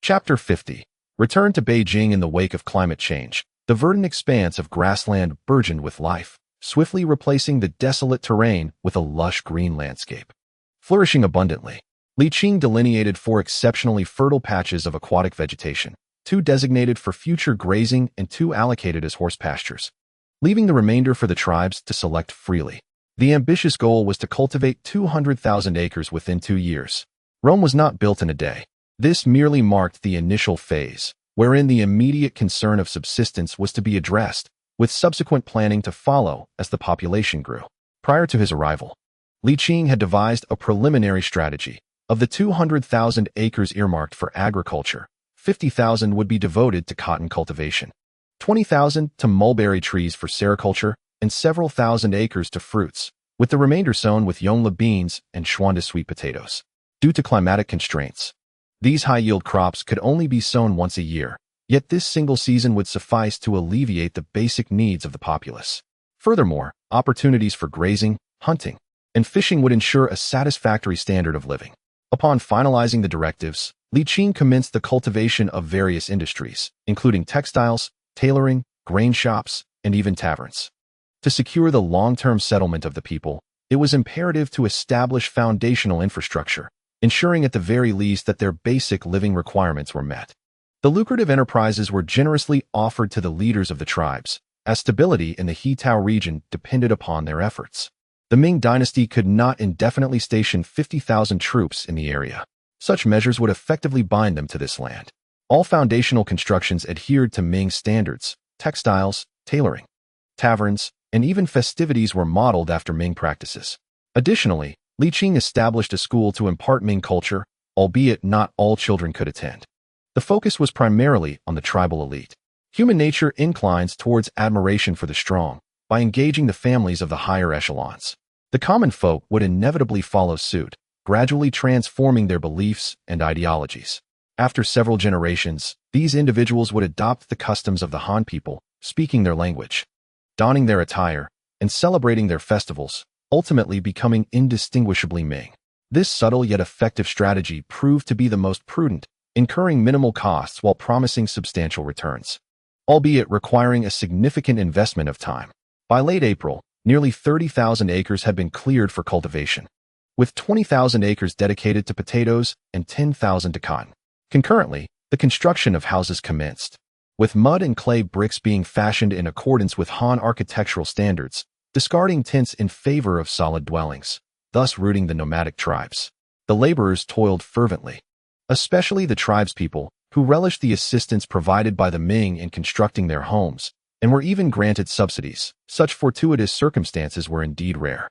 Chapter 50. Return to Beijing in the wake of climate change. The verdant expanse of grassland burgeoned with life, swiftly replacing the desolate terrain with a lush green landscape. Flourishing abundantly, Qing delineated 4 exceptionally fertile patches of aquatic vegetation, 2 designated for future grazing and 2 allocated as horse pastures, leaving the remainder for the tribes to select freely. The ambitious goal was to cultivate 200,000 acres within 2 years. Rome was not built in a day. This merely marked the initial phase, wherein the immediate concern of subsistence was to be addressed, with subsequent planning to follow as the population grew. Prior to his arrival, Qing had devised a preliminary strategy. Of the 200,000 acres earmarked for agriculture, 50,000 would be devoted to cotton cultivation, 20,000 to mulberry trees for sericulture, and several thousand acres to fruits, with the remainder sown with Yongle beans and Xuande sweet potatoes. Due to climatic constraints, these high-yield crops could only be sown once a year, yet this single season would suffice to alleviate the basic needs of the populace. Furthermore, opportunities for grazing, hunting, and fishing would ensure a satisfactory standard of living. Upon finalizing the directives, Qing commenced the cultivation of various industries, including textiles, tailoring, grain shops, and even taverns. To secure the long-term settlement of the people, it was imperative to establish foundational infrastructure, ensuring at the very least that their basic living requirements were met. The lucrative enterprises were generously offered to the leaders of the tribes, as stability in the He-Tao region depended upon their efforts. The Ming dynasty could not indefinitely station 50,000 troops in the area. Such measures would effectively bind them to this land. All foundational constructions adhered to Ming standards. Textiles, tailoring, taverns, and even festivities were modeled after Ming practices. Additionally, Qing established a school to impart Ming culture, albeit not all children could attend. The focus was primarily on the tribal elite. Human nature inclines towards admiration for the strong. By engaging the families of the higher echelons, the common folk would inevitably follow suit, gradually transforming their beliefs and ideologies. After several generations, these individuals would adopt the customs of the Han people, speaking their language, donning their attire, and celebrating their festivals, ultimately becoming indistinguishably Ming. This subtle yet effective strategy proved to be the most prudent, incurring minimal costs while promising substantial returns, albeit requiring a significant investment of time. By late April, nearly 30,000 acres had been cleared for cultivation, with 20,000 acres dedicated to potatoes and 10,000 to cotton. Concurrently, the construction of houses commenced, with mud and clay bricks being fashioned in accordance with Han architectural standards, discarding tents in favor of solid dwellings, thus rooting the nomadic tribes. The laborers toiled fervently, especially the tribespeople, who relished the assistance provided by the Ming in constructing their homes, and were even granted subsidies. Such fortuitous circumstances were indeed rare.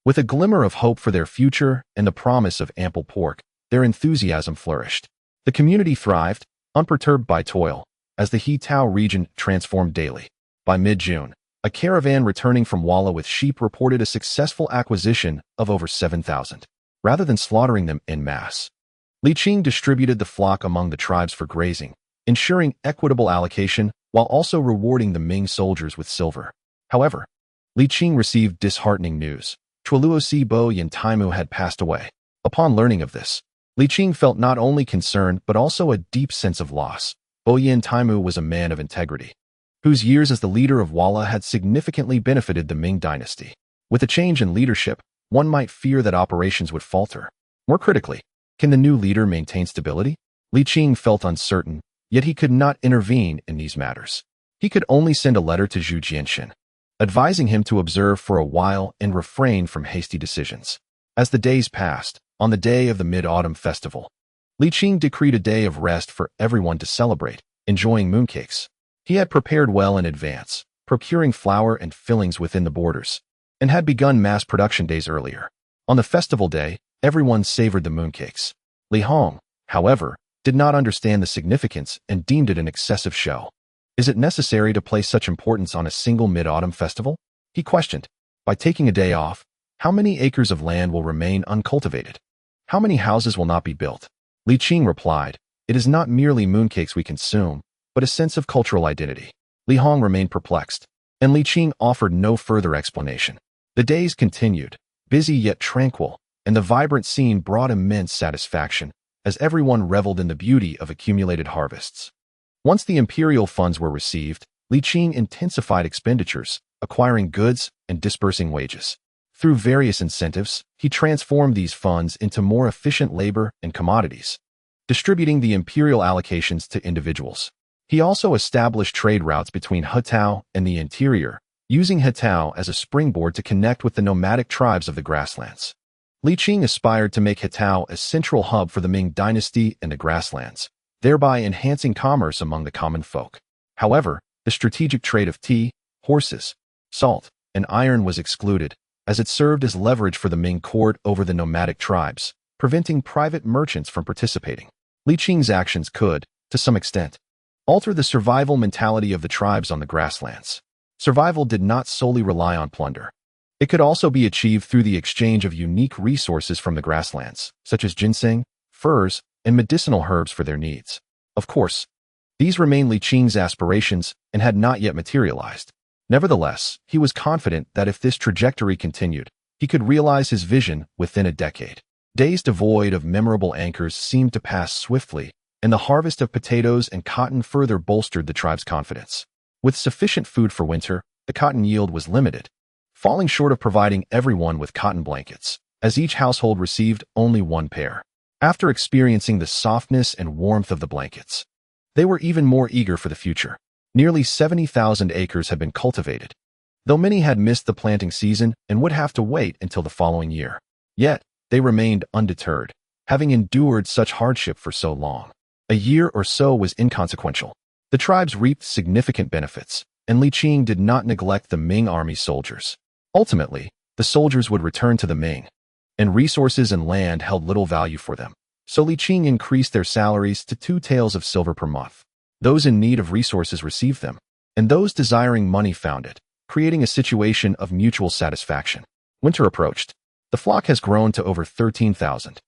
With a glimmer of hope for their future and the promise of ample pork, their enthusiasm flourished. The community thrived, unperturbed by toil, as the He-Tao region transformed daily. By mid-June, a caravan returning from Walla with sheep reported a successful acquisition of over 7,000. Rather than slaughtering them en masse, Qing distributed the flock among the tribes for grazing, ensuring equitable allocation while also rewarding the Ming soldiers with silver. However, Qing received disheartening news. Chualuosi Bo Yantaimu had passed away. Upon learning of this, Qing felt not only concern but also a deep sense of loss. Bo Yantaimu was a man of integrity, whose years as the leader of Walla had significantly benefited the Ming dynasty. With a change in leadership, one might fear that operations would falter. More critically, can the new leader maintain stability? Qing felt uncertain, yet he could not intervene in these matters. He could only send a letter to Zhu Jianxin, advising him to observe for a while and refrain from hasty decisions. As the days passed, on the day of the Mid-Autumn Festival, Qing decreed a day of rest for everyone to celebrate, enjoying mooncakes. He had prepared well in advance, procuring flour and fillings within the borders, and had begun mass production days earlier. On the festival day, everyone savored the mooncakes. Li Hong, however, did not understand the significance and deemed it an excessive show. Is it necessary to place such importance on a single mid-autumn festival? He questioned. By taking a day off, how many acres of land will remain uncultivated? How many houses will not be built? Qing replied, it is not merely mooncakes we consume, but a sense of cultural identity. Li Hong remained perplexed, and Qing offered no further explanation. The days continued, busy yet tranquil, and the vibrant scene brought immense satisfaction, as everyone reveled in the beauty of accumulated harvests. Once the imperial funds were received, Li Qing intensified expenditures, acquiring goods and dispersing wages. Through various incentives, he transformed these funds into more efficient labor and commodities, distributing the imperial allocations to individuals. He also established trade routes between Hetao and the interior, using Hetao as a springboard to connect with the nomadic tribes of the grasslands. Li Qing aspired to make Hetao a central hub for the Ming dynasty and the grasslands, thereby enhancing commerce among the common folk. However, the strategic trade of tea, horses, salt, and iron was excluded, as it served as leverage for the Ming court over the nomadic tribes, preventing private merchants from participating. Li Qing's actions could, to some extent, alter the survival mentality of the tribes on the grasslands. Survival did not solely rely on plunder. It could also be achieved through the exchange of unique resources from the grasslands, such as ginseng, furs, and medicinal herbs for their needs. Of course, these remained Li Qing's aspirations and had not yet materialized. Nevertheless, he was confident that if this trajectory continued, he could realize his vision within a decade. Days devoid of memorable anchors seemed to pass swiftly, and the harvest of potatoes and cotton further bolstered the tribe's confidence. With sufficient food for winter, the cotton yield was limited, falling short of providing everyone with cotton blankets, as each household received only one pair. After experiencing the softness and warmth of the blankets, they were even more eager for the future. Nearly 70,000 acres had been cultivated, though many had missed the planting season and would have to wait until the following year. Yet, they remained undeterred, having endured such hardship for so long. A year or so was inconsequential. The tribes reaped significant benefits, and Li Qing did not neglect the Ming army soldiers. Ultimately, the soldiers would return to the Ming, and resources and land held little value for them. So Li Qing increased their salaries to 2 taels of silver per month. Those in need of resources received them, and those desiring money found it, creating a situation of mutual satisfaction. Winter approached. The flock has grown to over 13,000.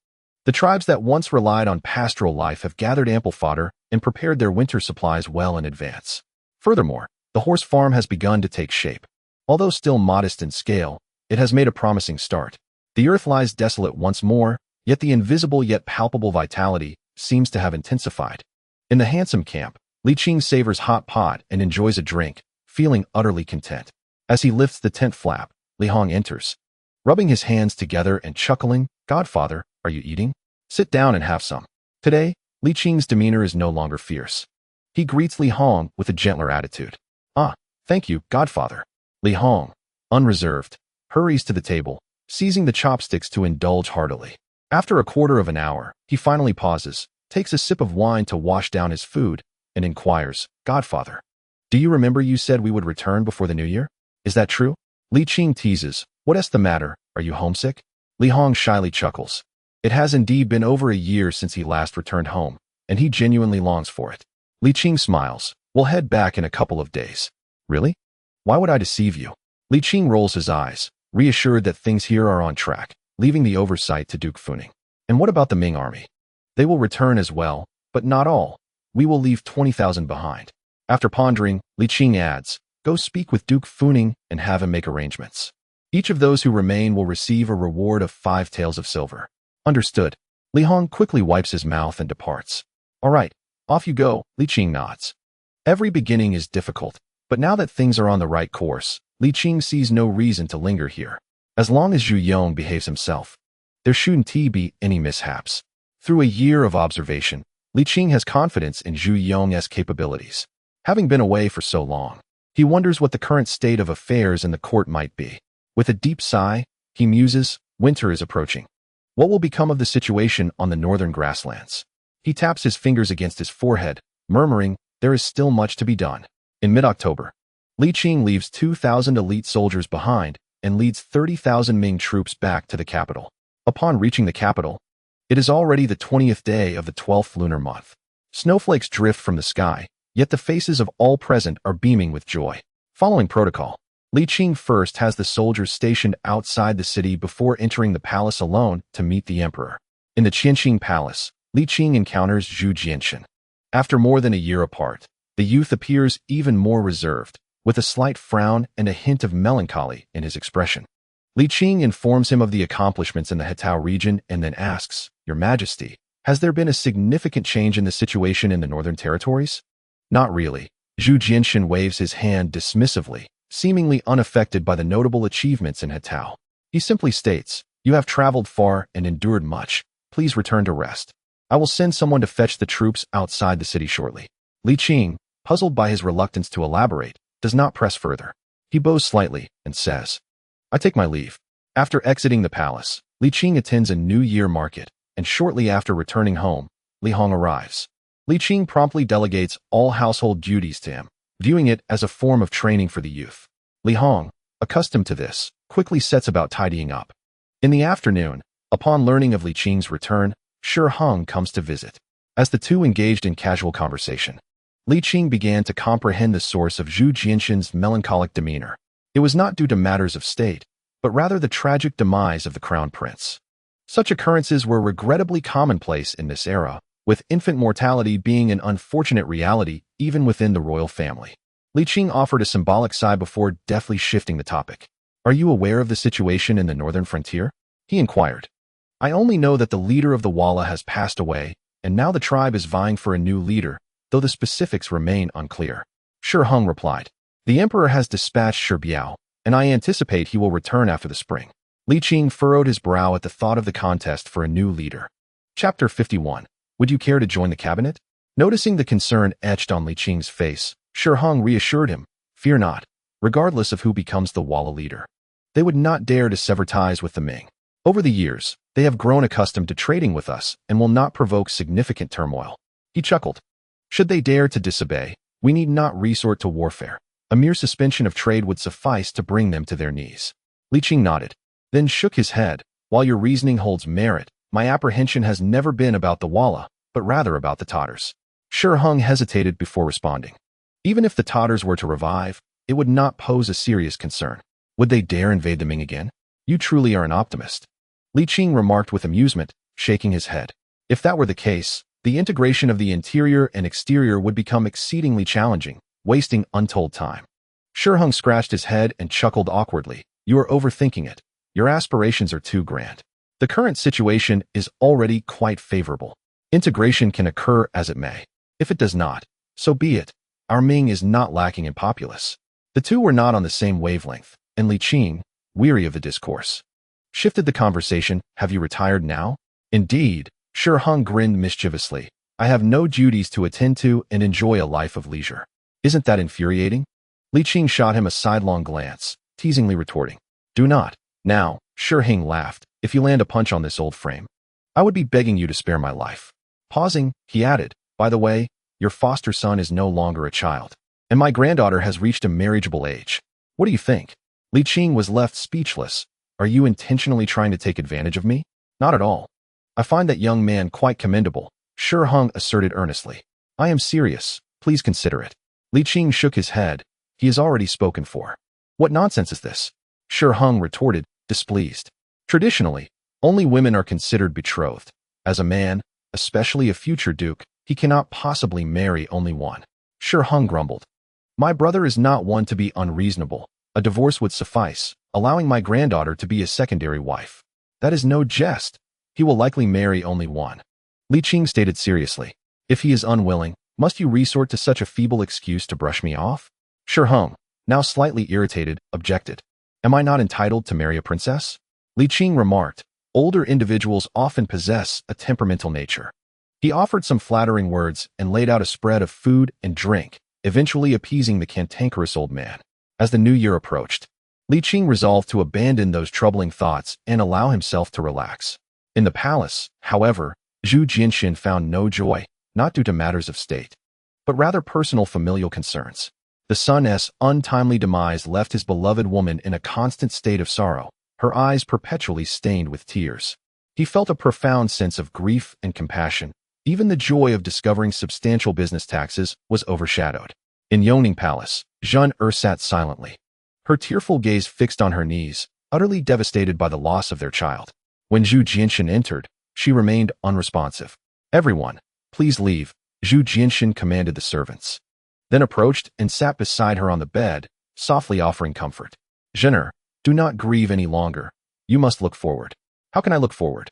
The tribes that once relied on pastoral life have gathered ample fodder and prepared their winter supplies well in advance. Furthermore, the horse farm has begun to take shape. Although still modest in scale, it has made a promising start. The earth lies desolate once more, yet the invisible yet palpable vitality seems to have intensified. In the handsome camp, Li Qing savors hot pot and enjoys a drink, feeling utterly content. As he lifts the tent flap, Li Hong enters, rubbing his hands together and chuckling. "Godfather, are you eating? Sit down and have some." Today, Li Qing's demeanor is no longer fierce. He greets Li Hong with a gentler attitude. "Ah, thank you, Godfather." Li Hong, unreserved, hurries to the table, seizing the chopsticks to indulge heartily. After a quarter of an hour, he finally pauses, takes a sip of wine to wash down his food, and inquires, "Godfather, do you remember you said we would return before the new year? Is that true?" Li Qing teases, "What's the matter? Are you homesick?" Li Hong shyly chuckles. It has indeed been over a year since he last returned home, and he genuinely longs for it. Li Qing smiles. "We'll head back in a couple of days." "Really? Why would I deceive you?" Li Qing rolls his eyes, reassured that things here are on track, leaving the oversight to Duke Funing. "And what about the Ming army?" "They will return as well, but not all. We will leave 20,000 behind." After pondering, Li Qing adds, "Go speak with Duke Funing and have him make arrangements. Each of those who remain will receive a reward of 5 taels of silver." "Understood." Li Hong quickly wipes his mouth and departs. "All right, off you go," Li Qing nods. Every beginning is difficult, but now that things are on the right course, Li Qing sees no reason to linger here. As long as Zhu Yong behaves himself, there shouldn't be any mishaps. Through a year of observation, Li Qing has confidence in Zhu Yong's capabilities. Having been away for so long, he wonders what the current state of affairs in the court might be. With a deep sigh, he muses, winter is approaching. What will become of the situation on the northern grasslands? He taps his fingers against his forehead, murmuring, there is still much to be done. In mid-October, Li Qing leaves 2,000 elite soldiers behind and leads 30,000 Ming troops back to the capital. Upon reaching the capital, it is already the 20th day of the 12th lunar month. Snowflakes drift from the sky, yet the faces of all present are beaming with joy. Following protocol, Li Qing first has the soldiers stationed outside the city before entering the palace alone to meet the emperor. In the Qianqing palace, Li Qing encounters Zhu Jianchen. After more than a year apart, the youth appears even more reserved, with a slight frown and a hint of melancholy in his expression. Li Qing informs him of the accomplishments in the Hetao region and then asks, "Your Majesty, Has there been a significant change in the situation in the northern territories? Not really. Zhu Jinshan waves his hand dismissively, seemingly unaffected by the notable achievements in Hetao. He simply states, "You have traveled far and endured much. Please return to rest. I will send someone to fetch the troops outside the city shortly." Li Qing, puzzled by his reluctance to elaborate, does not press further. He bows slightly and says, "I take my leave." After exiting the palace, Li Qing attends a New Year market, and shortly after returning home, Li Hong arrives. Li Qing promptly delegates all household duties to him, viewing it as a form of training for the youth. Li Hong, accustomed to this, quickly sets about tidying up. In the afternoon, upon learning of Li Qing's return, Shi Hong comes to visit. As the two engaged in casual conversation, Li Qing began to comprehend the source of Zhu Jinshan's melancholic demeanor. It was not due to matters of state, but rather the tragic demise of the crown prince. Such occurrences were regrettably commonplace in this era, with infant mortality being an unfortunate reality even within the royal family. Li Qing offered a symbolic sigh before deftly shifting the topic. "Are you aware of the situation in the northern frontier?" he inquired. "I only know that the leader of the Walla has passed away, and now the tribe is vying for a new leader, though the specifics remain unclear." Shi Hong replied, "The emperor has dispatched Shi Biao, and I anticipate he will return after the spring." Li Qing furrowed his brow at the thought of the contest for a new leader. Chapter 51. Would you care to join the cabinet? Noticing the concern etched on Li Qing's face, Shi Hong reassured him, "Fear not, regardless of who becomes the Walla leader. They would not dare to sever ties with the Ming. Over the years, they have grown accustomed to trading with us and will not provoke significant turmoil." He chuckled. "Should they dare to disobey, we need not resort to warfare. A mere suspension of trade would suffice to bring them to their knees." Li Qing nodded, then shook his head. "While your reasoning holds merit, my apprehension has never been about the Walla, but rather about the Tatars." Shi Hong hesitated before responding. Even if the Tatars were to revive, it would not pose a serious concern. Would they dare invade the Ming again? You truly are an optimist. Li Qing remarked with amusement, shaking his head. If that were the case, the integration of the interior and exterior would become exceedingly challenging, wasting untold time. Shi Hong scratched his head and chuckled awkwardly. "You are overthinking it. Your aspirations are too grand. The current situation is already quite favorable. Integration can occur as it may. If it does not, so be it. Our Ming is not lacking in populace." The two were not on the same wavelength, and Li Qing, weary of the discourse, shifted the conversation. "Have you retired now?" "Indeed," Shi Hong grinned mischievously. "I have no duties to attend to and enjoy a life of leisure." "Isn't that infuriating?" Li Qing shot him a sidelong glance, teasingly retorting, "Do not." "Now," Shi Hong laughed, "if you land a punch on this old frame, I would be begging you to spare my life." Pausing, he added, "By the way, your foster son is no longer a child, and my granddaughter has reached a marriageable age. What do you think?" Li Qing was left speechless. "Are you intentionally trying to take advantage of me?" "Not at all. I find that young man quite commendable," Shi Hong asserted earnestly. "I am serious. Please consider it." Li Qing shook his head. "He has already spoken for." "What nonsense is this?" Shi Hong retorted, displeased. "Traditionally, only women are considered betrothed. As a man, especially a future duke, he cannot possibly marry only one." Shi Hong grumbled. "My brother is not one to be unreasonable. A divorce would suffice, allowing my granddaughter to be a secondary wife. That is no jest. He will likely marry only one." Li Qing stated seriously, "If he is unwilling, must you resort to such a feeble excuse to brush me off?" Shi Hong, now slightly irritated, objected. "Am I not entitled to marry a princess?" Li Qing remarked, "Older individuals often possess a temperamental nature." He offered some flattering words and laid out a spread of food and drink, eventually appeasing the cantankerous old man. As the new year approached, Li Qing resolved to abandon those troubling thoughts and allow himself to relax. In the palace, however, Zhu Jinshan found no joy, not due to matters of state, but rather personal familial concerns. The son's untimely demise left his beloved woman in a constant state of sorrow, her eyes perpetually stained with tears. He felt a profound sense of grief and compassion. Even the joy of discovering substantial business taxes was overshadowed. In Yongle Palace, Xuande sat silently, her tearful gaze fixed on her knees, utterly devastated by the loss of their child. When Zhu Jinshan entered, she remained unresponsive. "Everyone, please leave," Zhu Jinshan commanded the servants, then approached and sat beside her on the bed, softly offering comfort. "Xuande, do not grieve any longer. You must look forward." "How can I look forward?"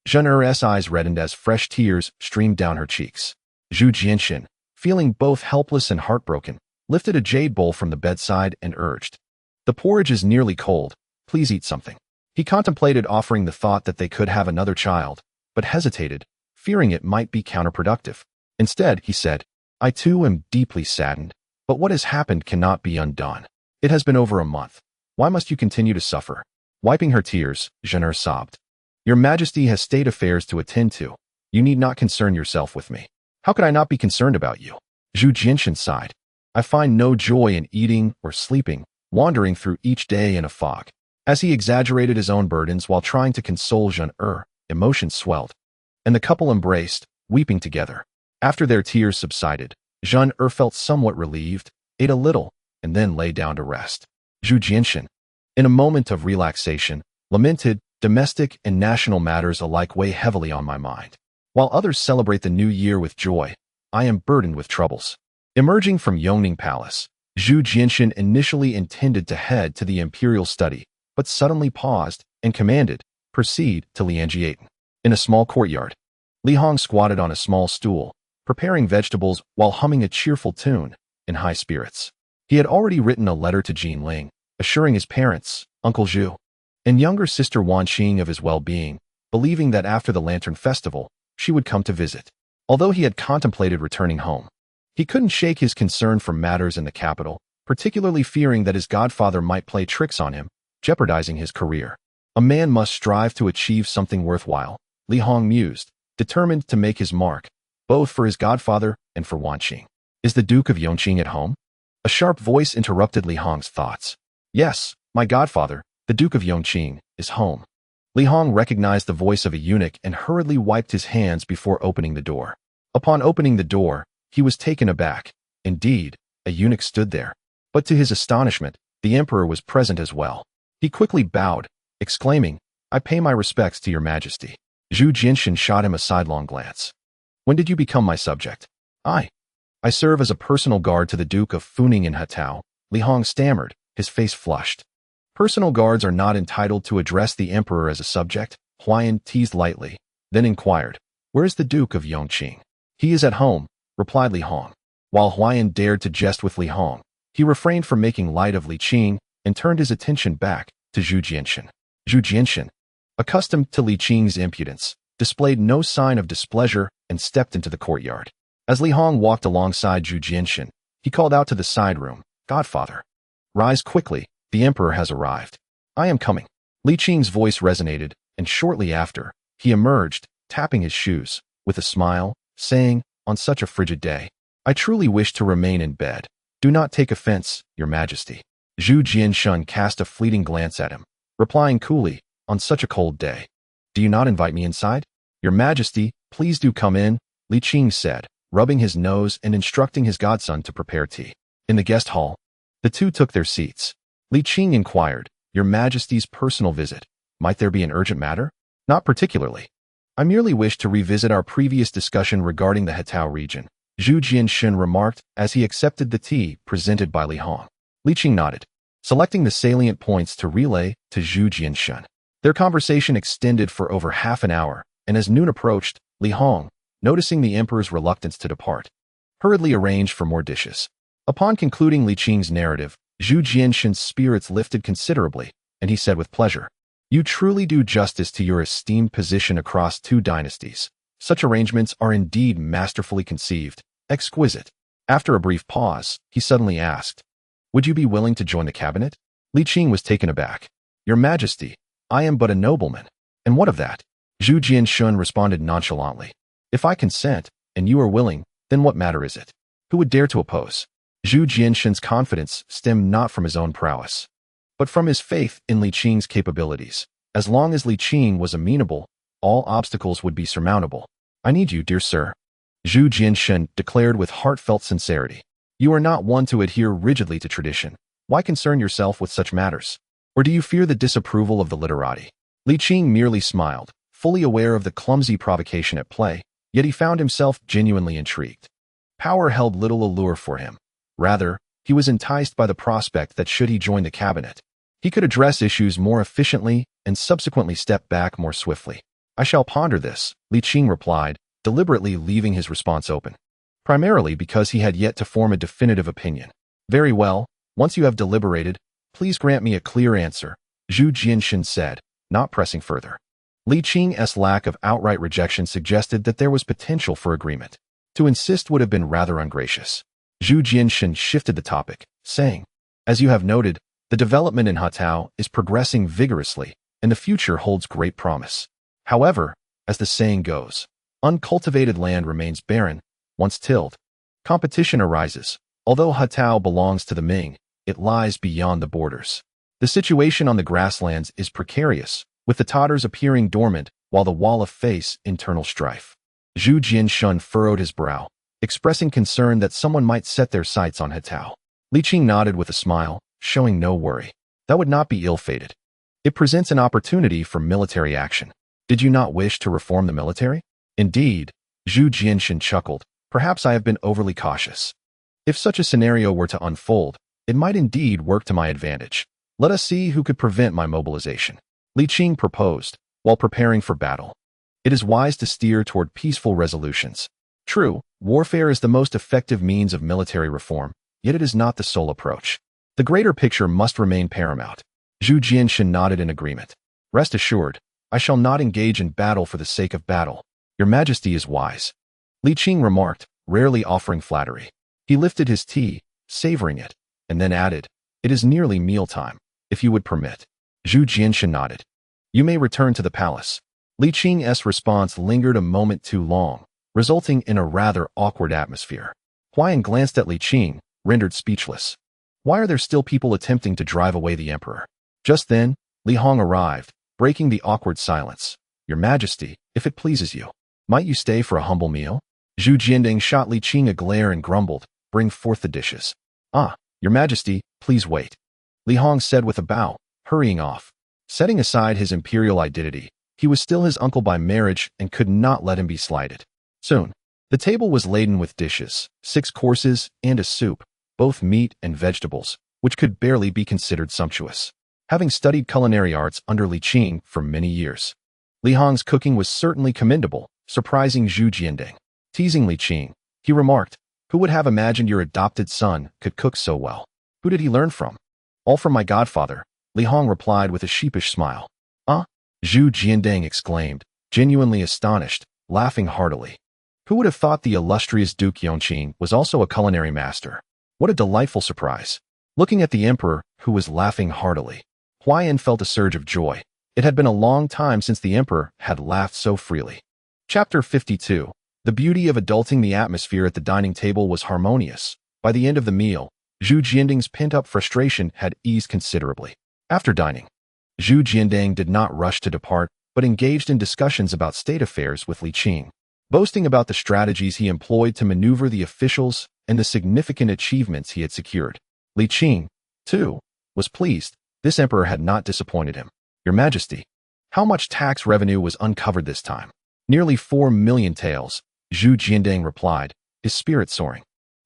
Zhen Er's eyes reddened as fresh tears streamed down her cheeks. Zhu Jianxin, feeling both helpless and heartbroken, lifted a jade bowl from the bedside and urged, "The porridge is nearly cold. Please eat something." He contemplated offering the thought that they could have another child, but hesitated, fearing it might be counterproductive. Instead, he said, "I too am deeply saddened, but what has happened cannot be undone. It has been over a month. Why must you continue to suffer?" Wiping her tears, Zhen sobbed. "Your Majesty has state affairs to attend to. You need not concern yourself with me." "How could I not be concerned about you?" Zhu Jianxin sighed. "I find no joy in eating or sleeping, wandering through each day in a fog." As he exaggerated his own burdens while trying to console Zhen, emotions swelled, and the couple embraced, weeping together. After their tears subsided, Zhen felt somewhat relieved, ate a little, and then lay down to rest. Zhu Jianxin, in a moment of relaxation, lamented, "Domestic and national matters alike weigh heavily on my mind. While others celebrate the new year with joy, I am burdened with troubles." Emerging from Yongle Palace, Zhu Jianxin initially intended to head to the imperial study, but suddenly paused and commanded, "Proceed to Lianjian." In a small courtyard, Li Hong squatted on a small stool, preparing vegetables while humming a cheerful tune, in high spirits. He had already written a letter to Jin Ling, assuring his parents, Uncle Zhu, and younger sister Wan Qing of his well-being, believing that after the Lantern Festival, she would come to visit. Although he had contemplated returning home, he couldn't shake his concern for matters in the capital, particularly fearing that his godfather might play tricks on him, jeopardizing his career. A man must strive to achieve something worthwhile, Li Hong mused, determined to make his mark, both for his godfather and for Wan Qing. "Is the Duke of Yongqing at home?" A sharp voice interrupted Li Hong's thoughts. "Yes, my godfather, the Duke of Yongqing, is home." Li Hong recognized the voice of a eunuch and hurriedly wiped his hands before opening the door. Upon opening the door, he was taken aback. Indeed, a eunuch stood there. But to his astonishment, the emperor was present as well. He quickly bowed, exclaiming, "I pay my respects to your majesty." Zhu Jianxin shot him a sidelong glance. "When did you become my subject?" I serve as a personal guard to the Duke of Funing in Hatao," Li Hong stammered, his face flushed. "Personal guards are not entitled to address the emperor as a subject," Huayan teased lightly, then inquired, "Where is the Duke of Yongqing?" "He is at home," replied Li Hong. While Huayan dared to jest with Li Hong, he refrained from making light of Li Qing and turned his attention back to Zhu Jianxin. Zhu Jianxin, accustomed to Li Qing's impudence, displayed no sign of displeasure and stepped into the courtyard. As Li Hong walked alongside Zhu Jianxin, he called out to the side room, "Godfather, rise quickly, the emperor has arrived." "I am coming." Li Qing's voice resonated, and shortly after, he emerged, tapping his shoes, with a smile, saying, "On such a frigid day, I truly wish to remain in bed. Do not take offense, your majesty." Zhu Jianxin cast a fleeting glance at him, replying coolly, "On such a cold day, do you not invite me inside?" "Your majesty, please do come in," Li Qing said, rubbing his nose and instructing his godson to prepare tea. In the guest hall, the two took their seats. Li Qing inquired, "Your majesty's personal visit, might there be an urgent matter?" "Not particularly. I merely wish to revisit our previous discussion regarding the Hatao region," Zhu Jianxin remarked as he accepted the tea presented by Li Hong. Li Qing nodded, selecting the salient points to relay to Zhu Jianxin. Their conversation extended for over half an hour, and as noon approached, Li Hong, noticing the emperor's reluctance to depart, hurriedly arranged for more dishes. Upon concluding Li Qing's narrative, Zhu Jianxin's spirits lifted considerably, and he said with pleasure, "You truly do justice to your esteemed position across 2 dynasties. Such arrangements are indeed masterfully conceived, exquisite." After a brief pause, he suddenly asked, "Would you be willing to join the cabinet?" Li Qing was taken aback. "Your majesty, I am but a nobleman. And what of that?" Zhu Jianxin responded nonchalantly. "If I consent, and you are willing, then what matter is it? Who would dare to oppose?" Zhu Jianxin's confidence stemmed not from his own prowess, but from his faith in Li Qing's capabilities. As long as Li Qing was amenable, all obstacles would be surmountable. "I need you, dear sir," Zhu Jianxin declared with heartfelt sincerity. "You are not one to adhere rigidly to tradition. Why concern yourself with such matters? Or do you fear the disapproval of the literati?" Li Qing merely smiled, fully aware of the clumsy provocation at play, yet he found himself genuinely intrigued. Power held little allure for him. Rather, he was enticed by the prospect that should he join the cabinet, he could address issues more efficiently and subsequently step back more swiftly. I shall ponder this, Li Qing replied, deliberately leaving his response open. Primarily because he had yet to form a definitive opinion. Very well, once you have deliberated, please grant me a clear answer, Zhu Jianshan said, not pressing further. Li Qing's lack of outright rejection suggested that there was potential for agreement. To insist would have been rather ungracious. Zhu Jianshan shifted the topic, saying, as you have noted, the development in Hatao is progressing vigorously, and the future holds great promise. However, as the saying goes, uncultivated land remains barren, once tilled. Competition arises. Although Hatao belongs to the Ming, it lies beyond the borders. The situation on the grasslands is precarious, with the Tatars appearing dormant while the wall face internal strife. Zhu Jianshan furrowed his brow, expressing concern that someone might set their sights on Hatao. Li Qing nodded with a smile, showing no worry. That would not be ill-fated. It presents an opportunity for military action. Did you not wish to reform the military? Indeed, Zhu Jianshan chuckled. Perhaps I have been overly cautious. If such a scenario were to unfold, it might indeed work to my advantage. Let us see who could prevent my mobilization. Li Qing proposed, while preparing for battle. It is wise to steer toward peaceful resolutions. True, warfare is the most effective means of military reform, yet it is not the sole approach. The greater picture must remain paramount. Zhu Jianshan nodded in agreement. Rest assured, I shall not engage in battle for the sake of battle. Your Majesty is wise. Li Qing remarked, rarely offering flattery. He lifted his tea, savoring it, and then added, it is nearly mealtime, if you would permit. Zhu Jianshan nodded. You may return to the palace. Li Qing's response lingered a moment too long, resulting in a rather awkward atmosphere. Huayan glanced at Li Qing, rendered speechless. Why are there still people attempting to drive away the emperor? Just then, Li Hong arrived, breaking the awkward silence. Your Majesty, if it pleases you, might you stay for a humble meal? Zhu Jianding shot Li Qing a glare and grumbled, bring forth the dishes. Ah, Your Majesty, please wait. Li Hong said with a bow, hurrying off. Setting aside his imperial identity, he was still his uncle by marriage and could not let him be slighted. Soon, the table was laden with dishes, 6 courses, and a soup, both meat and vegetables, which could barely be considered sumptuous. Having studied culinary arts under Li Qing for many years, Li Hong's cooking was certainly commendable, surprising Zhu Jianding. Teasing Li Qing, he remarked, who would have imagined your adopted son could cook so well? Who did he learn from? All from my godfather, Li Hong replied with a sheepish smile. Ah? Zhu Jianding exclaimed, genuinely astonished, laughing heartily. Who would have thought the illustrious Duke Yongqing was also a culinary master? What a delightful surprise. Looking at the emperor, who was laughing heartily, Huayan felt a surge of joy. It had been a long time since the emperor had laughed so freely. Chapter 52. The beauty of adulting. The atmosphere at the dining table was harmonious. By the end of the meal, Zhu Jianding's pent-up frustration had eased considerably. After dining, Zhu Jianding did not rush to depart, but engaged in discussions about state affairs with Li Qing, boasting about the strategies he employed to maneuver the officials and the significant achievements he had secured. Li Qing, too, was pleased. This emperor had not disappointed him. Your Majesty, how much tax revenue was uncovered this time? Nearly 4 million taels, Zhu Jianding replied, his spirit soaring.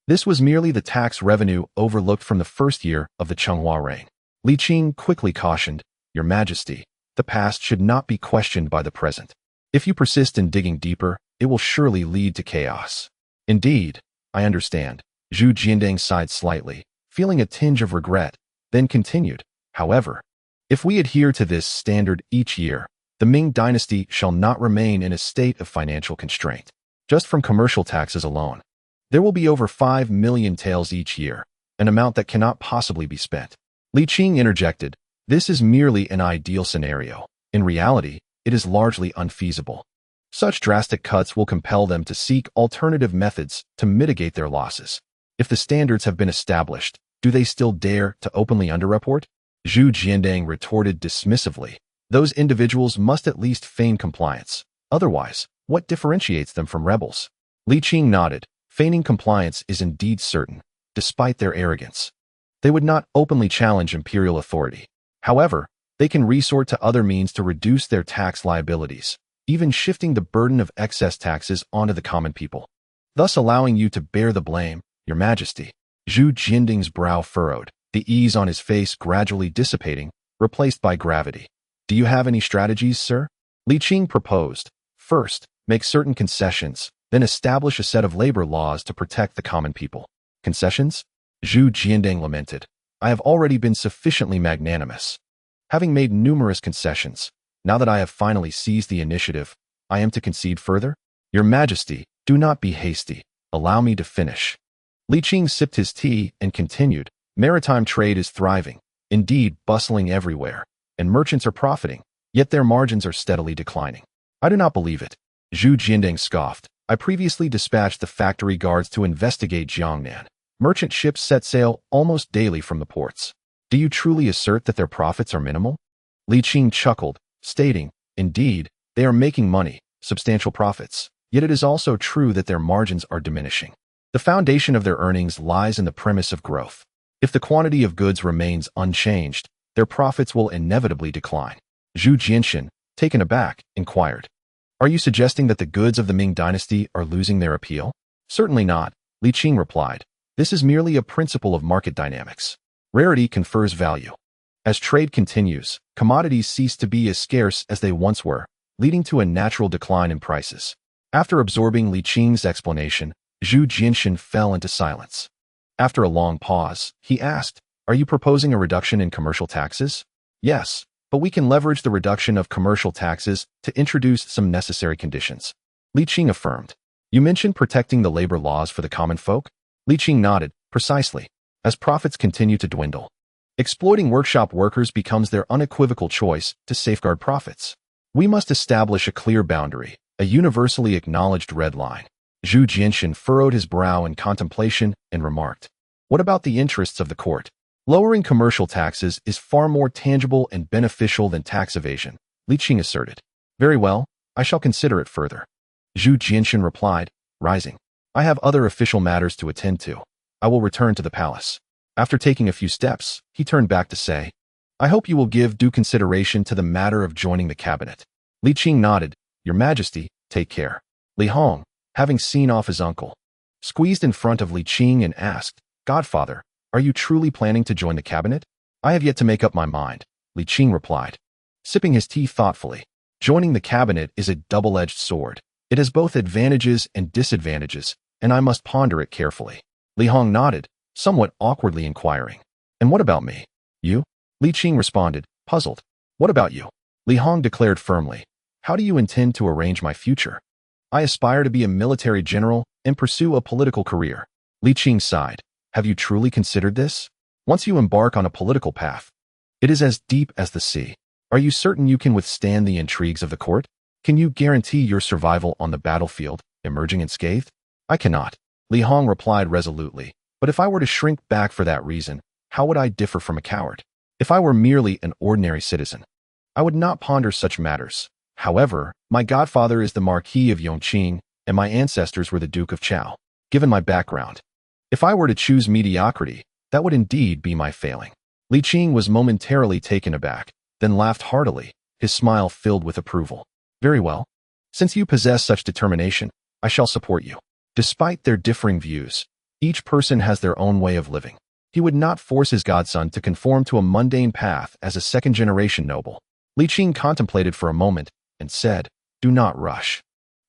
This was merely the tax revenue overlooked from the first year of the Chenghua reign. Li Qing quickly cautioned, Your Majesty, the past should not be questioned by the present. If you persist in digging deeper, it will surely lead to chaos. Indeed, I understand. Zhu Jianding sighed slightly, feeling a tinge of regret, then continued, however, if we adhere to this standard each year, the Ming dynasty shall not remain in a state of financial constraint. Just from commercial taxes alone, there will be over 5 million taels each year, an amount that cannot possibly be spent. Li Qing interjected, this is merely an ideal scenario. In reality, it is largely unfeasible. Such drastic cuts will compel them to seek alternative methods to mitigate their losses. If the standards have been established, do they still dare to openly underreport? Zhu Jianding retorted dismissively. Those individuals must at least feign compliance. Otherwise, what differentiates them from rebels? Li Qing nodded. Feigning compliance is indeed certain, despite their arrogance. They would not openly challenge imperial authority. However, they can resort to other means to reduce their tax liabilities, even shifting the burden of excess taxes onto the common people, thus allowing you to bear the blame, Your Majesty. Zhu Jianding's brow furrowed, the ease on his face gradually dissipating, replaced by gravity. Do you have any strategies, sir? Li Qing proposed, first, make certain concessions, then establish a set of labor laws to protect the common people. Concessions? Zhu Jiandang lamented. I have already been sufficiently magnanimous. Having made numerous concessions, now that I have finally seized the initiative, I am to concede further? Your Majesty, do not be hasty. Allow me to finish. Li Qing sipped his tea and continued, maritime trade is thriving, indeed bustling everywhere, and merchants are profiting, yet their margins are steadily declining. I do not believe it. Zhu Jiandang scoffed. I previously dispatched the factory guards to investigate Jiangnan. Merchant ships set sail almost daily from the ports. Do you truly assert that their profits are minimal? Li Qing chuckled, stating, indeed, they are making money, substantial profits, yet it is also true that their margins are diminishing. The foundation of their earnings lies in the premise of growth. If the quantity of goods remains unchanged, their profits will inevitably decline. Zhu Jianxin, taken aback, inquired, are you suggesting that the goods of the Ming dynasty are losing their appeal? Certainly not, Li Qing replied. This is merely a principle of market dynamics. Rarity confers value. As trade continues, commodities cease to be as scarce as they once were, leading to a natural decline in prices. After absorbing Li Qing's explanation, Zhu Jianxin fell into silence. After a long pause, he asked, are you proposing a reduction in commercial taxes? Yes, but we can leverage the reduction of commercial taxes to introduce some necessary conditions. Li Qing affirmed. You mentioned protecting the labor laws for the common folk? Li Qing nodded, precisely. As profits continue to dwindle, exploiting workshop workers becomes their unequivocal choice to safeguard profits. We must establish a clear boundary, a universally acknowledged red line. Zhu Jianxin furrowed his brow in contemplation and remarked, what about the interests of the court? Lowering commercial taxes is far more tangible and beneficial than tax evasion, Li Qing asserted. Very well, I shall consider it further. Zhu Jianxin replied, rising. I have other official matters to attend to. I will return to the palace. After taking a few steps, he turned back to say, I hope you will give due consideration to the matter of joining the cabinet. Li Qing nodded, Your Majesty, take care. Li Hong, having seen off his uncle, squeezed in front of Li Qing and asked, Godfather, are you truly planning to join the cabinet? I have yet to make up my mind, Li Qing replied, sipping his tea thoughtfully. Joining the cabinet is a double-edged sword. It has both advantages and disadvantages, and I must ponder it carefully. Li Hong nodded, somewhat awkwardly inquiring, and what about me? You? Li Qing responded, puzzled. What about you? Li Hong declared firmly, how do you intend to arrange my future? I aspire to be a military general and pursue a political career. Li Qing sighed. Have you truly considered this? Once you embark on a political path, it is as deep as the sea. Are you certain you can withstand the intrigues of the court? Can you guarantee your survival on the battlefield, emerging unscathed? I cannot, Li Hong replied resolutely. But if I were to shrink back for that reason, how would I differ from a coward? If I were merely an ordinary citizen, I would not ponder such matters. However, my godfather is the Marquis of Yongqing, and my ancestors were the Duke of Chao. Given my background, if I were to choose mediocrity, that would indeed be my failing. Li Qing was momentarily taken aback, then laughed heartily, his smile filled with approval. Very well. Since you possess such determination, I shall support you. Despite their differing views, each person has their own way of living. He would not force his godson to conform to a mundane path as a second-generation noble. Li Qing contemplated for a moment and said, do not rush.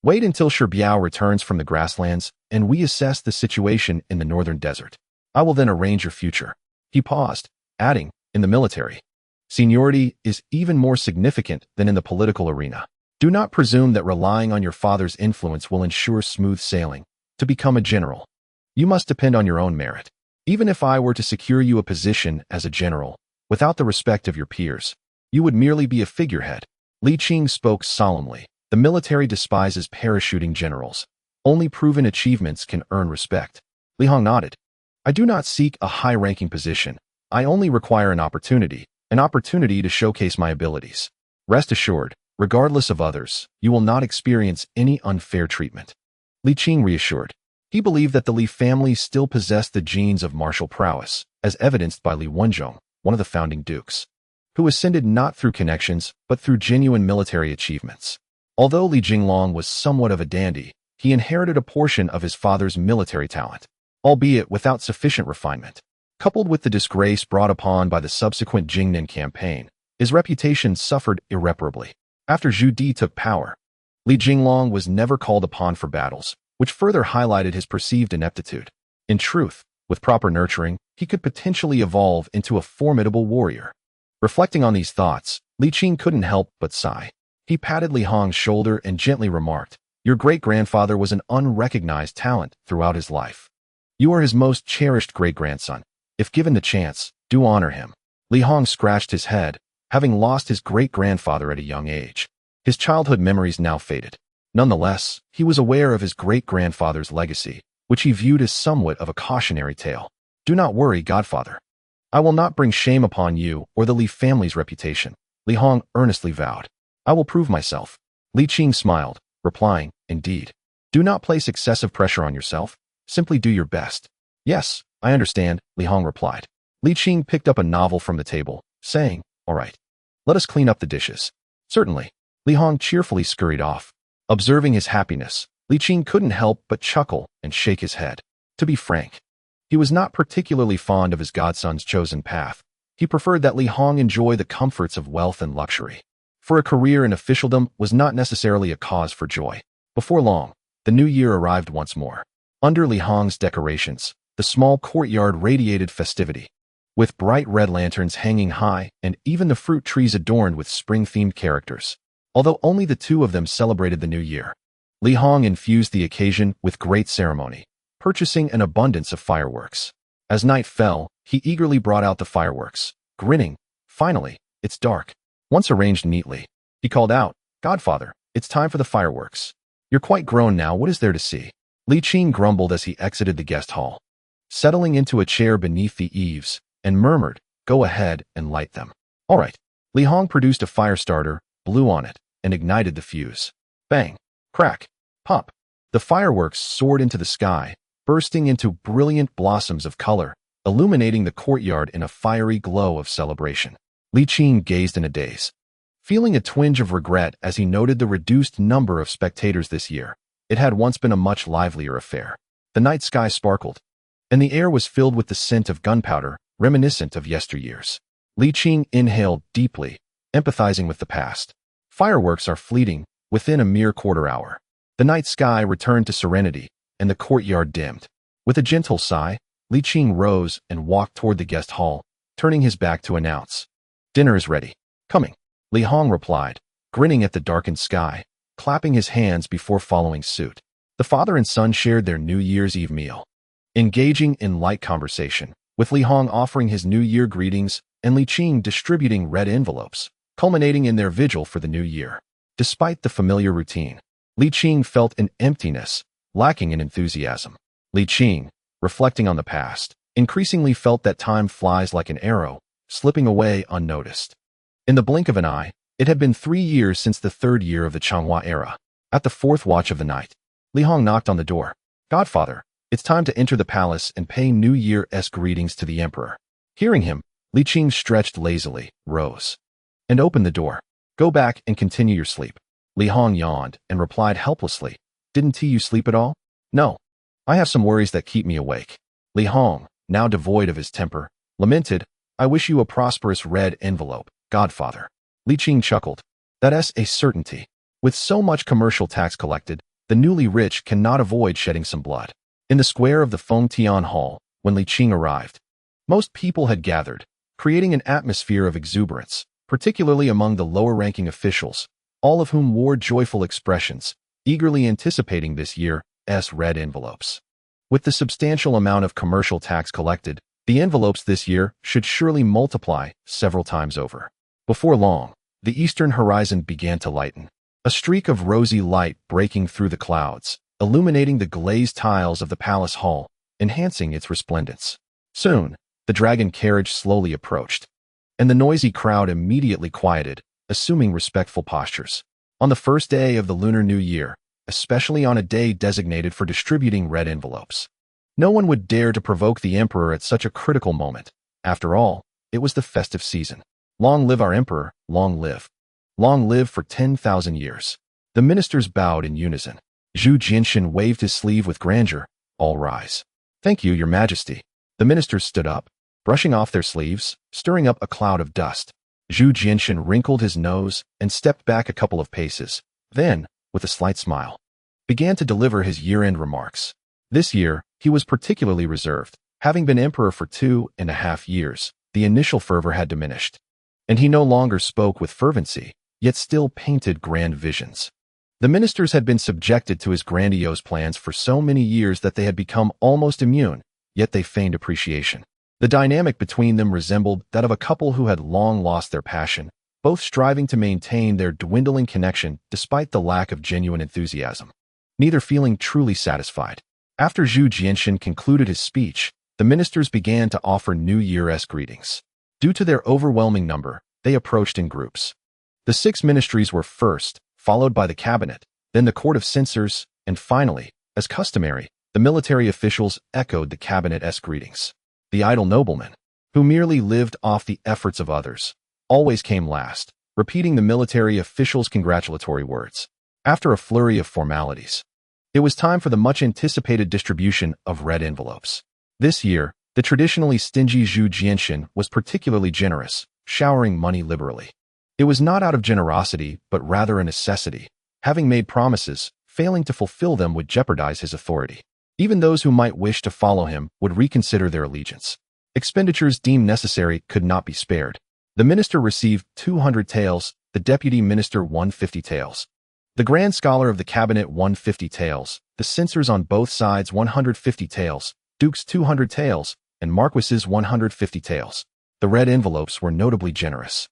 Wait until Shibiao returns from the grasslands and we assess the situation in the northern desert. I will then arrange your future. He paused, adding, in the military, seniority is even more significant than in the political arena. Do not presume that relying on your father's influence will ensure smooth sailing. To become a general, you must depend on your own merit. Even if I were to secure you a position as a general, without the respect of your peers, you would merely be a figurehead. Li Qing spoke solemnly. The military despises parachuting generals. Only proven achievements can earn respect. Li Hong nodded. I do not seek a high-ranking position. I only require an opportunity to showcase my abilities. Rest assured, regardless of others, you will not experience any unfair treatment. Li Qing reassured. He believed that the Li family still possessed the genes of martial prowess, as evidenced by Li Wenzhong, one of the founding dukes, who ascended not through connections, but through genuine military achievements. Although Li Jinglong was somewhat of a dandy, he inherited a portion of his father's military talent, albeit without sufficient refinement. Coupled with the disgrace brought upon by the subsequent Jingnan campaign, his reputation suffered irreparably. After Zhu Di took power, Li Jinglong was never called upon for battles, which further highlighted his perceived ineptitude. In truth, with proper nurturing, he could potentially evolve into a formidable warrior. Reflecting on these thoughts, Li Qing couldn't help but sigh. He patted Li Hong's shoulder and gently remarked, "Your great-grandfather was an unrecognized talent throughout his life. You are his most cherished great-grandson. If given the chance, do honor him." Li Hong scratched his head, having lost his great-grandfather at a young age. His childhood memories now faded. Nonetheless, he was aware of his great-grandfather's legacy, which he viewed as somewhat of a cautionary tale. "Do not worry, godfather. I will not bring shame upon you or the Li family's reputation," Li Hong earnestly vowed. "I will prove myself." Li Qing smiled, replying, "Indeed. Do not place excessive pressure on yourself. Simply do your best." "Yes, I understand," Li Hong replied. Li Qing picked up a novel from the table, saying, "All right. Let us clean up the dishes." "Certainly." Li Hong cheerfully scurried off. Observing his happiness, Li Qing couldn't help but chuckle and shake his head. To be frank, he was not particularly fond of his godson's chosen path. He preferred that Li Hong enjoy the comforts of wealth and luxury. For a career in officialdom was not necessarily a cause for joy. Before long, the new year arrived once more. Under Li Hong's decorations, the small courtyard radiated festivity, with bright red lanterns hanging high and even the fruit trees adorned with spring-themed characters. Although only the two of them celebrated the new year, Li Hong infused the occasion with great ceremony, purchasing an abundance of fireworks. As night fell, he eagerly brought out the fireworks, grinning. "Finally, it's dark." Once arranged neatly, he called out, "Godfather, it's time for the fireworks. You're quite grown now, what is there to see?" Li Qing grumbled as he exited the guest hall, settling into a chair beneath the eaves, and murmured, "Go ahead and light them." "All right." Li Hong produced a fire starter, blew on it, and ignited the fuse. Bang! Crack! Pop! The fireworks soared into the sky, bursting into brilliant blossoms of color, illuminating the courtyard in a fiery glow of celebration. Li Qing gazed in a daze, feeling a twinge of regret as he noted the reduced number of spectators this year. It had once been a much livelier affair. The night sky sparkled, and the air was filled with the scent of gunpowder, reminiscent of yesteryears. Li Qing inhaled deeply, empathizing with the past. Fireworks are fleeting, within a mere quarter hour. The night sky returned to serenity, and the courtyard dimmed. With a gentle sigh, Li Qing rose and walked toward the guest hall, turning his back to announce, "Dinner is ready." "Coming," Li Hong replied, grinning at the darkened sky, clapping his hands before following suit. The father and son shared their New Year's Eve meal, engaging in light conversation, with Li Hong offering his New Year greetings and Li Qing distributing red envelopes, culminating in their vigil for the new year. Despite the familiar routine, Li Qing felt an emptiness, lacking in enthusiasm. Li Qing, reflecting on the past, increasingly felt that time flies like an arrow, slipping away unnoticed. In the blink of an eye, it had been 3 years since the 3rd year of the Changhua era. At the 4th watch of the night, Li Hong knocked on the door. "Godfather, it's time to enter the palace and pay New Year's greetings to the emperor." Hearing him, Li Qing stretched lazily, rose, and opened the door. "Go back and continue your sleep." Li Hong yawned and replied helplessly, "Didn't you sleep at all?" "No. I have some worries that keep me awake." Li Hong, now devoid of his temper, lamented, "I wish you a prosperous red envelope, godfather." Li Qing chuckled. "That's a certainty. With so much commercial tax collected, the newly rich cannot avoid shedding some blood." In the square of the Feng Tian Hall, when Li Qing arrived, most people had gathered, creating an atmosphere of exuberance, particularly among the lower-ranking officials, all of whom wore joyful expressions, eagerly anticipating this year's red envelopes. With the substantial amount of commercial tax collected, the envelopes this year should surely multiply several times over. Before long, the eastern horizon began to lighten, a streak of rosy light breaking through the clouds, illuminating the glazed tiles of the palace hall, enhancing its resplendence. Soon, the dragon carriage slowly approached, and the noisy crowd immediately quieted, assuming respectful postures. On the first day of the Lunar New Year, especially on a day designated for distributing red envelopes, no one would dare to provoke the emperor at such a critical moment. After all, it was the festive season. Long live our emperor, long live. Long live for 10,000 years. The ministers bowed in unison. Zhu Jinshan waved his sleeve with grandeur. "All rise." "Thank you, your majesty." The ministers stood up, brushing off their sleeves, stirring up a cloud of dust. Zhu Jianshan wrinkled his nose and stepped back a couple of paces, then, with a slight smile, began to deliver his year-end remarks. This year, he was particularly reserved. Having been emperor for 2.5 years, the initial fervor had diminished, and he no longer spoke with fervency, yet still painted grand visions. The ministers had been subjected to his grandiose plans for so many years that they had become almost immune, yet they feigned appreciation. The dynamic between them resembled that of a couple who had long lost their passion, both striving to maintain their dwindling connection despite the lack of genuine enthusiasm, neither feeling truly satisfied. After Zhu Jianshan concluded his speech, the ministers began to offer New Year's greetings. Due to their overwhelming number, they approached in groups. The 6 ministries were first, followed by the cabinet, then the court of censors, and finally, as customary, the military officials echoed the cabinet's greetings. The idle noblemen, who merely lived off the efforts of others, always came last, repeating the military officials' congratulatory words. After a flurry of formalities, it was time for the much-anticipated distribution of red envelopes. This year, the traditionally stingy Zhu Jianshan was particularly generous, showering money liberally. It was not out of generosity, but rather a necessity. Having made promises, failing to fulfill them would jeopardize his authority. Even those who might wish to follow him would reconsider their allegiance. Expenditures deemed necessary could not be spared. The minister received 200 taels, the deputy minister 150 taels. The grand scholar of the cabinet 150 taels, the censors on both sides 150 taels, dukes 200 taels, and marquises 150 taels. The red envelopes were notably generous,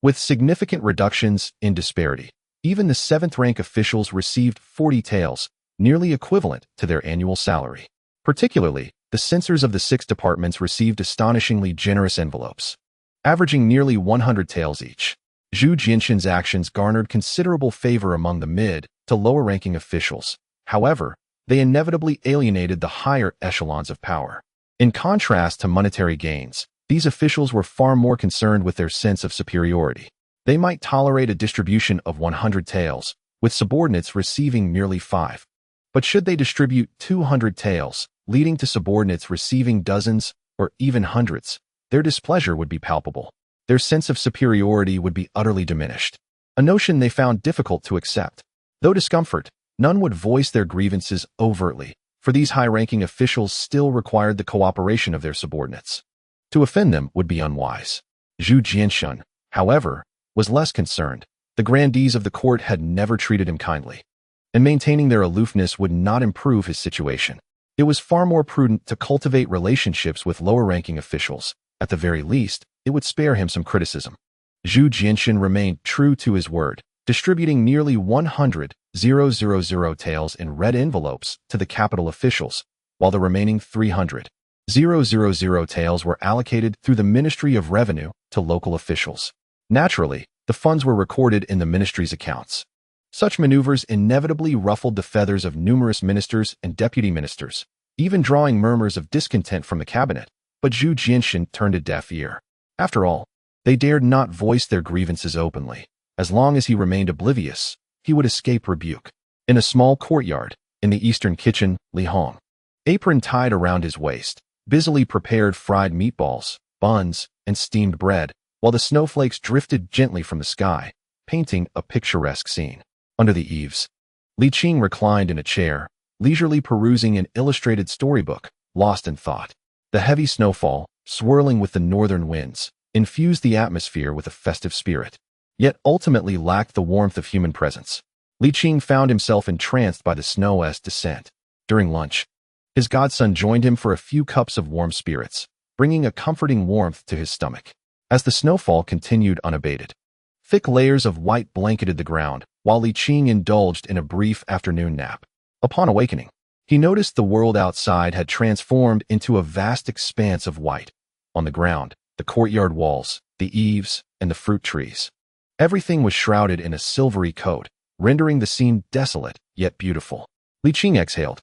with significant reductions in disparity. Even the 7th-rank officials received 40 taels, nearly equivalent to their annual salary. Particularly, the censors of the 6 departments received astonishingly generous envelopes, averaging nearly 100 taels each. Zhu Jianshan's actions garnered considerable favor among the mid to lower-ranking officials. However, they inevitably alienated the higher echelons of power. In contrast to monetary gains, these officials were far more concerned with their sense of superiority. They might tolerate a distribution of 100 taels, with subordinates receiving merely 5. But should they distribute 200 taels, leading to subordinates receiving dozens or even hundreds, their displeasure would be palpable. Their sense of superiority would be utterly diminished, a notion they found difficult to accept. Though discomfort, none would voice their grievances overtly, for these high-ranking officials still required the cooperation of their subordinates. To offend them would be unwise. Zhu Jianshan, however, was less concerned. The grandees of the court had never treated him kindly, and maintaining their aloofness would not improve his situation. It was far more prudent to cultivate relationships with lower-ranking officials. At the very least, it would spare him some criticism. Zhu Jianshan remained true to his word, distributing nearly 100,000 taels in red envelopes to the capital officials, while the remaining 300,000 taels were allocated through the Ministry of Revenue to local officials. Naturally, the funds were recorded in the ministry's accounts. Such maneuvers inevitably ruffled the feathers of numerous ministers and deputy ministers, even drawing murmurs of discontent from the cabinet. But Zhu Jianshan turned a deaf ear. After all, they dared not voice their grievances openly. As long as he remained oblivious, he would escape rebuke. In a small courtyard, in the eastern kitchen, Li Hong, apron tied around his waist, busily prepared fried meatballs, buns, and steamed bread, while the snowflakes drifted gently from the sky, painting a picturesque scene. Under the eaves, Li Qing reclined in a chair, leisurely perusing an illustrated storybook, lost in thought. The heavy snowfall, swirling with the northern winds, infused the atmosphere with a festive spirit, yet ultimately lacked the warmth of human presence. Li Qing found himself entranced by the snow's descent. During lunch, his godson joined him for a few cups of warm spirits, bringing a comforting warmth to his stomach. As the snowfall continued unabated, thick layers of white blanketed the ground, while Li Qing indulged in a brief afternoon nap. Upon awakening, he noticed the world outside had transformed into a vast expanse of white. On the ground, the courtyard walls, the eaves, and the fruit trees, everything was shrouded in a silvery coat, rendering the scene desolate yet beautiful. Li Qing exhaled,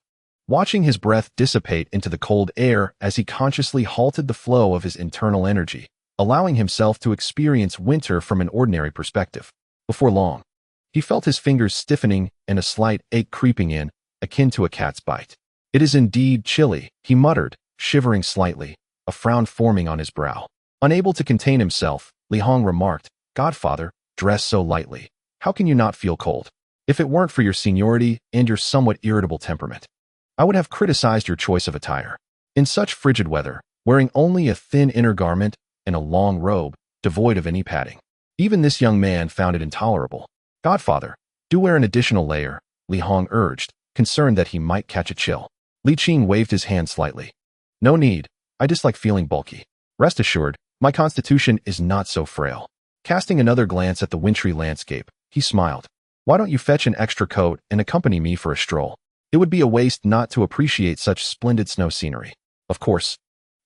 watching his breath dissipate into the cold air as he consciously halted the flow of his internal energy, allowing himself to experience winter from an ordinary perspective. Before long, he felt his fingers stiffening and a slight ache creeping in, akin to a cat's bite. "It is indeed chilly," he muttered, shivering slightly, a frown forming on his brow. Unable to contain himself, Li Hong remarked, "Godfather, dress so lightly. How can you not feel cold? If it weren't for your seniority and your somewhat irritable temperament, I would have criticized your choice of attire. In such frigid weather, wearing only a thin inner garment and a long robe, devoid of any padding. Even this young man found it intolerable. Godfather, do wear an additional layer," Li Hong urged, concerned that he might catch a chill. Li Qing waved his hand slightly. "No need. I dislike feeling bulky. Rest assured, my constitution is not so frail." Casting another glance at the wintry landscape, he smiled. "Why don't you fetch an extra coat and accompany me for a stroll? It would be a waste not to appreciate such splendid snow scenery." "Of course,"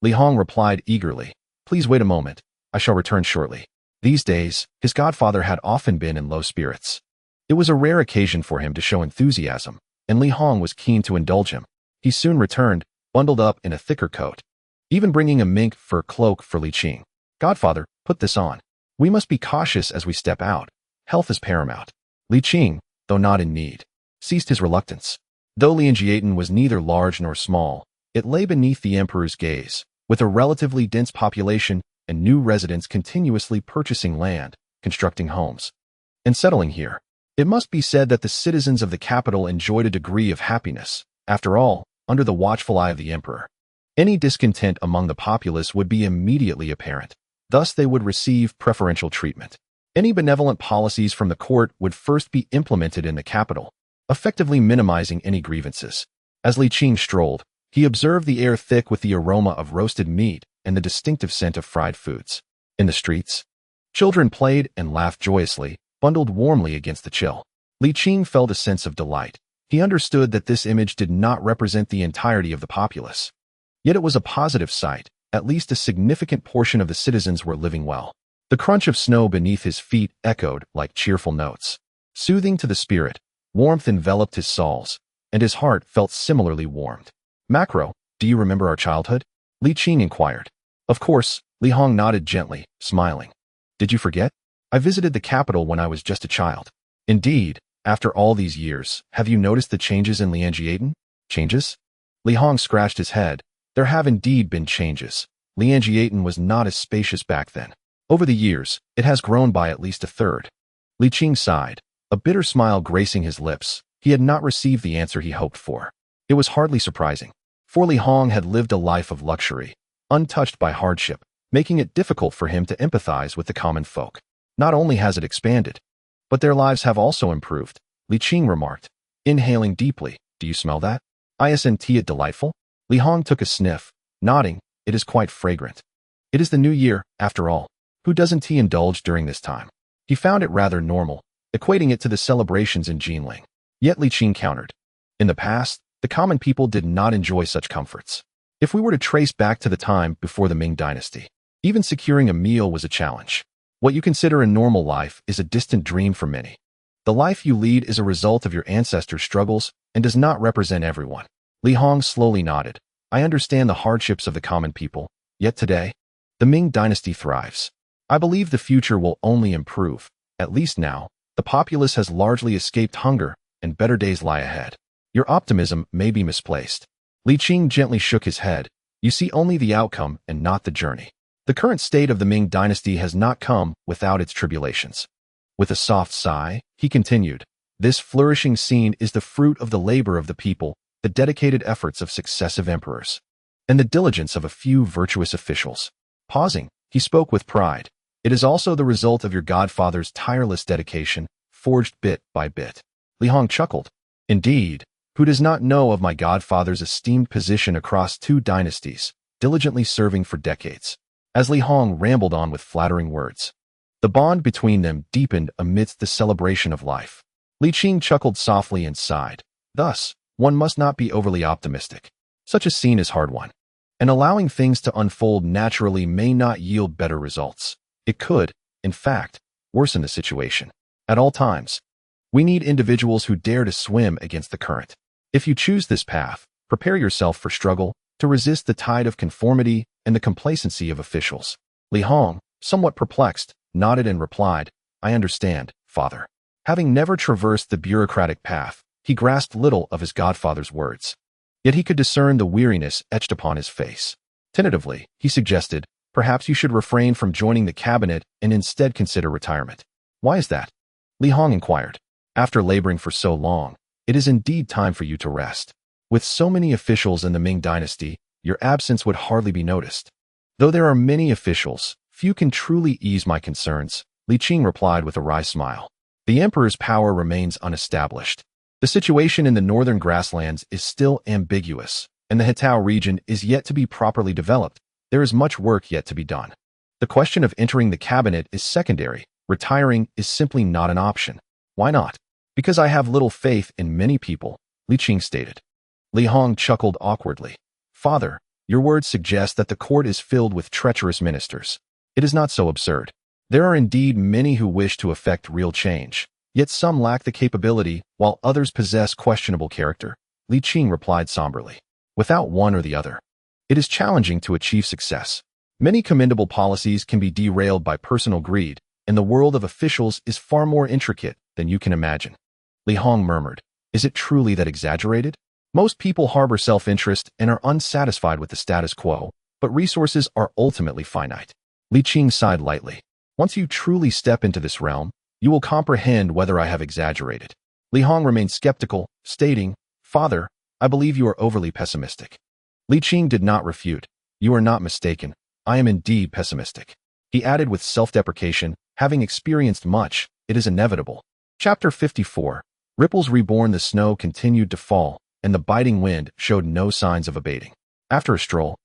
Li Hong replied eagerly. "Please wait a moment. I shall return shortly." These days, his godfather had often been in low spirits. It was a rare occasion for him to show enthusiasm, and Li Hong was keen to indulge him. He soon returned, bundled up in a thicker coat, even bringing a mink fur cloak for Li Qing. "Godfather, put this on. We must be cautious as we step out. Health is paramount." Li Qing, though not in need, ceased his reluctance. Though Lianjiaten was neither large nor small, it lay beneath the emperor's gaze, with a relatively dense population and new residents continuously purchasing land, constructing homes, and settling here. It must be said that the citizens of the capital enjoyed a degree of happiness, after all, under the watchful eye of the emperor. Any discontent among the populace would be immediately apparent, thus they would receive preferential treatment. Any benevolent policies from the court would first be implemented in the capital, effectively minimizing any grievances. As Li Qing strolled, he observed the air thick with the aroma of roasted meat and the distinctive scent of fried foods. In the streets, children played and laughed joyously, bundled warmly against the chill. Li Qing felt a sense of delight. He understood that this image did not represent the entirety of the populace. Yet it was a positive sight. At least a significant portion of the citizens were living well. The crunch of snow beneath his feet echoed like cheerful notes. Soothing to the spirit, warmth enveloped his soles, and his heart felt similarly warmed. "Macro, do you remember our childhood?" Li Qing inquired. "Of course," Li Hong nodded gently, smiling. "Did you forget? I visited the capital when I was just a child." "Indeed, after all these years, have you noticed the changes in Lianjiaten?" "Changes?" Li Hong scratched his head. There have indeed been changes. Lianjiaten was not as spacious back then. Over the years, it has grown by at least a third. Li Qing sighed, a bitter smile gracing his lips. He had not received the answer he hoped for. It was hardly surprising, for Li Hong had lived a life of luxury, untouched by hardship, making it difficult for him to empathize with the common folk. Not only has it expanded, but their lives have also improved, Li Qing remarked, inhaling deeply. "Do you smell that? Isn't it delightful?" Li Hong took a sniff, nodding. "It is quite fragrant." It is the new year, after all. Who doesn't he indulge during this time? He found it rather normal, equating it to the celebrations in Jinling. Yet Li Qing countered. In the past, the common people did not enjoy such comforts. If we were to trace back to the time before the Ming dynasty, even securing a meal was a challenge. What you consider a normal life is a distant dream for many. The life you lead is a result of your ancestors' struggles and does not represent everyone. Li Hong slowly nodded. "I understand the hardships of the common people, yet today, the Ming dynasty thrives. I believe the future will only improve. At least now, the populace has largely escaped hunger, and better days lie ahead." "Your optimism may be misplaced." Li Qing gently shook his head. "You see only the outcome and not the journey. The current state of the Ming dynasty has not come without its tribulations." With a soft sigh, he continued, "This flourishing scene is the fruit of the labor of the people, the dedicated efforts of successive emperors, and the diligence of a few virtuous officials." Pausing, he spoke with pride. "It is also the result of your godfather's tireless dedication, forged bit by bit." Li Hong chuckled. "Indeed, who does not know of my godfather's esteemed position across 2 dynasties, diligently serving for decades?" As Li Hong rambled on with flattering words, the bond between them deepened amidst the celebration of life. Li Qing chuckled softly and sighed. Thus, one must not be overly optimistic. Such a scene is hard won, and allowing things to unfold naturally may not yield better results. It could, in fact, worsen the situation. At all times, we need individuals who dare to swim against the current. If you choose this path, prepare yourself for struggle, to resist the tide of conformity and the complacency of officials. Li Hong, somewhat perplexed, nodded and replied, "I understand, father." Having never traversed the bureaucratic path, he grasped little of his godfather's words. Yet he could discern the weariness etched upon his face. Tentatively, he suggested, Perhaps you should refrain from joining the cabinet and instead consider retirement. Why is that? Li Hong inquired. After laboring for so long, it is indeed time for you to rest. With so many officials in the Ming dynasty, your absence would hardly be noticed. Though there are many officials, few can truly ease my concerns, Li Qing replied with a wry smile. The emperor's power remains unestablished. The situation in the northern grasslands is still ambiguous, and the Hetao region is yet to be properly developed. There is much work yet to be done. The question of entering the cabinet is secondary. Retiring is simply not an option. Why not? Because I have little faith in many people, Li Qing stated. Li Hong chuckled awkwardly. Father, your words suggest that the court is filled with treacherous ministers. It is not so absurd. There are indeed many who wish to effect real change, yet some lack the capability, while others possess questionable character, Li Qing replied somberly. Without one or the other, it is challenging to achieve success. Many commendable policies can be derailed by personal greed, and the world of officials is far more intricate than you can imagine. Li Hong murmured, is it truly that exaggerated? Most people harbor self-interest and are unsatisfied with the status quo, but resources are ultimately finite. Li Qing sighed lightly. Once you truly step into this realm, you will comprehend whether I have exaggerated. Li Hong remained skeptical, stating, Father, I believe you are overly pessimistic. Li Qing did not refute. You are not mistaken. I am indeed pessimistic. He added with self-deprecation, having experienced much, it is inevitable. Chapter 54. Ripples reborn. The snow continued to fall, and the biting wind showed no signs of abating. After a stroll,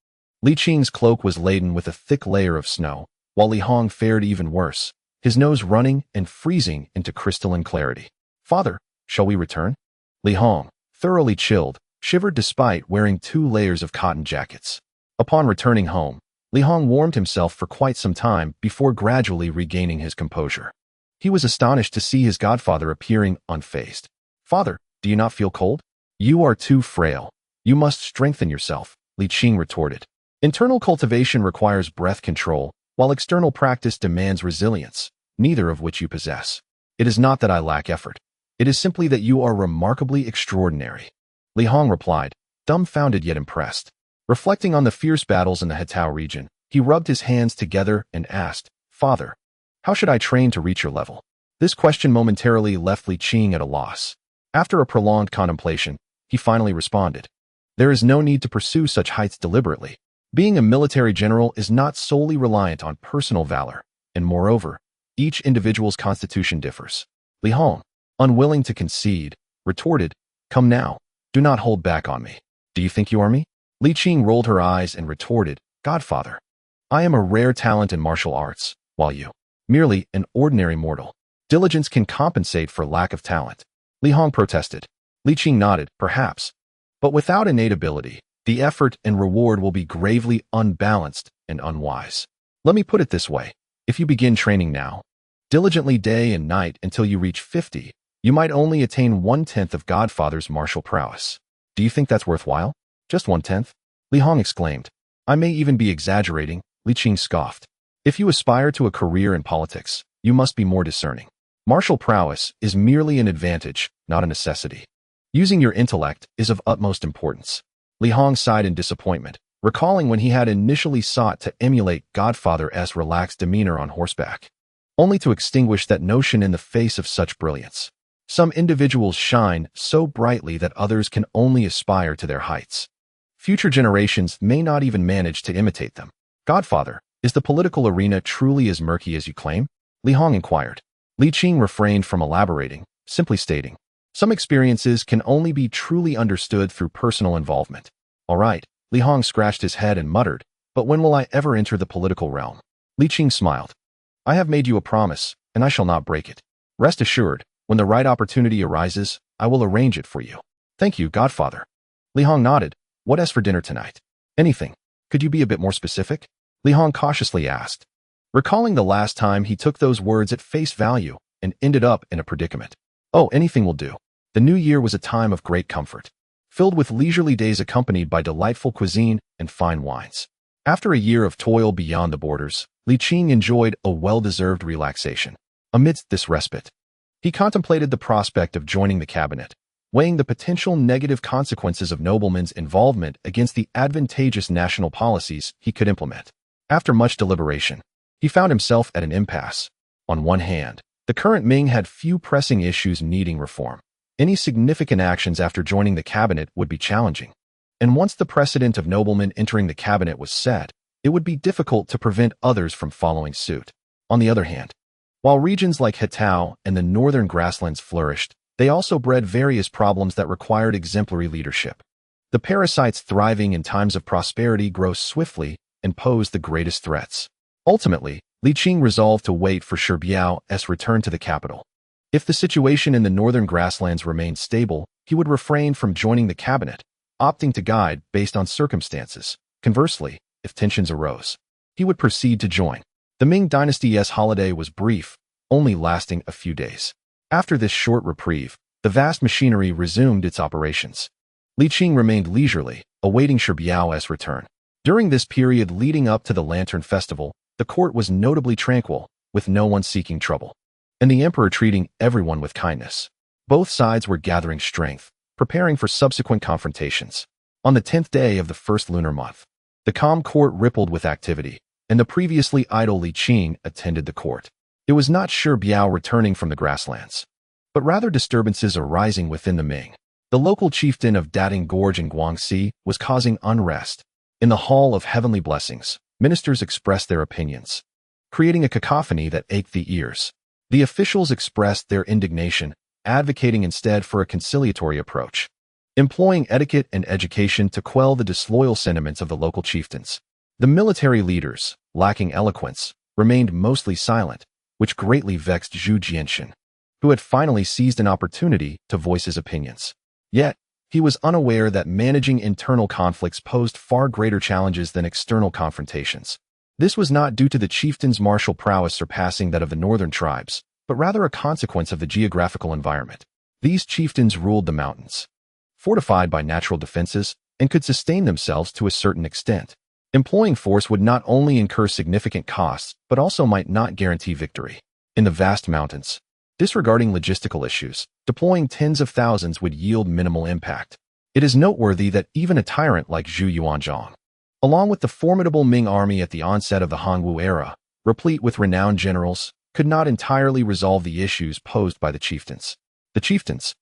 Li Qing's cloak was laden with a thick layer of snow, while Li Hong fared even worse, his nose running and freezing into crystalline clarity. Father, shall we return? Li Hong, thoroughly chilled, shivered despite wearing 2 layers of cotton jackets. Upon returning home, Li Hong warmed himself for quite some time before gradually regaining his composure. He was astonished to see his godfather appearing unfazed. Father, do you not feel cold? You are too frail. You must strengthen yourself, Li Qing retorted. Internal cultivation requires breath control, while external practice demands resilience, neither of which you possess. It is not that I lack effort. It is simply that you are remarkably extraordinary. Li Hong replied, dumbfounded yet impressed. Reflecting on the fierce battles in the Hetao region, he rubbed his hands together and asked, Father, how should I train to reach your level? This question momentarily left Li Qing at a loss. After a prolonged contemplation, he finally responded, there is no need to pursue such heights deliberately. Being a military general is not solely reliant on personal valor, and moreover, each individual's constitution differs. Li Hong, unwilling to concede, retorted, come now, do not hold back on me. Do you think you are me? Li Qing rolled her eyes and retorted, Godfather, I am a rare talent in martial arts, while you, merely an ordinary mortal. Diligence can compensate for lack of talent. Li Hong protested. Li Qing nodded, perhaps. But without innate ability, the effort and reward will be gravely unbalanced and unwise. Let me put it this way. If you begin training now, diligently day and night until you reach 50, you might only attain 1/10 of Godfather's martial prowess. Do you think that's worthwhile? Just 1/10? Li Hong exclaimed. I may even be exaggerating, Li Qing scoffed. If you aspire to a career in politics, you must be more discerning. Martial prowess is merely an advantage, not a necessity. Using your intellect is of utmost importance. Li Hong sighed in disappointment, recalling when he had initially sought to emulate Godfather's relaxed demeanor on horseback, only to extinguish that notion in the face of such brilliance. Some individuals shine so brightly that others can only aspire to their heights. Future generations may not even manage to imitate them. Godfather, is the political arena truly as murky as you claim? Li Hong inquired. Li Qing refrained from elaborating, simply stating, some experiences can only be truly understood through personal involvement. All right, Li Hong scratched his head and muttered, but when will I ever enter the political realm? Li Qing smiled. I have made you a promise, and I shall not break it. Rest assured, when the right opportunity arises, I will arrange it for you. Thank you, Godfather. Li Hong nodded. What as for dinner tonight? Anything. Could you be a bit more specific? Li Hong cautiously asked, recalling the last time he took those words at face value and ended up in a predicament. Oh, anything will do. The new year was a time of great comfort, filled with leisurely days accompanied by delightful cuisine and fine wines. After a year of toil beyond the borders, Li Qing enjoyed a well-deserved relaxation. Amidst this respite, he contemplated the prospect of joining the cabinet, weighing the potential negative consequences of noblemen's involvement against the advantageous national policies he could implement. After much deliberation, he found himself at an impasse. On one hand, the current Ming had few pressing issues needing reform. Any significant actions after joining the cabinet would be challenging. And once the precedent of noblemen entering the cabinet was set, it would be difficult to prevent others from following suit. On the other hand, while regions like Hetao and the northern grasslands flourished, they also bred various problems that required exemplary leadership. The parasites thriving in times of prosperity grow swiftly and pose the greatest threats. Ultimately, Li Qing resolved to wait for Shi Biao's return to the capital. If the situation in the northern grasslands remained stable, he would refrain from joining the cabinet, opting to guide based on circumstances. Conversely, if tensions arose, he would proceed to join. The Ming dynasty's holiday was brief, only lasting a few days. After this short reprieve, the vast machinery resumed its operations. Li Qing remained leisurely, awaiting Shi Biao's return. During this period leading up to the Lantern Festival, the court was notably tranquil, with no one seeking trouble, and the emperor treating everyone with kindness. Both sides were gathering strength, preparing for subsequent confrontations. On the 10th day of the first lunar month, the calm court rippled with activity, and the previously idle Li Qing attended the court. It was not Shi Biao returning from the grasslands, but rather disturbances arising within the Ming. The local chieftain of Dating Gorge in Guangxi was causing unrest. In the Hall of Heavenly Blessings, ministers expressed their opinions, creating a cacophony that ached the ears. The officials expressed their indignation, advocating instead for a conciliatory approach, employing etiquette and education to quell the disloyal sentiments of the local chieftains. The military leaders, lacking eloquence, remained mostly silent, which greatly vexed Zhu Jianshan, who had finally seized an opportunity to voice his opinions. Yet, he was unaware that managing internal conflicts posed far greater challenges than external confrontations. This was not due to the chieftain's martial prowess surpassing that of the northern tribes, but rather a consequence of the geographical environment. These chieftains ruled the mountains, fortified by natural defenses, and could sustain themselves to a certain extent. Employing force would not only incur significant costs, but also might not guarantee victory. In the vast mountains, disregarding logistical issues, deploying tens of thousands would yield minimal impact. It is noteworthy that even a tyrant like Zhu Yuanzhang, along with the formidable Ming army at the onset of the Hongwu era, replete with renowned generals, could not entirely resolve the issues posed by the chieftains. The chieftains,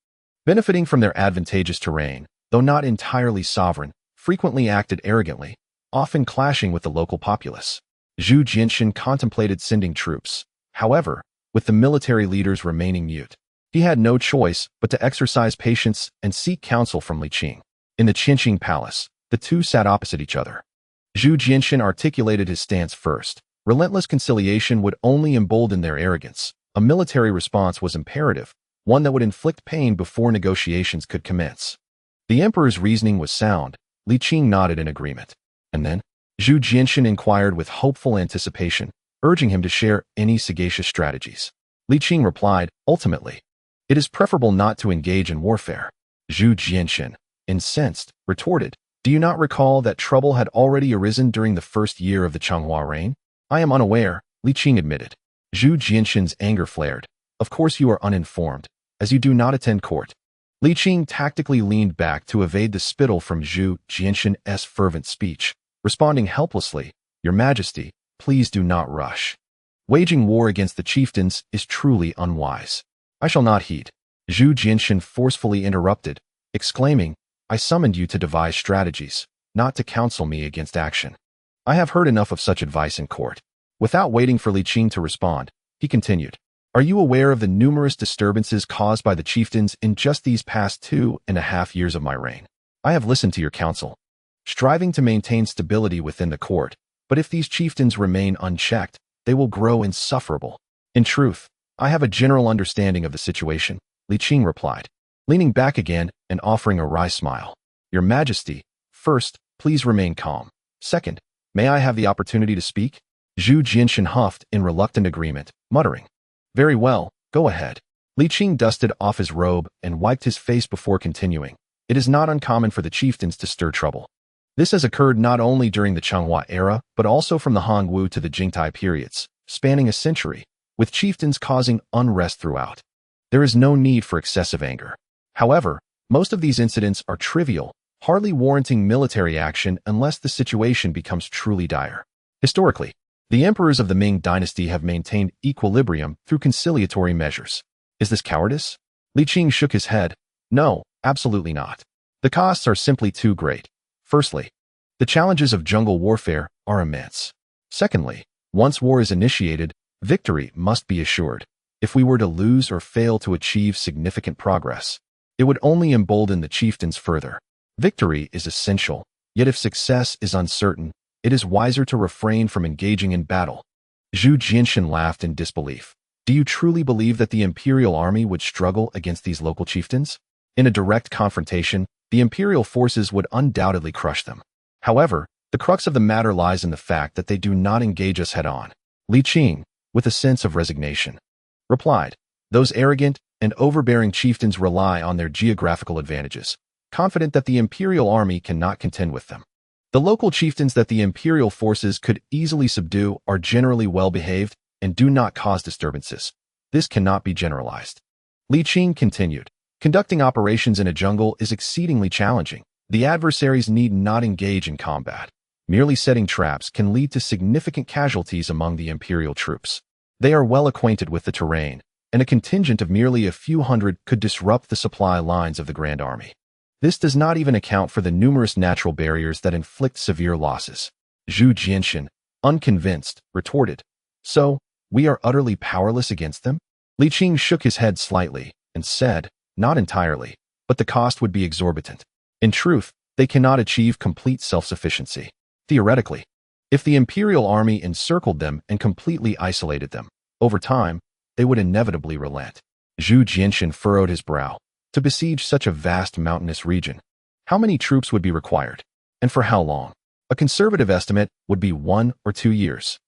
benefiting from their advantageous terrain, though not entirely sovereign, frequently acted arrogantly, often clashing with the local populace. Zhu Jianshan contemplated sending troops. However, with the military leaders remaining mute, he had no choice but to exercise patience and seek counsel from Li Qing. In the Qinqing Palace, the two sat opposite each other. Zhu Jianshan articulated his stance first. Relentless conciliation would only embolden their arrogance. A military response was imperative, one that would inflict pain before negotiations could commence. The emperor's reasoning was sound. Li Qing nodded in agreement. And then, Zhu Jianshan inquired with hopeful anticipation, urging him to share any sagacious strategies. Li Qing replied, ultimately, it is preferable not to engage in warfare. Zhu Jianshan, incensed, retorted, do you not recall that trouble had already arisen during the first year of the Changhua reign? I am unaware, Li Qing admitted. Zhu Jianshan's anger flared. Of course you are uninformed, as you do not attend court. Li Qing tactically leaned back to evade the spittle from Zhu Jianshan's fervent speech, responding helplessly, Your Majesty, please do not rush. Waging war against the chieftains is truly unwise. I shall not heed. Zhu Jianshan forcefully interrupted, exclaiming, I summoned you to devise strategies, not to counsel me against action. I have heard enough of such advice in court. Without waiting for Li Qing to respond, he continued, Are you aware of the numerous disturbances caused by the chieftains in just these past 2.5 years of my reign? I have listened to your counsel, striving to maintain stability within the court, but if these chieftains remain unchecked, they will grow insufferable. In truth, I have a general understanding of the situation, Li Qing replied, leaning back again and offering a wry smile. Your Majesty, first, please remain calm. Second, may I have the opportunity to speak? Zhu Jianshan huffed in reluctant agreement, muttering, Very well, go ahead. Li Qing dusted off his robe and wiped his face before continuing. It is not uncommon for the chieftains to stir trouble. This has occurred not only during the Changhua era, but also from the Hongwu to the Jingtai periods, spanning a century, with chieftains causing unrest throughout. There is no need for excessive anger. However, most of these incidents are trivial, hardly warranting military action unless the situation becomes truly dire. Historically, the emperors of the Ming dynasty have maintained equilibrium through conciliatory measures. Is this cowardice? Li Qing shook his head. No, absolutely not. The costs are simply too great. Firstly, the challenges of jungle warfare are immense. Secondly, once war is initiated, victory must be assured. If we were to lose or fail to achieve significant progress, it would only embolden the chieftains further. Victory is essential, yet if success is uncertain, it is wiser to refrain from engaging in battle. Zhu Jinshan laughed in disbelief. Do you truly believe that the imperial army would struggle against these local chieftains? In a direct confrontation, the imperial forces would undoubtedly crush them. However, the crux of the matter lies in the fact that they do not engage us head-on. Li Qing, with a sense of resignation, replied, those arrogant and overbearing chieftains rely on their geographical advantages, confident that the imperial army cannot contend with them. The local chieftains that the imperial forces could easily subdue are generally well-behaved and do not cause disturbances. This cannot be generalized. Li Qing continued, conducting operations in a jungle is exceedingly challenging. The adversaries need not engage in combat. Merely setting traps can lead to significant casualties among the imperial troops. They are well acquainted with the terrain, and a contingent of merely a few hundred could disrupt the supply lines of the Grand Army. This does not even account for the numerous natural barriers that inflict severe losses. Zhu Jinshan, unconvinced, retorted, so, we are utterly powerless against them? Li Qing shook his head slightly and said, not entirely, but the cost would be exorbitant. In truth, they cannot achieve complete self-sufficiency. Theoretically, if the imperial army encircled them and completely isolated them, over time, they would inevitably relent. Zhu Jinshan furrowed his brow. To besiege such a vast mountainous region, how many troops would be required? And for how long? A conservative estimate would be 1 or 2 years.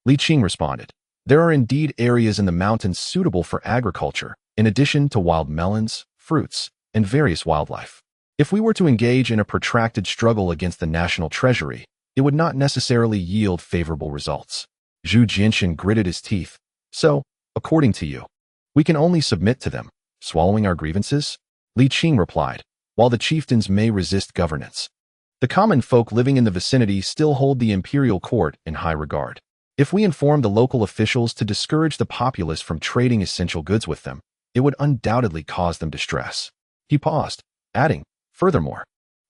Li Qing responded, there are indeed areas in the mountains suitable for agriculture, in addition to wild melons, fruits, and various wildlife. If we were to engage in a protracted struggle against the national treasury, it would not necessarily yield favorable results. Zhu Jinshan gritted his teeth. So, according to you, we can only submit to them, swallowing our grievances? Li Qing replied, while the chieftains may resist governance, the common folk living in the vicinity still hold the imperial court in high regard. If we inform the local officials to discourage the populace from trading essential goods with them, it would undoubtedly cause them distress. He paused, adding, furthermore,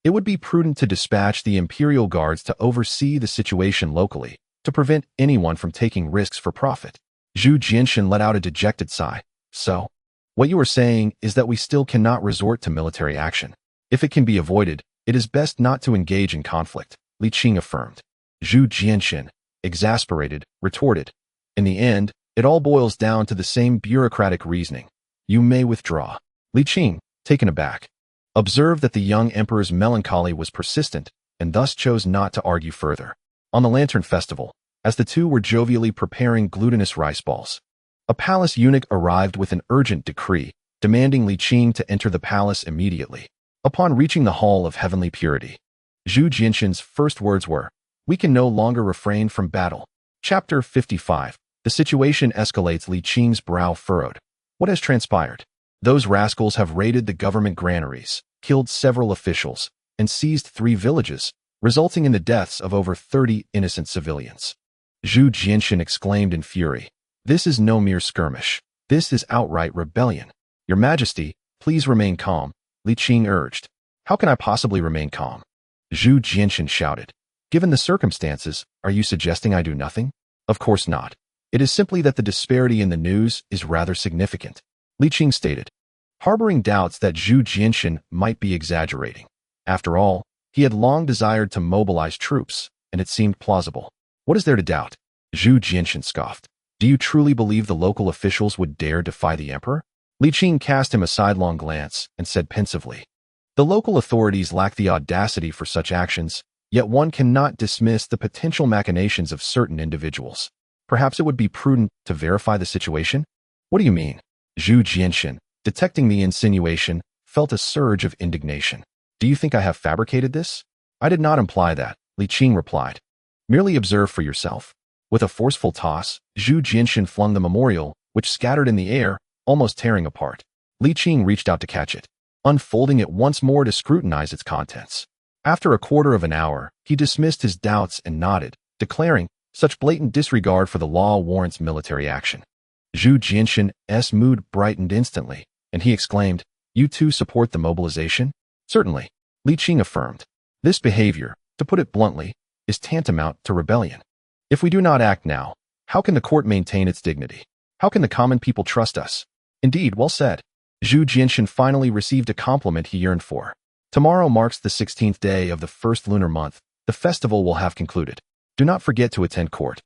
it would be prudent to dispatch the imperial guards to oversee the situation locally, to prevent anyone from taking risks for profit. Zhu Jinshan let out a dejected sigh. So, what you are saying is that we still cannot resort to military action. If it can be avoided, it is best not to engage in conflict, Li Qing affirmed. Zhu Jinshan, exasperated, retorted, in the end, it all boils down to the same bureaucratic reasoning. You may withdraw. Li Qing, taken aback, observed that the young emperor's melancholy was persistent and thus chose not to argue further. On the Lantern Festival, as the two were jovially preparing glutinous rice balls, a palace eunuch arrived with an urgent decree, demanding Li Qing to enter the palace immediately. Upon reaching the Hall of Heavenly Purity, Zhu Jinshan's first words were, we can no longer refrain from battle. Chapter 55. The situation escalates. Li Qing's brow furrowed. What has transpired? Those rascals have raided the government granaries, killed several officials, and seized 3 villages, resulting in the deaths of over 30 innocent civilians. Zhu Jinshan exclaimed in fury. This is no mere skirmish. This is outright rebellion. Your Majesty, please remain calm, Li Qing urged. How can I possibly remain calm? Zhu Jinshan shouted. Given the circumstances, are you suggesting I do nothing? Of course not. It is simply that the disparity in the news is rather significant, Li Qing stated, harboring doubts that Zhu Jinshan might be exaggerating. After all, he had long desired to mobilize troops, and it seemed plausible. What is there to doubt? Zhu Jinshan scoffed. Do you truly believe the local officials would dare defy the emperor? Li Qing cast him a sidelong glance and said pensively, the local authorities lack the audacity for such actions, yet one cannot dismiss the potential machinations of certain individuals. Perhaps it would be prudent to verify the situation? What do you mean? Zhu Jinshan, detecting the insinuation, felt a surge of indignation. Do you think I have fabricated this? I did not imply that, Li Qing replied. Merely observe for yourself. With a forceful toss, Zhu Jinshan flung the memorial, which scattered in the air, almost tearing apart. Li Qing reached out to catch it, unfolding it once more to scrutinize its contents. After a quarter of an hour, he dismissed his doubts and nodded, declaring, Such blatant disregard for the law warrants military action. Zhu Jianshan's mood brightened instantly, and he exclaimed, "You too support the mobilization?" "Certainly," Li Qing affirmed. "This behavior, to put it bluntly, is tantamount to rebellion. If we do not act now, how can the court maintain its dignity? How can the common people trust us?" "Indeed, well said." Zhu Jianshan finally received a compliment he yearned for. "Tomorrow marks the 16th day of the first lunar month. The festival will have concluded. Do not forget to attend court."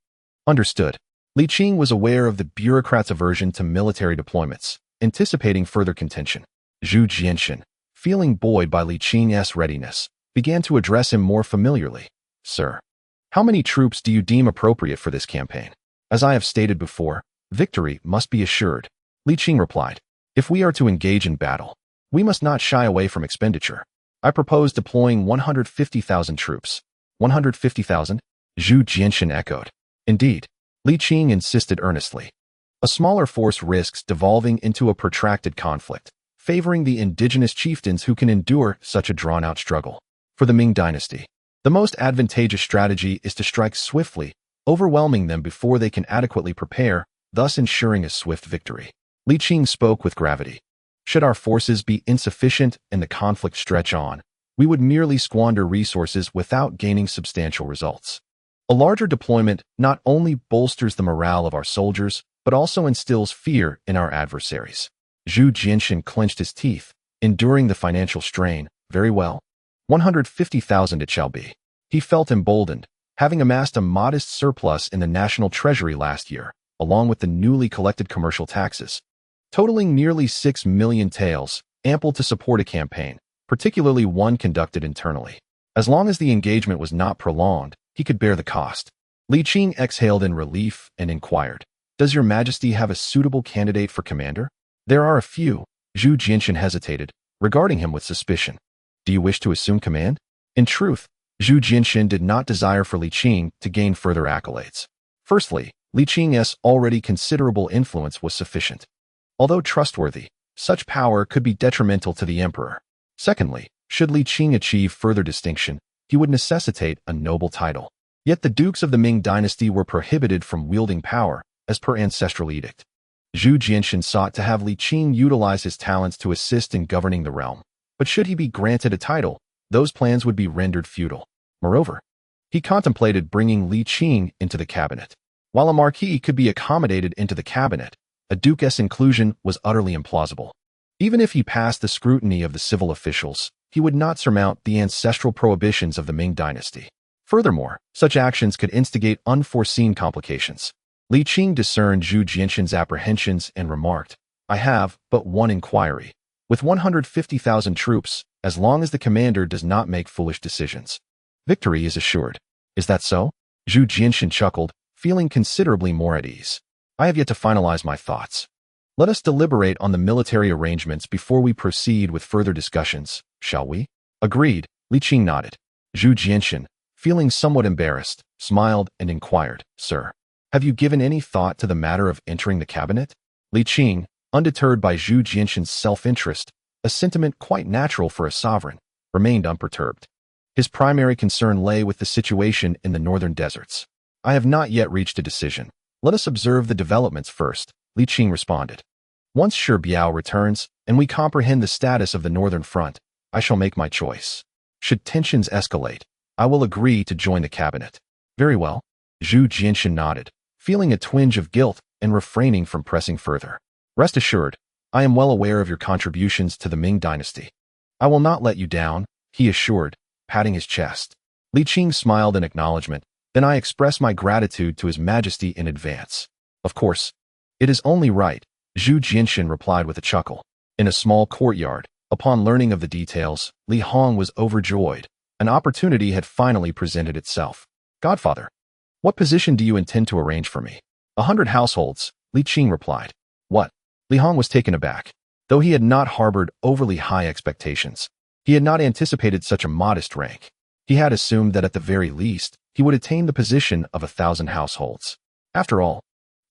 "Understood." Li Qing was aware of the bureaucrats' aversion to military deployments, anticipating further contention. Zhu Jianshan, feeling buoyed by Li Qing's readiness, began to address him more familiarly. "Sir, how many troops do you deem appropriate for this campaign?" "As I have stated before, victory must be assured," Li Qing replied. "If we are to engage in battle, we must not shy away from expenditure. I propose deploying 150,000 troops." 150,000? Zhu Jianshan echoed. "Indeed," Li Qing insisted earnestly. "A smaller force risks devolving into a protracted conflict, favoring the indigenous chieftains who can endure such a drawn-out struggle. For the Ming dynasty, the most advantageous strategy is to strike swiftly, overwhelming them before they can adequately prepare, thus ensuring a swift victory." Li Qing spoke with gravity. "Should our forces be insufficient and the conflict stretch on, we would merely squander resources without gaining substantial results. A larger deployment not only bolsters the morale of our soldiers, but also instills fear in our adversaries." Zhu Jianshan clenched his teeth, enduring the financial strain. "Very well. 150,000 it shall be." He felt emboldened, having amassed a modest surplus in the national treasury last year, along with the newly collected commercial taxes, totaling nearly 6 million taels, ample to support a campaign, particularly one conducted internally. As long as the engagement was not prolonged, he could bear the cost. Li Qing exhaled in relief and inquired, "Does your majesty have a suitable candidate for commander?" "There are a few." Zhu Jianshan hesitated, regarding him with suspicion. "Do you wish to assume command?" In truth, Zhu Jianshan did not desire for Li Qing to gain further accolades. Firstly, Li Qing's already considerable influence was sufficient. Although trustworthy, such power could be detrimental to the emperor. Secondly, should Li Qing achieve further distinction, he would necessitate a noble title. Yet the dukes of the Ming dynasty were prohibited from wielding power, as per ancestral edict. Zhu Jianshan sought to have Li Qing utilize his talents to assist in governing the realm. But should he be granted a title, those plans would be rendered futile. Moreover, he contemplated bringing Li Qing into the cabinet. While a marquis could be accommodated into the cabinet, a duke's inclusion was utterly implausible. Even if he passed the scrutiny of the civil officials, he would not surmount the ancestral prohibitions of the Ming dynasty. Furthermore, such actions could instigate unforeseen complications. Li Qing discerned Zhu Jianshan's apprehensions and remarked, "I have but one inquiry. With 150,000 troops, as long as the commander does not make foolish decisions, victory is assured." "Is that so?" Zhu Jianshan chuckled, feeling considerably more at ease. "I have yet to finalize my thoughts. Let us deliberate on the military arrangements before we proceed with further discussions, shall we?" "Agreed," Li Qing nodded. Zhu Jianshan, feeling somewhat embarrassed, smiled and inquired, "Sir, have you given any thought to the matter of entering the cabinet?" Li Qing, undeterred by Zhu Jianshan's self-interest, a sentiment quite natural for a sovereign, remained unperturbed. His primary concern lay with the situation in the northern deserts. "I have not yet reached a decision. Let us observe the developments first," Li Qing responded. "Once Shi Biao returns, and we comprehend the status of the northern front, I shall make my choice. Should tensions escalate, I will agree to join the cabinet." "Very well." Zhu Jianshan nodded, feeling a twinge of guilt and refraining from pressing further. "Rest assured, I am well aware of your contributions to the Ming dynasty. I will not let you down," he assured, patting his chest. Li Qing smiled in acknowledgement. "Then I express my gratitude to His Majesty in advance." "Of course. It is only right," Zhu Jianshan replied with a chuckle. In a small courtyard, upon learning of the details, Li Hong was overjoyed. An opportunity had finally presented itself. "Godfather, what position do you intend to arrange for me?" 100 households, Li Qing replied. "What?" Li Hong was taken aback. Though he had not harbored overly high expectations, he had not anticipated such a modest rank. He had assumed that at the very least, he would attain the position of 1,000 households. After all,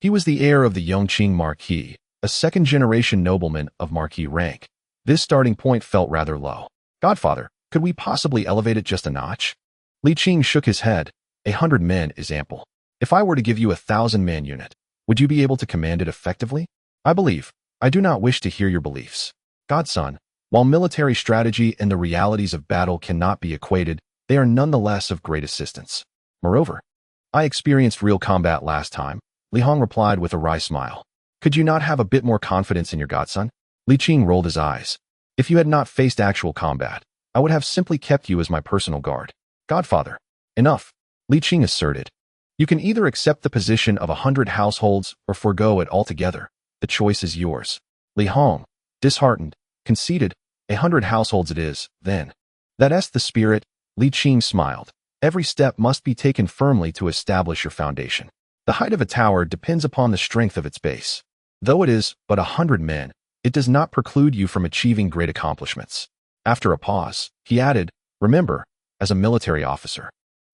he was the heir of the Yongqing marquis, a second-generation nobleman of marquis rank. This starting point felt rather low. "Godfather, could we possibly elevate it just a notch?" Li Qing shook his head. 100 men is ample. If I were to give you a 1,000-man unit, would you be able to command it effectively? I believe. I do not wish to hear your beliefs. Godson, while military strategy and the realities of battle cannot be equated, they are nonetheless of great assistance. Moreover, I experienced real combat last time, Li Hong replied with a wry smile. Could you not have a bit more confidence in your godson? Li Qing rolled his eyes. If you had not faced actual combat, I would have simply kept you as my personal guard. Godfather. Enough, Li Qing asserted. You can either accept the position of 100 households or forego it altogether. The choice is yours. Li Hong, disheartened, conceded, 100 households it is, then. That's the spirit, Li Qing smiled. Every step must be taken firmly to establish your foundation. The height of a tower depends upon the strength of its base. Though it is but 100 men, it does not preclude you from achieving great accomplishments. After a pause, he added, remember, as a military officer,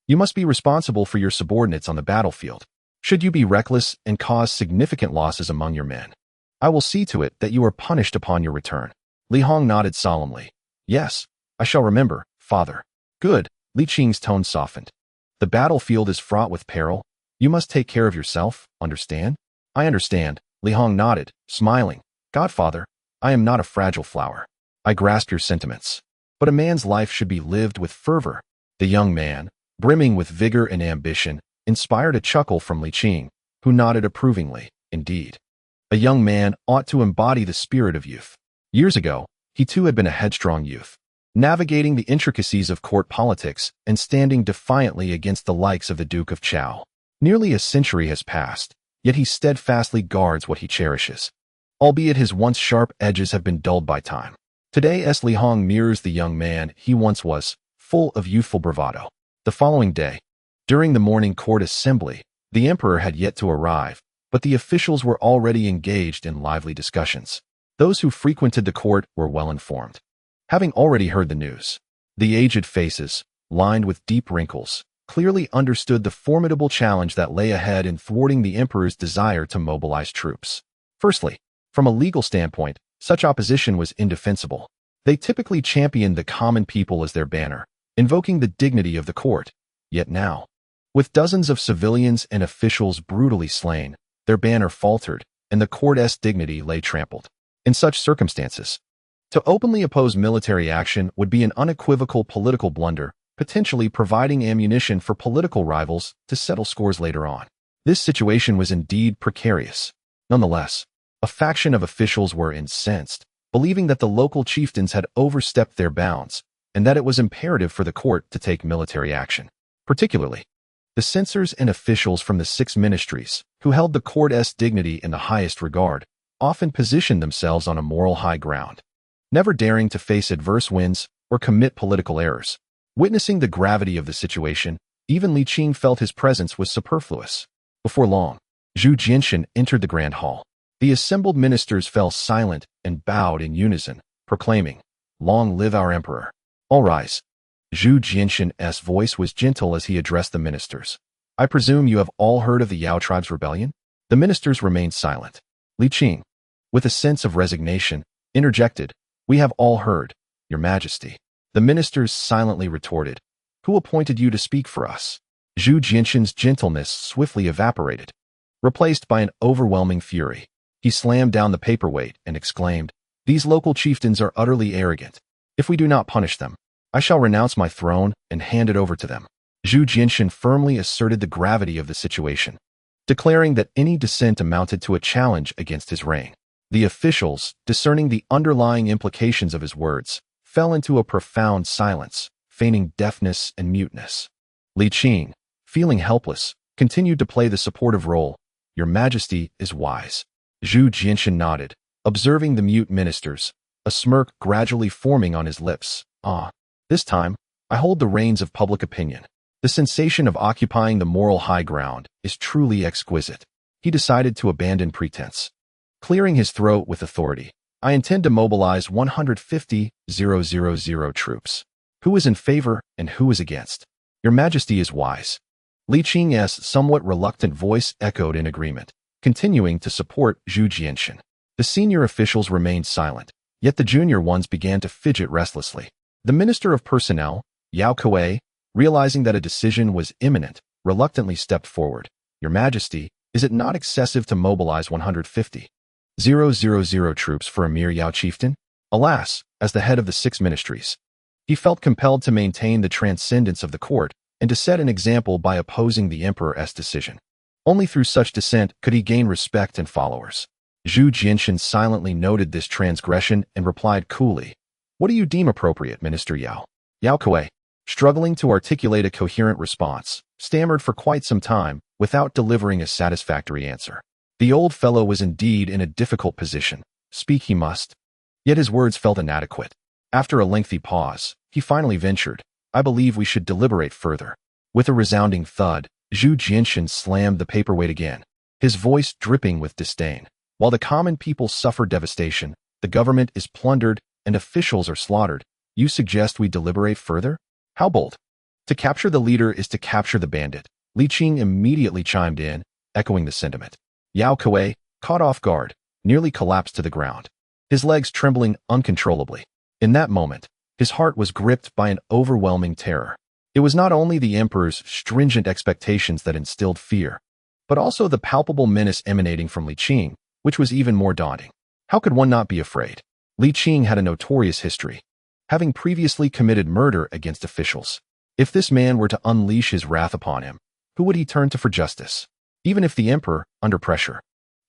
you must be responsible for your subordinates on the battlefield. Should you be reckless and cause significant losses among your men, I will see to it that you are punished upon your return. Li Hong nodded solemnly. Yes, I shall remember, father. Good, Li Qing's tone softened. The battlefield is fraught with peril. You must take care of yourself, understand? I understand, Li Hong nodded, smiling. Godfather, I am not a fragile flower. I grasp your sentiments. But a man's life should be lived with fervor. The young man, brimming with vigor and ambition, inspired a chuckle from Li Qing, who nodded approvingly. Indeed, a young man ought to embody the spirit of youth. Years ago, he too had been a headstrong youth, navigating the intricacies of court politics and standing defiantly against the likes of the Duke of Chao. Nearly a century has passed, yet he steadfastly guards what he cherishes, albeit his once sharp edges have been dulled by time. Today, Li Hong mirrors the young man he once was, full of youthful bravado. The following day, during the morning court assembly, the emperor had yet to arrive, but the officials were already engaged in lively discussions. Those who frequented the court were well informed. Having already heard the news, the aged faces, lined with deep wrinkles, clearly understood the formidable challenge that lay ahead in thwarting the emperor's desire to mobilize troops. Firstly, from a legal standpoint, such opposition was indefensible. They typically championed the common people as their banner, invoking the dignity of the court. Yet now, with dozens of civilians and officials brutally slain, their banner faltered, and the court's dignity lay trampled. In such circumstances, to openly oppose military action would be an unequivocal political blunder, potentially providing ammunition for political rivals to settle scores later on. This situation was indeed precarious. Nonetheless, a faction of officials were incensed, believing that the local chieftains had overstepped their bounds, and that it was imperative for the court to take military action. Particularly, the censors and officials from the 6 ministries, who held the court's dignity in the highest regard, often positioned themselves on a moral high ground, never daring to face adverse winds or commit political errors. Witnessing the gravity of the situation, even Li Qing felt his presence was superfluous. Before long, Zhu Jinshan entered the grand hall. The assembled ministers fell silent and bowed in unison, proclaiming, "Long live our emperor." All rise. Zhu Jinshan's voice was gentle as he addressed the ministers. I presume you have all heard of the Yao tribe's rebellion? The ministers remained silent. Li Qing, with a sense of resignation, interjected, "We have all heard, Your Majesty." The ministers silently retorted, "Who appointed you to speak for us?" Zhu Jinshan's gentleness swiftly evaporated, replaced by an overwhelming fury. He slammed down the paperweight and exclaimed, "These local chieftains are utterly arrogant. If we do not punish them, I shall renounce my throne and hand it over to them." Zhu Jinshan firmly asserted the gravity of the situation, declaring that any dissent amounted to a challenge against his reign. The officials, discerning the underlying implications of his words, fell into a profound silence, feigning deafness and muteness. Li Qing, feeling helpless, continued to play the supportive role. "Your Majesty is wise." Zhu Jinshan nodded, observing the mute ministers, a smirk gradually forming on his lips. This time, I hold the reins of public opinion. The sensation of occupying the moral high ground is truly exquisite." He decided to abandon pretense. Clearing his throat with authority, "I intend to mobilize 150,000 troops. Who is in favor and who is against?" "Your Majesty is wise." Li Qing's somewhat reluctant voice echoed in agreement, continuing to support Zhu Jinshan. The senior officials remained silent, yet the junior ones began to fidget restlessly. The Minister of Personnel, Yao Kuei, realizing that a decision was imminent, reluctantly stepped forward. Your Majesty, is it not excessive to mobilize 150,000 troops for a mere Yao chieftain? Alas, as the head of the 6 ministries, he felt compelled to maintain the transcendence of the court and to set an example by opposing the emperor's decision. Only through such dissent could he gain respect and followers. Zhu Jinshan silently noted this transgression and replied coolly, "What do you deem appropriate, Minister Yao?" Yao Kuei, struggling to articulate a coherent response, stammered for quite some time without delivering a satisfactory answer. The old fellow was indeed in a difficult position. Speak he must. Yet his words felt inadequate. After a lengthy pause, he finally ventured, "I believe we should deliberate further." With a resounding thud, Zhu Jinshan slammed the paperweight again, his voice dripping with disdain. While the common people suffer devastation, the government is plundered, and officials are slaughtered, you suggest we deliberate further? How bold! To capture the leader is to capture the bandit. Li Qing immediately chimed in, echoing the sentiment. Yao Kuei, caught off guard, nearly collapsed to the ground, his legs trembling uncontrollably. In that moment, his heart was gripped by an overwhelming terror. It was not only the emperor's stringent expectations that instilled fear, but also the palpable menace emanating from Li Qing, which was even more daunting. How could one not be afraid? Li Qing had a notorious history, having previously committed murder against officials. If this man were to unleash his wrath upon him, who would he turn to for justice? Even if the emperor, under pressure,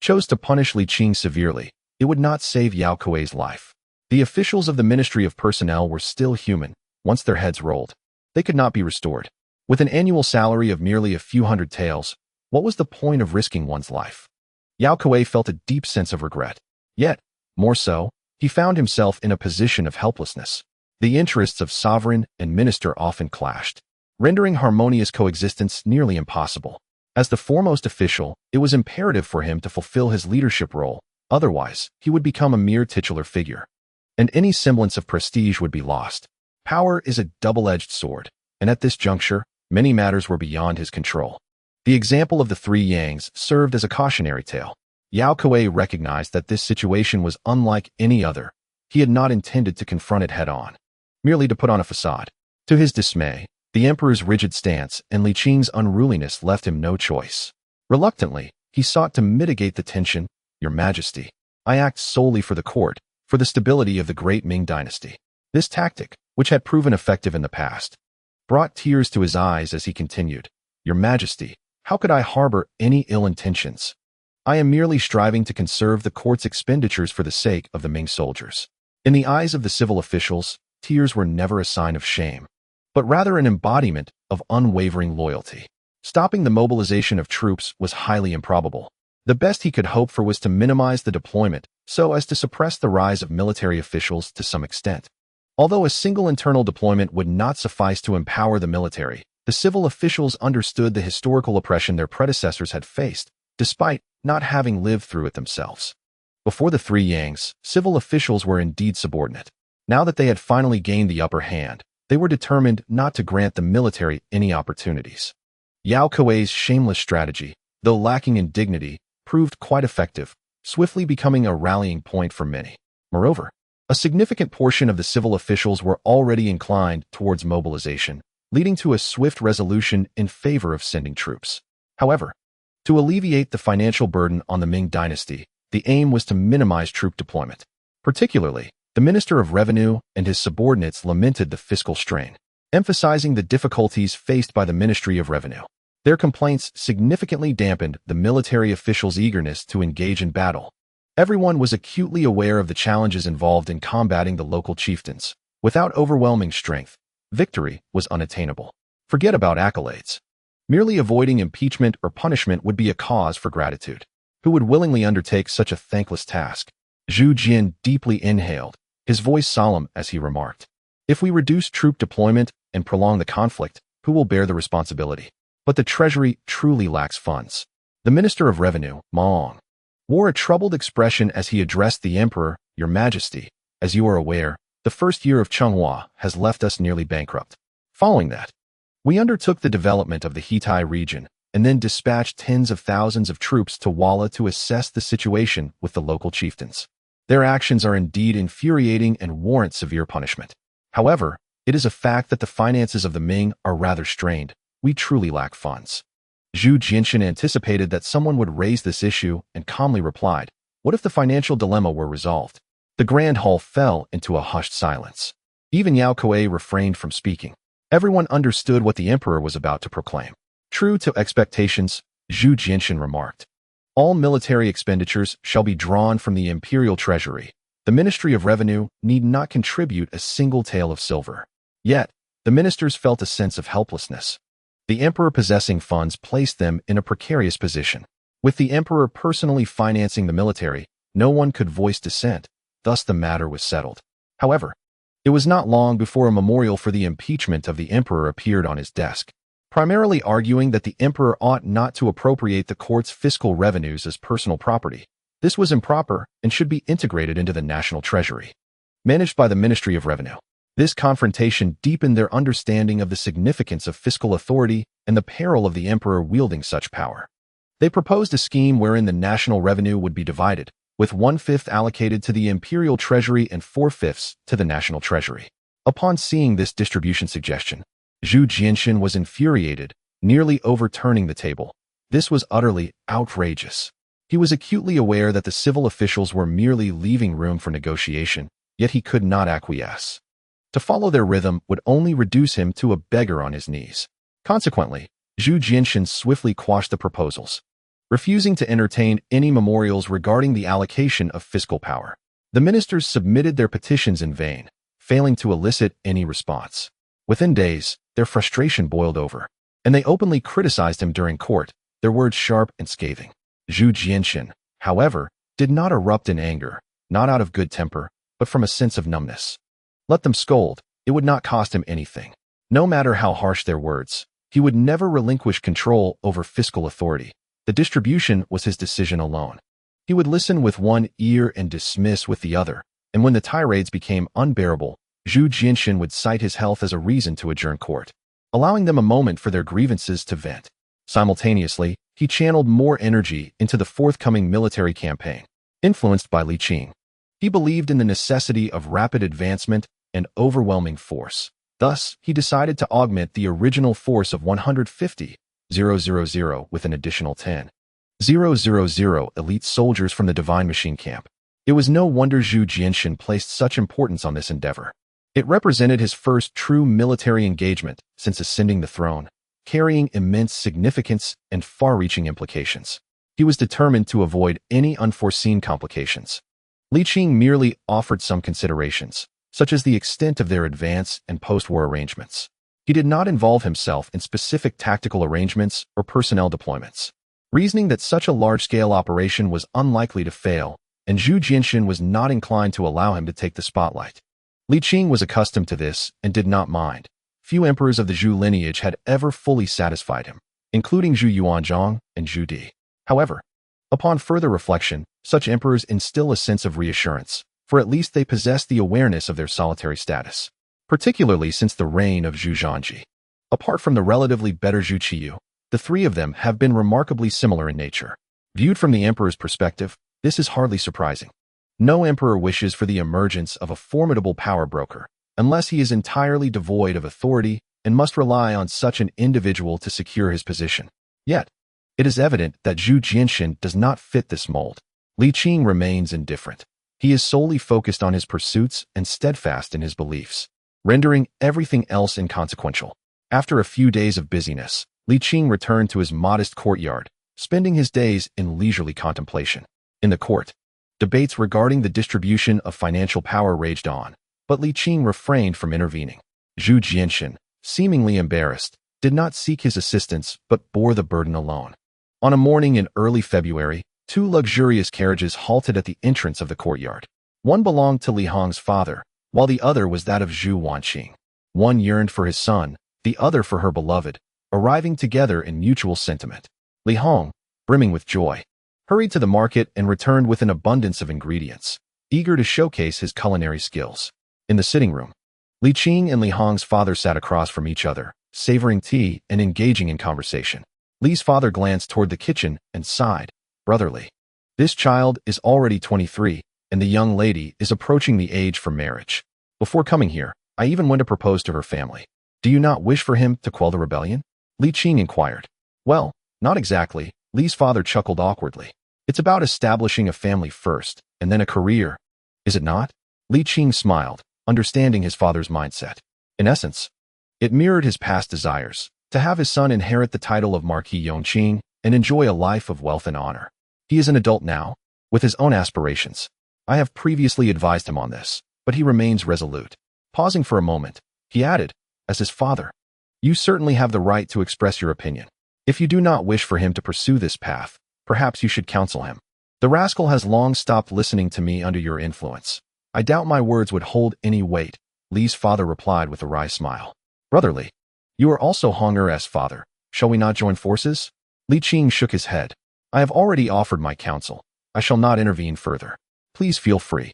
chose to punish Li Qing severely, it would not save Yao Kuei's life. The officials of the Ministry of Personnel were still human. Once their heads rolled, they could not be restored. With an annual salary of merely a few hundred taels, what was the point of risking one's life? Yao Kuei felt a deep sense of regret. Yet, more so, he found himself in a position of helplessness. The interests of sovereign and minister often clashed, rendering harmonious coexistence nearly impossible. As the foremost official, it was imperative for him to fulfill his leadership role, otherwise he would become a mere titular figure, and any semblance of prestige would be lost. Power is a double-edged sword, and at this juncture, many matters were beyond his control. The example of the 3 Yangs served as a cautionary tale. Yao Kuei recognized that this situation was unlike any other. He had not intended to confront it head-on, merely to put on a facade. To his dismay, the emperor's rigid stance and Li Qing's unruliness left him no choice. Reluctantly, he sought to mitigate the tension. Your Majesty, I act solely for the court, for the stability of the great Ming dynasty. This tactic, which had proven effective in the past, brought tears to his eyes as he continued. Your Majesty, how could I harbor any ill intentions? I am merely striving to conserve the court's expenditures for the sake of the Ming soldiers. In the eyes of the civil officials, tears were never a sign of shame, but rather an embodiment of unwavering loyalty. Stopping the mobilization of troops was highly improbable. The best he could hope for was to minimize the deployment so as to suppress the rise of military officials to some extent. Although a single internal deployment would not suffice to empower the military, the civil officials understood the historical oppression their predecessors had faced, despite not having lived through it themselves. Before the 3 Yangs, civil officials were indeed subordinate. Now that they had finally gained the upper hand, they were determined not to grant the military any opportunities. Yao Kuei's shameless strategy, though lacking in dignity, proved quite effective, swiftly becoming a rallying point for many. Moreover, a significant portion of the civil officials were already inclined towards mobilization, leading to a swift resolution in favor of sending troops. However, to alleviate the financial burden on the Ming dynasty, the aim was to minimize troop deployment. Particularly, the Minister of Revenue and his subordinates lamented the fiscal strain, emphasizing the difficulties faced by the Ministry of Revenue. Their complaints significantly dampened the military officials' eagerness to engage in battle. Everyone was acutely aware of the challenges involved in combating the local chieftains. Without overwhelming strength, victory was unattainable. Forget about accolades. Merely avoiding impeachment or punishment would be a cause for gratitude. Who would willingly undertake such a thankless task? Zhu Jin deeply inhaled, his voice solemn as he remarked, "If we reduce troop deployment and prolong the conflict, who will bear the responsibility?" But the treasury truly lacks funds. The Minister of Revenue, Ming, wore a troubled expression as he addressed the emperor. Your Majesty, as you are aware, the first year of Chenghua has left us nearly bankrupt. Following that, we undertook the development of the Hitai region and then dispatched tens of thousands of troops to Walla to assess the situation with the local chieftains. Their actions are indeed infuriating and warrant severe punishment. However, it is a fact that the finances of the Ming are rather strained. We truly lack funds. Zhu Jianxin anticipated that someone would raise this issue and calmly replied, "What if the financial dilemma were resolved?" The grand hall fell into a hushed silence. Even Yao Kuei refrained from speaking. Everyone understood what the emperor was about to proclaim. True to expectations, Zhu Jianxin remarked, "All military expenditures shall be drawn from the imperial treasury. The Ministry of Revenue need not contribute a single tael of silver." Yet, the ministers felt a sense of helplessness. The emperor possessing funds placed them in a precarious position. With the emperor personally financing the military, no one could voice dissent. Thus the matter was settled. However, it was not long before a memorial for the impeachment of the emperor appeared on his desk, primarily arguing that the emperor ought not to appropriate the court's fiscal revenues as personal property. This was improper and should be integrated into the national treasury, managed by the Ministry of Revenue. This confrontation deepened their understanding of the significance of fiscal authority and the peril of the emperor wielding such power. They proposed a scheme wherein the national revenue would be divided, with 1/5 allocated to the imperial treasury and 4/5 to the national treasury. Upon seeing this distribution suggestion, Zhu Jianxin was infuriated, nearly overturning the table. This was utterly outrageous. He was acutely aware that the civil officials were merely leaving room for negotiation, yet he could not acquiesce. To follow their rhythm would only reduce him to a beggar on his knees. Consequently, Zhu Jianxin swiftly quashed the proposals, refusing to entertain any memorials regarding the allocation of fiscal power. The ministers submitted their petitions in vain, failing to elicit any response. Within days, their frustration boiled over, and they openly criticized him during court, their words sharp and scathing. Zhu Jianxin, however, did not erupt in anger, not out of good temper, but from a sense of numbness. Let them scold, it would not cost him anything. No matter how harsh their words, he would never relinquish control over fiscal authority. The distribution was his decision alone. He would listen with one ear and dismiss with the other, and when the tirades became unbearable, Zhu Jianxin would cite his health as a reason to adjourn court, allowing them a moment for their grievances to vent. Simultaneously, he channeled more energy into the forthcoming military campaign, influenced by Li Qing. He believed in the necessity of rapid advancement and overwhelming force. Thus, he decided to augment the original force of 150,000 with an additional 10,000 elite soldiers from the Divine Machine Camp. It was no wonder Zhu Jianxin placed such importance on this endeavor. It represented his first true military engagement since ascending the throne, carrying immense significance and far-reaching implications. He was determined to avoid any unforeseen complications. Li Qing merely offered some considerations, such as the extent of their advance and post-war arrangements. He did not involve himself in specific tactical arrangements or personnel deployments, reasoning that such a large-scale operation was unlikely to fail, and Zhu Jianxin was not inclined to allow him to take the spotlight. Li Qing was accustomed to this and did not mind. Few emperors of the Zhu lineage had ever fully satisfied him, including Zhu Yuanzhang and Zhu Di. However, upon further reflection, such emperors instill a sense of reassurance, for at least they possess the awareness of their solitary status, particularly since the reign of Zhu Zhangji. Apart from the relatively better Zhu Qiyu, the three of them have been remarkably similar in nature. Viewed from the emperor's perspective, this is hardly surprising. No emperor wishes for the emergence of a formidable power broker, unless he is entirely devoid of authority and must rely on such an individual to secure his position. Yet, it is evident that Zhu Jianxin does not fit this mold. Li Qing remains indifferent. He is solely focused on his pursuits and steadfast in his beliefs, rendering everything else inconsequential. After a few days of busyness, Li Qing returned to his modest courtyard, spending his days in leisurely contemplation. In the court, debates regarding the distribution of financial power raged on, but Li Qing refrained from intervening. Zhu Jianxin, seemingly embarrassed, did not seek his assistance but bore the burden alone. On a morning in early February, two luxurious carriages halted at the entrance of the courtyard. One belonged to Li Hong's father, while the other was that of Zhu Wanqing. One yearned for his son, the other for her beloved, arriving together in mutual sentiment. Li Hong, brimming with joy, hurried to the market and returned with an abundance of ingredients, eager to showcase his culinary skills. In the sitting room, Li Qing and Li Hong's father sat across from each other, savoring tea and engaging in conversation. Li's father glanced toward the kitchen and sighed, brotherly. This child is already 23, and the young lady is approaching the age for marriage. Before coming here, I even went to propose to her family. Do you not wish for him to quell the rebellion? Li Qing inquired. Well, Not exactly, Li's father chuckled awkwardly. It's about establishing a family first, and then a career. Is it not? Li Qing smiled, understanding his father's mindset. In essence, it mirrored his past desires, to have his son inherit the title of Marquis Yongqing and enjoy a life of wealth and honor. He is an adult now, with his own aspirations. I have previously advised him on this, but he remains resolute. Pausing for a moment, he added, as his father, you certainly have the right to express your opinion. If you do not wish for him to pursue this path, perhaps you should counsel him. The rascal has long stopped listening to me under your influence. I doubt my words would hold any weight, Li's father replied with a wry smile. Brotherly, you are also Honger's father. Shall we not join forces? Li Qing shook his head. I have already offered my counsel. I shall not intervene further. Please feel free.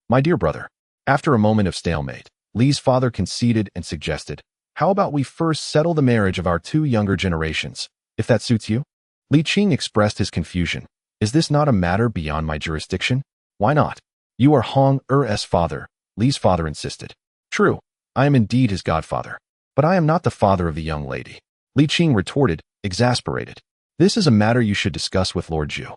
My dear brother. After a moment of stalemate, Li's father conceded and suggested, how about we first settle the marriage of our two younger generations, if that suits you? Li Qing expressed his confusion. Is this not a matter beyond my jurisdiction? Why not? You are Honger's father, Li's father insisted. True, I am indeed his godfather. But I am not the father of the young lady. Li Qing retorted, exasperated. This is a matter you should discuss with Lord Zhu.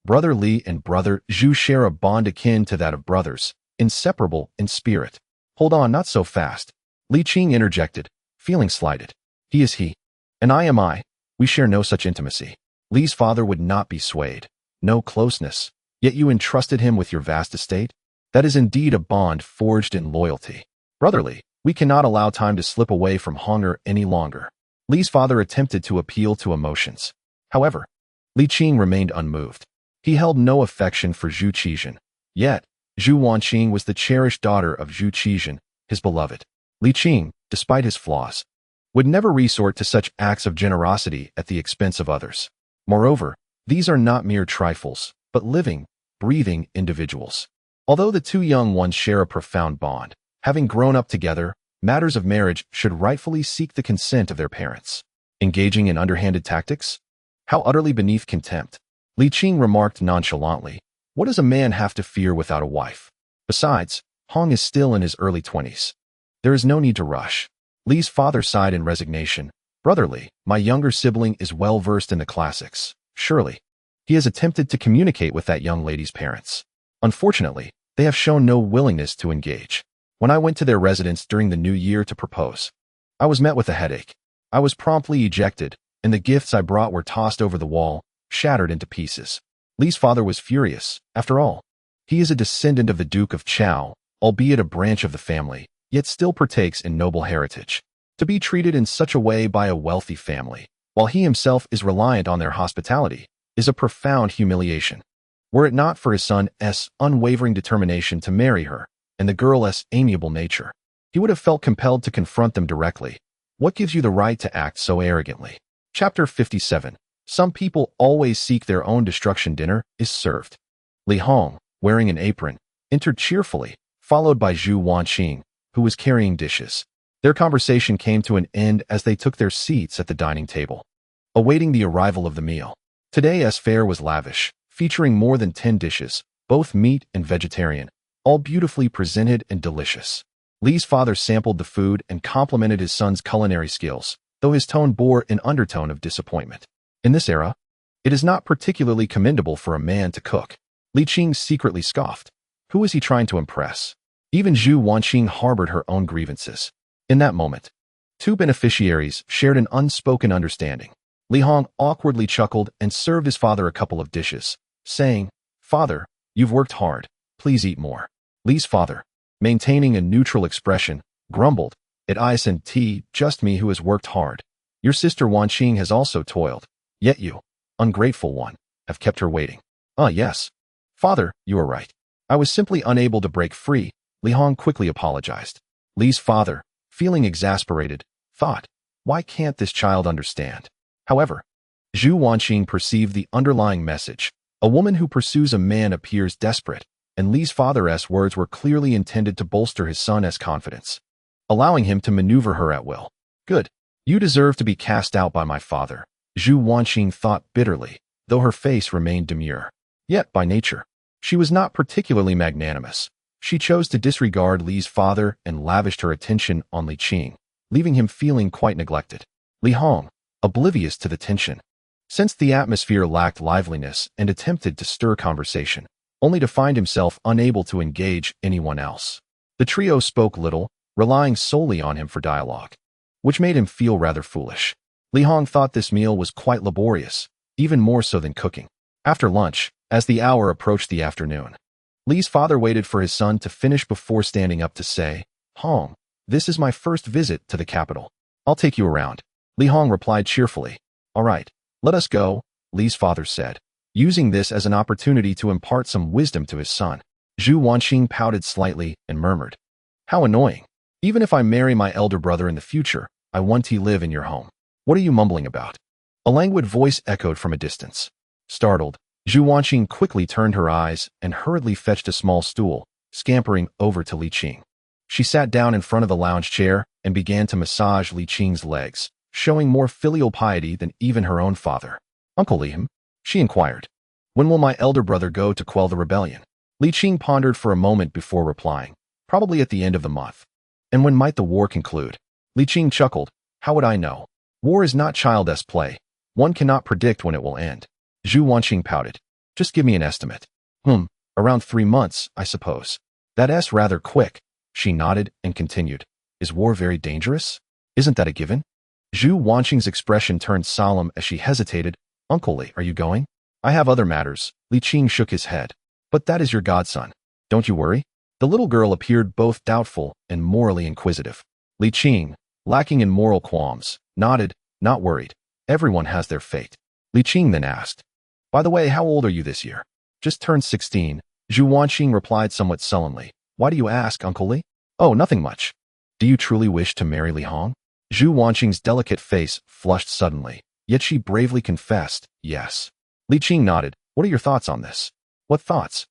Brother Li and brother Zhu share a bond akin to that of brothers, inseparable in spirit. Hold on, not so fast. Li Qing interjected, feeling slighted. He is he, and I am I. We share no such intimacy. Li's father would not be swayed. No closeness. Yet you entrusted him with your vast estate? That is indeed a bond forged in loyalty. Brotherly, we cannot allow time to slip away from Honger any longer. Li's father attempted to appeal to emotions. However, Li Qing remained unmoved. He held no affection for Zhu Qizhen. Yet, Zhu Wanqing was the cherished daughter of Zhu Qizhen, his beloved. Li Qing, despite his flaws, would never resort to such acts of generosity at the expense of others. Moreover, these are not mere trifles, but living, breathing individuals. Although the two young ones share a profound bond, having grown up together, matters of marriage should rightfully seek the consent of their parents. Engaging in underhanded tactics? How utterly beneath contempt. Li Qing remarked nonchalantly, what does a man have to fear without a wife? Besides, Hong is still in his early 20s. There is no need to rush. Li's father sighed in resignation. Brotherly, my younger sibling is well versed in the classics. Surely, he has attempted to communicate with that young lady's parents. Unfortunately, they have shown no willingness to engage. When I went to their residence during the new year to propose, I was met with a headache. I was promptly ejected, and the gifts I brought were tossed over the wall, shattered into pieces. Li's father was furious. After all, he is a descendant of the Duke of Chao, albeit a branch of the family, yet still partakes in noble heritage. To be treated in such a way by a wealthy family, while he himself is reliant on their hospitality, is a profound humiliation. Were it not for his son's unwavering determination to marry her, and the girl's amiable nature, he would have felt compelled to confront them directly. What gives you the right to act so arrogantly? Chapter 57. Some people always seek their own destruction. Dinner is served. Li Hong, wearing an apron, entered cheerfully, followed by Zhu Wanqing, who was carrying dishes. Their conversation came to an end as they took their seats at the dining table, awaiting the arrival of the meal. Today's fare was lavish, featuring more than 10 dishes, both meat and vegetarian, all beautifully presented and delicious. Li's father sampled the food and complimented his son's culinary skills, though his tone bore an undertone of disappointment. In this era, it is not particularly commendable for a man to cook. Li Qing secretly scoffed. Who was he trying to impress? Even Zhu Wanqing harbored her own grievances. In that moment, two beneficiaries shared an unspoken understanding. Li Hong awkwardly chuckled and served his father a couple of dishes, saying, Father, you've worked hard. Please eat more. Li's father, maintaining a neutral expression, grumbled, It isn't just me who has worked hard. Your sister Wanqing has also toiled. Yet you, ungrateful one, have kept her waiting. Ah, yes. Father, you are right. I was simply unable to break free. Li Hong quickly apologized. Li's father, feeling exasperated, thought, why can't this child understand? However, Zhu Wanqing perceived the underlying message. A woman who pursues a man appears desperate, and Li's father's words were clearly intended to bolster his son's confidence, allowing him to maneuver her at will. Good. You deserve to be cast out by my father, Zhu Wanqing thought bitterly, though her face remained demure. Yet, by nature, she was not particularly magnanimous. She chose to disregard Li's father and lavished her attention on Li Qing, leaving him feeling quite neglected. Li Hong, oblivious to the tension, sensed the atmosphere lacked liveliness and attempted to stir conversation, only to find himself unable to engage anyone else. The trio spoke little, relying solely on him for dialogue, which made him feel rather foolish. Li Hong thought this meal was quite laborious, even more so than cooking. After lunch, as the hour approached the afternoon, Li's father waited for his son to finish before standing up to say, "Hong, this is my first visit to the capital. I'll take you around." Li Hong replied cheerfully. "All right, let us go," Li's father said, using this as an opportunity to impart some wisdom to his son. Zhu Wanqing pouted slightly and murmured, "How annoying. Even if I marry my elder brother in the future, I want to live in your home. What are you mumbling about?" A languid voice echoed from a distance. Startled, Zhu Wanqing quickly turned her eyes and hurriedly fetched a small stool, scampering over to Li Qing. She sat down in front of the lounge chair and began to massage Li Qing's legs, showing more filial piety than even her own father. "Uncle Liam?" she inquired. "When will my elder brother go to quell the rebellion?" Li Qing pondered for a moment before replying, "Probably at the end of the month." "And when might the war conclude?" Li Qing chuckled. "How would I know? War is not child's play. One cannot predict when it will end." Zhu Wanqing pouted. "Just give me an estimate." Around 3 months, I suppose." "That's rather quick." She nodded and continued. "Is war very dangerous? Isn't that a given?" Zhu Wanqing's expression turned solemn as she hesitated. "Uncle Li, are you going?" "I have other matters." Li Qing shook his head. "But that is your godson. Don't you worry?" The little girl appeared both doubtful and morally inquisitive. Li Qing, lacking in moral qualms, nodded, not worried. Everyone has their fate. Li Qing then asked, "By the way, how old are you this year?" "Just turned 16. Zhu Wanqing replied somewhat sullenly. "Why do you ask, Uncle Li?" "Oh, nothing much." "Do you truly wish to marry Li Hong?" Zhu Wanqing's delicate face flushed suddenly, yet she bravely confessed, "Yes." Li Qing nodded. "What are your thoughts on this?" "What thoughts?"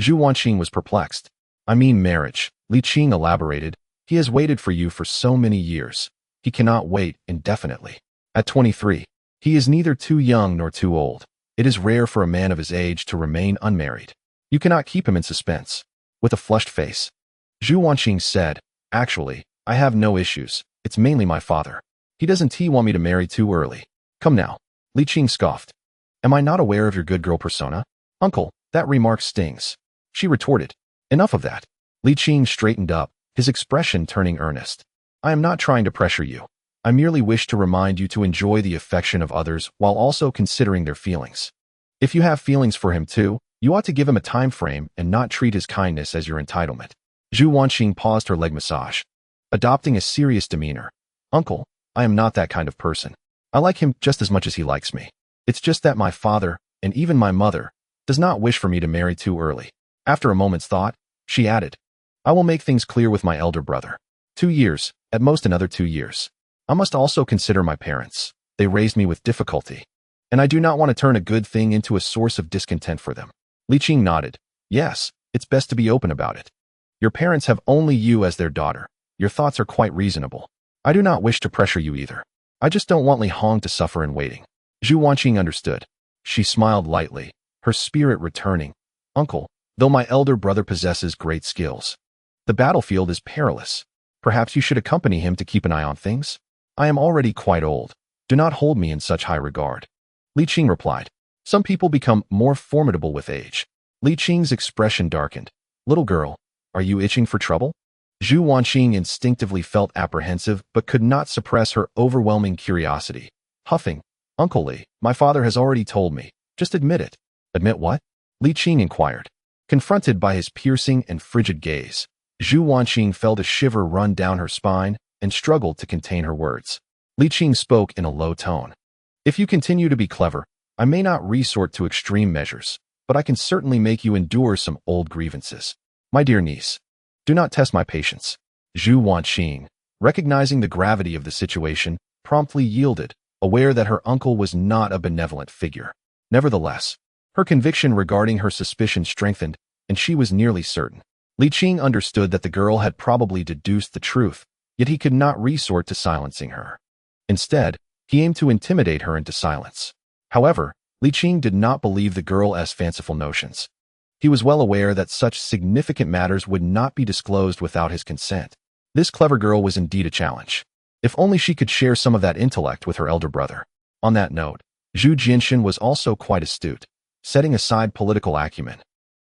Zhu Wanqing was perplexed. "I mean marriage," Li Qing elaborated. "He has waited for you for so many years. He cannot wait indefinitely. At 23, he is neither too young nor too old. It is rare for a man of his age to remain unmarried. You cannot keep him in suspense." With a flushed face, Zhu Wanqing said, "Actually, I have no issues. It's mainly my father. He doesn't want me to marry too early." "Come now." Li Qing scoffed. "Am I not aware of your good girl persona?" "Uncle, that remark stings." She retorted. "Enough of that." Li Qing straightened up, his expression turning earnest. "I am not trying to pressure you. I merely wish to remind you to enjoy the affection of others while also considering their feelings. If you have feelings for him too, you ought to give him a time frame and not treat his kindness as your entitlement." Zhu Wanqing paused her leg massage, adopting a serious demeanor. "Uncle, I am not that kind of person. I like him just as much as he likes me. It's just that my father, and even my mother, does not wish for me to marry too early." After a moment's thought, she added, "I will make things clear with my elder brother. 2 years, at most another 2 years. I must also consider my parents. They raised me with difficulty, and I do not want to turn a good thing into a source of discontent for them." Li Qing nodded. "Yes, it's best to be open about it. Your parents have only you as their daughter. Your thoughts are quite reasonable. I do not wish to pressure you either. I just don't want Li Hong to suffer in waiting." Zhu Wanqing understood. She smiled lightly, her spirit returning. "Uncle, though my elder brother possesses great skills, the battlefield is perilous. Perhaps you should accompany him to keep an eye on things? I am already quite old. Do not hold me in such high regard." Li Qing replied. "Some people become more formidable with age." Li Qing's expression darkened. "Little girl, are you itching for trouble?" Zhu Wanqing instinctively felt apprehensive but could not suppress her overwhelming curiosity. Huffing, "Uncle Li, my father has already told me. Just admit it." "Admit what?" Li Qing inquired. Confronted by his piercing and frigid gaze, Zhu Wanqing felt a shiver run down her spine and struggled to contain her words. Li Qing spoke in a low tone. "If you continue to be clever, I may not resort to extreme measures, but I can certainly make you endure some old grievances. My dear niece, do not test my patience." Zhu Wanqing, recognizing the gravity of the situation, promptly yielded, aware that her uncle was not a benevolent figure. Nevertheless, her conviction regarding her suspicion strengthened, and she was nearly certain. Li Qing understood that the girl had probably deduced the truth, yet he could not resort to silencing her. Instead, he aimed to intimidate her into silence. However, Li Qing did not believe the girl as fanciful notions. He was well aware that such significant matters would not be disclosed without his consent. This clever girl was indeed a challenge. If only she could share some of that intellect with her elder brother. On that note, Zhu Jinshan was also quite astute, setting aside political acumen.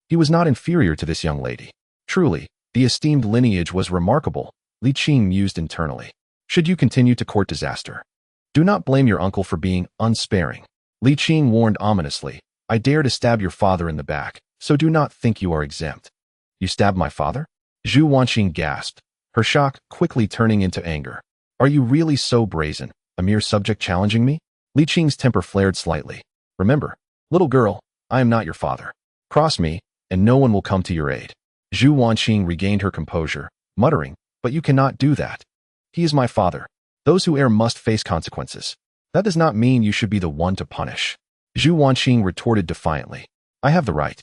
He was not inferior to this young lady. Truly, the esteemed lineage was remarkable, Li Qing mused internally. Should you continue to court disaster, do not blame your uncle for being unsparing. Li Qing warned ominously, I dare to stab your father in the back, so do not think you are exempt. You stabbed my father? Zhu Wanqing gasped, her shock quickly turning into anger. Are you really so brazen, a mere subject challenging me? Li Qing's temper flared slightly. Remember, little girl, I am not your father. Cross me, and no one will come to your aid. Zhu Wanqing regained her composure, muttering, but you cannot do that. He is my father. Those who err must face consequences. That does not mean you should be the one to punish. Zhu Wanqing retorted defiantly. I have the right.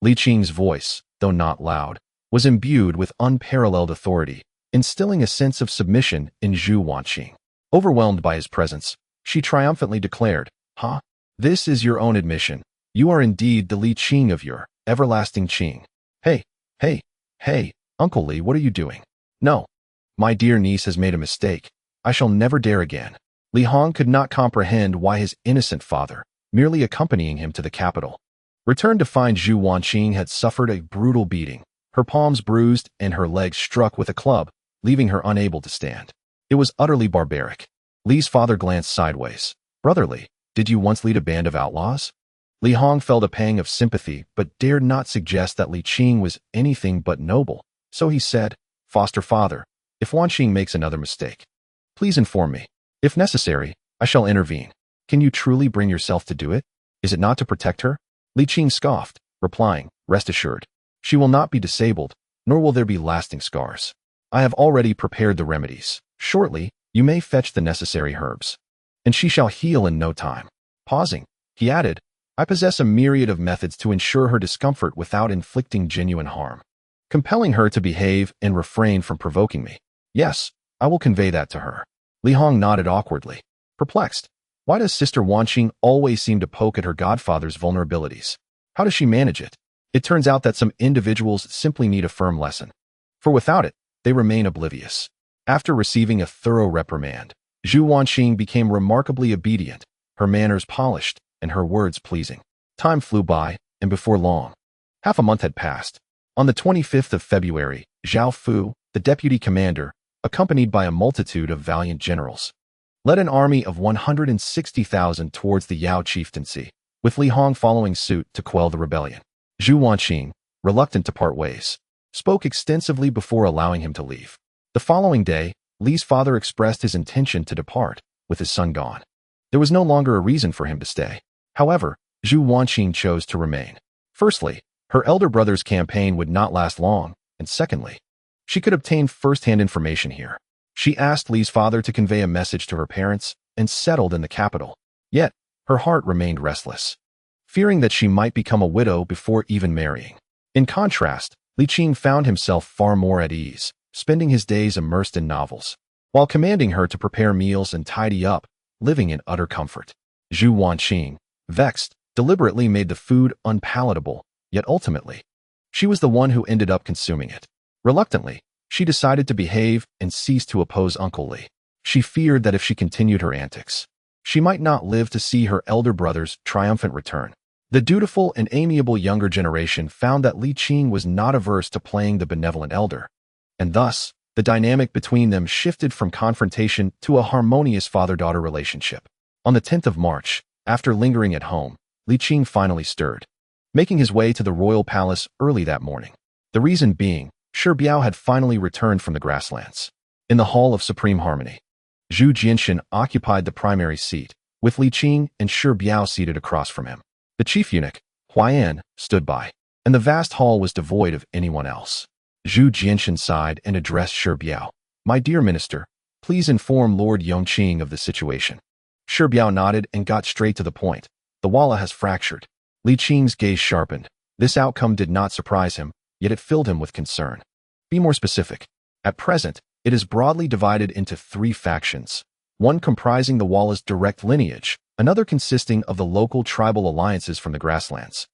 Li Qing's voice, though not loud, was imbued with unparalleled authority, instilling a sense of submission in Zhu Wanqing. Overwhelmed by his presence, she triumphantly declared, Huh? This is your own admission. You are indeed the Li Qing of your everlasting Qing. Hey, Uncle Li, what are you doing? No. My dear niece has made a mistake. I shall never dare again. Li Hong could not comprehend why his innocent father, merely accompanying him to the capital, returned to find Zhu Wanqing had suffered a brutal beating, her palms bruised and her legs struck with a club, leaving her unable to stand. It was utterly barbaric. Li's father glanced sideways. Brotherly, did you once lead a band of outlaws? Li Hong felt a pang of sympathy but dared not suggest that Li Qing was anything but noble, so he said, Foster father, if Wanqing makes another mistake, please inform me. If necessary, I shall intervene. Can you truly bring yourself to do it? Is it not to protect her? Li Qing scoffed, replying, Rest assured, she will not be disabled, nor will there be lasting scars. I have already prepared the remedies. Shortly, you may fetch the necessary herbs, and she shall heal in no time. Pausing, he added, I possess a myriad of methods to ensure her discomfort without inflicting genuine harm, compelling her to behave and refrain from provoking me. Yes, I will convey that to her. Li Hong nodded awkwardly, perplexed. Why does Sister Wanqing always seem to poke at her godfather's vulnerabilities? How does she manage it? It turns out that some individuals simply need a firm lesson, for without it, they remain oblivious. After receiving a thorough reprimand, Zhu Wanqing became remarkably obedient, her manners polished, and her words pleasing. Time flew by, and before long, half a month had passed. On the 25th of February, Zhao Fu, the deputy commander, accompanied by a multitude of valiant generals, led an army of 160,000 towards the Yao chieftaincy, with Li Hong following suit to quell the rebellion. Zhu Wanqing, reluctant to part ways, spoke extensively before allowing him to leave. The following day, Li's father expressed his intention to depart, with his son gone. There was no longer a reason for him to stay. However, Zhu Wanqing chose to remain. Firstly, her elder brother's campaign would not last long, and secondly, she could obtain first-hand information here. She asked Li's father to convey a message to her parents and settled in the capital. Yet, her heart remained restless, fearing that she might become a widow before even marrying. In contrast, Li Qing found himself far more at ease, spending his days immersed in novels, while commanding her to prepare meals and tidy up, living in utter comfort. Zhu Wanqing, vexed, deliberately made the food unpalatable, yet ultimately, she was the one who ended up consuming it. Reluctantly, she decided to behave and cease to oppose Uncle Li. She feared that if she continued her antics, she might not live to see her elder brother's triumphant return. The dutiful and amiable younger generation found that Li Qing was not averse to playing the benevolent elder, and thus, the dynamic between them shifted from confrontation to a harmonious father-daughter relationship. On the 10th of March, after lingering at home, Li Qing finally stirred, making his way to the royal palace early that morning. The reason being, Shi Biao had finally returned from the grasslands. In the Hall of Supreme Harmony, Zhu Jinshan occupied the primary seat, with Li Qing and Shi Biao seated across from him. The chief eunuch, Wherein, stood by, and the vast hall was devoid of anyone else. Zhu Jinshan sighed and addressed Shi Biao. My dear minister, please inform Lord Yongqing of the situation. Shi Biao nodded and got straight to the point. The walla has fractured. Li Qing's gaze sharpened. This outcome did not surprise him, yet it filled him with concern. Be more specific. At present, it is broadly divided into 3 factions, one comprising the walla's direct lineage, another consisting of the local tribal alliances from the grasslands,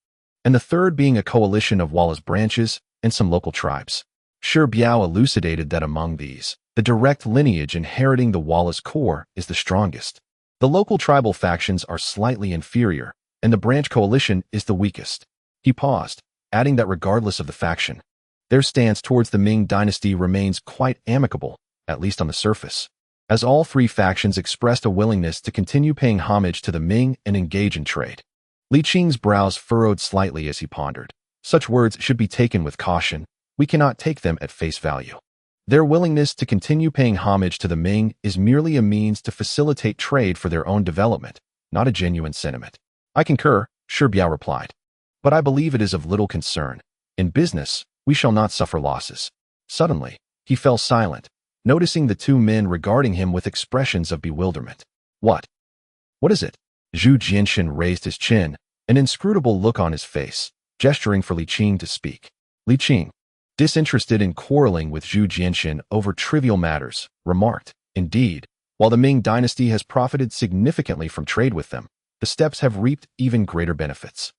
and the third being a coalition of walla's branches and some local tribes. Shi Biao elucidated that among these, the direct lineage inheriting the walla's core is the strongest. The local tribal factions are slightly inferior, and the branch coalition is the weakest. He paused, adding that regardless of the faction, their stance towards the Ming dynasty remains quite amicable, at least on the surface, as all three factions expressed a willingness to continue paying homage to the Ming and engage in trade. Li Qing's brows furrowed slightly as he pondered. Such words should be taken with caution. We cannot take them at face value. Their willingness to continue paying homage to the Ming is merely a means to facilitate trade for their own development, not a genuine sentiment. I concur, Shi Biao replied. But I believe it is of little concern. In business, we shall not suffer losses. Suddenly, he fell silent, noticing the two men regarding him with expressions of bewilderment. What? What is it? Zhu Jianxin raised his chin, an inscrutable look on his face, gesturing for Li Qing to speak. Li Qing, disinterested in quarreling with Zhu Jianxin over trivial matters, remarked, indeed, while the Ming dynasty has profited significantly from trade with them, the steppes have reaped even greater benefits.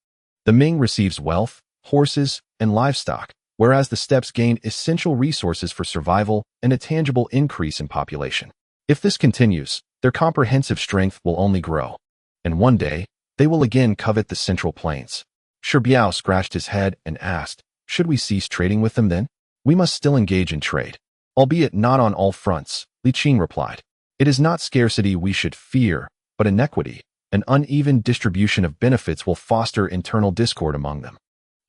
The Ming receives wealth, horses, and livestock, whereas the steppes gain essential resources for survival and a tangible increase in population. If this continues, their comprehensive strength will only grow, and one day, they will again covet the central plains. Shi Biao scratched his head and asked, should we cease trading with them then? We must still engage in trade, albeit not on all fronts, Li Qing replied. It is not scarcity we should fear, but inequity. An uneven distribution of benefits will foster internal discord among them.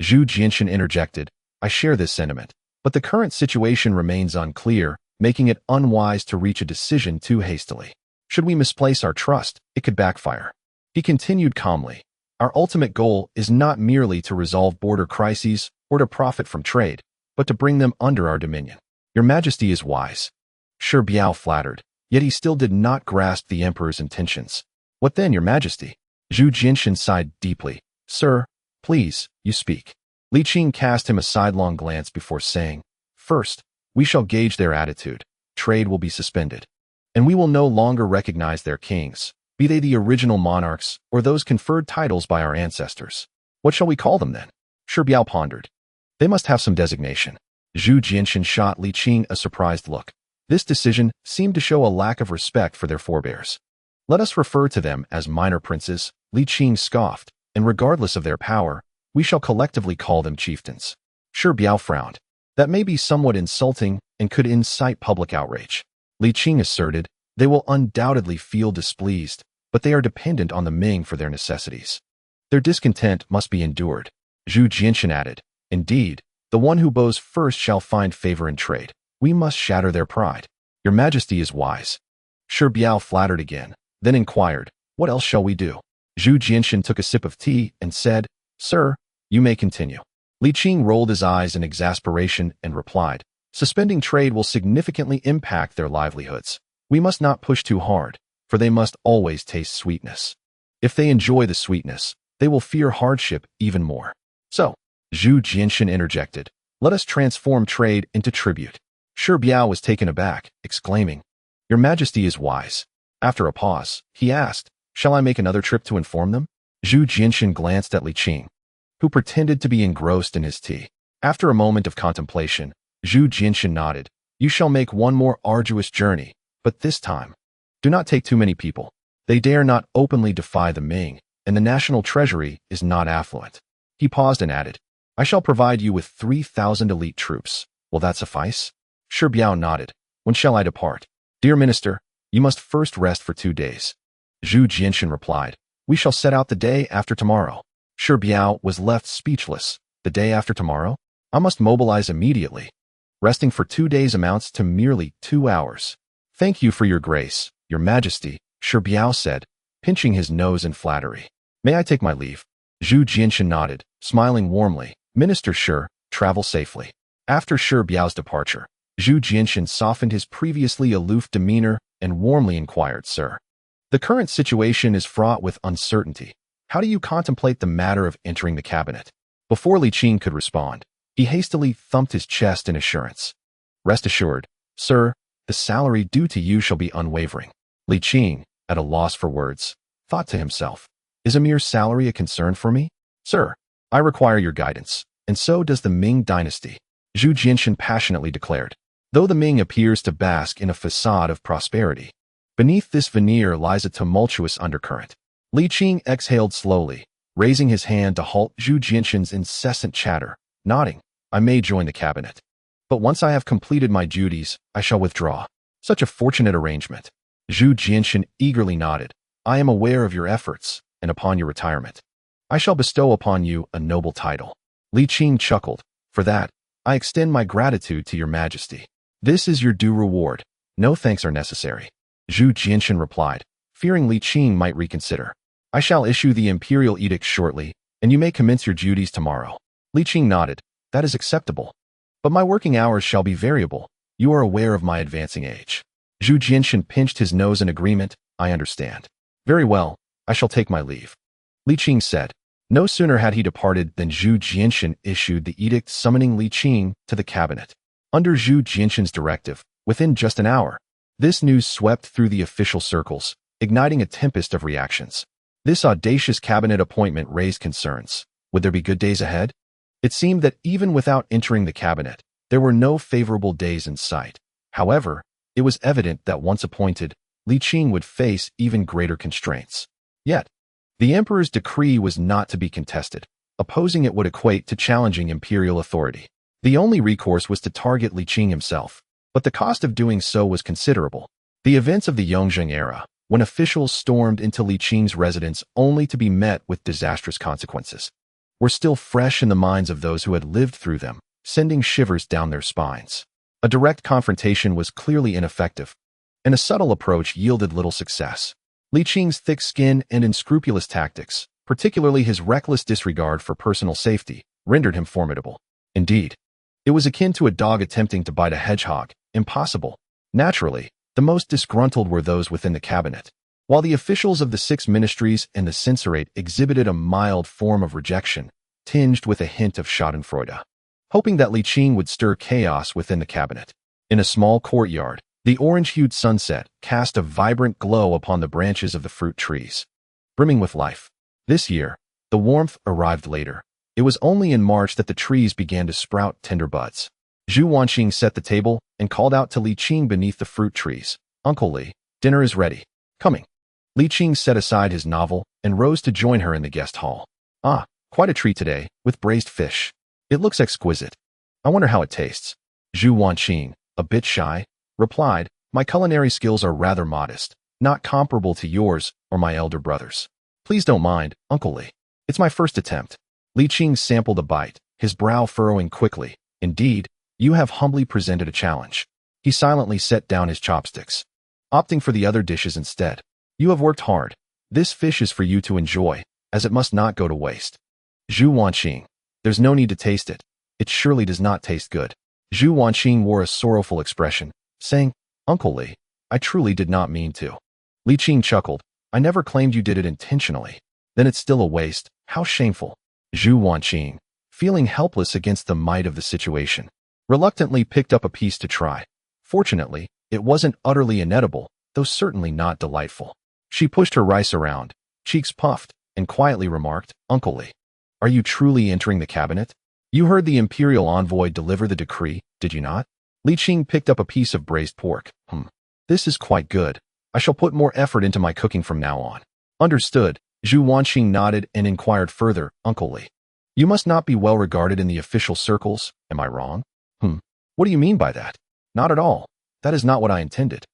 Zhu Jianxin interjected, I share this sentiment, but the current situation remains unclear, making it unwise to reach a decision too hastily. Should we misplace our trust, it could backfire. He continued calmly, our ultimate goal is not merely to resolve border crises or to profit from trade, but to bring them under our dominion. Your Majesty is wise. Shi Biao flattered, yet he still did not grasp the emperor's intentions. What then, Your Majesty? Zhu Jianxin sighed deeply. Sir, please, you speak. Li Qing cast him a sidelong glance before saying, first, we shall gauge their attitude. Trade will be suspended, and we will no longer recognize their kings, be they the original monarchs or those conferred titles by our ancestors. What shall we call them then? Shi Biao pondered. They must have some designation. Zhu Jianxin shot Li Qing a surprised look. This decision seemed to show a lack of respect for their forebears. Let us refer to them as minor princes, Li Qing scoffed, and regardless of their power, we shall collectively call them chieftains. Shi Biao frowned. That may be somewhat insulting and could incite public outrage. Li Qing asserted, they will undoubtedly feel displeased, but they are dependent on the Ming for their necessities. Their discontent must be endured. Zhu Jianxin added, indeed, the one who bows first shall find favor in trade. We must shatter their pride. Your Majesty is wise. Shi Biao flattered again, then inquired, what else shall we do? Zhu Jianxin took a sip of tea and said, Sir, you may continue. Li Qing rolled his eyes in exasperation and replied, suspending trade will significantly impact their livelihoods. We must not push too hard, for they must always taste sweetness. If they enjoy the sweetness, they will fear hardship even more. So, Zhu Jianxin interjected, let us transform trade into tribute. Shi Biao was taken aback, exclaiming, Your Majesty is wise. After a pause, he asked, shall I make another trip to inform them? Zhu Jianxin glanced at Li Qing, who pretended to be engrossed in his tea. After a moment of contemplation, Zhu Jianxin nodded, you shall make one more arduous journey, but this time, do not take too many people. They dare not openly defy the Ming, and the national treasury is not affluent. He paused and added, I shall provide you with 3,000 elite troops. Will that suffice? Shi Biao nodded. When shall I depart? Dear Minister, you must first rest for 2 days. Zhu Jianxin replied, we shall set out the day after tomorrow. Shi Biao was left speechless. The day after tomorrow? I must mobilize immediately. Resting for 2 days amounts to merely 2 hours. Thank you for your grace, Your Majesty, Shi Biao said, pinching his nose in flattery. May I take my leave? Zhu Jianxin nodded, smiling warmly. Minister Shi, travel safely. After Shi Biao's departure, Zhu Jianxin softened his previously aloof demeanor and warmly inquired, Sir, the current situation is fraught with uncertainty. How do you contemplate the matter of entering the cabinet? Before Li Qing could respond, he hastily thumped his chest in assurance. Rest assured, Sir, the salary due to you shall be unwavering. Li Qing, at a loss for words, thought to himself, is a mere salary a concern for me? Sir, I require your guidance, and so does the Ming dynasty, Zhu Jianxin passionately declared. Though the Ming appears to bask in a facade of prosperity, Beneath this veneer lies a tumultuous undercurrent. Li Qing exhaled slowly, raising his hand to halt Zhu Jianxin's incessant chatter, nodding. I may join the cabinet. But once I have completed my duties, I shall withdraw. Such a fortunate arrangement. Zhu Jianxin eagerly nodded. I am aware of your efforts, and upon your retirement, I shall bestow upon you a noble title. Li Qing chuckled. For that, I extend my gratitude to your majesty. This is your due reward. No thanks are necessary. Zhu Jianxin replied, fearing Li Qing might reconsider. I shall issue the imperial edict shortly, and you may commence your duties tomorrow. Li Qing nodded. That is acceptable. But my working hours shall be variable. You are aware of my advancing age. Zhu Jianxin pinched his nose in agreement. I understand. Very well, I shall take my leave. Li Qing said. No sooner had he departed than Zhu Jianxin issued the edict summoning Li Qing to the cabinet. Under Zhu Jianxin's directive, within just an hour, this news swept through the official circles, igniting a tempest of reactions. This audacious cabinet appointment raised concerns. Would there be good days ahead? It seemed that even without entering the cabinet, there were no favorable days in sight. However, it was evident that once appointed, Li Qing would face even greater constraints. Yet, the emperor's decree was not to be contested. Opposing it would equate to challenging imperial authority. The only recourse was to target Li Qing himself, but the cost of doing so was considerable. The events of the Yongle era, when officials stormed into Li Qing's residence only to be met with disastrous consequences, were still fresh in the minds of those who had lived through them, sending shivers down their spines. A direct confrontation was clearly ineffective, and a subtle approach yielded little success. Li Qing's thick skin and unscrupulous tactics, particularly his reckless disregard for personal safety, rendered him formidable. Indeed, it was akin to a dog attempting to bite a hedgehog, impossible. Naturally, the most disgruntled were those within the cabinet, while the officials of the 6 ministries and the censorate exhibited a mild form of rejection, tinged with a hint of schadenfreude, hoping that Li Qing would stir chaos within the cabinet. In a small courtyard, the orange-hued sunset cast a vibrant glow upon the branches of the fruit trees, brimming with life. This year, the warmth arrived later. It was only in March that the trees began to sprout tender buds. Zhu Wanqing set the table and called out to Li Qing beneath the fruit trees. Uncle Li, dinner is ready. Coming. Li Qing set aside his novel and rose to join her in the guest hall. Ah, quite a treat today, with braised fish. It looks exquisite. I wonder how it tastes. Zhu Wanqing, a bit shy, replied, my culinary skills are rather modest, not comparable to yours or my elder brother's. Please don't mind, Uncle Li. It's my first attempt. Li Qing sampled a bite, his brow furrowing quickly. Indeed, you have humbly presented a challenge. He silently set down his chopsticks, opting for the other dishes instead. You have worked hard. This fish is for you to enjoy, as it must not go to waste. Zhu Wanqing, there's no need to taste it. It surely does not taste good. Zhu Wanqing wore a sorrowful expression, saying, Uncle Li, I truly did not mean to. Li Qing chuckled. I never claimed you did it intentionally. Then it's still a waste. How shameful. Zhu Wanqing, feeling helpless against the might of the situation, reluctantly picked up a piece to try. Fortunately, it wasn't utterly inedible, though certainly not delightful. She pushed her rice around, cheeks puffed, and quietly remarked, Uncle Li, are you truly entering the cabinet? You heard the imperial envoy deliver the decree, did you not? Li Qing picked up a piece of braised pork. This is quite good. I shall put more effort into my cooking from now on. Understood. Zhu Wanqing nodded and inquired further, Uncle Li, you must not be well regarded in the official circles, am I wrong? What do you mean by that? Not at all. That is not what I intended.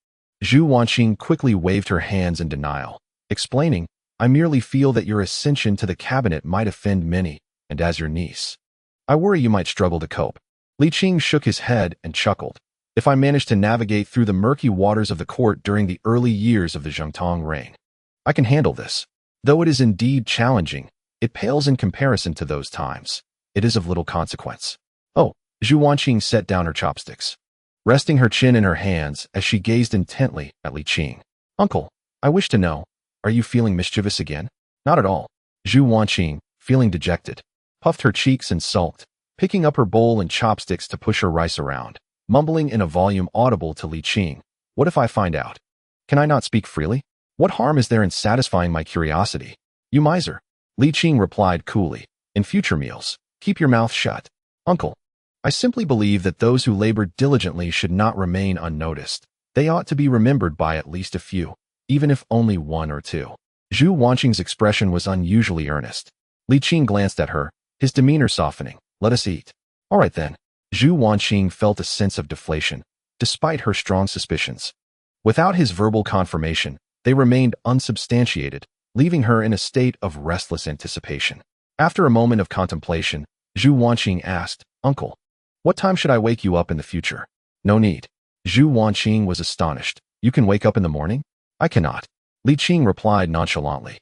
Zhu Wanqing quickly waved her hands in denial, explaining, I merely feel that your ascension to the cabinet might offend many, and as your niece, I worry you might struggle to cope. Li Qing shook his head and chuckled. If I manage to navigate through the murky waters of the court during the early years of the Zhengtong reign, I can handle this. Though it is indeed challenging, it pales in comparison to those times. It is of little consequence. Oh, Zhu Wanqing set down her chopsticks, resting her chin in her hands as she gazed intently at Li Qing. Uncle, I wish to know, are you feeling mischievous again? Not at all. Zhu Wanqing, feeling dejected, puffed her cheeks and sulked, picking up her bowl and chopsticks to push her rice around, mumbling in a volume audible to Li Qing. What if I find out? Can I not speak freely? What harm is there in satisfying my curiosity? You miser. Li Qing replied coolly. In future meals, keep your mouth shut. Uncle, I simply believe that those who labor diligently should not remain unnoticed. They ought to be remembered by at least a few, even if only one or two. Zhu Wanqing's expression was unusually earnest. Li Qing glanced at her, his demeanor softening. Let us eat. All right then. Zhu Wanqing felt a sense of deflation, despite her strong suspicions. Without his verbal confirmation, they remained unsubstantiated, leaving her in a state of restless anticipation. After a moment of contemplation, Zhu Wanqing asked, Uncle, what time should I wake you up in the future? No need. Zhu Wanqing was astonished. You can wake up in the morning? I cannot. Li Qing replied nonchalantly.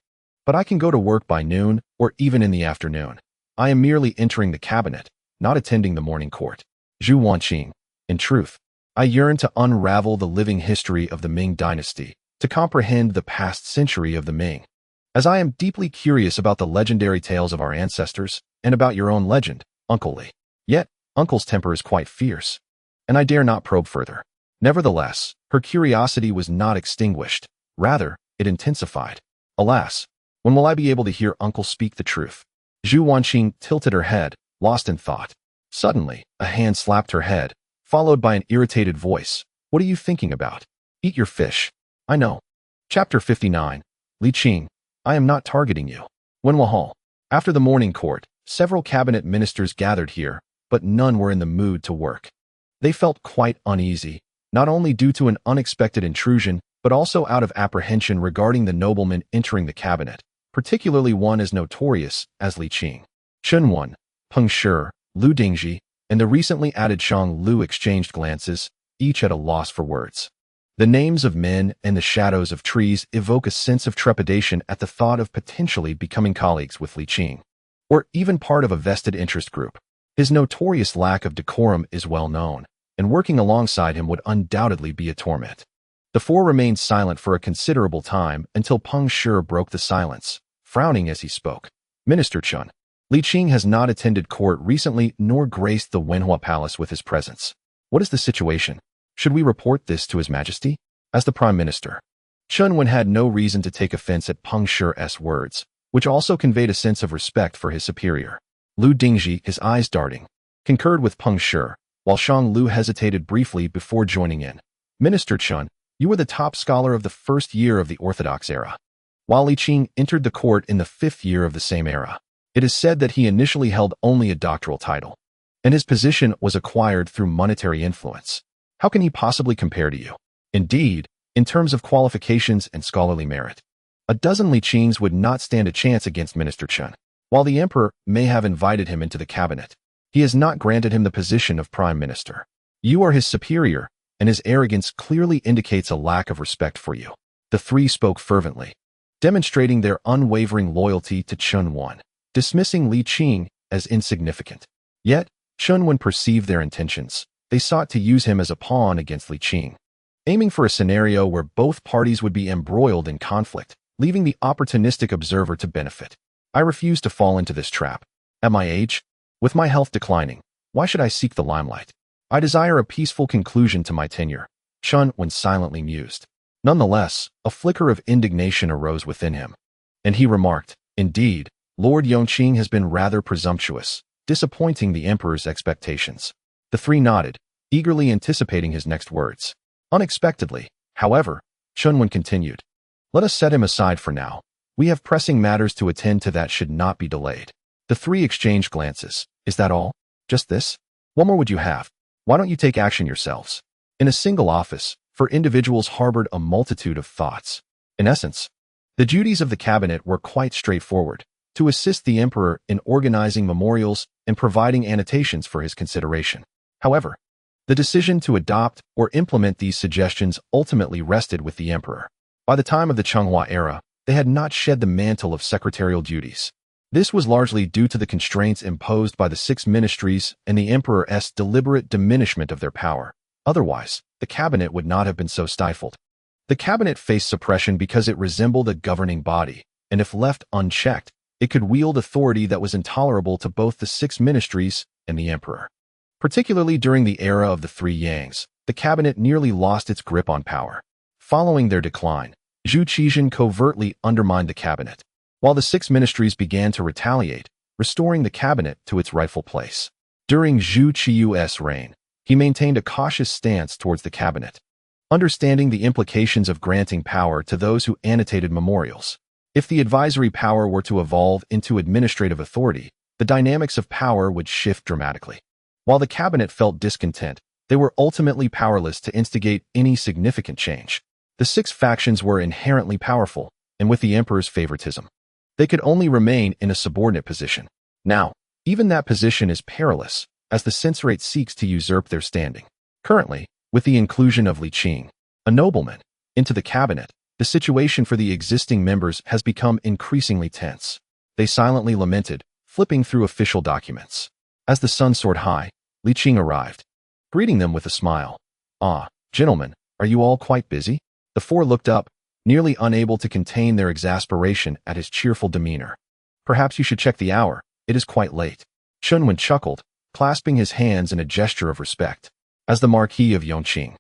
But I can go to work by noon or even in the afternoon. I am merely entering the cabinet, not attending the morning court. Zhu Wanqing, in truth, I yearn to unravel the living history of the Ming dynasty, to comprehend the past century of the Ming. As I am deeply curious about the legendary tales of our ancestors and about your own legend, Uncle Li. Yet, Uncle's temper is quite fierce, and I dare not probe further. Nevertheless, her curiosity was not extinguished. Rather, it intensified. Alas, when will I be able to hear Uncle speak the truth? Zhu Wanqing tilted her head, lost in thought. Suddenly, a hand slapped her head, followed by an irritated voice. What are you thinking about? Eat your fish. I know. Chapter 59. Li Qing, I am not targeting you. Wenhua Hall. After the morning court, several cabinet ministers gathered here, but none were in the mood to work. They felt quite uneasy, not only due to an unexpected intrusion, but also out of apprehension regarding the nobleman entering the cabinet, particularly one as notorious as Li Qing. Chen Wan, Peng Shi, Lu Dingji, and the recently added Shang Lu exchanged glances, each at a loss for words. The names of men and the shadows of trees evoke a sense of trepidation at the thought of potentially becoming colleagues with Li Qing, or even part of a vested interest group. His notorious lack of decorum is well known, and working alongside him would undoubtedly be a torment. The four remained silent for a considerable time until Peng Shi broke the silence, frowning as he spoke. Minister Chen, Li Qing has not attended court recently nor graced the Wenhua Palace with his presence. What is the situation? Should we report this to His Majesty? As the Prime Minister, Chen Wen had no reason to take offense at Peng Shi's words, which also conveyed a sense of respect for his superior. Lu Dingji, his eyes darting, concurred with Peng Shi, while Shang Lu hesitated briefly before joining in. Minister Chen, you were the top scholar of the first year of the Orthodox era, while Li Qing entered the court in the 5th year of the same era. It is said that he initially held only a doctoral title, and his position was acquired through monetary influence. How can he possibly compare to you? Indeed, in terms of qualifications and scholarly merit, a dozen Li Qings would not stand a chance against Minister Chen. While the emperor may have invited him into the cabinet, he has not granted him the position of prime minister. You are his superior, and his arrogance clearly indicates a lack of respect for you. The three spoke fervently, demonstrating their unwavering loyalty to Chen Wan, dismissing Li Qing as insignificant. Yet, Chen Wan perceived their intentions. They sought to use him as a pawn against Li Qing, aiming for a scenario where both parties would be embroiled in conflict, leaving the opportunistic observer to benefit. I refuse to fall into this trap. At my age, with my health declining, why should I seek the limelight? I desire a peaceful conclusion to my tenure. Chen Wen silently mused. Nonetheless, a flicker of indignation arose within him, and he remarked, Indeed, Lord Yongqing has been rather presumptuous, disappointing the emperor's expectations. The three nodded, eagerly anticipating his next words. Unexpectedly, however, Chen Wen continued, Let us set him aside for now. We have pressing matters to attend to that should not be delayed. The three exchanged glances. Is that all? Just this? What more would you have? Why don't you take action yourselves? In a single office, for individuals harbored a multitude of thoughts. In essence, the duties of the cabinet were quite straightforward, to assist the emperor in organizing memorials and providing annotations for his consideration. However, the decision to adopt or implement these suggestions ultimately rested with the emperor. By the time of the Changhua era, they had not shed the mantle of secretarial duties. This was largely due to the constraints imposed by the 6 ministries and the emperor's deliberate diminishment of their power. Otherwise, the cabinet would not have been so stifled. The cabinet faced suppression because it resembled a governing body, and if left unchecked, it could wield authority that was intolerable to both the 6 ministries and the emperor. Particularly during the era of the 3 Yangs, the cabinet nearly lost its grip on power. Following their decline, Zhu Qizhen covertly undermined the cabinet, while the 6 ministries began to retaliate, restoring the cabinet to its rightful place. During Zhu Qiyu's reign, he maintained a cautious stance towards the cabinet, understanding the implications of granting power to those who annotated memorials. If the advisory power were to evolve into administrative authority, the dynamics of power would shift dramatically. While the cabinet felt discontent, they were ultimately powerless to instigate any significant change. The six factions were inherently powerful, and with the emperor's favoritism, they could only remain in a subordinate position. Now, even that position is perilous, as the censorate seeks to usurp their standing. Currently, with the inclusion of Li Qing, a nobleman, into the cabinet, the situation for the existing members has become increasingly tense. They silently lamented, flipping through official documents. As the sun soared high, Li Qing arrived, greeting them with a smile. "Ah, gentlemen, are you all quite busy?" The four looked up, nearly unable to contain their exasperation at his cheerful demeanor. "Perhaps you should check the hour. It is quite late." Xuande chuckled, clasping his hands in a gesture of respect. As the Marquis of Yongle,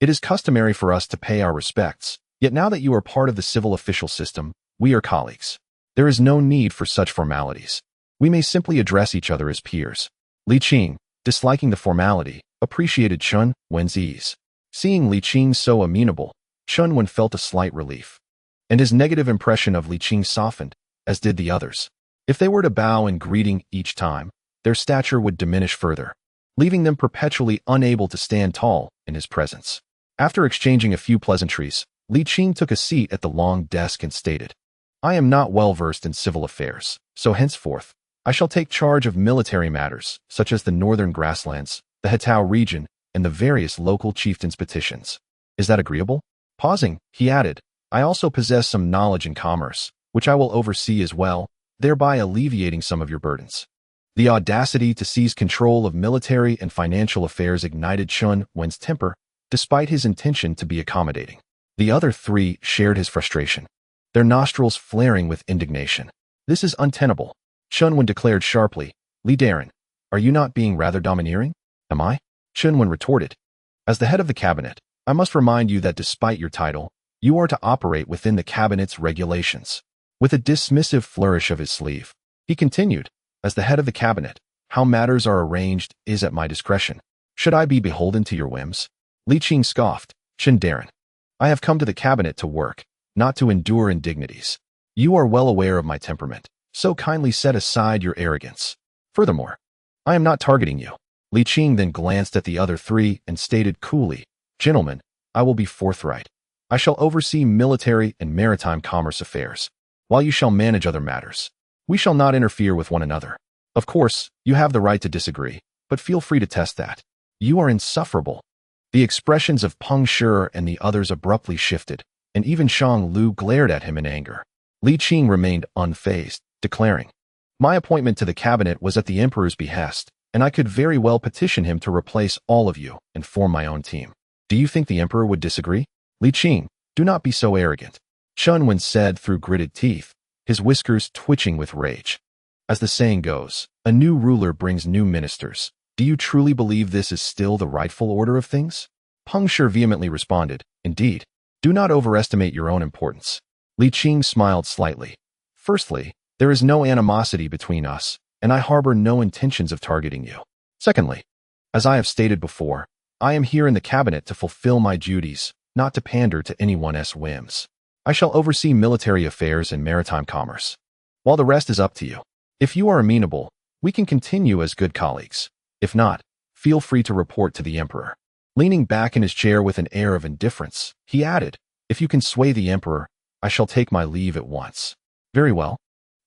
"It is customary for us to pay our respects, yet now that you are part of the civil official system, we are colleagues. There is no need for such formalities. We may simply address each other as peers." Li Qing, disliking the formality, appreciated Xuande's ease. Seeing Li Qing so amenable, Xuande felt a slight relief, and his negative impression of Li Qing softened, as did the others. If they were to bow in greeting each time, their stature would diminish further, leaving them perpetually unable to stand tall in his presence. After exchanging a few pleasantries, Li Qing took a seat at the long desk and stated, "I am not well versed in civil affairs, so henceforth, I shall take charge of military matters, such as the northern grasslands, the Hetao region, and the various local chieftains' petitions. Is that agreeable?" Pausing, he added, "I also possess some knowledge in commerce, which I will oversee as well, thereby alleviating some of your burdens." The audacity to seize control of military and financial affairs ignited Xuande's temper, despite his intention to be accommodating. The other three shared his frustration, their nostrils flaring with indignation. "This is untenable," Xuande declared sharply. "Li Daren, are you not being rather domineering?" "Am I?" Xuande retorted. "As the head of the cabinet, I must remind you that despite your title, you are to operate within the cabinet's regulations." With a dismissive flourish of his sleeve, he continued, "As the head of the cabinet, how matters are arranged is at my discretion. Should I be beholden to your whims?" Li Qing scoffed. "Xuande, I have come to the cabinet to work, not to endure indignities. You are well aware of my temperament, so kindly set aside your arrogance. Furthermore, I am not targeting you." Li Qing then glanced at the other three and stated coolly, "Gentlemen, I will be forthright. I shall oversee military and maritime commerce affairs, while you shall manage other matters. We shall not interfere with one another. Of course, you have the right to disagree, but feel free to test that. You are insufferable." The expressions of Peng Shi and the others abruptly shifted, and even Shang Lu glared at him in anger. Li Qing remained unfazed, declaring, "My appointment to the cabinet was at the emperor's behest, and I could very well petition him to replace all of you and form my own team. Do you think the emperor would disagree?" "Li Qing, do not be so arrogant," Xuande said through gritted teeth, his whiskers twitching with rage. "As the saying goes, a new ruler brings new ministers. Do you truly believe this is still the rightful order of things?" Peng Shi vehemently responded, "Indeed. Do not overestimate your own importance." Li Qing smiled slightly. "Firstly, there is no animosity between us, and I harbor no intentions of targeting you. Secondly, as I have stated before, I am here in the cabinet to fulfill my duties, not to pander to anyone's whims. I shall oversee military affairs and maritime commerce, while the rest is up to you. If you are amenable, we can continue as good colleagues. If not, feel free to report to the emperor." Leaning back in his chair with an air of indifference, he added, "If you can sway the emperor, I shall take my leave at once." "Very well.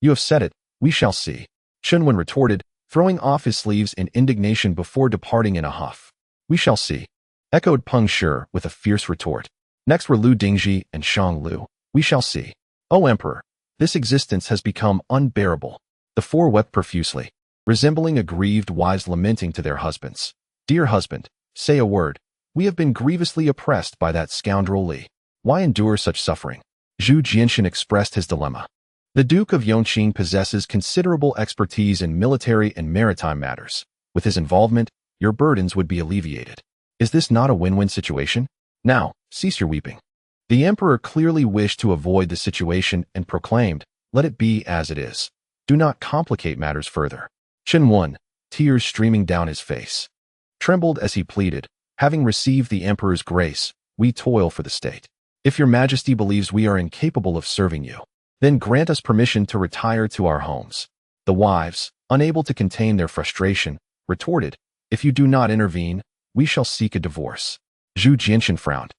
You have said it, we shall see," Xuande retorted, throwing off his sleeves in indignation before departing in a huff. "We shall see," echoed Peng Shi with a fierce retort. Next were Lu Dingji and Shang Lu. "We shall see. O Emperor, this existence has become unbearable." The four wept profusely, resembling aggrieved wives lamenting to their husbands. "Dear husband, say a word. We have been grievously oppressed by that scoundrel Li. Why endure such suffering?" Zhu Jianxin expressed his dilemma. "The Duke of Yongqing possesses considerable expertise in military and maritime matters. With his involvement, your burdens would be alleviated. Is this not a win-win situation? Now, cease your weeping." The emperor clearly wished to avoid the situation and proclaimed, "Let it be as it is. Do not complicate matters further." Xuande, tears streaming down his face, trembled as he pleaded, "Having received the emperor's grace, we toil for the state. If your majesty believes we are incapable of serving you, then grant us permission to retire to our homes. The wives, unable to contain their frustration, retorted, if you do not intervene, we shall seek a divorce. Zhu Jianxian frowned,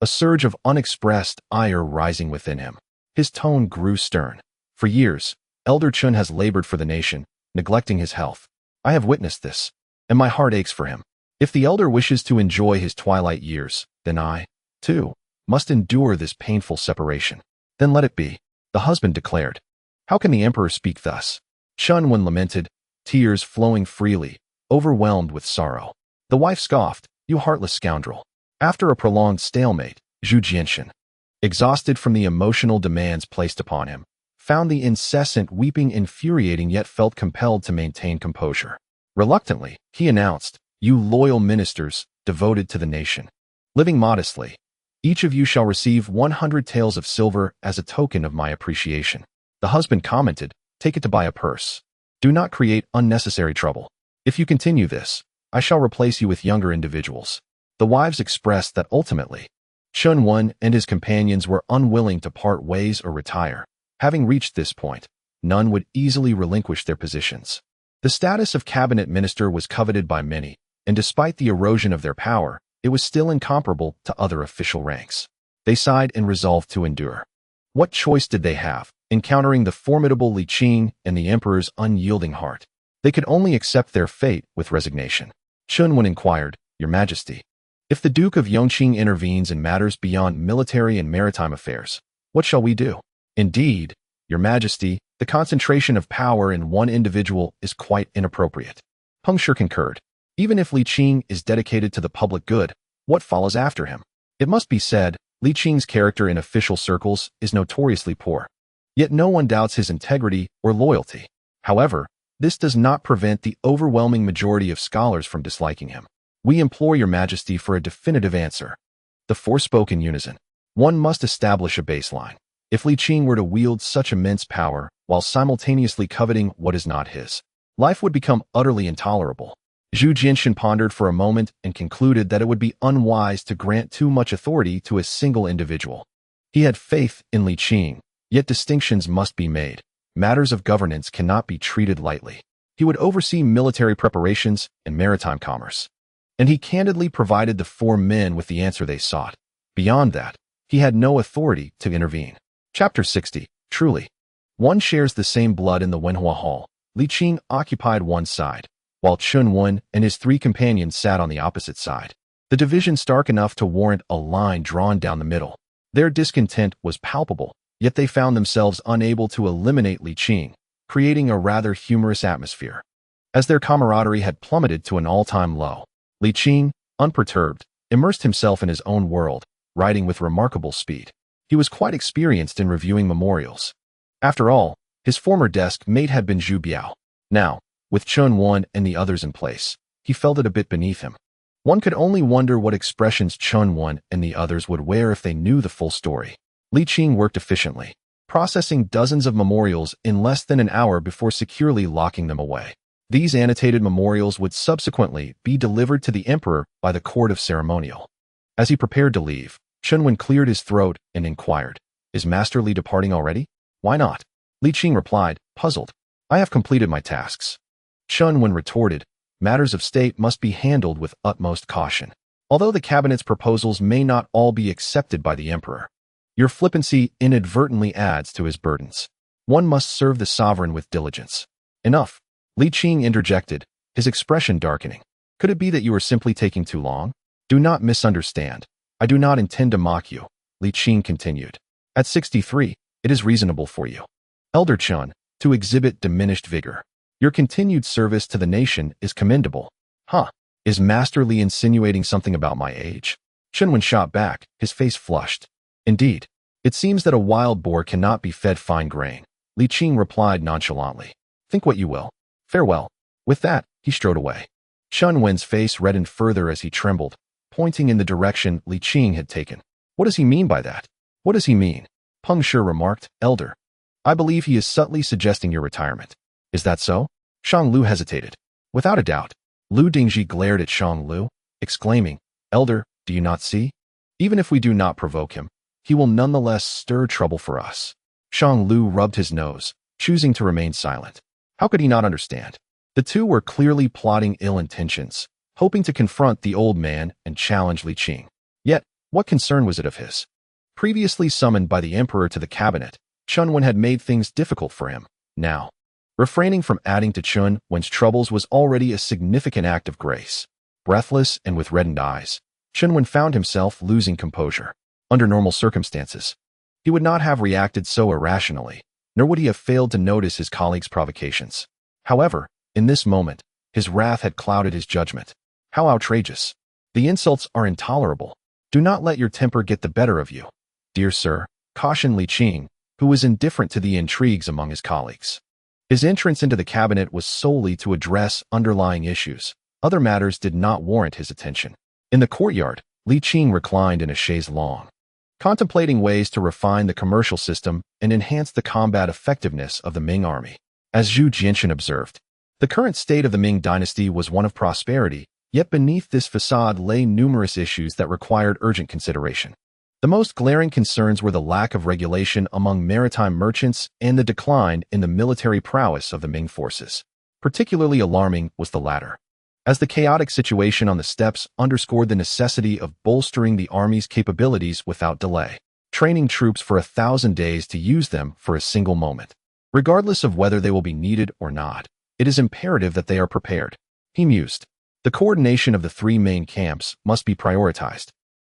a surge of unexpressed ire rising within him. His tone grew stern. For years, Elder Chun has labored for the nation, neglecting his health. I have witnessed this, and my heart aches for him. If the elder wishes to enjoy his twilight years, then I, too, must endure this painful separation. Then let it be, the husband declared. How can the emperor speak thus? Xuande lamented, tears flowing freely, overwhelmed with sorrow. The wife scoffed, you heartless scoundrel. After a prolonged stalemate, Zhu Jianxian, exhausted from the emotional demands placed upon him, found the incessant weeping infuriating yet felt compelled to maintain composure. Reluctantly, he announced, you loyal ministers, devoted to the nation, living modestly, each of you shall receive 100 taels of silver as a token of my appreciation. The husband commented, take it to buy a purse. Do not create unnecessary trouble. If you continue this, I shall replace you with younger individuals. The wives expressed that ultimately, Xuande and his companions were unwilling to part ways or retire. Having reached this point, none would easily relinquish their positions. The status of cabinet minister was coveted by many, and despite the erosion of their power, it was still incomparable to other official ranks. They sighed and resolved to endure. What choice did they have, encountering the formidable Li Qing and the emperor's unyielding heart? They could only accept their fate with resignation. Xuande inquired, Your Majesty, if the Duke of Yongqing intervenes in matters beyond military and maritime affairs, what shall we do? Indeed, Your Majesty, the concentration of power in one individual is quite inappropriate. Peng Shi concurred. Even if Li Qing is dedicated to the public good, what follows after him? It must be said, Li Qing's character in official circles is notoriously poor. Yet no one doubts his integrity or loyalty. However, this does not prevent the overwhelming majority of scholars from disliking him. We implore Your Majesty for a definitive answer. The four spoke in unison. One must establish a baseline. If Li Qing were to wield such immense power while simultaneously coveting what is not his, life would become utterly intolerable. Zhu Jianxian pondered for a moment and concluded that it would be unwise to grant too much authority to a single individual. He had faith in Li Qing, yet distinctions must be made. Matters of governance cannot be treated lightly. He would oversee military preparations and maritime commerce. And he candidly provided the four men with the answer they sought. Beyond that, he had no authority to intervene. Chapter 60. Truly. One shares the same blood in the Wenhua Hall. Li Qing occupied one side, while Xuande and his three companions sat on the opposite side. The division stark enough to warrant a line drawn down the middle. Their discontent was palpable, yet they found themselves unable to eliminate Li Qing, creating a rather humorous atmosphere. As their camaraderie had plummeted to an all-time low, Li Qing, unperturbed, immersed himself in his own world, writing with remarkable speed. He was quite experienced in reviewing memorials. After all, his former desk mate had been Zhu Biao. Now, with Xuande and the others in place, he felt it a bit beneath him. One could only wonder what expressions Xuande and the others would wear if they knew the full story. Li Qing worked efficiently, processing dozens of memorials in less than an hour before securely locking them away. These annotated memorials would subsequently be delivered to the emperor by the court of ceremonial. As he prepared to leave, Xuande cleared his throat and inquired, Is Master Li departing already? Why not? Li Qing replied, puzzled, I have completed my tasks. Xuande retorted, matters of state must be handled with utmost caution. Although the cabinet's proposals may not all be accepted by the emperor, your flippancy inadvertently adds to his burdens. One must serve the sovereign with diligence. Enough. Li Qing interjected, his expression darkening. Could it be that you are simply taking too long? Do not misunderstand. I do not intend to mock you, Li Qing continued. At 63, it is reasonable for you, Elder Chun, to exhibit diminished vigor. Your continued service to the nation is commendable. Huh? Is Master Li insinuating something about my age? Xuande shot back, his face flushed. Indeed, it seems that a wild boar cannot be fed fine grain. Li Qing replied nonchalantly. Think what you will. Farewell. With that, he strode away. Xuande's face reddened further as he trembled, pointing in the direction Li Qing had taken. What does he mean by that? What does he mean? Peng Shi remarked, Elder. I believe he is subtly suggesting your retirement. Is that so? Shang Lu hesitated. Without a doubt. Lu Dingji glared at Shang Lu, exclaiming, Elder, do you not see? Even if we do not provoke him, he will nonetheless stir trouble for us. Shang Lu rubbed his nose, choosing to remain silent. How could he not understand? The two were clearly plotting ill intentions, hoping to confront the old man and challenge Li Qing. Yet, what concern was it of his? Previously summoned by the emperor to the cabinet, Chun had made things difficult for him. Now, refraining from adding to Chun Wen's troubles was already a significant act of grace. Breathless and with reddened eyes, Chun Wen found himself losing composure. Under normal circumstances, he would not have reacted so irrationally, nor would he have failed to notice his colleague's provocations. However, in this moment, his wrath had clouded his judgment. How outrageous! The insults are intolerable. Do not let your temper get the better of you. Dear sir, cautioned Li Qing, who was indifferent to the intrigues among his colleagues. His entrance into the cabinet was solely to address underlying issues. Other matters did not warrant his attention. In the courtyard, Li Qing reclined in a chaise longue, contemplating ways to refine the commercial system and enhance the combat effectiveness of the Ming army. As Zhu Jianxin observed, the current state of the Ming dynasty was one of prosperity, yet beneath this facade lay numerous issues that required urgent consideration. The most glaring concerns were the lack of regulation among maritime merchants and the decline in the military prowess of the Ming forces. Particularly alarming was the latter, as the chaotic situation on the steppes underscored the necessity of bolstering the army's capabilities without delay, training troops for 1,000 days to use them for a single moment. Regardless of whether they will be needed or not, it is imperative that they are prepared. He mused. The coordination of the three main camps must be prioritized.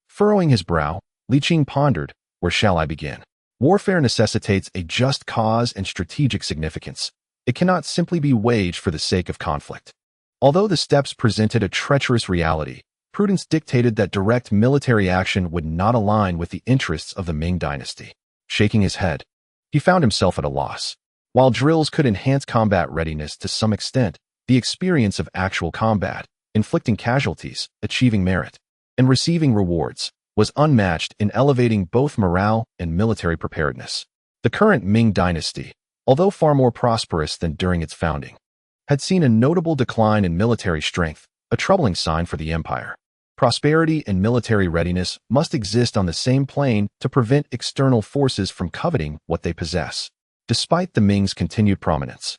Furrowing his brow, Li Qing pondered, where shall I begin? Warfare necessitates a just cause and strategic significance. It cannot simply be waged for the sake of conflict. Although the steppes presented a treacherous reality, prudence dictated that direct military action would not align with the interests of the Ming dynasty. Shaking his head, he found himself at a loss. While drills could enhance combat readiness to some extent, the experience of actual combat, inflicting casualties, achieving merit, and receiving rewards, was unmatched in elevating both morale and military preparedness. The current Ming dynasty, although far more prosperous than during its founding, had seen a notable decline in military strength, a troubling sign for the empire. Prosperity and military readiness must exist on the same plane to prevent external forces from coveting what they possess. Despite the Ming's continued prominence,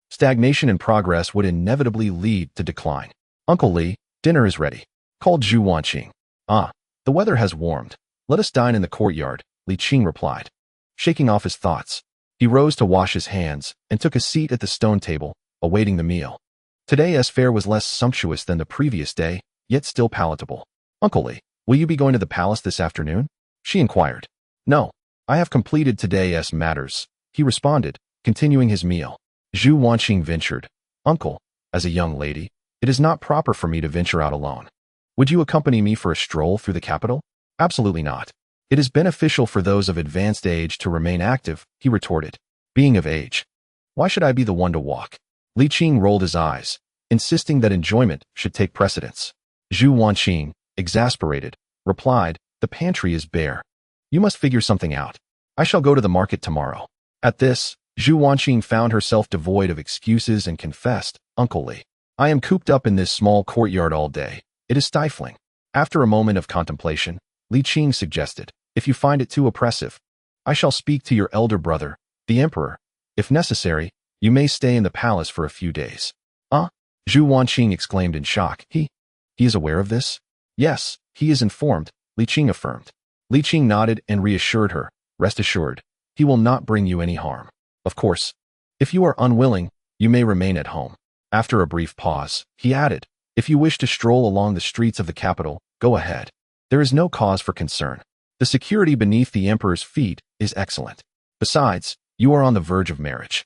stagnation and progress would inevitably lead to decline. Uncle Li, dinner is ready, called Zhu Wanqing. Ah, the weather has warmed. Let us dine in the courtyard, Li Qing replied. Shaking off his thoughts, he rose to wash his hands and took a seat at the stone table, awaiting the meal. Today's fare was less sumptuous than the previous day, yet still palatable. Uncle Li, will you be going to the palace this afternoon? She inquired. No, I have completed today's matters, he responded, continuing his meal. Zhu Wanqing ventured. Uncle, as a young lady, it is not proper for me to venture out alone. Would you accompany me for a stroll through the capital? Absolutely not. It is beneficial for those of advanced age to remain active, he retorted. Being of age, why should I be the one to walk? Li Qing rolled his eyes, insisting that enjoyment should take precedence. Zhu Wanqing, exasperated, replied, the pantry is bare. You must figure something out. I shall go to the market tomorrow. At this, Zhu Wanqing found herself devoid of excuses and confessed, Uncle Li, I am cooped up in this small courtyard all day. It is stifling. After a moment of contemplation, Li Qing suggested, if you find it too oppressive, I shall speak to your elder brother, the emperor. If necessary, you may stay in the palace for a few days. Ah? Zhu Wanqing exclaimed in shock. He is aware of this? Yes, he is informed, Li Qing affirmed. Li Qing nodded and reassured her. Rest assured, he will not bring you any harm. Of course, if you are unwilling, you may remain at home. After a brief pause, he added, if you wish to stroll along the streets of the capital, go ahead. There is no cause for concern. The security beneath the emperor's feet is excellent. Besides, you are on the verge of marriage.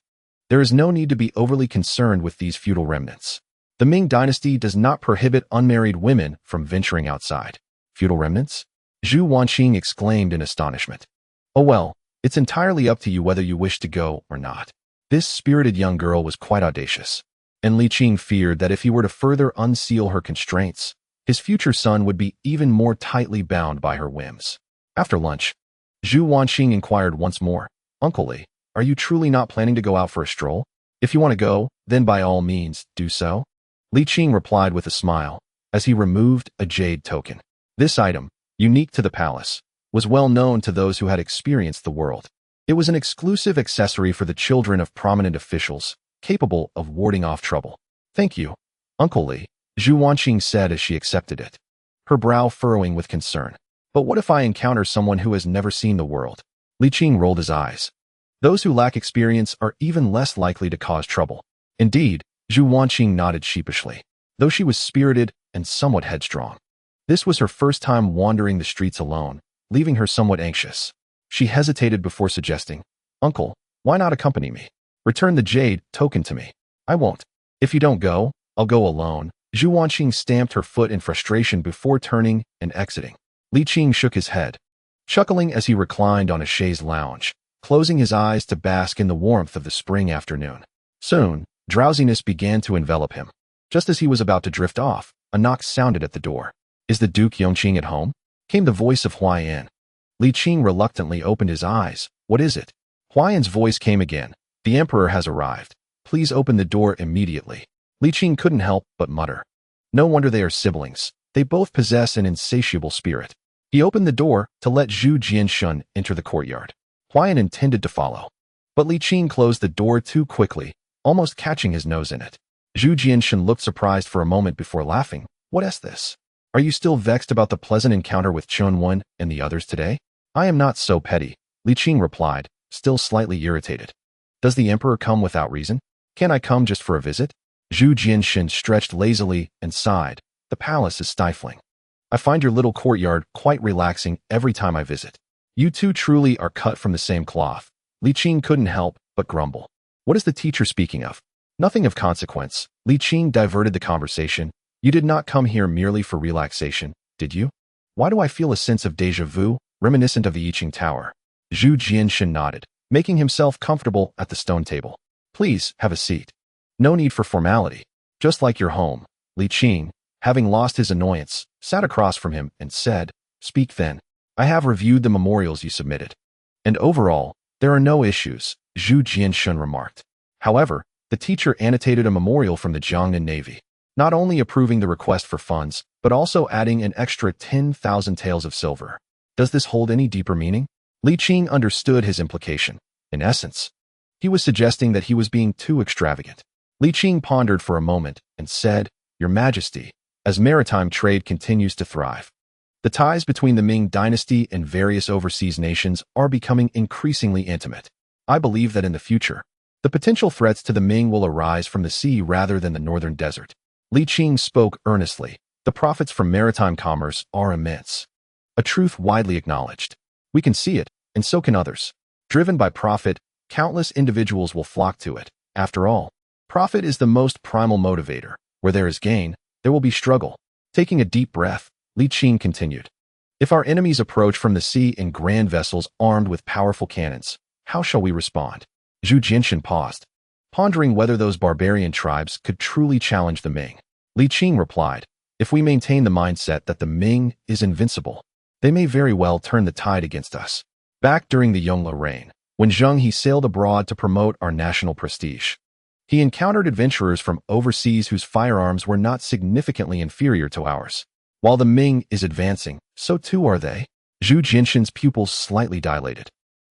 There is no need to be overly concerned with these feudal remnants. The Ming dynasty does not prohibit unmarried women from venturing outside. Feudal remnants? Zhu Wanqing exclaimed in astonishment. Oh well, it's entirely up to you whether you wish to go or not. This spirited young girl was quite audacious, and Li Qing feared that if he were to further unseal her constraints, his future son would be even more tightly bound by her whims. After lunch, Zhu Wanqing inquired once more, Uncle Li, are you truly not planning to go out for a stroll? If you want to go, then by all means, do so. Li Qing replied with a smile, as he removed a jade token. This item, unique to the palace, was well known to those who had experienced the world. It was an exclusive accessory for the children of prominent officials, capable of warding off trouble. Thank you, Uncle Li, Zhu Wanqing said as she accepted it, her brow furrowing with concern. But what if I encounter someone who has never seen the world? Li Qing rolled his eyes. Those who lack experience are even less likely to cause trouble. Indeed, Zhu Wanqing nodded sheepishly, though she was spirited and somewhat headstrong. This was her first time wandering the streets alone, leaving her somewhat anxious. She hesitated before suggesting, Uncle, why not accompany me? Return the jade token to me. I won't. If you don't go, I'll go alone. Zhu Wanqing stamped her foot in frustration before turning and exiting. Li Qing shook his head, chuckling as he reclined on a chaise lounge, closing his eyes to bask in the warmth of the spring afternoon. Soon, drowsiness began to envelop him. Just as he was about to drift off, a knock sounded at the door. Is the Duke Yongqing at home? Came the voice of Wherein. Li Qing reluctantly opened his eyes. What is it? Whereин's voice came again. The emperor has arrived. Please open the door immediately. Li Qing couldn't help but mutter. No wonder they are siblings. They both possess an insatiable spirit. He opened the door to let Zhu Jianshun enter the courtyard. Wherein intended to follow, but Li Qing closed the door too quickly, almost catching his nose in it. Zhu Jianshun looked surprised for a moment before laughing. What is this? Are you still vexed about the pleasant encounter with Xuande and the others today? I am not so petty, Li Qing replied, still slightly irritated. Does the emperor come without reason? Can I come just for a visit? Zhu Jianshun stretched lazily and sighed. The palace is stifling. I find your little courtyard quite relaxing every time I visit. You two truly are cut from the same cloth. Li Qing couldn't help but grumble. What is the teacher speaking of? Nothing of consequence. Li Qing diverted the conversation. You did not come here merely for relaxation, did you? Why do I feel a sense of déjà vu, reminiscent of the I Ching Tower? Zhu Jianshun nodded, making himself comfortable at the stone table. Please, have a seat. No need for formality. Just like your home. Li Qing, having lost his annoyance, sat across from him and said, Speak then. I have reviewed the memorials you submitted. And overall, there are no issues, Zhu Jianshun remarked. However, the teacher annotated a memorial from the Jiangnan Navy, not only approving the request for funds, but also adding an extra 10,000 taels of silver. Does this hold any deeper meaning? Li Qing understood his implication. In essence, he was suggesting that he was being too extravagant. Li Qing pondered for a moment and said, Your Majesty, as maritime trade continues to thrive, the ties between the Ming dynasty and various overseas nations are becoming increasingly intimate. I believe that in the future, the potential threats to the Ming will arise from the sea rather than the northern desert. Li Qing spoke earnestly. The profits from maritime commerce are immense, a truth widely acknowledged. We can see it, and so can others. Driven by profit, countless individuals will flock to it. After all, profit is the most primal motivator. Where there is gain, there will be struggle. Taking a deep breath, Li Qing continued. If our enemies approach from the sea in grand vessels armed with powerful cannons, how shall we respond? Zhu Jianshun paused, pondering whether those barbarian tribes could truly challenge the Ming. Li Qing replied, If we maintain the mindset that the Ming is invincible, they may very well turn the tide against us. Back during the Yongle reign, when Zheng He sailed abroad to promote our national prestige, he encountered adventurers from overseas whose firearms were not significantly inferior to ours. While the Ming is advancing, so too are they. Zhu Jianshun's pupils slightly dilated.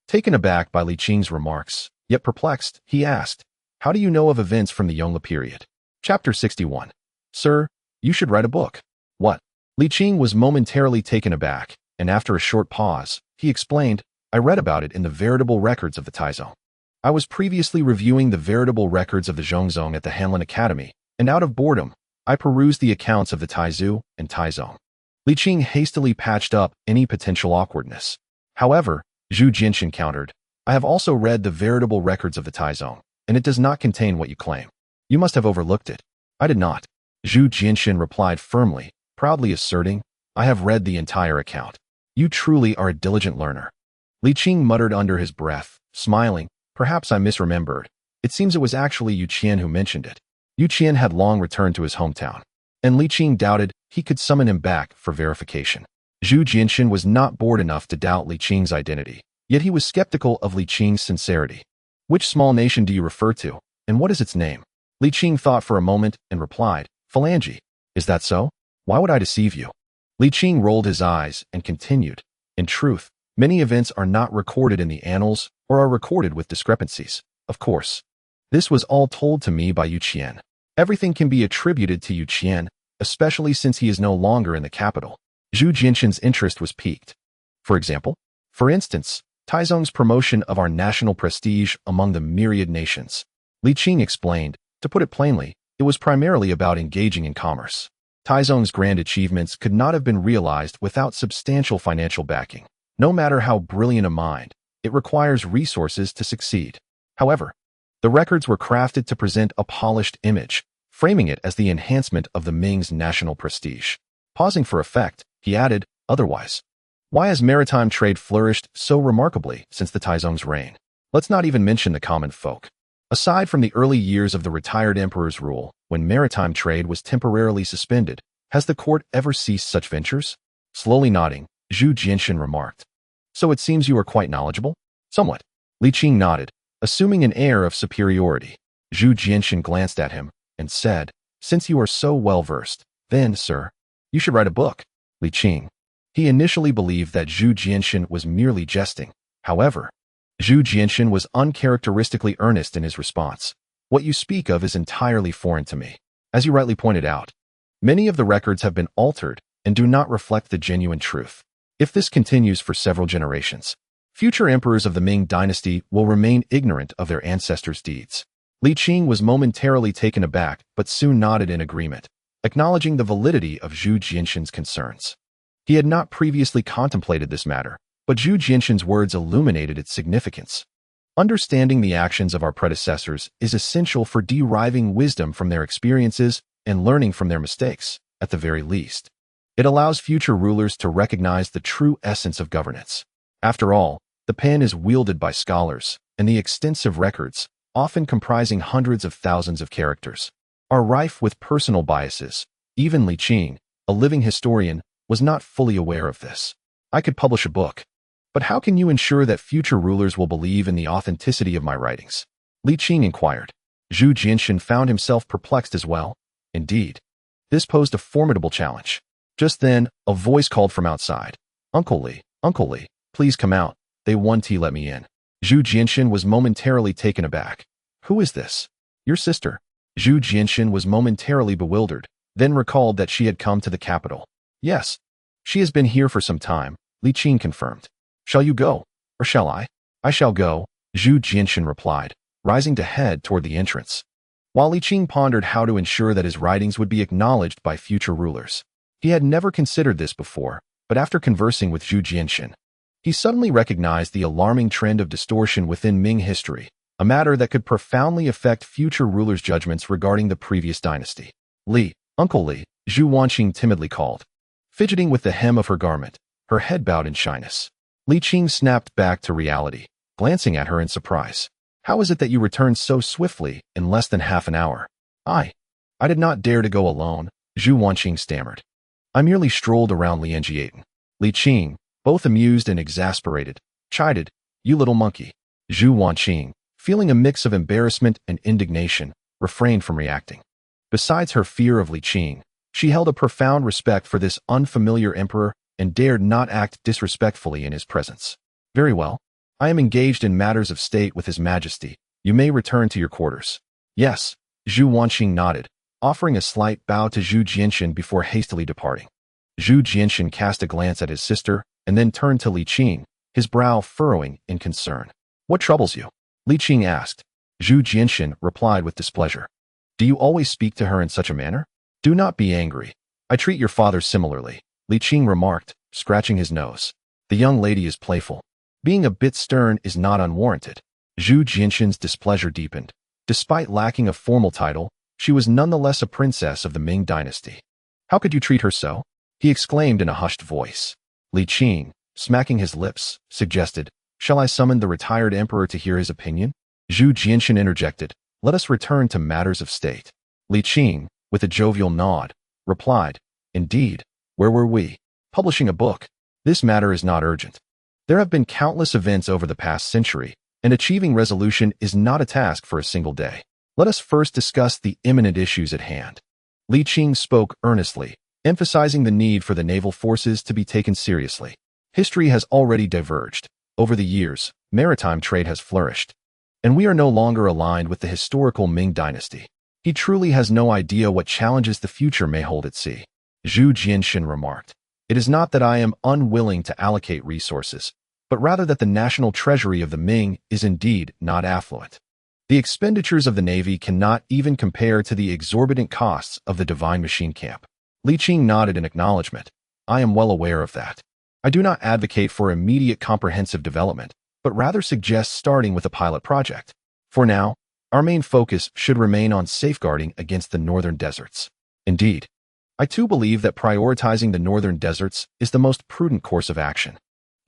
Taken aback by Li Qing's remarks, yet perplexed, he asked, How do you know of events from the Yongle period? Chapter 61. Sir, you should write a book. What? Li Qing was momentarily taken aback, and after a short pause, he explained, I read about it in the veritable records of the Taizong. I was previously reviewing the veritable records of the Zhongzong at the Hanlin Academy, and out of boredom, I perused the accounts of the Taizu and Taizong. Li Qing hastily patched up any potential awkwardness. However, Zhu Jianshun countered, I have also read the veritable records of the Taizong, and it does not contain what you claim. You must have overlooked it. I did not. Zhu Jianshun replied firmly, proudly asserting, I have read the entire account. You truly are a diligent learner. Li Qing muttered under his breath, smiling, Perhaps I misremembered. It seems it was actually Yu Qian who mentioned it. Yu Qian had long returned to his hometown, and Li Qing doubted he could summon him back for verification. Zhu Jianshun was not bored enough to doubt Li Qing's identity, yet he was skeptical of Li Qing's sincerity. Which small nation do you refer to, and what is its name? Li Qing thought for a moment and replied, Phalange. Is that so? Why would I deceive you? Li Qing rolled his eyes and continued. In truth, many events are not recorded in the annals or are recorded with discrepancies. Of course, this was all told to me by Yu Qian. Everything can be attributed to Yu Qian, especially since he is no longer in the capital. Zhu Jinshan's interest was piqued. For instance, Taizong's promotion of our national prestige among the myriad nations. Li Qing explained. To put it plainly, it was primarily about engaging in commerce. Taizong's grand achievements could not have been realized without substantial financial backing. No matter how brilliant a mind, it requires resources to succeed. However, the records were crafted to present a polished image, framing it as the enhancement of the Ming's national prestige. Pausing for effect, he added, otherwise, why has maritime trade flourished so remarkably since the Taizong's reign? Let's not even mention the common folk. Aside from the early years of the retired emperor's rule, when maritime trade was temporarily suspended, has the court ever ceased such ventures? Slowly nodding, Zhu Jinshan remarked. So it seems you are quite knowledgeable? Somewhat. Li Qing nodded, assuming an air of superiority. Zhu Jinshan glanced at him and said, since you are so well-versed, then, sir, you should write a book. Li Qing. He initially believed that Zhu Jinshan was merely jesting. However, Zhu Jinshan was uncharacteristically earnest in his response. What you speak of is entirely foreign to me. As you rightly pointed out, many of the records have been altered and do not reflect the genuine truth. If this continues for several generations, future emperors of the Ming dynasty will remain ignorant of their ancestors' deeds. Li Qing was momentarily taken aback but soon nodded in agreement, acknowledging the validity of Zhu Jinshan's concerns. He had not previously contemplated this matter, but Zhu Jinshan's words illuminated its significance. Understanding the actions of our predecessors is essential for deriving wisdom from their experiences and learning from their mistakes, at the very least. It allows future rulers to recognize the true essence of governance. After all, the pen is wielded by scholars, and the extensive records, often comprising hundreds of thousands of characters, are rife with personal biases. Even Li Qing, a living historian, was not fully aware of this. I could publish a book, but how can you ensure that future rulers will believe in the authenticity of my writings? Li Qing inquired. Zhu Jinshan found himself perplexed as well. Indeed, this posed a formidable challenge. Just then, a voice called from outside. Uncle Li, please come out. They want to let me in. Zhu Jinshan was momentarily taken aback. Who is this? Your sister. Zhu Jinshan was momentarily bewildered, then recalled that she had come to the capital. Yes, she has been here for some time, Li Qing confirmed. Shall you go, or shall I? I shall go, Zhu Jinshan replied, rising to head toward the entrance. While Li Qing pondered how to ensure that his writings would be acknowledged by future rulers. He had never considered this before, but after conversing with Zhu Jinshan, he suddenly recognized the alarming trend of distortion within Ming history, a matter that could profoundly affect future rulers' judgments regarding the previous dynasty. Uncle Li, Zhu Wanqing timidly called, fidgeting with the hem of her garment, her head bowed in shyness. Li Qing snapped back to reality, glancing at her in surprise. How is it that you returned so swiftly in less than half an hour? I did not dare to go alone, Zhu Wanqing stammered. I merely strolled around Lianjiaten. Li Qing, both amused and exasperated, chided, you little monkey. Zhu Wanqing, feeling a mix of embarrassment and indignation, refrained from reacting. Besides her fear of Li Qing, she held a profound respect for this unfamiliar emperor and dared not act disrespectfully in his presence. Very well. I am engaged in matters of state with His Majesty. You may return to your quarters. Yes, Zhu Wanqing nodded, offering a slight bow to Zhu Jinshan before hastily departing. Zhu Jinshan cast a glance at his sister and then turned to Li Qing, his brow furrowing in concern. What troubles you? Li Qing asked. Zhu Jinshan replied with displeasure. Do you always speak to her in such a manner? Do not be angry. I treat your father similarly, Li Qing remarked, scratching his nose. The young lady is playful. Being a bit stern is not unwarranted. Zhu Jinshan's displeasure deepened. Despite lacking a formal title, she was nonetheless a princess of the Ming dynasty. How could you treat her so? He exclaimed in a hushed voice. Li Qing, smacking his lips, suggested, shall I summon the retired emperor to hear his opinion? Zhu Jinshan interjected, let us return to matters of state. Li Qing, with a jovial nod, replied, indeed, where were we? Publishing a book. This matter is not urgent. There have been countless events over the past century, and achieving resolution is not a task for a single day. Let us first discuss the imminent issues at hand. Li Qing spoke earnestly, emphasizing the need for the naval forces to be taken seriously. History has already diverged. Over the years, maritime trade has flourished, and we are no longer aligned with the historical Ming dynasty. He truly has no idea what challenges the future may hold at sea. Zhu Jianxin remarked, "It is not that I am unwilling to allocate resources, but rather that the national treasury of the Ming is indeed not affluent. The expenditures of the Navy cannot even compare to the exorbitant costs of the divine machine camp." Li Qing nodded in acknowledgement. "I am well aware of that. I do not advocate for immediate comprehensive development, but rather suggest starting with a pilot project. For now, our main focus should remain on safeguarding against the northern deserts. Indeed, I too believe that prioritizing the northern deserts is the most prudent course of action."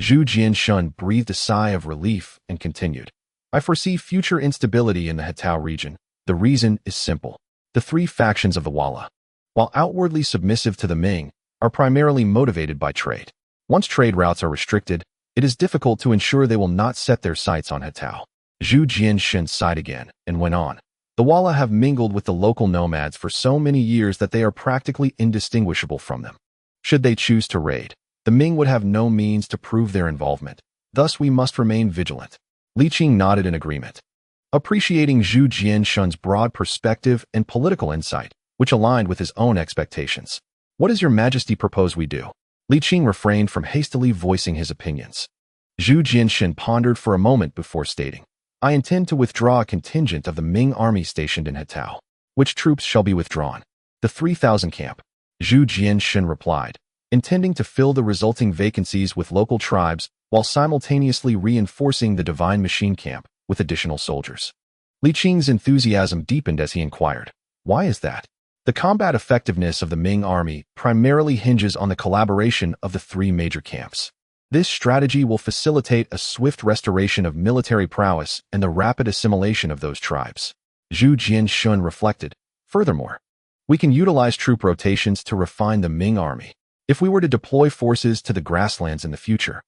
Zhu Jianshun breathed a sigh of relief and continued, "I foresee future instability in the Hetao region. The reason is simple. The three factions of the Walla, while outwardly submissive to the Ming, are primarily motivated by trade. Once trade routes are restricted, it is difficult to ensure they will not set their sights on Hetao." Zhu Jianxin sighed again and went on, "The Walla have mingled with the local nomads for so many years that they are practically indistinguishable from them. Should they choose to raid, the Ming would have no means to prove their involvement. Thus, we must remain vigilant." Li Qing nodded in agreement, appreciating Zhu Jianshun's broad perspective and political insight, which aligned with his own expectations. "What does your Majesty propose we do?" Li Qing refrained from hastily voicing his opinions. Zhu Jianxin pondered for a moment before stating, "I intend to withdraw a contingent of the Ming army stationed in Hetao." "Which troops shall be withdrawn?" "The 3,000 camp," Zhu Jianxin replied, intending to fill the resulting vacancies with local tribes while simultaneously reinforcing the divine machine camp with additional soldiers. Li Qing's enthusiasm deepened as he inquired, "Why is that?" "The combat effectiveness of the Ming army primarily hinges on the collaboration of the three major camps. This strategy will facilitate a swift restoration of military prowess and the rapid assimilation of those tribes." Zhu Jianxun reflected, "Furthermore, we can utilize troop rotations to refine the Ming army. If we were to deploy forces to the grasslands in the future,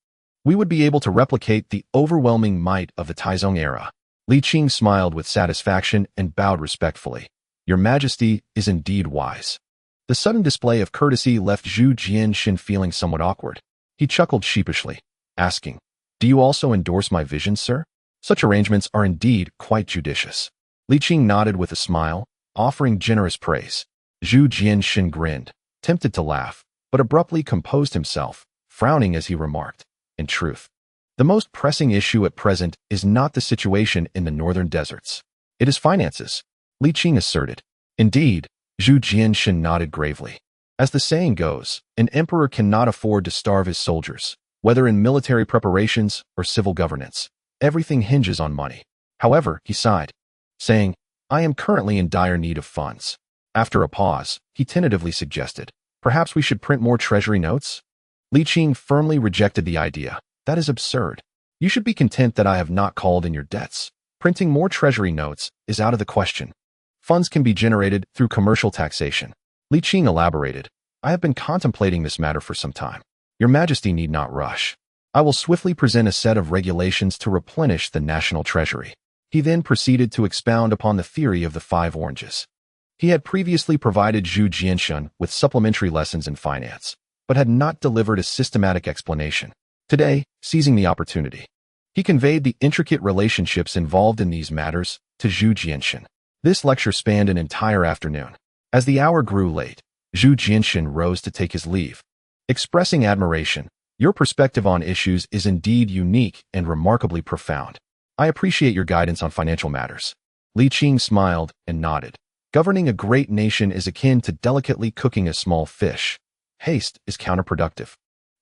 we would be able to replicate the overwhelming might of the Taizong era." Li Qing smiled with satisfaction and bowed respectfully. "Your Majesty is indeed wise." The sudden display of courtesy left Zhu Jianxin feeling somewhat awkward. He chuckled sheepishly, asking, "Do you also endorse my vision, sir? Such arrangements are indeed quite judicious." Li Qing nodded with a smile, offering generous praise. Zhu Jianxin grinned, tempted to laugh, but abruptly composed himself, frowning as he remarked, "In truth, the most pressing issue at present is not the situation in the northern deserts. It is finances," Li Qing asserted. "Indeed," Zhu Jianxin nodded gravely. "As the saying goes, an emperor cannot afford to starve his soldiers, whether in military preparations or civil governance. Everything hinges on money." However, he sighed, saying, "I am currently in dire need of funds." After a pause, he tentatively suggested, "Perhaps we should print more treasury notes?" Li Qing firmly rejected the idea. "That is absurd. You should be content that I have not called in your debts. Printing more treasury notes is out of the question. Funds can be generated through commercial taxation." Li Qing elaborated, "I have been contemplating this matter for some time. Your Majesty need not rush. I will swiftly present a set of regulations to replenish the national treasury." He then proceeded to expound upon the theory of the 5 oranges. He had previously provided Zhu Jianxun with supplementary lessons in finance, but had not delivered a systematic explanation. Today, seizing the opportunity, he conveyed the intricate relationships involved in these matters to Zhu Jianxun. This lecture spanned an entire afternoon. As the hour grew late, Zhu Jianxun rose to take his leave, expressing admiration. "Your perspective on issues is indeed unique and remarkably profound. I appreciate your guidance on financial matters." Li Qing smiled and nodded. "Governing a great nation is akin to delicately cooking a small fish. Haste is counterproductive.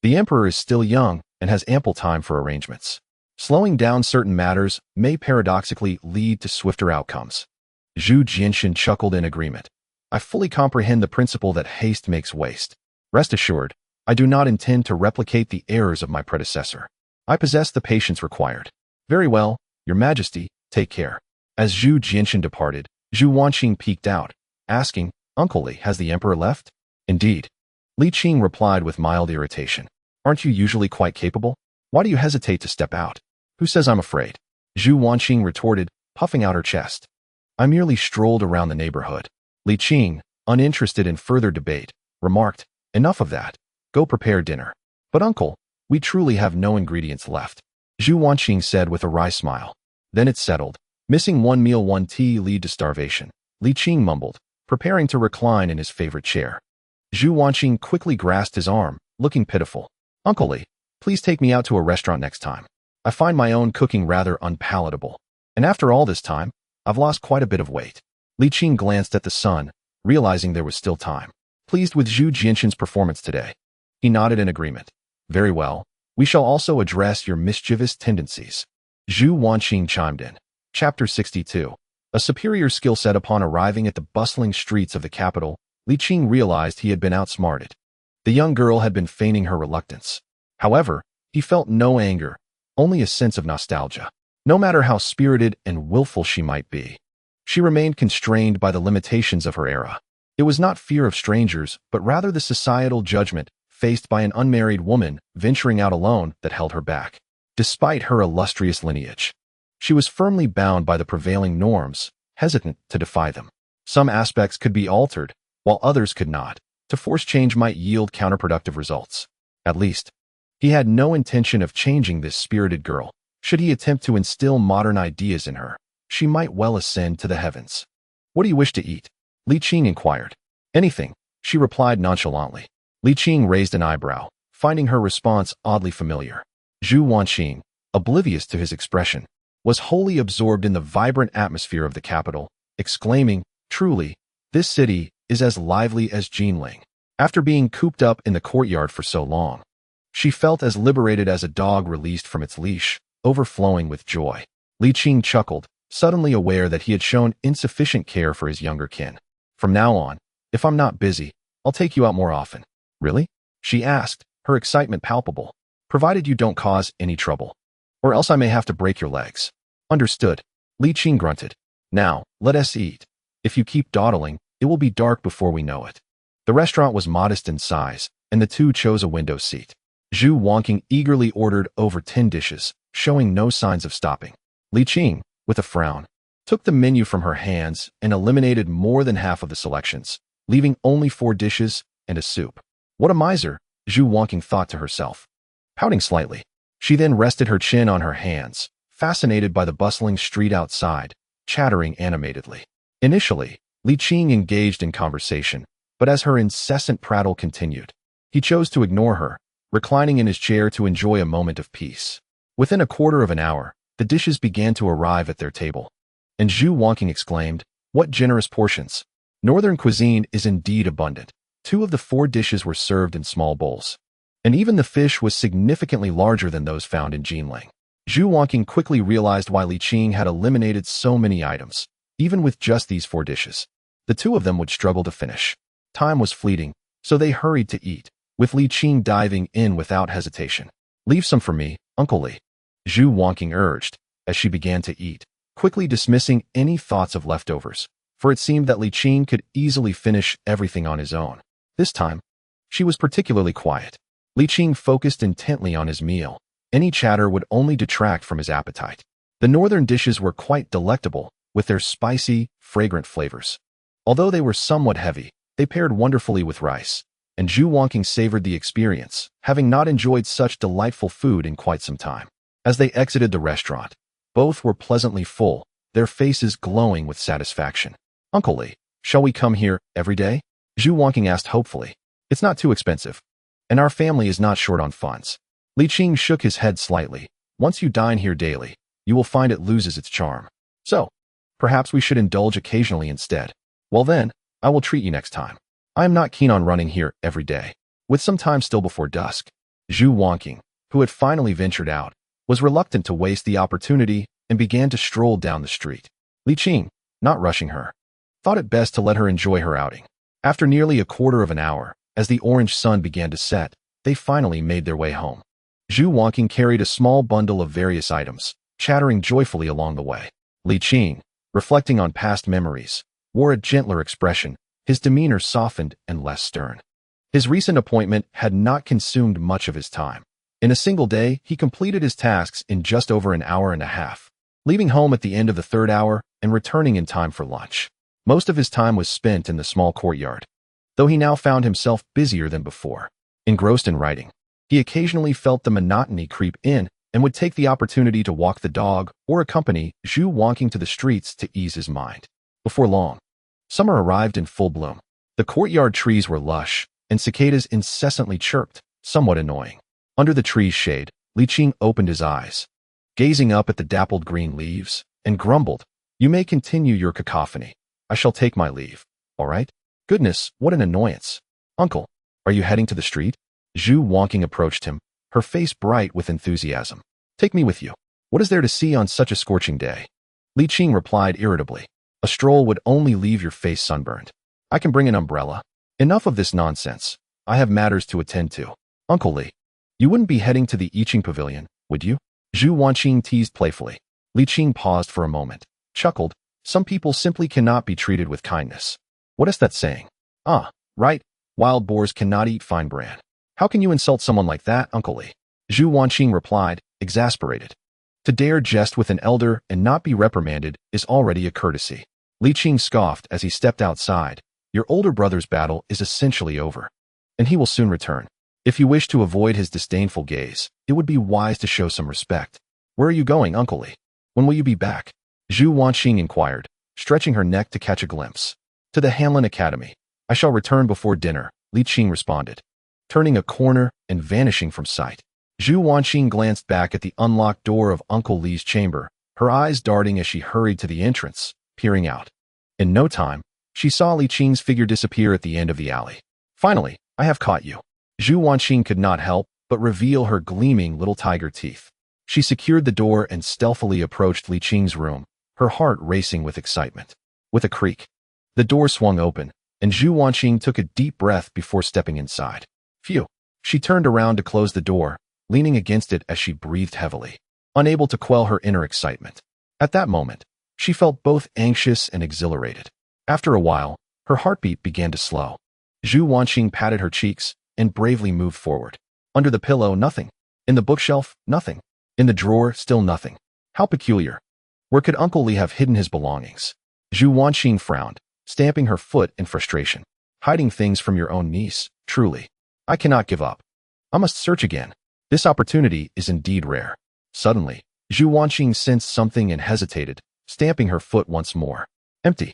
The emperor is still young and has ample time for arrangements. Slowing down certain matters may paradoxically lead to swifter outcomes." Zhu Jianxun chuckled in agreement. "I fully comprehend the principle that haste makes waste. Rest assured, I do not intend to replicate the errors of my predecessor. I possess the patience required." "Very well, Your Majesty, take care." As Zhu Jianxun departed, Zhu Wanqing peeked out, asking, "Uncle Li, has the emperor left?" "Indeed." Li Qing replied with mild irritation. "Aren't you usually quite capable? Why do you hesitate to step out?" "Who says I'm afraid?" Zhu Wanqing retorted, puffing out her chest. "I merely strolled around the neighborhood." Li Qing, uninterested in further debate, remarked, Enough of that. Go prepare dinner. But uncle, we truly have no ingredients left, Zhu Wanqing said with a wry smile. Then it settled. Missing one meal, one tea lead to starvation, Li Qing mumbled, preparing to recline in his favorite chair. Zhu Wanqing quickly grasped his arm, looking pitiful. Uncle Li, please take me out to a restaurant next time. I find my own cooking rather unpalatable. And after all this time, I've lost quite a bit of weight. Li Qing glanced at the sun, realizing there was still time. Pleased with Zhu Jianxin's performance today, he nodded in agreement. Very well. We shall also address your mischievous tendencies. Zhu Wanqing chimed in. Chapter 62. A superior skill set. Upon arriving at the bustling streets of the capital, Li Qing realized he had been outsmarted. The young girl had been feigning her reluctance. However, he felt no anger, only a sense of nostalgia. No matter how spirited and willful she might be, she remained constrained by the limitations of her era. It was not fear of strangers, but rather the societal judgment faced by an unmarried woman venturing out alone that held her back. Despite her illustrious lineage, she was firmly bound by the prevailing norms, hesitant to defy them. Some aspects could be altered, while others could not. To force change might yield counterproductive results. At least, he had no intention of changing this spirited girl. Should he attempt to instill modern ideas in her, she might well ascend to the heavens. What do you wish to eat? Li Qing inquired. Anything, she replied nonchalantly. Li Qing raised an eyebrow, finding her response oddly familiar. Zhu Wanqing, oblivious to his expression, was wholly absorbed in the vibrant atmosphere of the capital, exclaiming, truly, this city is as lively as Jinling. After being cooped up in the courtyard for so long, she felt as liberated as a dog released from its leash, overflowing with joy. Li Qing chuckled, suddenly aware that he had shown insufficient care for his younger kin. From now on, if I'm not busy, I'll take you out more often. Really? She asked, her excitement palpable. Provided you don't cause any trouble. Or else I may have to break your legs. Understood. Li Qing grunted. Now, let us eat. If you keep dawdling, it will be dark before we know it. The restaurant was modest in size, and the two chose a window seat. Zhu Wanqing eagerly ordered over 10 dishes, showing no signs of stopping. Li Qing, with a frown, took the menu from her hands and eliminated more than half of the selections, leaving only 4 dishes and a soup. What a miser, Zhu Wanqing thought to herself. Pouting slightly, she then rested her chin on her hands, fascinated by the bustling street outside, chattering animatedly. Initially, Li Qing engaged in conversation, but as her incessant prattle continued, he chose to ignore her, reclining in his chair to enjoy a moment of peace. Within a quarter of an hour, the dishes began to arrive at their table. And Zhu Wanqing exclaimed, what generous portions! Northern cuisine is indeed abundant. 2 of the 4 dishes were served in small bowls. And even the fish was significantly larger than those found in Jinling. Zhu Wanqing quickly realized why Li Qing had eliminated so many items. Even with just these 4 dishes, the 2 of them would struggle to finish. Time was fleeting, so they hurried to eat, with Li Qing diving in without hesitation. Leave some for me, Uncle Li, Zhu Wanqing urged, as she began to eat, quickly dismissing any thoughts of leftovers, for it seemed that Li Qing could easily finish everything on his own. This time, she was particularly quiet. Li Qing focused intently on his meal. Any chatter would only detract from his appetite. The northern dishes were quite delectable, with their spicy, fragrant flavors. Although they were somewhat heavy, they paired wonderfully with rice, and Zhu Wanqing savored the experience, having not enjoyed such delightful food in quite some time. As they exited the restaurant, both were pleasantly full, their faces glowing with satisfaction. Uncle Li, shall we come here every day? Zhu Wanqing asked hopefully. It's not too expensive, and our family is not short on funds. Li Qing shook his head slightly. Once you dine here daily, you will find it loses its charm. So, perhaps we should indulge occasionally instead. Well then, I will treat you next time. I am not keen on running here every day. With some time still before dusk, Zhu Wanqing, who had finally ventured out, was reluctant to waste the opportunity and began to stroll down the street. Li Qing, not rushing her, thought it best to let her enjoy her outing. After nearly a quarter of an hour, as the orange sun began to set, they finally made their way home. Zhu Wanqing carried a small bundle of various items, chattering joyfully along the way. Li Qing, reflecting on past memories, wore a gentler expression, his demeanor softened and less stern. His recent appointment had not consumed much of his time. In a single day, he completed his tasks in just over an hour and a half, leaving home at the end of the 3rd hour and returning in time for lunch. Most of his time was spent in the small courtyard. though he now found himself busier than before. Engrossed in writing, he occasionally felt the monotony creep in and would take the opportunity to walk the dog or accompany Zhu walking to the streets to ease his mind. Before long, summer arrived in full bloom. The courtyard trees were lush, and cicadas incessantly chirped, somewhat annoying. Under the tree's shade, Li Qing opened his eyes, gazing up at the dappled green leaves, and grumbled, "You may continue your cacophony. I shall take my leave. All right? Goodness, what an annoyance. Uncle, are you heading to the street?" Zhu Wonqing approached him, her face bright with enthusiasm. "Take me with you. What is there to see on such a scorching day?" Li Qing replied irritably, "A stroll would only leave your face sunburned. I can bring an umbrella. Enough of this nonsense. I have matters to attend to." "Uncle Li, you wouldn't be heading to the Yiqing pavilion, would you?" Zhu Wonqing teased playfully. Li Qing paused for a moment, chuckled. "Some people simply cannot be treated with kindness. What is that saying? Ah, right. Wild boars cannot eat fine bran. How can you insult someone like that, Uncle Li?" Zhu Wonqing replied, exasperated. To dare jest with an elder and not be reprimanded is already a courtesy. Li Qing scoffed as he stepped outside. "Your older brother's battle is essentially over, and he will soon return. If you wish to avoid his disdainful gaze, it would be wise to show some respect. Where are you going, Uncle Li? When will you be back?" Zhu Wonqing inquired, stretching her neck to catch a glimpse. "To the Hanlin Academy. I shall return before dinner," Li Qing responded, turning a corner and vanishing from sight. Zhu Wonqing glanced back at the unlocked door of Uncle Li's chamber, her eyes darting as she hurried to the entrance, peering out. In no time, she saw Li Qing's figure disappear at the end of the alley. "Finally, I have caught you." Zhu Wonqing could not help but reveal her gleaming little tiger teeth. She secured the door and stealthily approached Li Qing's room, her heart racing with excitement. With a creak, the door swung open, and Zhu Wonqing took a deep breath before stepping inside. Phew! She turned around to close the door, leaning against it as she breathed heavily, unable to quell her inner excitement. At that moment, she felt both anxious and exhilarated. After a while, her heartbeat began to slow. Zhu Wonqing patted her cheeks and bravely moved forward. Under the pillow, nothing. In the bookshelf, nothing. In the drawer, still nothing. How peculiar. Where could Uncle Li have hidden his belongings? Zhu Wonqing frowned, stamping her foot in frustration. Hiding things from your own niece, truly. I cannot give up. I must search again. This opportunity is indeed rare. Suddenly, Zhu Wonqing sensed something and hesitated, stamping her foot once more. Empty.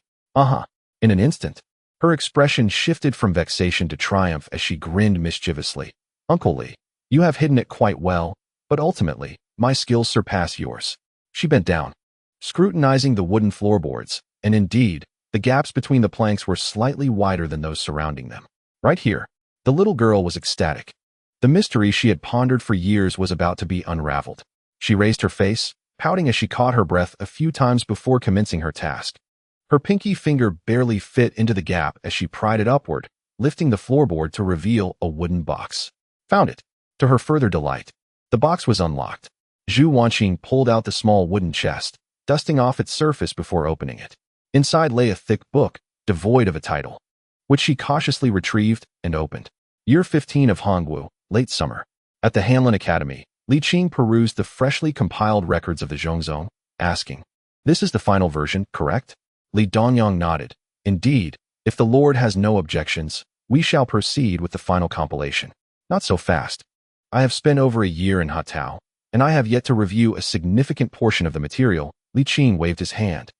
In an instant, her expression shifted from vexation to triumph as she grinned mischievously. "Uncle Li, you have hidden it quite well, but ultimately, my skills surpass yours." She bent down, scrutinizing the wooden floorboards, and indeed, the gaps between the planks were slightly wider than those surrounding them. Right here, the little girl was ecstatic. The mystery she had pondered for years was about to be unraveled. She raised her face, pouting as she caught her breath a few times before commencing her task. Her pinky finger barely fit into the gap as she pried it upward, lifting the floorboard to reveal a wooden box. Found it. To her further delight, the box was unlocked. Zhu Wonqing pulled out the small wooden chest, dusting off its surface before opening it. Inside lay a thick book, devoid of a title, which she cautiously retrieved and opened. Year 15 of Hongwu, late summer. At the Hanlin Academy, Li Qing perused the freshly compiled records of the Zhongzong, asking, "This is the final version, correct?" Li Dongyang nodded. "Indeed, if the Lord has no objections, we shall proceed with the final compilation." "Not so fast. I have spent over a year in Hatao, and I have yet to review a significant portion of the material." Li Qing waved his hand.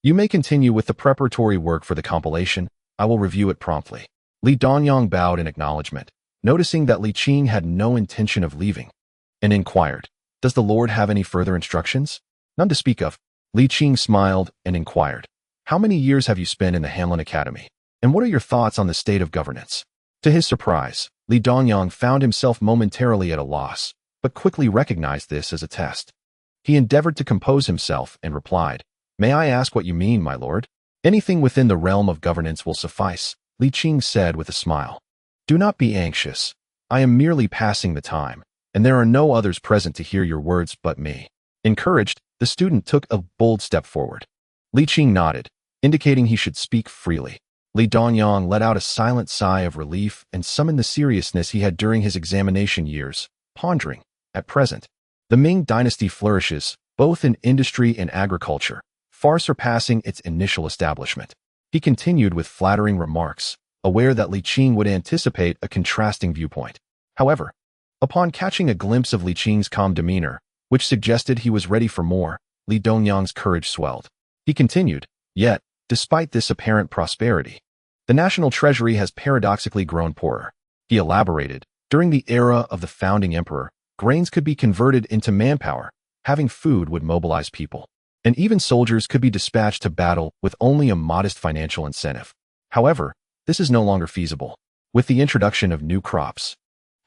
"You may continue with the preparatory work for the compilation. I will review it promptly." Li Dongyang bowed in acknowledgement, noticing that Li Qing had no intention of leaving, and inquired, "Does the Lord have any further instructions?" "None to speak of." Li Qing smiled and inquired, "How many years have you spent in the Hanlin Academy? And what are your thoughts on the state of governance?" To his surprise, Li Dongyang found himself momentarily at a loss, but quickly recognized this as a test. He endeavored to compose himself and replied, "May I ask what you mean, my lord?" "Anything within the realm of governance will suffice," Li Qing said with a smile. "Do not be anxious. I am merely passing the time, and there are no others present to hear your words but me." Encouraged, the student took a bold step forward. Li Qing nodded, indicating he should speak freely. Li Dongyang let out a silent sigh of relief and summoned the seriousness he had during his examination years, pondering, at present, the Ming dynasty flourishes, both in industry and agriculture, far surpassing its initial establishment. He continued with flattering remarks, aware that Li Qing would anticipate a contrasting viewpoint. However, upon catching a glimpse of Li Qing's calm demeanor, which suggested he was ready for more, Li Dongyang's courage swelled. He continued, "Yet, despite this apparent prosperity, the national treasury has paradoxically grown poorer." He elaborated, "During the era of the founding emperor, grains could be converted into manpower, having food would mobilize people, and even soldiers could be dispatched to battle with only a modest financial incentive. However, this is no longer feasible. With the introduction of new crops,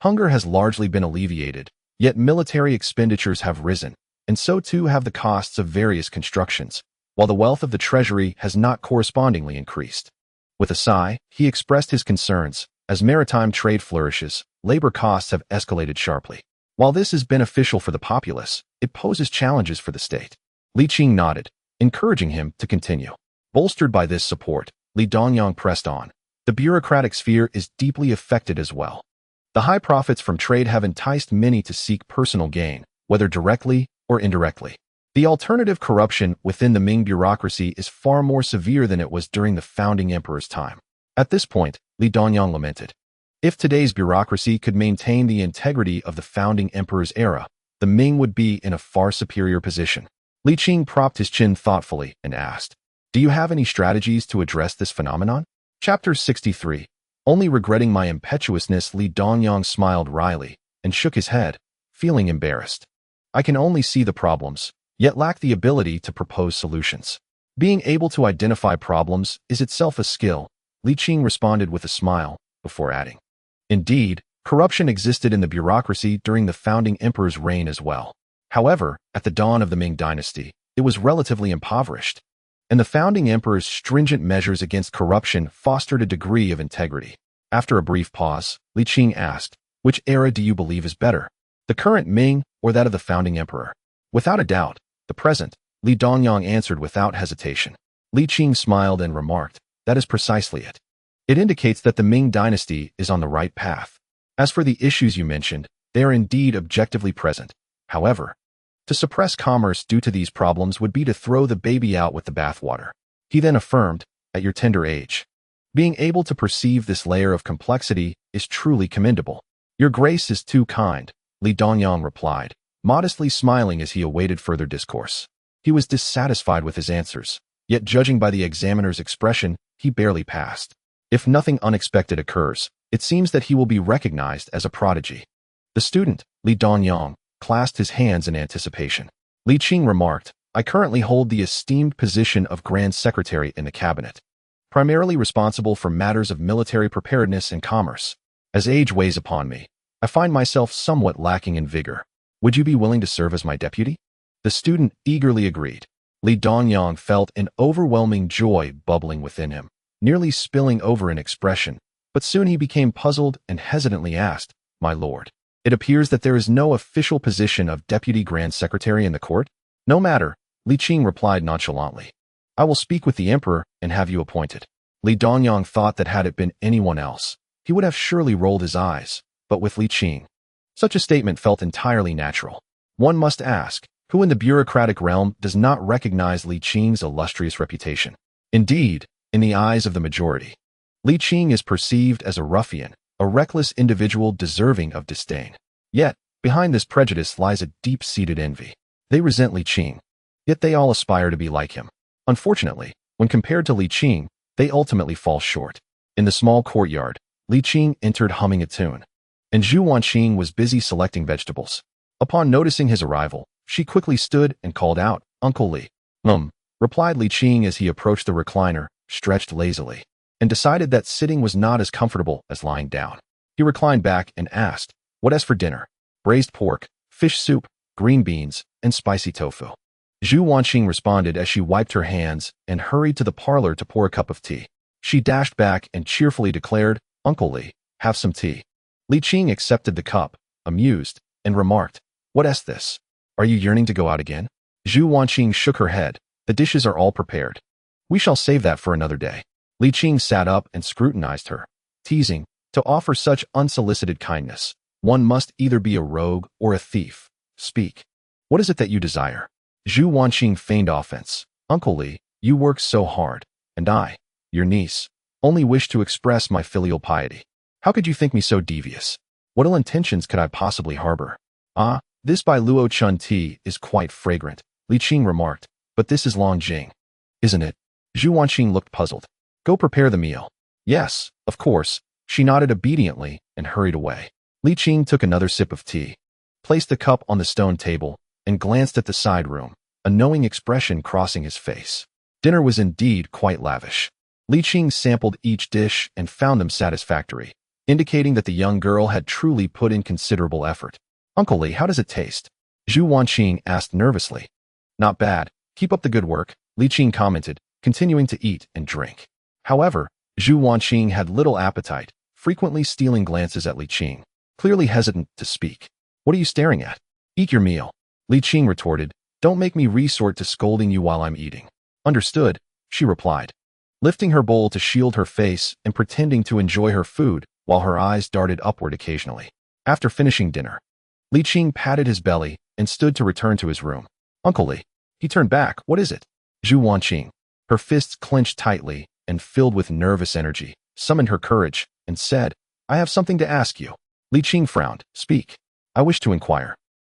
hunger has largely been alleviated, yet military expenditures have risen, and so too have the costs of various constructions, while the wealth of the treasury has not correspondingly increased." With a sigh, he expressed his concerns. As maritime trade flourishes, labor costs have escalated sharply. While this is beneficial for the populace, it poses challenges for the state. Li Qing nodded, encouraging him to continue. Bolstered by this support, Li Dongyang pressed on. "The bureaucratic sphere is deeply affected as well. The high profits from trade have enticed many to seek personal gain, whether directly or indirectly. The alternative, corruption within the Ming bureaucracy, is far more severe than it was during the founding emperor's time." At this point, Li Dongyang lamented, "If today's bureaucracy could maintain the integrity of the founding emperor's era, the Ming would be in a far superior position." Li Qing propped his chin thoughtfully and asked, "Do you have any strategies to address this phenomenon?" Chapter 63. Only regretting my impetuousness, Li Dongyang smiled wryly and shook his head, feeling embarrassed. "I can only see the problems, yet lack the ability to propose solutions. Being able to identify problems is itself a skill," Li Qing responded with a smile, before adding, "Indeed, corruption existed in the bureaucracy during the founding emperor's reign as well. However, at the dawn of the Ming dynasty, it was relatively impoverished, and the founding emperor's stringent measures against corruption fostered a degree of integrity." After a brief pause, Li Qing asked, "Which era do you believe is better, the current Ming or that of the founding emperor?" "Without a doubt, the present," Li Dongyang answered without hesitation. Li Qing smiled and remarked, "That is precisely it. It indicates that the Ming dynasty is on the right path. As for the issues you mentioned, they are indeed objectively present. However, to suppress commerce due to these problems would be to throw the baby out with the bathwater." He then affirmed, "At your tender age, being able to perceive this layer of complexity is truly commendable." "Your Grace is too kind," Li Dongyang replied, modestly smiling as he awaited further discourse. He was dissatisfied with his answers, yet judging by the examiner's expression, he barely passed. If nothing unexpected occurs, it seems that he will be recognized as a prodigy. The student, Li Dongyang, clasped his hands in anticipation. Li Qing remarked, "I currently hold the esteemed position of Grand Secretary in the cabinet, primarily responsible for matters of military preparedness and commerce. As age weighs upon me, I find myself somewhat lacking in vigor. Would you be willing to serve as my deputy?" The student eagerly agreed. Li Dongyang felt an overwhelming joy bubbling within him, nearly spilling over in expression, but soon he became puzzled and hesitantly asked, "My lord, it appears that there is no official position of Deputy Grand Secretary in the court?" "No matter," Li Qing replied nonchalantly. "I will speak with the emperor and have you appointed." Li Dongyang thought that had it been anyone else, he would have surely rolled his eyes, but with Li Qing, such a statement felt entirely natural. One must ask, who in the bureaucratic realm does not recognize Li Qing's illustrious reputation? Indeed, in the eyes of the majority, Li Qing is perceived as a ruffian, a reckless individual deserving of disdain. Yet, behind this prejudice lies a deep-seated envy. They resent Li Qing, yet they all aspire to be like him. Unfortunately, when compared to Li Qing, they ultimately fall short. In the small courtyard, Li Qing entered humming a tune, and Zhu Wanqing was busy selecting vegetables. Upon noticing his arrival, she quickly stood and called out, "Uncle Li." Replied Li Qing as he approached the recliner, stretched lazily, and decided that sitting was not as comfortable as lying down. He reclined back and asked, "What as for dinner?" "Braised pork, fish soup, green beans, and spicy tofu." Zhu Wanqing responded as she wiped her hands and hurried to the parlor to pour a cup of tea. She dashed back and cheerfully declared, "Uncle Li, have some tea." Li Qing accepted the cup, amused, and remarked, "What is this? Are you yearning to go out again?" Zhu Wanqing shook her head. "The dishes are all prepared. We shall save that for another day." Li Qing sat up and scrutinized her, teasing, "To offer such unsolicited kindness, one must either be a rogue or a thief. Speak. What is it that you desire?" Zhu Wanqing feigned offense. "Uncle Li, you work so hard, and I, your niece, only wished to express my filial piety. How could you think me so devious? What ill intentions could I possibly harbor? Ah, this by Luo Chun tea is quite fragrant, Li Qing remarked, but this is Long Jing, isn't it? Zhu Wanqing looked puzzled. Go prepare the meal. Yes, of course. She nodded obediently and hurried away. Li Qing took another sip of tea, placed the cup on the stone table, and glanced at the side room, a knowing expression crossing his face. Dinner was indeed quite lavish. Li Qing sampled each dish and found them satisfactory, indicating that the young girl had truly put in considerable effort. Uncle Li, how does it taste? Zhu Wanqing asked nervously. Not bad. Keep up the good work, Li Qing commented, continuing to eat and drink. However, Zhu Wanqing had little appetite, frequently stealing glances at Li Qing, clearly hesitant to speak. What are you staring at? Eat your meal. Li Qing retorted. Don't make me resort to scolding you while I'm eating. Understood, she replied, lifting her bowl to shield her face and pretending to enjoy her food while her eyes darted upward occasionally. After finishing dinner, Li Qing patted his belly and stood to return to his room. Uncle Li. He turned back. What is it? Zhu Wanqing, her fists clenched tightly and filled with nervous energy, summoned her courage and said, I have something to ask you. Li Qing frowned. Speak. I wish to inquire.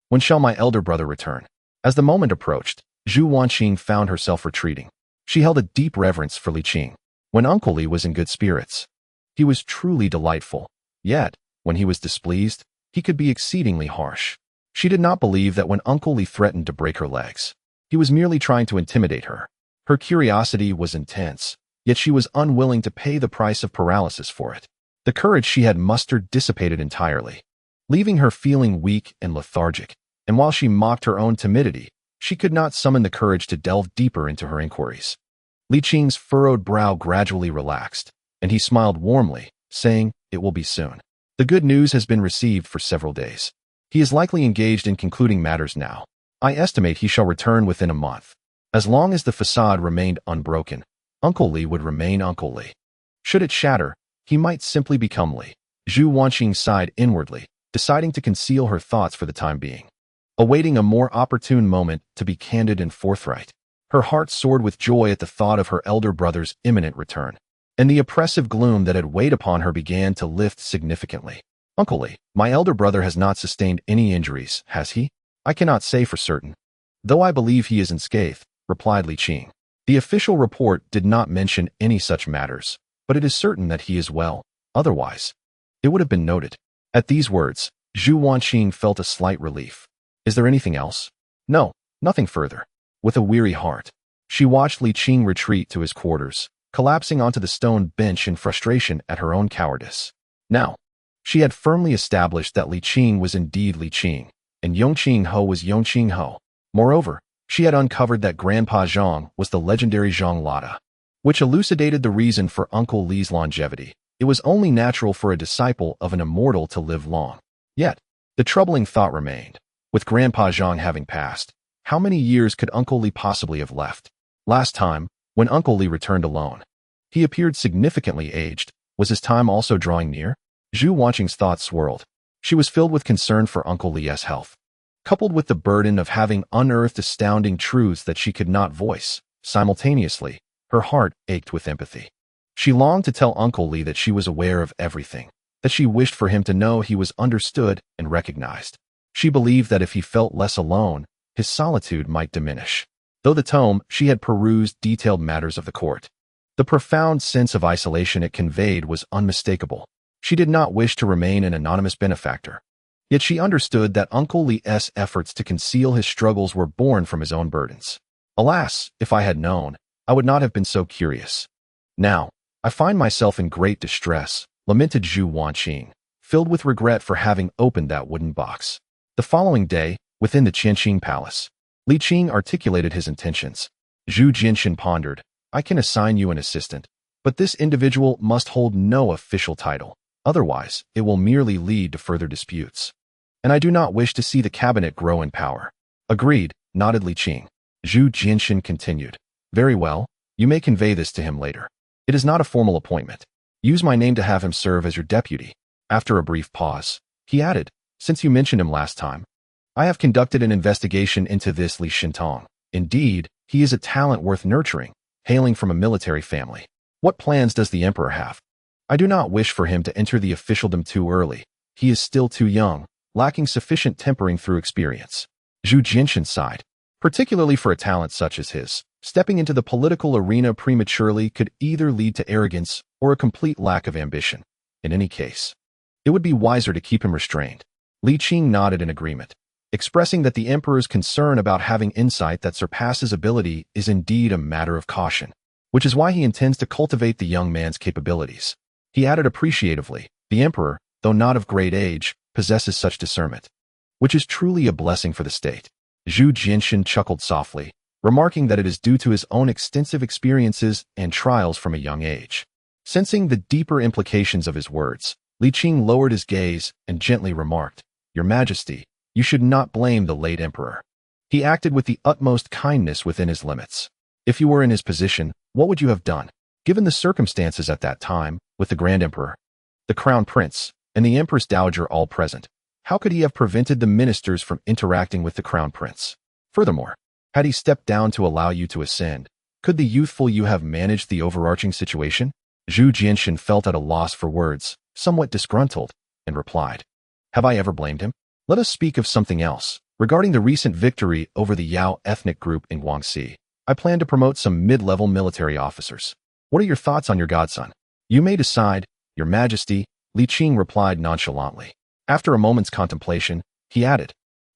When shall my elder brother return? As the moment approached, Zhu Wanqing found herself retreating. She held a deep reverence for Li Qing. When Uncle Li was in good spirits, he was truly delightful. Yet, when he was displeased, he could be exceedingly harsh. She did not believe that when Uncle Li threatened to break her legs, he was merely trying to intimidate her. Her curiosity was intense, yet she was unwilling to pay the price of paralysis for it. The courage she had mustered dissipated entirely, leaving her feeling weak and lethargic, and while she mocked her own timidity, she could not summon the courage to delve deeper into her inquiries. Li Qing's furrowed brow gradually relaxed, and he smiled warmly, saying, It will be soon. The good news has been received for several days. He is likely engaged in concluding matters now. I estimate he shall return within a month. As long as the facade remained unbroken, Uncle Li would remain Uncle Li. Should it shatter, he might simply become Li. Zhu Wanqing sighed inwardly, deciding to conceal her thoughts for the time being, awaiting a more opportune moment to be candid and forthright. Her heart soared with joy at the thought of her elder brother's imminent return, and the oppressive gloom that had weighed upon her began to lift significantly. Uncle Li, my elder brother has not sustained any injuries, has he? I cannot say for certain, though I believe he is unscathed, replied Li Qing. The official report did not mention any such matters, but it is certain that he is well. Otherwise, it would have been noted. At these words, Zhu Wanqing felt a slight relief. Is there anything else? No, nothing further. With a weary heart, she watched Li Qing retreat to his quarters, collapsing onto the stone bench in frustration at her own cowardice. Now, she had firmly established that Li Qing was indeed Li Qing, and Yongqing Ho was Yongqing Ho. Moreover, she had uncovered that Grandpa Zhang was the legendary Zhang Lada, which elucidated the reason for Uncle Li's longevity. It was only natural for a disciple of an immortal to live long. Yet, the troubling thought remained. With Grandpa Zhang having passed, how many years could Uncle Li possibly have left? Last time, when Uncle Li returned alone, he appeared significantly aged. Was his time also drawing near? Zhu Wanqing's thoughts swirled. She was filled with concern for Uncle Li's health, coupled with the burden of having unearthed astounding truths that she could not voice. Simultaneously, her heart ached with empathy. She longed to tell Uncle Li that she was aware of everything, that she wished for him to know he was understood and recognized. She believed that if he felt less alone, his solitude might diminish. Though the tome she had perused detailed matters of the court, the profound sense of isolation it conveyed was unmistakable. She did not wish to remain an anonymous benefactor. Yet she understood that Uncle Li's efforts to conceal his struggles were born from his own burdens. Alas, if I had known, I would not have been so curious. Now, I find myself in great distress, lamented Zhu Wanqing, filled with regret for having opened that wooden box. The following day, within the Qianqing palace, Li Qing articulated his intentions. Zhu Jinshan pondered, I can assign you an assistant, but this individual must hold no official title. Otherwise, it will merely lead to further disputes. And I do not wish to see the cabinet grow in power. Agreed, nodded Li Qing. Zhu Jinshan continued. Very well, you may convey this to him later. It is not a formal appointment. Use my name to have him serve as your deputy. After a brief pause, he added, since you mentioned him last time, I have conducted an investigation into this Li Shintong. Indeed, he is a talent worth nurturing, hailing from a military family. What plans does the emperor have? I do not wish for him to enter the officialdom too early. He is still too young, lacking sufficient tempering through experience. Zhu Jinshan sighed. Particularly for a talent such as his, stepping into the political arena prematurely could either lead to arrogance or a complete lack of ambition. In any case, it would be wiser to keep him restrained. Li Qing nodded in agreement, expressing that the emperor's concern about having insight that surpasses ability is indeed a matter of caution, which is why he intends to cultivate the young man's capabilities. He added appreciatively, the emperor, though not of great age, possesses such discernment, which is truly a blessing for the state. Zhu Jinshan chuckled softly, remarking that it is due to his own extensive experiences and trials from a young age. Sensing the deeper implications of his words, Li Qing lowered his gaze and gently remarked, Your Majesty, you should not blame the late emperor. He acted with the utmost kindness within his limits. If you were in his position, what would you have done? Given the circumstances at that time, with the Grand Emperor, the Crown Prince, and the Empress Dowager all present, how could he have prevented the ministers from interacting with the Crown Prince? Furthermore, had he stepped down to allow you to ascend, could the youthful you have managed the overarching situation? Zhu Jinshan felt at a loss for words, somewhat disgruntled, and replied, Have I ever blamed him? Let us speak of something else. Regarding the recent victory over the Yao ethnic group in Guangxi, I plan to promote some mid-level military officers. What are your thoughts on your godson? You may decide, Your Majesty, Li Qing replied nonchalantly. After a moment's contemplation, he added,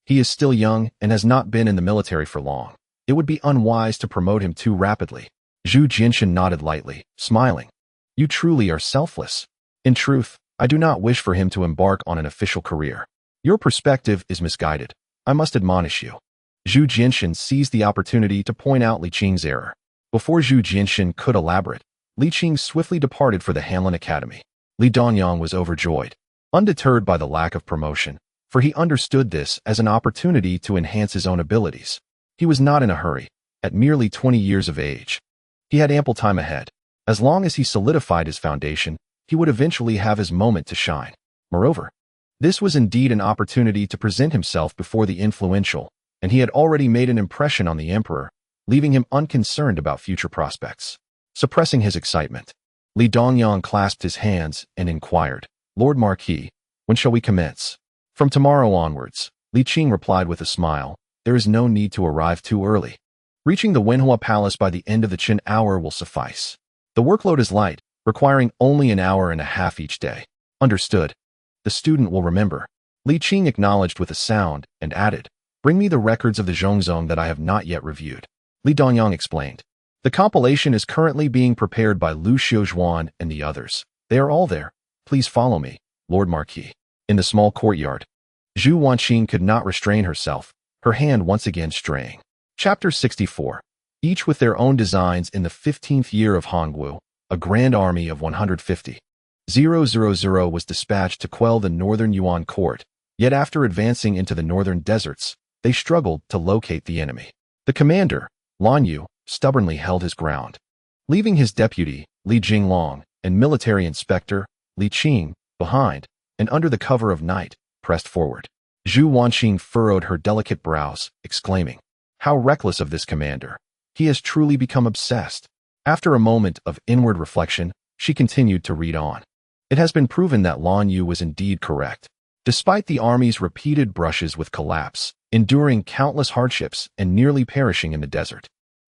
He is still young and has not been in the military for long. It would be unwise to promote him too rapidly. Zhu Jinshan nodded lightly, smiling. You truly are selfless. In truth, I do not wish for him to embark on an official career. Your perspective is misguided. I must admonish you. Zhu Jinshan seized the opportunity to point out Li Qing's error. Before Zhu Jinshan could elaborate, Li Qing swiftly departed for the Hanlin Academy. Li Dongyang was overjoyed, undeterred by the lack of promotion, for he understood this as an opportunity to enhance his own abilities. He was not in a hurry, at merely 20 years of age. He had ample time ahead. As long as he solidified his foundation, he would eventually have his moment to shine. Moreover, this was indeed an opportunity to present himself before the influential, and he had already made an impression on the emperor, leaving him unconcerned about future prospects. Suppressing his excitement, Li Dongyang clasped his hands and inquired, Lord Marquis, when shall we commence? From tomorrow onwards, Li Qing replied with a smile, there is no need to arrive too early. Reaching the Wenhua Palace by the end of the Qin hour will suffice. The workload is light, requiring only an hour and a half each day. Understood. The student will remember. Li Qing acknowledged with a sound and added, Bring me the records of the Zhongzong that I have not yet reviewed. Li Dongyang explained. The compilation is currently being prepared by Lu Xiuzhuan and the others. They are all there. Please follow me, Lord Marquis. In the small courtyard, Zhu Wanqing could not restrain herself, her hand once again straying. Chapter 64. Each with their own designs. In the 15th year of Hongwu, a grand army of 150,000 was dispatched to quell the northern Yuan court, yet after advancing into the northern deserts, they struggled to locate the enemy. The commander, Lan Yu, stubbornly held his ground. Leaving his deputy, Li Jinglong, and military inspector, Li Qing, behind, and under the cover of night, pressed forward. Zhu Wanqing furrowed her delicate brows, exclaiming, How reckless of this commander! He has truly become obsessed. After a moment of inward reflection, she continued to read on. It has been proven that Lan Yu was indeed correct. Despite the army's repeated brushes with collapse, enduring countless hardships and nearly perishing in the desert,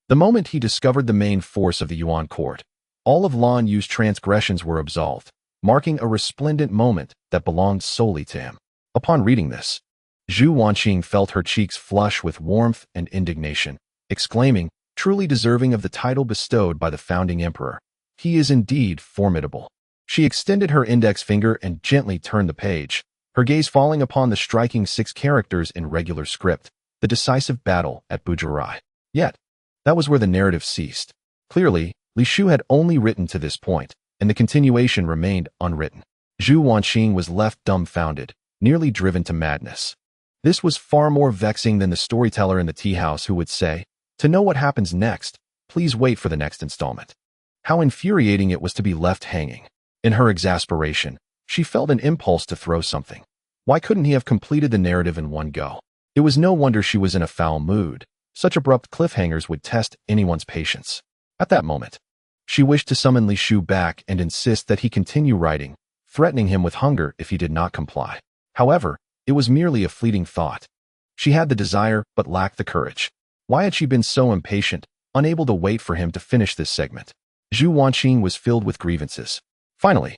the moment he discovered the main force of the Yuan court, all of Lan Yu's transgressions were absolved, marking a resplendent moment that belonged solely to him. Upon reading this, Zhu Wanqing felt her cheeks flush with warmth and indignation, exclaiming, truly deserving of the title bestowed by the founding emperor. He is indeed formidable. She extended her index finger and gently turned the page, her gaze falling upon the striking 6 characters in regular script, the decisive battle at Bujurai. Yet, that was where the narrative ceased. Clearly, Li Shu had only written to this point, and the continuation remained unwritten. Zhu Wanqing was left dumbfounded, nearly driven to madness. This was far more vexing than the storyteller in the tea house who would say, To know what happens next, please wait for the next installment. How infuriating it was to be left hanging. In her exasperation, she felt an impulse to throw something. Why couldn't he have completed the narrative in one go? It was no wonder she was in a foul mood. Such abrupt cliffhangers would test anyone's patience. At that moment, She wished to summon Li Shu back and insist that he continue writing, threatening him with hunger if he did not comply. However, it was merely a fleeting thought. She had the desire but lacked the courage. Why had she been so impatient, unable to wait for him to finish this segment? Zhu Wanqing was filled with grievances. Finally,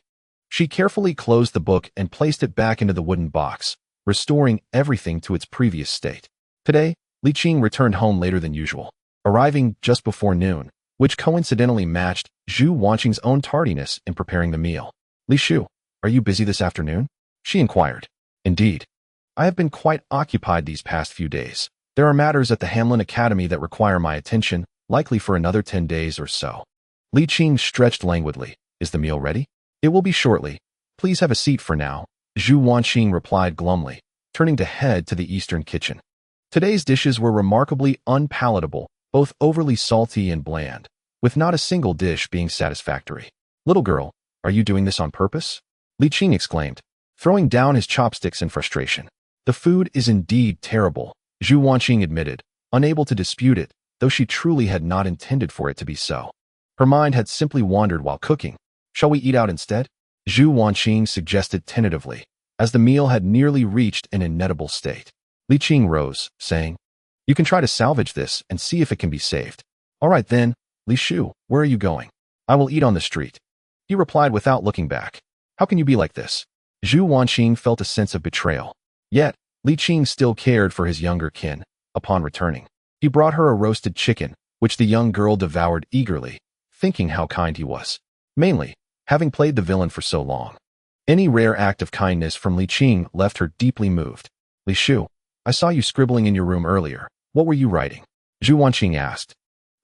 she carefully closed the book and placed it back into the wooden box, restoring everything to its previous state. Today, Li Qing returned home later than usual, arriving just before noon, which coincidentally matched Zhu Wanqing's own tardiness in preparing the meal. Li Shu, are you busy this afternoon? She inquired. Indeed. I have been quite occupied these past few days. There are matters at the Hamlin Academy that require my attention, likely for another 10 days or so. Li Qing stretched languidly. Is the meal ready? It will be shortly. Please have a seat for now, Zhu Wanqing replied glumly, turning to head to the eastern kitchen. Today's dishes were remarkably unpalatable, both overly salty and bland, with not a single dish being satisfactory. Little girl, are you doing this on purpose? Li Qing exclaimed, throwing down his chopsticks in frustration. The food is indeed terrible, Zhu Wanqing admitted, unable to dispute it, though she truly had not intended for it to be so. Her mind had simply wandered while cooking. Shall we eat out instead? Zhu Wanqing suggested tentatively, as the meal had nearly reached an inedible state. Li Qing rose, saying, You can try to salvage this and see if it can be saved. All right then, Li Shu, where are you going? I will eat on the street. He replied without looking back. How can you be like this? Zhu Wanqing felt a sense of betrayal. Yet, Li Qing still cared for his younger kin. Upon returning, he brought her a roasted chicken, which the young girl devoured eagerly, thinking how kind he was. Mainly, having played the villain for so long. Any rare act of kindness from Li Qing left her deeply moved. Li Shu, I saw you scribbling in your room earlier. What were you writing? Zhu Wanqing asked.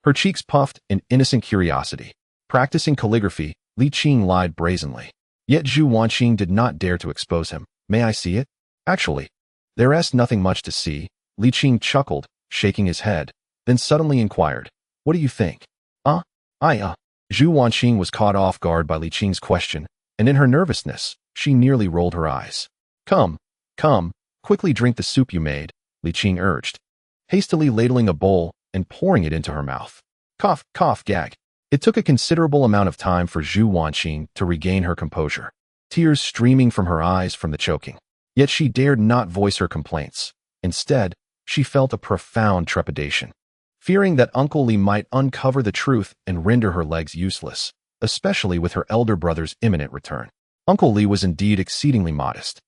Her cheeks puffed in innocent curiosity. Practicing calligraphy, Li Qing lied brazenly. Yet Zhu Wanqing did not dare to expose him. May I see it? Actually, there's nothing much to see, Li Qing chuckled, shaking his head, then suddenly inquired, What do you think? Zhu Wanqing was caught off guard by Li Qing's question, and in her nervousness, she nearly rolled her eyes. Come, quickly drink the soup you made, Li Qing urged, hastily ladling a bowl and pouring it into her mouth. Cough, cough, gag. It took a considerable amount of time for Zhu Wanqing to regain her composure, tears streaming from her eyes from the choking. Yet she dared not voice her complaints. Instead, she felt a profound trepidation, fearing that Uncle Li might uncover the truth and render her legs useless, especially with her elder brother's imminent return. Uncle Li was indeed exceedingly modest.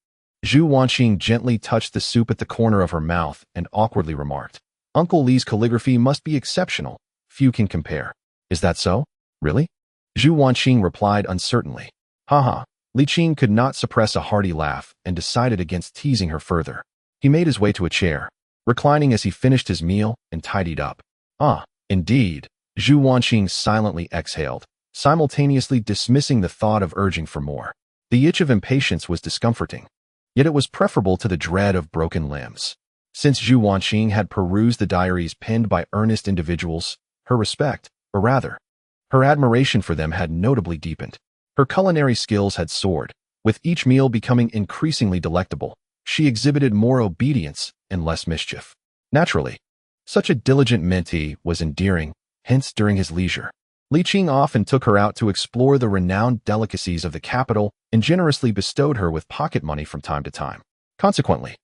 Zhu Wanqing gently touched the soup at the corner of her mouth and awkwardly remarked, Uncle Li's calligraphy must be exceptional. Few can compare. Is that so? Really? Zhu Wanqing replied uncertainly. Haha. Li Qing could not suppress a hearty laugh and decided against teasing her further. He made his way to a chair, reclining as he finished his meal and tidied up. Indeed, Zhu Wanqing silently exhaled, simultaneously dismissing the thought of urging for more. The itch of impatience was discomforting, yet it was preferable to the dread of broken limbs. Since Zhu Wanqing had perused the diaries penned by earnest individuals, her respect, or rather, her admiration for them had notably deepened. Her culinary skills had soared. With each meal becoming increasingly delectable, she exhibited more obedience and less mischief. Naturally, such a diligent mentee was endearing, hence during his leisure, Li Qing often took her out to explore the renowned delicacies of the capital and generously bestowed her with pocket money from time to time. Consequently,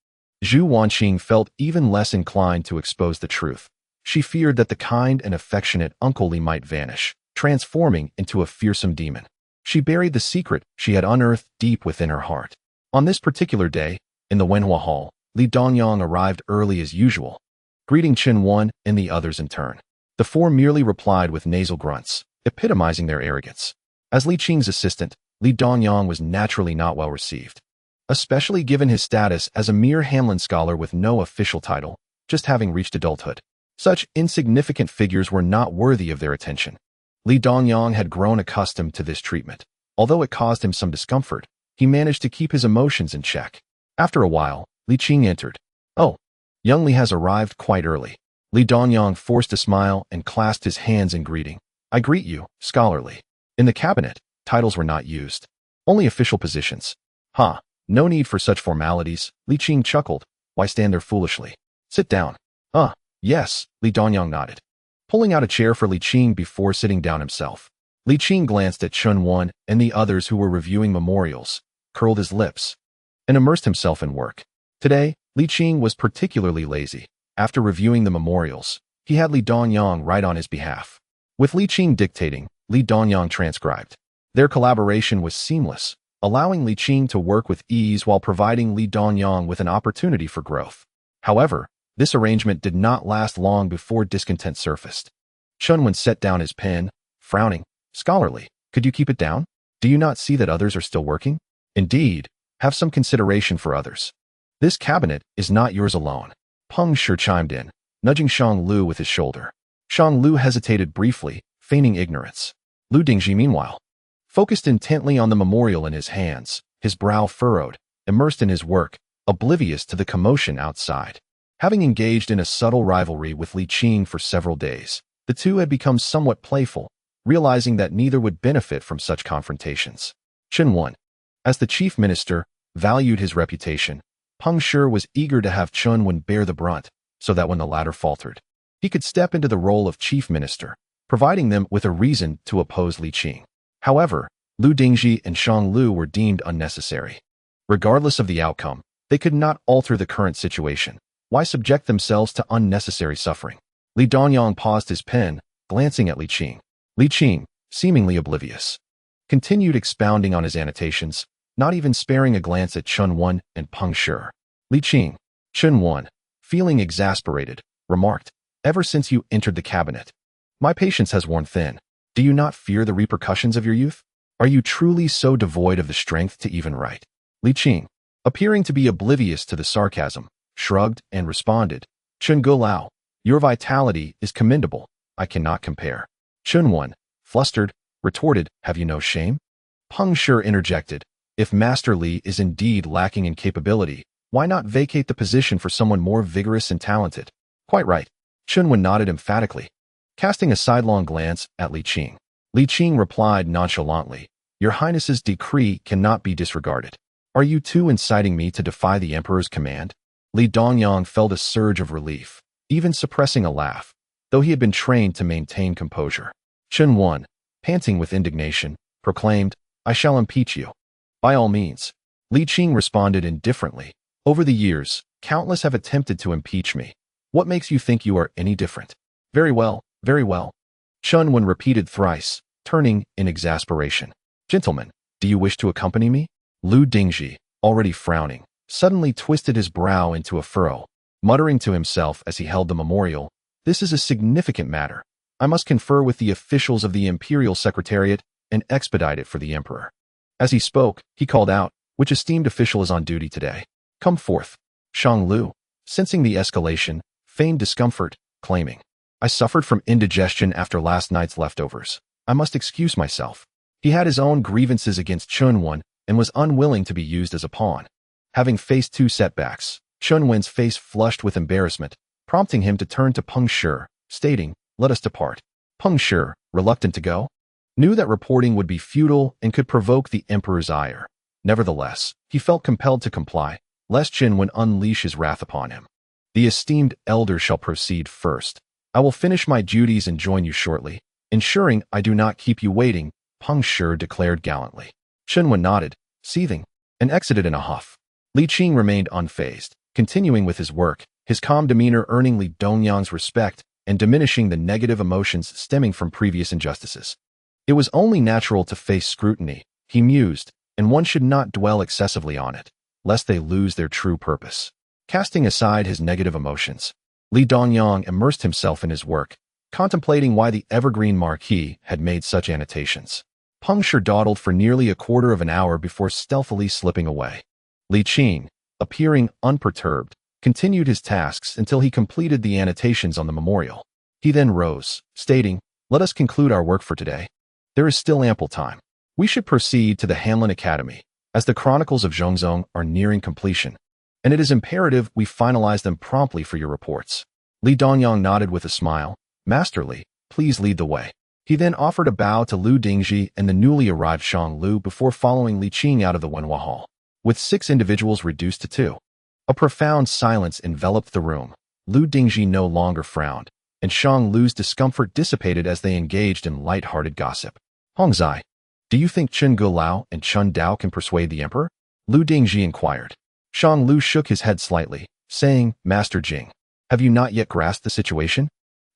Zhu Wanqing felt even less inclined to expose the truth. She feared that the kind and affectionate Uncle Li might vanish, transforming into a fearsome demon. She buried the secret she had unearthed deep within her heart. On this particular day, in the Wenhua Hall, Li Dongyang arrived early as usual, greeting Chen Wan and the others in turn. The four merely replied with nasal grunts, epitomizing their arrogance. As Li Qing's assistant, Li Dongyang was naturally not well received, especially given his status as a mere Hamlin scholar with no official title, just having reached adulthood. Such insignificant figures were not worthy of their attention. Li Dongyang had grown accustomed to this treatment. Although it caused him some discomfort, he managed to keep his emotions in check. After a while, Li Qing entered. Oh, young Li has arrived quite early. Li Dongyang forced a smile and clasped his hands in greeting. I greet you, scholarly. In the cabinet, titles were not used. Only official positions. No need for such formalities, Li Qing chuckled. Why stand there foolishly? Sit down. Yes, Li Dongyang nodded, pulling out a chair for Li Qing before sitting down himself. Li Qing glanced at Xuande and the others who were reviewing memorials, curled his lips, and immersed himself in work. Today, Li Qing was particularly lazy. After reviewing the memorials, he had Li Dongyang write on his behalf. With Li Qing dictating, Li Dongyang transcribed. Their collaboration was seamless, allowing Li Qing to work with ease while providing Li Dongyang with an opportunity for growth. However, this arrangement did not last long before discontent surfaced. Xuande set down his pen, frowning. Scholarly, could you keep it down? Do you not see that others are still working? Indeed, have some consideration for others. This cabinet is not yours alone. Peng Shi chimed in, nudging Shang with his shoulder. Shang hesitated briefly, feigning ignorance. Lu Dingji, meanwhile, focused intently on the memorial in his hands, his brow furrowed, immersed in his work, oblivious to the commotion outside. Having engaged in a subtle rivalry with Li Qing for several days, the two had become somewhat playful, realizing that neither would benefit from such confrontations. Xuande, as the chief minister, valued his reputation. Peng Shi was eager to have Xuande bear the brunt, so that when the latter faltered, he could step into the role of chief minister, providing them with a reason to oppose Li Qing. However, Lu Dingji and Shang were deemed unnecessary. Regardless of the outcome, they could not alter the current situation. Why subject themselves to unnecessary suffering? Li Dongyang paused his pen, glancing at Li Qing. Li Qing, seemingly oblivious, continued expounding on his annotations, not even sparing a glance at Xuande and Peng Shi. Li Qing, Xuande, feeling exasperated, remarked, ever since you entered the cabinet, my patience has worn thin. Do you not fear the repercussions of your youth? Are you truly so devoid of the strength to even write? Li Qing, appearing to be oblivious to the sarcasm, shrugged and responded, Lao, your vitality is commendable. I cannot compare. Xuande, flustered, retorted, have you no shame? Peng Shi interjected, if Master Li is indeed lacking in capability, why not vacate the position for someone more vigorous and talented? Quite right. Xuande nodded emphatically, casting a sidelong glance at Li Qing. Li Qing replied nonchalantly, Your Highness's decree cannot be disregarded. Are you too inciting me to defy the Emperor's command? Li Dongyang felt a surge of relief, even suppressing a laugh, though he had been trained to maintain composure. Xuande, panting with indignation, proclaimed, I shall impeach you. By all means. Li Qing responded indifferently. Over the years, countless have attempted to impeach me. What makes you think you are any different? Very well, very well. Xuande repeated thrice, turning in exasperation. Gentlemen, do you wish to accompany me? Lu Dingji, already frowning, suddenly twisted his brow into a furrow, muttering to himself as he held the memorial, this is a significant matter. I must confer with the officials of the Imperial Secretariat and expedite it for the Emperor. As he spoke, he called out, which esteemed official is on duty today? Come forth. Shang, sensing the escalation, feigned discomfort, claiming, I suffered from indigestion after last night's leftovers. I must excuse myself. He had his own grievances against Xuande and was unwilling to be used as a pawn. Having faced two setbacks, Xuande's face flushed with embarrassment, prompting him to turn to Peng Shi, stating, let us depart. Peng Shi, reluctant to go, knew that reporting would be futile and could provoke the Emperor's ire. Nevertheless, he felt compelled to comply, lest Xuande unleash his wrath upon him. The esteemed elder shall proceed first. I will finish my duties and join you shortly, ensuring I do not keep you waiting, Peng Shi declared gallantly. Xuande nodded, seething, and exited in a huff. Li Qing remained unfazed, continuing with his work, his calm demeanor earning Li Dongyang's respect and diminishing the negative emotions stemming from previous injustices. It was only natural to face scrutiny, he mused, and one should not dwell excessively on it, lest they lose their true purpose. Casting aside his negative emotions, Li Dongyang immersed himself in his work, contemplating why the evergreen marquis had made such annotations. Peng Shi dawdled for nearly a quarter of an hour before stealthily slipping away. Li Qing, appearing unperturbed, continued his tasks until he completed the annotations on the memorial. He then rose, stating, let us conclude our work for today. There is still ample time. We should proceed to the Hanlin Academy, as the chronicles of Zhongzong are nearing completion, and it is imperative we finalize them promptly for your reports. Li Dongyang nodded with a smile. Master Li, please lead the way. He then offered a bow to Lu Dingji and the newly arrived Shang before following Li Qing out of the Wenhua Hall. With 6 individuals reduced to 2, a profound silence enveloped the room. Lu Dingji no longer frowned, and Shang discomfort dissipated as they engaged in light-hearted gossip. Hongzai, do you think Chen Gulao and Chun Dao can persuade the emperor? Lu Dingji inquired. Shang Lu shook his head slightly, saying, Master Jing, have you not yet grasped the situation?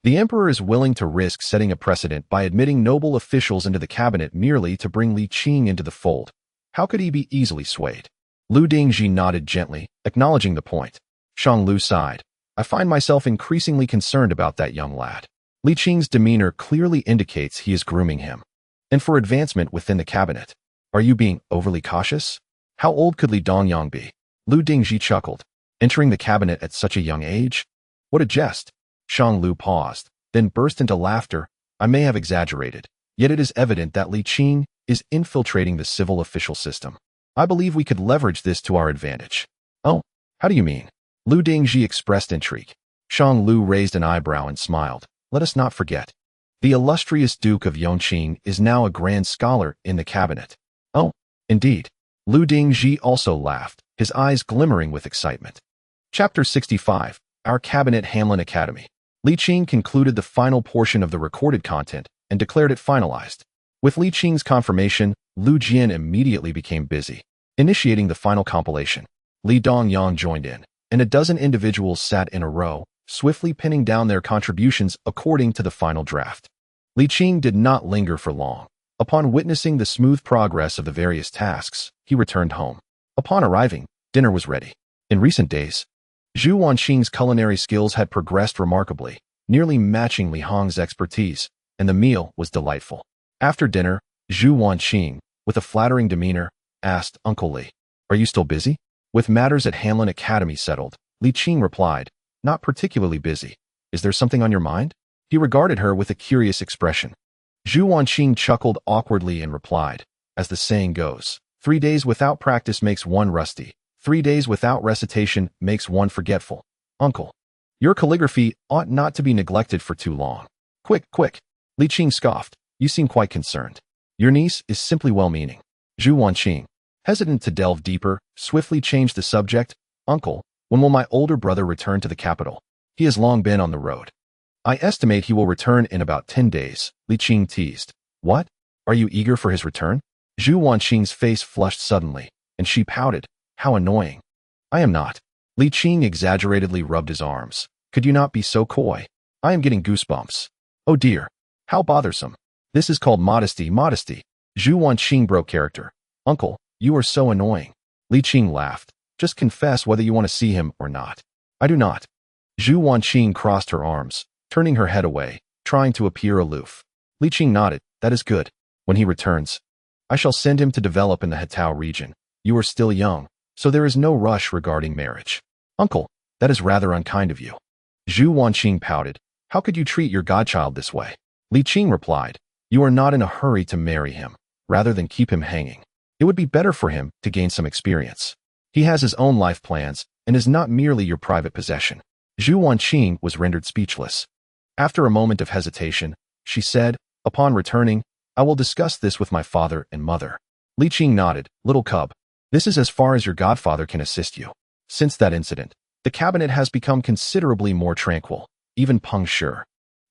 The emperor is willing to risk setting a precedent by admitting noble officials into the cabinet merely to bring Li Qing into the fold. How could he be easily swayed? Lu Dingji nodded gently, acknowledging the point. Shang Lu sighed. I find myself increasingly concerned about that young lad. Li Qing's demeanor clearly indicates he is grooming him. And for advancement within the cabinet. Are you being overly cautious? How old could Li Dongyang be? Lu Dingji chuckled. Entering the cabinet at such a young age? What a jest. Shang Lu paused, then burst into laughter. I may have exaggerated, yet it is evident that Li Qing is infiltrating the civil official system. I believe we could leverage this to our advantage. Oh, how do you mean? Lu Dingji expressed intrigue. Shang Lu raised an eyebrow and smiled. Let us not forget. The illustrious Duke of Yongqing is now a grand scholar in the cabinet. Oh, indeed. Lu Dingji also laughed, his eyes glimmering with excitement. Chapter 65, Our Cabinet Hamlin Academy. Li Qing concluded the final portion of the recorded content and declared it finalized. With Li Qing's confirmation, Lu Jian immediately became busy, initiating the final compilation. Li Dongyang joined in, and a dozen individuals sat in a row, swiftly pinning down their contributions according to the final draft. Li Qing did not linger for long. Upon witnessing the smooth progress of the various tasks, he returned home. Upon arriving, dinner was ready. In recent days, Zhu Wanqing's culinary skills had progressed remarkably, nearly matching Li Hong's expertise, and the meal was delightful. After dinner, Zhu Wanqing, with a flattering demeanor, asked Uncle Li, Are you still busy? With matters at Hamlin Academy settled, Li Qing replied, Not particularly busy. Is there something on your mind? He regarded her with a curious expression. Zhu Wanqing chuckled awkwardly and replied, As the saying goes, 3 days without practice makes one rusty. 3 days without recitation makes one forgetful. Uncle, your calligraphy ought not to be neglected for too long. Quick, quick. Li Qing scoffed. You seem quite concerned. Your niece is simply well-meaning. Zhu Wanqing, hesitant to delve deeper, swiftly changed the subject. Uncle, when will my older brother return to the capital? He has long been on the road. I estimate he will return in about 10 days, Li Qing teased. What? Are you eager for his return? Zhu Wanqing's face flushed suddenly, and she pouted. How annoying. I am not. Li Qing exaggeratedly rubbed his arms. Could you not be so coy? I am getting goosebumps. Oh dear. How bothersome. This is called modesty. Zhu Wanqing broke character. Uncle, you are so annoying. Li Qing laughed. Just confess whether you want to see him or not. I do not. Zhu Wanqing crossed her arms, turning her head away, trying to appear aloof. Li Qing nodded. That is good. When he returns, I shall send him to develop in the Hetao region. You are still young, so there is no rush regarding marriage. Uncle, that is rather unkind of you. Zhu Wanqing pouted. How could you treat your godchild this way? Li Qing replied, You are not in a hurry to marry him, rather than keep him hanging. It would be better for him to gain some experience. He has his own life plans and is not merely your private possession. Zhu Wanqing was rendered speechless. After a moment of hesitation, she said, Upon returning, I will discuss this with my father and mother. Li Qing nodded. Little cub, this is as far as your godfather can assist you. Since that incident, the cabinet has become considerably more tranquil. Even Peng Shi,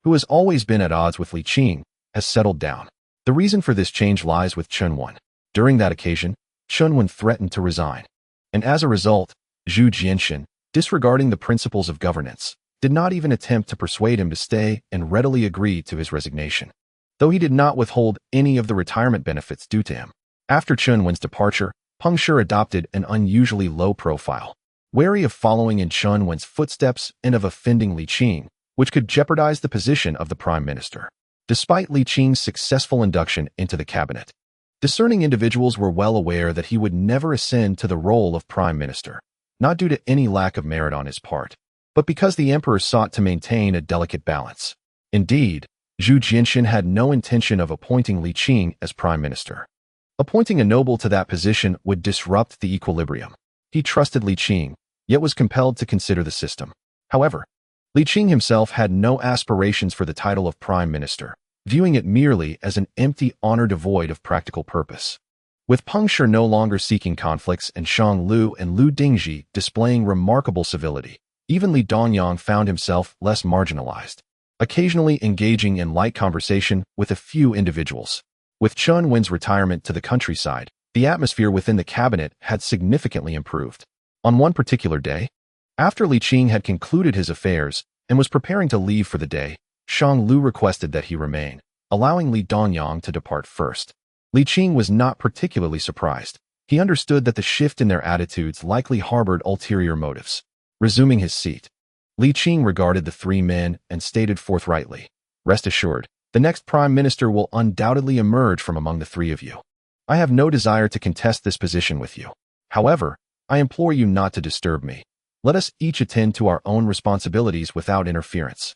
who has always been at odds with Li Qing, has settled down. The reason for this change lies with Chunwen. During that occasion, Chunwen threatened to resign. And as a result, Zhu Jianxin, disregarding the principles of governance, did not even attempt to persuade him to stay and readily agreed to his resignation, though he did not withhold any of the retirement benefits due to him. After Chunwen's departure, Peng Shi adopted an unusually low profile, wary of following in Chunwen's footsteps and of offending Li Qing, which could jeopardize the position of the prime minister. Despite Li Qing's successful induction into the cabinet, discerning individuals were well aware that he would never ascend to the role of prime minister, not due to any lack of merit on his part, but because the emperor sought to maintain a delicate balance. Indeed, Zhu Jianxin had no intention of appointing Li Qing as prime minister. Appointing a noble to that position would disrupt the equilibrium. He trusted Li Qing, yet was compelled to consider the system. However, Li Qing himself had no aspirations for the title of prime minister, viewing it merely as an empty honor devoid of practical purpose. With Peng Shi no longer seeking conflicts and Shang Lu and Lu Dingji displaying remarkable civility, even Li Dongyang found himself less marginalized, occasionally engaging in light conversation with a few individuals. With Xuande's retirement to the countryside, the atmosphere within the cabinet had significantly improved. On one particular day, after Li Qing had concluded his affairs and was preparing to leave for the day, Lu requested that he remain, allowing Li Dongyang to depart first. Li Qing was not particularly surprised. He understood that the shift in their attitudes likely harbored ulterior motives. Resuming his seat, Li Qing regarded the three men and stated forthrightly, "Rest assured, the next prime minister will undoubtedly emerge from among the three of you. I have no desire to contest this position with you. However, I implore you not to disturb me. Let us each attend to our own responsibilities without interference."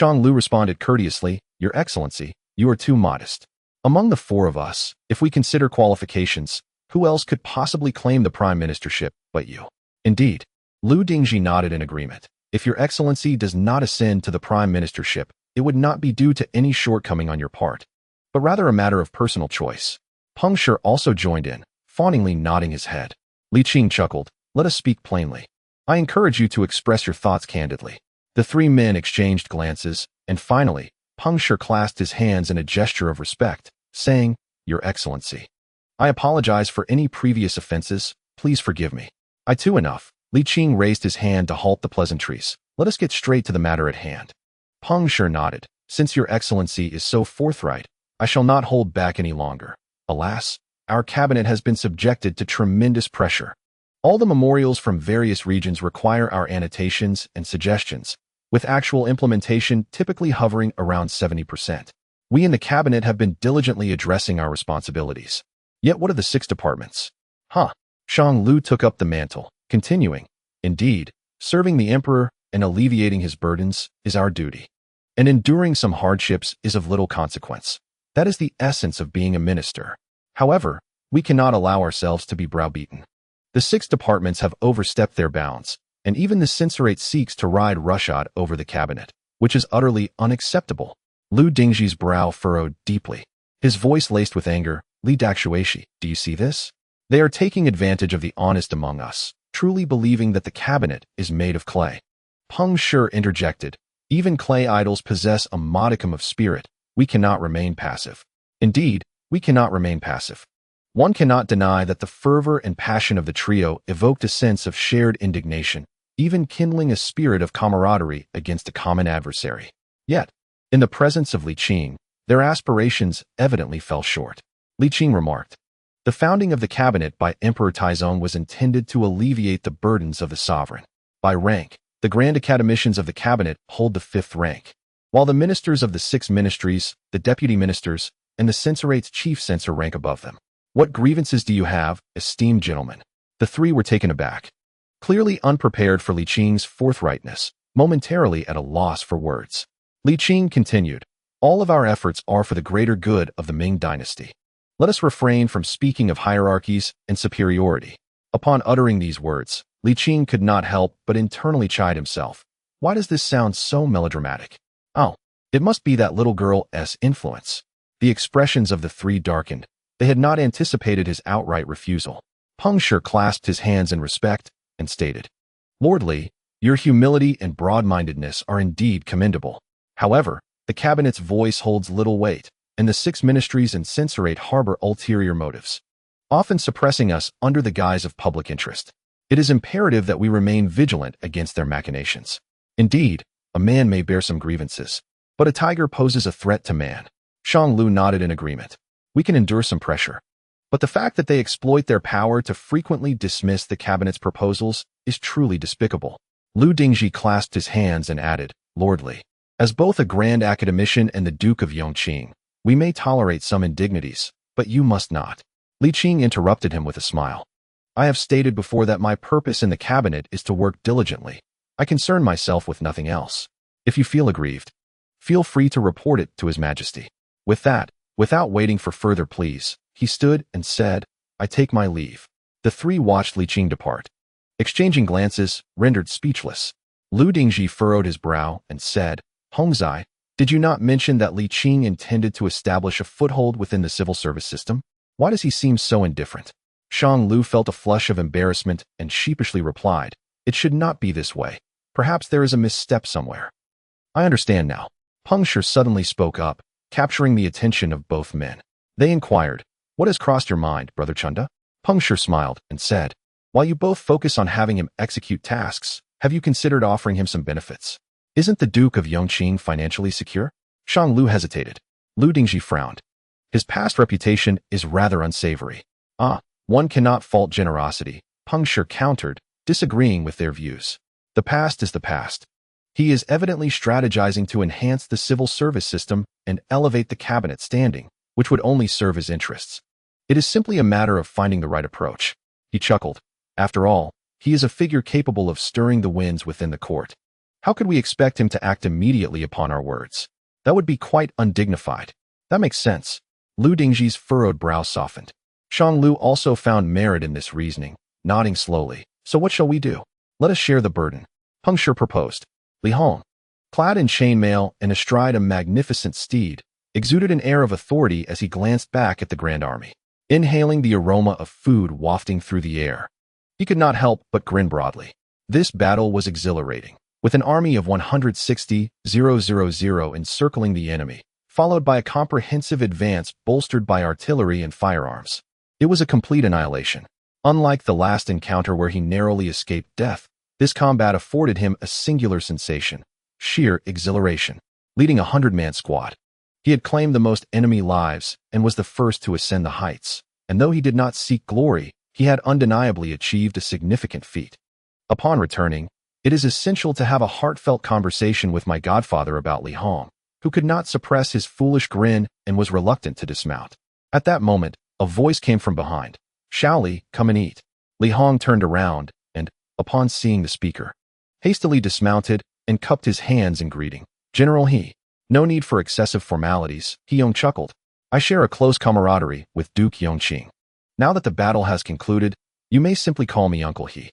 Lu responded courteously, "Your Excellency, you are too modest. Among the four of us, if we consider qualifications, who else could possibly claim the prime ministership but you?" Indeed, Lu Dingji nodded in agreement. "If your Excellency does not ascend to the prime ministership, it would not be due to any shortcoming on your part, but rather a matter of personal choice." Peng Shi also joined in, fawningly nodding his head. Li Qing chuckled, "Let us speak plainly. I encourage you to express your thoughts candidly." The three men exchanged glances, and finally, Peng Shi clasped his hands in a gesture of respect, saying, "Your Excellency, I apologize for any previous offenses. Please forgive me." "I too enough." Li Qing raised his hand to halt the pleasantries. "Let us get straight to the matter at hand." Peng Shi nodded. "Since your Excellency is so forthright, I shall not hold back any longer. Alas, our cabinet has been subjected to tremendous pressure. All the memorials from various regions require our annotations and suggestions, with actual implementation typically hovering around 70%. We in the cabinet have been diligently addressing our responsibilities. Yet what of the 6 departments? Lu took up the mantle, continuing, "Indeed, serving the emperor and alleviating his burdens is our duty. And enduring some hardships is of little consequence. That is the essence of being a minister. However, we cannot allow ourselves to be browbeaten. The 6 departments have overstepped their bounds, and even the censorate seeks to ride roughshod over the cabinet, which is utterly unacceptable." Lu Dingji's brow furrowed deeply. His voice laced with anger. "Li Dakshuishi, do you see this? They are taking advantage of the honest among us, truly believing that the cabinet is made of clay." Peng Shi interjected, "Even clay idols possess a modicum of spirit. We cannot remain passive. Indeed, we cannot remain passive." One cannot deny that the fervor and passion of the trio evoked a sense of shared indignation, even kindling a spirit of camaraderie against a common adversary. Yet, in the presence of Li Qing, their aspirations evidently fell short. Li Qing remarked, "The founding of the cabinet by Emperor Taizong was intended to alleviate the burdens of the sovereign. By rank, the Grand Academicians of the cabinet hold the 5th rank, while the ministers of the 6 ministries, the deputy ministers, and the censorate's chief censor rank above them. What grievances do you have, esteemed gentlemen?" The 3 were taken aback, clearly unprepared for Li Qing's forthrightness, momentarily at a loss for words. Li Qing continued, "All of our efforts are for the greater good of the Ming dynasty. Let us refrain from speaking of hierarchies and superiority." Upon uttering these words, Li Qing could not help but internally chide himself. Why does this sound so melodramatic? Oh, it must be that little girl's influence. The expressions of the 3 darkened. They had not anticipated his outright refusal. Peng Shi clasped his hands in respect and stated, "Lord Li, your humility and broad-mindedness are indeed commendable. However, the cabinet's voice holds little weight, and the 6 ministries and censorate harbor ulterior motives, often suppressing us under the guise of public interest. It is imperative that we remain vigilant against their machinations. Indeed, a man may bear some grievances, but a tiger poses a threat to man." Lu nodded in agreement. "We can endure some pressure, but the fact that they exploit their power to frequently dismiss the cabinet's proposals is truly despicable." Lu Dingji clasped his hands and added, "Lord Li, as both a Grand Academician and the Duke of Yongqing, we may tolerate some indignities, but you must not." Li Qing interrupted him with a smile. "I have stated before that my purpose in the cabinet is to work diligently. I concern myself with nothing else. If you feel aggrieved, feel free to report it to His Majesty." With that, without waiting for further pleas, he stood and said, "I take my leave." The 3 watched Li Qing depart, exchanging glances, rendered speechless. Lu Dingji furrowed his brow and said, "Hongzai, did you not mention that Li Qing intended to establish a foothold within the civil service system? Why does he seem so indifferent?" Lu felt a flush of embarrassment and sheepishly replied, "It should not be this way. Perhaps there is a misstep somewhere." "I understand now." Peng Shi suddenly spoke up, capturing the attention of both men. They inquired, "What has crossed your mind, Brother Chunda?" Peng Shi smiled and said, "While you both focus on having him execute tasks, have you considered offering him some benefits? Isn't the Duke of Yongqing financially secure?" Shang Lu hesitated. Lu Dingji frowned. "His past reputation is rather unsavory." One cannot fault generosity, Peng Shi countered, disagreeing with their views. The past is the past. He is evidently strategizing to enhance the civil service system and elevate the cabinet standing, which would only serve his interests. It is simply a matter of finding the right approach. He chuckled. After all, he is a figure capable of stirring the winds within the court. How could we expect him to act immediately upon our words? That would be quite undignified. That makes sense. Lu Dingji's furrowed brow softened. Shang Lu also found merit in this reasoning, nodding slowly. "So what shall we do? Let us share the burden," Peng Shi proposed. Li Hong, clad in chainmail and astride a magnificent steed, exuded an air of authority as he glanced back at the grand army, inhaling the aroma of food wafting through the air. He could not help but grin broadly. This battle was exhilarating, with an army of 160,000 encircling the enemy, followed by a comprehensive advance bolstered by artillery and firearms. It was a complete annihilation. Unlike the last encounter where he narrowly escaped death, this combat afforded him a singular sensation, sheer exhilaration. Leading a 100-man squad, he had claimed the most enemy lives and was the first to ascend the heights, and though he did not seek glory, he had undeniably achieved a significant feat. Upon returning, it is essential to have a heartfelt conversation with my godfather about Li Hong, who could not suppress his foolish grin and was reluctant to dismount. At that moment, a voice came from behind. "Shaoli, come and eat." Li Hong turned around and, upon seeing the speaker, hastily dismounted and cupped his hands in greeting. "General He." "No need for excessive formalities," He Yong chuckled. "I share a close camaraderie with Duke Yongqing. Now that the battle has concluded, you may simply call me Uncle He."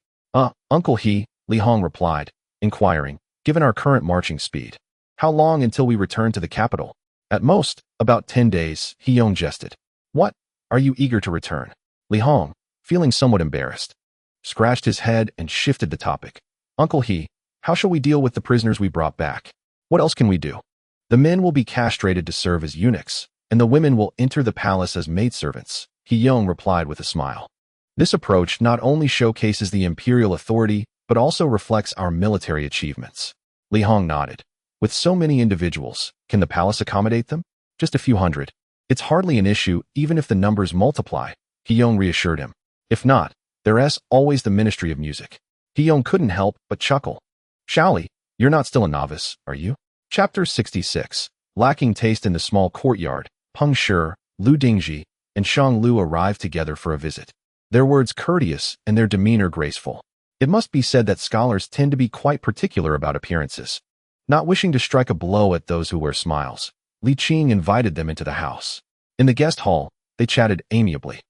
Uncle He," Li Hong replied, inquiring, "Given our current marching speed, how long until we return to the capital?" "At most, about 10 days, He Yong jested. "What? Are you eager to return?" Li Hong, feeling somewhat embarrassed, scratched his head and shifted the topic. "Uncle He, how shall we deal with the prisoners we brought back? What else can we do?" "The men will be castrated to serve as eunuchs, and the women will enter the palace as maidservants," He Yong replied with a smile. This approach not only showcases the imperial authority, but also reflects our military achievements. Li Hong nodded. "With so many individuals, can the palace accommodate them?" "Just a few hundred. It's hardly an issue even if the numbers multiply," He Yong reassured him. "If not, there's always the Ministry of Music." He Yong couldn't help but chuckle. "Shaoli, you're not still a novice, are you?" Chapter 66. Lacking taste in the small courtyard, Peng Shi, Lu Dingji, and Shang Lu arrived together for a visit. Their words courteous and their demeanor graceful. It must be said that scholars tend to be quite particular about appearances. Not wishing to strike a blow at those who wear smiles, Li Qing invited them into the house. In the guest hall, they chatted amiably,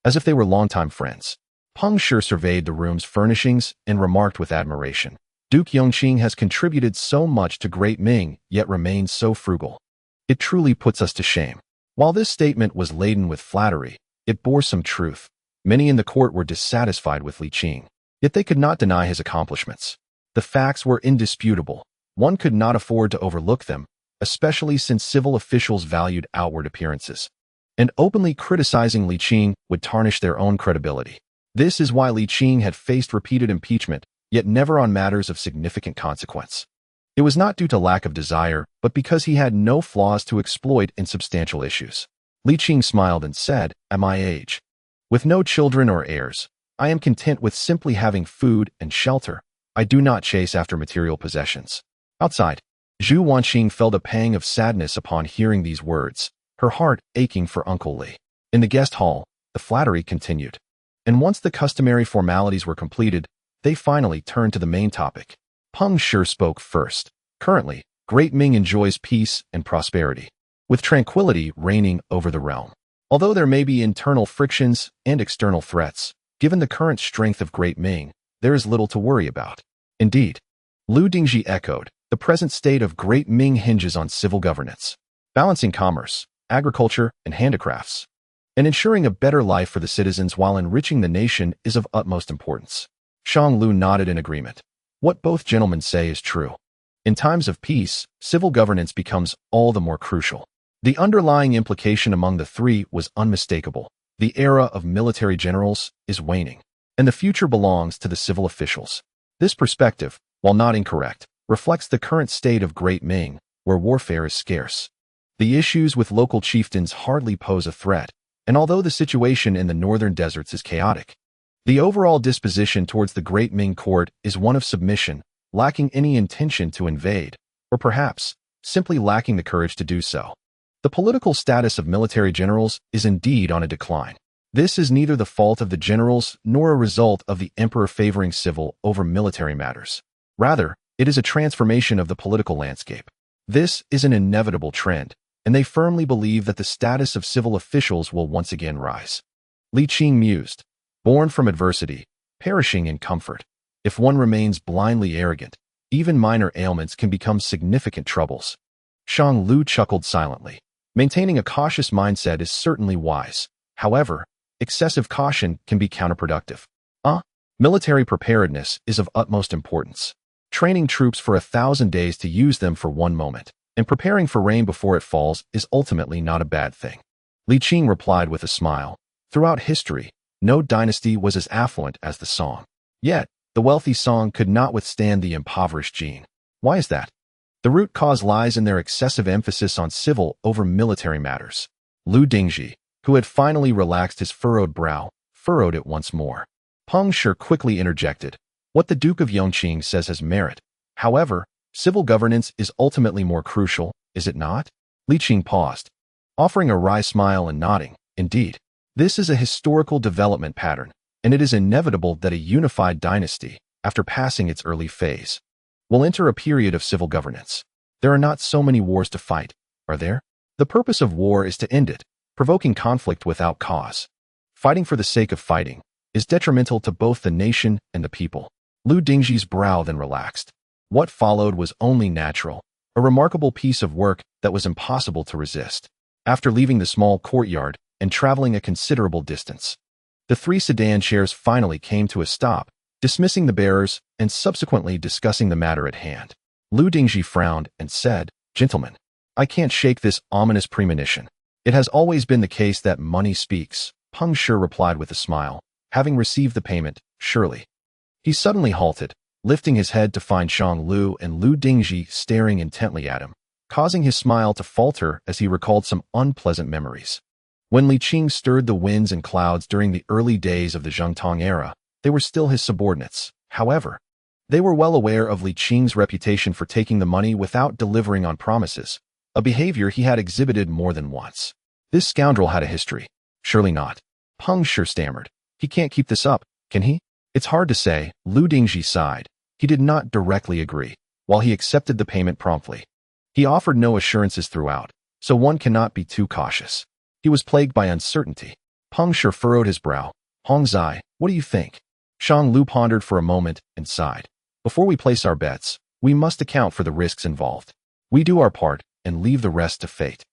as if they were longtime friends. Peng Shi surveyed the room's furnishings and remarked with admiration, "Duke Yongqing has contributed so much to great Ming, yet remains so frugal. It truly puts us to shame." While this statement was laden with flattery, it bore some truth. Many in the court were dissatisfied with Li Qing, yet they could not deny his accomplishments. The facts were indisputable. One could not afford to overlook them, especially since civil officials valued outward appearances. And openly criticizing Li Qing would tarnish their own credibility. This is why Li Qing had faced repeated impeachment, yet never on matters of significant consequence. It was not due to lack of desire, but because he had no flaws to exploit in substantial issues. Li Qing smiled and said, "At my age, with no children or heirs, I am content with simply having food and shelter. I do not chase after material possessions." Outside, Zhu Wanqing felt a pang of sadness upon hearing these words, her heart aching for Uncle Li. In the guest hall, the flattery continued. And once the customary formalities were completed, they finally turned to the main topic. Peng Shi spoke first. Currently, Great Ming enjoys peace and prosperity, with tranquility reigning over the realm. Although there may be internal frictions and external threats, given the current strength of Great Ming, there is little to worry about. Indeed, Lu Dingji echoed, the present state of Great Ming hinges on civil governance, balancing commerce, agriculture, and handicrafts, and ensuring a better life for the citizens while enriching the nation is of utmost importance. Shang Lu nodded in agreement. What both gentlemen say is true. In times of peace, civil governance becomes all the more crucial. The underlying implication among the three was unmistakable. The era of military generals is waning, and the future belongs to the civil officials. This perspective, while not incorrect, reflects the current state of Great Ming, where warfare is scarce. The issues with local chieftains hardly pose a threat, and although the situation in the northern deserts is chaotic, the overall disposition towards the Great Ming court is one of submission, lacking any intention to invade, or perhaps simply lacking the courage to do so. The political status of military generals is indeed on a decline. This is neither the fault of the generals nor a result of the emperor favoring civil over military matters. Rather, it is a transformation of the political landscape. This is an inevitable trend, and they firmly believe that the status of civil officials will once again rise. Li Qing mused, born from adversity, perishing in comfort. If one remains blindly arrogant, even minor ailments can become significant troubles. Shang Lu chuckled silently. Maintaining a cautious mindset is certainly wise. However, excessive caution can be counterproductive. Military preparedness is of utmost importance. Training troops for 1,000 days to use them for one moment, and preparing for rain before it falls is ultimately not a bad thing. Li Qing replied with a smile. Throughout history, no dynasty was as affluent as the Song. Yet, the wealthy Song could not withstand the impoverished Jin. Why is that? The root cause lies in their excessive emphasis on civil over military matters. Lu Dingji, who had finally relaxed his furrowed brow, furrowed it once more. Peng Shi quickly interjected. What the Duke of Yongqing says has merit. However, civil governance is ultimately more crucial, is it not? Li Qing paused, offering a wry smile and nodding. Indeed, this is a historical development pattern, and it is inevitable that a unified dynasty, after passing its early phase, will enter a period of civil governance. There are not so many wars to fight, are there? The purpose of war is to end it, provoking conflict without cause. Fighting for the sake of fighting is detrimental to both the nation and the people. Lu Dingji's brow then relaxed. What followed was only natural, a remarkable piece of work that was impossible to resist. After leaving the small courtyard and traveling a considerable distance, the three sedan chairs finally came to a stop, dismissing the bearers and subsequently discussing the matter at hand. Lu Dingji frowned and said, "Gentlemen, I can't shake this ominous premonition. It has always been the case that money speaks." Peng Shi replied with a smile, having received the payment, surely. He suddenly halted, lifting his head to find Shang Lu and Lu Dingji staring intently at him, causing his smile to falter as he recalled some unpleasant memories. When Li Qing stirred the winds and clouds during the early days of the Zhengtong era, they were still his subordinates. However, they were well aware of Li Qing's reputation for taking the money without delivering on promises, a behavior he had exhibited more than once. This scoundrel had a history. Surely not. Peng Shi stammered. He can't keep this up, can he? It's hard to say. Lu Dingji sighed. He did not directly agree, while he accepted the payment promptly. He offered no assurances throughout, so one cannot be too cautious. He was plagued by uncertainty. Peng Shi furrowed his brow. Hongzai, what do you think? Shang Lu pondered for a moment and sighed. Before we place our bets, we must account for the risks involved. We do our part and leave the rest to fate.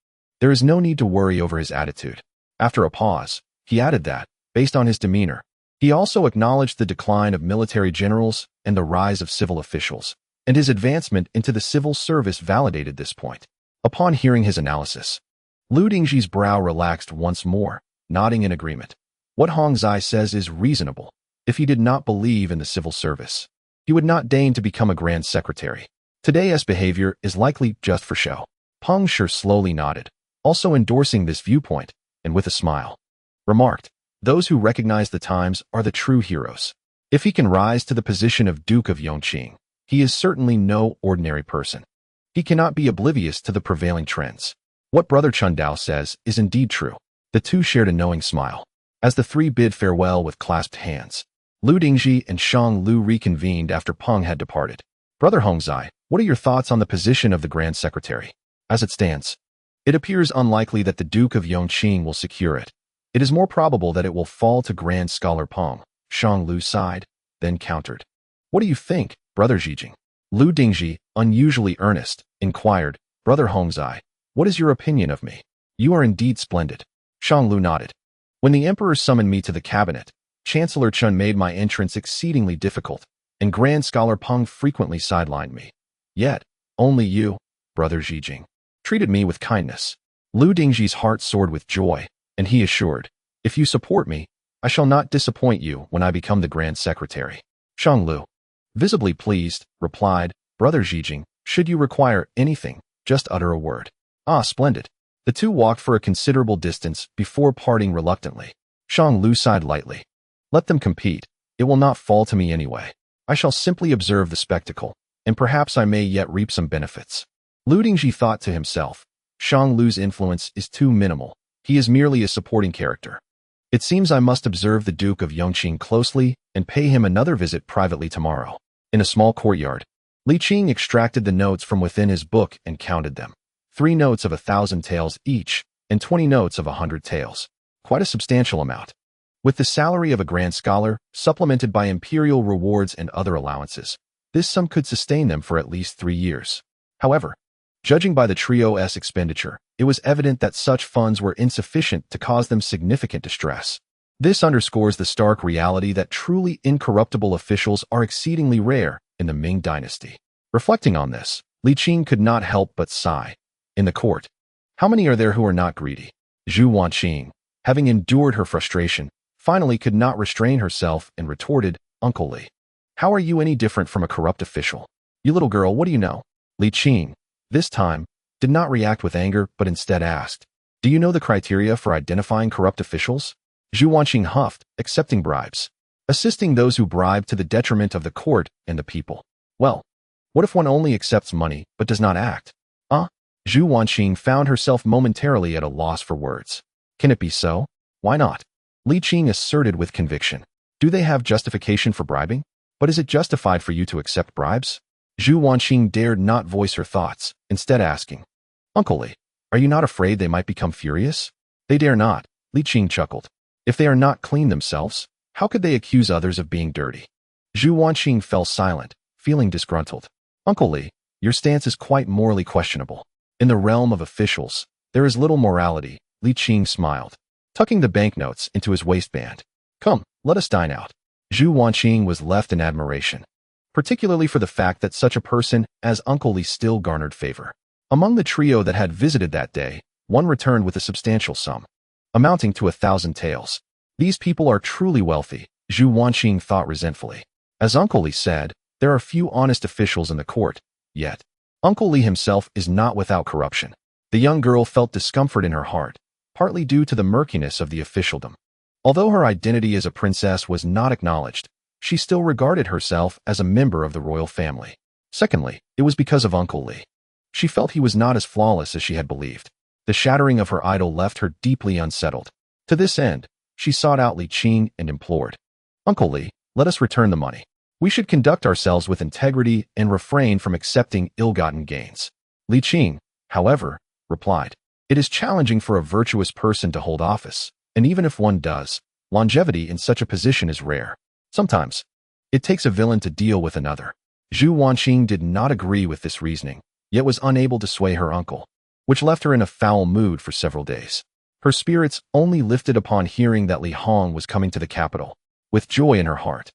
There is no need to worry over his attitude. After a pause, he added that, based on his demeanor, he also acknowledged the decline of military generals and the rise of civil officials, and his advancement into the civil service validated this point. Upon hearing his analysis, Lu Dingji's brow relaxed once more, nodding in agreement. What Hongzai says is reasonable. If he did not believe in the civil service, he would not deign to become a grand secretary. Today's behavior is likely just for show. Peng Shi slowly nodded, also endorsing this viewpoint, and with a smile, remarked, those who recognize the times are the true heroes. If he can rise to the position of Duke of Yongqing, he is certainly no ordinary person. He cannot be oblivious to the prevailing trends. What Brother Chundao says is indeed true. The two shared a knowing smile. As the three bid farewell with clasped hands, Lu Dingji and Shang Lu reconvened after Peng had departed. Brother Hongzai, what are your thoughts on the position of the Grand Secretary? As it stands, it appears unlikely that the Duke of Yongqing will secure it. It is more probable that it will fall to Grand Scholar Peng. Shang Lu sighed, then countered. What do you think, Brother Zhijing? Lu Dingji, unusually earnest, inquired, Brother Hongzai, what is your opinion of me? You are indeed splendid. Shang Lu nodded. When the Emperor summoned me to the cabinet, Chancellor Chun made my entrance exceedingly difficult, and Grand Scholar Peng frequently sidelined me. Yet, only you, Brother Zhijing, treated me with kindness. Lu Dingji's heart soared with joy, and he assured, "If you support me, I shall not disappoint you when I become the Grand Secretary." Shanglu, visibly pleased, replied, "Brother Zhijing, should you require anything, just utter a word." "Ah, splendid." The two walked for a considerable distance before parting reluctantly. Shanglu sighed lightly. "Let them compete. It will not fall to me anyway. I shall simply observe the spectacle, and perhaps I may yet reap some benefits." Lu Dingji thought to himself, "Shanglu's influence is too minimal. He is merely a supporting character. It seems I must observe the Duke of Yongqing closely and pay him another visit privately tomorrow." In a small courtyard, Li Qing extracted the notes from within his book and counted them. 3 notes of 1,000 taels each, and 20 notes of 100 taels. Quite a substantial amount. With the salary of a grand scholar, supplemented by imperial rewards and other allowances, this sum could sustain them for at least 3 years. However, judging by the trio's expenditure, it was evident that such funds were insufficient to cause them significant distress. This underscores the stark reality that truly incorruptible officials are exceedingly rare in the Ming dynasty. Reflecting on this, Li Qing could not help but sigh. In the court, how many are there who are not greedy? Zhu Wanqing, having endured her frustration, finally could not restrain herself and retorted, "Uncle Li, how are you any different from a corrupt official? You little girl, what do you know?" Li Qing, this time, did not react with anger but instead asked, "Do you know the criteria for identifying corrupt officials?" Zhu Wanqing huffed, accepting bribes. Assisting those who bribe to the detriment of the court and the people. Well, what if one only accepts money but does not act? Zhu Wanqing found herself momentarily at a loss for words. Can it be so? Why not? Li Qing asserted with conviction. Do they have justification for bribing? But is it justified for you to accept bribes? Zhu Wanqing dared not voice her thoughts, instead asking, "Uncle Li, are you not afraid they might become furious?" "They dare not," Li Qing chuckled. "If they are not clean themselves, how could they accuse others of being dirty?" Zhu Wanqing fell silent, feeling disgruntled. "Uncle Li, your stance is quite morally questionable. In the realm of officials, there is little morality," Li Qing smiled, tucking the banknotes into his waistband. "Come, let us dine out." Zhu Wanqing was left in admiration, particularly for the fact that such a person as Uncle Li still garnered favor. Among the trio that had visited that day, one returned with a substantial sum, amounting to 1,000 taels. These people are truly wealthy, Zhu Wanqing thought resentfully. As Uncle Li said, there are few honest officials in the court, yet Uncle Li himself is not without corruption. The young girl felt discomfort in her heart, partly due to the murkiness of the officialdom. Although her identity as a princess was not acknowledged, she still regarded herself as a member of the royal family. Secondly, it was because of Uncle Li. She felt he was not as flawless as she had believed. The shattering of her idol left her deeply unsettled. To this end, she sought out Li Qing and implored, "Uncle Li, let us return the money. We should conduct ourselves with integrity and refrain from accepting ill-gotten gains." Li Qing, however, replied, "It is challenging for a virtuous person to hold office, and even if one does, longevity in such a position is rare. Sometimes, it takes a villain to deal with another." Zhu Wanqing did not agree with this reasoning, yet was unable to sway her uncle, which left her in a foul mood for several days. Her spirits only lifted upon hearing that Li Hong was coming to the capital, with joy in her heart.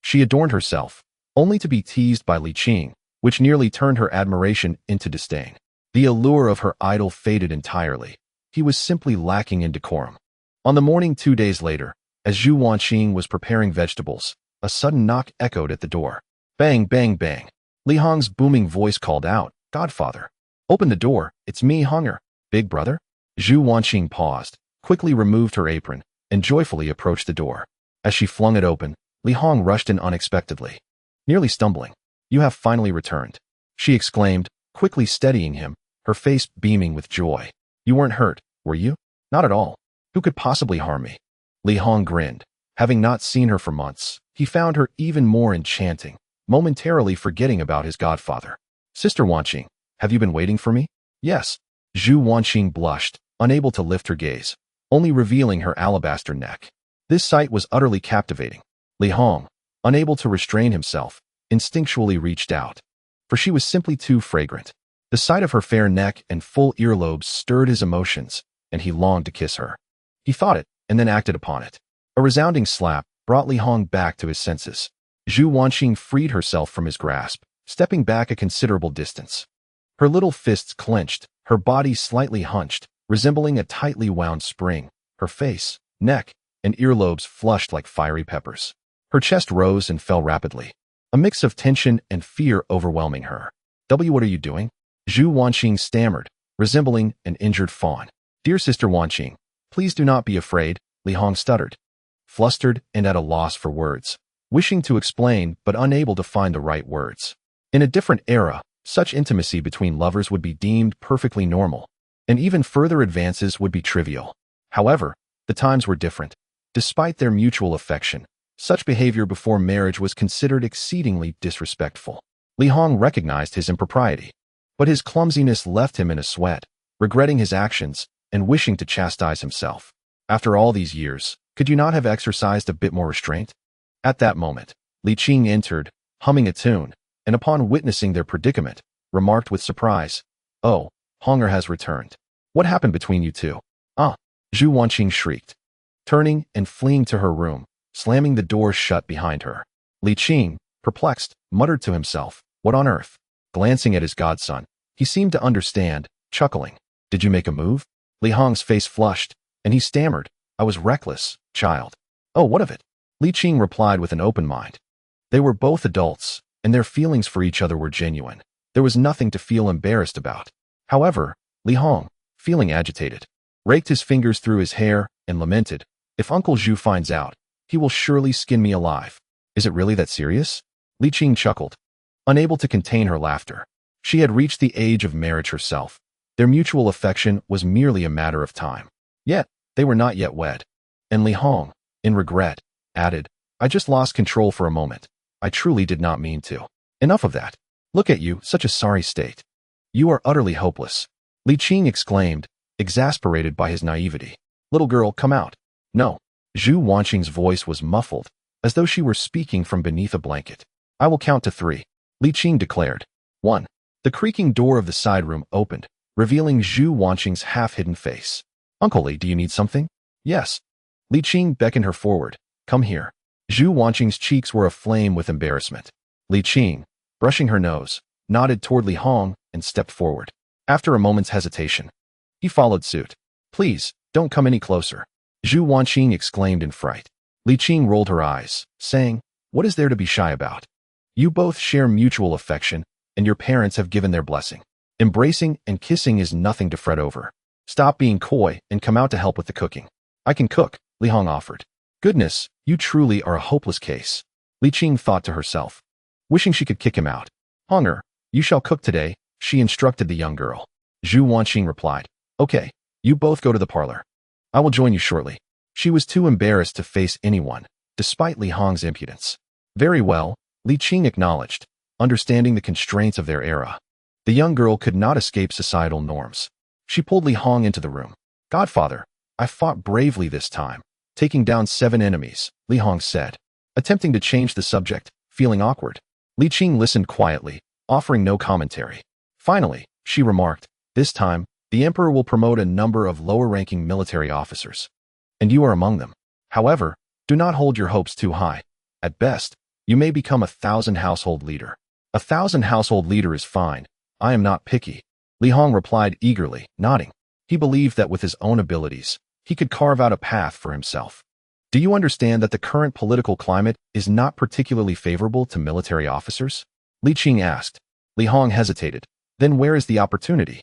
She adorned herself, only to be teased by Li Qing, which nearly turned her admiration into disdain. The allure of her idol faded entirely. He was simply lacking in decorum. On the morning 2 days later, as Zhu Wanqing was preparing vegetables, a sudden knock echoed at the door. Bang, bang, bang. Li Hong's booming voice called out, "Godfather, open the door, it's me, Hunger." "Big brother?" Zhu Wanqing paused, quickly removed her apron, and joyfully approached the door. As she flung it open, Li Hong rushed in unexpectedly. Nearly stumbling, "You have finally returned," she exclaimed, quickly steadying him, her face beaming with joy. "You weren't hurt, were you?" "Not at all. Who could possibly harm me?" Li Hong grinned. Having not seen her for months, he found her even more enchanting, momentarily forgetting about his godfather. "Sister Wanqing, have you been waiting for me?" "Yes." Zhu Wanqing blushed, unable to lift her gaze, only revealing her alabaster neck. This sight was utterly captivating. Li Hong, unable to restrain himself, instinctually reached out, for she was simply too fragrant. The sight of her fair neck and full earlobes stirred his emotions, and he longed to kiss her. He thought it, and then acted upon it. A resounding slap brought Li Hong back to his senses. Zhu Wanqing freed herself from his grasp, stepping back a considerable distance. Her little fists clenched, her body slightly hunched, resembling a tightly wound spring, her face, neck, and earlobes flushed like fiery peppers. Her chest rose and fell rapidly, a mix of tension and fear overwhelming her. What are you doing? Zhu Wanqing stammered, resembling an injured fawn. Dear Sister Wanqing, please do not be afraid, Li Hong stuttered, flustered and at a loss for words, wishing to explain but unable to find the right words. In a different era, such intimacy between lovers would be deemed perfectly normal, and even further advances would be trivial. However, the times were different. Despite their mutual affection, such behavior before marriage was considered exceedingly disrespectful. Li Hong recognized his impropriety, but his clumsiness left him in a sweat, regretting his actions and wishing to chastise himself. After all these years, could you not have exercised a bit more restraint? At that moment, Li Qing entered, humming a tune, and upon witnessing their predicament, remarked with surprise, "Oh, Honger has returned. What happened between you two?" "Ah," Zhu Wanqing shrieked, turning and fleeing to her room, slamming the door shut behind her. Li Qing, perplexed, muttered to himself, "What on earth?" Glancing at his godson, he seemed to understand, chuckling. "Did you make a move?" Li Hong's face flushed, and he stammered, "I was reckless, child." "Oh, what of it?" Li Qing replied with an open mind. They were both adults, and their feelings for each other were genuine. There was nothing to feel embarrassed about. However, Li Hong, feeling agitated, raked his fingers through his hair and lamented, "If Uncle Zhu finds out, he will surely skin me alive." "Is it really that serious?" Li Qing chuckled, unable to contain her laughter. She had reached the age of marriage herself. Their mutual affection was merely a matter of time. Yet, they were not yet wed. And Li Hong, in regret, added, "I just lost control for a moment. I truly did not mean to. Enough of that. Look at you, such a sorry state. You are utterly hopeless." Li Qing exclaimed, exasperated by his naivety. "Little girl, come out." "No." Zhu Wanqing's voice was muffled, as though she were speaking from beneath a blanket. "I will count to 3. Li Qing declared. 1. The creaking door of the side room opened, revealing Zhu Wanqing's half-hidden face. "Uncle Li, do you need something?" "Yes." Li Qing beckoned her forward. "Come here." Zhu Wanqing's cheeks were aflame with embarrassment. Li Qing, brushing her nose, nodded toward Li Hong and stepped forward. After a moment's hesitation, he followed suit. "Please, don't come any closer," Zhu Wanqing exclaimed in fright. Li Qing rolled her eyes, saying, "What is there to be shy about? You both share mutual affection, and your parents have given their blessing. Embracing and kissing is nothing to fret over. Stop being coy and come out to help with the cooking." "I can cook," Li Hong offered. "Goodness, you truly are a hopeless case," Li Qing thought to herself, wishing she could kick him out. "Honger, you shall cook today," she instructed the young girl. Zhu Wanqing replied, "Okay, you both go to the parlor. I will join you shortly." She was too embarrassed to face anyone, despite Li Hong's impudence. "Very well," Li Qing acknowledged, understanding the constraints of their era. The young girl could not escape societal norms. She pulled Li Hong into the room. "Godfather, I fought bravely this time, taking down 7 enemies," Li Hong said, attempting to change the subject, feeling awkward. Li Qing listened quietly, offering no commentary. Finally, she remarked, "This time, the emperor will promote a number of lower-ranking military officers, and you are among them. However, do not hold your hopes too high. At best, you may become a 1,000 household leader." "A 1,000 household leader is fine. I am not picky," Li Hong replied eagerly, nodding. He believed that with his own abilities, he could carve out a path for himself. "Do you understand that the current political climate is not particularly favorable to military officers?" Li Qing asked. Li Hong hesitated. "Then where is the opportunity?"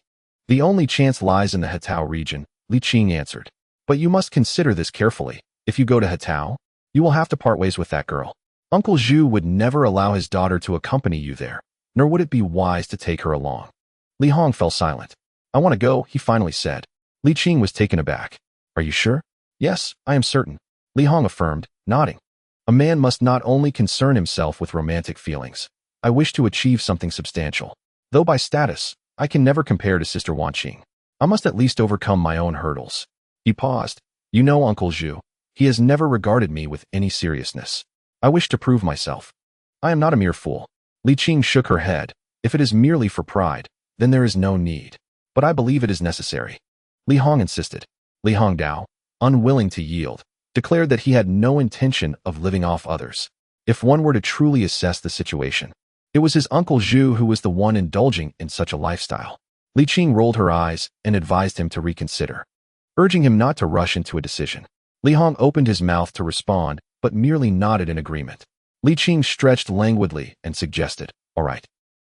"The only chance lies in the Hetao region," Li Qing answered. "But you must consider this carefully. If you go to Hetao, you will have to part ways with that girl. Uncle Zhu would never allow his daughter to accompany you there, nor would it be wise to take her along." Li Hong fell silent. "I want to go," he finally said. Li Qing was taken aback. "Are you sure?" "Yes, I am certain," Li Hong affirmed, nodding. "A man must not only concern himself with romantic feelings. I wish to achieve something substantial. Though by status, I can never compare to Sister Wanqing. I must at least overcome my own hurdles." He paused. "You know Uncle Zhu. He has never regarded me with any seriousness. I wish to prove myself. I am not a mere fool." Li Qing shook her head. "If it is merely for pride, then there is no need. But I believe it is necessary." Li Hong insisted. Li Hongdao, unwilling to yield, declared that he had no intention of living off others. If one were to truly assess the situation, it was his Uncle Zhu who was the one indulging in such a lifestyle. Li Qing rolled her eyes and advised him to reconsider, urging him not to rush into a decision. Li Hong opened his mouth to respond, but merely nodded in agreement. Li Qing stretched languidly and suggested, "All right.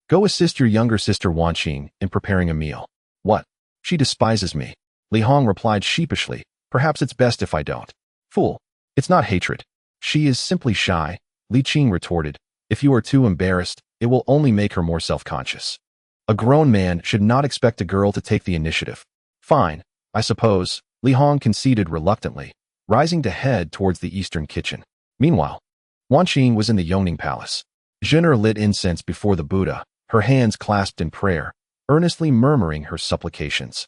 Go assist your younger sister Wanqing in preparing a meal." "What? She despises me." Li Hong replied sheepishly, "Perhaps it's best if I don't." "Fool. It's not hatred. She is simply shy," Li Qing retorted. "If you are too embarrassed, it will only make her more self-conscious. A grown man should not expect a girl to take the initiative." "Fine, I suppose," Li Hong conceded reluctantly, rising to head towards the eastern kitchen. Meanwhile, Wanqing was in the Yongle palace. Zhen'er lit incense before the Buddha, her hands clasped in prayer, earnestly murmuring her supplications.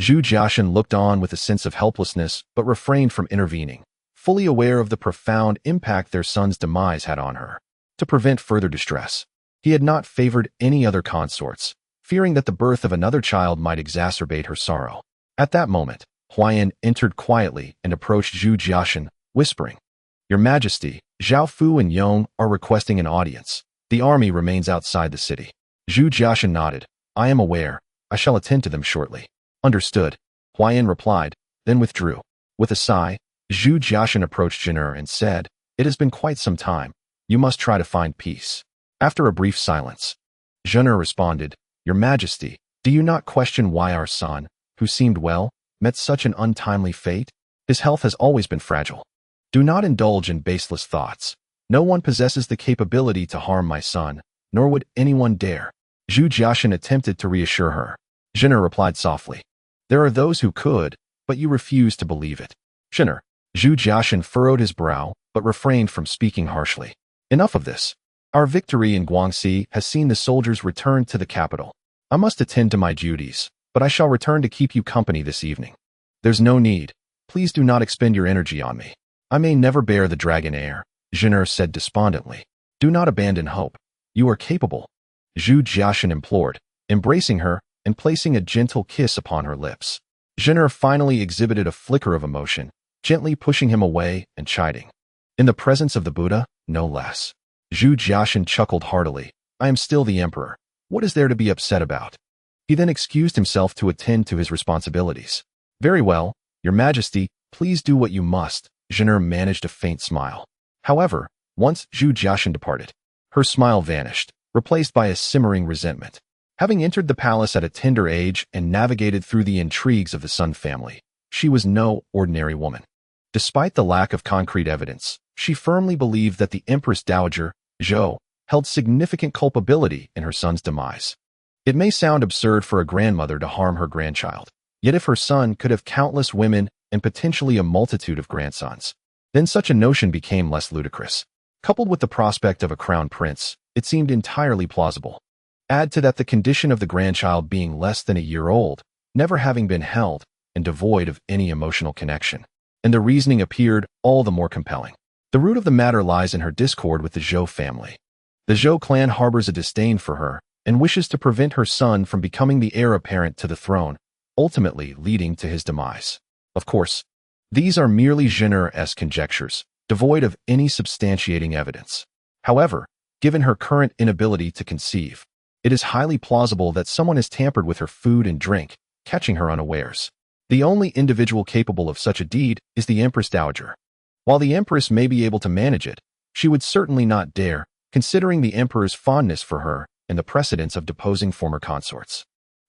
Zhu Jiaxin looked on with a sense of helplessness but refrained from intervening, fully aware of the profound impact their son's demise had on her. To prevent further distress, he had not favored any other consorts, fearing that the birth of another child might exacerbate her sorrow. At that moment, Wherein entered quietly and approached Zhu Jiaxin, whispering, "Your Majesty, Zhao Fu and Yongle are requesting an audience. The army remains outside the city." Zhu Jiaxin nodded. "I am aware. I shall attend to them shortly." "Understood," Wherein replied, then withdrew. With a sigh, Zhu Jiaxin approached Zhen'er and said, "It has been quite some time. You must try to find peace." After a brief silence, Zhen'er responded, "Your Majesty, do you not question why our son, who seemed well, met such an untimely fate? His health has always been fragile. Do not indulge in baseless thoughts. No one possesses the capability to harm my son, nor would anyone dare." Zhu Jiaxin attempted to reassure her. Zhen'er replied softly, "There are those who could, but you refuse to believe it." "Zhen'er." Zhu Jiaxin furrowed his brow, but refrained from speaking harshly. "Enough of this. Our victory in Guangxi has seen the soldiers return to the capital. I must attend to my duties, but I shall return to keep you company this evening." "There's no need. Please do not expend your energy on me. I may never bear the dragon air," Zhen'er said despondently. "Do not abandon hope. You are capable," Zhu Jiaxin implored, embracing her and placing a gentle kiss upon her lips. Zhen'er finally exhibited a flicker of emotion, gently pushing him away and chiding. In the presence of the Buddha, no less. Zhu Jiaxin chuckled heartily. "I am still the emperor. What is there to be upset about?" He then excused himself to attend to his responsibilities. "Very well, Your Majesty, please do what you must." Zhen'er managed a faint smile. However, once Zhu Jiaxin departed, her smile vanished, replaced by a simmering resentment. Having entered the palace at a tender age and navigated through the intrigues of the Sun family, she was no ordinary woman. Despite the lack of concrete evidence, she firmly believed that the Empress Dowager, Zhou, held significant culpability in her son's demise. It may sound absurd for a grandmother to harm her grandchild, yet if her son could have countless women and potentially a multitude of grandsons, then such a notion became less ludicrous. Coupled with the prospect of a crown prince, it seemed entirely plausible. Add to that the condition of the grandchild being less than a year old, never having been held, and devoid of any emotional connection, and the reasoning appeared all the more compelling. The root of the matter lies in her discord with the Zhou family. The Zhou clan harbors a disdain for her and wishes to prevent her son from becoming the heir apparent to the throne, ultimately leading to his demise. Of course, these are merely Zhen'er-esque conjectures, devoid of any substantiating evidence. However, given her current inability to conceive, it is highly plausible that someone has tampered with her food and drink, catching her unawares. The only individual capable of such a deed is the Empress Dowager. While the Empress may be able to manage it, she would certainly not dare, considering the Emperor's fondness for her and the precedence of deposing former consorts.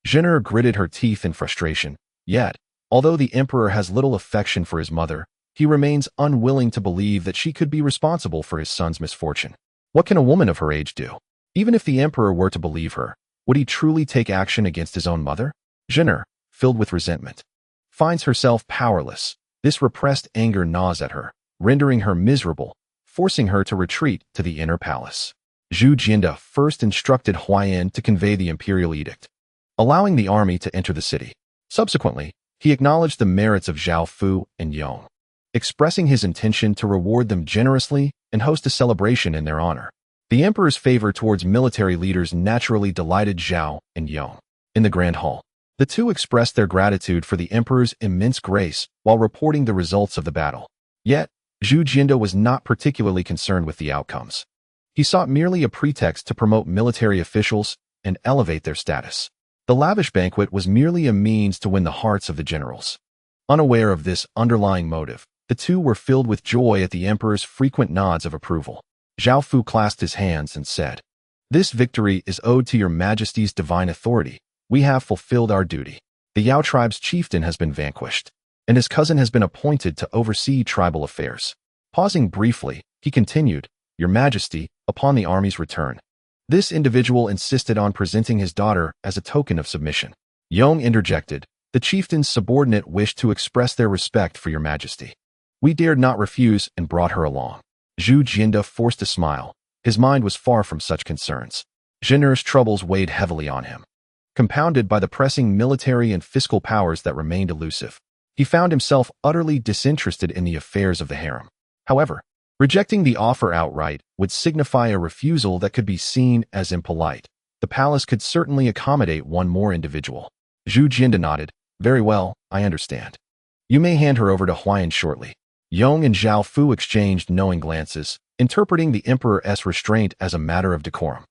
Zhen'er gritted her teeth in frustration, yet, although the Emperor has little affection for his mother, he remains unwilling to believe that she could be responsible for his son's misfortune. What can a woman of her age do? Even if the Emperor were to believe her, would he truly take action against his own mother? Zhen'er, filled with resentment, finds herself powerless. This repressed anger gnaws at her, rendering her miserable, forcing her to retreat to the inner palace. Zhu Jiande first instructed Wherein to convey the imperial edict, allowing the army to enter the city. Subsequently, he acknowledged the merits of Zhao Fu and Yongle, expressing his intention to reward them generously and host a celebration in their honor. The emperor's favor towards military leaders naturally delighted Zhao and Yongle. In the Grand Hall, the two expressed their gratitude for the emperor's immense grace while reporting the results of the battle. Yet, Zhu Jiande was not particularly concerned with the outcomes. He sought merely a pretext to promote military officials and elevate their status. The lavish banquet was merely a means to win the hearts of the generals. Unaware of this underlying motive, the two were filled with joy at the emperor's frequent nods of approval. Zhao Fu clasped his hands and said, "This victory is owed to your majesty's divine authority. We have fulfilled our duty. The Yao tribe's chieftain has been vanquished, and his cousin has been appointed to oversee tribal affairs." Pausing briefly, he continued, "Your Majesty, upon the army's return." This individual insisted on presenting his daughter as a token of submission. Yongle interjected, "The chieftain's subordinate wished to express their respect for your Majesty. We dared not refuse and brought her along." Zhu Jiande forced a smile. His mind was far from such concerns. Zhen'er's troubles weighed heavily on him. Compounded by the pressing military and fiscal powers that remained elusive, he found himself utterly disinterested in the affairs of the harem. However, rejecting the offer outright would signify a refusal that could be seen as impolite. The palace could certainly accommodate one more individual. Zhu Jiande nodded. "Very well, I understand. You may hand her over to Huayan shortly." Yongle and Zhao Fu exchanged knowing glances, interpreting the emperor's restraint as a matter of decorum.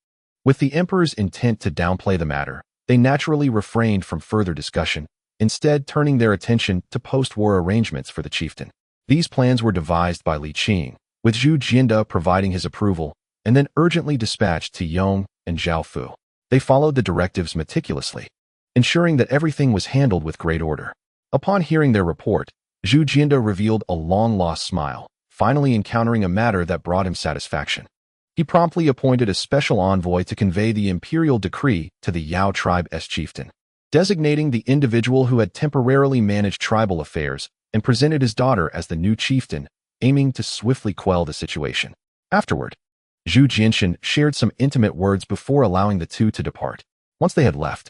With the emperor's intent to downplay the matter, they naturally refrained from further discussion, instead turning their attention to post-war arrangements for the chieftain. These plans were devised by Qing, with Zhu Jiande providing his approval, and then urgently dispatched to Yongle and Zhao Fu. They followed the directives meticulously, ensuring that everything was handled with great order. Upon hearing their report, Zhu Jiande revealed a long-lost smile, finally encountering a matter that brought him satisfaction. He promptly appointed a special envoy to convey the imperial decree to the Yao tribe's chieftain, designating the individual who had temporarily managed tribal affairs, and presented his daughter as the new chieftain, aiming to swiftly quell the situation. Afterward, Zhu Jinshan shared some intimate words before allowing the two to depart. Once they had left,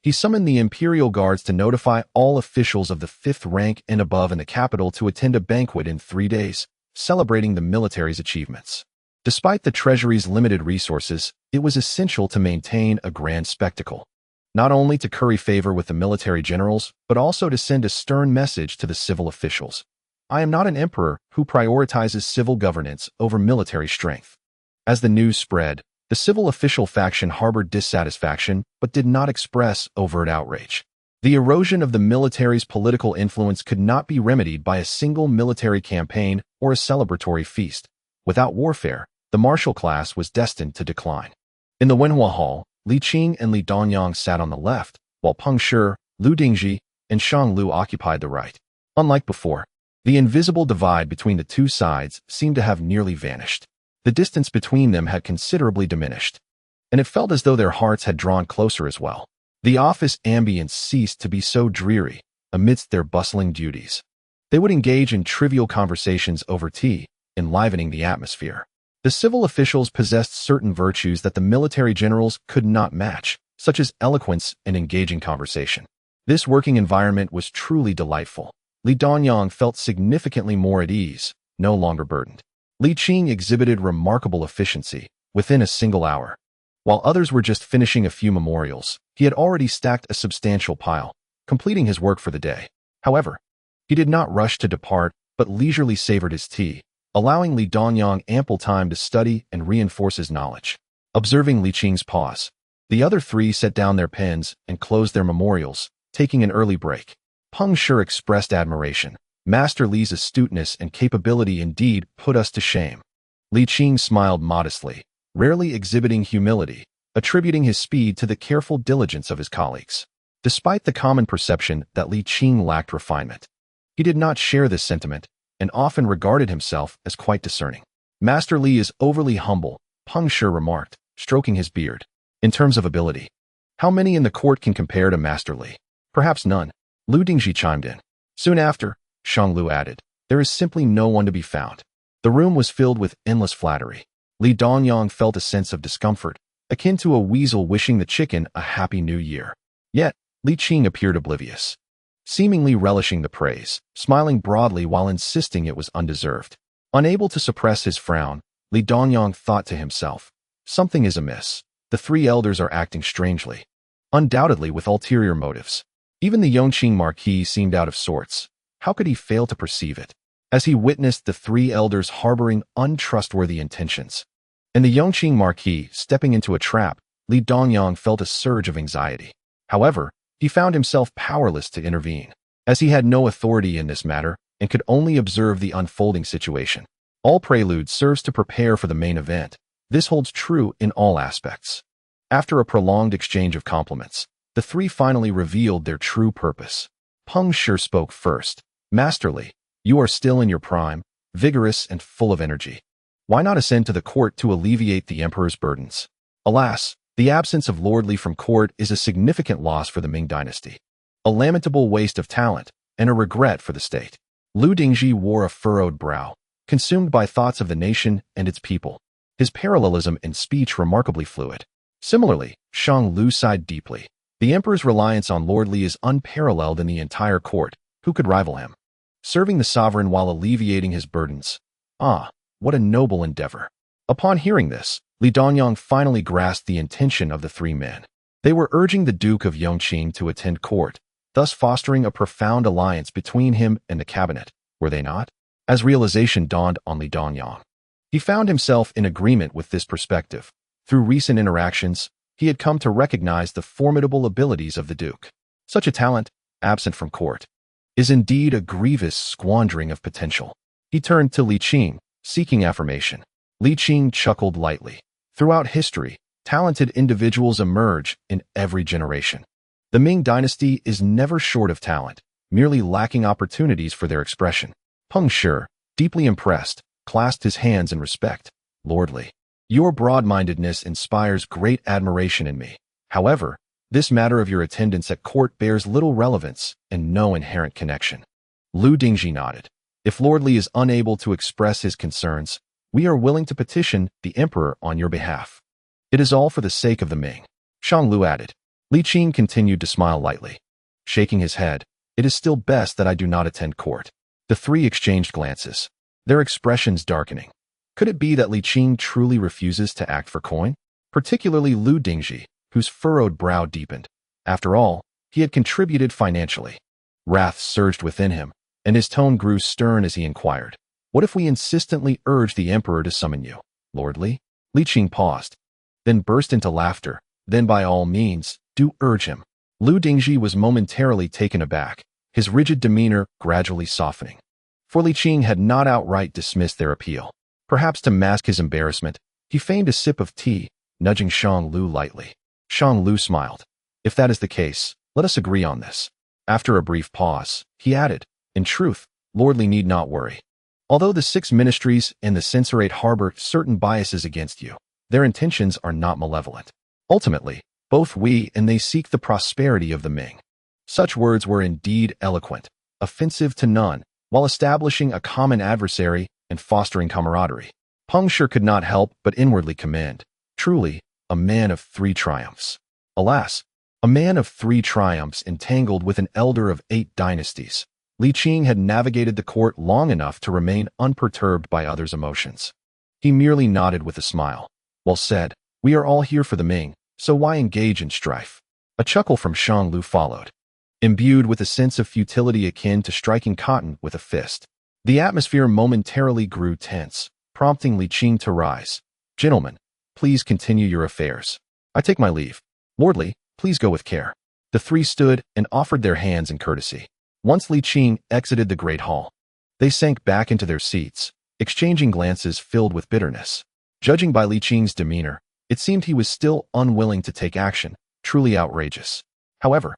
he summoned the imperial guards to notify all officials of the 5th rank and above in the capital to attend a banquet in 3 days, celebrating the military's achievements. Despite the treasury's limited resources, it was essential to maintain a grand spectacle, not only to curry favor with the military generals, but also to send a stern message to the civil officials. "I am not an emperor who prioritizes civil governance over military strength." As the news spread, the civil official faction harbored dissatisfaction but did not express overt outrage. The erosion of the military's political influence could not be remedied by a single military campaign or a celebratory feast. Without warfare, the martial class was destined to decline. In the Wenhua Hall, Qing and Li Danyang sat on the left, while Peng Shi, Lu Dingji, and Shang Lu occupied the right. Unlike before, the invisible divide between the two sides seemed to have nearly vanished. The distance between them had considerably diminished, and it felt as though their hearts had drawn closer as well. The office ambience ceased to be so dreary amidst their bustling duties. They would engage in trivial conversations over tea, enlivening the atmosphere. The civil officials possessed certain virtues that the military generals could not match, such as eloquence and engaging conversation. This working environment was truly delightful. Li Danyang felt significantly more at ease, no longer burdened. Li Qing exhibited remarkable efficiency within a single hour. While others were just finishing a few memorials, he had already stacked a substantial pile, completing his work for the day. However, he did not rush to depart, but leisurely savored his tea, allowing Li Danyang ample time to study and reinforce his knowledge. Observing Li Qing's pause, the other three set down their pens and closed their memorials, taking an early break. Peng Shi expressed admiration. "Master Li's astuteness and capability indeed put us to shame." Li Qing smiled modestly, rarely exhibiting humility, attributing his speed to the careful diligence of his colleagues. Despite the common perception that Li Qing lacked refinement, he did not share this sentiment and often regarded himself as quite discerning. "Master Li is overly humble," Peng Shi remarked, stroking his beard. "In terms of ability, how many in the court can compare to Master Li?" "Perhaps none," Lu Dingji chimed in. Soon after, Shang Lu added, "There is simply no one to be found." The room was filled with endless flattery. Li Danyang felt a sense of discomfort, akin to a weasel wishing the chicken a happy new year. Yet, Li Qing appeared oblivious, seemingly relishing the praise, smiling broadly while insisting it was undeserved. Unable to suppress his frown, Li Danyang thought to himself, "Something is amiss. The three elders are acting strangely, undoubtedly with ulterior motives." Even the Yongqing Marquis seemed out of sorts. How could he fail to perceive it? As he witnessed the three elders harboring untrustworthy intentions, and the Yongqing Marquis stepping into a trap, Li Danyang felt a surge of anxiety. However, he found himself powerless to intervene, as he had no authority in this matter and could only observe the unfolding situation. All prelude serves to prepare for the main event. This holds true in all aspects. After a prolonged exchange of compliments, the three finally revealed their true purpose. Peng Shi spoke first. Masterly, you are still in your prime, vigorous and full of energy. Why not ascend to the court to alleviate the emperor's burdens? Alas, the absence of lordly from court is a significant loss for the Ming dynasty, a lamentable waste of talent, and a regret for the state. Lu Dingji wore a furrowed brow, consumed by thoughts of the nation and its people, his parallelism in speech remarkably fluid. Similarly, Shang Lu sighed deeply. The emperor's reliance on lordly is unparalleled in the entire court. Who could rival him? Serving the sovereign while alleviating his burdens. Ah, what a noble endeavor. Upon hearing this, Li Danyang finally grasped the intention of the three men. They were urging the Duke of Yongqing to attend court, thus fostering a profound alliance between him and the cabinet, were they not? As realization dawned on Li Danyang, he found himself in agreement with this perspective. Through recent interactions, he had come to recognize the formidable abilities of the Duke. Such a talent, absent from court, is indeed a grievous squandering of potential. He turned to Li Qing, seeking affirmation. Li Qing chuckled lightly. Throughout history, talented individuals emerge in every generation. The Ming dynasty is never short of talent, merely lacking opportunities for their expression. Peng Shi, deeply impressed, clasped his hands in respect. Lordly, your broad-mindedness inspires great admiration in me. However, this matter of your attendance at court bears little relevance and no inherent connection. Lu Dingji nodded. If Lordly is unable to express his concerns, we are willing to petition the emperor on your behalf. It is all for the sake of the Ming. Shang Lu added. Li Qing continued to smile lightly. Shaking his head, it is still best that I do not attend court. The three exchanged glances, their expressions darkening. Could it be that Li Qing truly refuses to act for coin? Particularly Lu Dingji, whose furrowed brow deepened. After all, he had contributed financially. Wrath surged within him, and his tone grew stern as he inquired. What if we insistently urge the emperor to summon you, Lordly? Li Qing paused, then burst into laughter. Then by all means, do urge him. Lu Dingji was momentarily taken aback, his rigid demeanor gradually softening. For Li Qing had not outright dismissed their appeal. Perhaps to mask his embarrassment, he feigned a sip of tea, nudging Shang Lu lightly. Shang Lu smiled. If that is the case, let us agree on this. After a brief pause, he added, in truth, Lordly need not worry. Although the 6 ministries and the censorate harbor certain biases against you, their intentions are not malevolent. Ultimately, both we and they seek the prosperity of the Ming. Such words were indeed eloquent, offensive to none, while establishing a common adversary and fostering camaraderie. Peng Shi could not help but inwardly commend. Truly, a man of 3 triumphs. Alas, a man of 3 triumphs entangled with an elder of 8 dynasties. Li Qing had navigated the court long enough to remain unperturbed by others' emotions. He merely nodded with a smile. Well said, we are all here for the Ming, so why engage in strife? A chuckle from Shang Lu followed. Imbued with a sense of futility akin to striking cotton with a fist, the atmosphere momentarily grew tense, prompting Li Qing to rise. Gentlemen, please continue your affairs. I take my leave. Lordly, please go with care. The 3 stood and offered their hands in courtesy. Once Li Qing exited the great hall, they sank back into their seats, exchanging glances filled with bitterness. Judging by Li Qing's demeanor, it seemed he was still unwilling to take action, truly outrageous. However,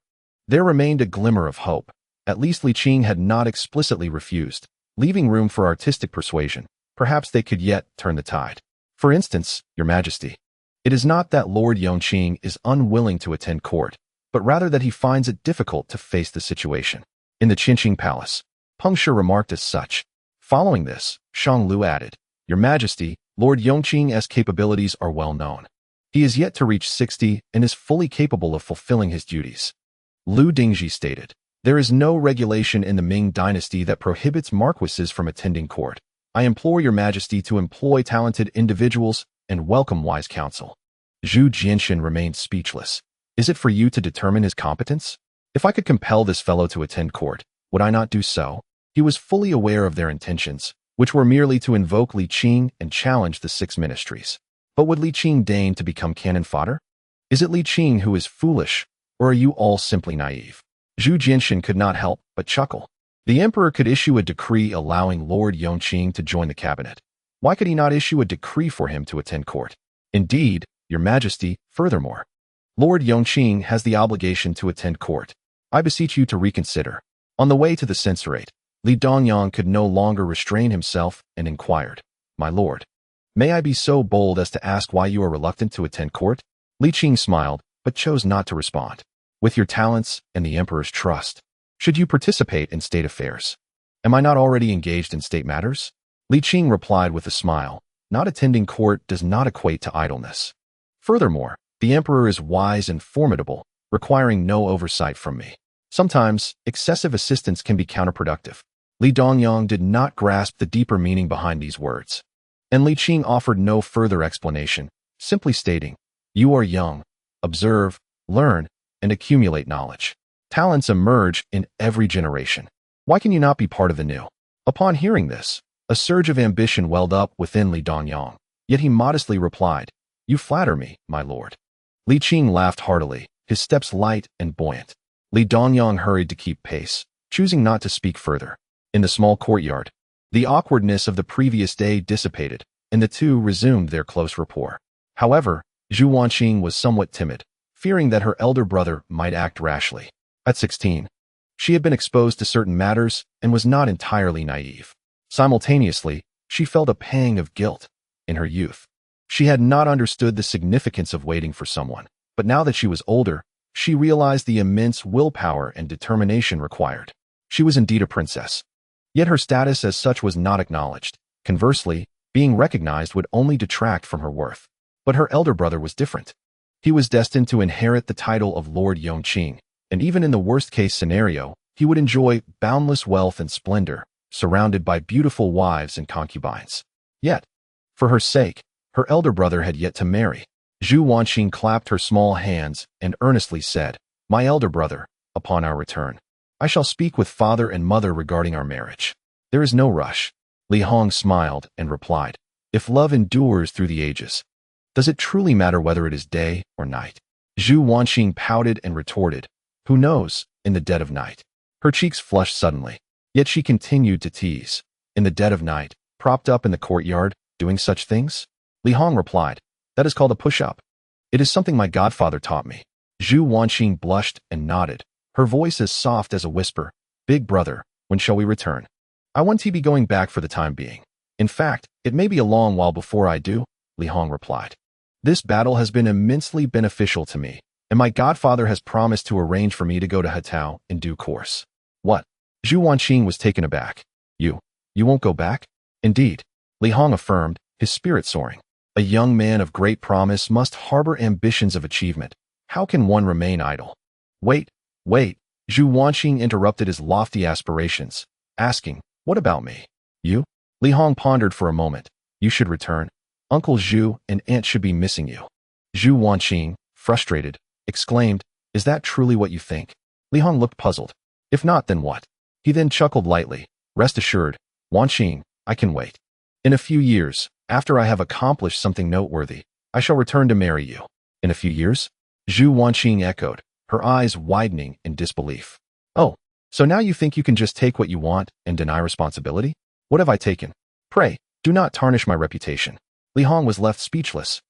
there remained a glimmer of hope. At least Li Qing had not explicitly refused, leaving room for artistic persuasion. Perhaps they could yet turn the tide. For instance, Your Majesty, it is not that Lord Yongqing is unwilling to attend court, but rather that he finds it difficult to face the situation. In the Qinqing Palace, Peng Shi remarked as such. Following this, Shang Lu added, Your Majesty, Lord Yongqing's capabilities are well known. He is yet to reach 60 and is fully capable of fulfilling his duties. Lu Dingji stated, there is no regulation in the Ming dynasty that prohibits marquises from attending court. I implore Your Majesty to employ talented individuals and welcome wise counsel. Zhu Jianxin remained speechless. Is it for you to determine his competence? If I could compel this fellow to attend court, would I not do so? He was fully aware of their intentions, which were merely to invoke Li Qing and challenge the 6 ministries. But would Li Qing deign to become cannon fodder? Is it Li Qing who is foolish, or are you all simply naive? Zhu Jinshan could not help but chuckle. The emperor could issue a decree allowing Lord Yongqing to join the cabinet. Why could he not issue a decree for him to attend court? Indeed, Your Majesty, furthermore, Lord Yongqing has the obligation to attend court. I beseech you to reconsider. On the way to the censorate, Li Dongyang could no longer restrain himself and inquired, My lord, may I be so bold as to ask why you are reluctant to attend court? Li Qing smiled, but chose not to respond. With your talents and the emperor's trust, should you participate in state affairs? Am I not already engaged in state matters? Li Qing replied with a smile, not attending court does not equate to idleness. Furthermore, the emperor is wise and formidable, requiring no oversight from me. Sometimes, excessive assistance can be counterproductive. Li Dongyang did not grasp the deeper meaning behind these words. And Li Qing offered no further explanation, simply stating, You are young. Observe, learn, and accumulate knowledge. Talents emerge in every generation. Why can you not be part of the new? Upon hearing this, a surge of ambition welled up within Li Dongyang, yet he modestly replied, You flatter me, my lord. Li Qing laughed heartily, his steps light and buoyant. Li Dongyang hurried to keep pace, choosing not to speak further. In the small courtyard, the awkwardness of the previous day dissipated, and the two resumed their close rapport. However, Zhu Wanqing was somewhat timid, fearing that her elder brother might act rashly. At 16, she had been exposed to certain matters and was not entirely naive. Simultaneously, she felt a pang of guilt. In her youth, she had not understood the significance of waiting for someone, but now that she was older, she realized the immense willpower and determination required. She was indeed a princess. Yet her status as such was not acknowledged. Conversely, being recognized would only detract from her worth. But her elder brother was different. He was destined to inherit the title of Lord Yongqing, and even in the worst-case scenario, he would enjoy boundless wealth and splendor, surrounded by beautiful wives and concubines. Yet, for her sake, her elder brother had yet to marry. Zhu Wanqing clapped her small hands and earnestly said, My elder brother, upon our return, I shall speak with father and mother regarding our marriage. There is no rush. Li Hong smiled and replied, If love endures through the ages, does it truly matter whether it is day or night? Zhu Wanqing pouted and retorted, Who knows, in the dead of night. Her cheeks flushed suddenly, yet she continued to tease. In the dead of night, propped up in the courtyard, doing such things? Li Hong replied, That is called a push-up. It is something my godfather taught me. Zhu Wanqing blushed and nodded, her voice as soft as a whisper, Big brother, when shall we return? I want to be going back for the time being. In fact, it may be a long while before I do, Li Hong replied. This battle has been immensely beneficial to me, and my godfather has promised to arrange for me to go to Hetao in due course. What? Zhu Wanqing was taken aback. You won't go back? Indeed, Li Hong affirmed, his spirit soaring. A young man of great promise must harbor ambitions of achievement. How can one remain idle? Wait, Zhu Wanqing interrupted his lofty aspirations, asking, What about me? You? Li Hong pondered for a moment. You should return. Uncle Zhu and Aunt should be missing you. Zhu Wanqing, frustrated, exclaimed, Is that truly what you think? Li Hong looked puzzled. If not, then what? He then chuckled lightly. Rest assured, Wanqing, I can wait. In a few years, after I have accomplished something noteworthy, I shall return to marry you. In a few years? Zhu Wanqing echoed, her eyes widening in disbelief. Oh, so now you think you can just take what you want and deny responsibility? What have I taken? Pray, do not tarnish my reputation. Li Hong was left speechless.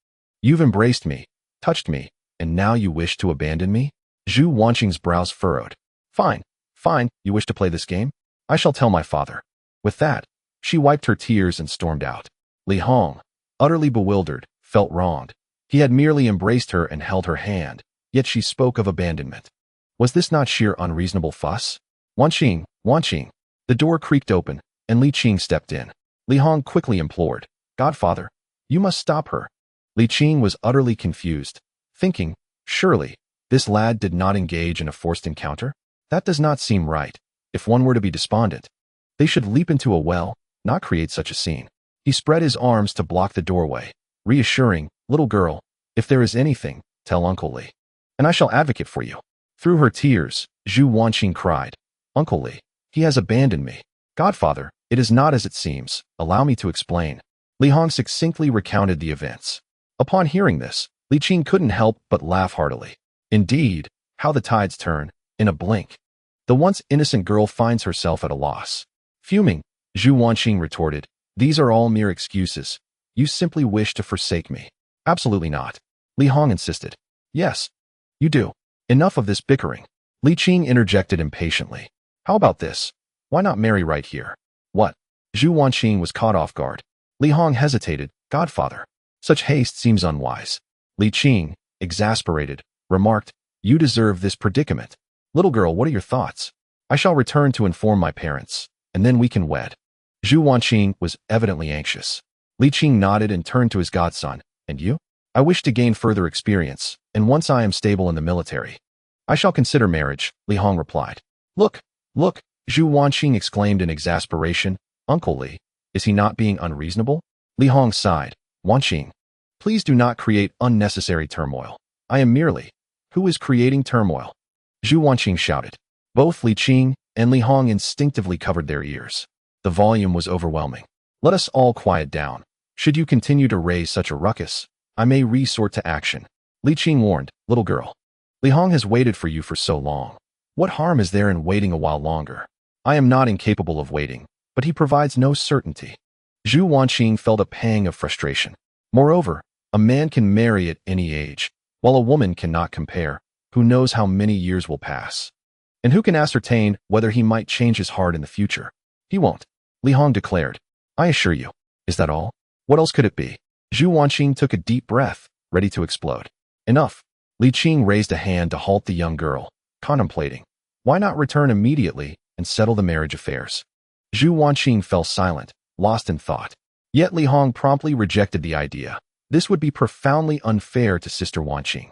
You've embraced me, touched me, and now you wish to abandon me? Zhu Wanqing's brows furrowed. Fine, you wish to play this game? I shall tell my father. With that, she wiped her tears and stormed out. Li Hong, utterly bewildered, felt wronged. He had merely embraced her and held her hand, yet she spoke of abandonment. Was this not sheer unreasonable fuss? Wanqing. The door creaked open, and Li Qing stepped in. Li Hong quickly implored, Godfather, you must stop her. Li Qing was utterly confused, thinking, surely, this lad did not engage in a forced encounter? That does not seem right. If one were to be despondent, they should leap into a well, not create such a scene. He spread his arms to block the doorway, reassuring, Little girl, if there is anything, tell Uncle Li, and I shall advocate for you. Through her tears, Zhu Wanqing cried, Uncle Li, he has abandoned me. Godfather, it is not as it seems. Allow me to explain. Li Hong succinctly recounted the events. Upon hearing this, Li Qing couldn't help but laugh heartily. Indeed, How the tides turn, in a blink. The once innocent girl finds herself at a loss. Fuming, Zhu Wanqing retorted, "These are all mere excuses. You simply wish to forsake me." "Absolutely not," Li Hong insisted. "Yes, you do. Enough of this bickering." Li Qing interjected impatiently. "How about this? Why not marry right here?" "What?" Zhu Wanqing was caught off guard. Li Hong hesitated. "Godfather, such haste seems unwise." Li Qing, exasperated, remarked, "You deserve this predicament. Little girl, what are your thoughts?" "I shall return to inform my parents, and then we can wed." Zhu Wanqing was evidently anxious. Li Qing nodded and turned to his godson. "And you?" "I wish to gain further experience, and once I am stable in the military, I shall consider marriage," Li Hong replied. Look, Zhu Wanqing exclaimed in exasperation. "Uncle Li, is he not being unreasonable?" Li Hong sighed. "Wanqing, please do not create unnecessary turmoil. I am merely—" "Who is creating turmoil?" Zhu Wanqing shouted. Both Li Qing and Li Hong instinctively covered their ears. The volume was overwhelming. "Let us all quiet down. Should you continue to raise such a ruckus, I may resort to action," Li Qing warned. "Little girl, Li Hong has waited for you for so long. What harm is there in waiting a while longer?" "I am not incapable of waiting, but he provides no certainty." Zhu Wanqing felt a pang of frustration. Moreover, a man can marry at any age, while a woman cannot compare. Who knows how many years will pass? And who can ascertain whether he might change his heart in the future? "He won't," Li Hong declared. "I assure you." "Is that all? What else could it be?" Zhu Wanqing took a deep breath, ready to explode. "Enough." Li Qing raised a hand to halt the young girl, contemplating. Why not return immediately and settle the marriage affairs? Zhu Wanqing fell silent, lost in thought. Yet Li Hong promptly rejected the idea. This would be profoundly unfair to Sister Wanqing.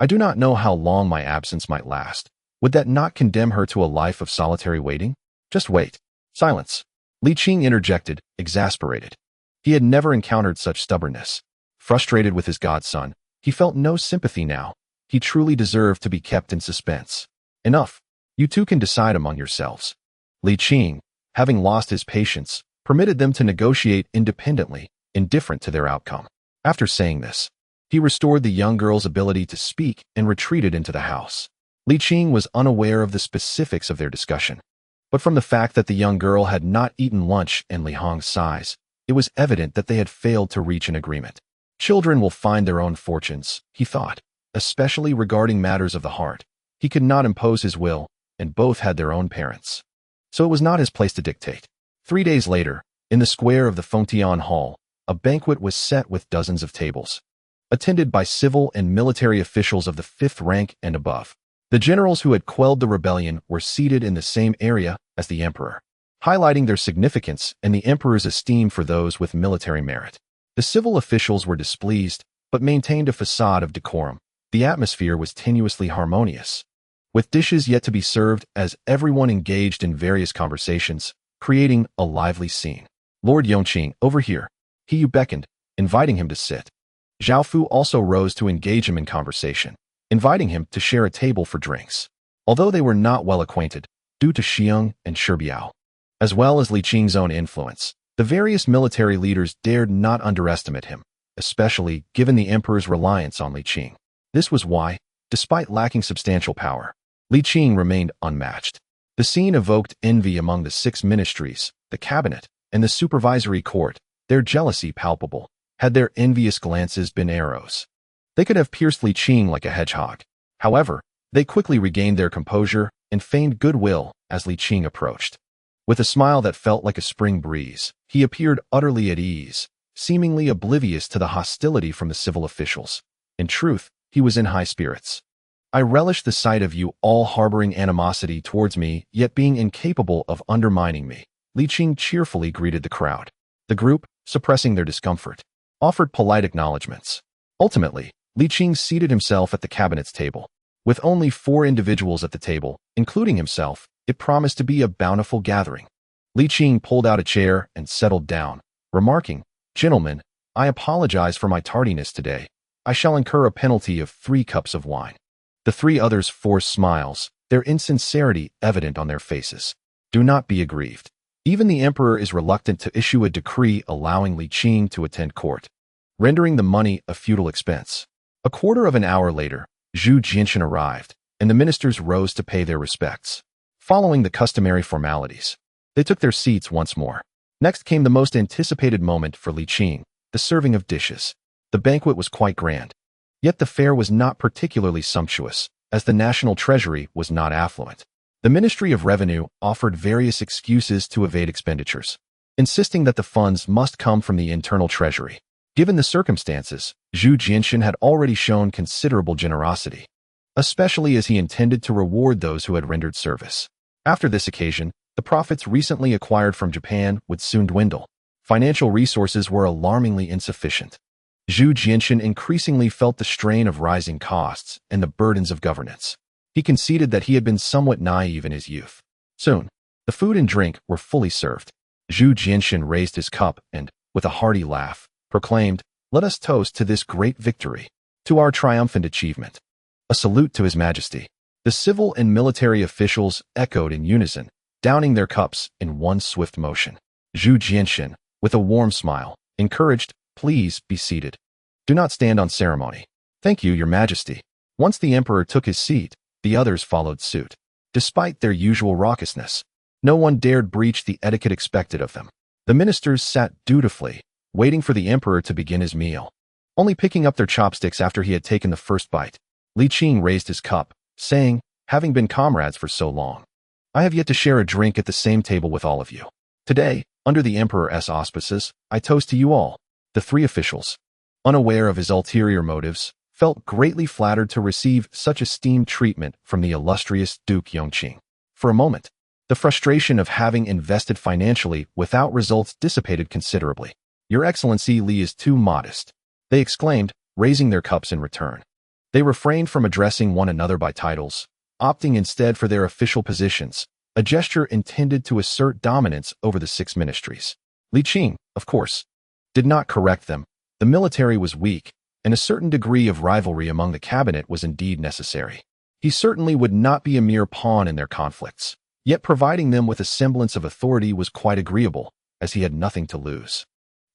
"I do not know how long my absence might last. Would that not condemn her to a life of solitary waiting?" "Just wait." "Silence." Li Qing interjected, exasperated. He had never encountered such stubbornness. Frustrated with his godson, he felt no sympathy now. He truly deserved to be kept in suspense. "Enough. You two can decide among yourselves." Li Qing, having lost his patience, permitted them to negotiate independently, indifferent to their outcome. After saying this, he restored the young girl's ability to speak and retreated into the house. Li Qing was unaware of the specifics of their discussion, but from the fact that the young girl had not eaten lunch and Li Hong's sighs, it was evident that they had failed to reach an agreement. Children will find their own fortunes, he thought, especially regarding matters of the heart. He could not impose his will, and both had their own parents. So it was not his place to dictate. 3 days later, in the square of the Fengtian Hall, a banquet was set with dozens of tables, attended by civil and military officials of the 5th rank and above. The generals who had quelled the rebellion were seated in the same area as the emperor, highlighting their significance and the emperor's esteem for those with military merit. The civil officials were displeased, but maintained a facade of decorum. The atmosphere was tenuously harmonious, with dishes yet to be served as everyone engaged in various conversations, creating a lively scene. "Lord Yongqing, over here." He beckoned, inviting him to sit. Zhao Fu also rose to engage him in conversation, inviting him to share a table for drinks. Although they were not well acquainted, due to Xiong and Shibiao, as well as Li Qing's own influence, the various military leaders dared not underestimate him, especially given the emperor's reliance on Li Qing. This was why, despite lacking substantial power, Li Qing remained unmatched. The scene evoked envy among the 6 ministries, the cabinet, and the supervisory court, their jealousy palpable. Had their envious glances been arrows, they could have pierced Li Qing like a hedgehog. However, they quickly regained their composure and feigned goodwill as Li Qing approached. With a smile that felt like a spring breeze, he appeared utterly at ease, seemingly oblivious to the hostility from the civil officials. In truth, he was in high spirits. "I relish the sight of you all harboring animosity towards me, yet being incapable of undermining me," Li Qing cheerfully greeted the crowd. The group, suppressing their discomfort, offered polite acknowledgments. Ultimately, Li Qing seated himself at the cabinet's table. With only 4 individuals at the table, including himself, it promised to be a bountiful gathering. Li Qing pulled out a chair and settled down, remarking, "Gentlemen, I apologize for my tardiness today. I shall incur a penalty of 3 cups of wine." The 3 others forced smiles, their insincerity evident on their faces. "Do not be aggrieved. Even the emperor is reluctant to issue a decree allowing Li Qing to attend court, rendering the money a futile expense." A quarter of an hour later, Zhu Jinshan arrived, and the ministers rose to pay their respects. Following the customary formalities, they took their seats once more. Next came the most anticipated moment for Li Qing, the serving of dishes. The banquet was quite grand. Yet the fare was not particularly sumptuous, as the national treasury was not affluent. The Ministry of Revenue offered various excuses to evade expenditures, insisting that the funds must come from the internal treasury. Given the circumstances, Zhu Jianshan had already shown considerable generosity, especially as he intended to reward those who had rendered service. After this occasion, the profits recently acquired from Japan would soon dwindle. Financial resources were alarmingly insufficient. Zhu Jianshan increasingly felt the strain of rising costs and the burdens of governance. He conceded that he had been somewhat naive in his youth. Soon, the food and drink were fully served. Zhu Jianshan raised his cup and, with a hearty laugh, proclaimed, "Let us toast to this great victory, to our triumphant achievement." A salute to His Majesty. The civil and military officials echoed in unison, downing their cups in one swift motion. Zhu Jianshan, with a warm smile, encouraged, "Please be seated. Do not stand on ceremony." "Thank you, Your Majesty." Once the emperor took his seat, the others followed suit. Despite their usual raucousness, no one dared breach the etiquette expected of them. The ministers sat dutifully, waiting for the emperor to begin his meal, only picking up their chopsticks after he had taken the first bite. Li Qing raised his cup, saying, "Having been comrades for so long, I have yet to share a drink at the same table with all of you. Today, under the emperor's auspices, I toast to you all." The three officials, unaware of his ulterior motives, felt greatly flattered to receive such esteemed treatment from the illustrious Duke Yongqing. For a moment, the frustration of having invested financially without results dissipated considerably. "Your Excellency, Li is too modest," they exclaimed, raising their cups in return. They refrained from addressing one another by titles, opting instead for their official positions, a gesture intended to assert dominance over the 6 ministries. Li Qing, of course, did not correct them. The military was weak, and a certain degree of rivalry among the cabinet was indeed necessary. He certainly would not be a mere pawn in their conflicts, yet providing them with a semblance of authority was quite agreeable, as he had nothing to lose.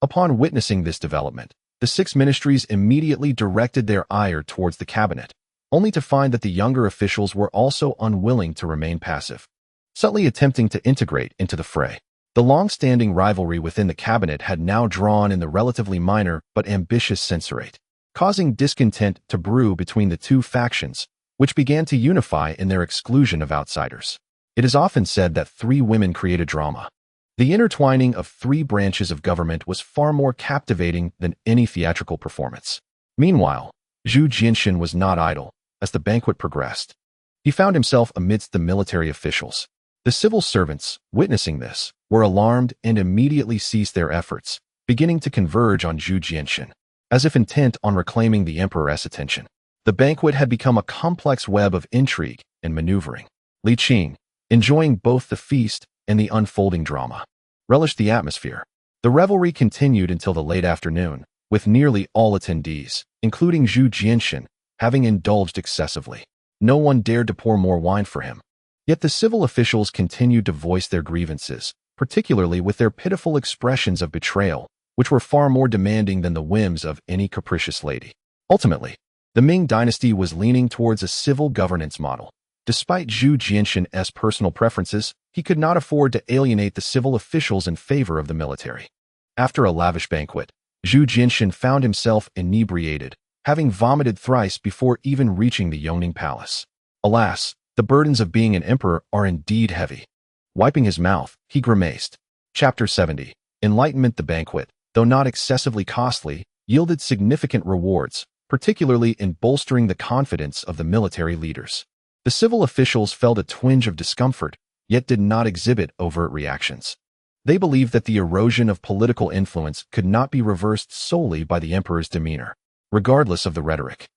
Upon witnessing this development, the 6 ministries immediately directed their ire towards the cabinet, only to find that the younger officials were also unwilling to remain passive, subtly attempting to integrate into the fray. The long-standing rivalry within the cabinet had now drawn in the relatively minor but ambitious censorate, causing discontent to brew between the two factions, which began to unify in their exclusion of outsiders. It is often said that 3 women create a drama. The intertwining of 3 branches of government was far more captivating than any theatrical performance. Meanwhile, Zhu Jianshan was not idle. As the banquet progressed, he found himself amidst the military officials. The civil servants, witnessing this, were alarmed and immediately ceased their efforts, beginning to converge on Zhu Jianshan, as if intent on reclaiming the emperor's attention. The banquet had become a complex web of intrigue and maneuvering. Li Qing, enjoying both the feast and the unfolding drama, relished the atmosphere. The revelry continued until the late afternoon, with nearly all attendees, including Zhu Jianshan, having indulged excessively. No one dared to pour more wine for him. Yet the civil officials continued to voice their grievances, particularly with their pitiful expressions of betrayal, which were far more demanding than the whims of any capricious lady. Ultimately, the Ming dynasty was leaning towards a civil governance model. Despite Zhu Jianshan's personal preferences, he could not afford to alienate the civil officials in favor of the military. After a lavish banquet, Zhu Jianshan found himself inebriated, having vomited thrice before even reaching the Yongle palace. Alas, the burdens of being an emperor are indeed heavy. Wiping his mouth, he grimaced. Chapter 70. Enlightenment. The banquet, though not excessively costly, yielded significant rewards, particularly in bolstering the confidence of the military leaders. The civil officials felt a twinge of discomfort, yet did not exhibit overt reactions. They believed that the erosion of political influence could not be reversed solely by the emperor's demeanor, regardless of the rhetoric.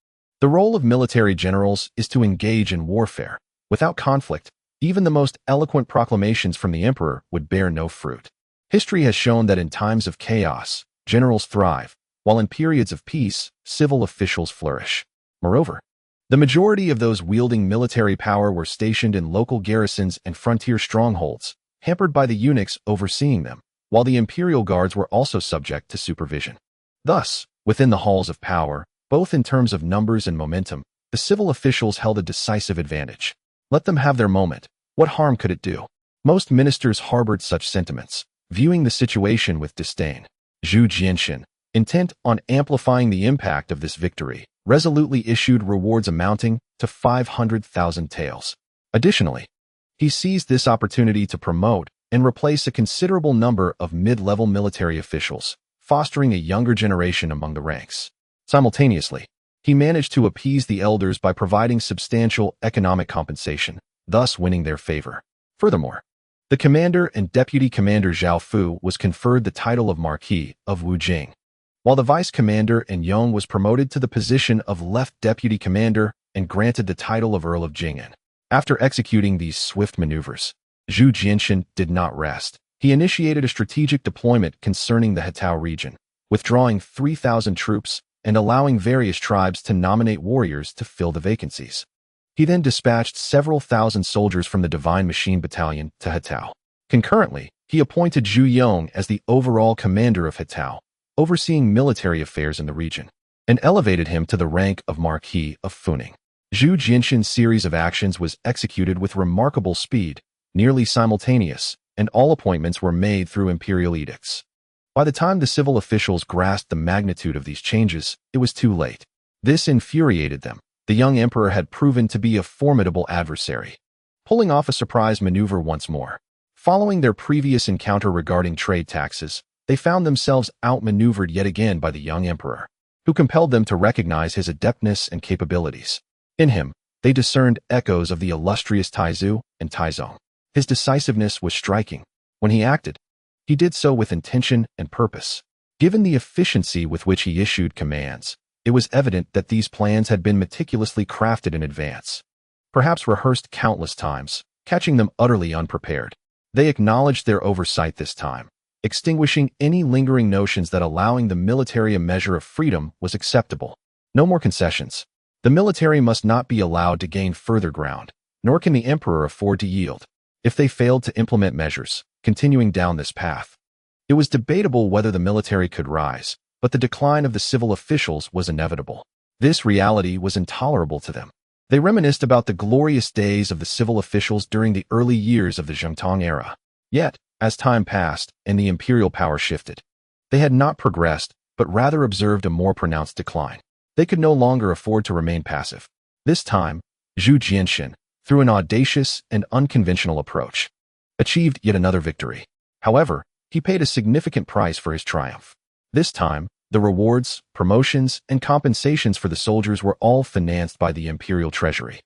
The role of military generals is to engage in warfare. Without conflict, even the most eloquent proclamations from the emperor would bear no fruit. History has shown that in times of chaos, generals thrive, while in periods of peace, civil officials flourish. Moreover, the majority of those wielding military power were stationed in local garrisons and frontier strongholds, hampered by the eunuchs overseeing them, while the imperial guards were also subject to supervision. Thus, within the halls of power, both in terms of numbers and momentum, The civil officials held a decisive advantage. Let them have their moment. What harm could it do? Most ministers harbored such sentiments, viewing the situation with disdain. Zhu Jianxin, intent on amplifying the impact of this victory, resolutely issued rewards amounting to 500,000 taels. Additionally, he seized this opportunity to promote and replace a considerable number of mid-level military officials, fostering a younger generation among the ranks. Simultaneously, he managed to appease the elders by providing substantial economic compensation, thus winning their favor. Furthermore, the commander and deputy commander Zhao Fu was conferred the title of Marquis of Wujing, while the vice commander and Yongle was promoted to the position of left deputy commander and granted the title of Earl of Jing'an. After executing these swift maneuvers, Zhu Jianxin did not rest. He initiated a strategic deployment concerning the Hetao region, withdrawing 3,000 troops and allowing various tribes to nominate warriors to fill the vacancies. He then dispatched several thousand soldiers from the Divine Machine Battalion to Hetao. Concurrently, he appointed Zhu Yong as the overall commander of Hetao, overseeing military affairs in the region, and elevated him to the rank of Marquis of Funing. Zhu Jianxin's series of actions was executed with remarkable speed, nearly simultaneous, and all appointments were made through imperial edicts. By the time the civil officials grasped the magnitude of these changes, it was too late. This infuriated them. The young emperor had proven to be a formidable adversary. Pulling off a surprise maneuver once more. Following their previous encounter regarding trade taxes, they found themselves outmaneuvered yet again by the young emperor, who compelled them to recognize his adeptness and capabilities. In him, they discerned echoes of the illustrious Taizu and Taizong. His decisiveness was striking. When he acted, he did so with intention and purpose. Given the efficiency with which he issued commands, it was evident that these plans had been meticulously crafted in advance, perhaps rehearsed countless times, catching them utterly unprepared. They acknowledged their oversight this time, extinguishing any lingering notions that allowing the military a measure of freedom was acceptable. No more concessions. The military must not be allowed to gain further ground, nor can the emperor afford to yield. If they failed to implement measures, continuing down this path, it was debatable whether the military could rise, but the decline of the civil officials was inevitable. This reality was intolerable to them. They reminisced about the glorious days of the civil officials during the early years of the Zhengtong era. Yet, as time passed and the imperial power shifted, they had not progressed, but rather observed a more pronounced decline. They could no longer afford to remain passive. This time, Zhu Jianxin, through an audacious and unconventional approach, achieved yet another victory. However, he paid a significant price for his triumph. This time, the rewards, promotions, and compensations for the soldiers were all financed by the imperial treasury.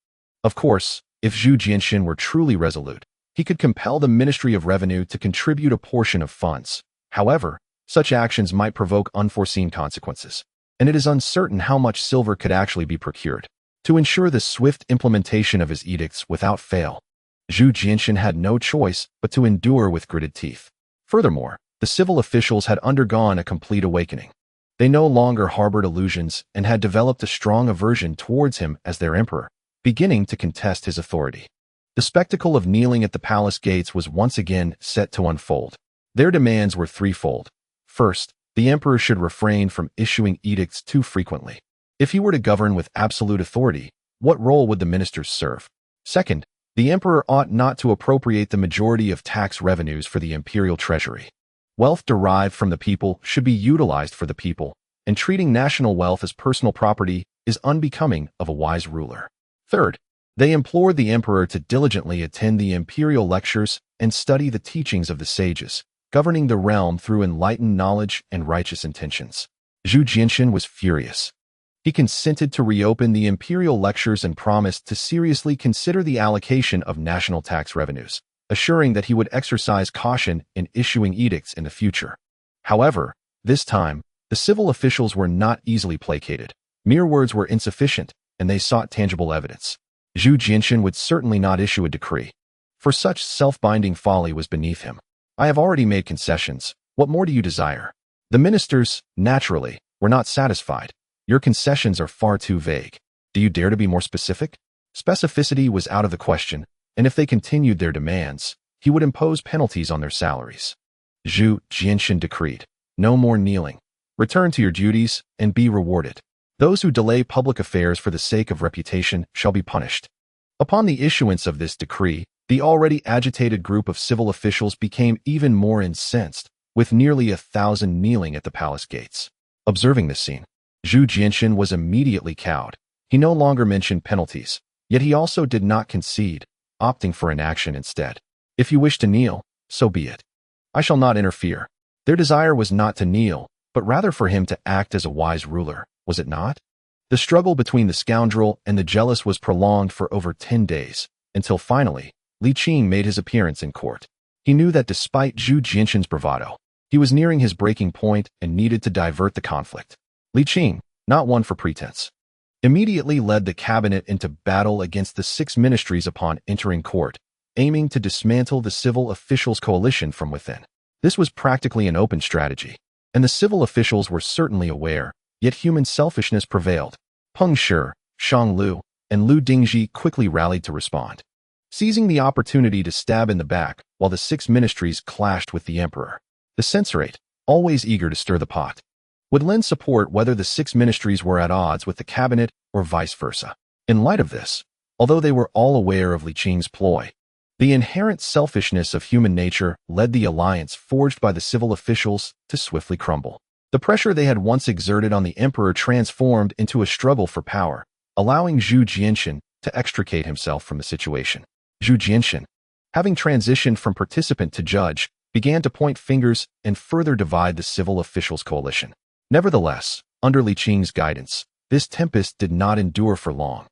Of course, if Zhu Jianxin were truly resolute, he could compel the Ministry of Revenue to contribute a portion of funds. However, such actions might provoke unforeseen consequences, and it is uncertain how much silver could actually be procured. To ensure the swift implementation of his edicts without fail, Zhu Jianxin had no choice but to endure with gritted teeth. Furthermore, the civil officials had undergone a complete awakening. They no longer harbored illusions and had developed a strong aversion towards him as their emperor, beginning to contest his authority. The spectacle of kneeling at the palace gates was once again set to unfold. Their demands were threefold. First, the emperor should refrain from issuing edicts too frequently. If he were to govern with absolute authority, what role would the ministers serve? Second, the emperor ought not to appropriate the majority of tax revenues for the imperial treasury. Wealth derived from the people should be utilized for the people, and treating national wealth as personal property is unbecoming of a wise ruler. Third, they implored the emperor to diligently attend the imperial lectures and study the teachings of the sages, governing the realm through enlightened knowledge and righteous intentions. Zhu Jianxin was furious. He consented to reopen the imperial lectures and promised to seriously consider the allocation of national tax revenues, assuring that he would exercise caution in issuing edicts in the future. However, this time, the civil officials were not easily placated. Mere words were insufficient, and they sought tangible evidence. Zhu Jianxin would certainly not issue a decree, for such self-binding folly was beneath him. I have already made concessions. What more do you desire? The ministers, naturally, were not satisfied. Your concessions are far too vague. Do you dare to be more specific? Specificity was out of the question, and if they continued their demands, he would impose penalties on their salaries. Zhu Jianxin decreed, "No more kneeling. Return to your duties and be rewarded." Those who delay public affairs for the sake of reputation shall be punished. Upon the issuance of this decree, the already agitated group of civil officials became even more incensed, with nearly 1,000 kneeling at the palace gates. Observing this scene, Zhu Jianxin was immediately cowed. He no longer mentioned penalties, yet he also did not concede, opting for inaction instead. If you wish to kneel, so be it. I shall not interfere. Their desire was not to kneel, but rather for him to act as a wise ruler, was it not? The struggle between the scoundrel and the jealous was prolonged for over 10 days, until finally, Li Qing made his appearance in court. He knew that despite Zhu Jianxin's bravado, he was nearing his breaking point and needed to divert the conflict. Li Qing, not one for pretense, immediately led the cabinet into battle against the 6 ministries upon entering court, aiming to dismantle the civil officials' coalition from within. This was practically an open strategy, and the civil officials were certainly aware, yet human selfishness prevailed. Peng Shi, Shang Lu, and Lu Dingji quickly rallied to respond, seizing the opportunity to stab in the back while the 6 ministries clashed with the emperor. The censorate, always eager to stir the pot, would lend support whether the 6 ministries were at odds with the cabinet or vice versa. In light of this, although they were all aware of Li Qing's ploy, the inherent selfishness of human nature led the alliance forged by the civil officials to swiftly crumble. The pressure they had once exerted on the emperor transformed into a struggle for power, allowing Zhu Jianxin to extricate himself from the situation. Zhu Jianxin, having transitioned from participant to judge, began to point fingers and further divide the civil officials' coalition. Nevertheless, under Li Qing's guidance, this tempest did not endure for long.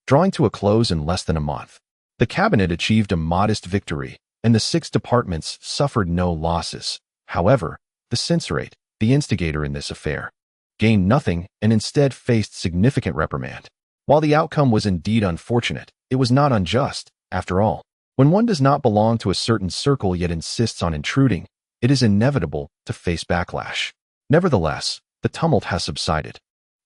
Drawing to a close in less than a month, the cabinet achieved a modest victory, and the 6 departments suffered no losses. However, the censorate, the instigator in this affair, gained nothing and instead faced significant reprimand. While the outcome was indeed unfortunate, it was not unjust. After all, when one does not belong to a certain circle yet insists on intruding, it is inevitable to face backlash. Nevertheless, the tumult has subsided.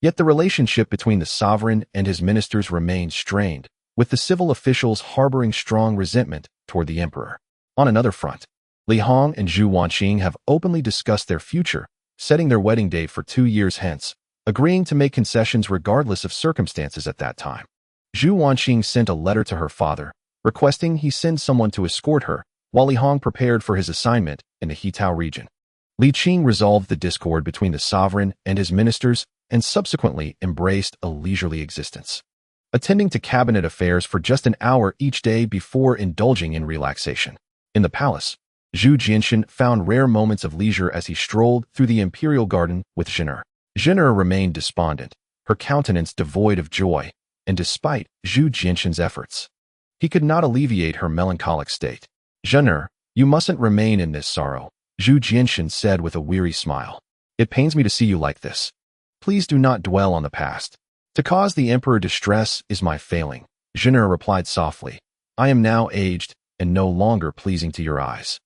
Yet the relationship between the sovereign and his ministers remains strained, with the civil officials harboring strong resentment toward the emperor. On another front, Li Hong and Zhu Wanqing have openly discussed their future, setting their wedding date for 2 years hence, agreeing to make concessions regardless of circumstances at that time. Zhu Wanqing sent a letter to her father, requesting he send someone to escort her, while Li Hong prepared for his assignment in the Hitao region. Li Qing resolved the discord between the sovereign and his ministers and subsequently embraced a leisurely existence, attending to cabinet affairs for just an hour each day before indulging in relaxation. In the palace, Zhu Jianxin found rare moments of leisure as he strolled through the imperial garden with Zhen'er. Zhen'er remained despondent, her countenance devoid of joy, and despite Zhu Jianxin's efforts, he could not alleviate her melancholic state. "Zhen'er, you mustn't remain in this sorrow," Zhu Jianxin said with a weary smile. "It pains me to see you like this. Please do not dwell on the past. To cause the emperor distress is my failing." Zhen'er replied softly, "I am now aged and no longer pleasing to your eyes.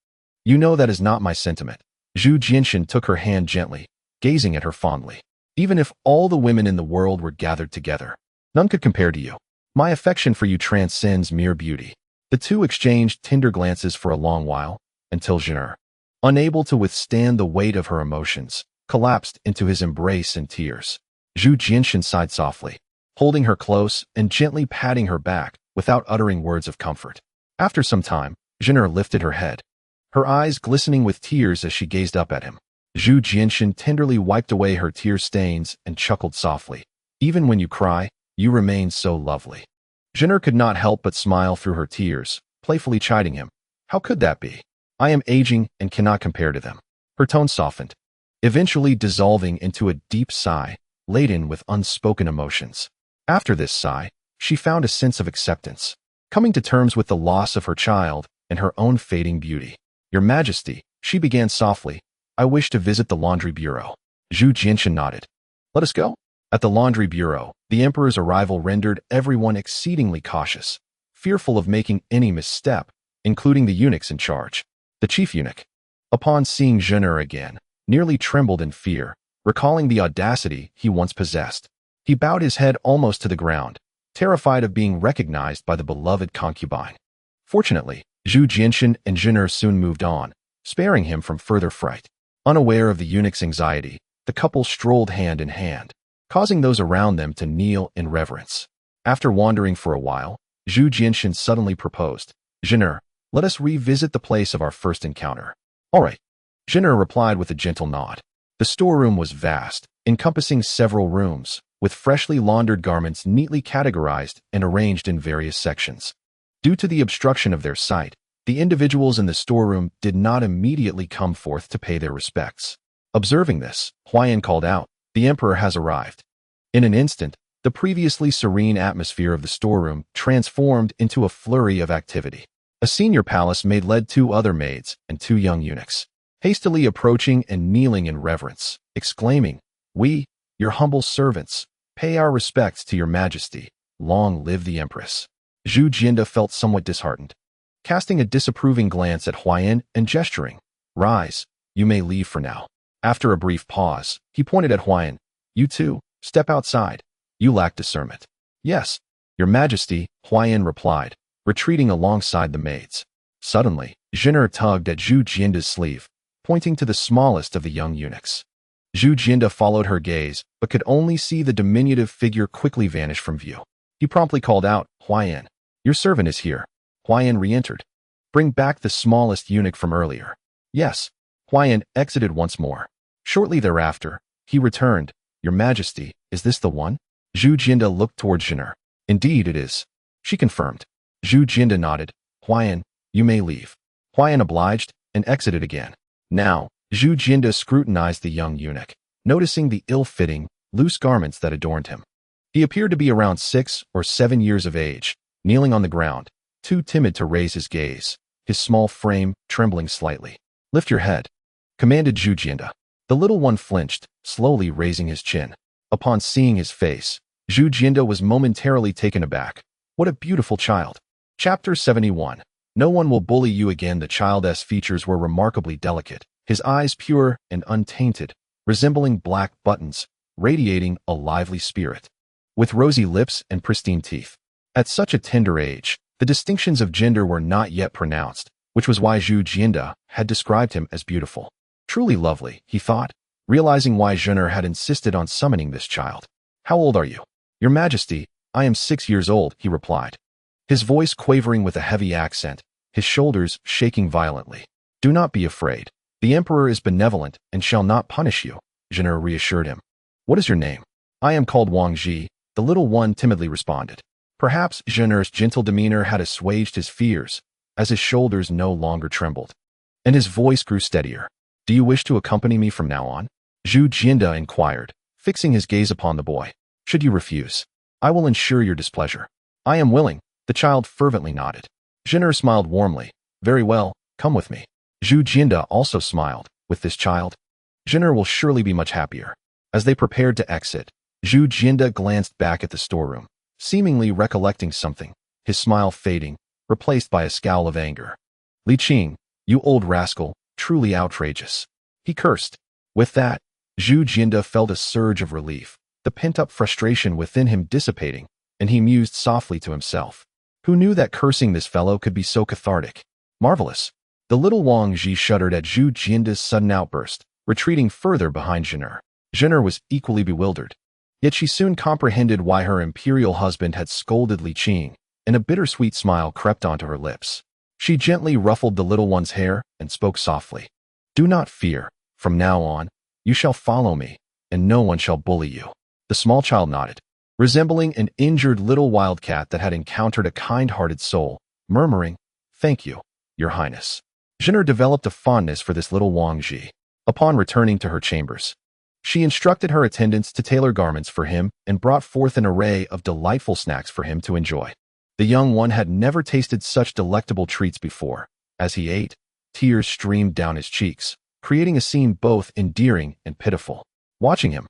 You know that is not my sentiment." Zhu Jianxin took her hand gently, gazing at her fondly. "Even if all the women in the world were gathered together, none could compare to you. My affection for you transcends mere beauty." The two exchanged tender glances for a long while, until Zhen'er, unable to withstand the weight of her emotions, collapsed into his embrace in tears. Zhu Jianxin sighed softly, holding her close and gently patting her back without uttering words of comfort. After some time, Zhen'er lifted her head, her eyes glistening with tears as she gazed up at him. Zhu Jianxin tenderly wiped away her tear stains and chuckled softly. "Even when you cry, you remain so lovely." Zhen'er could not help but smile through her tears, playfully chiding him. "How could that be? I am aging and cannot compare to them." Her tone softened, eventually dissolving into a deep sigh, laden with unspoken emotions. After this sigh, she found a sense of acceptance, coming to terms with the loss of her child and her own fading beauty. "Your Majesty," she began softly, "I wish to visit the laundry bureau." Zhu Jianxin nodded. "Let us go." At the laundry bureau, the emperor's arrival rendered everyone exceedingly cautious, fearful of making any misstep, including the eunuchs in charge. The chief eunuch, upon seeing Zhen'er again, nearly trembled in fear, recalling the audacity he once possessed. He bowed his head almost to the ground, terrified of being recognized by the beloved concubine. Fortunately, Zhu Jianxin and Zhen'er soon moved on, sparing him from further fright. Unaware of the eunuch's anxiety, the couple strolled hand in hand, causing those around them to kneel in reverence. After wandering for a while, Zhu Jianxin suddenly proposed, "Zhener, let us revisit the place of our first encounter." "All right," Zhener replied with a gentle nod. The storeroom was vast, encompassing several rooms, with freshly laundered garments neatly categorized and arranged in various sections. Due to the obstruction of their sight, the individuals in the storeroom did not immediately come forth to pay their respects. Observing this, Huayan called out, "The emperor has arrived." In an instant, the previously serene atmosphere of the storeroom transformed into a flurry of activity. A senior palace maid led 2 other maids and 2 young eunuchs, hastily approaching and kneeling in reverence, exclaiming, "We, your humble servants, pay our respects to your majesty. Long live the empress." Zhu Jianda felt somewhat disheartened. Casting a disapproving glance at Huayan and gesturing, "Rise, you may leave for now." After a brief pause, he pointed at Huayan, "You too, step outside. You lack discernment." "Yes, your majesty," Huayan replied, retreating alongside the maids. Suddenly, Zhener tugged at Zhu Jianda's sleeve, pointing to the smallest of the young eunuchs. Zhu Jianda followed her gaze, but could only see the diminutive figure quickly vanish from view. He promptly called out, "Huayan, your servant is here." Huayan re-entered. "Bring back the smallest eunuch from earlier." "Yes." Huayan exited once more. Shortly thereafter, he returned, "Your majesty, is this the one?" Zhu Jianda looked toward Zhener. "Indeed it is," she confirmed. Zhu Jianda nodded. "Huayan, you may leave." Huayan obliged and exited again. Now, Zhu Jianda scrutinized the young eunuch, noticing the ill-fitting, loose garments that adorned him. He appeared to be around 6 or 7 years of age, kneeling on the ground, too timid to raise his gaze, his small frame trembling slightly. "Lift your head," commanded Zhu Jianda. The little one flinched, slowly raising his chin. Upon seeing his face, Zhu Jianda was momentarily taken aback. What a beautiful child. Chapter 71. No one will bully you again. The child's features were remarkably delicate, his eyes pure and untainted, resembling black buttons, radiating a lively spirit. With rosy lips and pristine teeth. At such a tender age, the distinctions of gender were not yet pronounced, which was why Zhu Jianda had described him as beautiful. Truly lovely, he thought, realizing why Zhener had insisted on summoning this child. "How old are you?" "Your Majesty, I am 6 years old," he replied, his voice quavering with a heavy accent, his shoulders shaking violently. "Do not be afraid. The emperor is benevolent and shall not punish you," Zhener reassured him. "What is your name?" "I am called Wang Ji," the little one timidly responded. Perhaps Zhener's gentle demeanor had assuaged his fears, as his shoulders no longer trembled, and his voice grew steadier. "Do you wish to accompany me from now on?" Zhu Jianda inquired, fixing his gaze upon the boy. "Should you refuse, I will ensure your displeasure." "I am willing," the child fervently nodded. Zhener smiled warmly. "Very well, come with me." Zhu Jianda also smiled. With this child, Zhener will surely be much happier. As they prepared to exit, Zhu Jianda glanced back at the storeroom, seemingly recollecting something, his smile fading, replaced by a scowl of anger. "Li Qing, you old rascal, truly outrageous," he cursed. With that, Zhu Jianda felt a surge of relief, the pent-up frustration within him dissipating, and he mused softly to himself. Who knew that cursing this fellow could be so cathartic? Marvelous. The little Wang Ji shuddered at Zhu Jianda's sudden outburst, retreating further behind Zhener. Zhener was equally bewildered. Yet she soon comprehended why her imperial husband had scolded Li Qing, and a bittersweet smile crept onto her lips. She gently ruffled the little one's hair and spoke softly. "Do not fear. From now on, you shall follow me, and no one shall bully you." The small child nodded, resembling an injured little wildcat that had encountered a kind-hearted soul, murmuring, "Thank you, Your Highness." Zhener developed a fondness for this little Wang Ji. Upon returning to her chambers, she instructed her attendants to tailor garments for him and brought forth an array of delightful snacks for him to enjoy. The young one had never tasted such delectable treats before. As he ate, tears streamed down his cheeks, creating a scene both endearing and pitiful. Watching him,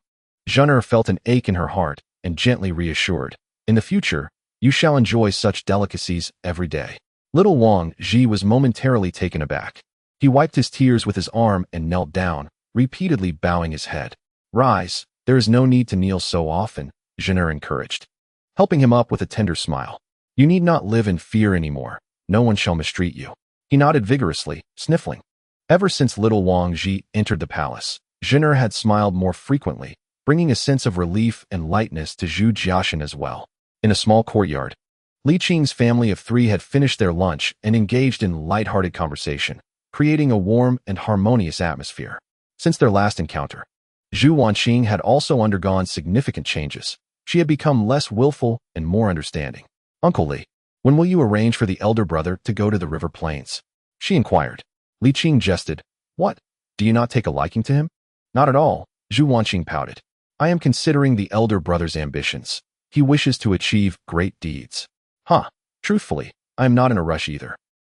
Zhener felt an ache in her heart and gently reassured, "In the future, you shall enjoy such delicacies every day." Little Wang Ji was momentarily taken aback. He wiped his tears with his arm and knelt down, repeatedly bowing his head. "Rise, there is no need to kneel so often," Zhener encouraged, helping him up with a tender smile. "You need not live in fear anymore. No one shall mistreat you." He nodded vigorously, sniffling. Ever since little Wang Ji entered the palace, Zhener had smiled more frequently, bringing a sense of relief and lightness to Zhu Jiaxin as well. In a small courtyard, Li Qing's family of 3 had finished their lunch and engaged in light-hearted conversation, creating a warm and harmonious atmosphere. Since their last encounter, Zhu Wanqing had also undergone significant changes. She had become less willful and more understanding. "Uncle Li, when will you arrange for the elder brother to go to the river plains?" she inquired. Li Qing jested. "What? Do you not take a liking to him?" "Not at all," Zhu Wanqing pouted. "I am considering the elder brother's ambitions. He wishes to achieve great deeds." "Huh. Truthfully, I am not in a rush either."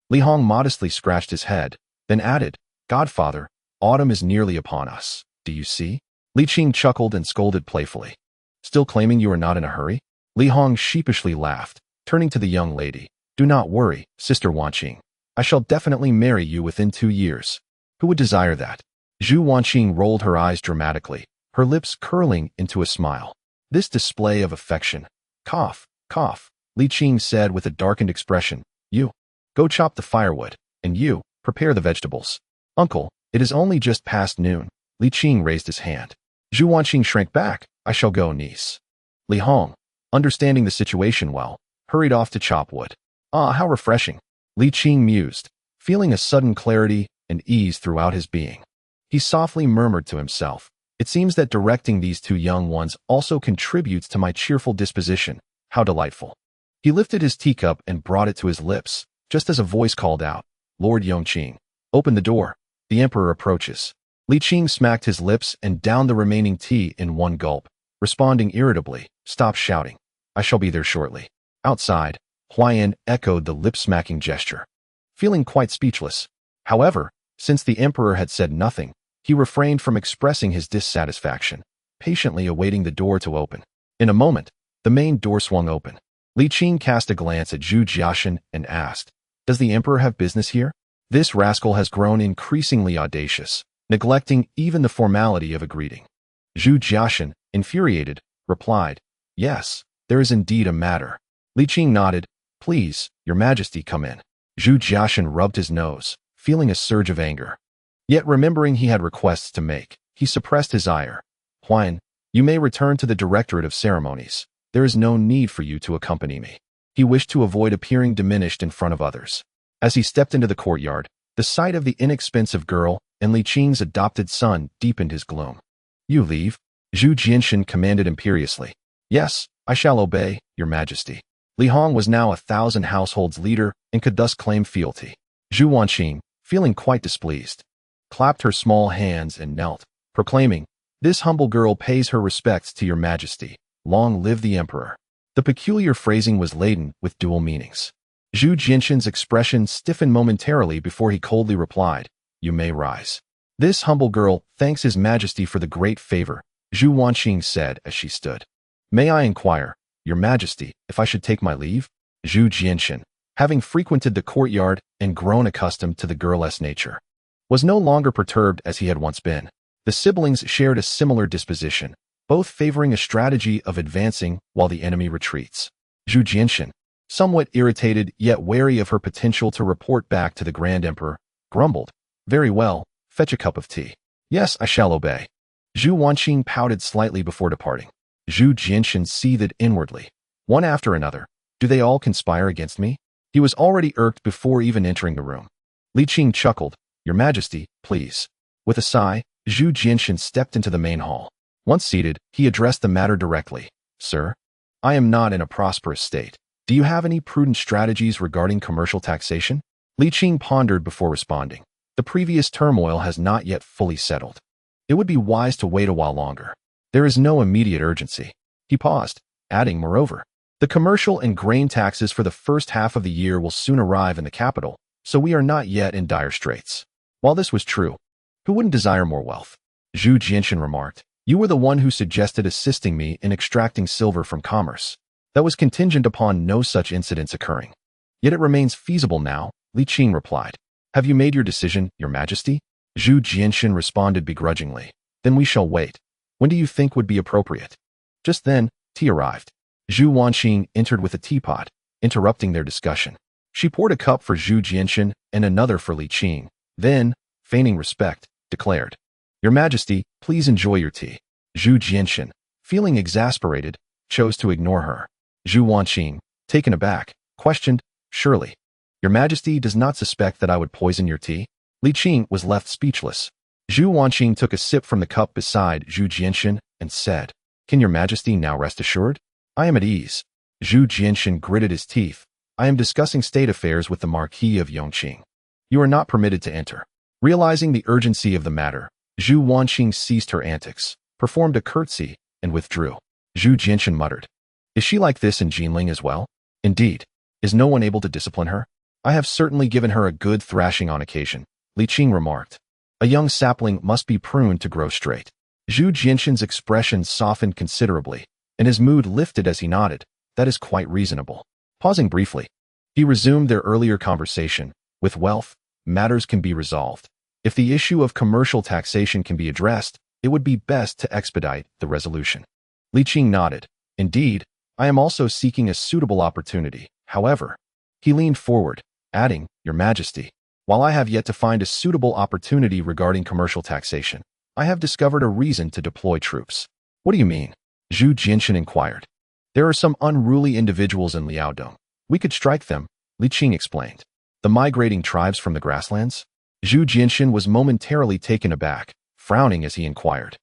Li Hong modestly scratched his head, then added, "Godfather, autumn is nearly upon us. Do you see?" Li Qing chuckled and scolded playfully. "Still claiming you are not in a hurry?" Li Hong sheepishly laughed, turning to the young lady. "Do not worry, Sister Wanqing. I shall definitely marry you within 2 years. Who would desire that?" Zhu Wanqing rolled her eyes dramatically, her lips curling into a smile. This display of affection. "Cough, cough," Li Qing said with a darkened expression. "You, go chop the firewood, and you, prepare the vegetables." "Uncle, it is only just past noon." Li Qing raised his hand. Zhu Wanqing shrank back. "I shall go, niece." Li Hong, understanding the situation well, hurried off to chop wood. "Ah, how refreshing," Li Qing mused, feeling a sudden clarity and ease throughout his being. He softly murmured to himself, "It seems that directing these 2 young ones also contributes to my cheerful disposition. How delightful." He lifted his teacup and brought it to his lips, just as a voice called out, "Lord Yongqing, open the door. The emperor approaches." Li Qing smacked his lips and downed the remaining tea in one gulp, responding irritably, "Stop shouting. I shall be there shortly." Outside, Huayan echoed the lip-smacking gesture, feeling quite speechless. However, since the emperor had said nothing, he refrained from expressing his dissatisfaction, patiently awaiting the door to open. In a moment, the main door swung open. Li Qing cast a glance at Zhu Jiaxin and asked, "Does the emperor have business here?" This rascal has grown increasingly audacious, neglecting even the formality of a greeting. Zhu Jiaxin, infuriated, replied, "Yes, there is indeed a matter." Li Qing nodded. "Please, Your Majesty, come in." Zhu Jiaxin rubbed his nose, feeling a surge of anger. Yet remembering he had requests to make, he suppressed his ire. "Huan, you may return to the Directorate of Ceremonies. There is no need for you to accompany me." He wished to avoid appearing diminished in front of others. As he stepped into the courtyard, the sight of the inexpensive girl and Li Qing's adopted son deepened his gloom. "You leave," Zhu Jianshan commanded imperiously. "Yes, I shall obey, Your Majesty." Li Hong was now 1,000 households' leader and could thus claim fealty. Zhu Wanqing, feeling quite displeased, clapped her small hands and knelt, proclaiming, "This humble girl pays her respects to Your Majesty. Long live the emperor." The peculiar phrasing was laden with dual meanings. Zhu Jianshan's expression stiffened momentarily before he coldly replied, "You may rise." "This humble girl thanks His Majesty for the great favor," Zhu Wanqing said as she stood. "May I inquire, Your Majesty, if I should take my leave?" Zhu Jianshan, having frequented the courtyard and grown accustomed to the girl's nature, was no longer perturbed as he had once been. The siblings shared a similar disposition, both favoring a strategy of advancing while the enemy retreats. Zhu Jianshan, somewhat irritated yet wary of her potential to report back to the Grand Emperor, grumbled, "Very well, fetch a cup of tea." "Yes, I shall obey." Zhu Wanqing pouted slightly before departing. Zhu Jianshan seethed inwardly. One after another, do they all conspire against me? He was already irked before even entering the room. Li Qing chuckled, "Your Majesty, please." With a sigh, Zhu Jianshan stepped into the main hall. Once seated, he addressed the matter directly. "Sir, I am not in a prosperous state. Do you have any prudent strategies regarding commercial taxation?" Li Qing pondered before responding. "The previous turmoil has not yet fully settled. It would be wise to wait a while longer. There is no immediate urgency." He paused, adding, "Moreover, the commercial and grain taxes for the first half of the year will soon arrive in the capital, so we are not yet in dire straits." While this was true, who wouldn't desire more wealth? Zhu Jianshan remarked, "You were the one who suggested assisting me in extracting silver from commerce. That was contingent upon no such incidents occurring. Yet it remains feasible now," Li Qing replied. "Have you made your decision, Your Majesty?" Zhu Jianshan responded begrudgingly. "Then we shall wait. When do you think would be appropriate?" Just then, tea arrived. Zhu Wanqing entered with a teapot, interrupting their discussion. She poured a cup for Zhu Jianshan and another for Li Qing, then, feigning respect, declared, "Your Majesty, please enjoy your tea." Zhu Jianxin, feeling exasperated, chose to ignore her. Zhu Wanqing, taken aback, questioned, "Surely, Your Majesty does not suspect that I would poison your tea?" Li Qing was left speechless. Zhu Wanqing took a sip from the cup beside Zhu Jianxin and said, "Can Your Majesty now rest assured? I am at ease." Zhu Jianxin gritted his teeth. "I am discussing state affairs with the Marquis of Yongqing. You are not permitted to enter." Realizing the urgency of the matter, Zhu Wanqing ceased her antics, performed a curtsy, and withdrew. Zhu Jianxin muttered, "Is she like this in Jinling as well? Indeed, is no one able to discipline her? I have certainly given her a good thrashing on occasion," Li Qing remarked. "A young sapling must be pruned to grow straight." Zhu Jianxin's expression softened considerably, and his mood lifted as he nodded. "That is quite reasonable." Pausing briefly, he resumed their earlier conversation. "With wealth, matters can be resolved. If the issue of commercial taxation can be addressed, it would be best to expedite the resolution." Li Qing nodded. "Indeed, I am also seeking a suitable opportunity. However," he leaned forward, adding, "Your Majesty, while I have yet to find a suitable opportunity regarding commercial taxation, I have discovered a reason to deploy troops." "What do you mean?" Zhu Jianxin inquired. "There are some unruly individuals in Liaodong. We could strike them," Li Qing explained. "The migrating tribes from the grasslands?" Zhu Jianxin was momentarily taken aback, frowning as he inquired,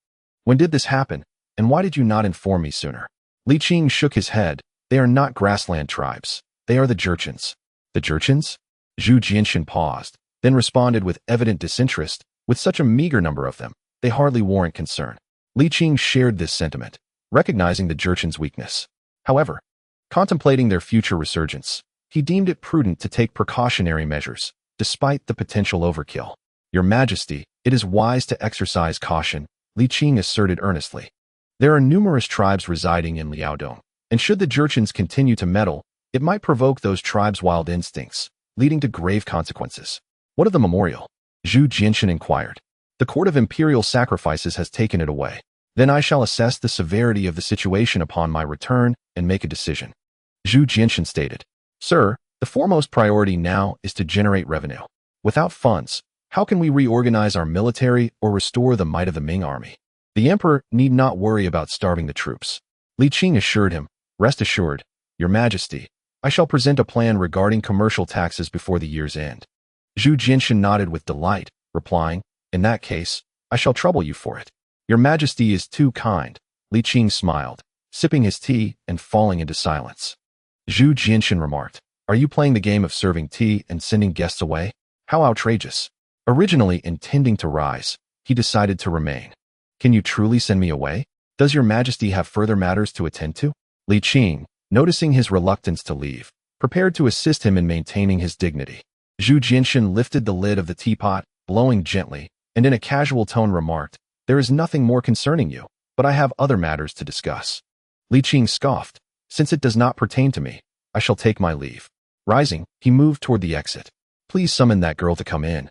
"When did this happen, and why did you not inform me sooner?" Li Qing shook his head. "They are not grassland tribes. They are the Jurchens." "The Jurchens?" Zhu Jianxin paused, then responded with evident disinterest. "With such a meager number of them, they hardly warrant concern." Li Qing shared this sentiment, recognizing the Jurchens' weakness. However, contemplating their future resurgence, he deemed it prudent to take precautionary measures, despite the potential overkill. "Your Majesty, it is wise to exercise caution," Li Qing asserted earnestly. "There are numerous tribes residing in Liaodong, and should the Jurchens continue to meddle, it might provoke those tribes' wild instincts, leading to grave consequences." "What of the memorial?" Zhu Jianxin inquired. "The Court of Imperial Sacrifices has taken it away. Then I shall assess the severity of the situation upon my return and make a decision." Zhu Jianxin stated, "Sir, the foremost priority now is to generate revenue. Without funds, how can we reorganize our military or restore the might of the Ming army? The emperor need not worry about starving the troops." Li Qing assured him, "Rest assured, Your Majesty, I shall present a plan regarding commercial taxes before the year's end." Zhu Jianxin nodded with delight, replying, "In that case, I shall trouble you for it." "Your Majesty is too kind," Li Qing smiled, sipping his tea and falling into silence. Zhu Jianxin remarked, "Are you playing the game of serving tea and sending guests away? How outrageous." Originally intending to rise, he decided to remain. "Can you truly send me away? Does Your Majesty have further matters to attend to?" Li Qing, noticing his reluctance to leave, prepared to assist him in maintaining his dignity. Zhu Jianxin lifted the lid of the teapot, blowing gently, and in a casual tone remarked, "There is nothing more concerning you, but I have other matters to discuss." Li Qing scoffed, "Since it does not pertain to me, I shall take my leave." Rising, he moved toward the exit. "Please summon that girl to come in."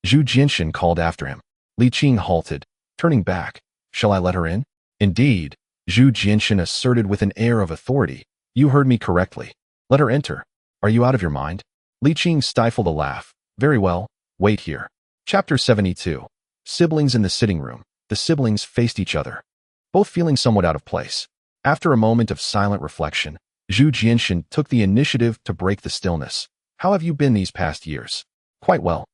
Zhu Jianxin called after him. Li Qing halted, turning back. "Shall I let her in?" "Indeed," Zhu Jianxin asserted with an air of authority. "You heard me correctly. Let her enter. Are you out of your mind?" Li Qing stifled a laugh. "Very well, wait here." Chapter 72. Siblings in the sitting room. The siblings faced each other, both feeling somewhat out of place. After a moment of silent reflection, Zhu Jianxin took the initiative to break the stillness. "How have you been these past years?" "Quite well."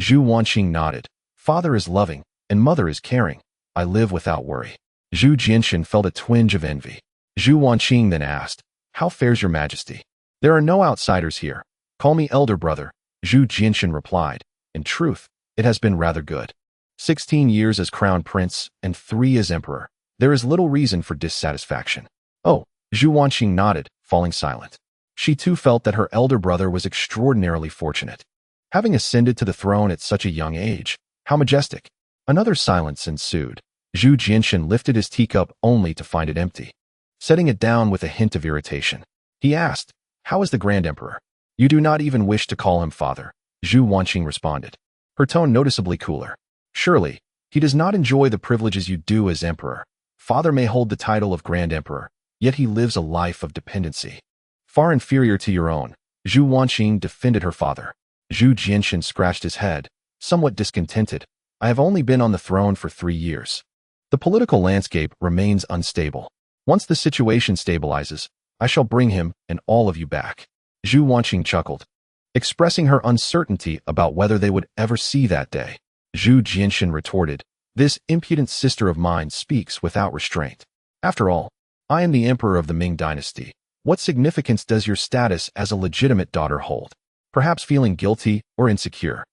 Zhu Wanqing nodded. "Father is loving, and mother is caring. I live without worry." Zhu Jianxin felt a twinge of envy. Zhu Wanqing then asked, "How fares Your Majesty?" "There are no outsiders here. Call me elder brother," Zhu Jianxin replied. "In truth, it has been rather good. 16 years as crown prince and 3 as emperor. There is little reason for dissatisfaction." "Oh," Zhu Wanqing nodded, falling silent. She too felt that her elder brother was extraordinarily fortunate. Having ascended to the throne at such a young age, how majestic. Another silence ensued. Zhu Jianxin lifted his teacup only to find it empty. Setting it down with a hint of irritation, he asked, "How is the Grand Emperor?" "You do not even wish to call him father," Zhu Wanqing responded, her tone noticeably cooler. "Surely, he does not enjoy the privileges you do as emperor. Father may hold the title of Grand Emperor, yet he lives a life of dependency, far inferior to your own." Zhu Wanqing defended her father. Zhu Jianxin scratched his head, somewhat discontented. "I have only been on the throne for 3 years. The political landscape remains unstable. Once the situation stabilizes, I shall bring him and all of you back. Zhu Wanqing chuckled, expressing her uncertainty about whether they would ever see that day. Zhu Jianshan retorted, "This impudent sister of mine speaks without restraint. After all, I am the emperor of the Ming dynasty. What significance does your status as a legitimate daughter hold?" Perhaps feeling guilty or insecure,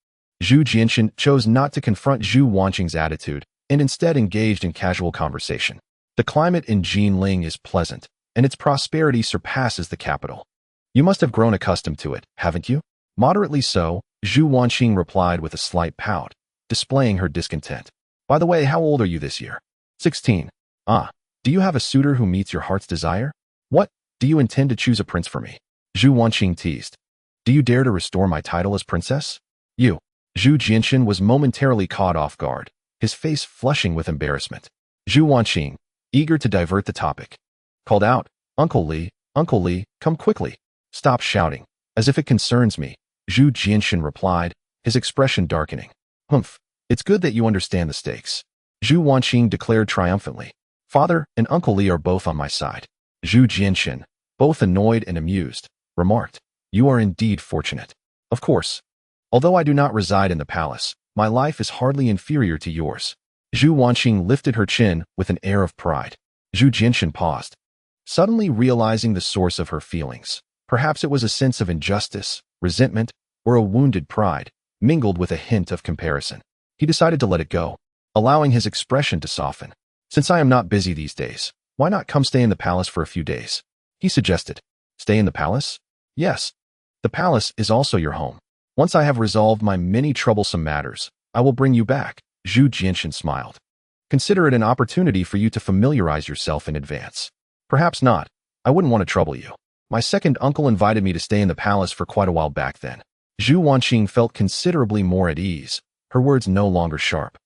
Zhu Jianshan chose not to confront Zhu Wanqing's attitude and instead engaged in casual conversation. The climate in Jinling is pleasant, and its prosperity surpasses the capital. You must have grown accustomed to it, haven't you? Moderately so, Zhu Wanqing replied with a slight pout, displaying her discontent. By the way, how old are you this year? 16. Ah, do you have a suitor who meets your heart's desire? What, do you intend to choose a prince for me? Zhu Wanqing teased. Do you dare to restore my title as princess? You. Zhu Jianshan was momentarily caught off guard, his face flushing with embarrassment. Zhu Wanqing, eager to divert the topic, called out, Uncle Li, come quickly. Stop shouting, as if it concerns me, Zhu Jianshan replied, his expression darkening. Humph, it's good that you understand the stakes. Zhu Wanqing declared triumphantly. Father and Uncle Li are both on my side. Zhu Jianshan, both annoyed and amused, remarked, You are indeed fortunate. Of course. Although I do not reside in the palace, my life is hardly inferior to yours. Zhu Wanqing lifted her chin with an air of pride. Zhu Jianshan paused, suddenly realizing the source of her feelings. Perhaps it was a sense of injustice, resentment, or a wounded pride, mingled with a hint of comparison. He decided to let it go, allowing his expression to soften. Since I am not busy these days, why not come stay in the palace for a few days? He suggested. Stay in the palace? Yes. The palace is also your home. Once I have resolved my many troublesome matters, I will bring you back. Zhu Jianshan smiled. Consider it an opportunity for you to familiarize yourself in advance. Perhaps not. I wouldn't want to trouble you. My second uncle invited me to stay in the palace for quite a while back then. Zhu Wanqing felt considerably more at ease, her words no longer sharp.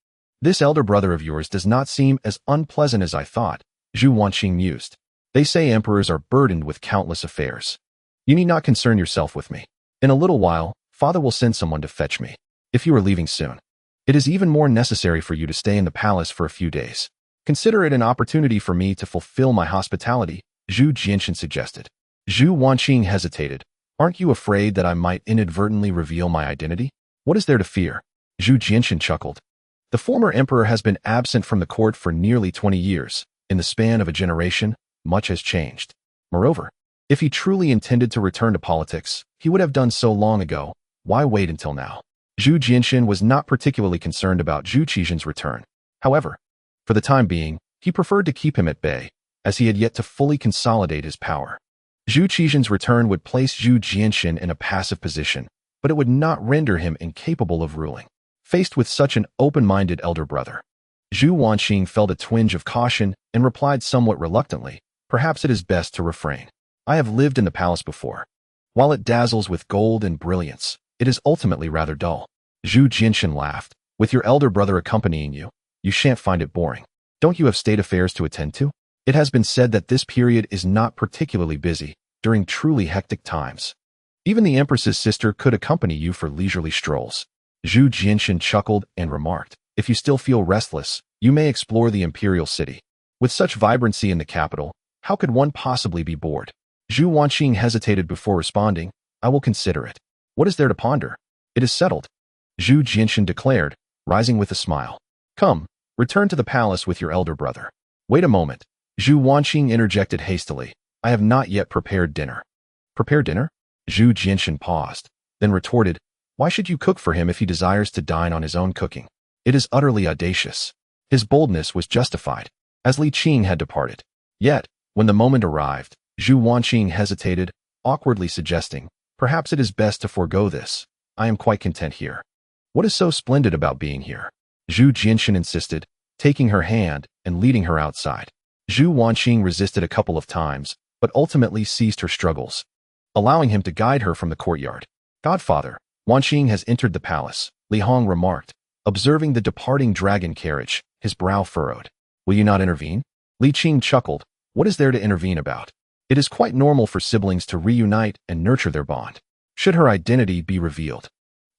This elder brother of yours does not seem as unpleasant as I thought, Zhu Wanqing mused. They say emperors are burdened with countless affairs. You need not concern yourself with me. In a little while, father will send someone to fetch me. If you are leaving soon, it is even more necessary for you to stay in the palace for a few days. Consider it an opportunity for me to fulfill my hospitality, Zhu Jianshan suggested. Zhu Wanqing hesitated. Aren't you afraid that I might inadvertently reveal my identity? What is there to fear? Zhu Jianshan chuckled. The former emperor has been absent from the court for nearly 20 years. In the span of a generation, much has changed. Moreover, if he truly intended to return to politics, he would have done so long ago. Why wait until now? Zhu Jianshan was not particularly concerned about Zhu Qizhan's return. However, for the time being, he preferred to keep him at bay, as he had yet to fully consolidate his power. Zhu Qizhan's return would place Zhu Jianshan in a passive position, but it would not render him incapable of ruling. Faced with such an open-minded elder brother, Zhu Wanqing felt a twinge of caution and replied somewhat reluctantly, Perhaps it is best to refrain. I have lived in the palace before. While it dazzles with gold and brilliance, it is ultimately rather dull. Zhu Jianshan laughed. With your elder brother accompanying you, you shan't find it boring. Don't you have state affairs to attend to? It has been said that this period is not particularly busy during truly hectic times. Even the empress's sister could accompany you for leisurely strolls. Zhu Jianshan chuckled and remarked, If you still feel restless, you may explore the imperial city. With such vibrancy in the capital, how could one possibly be bored? Zhu Wanqing hesitated before responding, I will consider it. What is there to ponder? It is settled. Zhu Jianshan declared, rising with a smile. Come, return to the palace with your elder brother. Wait a moment. Zhu Wanqing interjected hastily. I have not yet prepared dinner. Prepare dinner? Zhu Jianshan paused, then retorted, Why should you cook for him if he desires to dine on his own cooking? It is utterly audacious. His boldness was justified, as Li Qing had departed. Yet, when the moment arrived, Zhu Wanqing hesitated, awkwardly suggesting, Perhaps it is best to forego this. I am quite content here. What is so splendid about being here? Zhu Jianshan insisted, taking her hand and leading her outside. Zhu Wanqing resisted a couple of times, but ultimately ceased her struggles, allowing him to guide her from the courtyard. Godfather, Wanqing has entered the palace, Li Hong remarked, observing the departing dragon carriage, his brow furrowed. Will you not intervene? Li Qing chuckled. What is there to intervene about? It is quite normal for siblings to reunite and nurture their bond. Should her identity be revealed,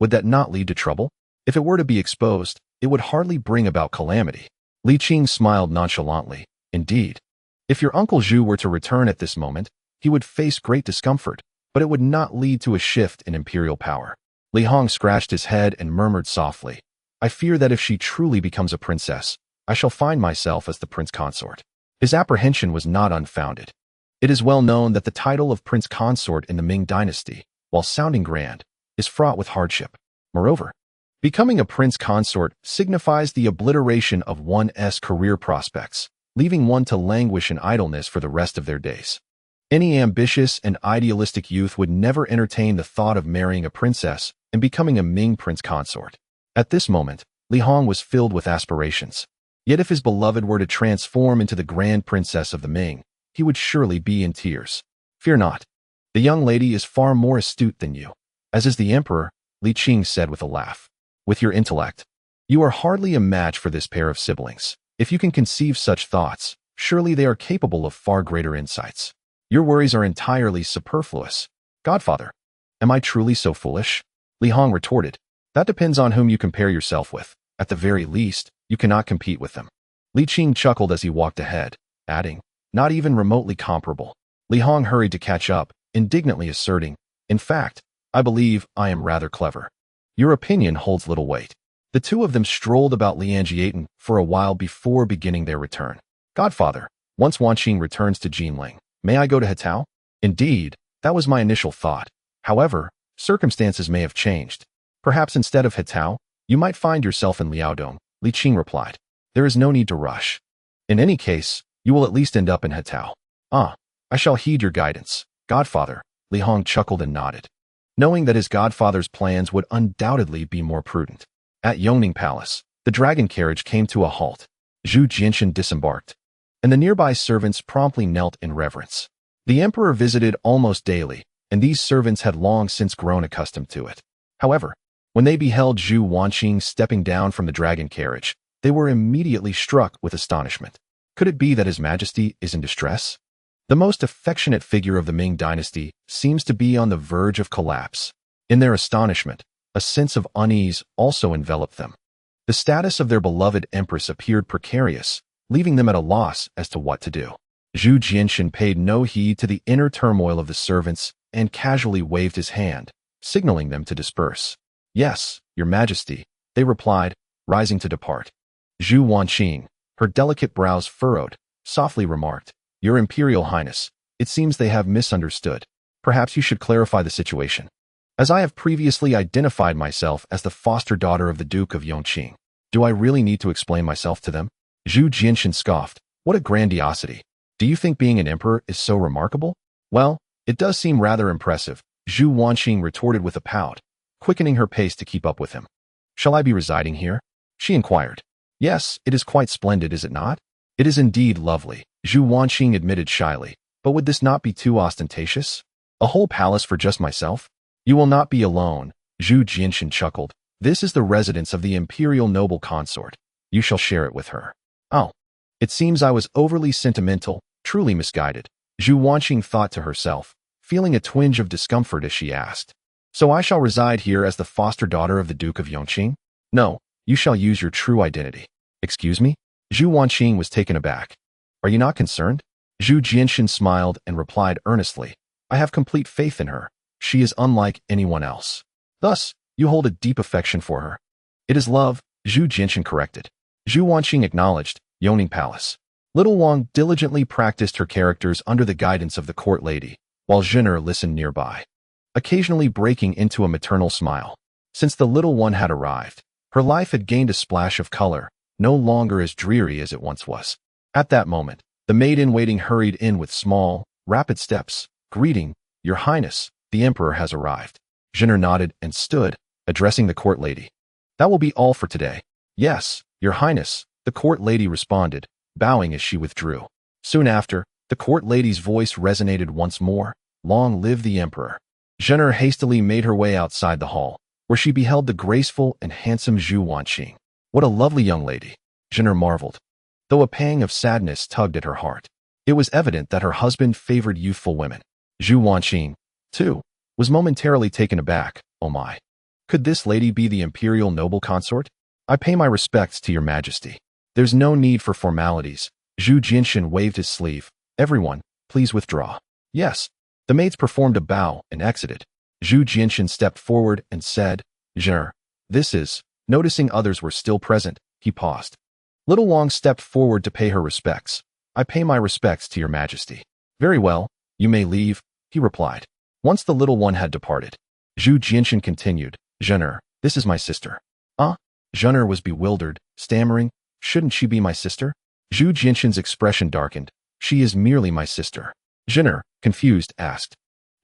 would that not lead to trouble? If it were to be exposed, it would hardly bring about calamity. Li Qing smiled nonchalantly. Indeed. If your Uncle Zhu were to return at this moment, he would face great discomfort, but it would not lead to a shift in imperial power. Li Hong scratched his head and murmured softly, I fear that if she truly becomes a princess, I shall find myself as the prince consort. His apprehension was not unfounded. It is well known that the title of prince consort in the Ming dynasty, while sounding grand, is fraught with hardship. Moreover, becoming a prince consort signifies the obliteration of one's career prospects, leaving one to languish in idleness for the rest of their days. Any ambitious and idealistic youth would never entertain the thought of marrying a princess and becoming a Ming prince consort. At this moment, Li Hong was filled with aspirations. Yet if his beloved were to transform into the grand princess of the Ming, he would surely be in tears. Fear not. The young lady is far more astute than you, as is the emperor, Li Qing said with a laugh. With your intellect, you are hardly a match for this pair of siblings. If you can conceive such thoughts, surely they are capable of far greater insights. Your worries are entirely superfluous. Godfather, am I truly so foolish? Li Hong retorted. That depends on whom you compare yourself with. At the very least, you cannot compete with them. Li Qing chuckled as he walked ahead, adding, not even remotely comparable. Li Hong hurried to catch up, indignantly asserting, in fact, I believe I am rather clever. Your opinion holds little weight. The two of them strolled about Lianjiaten for a while before beginning their return. Godfather, once Wanqing returns to Jinling, may I go to Hetao? Indeed, that was my initial thought. However, circumstances may have changed. Perhaps instead of Hetao, you might find yourself in Liaodong, Li Qing replied. There is no need to rush. In any case, you will at least end up in Hetao. Ah, I shall heed your guidance, Godfather, Li Hong chuckled and nodded, knowing that his godfather's plans would undoubtedly be more prudent. At Yongle Palace, the dragon carriage came to a halt. Zhu Jinshan disembarked, and the nearby servants promptly knelt in reverence. The emperor visited almost daily, and these servants had long since grown accustomed to it. However, when they beheld Zhu Wanqing stepping down from the dragon carriage, they were immediately struck with astonishment. Could it be that His Majesty is in distress? The most affectionate figure of the Ming dynasty seems to be on the verge of collapse. In their astonishment, a sense of unease also enveloped them. The status of their beloved empress appeared precarious, leaving them at a loss as to what to do. Zhu Jinshan paid no heed to the inner turmoil of the servants and casually waved his hand, signaling them to disperse. Yes, Your Majesty, they replied, rising to depart. Zhu Wanqing, her delicate brows furrowed, softly remarked, Your Imperial Highness, it seems they have misunderstood. Perhaps you should clarify the situation. As I have previously identified myself as the foster daughter of the Duke of Yongqing, do I really need to explain myself to them? Zhu Jinshan scoffed. What a grandiosity. Do you think being an emperor is so remarkable? Well, it does seem rather impressive, Zhu Wanqing retorted with a pout, quickening her pace to keep up with him. Shall I be residing here? She inquired. Yes, it is quite splendid, is it not? It is indeed lovely, Zhu Wanqing admitted shyly, but would this not be too ostentatious? A whole palace for just myself? You will not be alone, Zhu Jinshan chuckled. This is the residence of the imperial noble consort. You shall share it with her. Oh, it seems I was overly sentimental, truly misguided, Zhu Wanqing thought to herself, feeling a twinge of discomfort as she asked. So I shall reside here as the foster daughter of the Duke of Yongqing? No, you shall use your true identity. Excuse me? Zhu Wanqing was taken aback. Are you not concerned? Zhu Jinshan smiled and replied earnestly. I have complete faith in her. She is unlike anyone else. Thus, you hold a deep affection for her. It is love, Zhu Jinshan corrected. Zhu Wanqing acknowledged, Yongle Palace. Little Wang diligently practiced her characters under the guidance of the court lady, while Zhener listened nearby, occasionally breaking into a maternal smile. Since the little one had arrived, her life had gained a splash of color, no longer as dreary as it once was. At that moment, the maid-in-waiting hurried in with small, rapid steps, greeting, Your Highness, the Emperor has arrived. Zhener nodded and stood, addressing the court lady. That will be all for today. Yes, Your Highness, the court lady responded, bowing as she withdrew. Soon after, the court lady's voice resonated once more, Long live the Emperor. Zhener hastily made her way outside the hall, where she beheld the graceful and handsome Zhu Wanqing. What a lovely young lady, Zhener marveled, though a pang of sadness tugged at her heart. It was evident that her husband favored youthful women. Zhu Wanqing, too, was momentarily taken aback. Oh my. Could this lady be the imperial noble consort? I pay my respects to Your Majesty. There's no need for formalities. Zhu Jinshan waved his sleeve. Everyone, please withdraw. Yes. The maids performed a bow and exited. Zhu Jinshan stepped forward and said, "Genre, this is..." Noticing others were still present, he paused. Little Wang stepped forward to pay her respects. "I pay my respects to your majesty." "Very well, you may leave," he replied. Once the little one had departed, Zhu Jinshan continued, "Genre, this is my sister." Genre was bewildered, stammering, "Shouldn't she be my sister?" Zhu Jinshan's expression darkened. "She is merely my sister." Genre, confused, asked,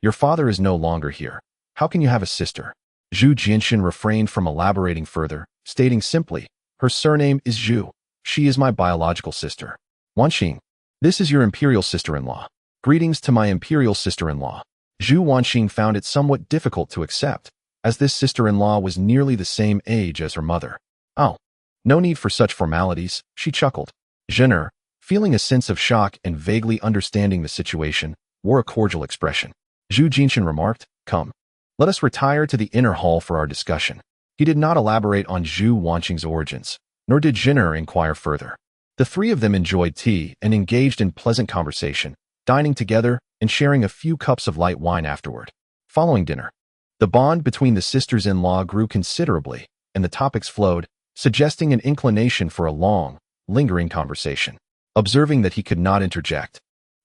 "Your father is no longer here. How can you have a sister?" Zhu Jinshan refrained from elaborating further, stating simply, "Her surname is Zhu. She is my biological sister." "Wanxing, this is your imperial sister-in-law. Greetings to my imperial sister-in-law." Zhu Wanxing found it somewhat difficult to accept, as this sister-in-law was nearly the same age as her mother. "Oh, no need for such formalities," she chuckled. Genre, feeling a sense of shock and vaguely understanding the situation, wore a cordial expression. Zhu Jinshan remarked, "Come, let us retire to the inner hall for our discussion." He did not elaborate on Zhu Wanxing's origins, nor did Genre inquire further. The three of them enjoyed tea and engaged in pleasant conversation, dining together and sharing a few cups of light wine afterward. Following dinner, the bond between the sisters-in-law grew considerably, and the topics flowed, suggesting an inclination for a long, lingering conversation. Observing that he could not interject,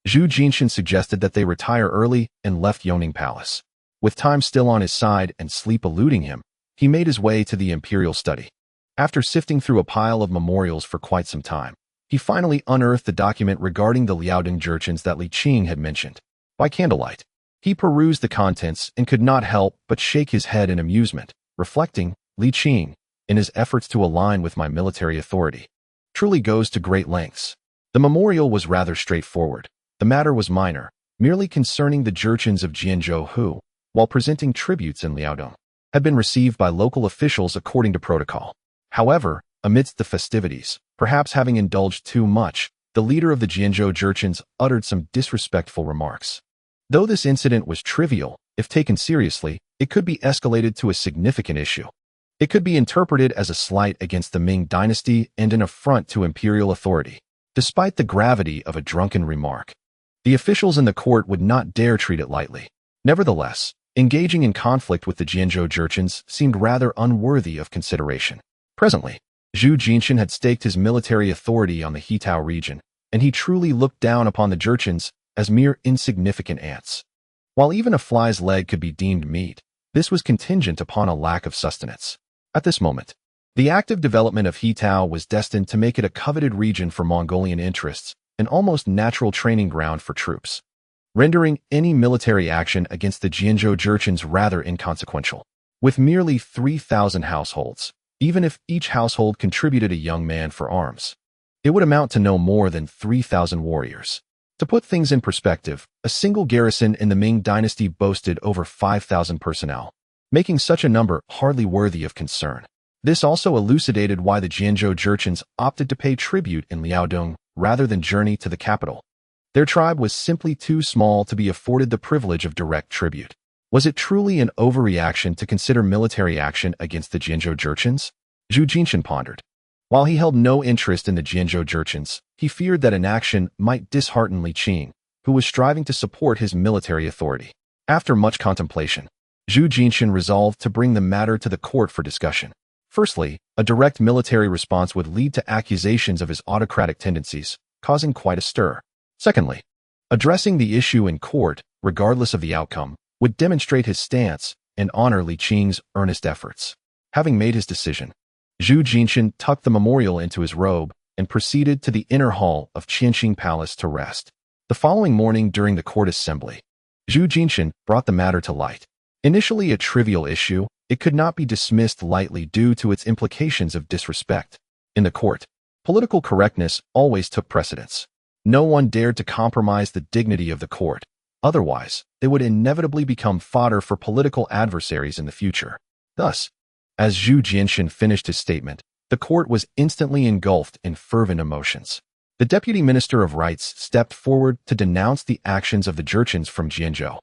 Zhu Jinshan suggested that they retire early and left Yongle Palace. With time still on his side and sleep eluding him, he made his way to the imperial study. After sifting through a pile of memorials for quite some time, he finally unearthed the document regarding the Liaodong Jurchens that Li Qing had mentioned. By candlelight, he perused the contents and could not help but shake his head in amusement, reflecting, "Li Qing, in his efforts to align with my military authority, truly goes to great lengths." The memorial was rather straightforward. The matter was minor, merely concerning the Jurchens of Jianzhou who, while presenting tributes in Liaodong, had been received by local officials according to protocol. However, amidst the festivities, perhaps having indulged too much, the leader of the Jianzhou Jurchens uttered some disrespectful remarks. Though this incident was trivial, if taken seriously, it could be escalated to a significant issue. It could be interpreted as a slight against the Ming dynasty and an affront to imperial authority. Despite the gravity of a drunken remark, the officials in the court would not dare treat it lightly. Nevertheless, engaging in conflict with the Jianzhou Jurchens seemed rather unworthy of consideration. Presently, Zhu Jinshan had staked his military authority on the Hitao region, and he truly looked down upon the Jurchens as mere insignificant ants. While even a fly's leg could be deemed meat, this was contingent upon a lack of sustenance. At this moment, the active development of Hitao was destined to make it a coveted region for Mongolian interests, an almost natural training ground for troops, rendering any military action against the Jianzhou Jurchens rather inconsequential. With merely 3,000 households, even if each household contributed a young man for arms, it would amount to no more than 3,000 warriors. To put things in perspective, a single garrison in the Ming dynasty boasted over 5,000 personnel, making such a number hardly worthy of concern. This also elucidated why the Jianzhou Jurchens opted to pay tribute in Liaodong rather than journey to the capital. Their tribe was simply too small to be afforded the privilege of direct tribute. Was it truly an overreaction to consider military action against the Jianzhou Jurchens? Zhu Jinshan pondered. While he held no interest in the Jianzhou Jurchens, he feared that inaction might dishearten Li Qing, who was striving to support his military authority. After much contemplation, Zhu Jinshan resolved to bring the matter to the court for discussion. Firstly, a direct military response would lead to accusations of his autocratic tendencies, causing quite a stir. Secondly, addressing the issue in court, regardless of the outcome, would demonstrate his stance and honor Li Qing's earnest efforts. Having made his decision, Zhu Jinshan tucked the memorial into his robe and proceeded to the inner hall of Qianqing Palace to rest. The following morning during the court assembly, Zhu Jinshan brought the matter to light. Initially a trivial issue, it could not be dismissed lightly due to its implications of disrespect. In the court, political correctness always took precedence. No one dared to compromise the dignity of the court. Otherwise, they would inevitably become fodder for political adversaries in the future. Thus, as Zhu Jinshan finished his statement, the court was instantly engulfed in fervent emotions. The deputy minister of rights stepped forward to denounce the actions of the Jurchens from Jianzhou,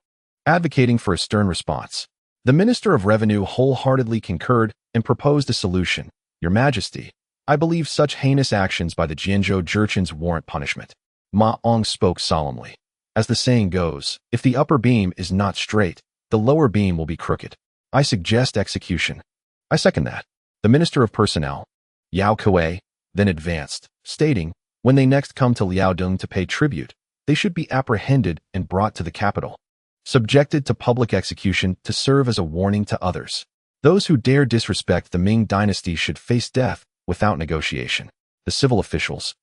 advocating for a stern response. The Minister of Revenue wholeheartedly concurred and proposed a solution. "Your Majesty, I believe such heinous actions by the Jianzhou Jurchens warrant punishment. Ma Ong spoke solemnly. As the saying goes, if the upper beam is not straight, the lower beam will be crooked. I suggest execution. I second that. The Minister of Personnel, Yao Kuei, then advanced, stating, when they next come to Liaodong to pay tribute, they should be apprehended and brought to the capital, subjected to public execution to serve as a warning to others. Those who dare disrespect the Ming dynasty should face death without negotiation. The civil officials,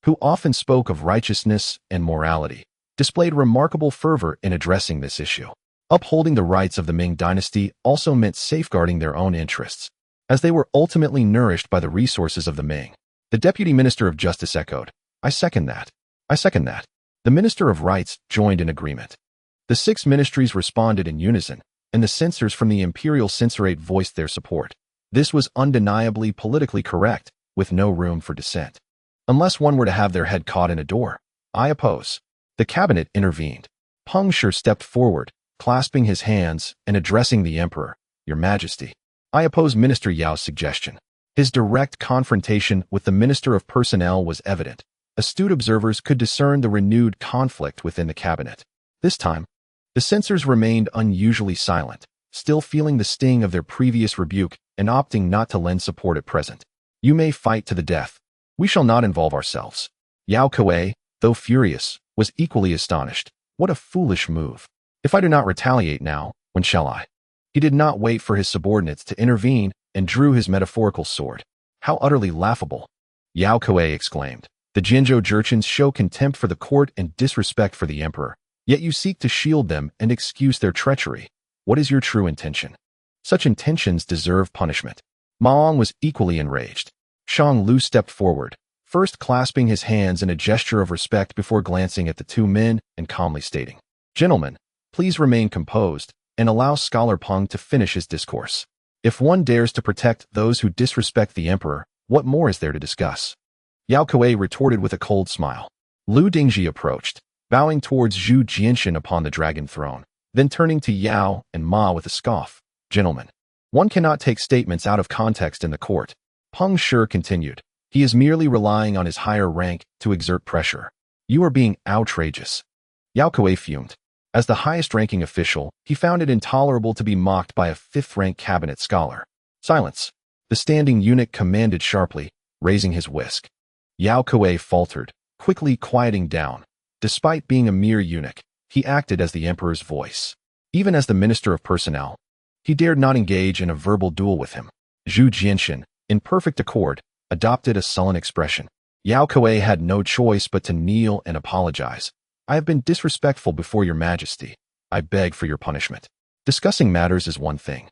who often spoke of righteousness and morality, displayed remarkable fervor in addressing this issue. Upholding the rights of the Ming dynasty also meant safeguarding their own interests, as they were ultimately nourished by the resources of the Ming. The Deputy Minister of Justice echoed, I second that. I second that. The Minister of Rights joined in agreement. The 6 ministries responded in unison, and the censors from the Imperial Censorate voiced their support. This was undeniably politically correct, with no room for dissent. Unless one were to have their head caught in a door. I oppose. The cabinet intervened. Peng Shi stepped forward, clasping his hands and addressing the emperor, Your Majesty. I oppose Minister Yao's suggestion. His direct confrontation with the Minister of Personnel was evident. Astute observers could discern the renewed conflict within the cabinet. This time, the censors remained unusually silent, still feeling the sting of their previous rebuke and opting not to lend support at present. You may fight to the death. We shall not involve ourselves. Yao Kuei, though furious, was equally astonished. What a foolish move. If I do not retaliate now, when shall I? He did not wait for his subordinates to intervene and drew his metaphorical sword. How utterly laughable. Yao Kuei exclaimed. The Jianzhou Jurchens show contempt for the court and disrespect for the emperor, yet you seek to shield them and excuse their treachery. What is your true intention? Such intentions deserve punishment. Ma Ong was equally enraged. Shang Lu stepped forward, first clasping his hands in a gesture of respect before glancing at the 2 men and calmly stating, Gentlemen, please remain composed and allow Scholar Peng to finish his discourse. If one dares to protect those who disrespect the emperor, what more is there to discuss? Yao Kuei retorted with a cold smile. Lu Dingji approached, bowing towards Zhu Jianshan upon the dragon throne, then turning to Yao and Ma with a scoff. Gentlemen, one cannot take statements out of context in the court. Peng Shi continued. He is merely relying on his higher rank to exert pressure. You are being outrageous. Yao Kuei fumed. As the highest-ranking official, he found it intolerable to be mocked by a 5th-rank cabinet scholar. Silence. The standing eunuch commanded sharply, raising his whisk. Yao Kuei faltered, quickly quieting down. Despite being a mere eunuch, he acted as the emperor's voice. Even as the Minister of Personnel, he dared not engage in a verbal duel with him. Zhu Jianshan, in perfect accord, adopted a sullen expression. Yao Kuei had no choice but to kneel and apologize. I have been disrespectful before your majesty. I beg for your punishment. Discussing matters is one thing,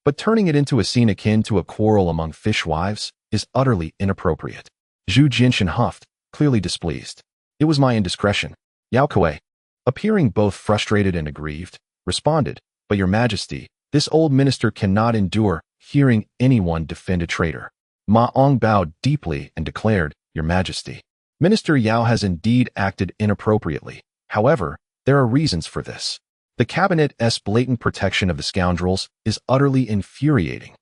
but turning it into a scene akin to a quarrel among fishwives is utterly inappropriate. Zhu Jianshan huffed, clearly displeased. It was my indiscretion. Yao Kuei, appearing both frustrated and aggrieved, responded, But your majesty, this old minister cannot endure hearing anyone defend a traitor. Ma Ong bowed deeply and declared, Your Majesty, Minister Yao has indeed acted inappropriately. However, there are reasons for this. The cabinet's blatant protection of the scoundrels is utterly infuriating.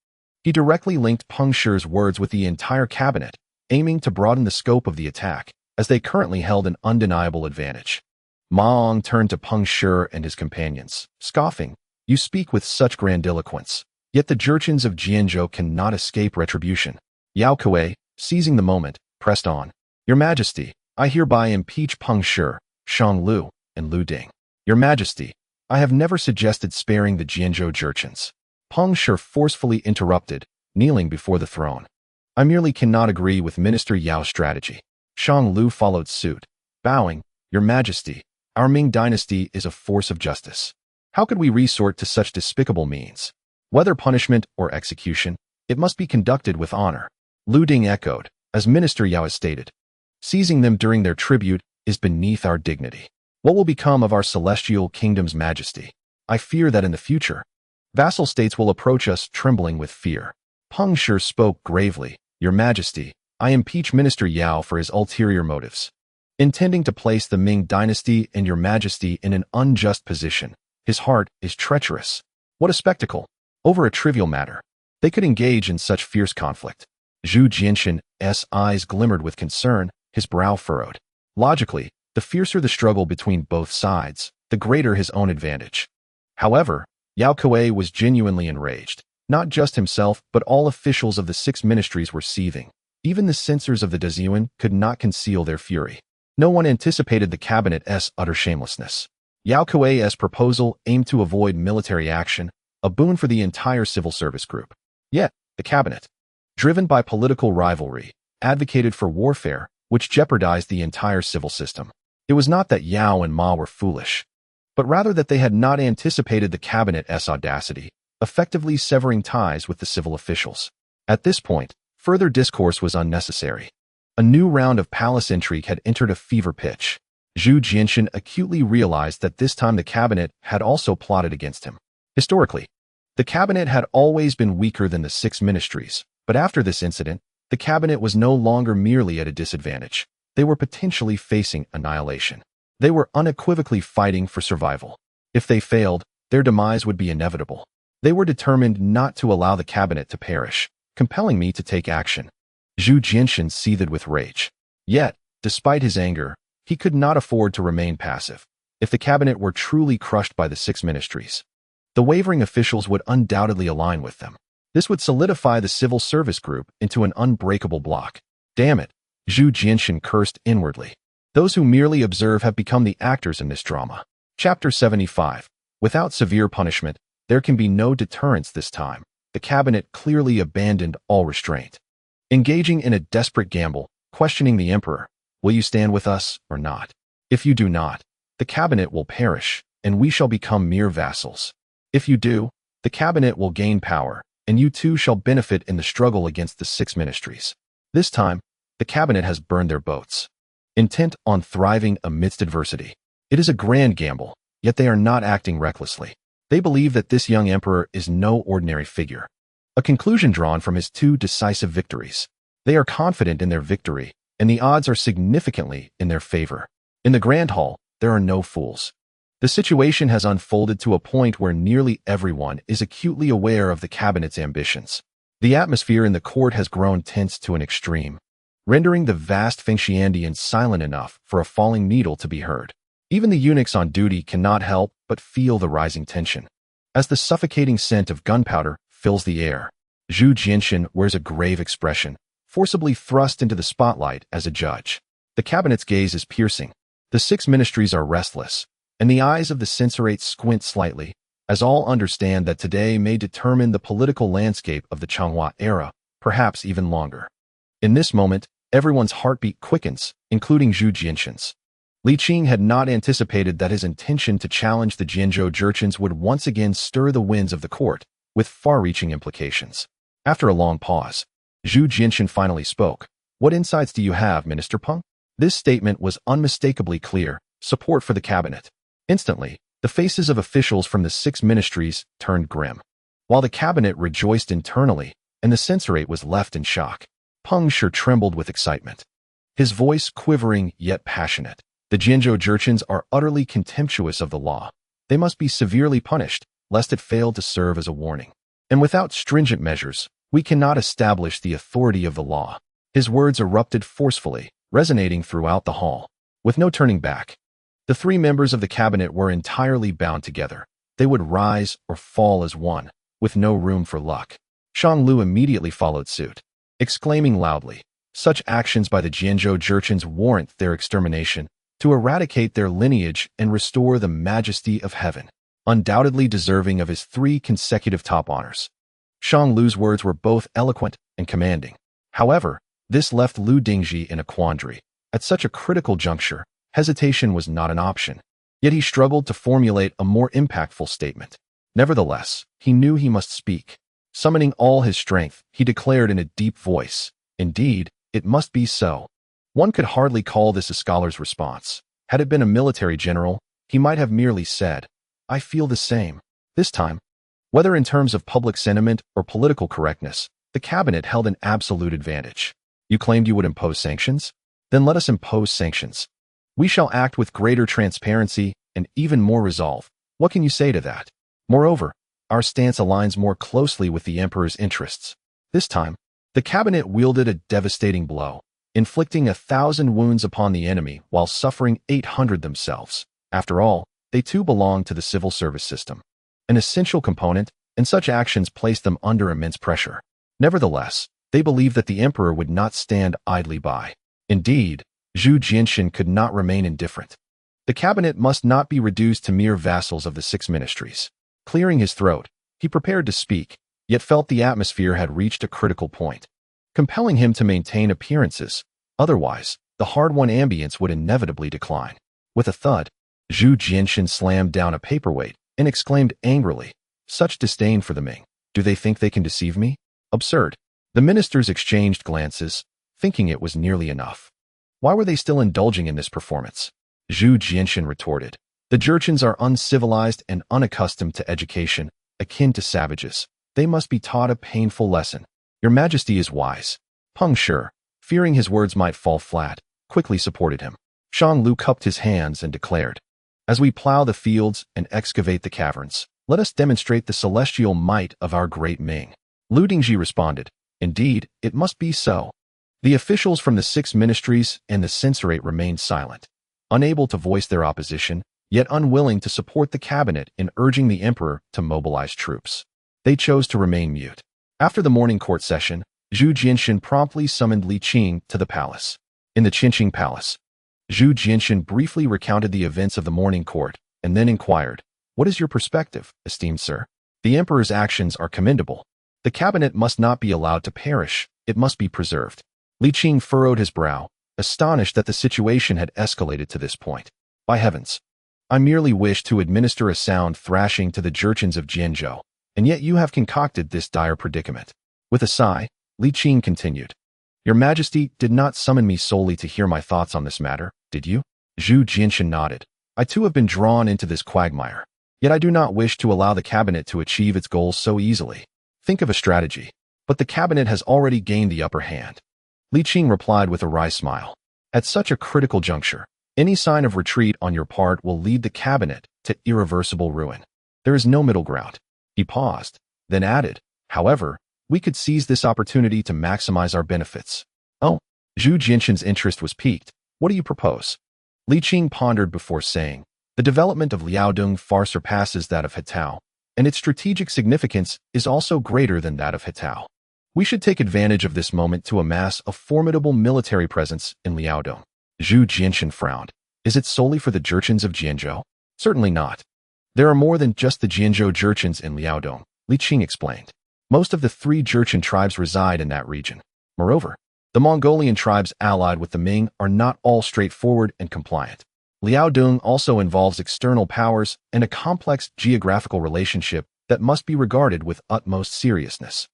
He directly linked Peng Shi's words with the entire cabinet, aiming to broaden the scope of the attack, as they currently held an undeniable advantage. Ma Ong turned to Peng Shi and his companions, scoffing, You speak with such grandiloquence, yet the Jurchens of Jianzhou cannot escape retribution. Yao Kuei, seizing the moment, pressed on. Your Majesty, I hereby impeach Peng Shi, Shang Lu, and Lu Ding. Your Majesty, I have never suggested sparing the Jianzhou Jurchens. Peng Shi forcefully interrupted, kneeling before the throne. I merely cannot agree with Minister Yao's strategy. Shang Lu followed suit, bowing, Your Majesty, our Ming dynasty is a force of justice. How could we resort to such despicable means? Whether punishment or execution, it must be conducted with honor. Lu Ding echoed, as Minister Yao has stated. Seizing them during their tribute is beneath our dignity. What will become of our celestial kingdom's majesty? I fear that in the future, vassal states will approach us trembling with fear. Peng Shi spoke gravely. Your Majesty, I impeach Minister Yao for his ulterior motives. Intending to place the Ming dynasty and your Majesty in an unjust position, his heart is treacherous. What a spectacle! Over a trivial matter, they could engage in such fierce conflict. Zhu Jinshan's eyes glimmered with concern, his brow furrowed. Logically, the fiercer the struggle between both sides, the greater his own advantage. However, Yao Kuei was genuinely enraged. Not just himself, but all officials of the 6 ministries were seething. Even the censors of the Dezhouan could not conceal their fury. No one anticipated the cabinet's utter shamelessness. Yao Kuei's proposal aimed to avoid military action, a boon for the entire civil service group. Yet, the cabinet, driven by political rivalry, advocated for warfare, which jeopardized the entire civil system. It was not that Yao and Ma were foolish, but rather that they had not anticipated the cabinet's audacity, effectively severing ties with the civil officials. At this point, further discourse was unnecessary. A new round of palace intrigue had entered a fever pitch. Zhu Jinshan acutely realized that this time the cabinet had also plotted against him. Historically, the cabinet had always been weaker than the 6 ministries, but after this incident, the cabinet was no longer merely at a disadvantage. They were potentially facing annihilation. They were unequivocally fighting for survival. If they failed, their demise would be inevitable. They were determined not to allow the cabinet to perish, compelling me to take action. Zhu Jinshan seethed with rage. Yet, despite his anger, he could not afford to remain passive. If the cabinet were truly crushed by the 6 ministries, the wavering officials would undoubtedly align with them. This would solidify the civil service group into an unbreakable bloc. Damn it, Zhu Jinshan cursed inwardly. Those who merely observe have become the actors in this drama. Chapter 75. Without severe punishment, there can be no deterrence this time. The cabinet clearly abandoned all restraint. Engaging in a desperate gamble, questioning the emperor, will you stand with us or not? If you do not, the cabinet will perish, and we shall become mere vassals. If you do, the cabinet will gain power, and you too shall benefit in the struggle against the 6 ministries. This time, the cabinet has burned their boats, intent on thriving amidst adversity. It is a grand gamble, yet they are not acting recklessly. They believe that this young emperor is no ordinary figure, a conclusion drawn from his 2 decisive victories. They are confident in their victory, and the odds are significantly in their favor. In the Grand Hall, there are no fools. The situation has unfolded to a point where nearly everyone is acutely aware of the cabinet's ambitions. The atmosphere in the court has grown tense to an extreme, rendering the vast Xuande silent enough for a falling needle to be heard. Even the eunuchs on duty cannot help but feel the rising tension. As the suffocating scent of gunpowder fills the air, Zhu Jinshan wears a grave expression, forcibly thrust into the spotlight as a judge. The cabinet's gaze is piercing. The 6 ministries are restless, and the eyes of the censorate squint slightly, as all understand that today may determine the political landscape of the Changhua era, perhaps even longer. In this moment, everyone's heartbeat quickens, including Zhu Jinshan's. Li Qing had not anticipated that his intention to challenge the Jianzhou Jurchens would once again stir the winds of the court, with far-reaching implications. After a long pause, Zhu Jinshan finally spoke. What insights do you have, Minister Peng? This statement was unmistakably clear, support for the cabinet. Instantly, the faces of officials from the 6 ministries turned grim. While the cabinet rejoiced internally, and the censorate was left in shock, Peng Shi trembled with excitement. His voice quivering yet passionate. The Jianzhou Jurchens are utterly contemptuous of the law. They must be severely punished, lest it fail to serve as a warning. And without stringent measures, we cannot establish the authority of the law. His words erupted forcefully, resonating throughout the hall. With no turning back, the 3 members of the cabinet were entirely bound together. They would rise or fall as one, with no room for luck. Shang Lu immediately followed suit, exclaiming loudly, such actions by the Jianzhou Jurchens warrant their extermination, to eradicate their lineage and restore the majesty of heaven, undoubtedly deserving of his 3 consecutive top honors. Shang Lu's words were both eloquent and commanding. However, this left Lu Dingji in a quandary. At such a critical juncture, hesitation was not an option. Yet he struggled to formulate a more impactful statement. Nevertheless, he knew he must speak. Summoning all his strength, he declared in a deep voice, "Indeed, it must be so." One could hardly call this a scholar's response. Had it been a military general, he might have merely said, "I feel the same." This time, whether in terms of public sentiment or political correctness, the cabinet held an absolute advantage. You claimed you would impose sanctions? Then let us impose sanctions. We shall act with greater transparency and even more resolve. What can you say to that? Moreover, our stance aligns more closely with the emperor's interests. This time, The cabinet wielded a devastating blow, inflicting 1,000 wounds upon the enemy while suffering 800 themselves. After all, they too belonged to the civil service system, an essential component, and such actions placed them under immense pressure. Nevertheless, they believed that the emperor would not stand idly by. Indeed, Zhu Jianxin could not remain indifferent. The cabinet must not be reduced to mere vassals of the 6 ministries. Clearing his throat, he prepared to speak, yet felt the atmosphere had reached a critical point, compelling him to maintain appearances. Otherwise, the hard-won ambience would inevitably decline. With a thud, Zhu Jianxin slammed down a paperweight and exclaimed angrily, "Such disdain for the Ming. Do they think they can deceive me? Absurd." The ministers exchanged glances, thinking it was nearly enough. Why were they still indulging in this performance? Zhu Jianxin retorted, "The Jurchens are uncivilized and unaccustomed to education, akin to savages. They must be taught a painful lesson. Your Majesty is wise." Peng Shi, fearing his words might fall flat, quickly supported him. Shang Lu cupped his hands and declared, "As we plow the fields and excavate the caverns, let us demonstrate the celestial might of our great Ming." Lu Dingji responded, "Indeed, it must be so." The officials from the 6 ministries and the censorate remained silent, unable to voice their opposition, yet unwilling to support the cabinet in urging the emperor to mobilize troops. They chose to remain mute. After the morning court session, Zhu Jianxin promptly summoned Li Qing to the palace. In the Qingqing Palace, Zhu Jianxin briefly recounted the events of the morning court and then inquired, "What is your perspective, esteemed sir? The emperor's actions are commendable. The cabinet must not be allowed to perish, it must be preserved." Li Qing furrowed his brow, astonished that the situation had escalated to this point. "By heavens, I merely wish to administer a sound thrashing to the Jurchens of Jianzhou, and yet you have concocted this dire predicament." With a sigh, Li Qing continued, "Your Majesty did not summon me solely to hear my thoughts on this matter, did you?" Zhu Jianxin nodded. "I too have been drawn into this quagmire, yet I do not wish to allow the cabinet to achieve its goals so easily. Think of a strategy. But the cabinet has already gained the upper hand." Li Qing replied with a wry smile. "At such a critical juncture, any sign of retreat on your part will lead the cabinet to irreversible ruin. There is no middle ground." He paused, then added, "However, we could seize this opportunity to maximize our benefits." "Oh." Zhu Jianxin's interest was piqued. "What do you propose?" Li Qing pondered before saying, "The development of Liaodong far surpasses that of Hetao, and its strategic significance is also greater than that of Hetao. We should take advantage of this moment to amass a formidable military presence in Liaodong." Zhu Jianxin frowned. "Is it solely for the Jurchens of Jianzhou?" "Certainly not. There are more than just the Jianzhou Jurchens in Liaodong," Li Qing explained. "Most of the 3 Jurchen tribes reside in that region. Moreover, the Mongolian tribes allied with the Ming are not all straightforward and compliant. Liaodong also involves external powers and a complex geographical relationship that must be regarded with utmost seriousness."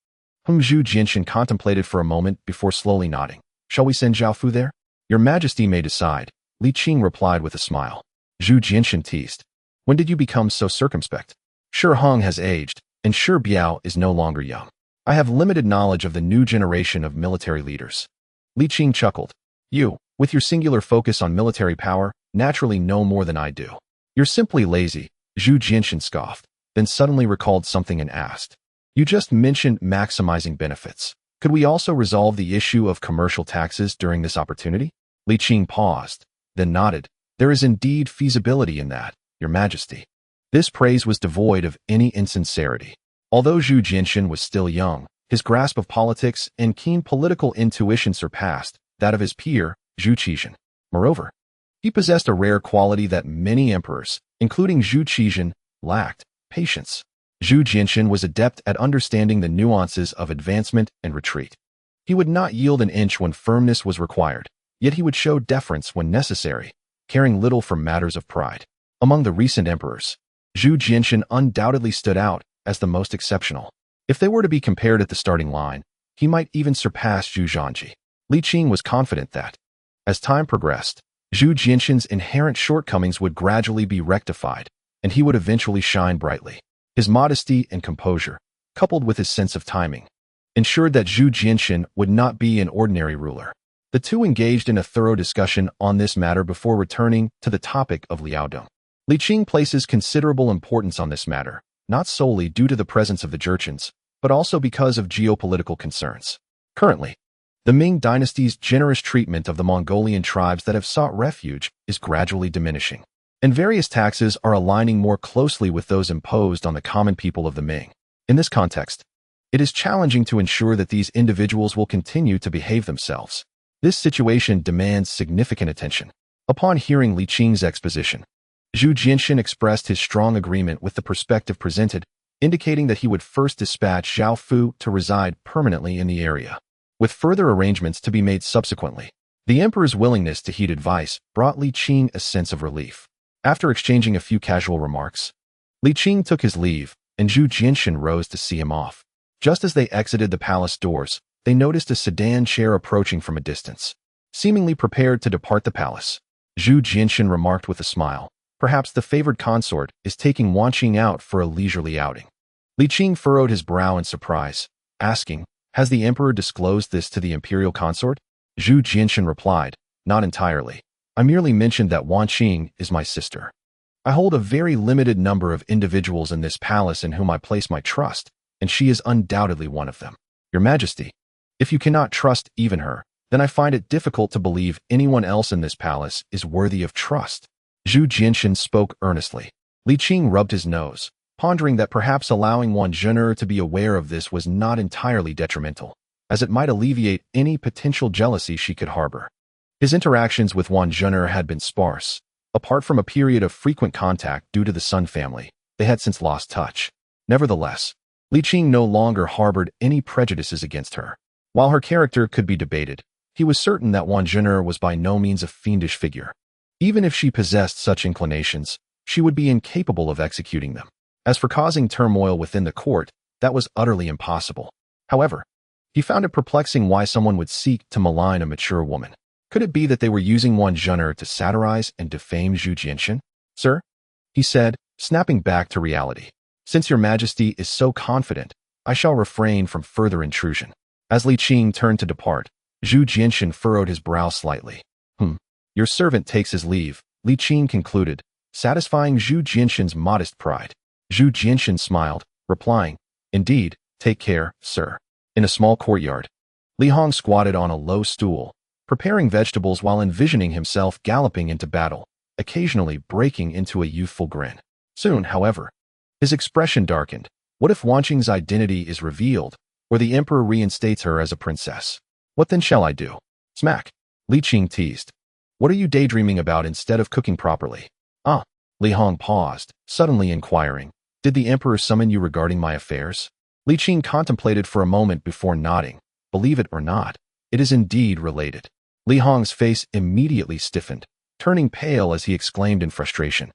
Zhu Jianxin contemplated for a moment before slowly nodding. "Shall we send Zhao Fu there?" "Your Majesty may decide," Li Qing replied with a smile. Zhu Jianxin teased, "When did you become so circumspect? Shi Hong has aged, and Shi Biao is no longer young. I have limited knowledge of the new generation of military leaders." Li Qing chuckled. "You, with your singular focus on military power, naturally know more than I do." "You're simply lazy," Zhu Jianxin scoffed, then suddenly recalled something and asked, "You just mentioned maximizing benefits. Could we also resolve the issue of commercial taxes during this opportunity?" Li Qing paused, then nodded. "There is indeed feasibility in that, Your Majesty." This praise was devoid of any insincerity. Although Zhu Jianxin was still young, his grasp of politics and keen political intuition surpassed that of his peer, Zhu Qizhen. Moreover, he possessed a rare quality that many emperors, including Zhu Qizhen, lacked: patience. Zhu Jianxin was adept at understanding the nuances of advancement and retreat. He would not yield an inch when firmness was required, yet he would show deference when necessary, caring little for matters of pride. Among the recent emperors, Zhu Jianxin undoubtedly stood out as the most exceptional. If they were to be compared at the starting line, he might even surpass Zhu Zhangji. Li Qing was confident that, as time progressed, Zhu Jianxin's inherent shortcomings would gradually be rectified, and he would eventually shine brightly. His modesty and composure, coupled with his sense of timing, ensured that Zhu Jianxin would not be an ordinary ruler. The two engaged in a thorough discussion on this matter before returning to the topic of Liaodong. Li Qing places considerable importance on this matter, not solely due to the presence of the Jurchens, but also because of geopolitical concerns. Currently, the Ming dynasty's generous treatment of the Mongolian tribes that have sought refuge is gradually diminishing, and various taxes are aligning more closely with those imposed on the common people of the Ming. In this context, it is challenging to ensure that these individuals will continue to behave themselves. This situation demands significant attention. Upon hearing Li Qing's exposition, Zhu Jianxin expressed his strong agreement with the perspective presented, indicating that he would first dispatch Zhao Fu to reside permanently in the area, with further arrangements to be made subsequently. The emperor's willingness to heed advice brought Li Qing a sense of relief. After exchanging a few casual remarks, Li Qing took his leave, and Zhu Jianxin rose to see him off. Just as they exited the palace doors, they noticed a sedan chair approaching from a distance. Seemingly prepared to depart the palace, Zhu Jianxin remarked with a smile, "Perhaps the favored consort is taking Wanqing out for a leisurely outing." Li Qing furrowed his brow in surprise, asking, "Has the emperor disclosed this to the imperial consort?" Zhu Jianxin replied, "Not entirely. I merely mentioned that Wanqing is my sister. I hold a very limited number of individuals in this palace in whom I place my trust, and she is undoubtedly one of them. Your Majesty, if you cannot trust even her, then I find it difficult to believe anyone else in this palace is worthy of trust." Zhu Jianxin spoke earnestly. Li Qing rubbed his nose, pondering that perhaps allowing Wan Zhener to be aware of this was not entirely detrimental, as it might alleviate any potential jealousy she could harbor. His interactions with Wan Zhener had been sparse. Apart from a period of frequent contact due to the Sun family, they had since lost touch. Nevertheless, Li Qing no longer harbored any prejudices against her. While her character could be debated, he was certain that Wan Zhener was by no means a fiendish figure. Even if she possessed such inclinations, she would be incapable of executing them. As for causing turmoil within the court, that was utterly impossible. However, he found it perplexing why someone would seek to malign a mature woman. Could it be that they were using Wan Zhener to satirize and defame Zhu Jianxin? "Sir," he said, snapping back to reality, "since your Majesty is so confident, I shall refrain from further intrusion." As Li Qing turned to depart, Zhu Jianxin furrowed his brow slightly. Your servant takes his leave," Li Qing concluded, satisfying Zhu Jianxin's modest pride. Zhu Jianxin smiled, replying, "Indeed, take care, sir." In a small courtyard, Li Hong squatted on a low stool, preparing vegetables while envisioning himself galloping into battle, occasionally breaking into a youthful grin. Soon, however, his expression darkened. What if Wanqing's identity is revealed, or the emperor reinstates her as a princess? What then shall I do? Smack! Li Qing teased. "What are you daydreaming about instead of cooking properly?" "Ah." Li Hong paused, suddenly inquiring, "Did the emperor summon you regarding my affairs?" Li Qing contemplated for a moment before nodding. "Believe it or not, it is indeed related." Li Hong's face immediately stiffened, turning pale as he exclaimed in frustration,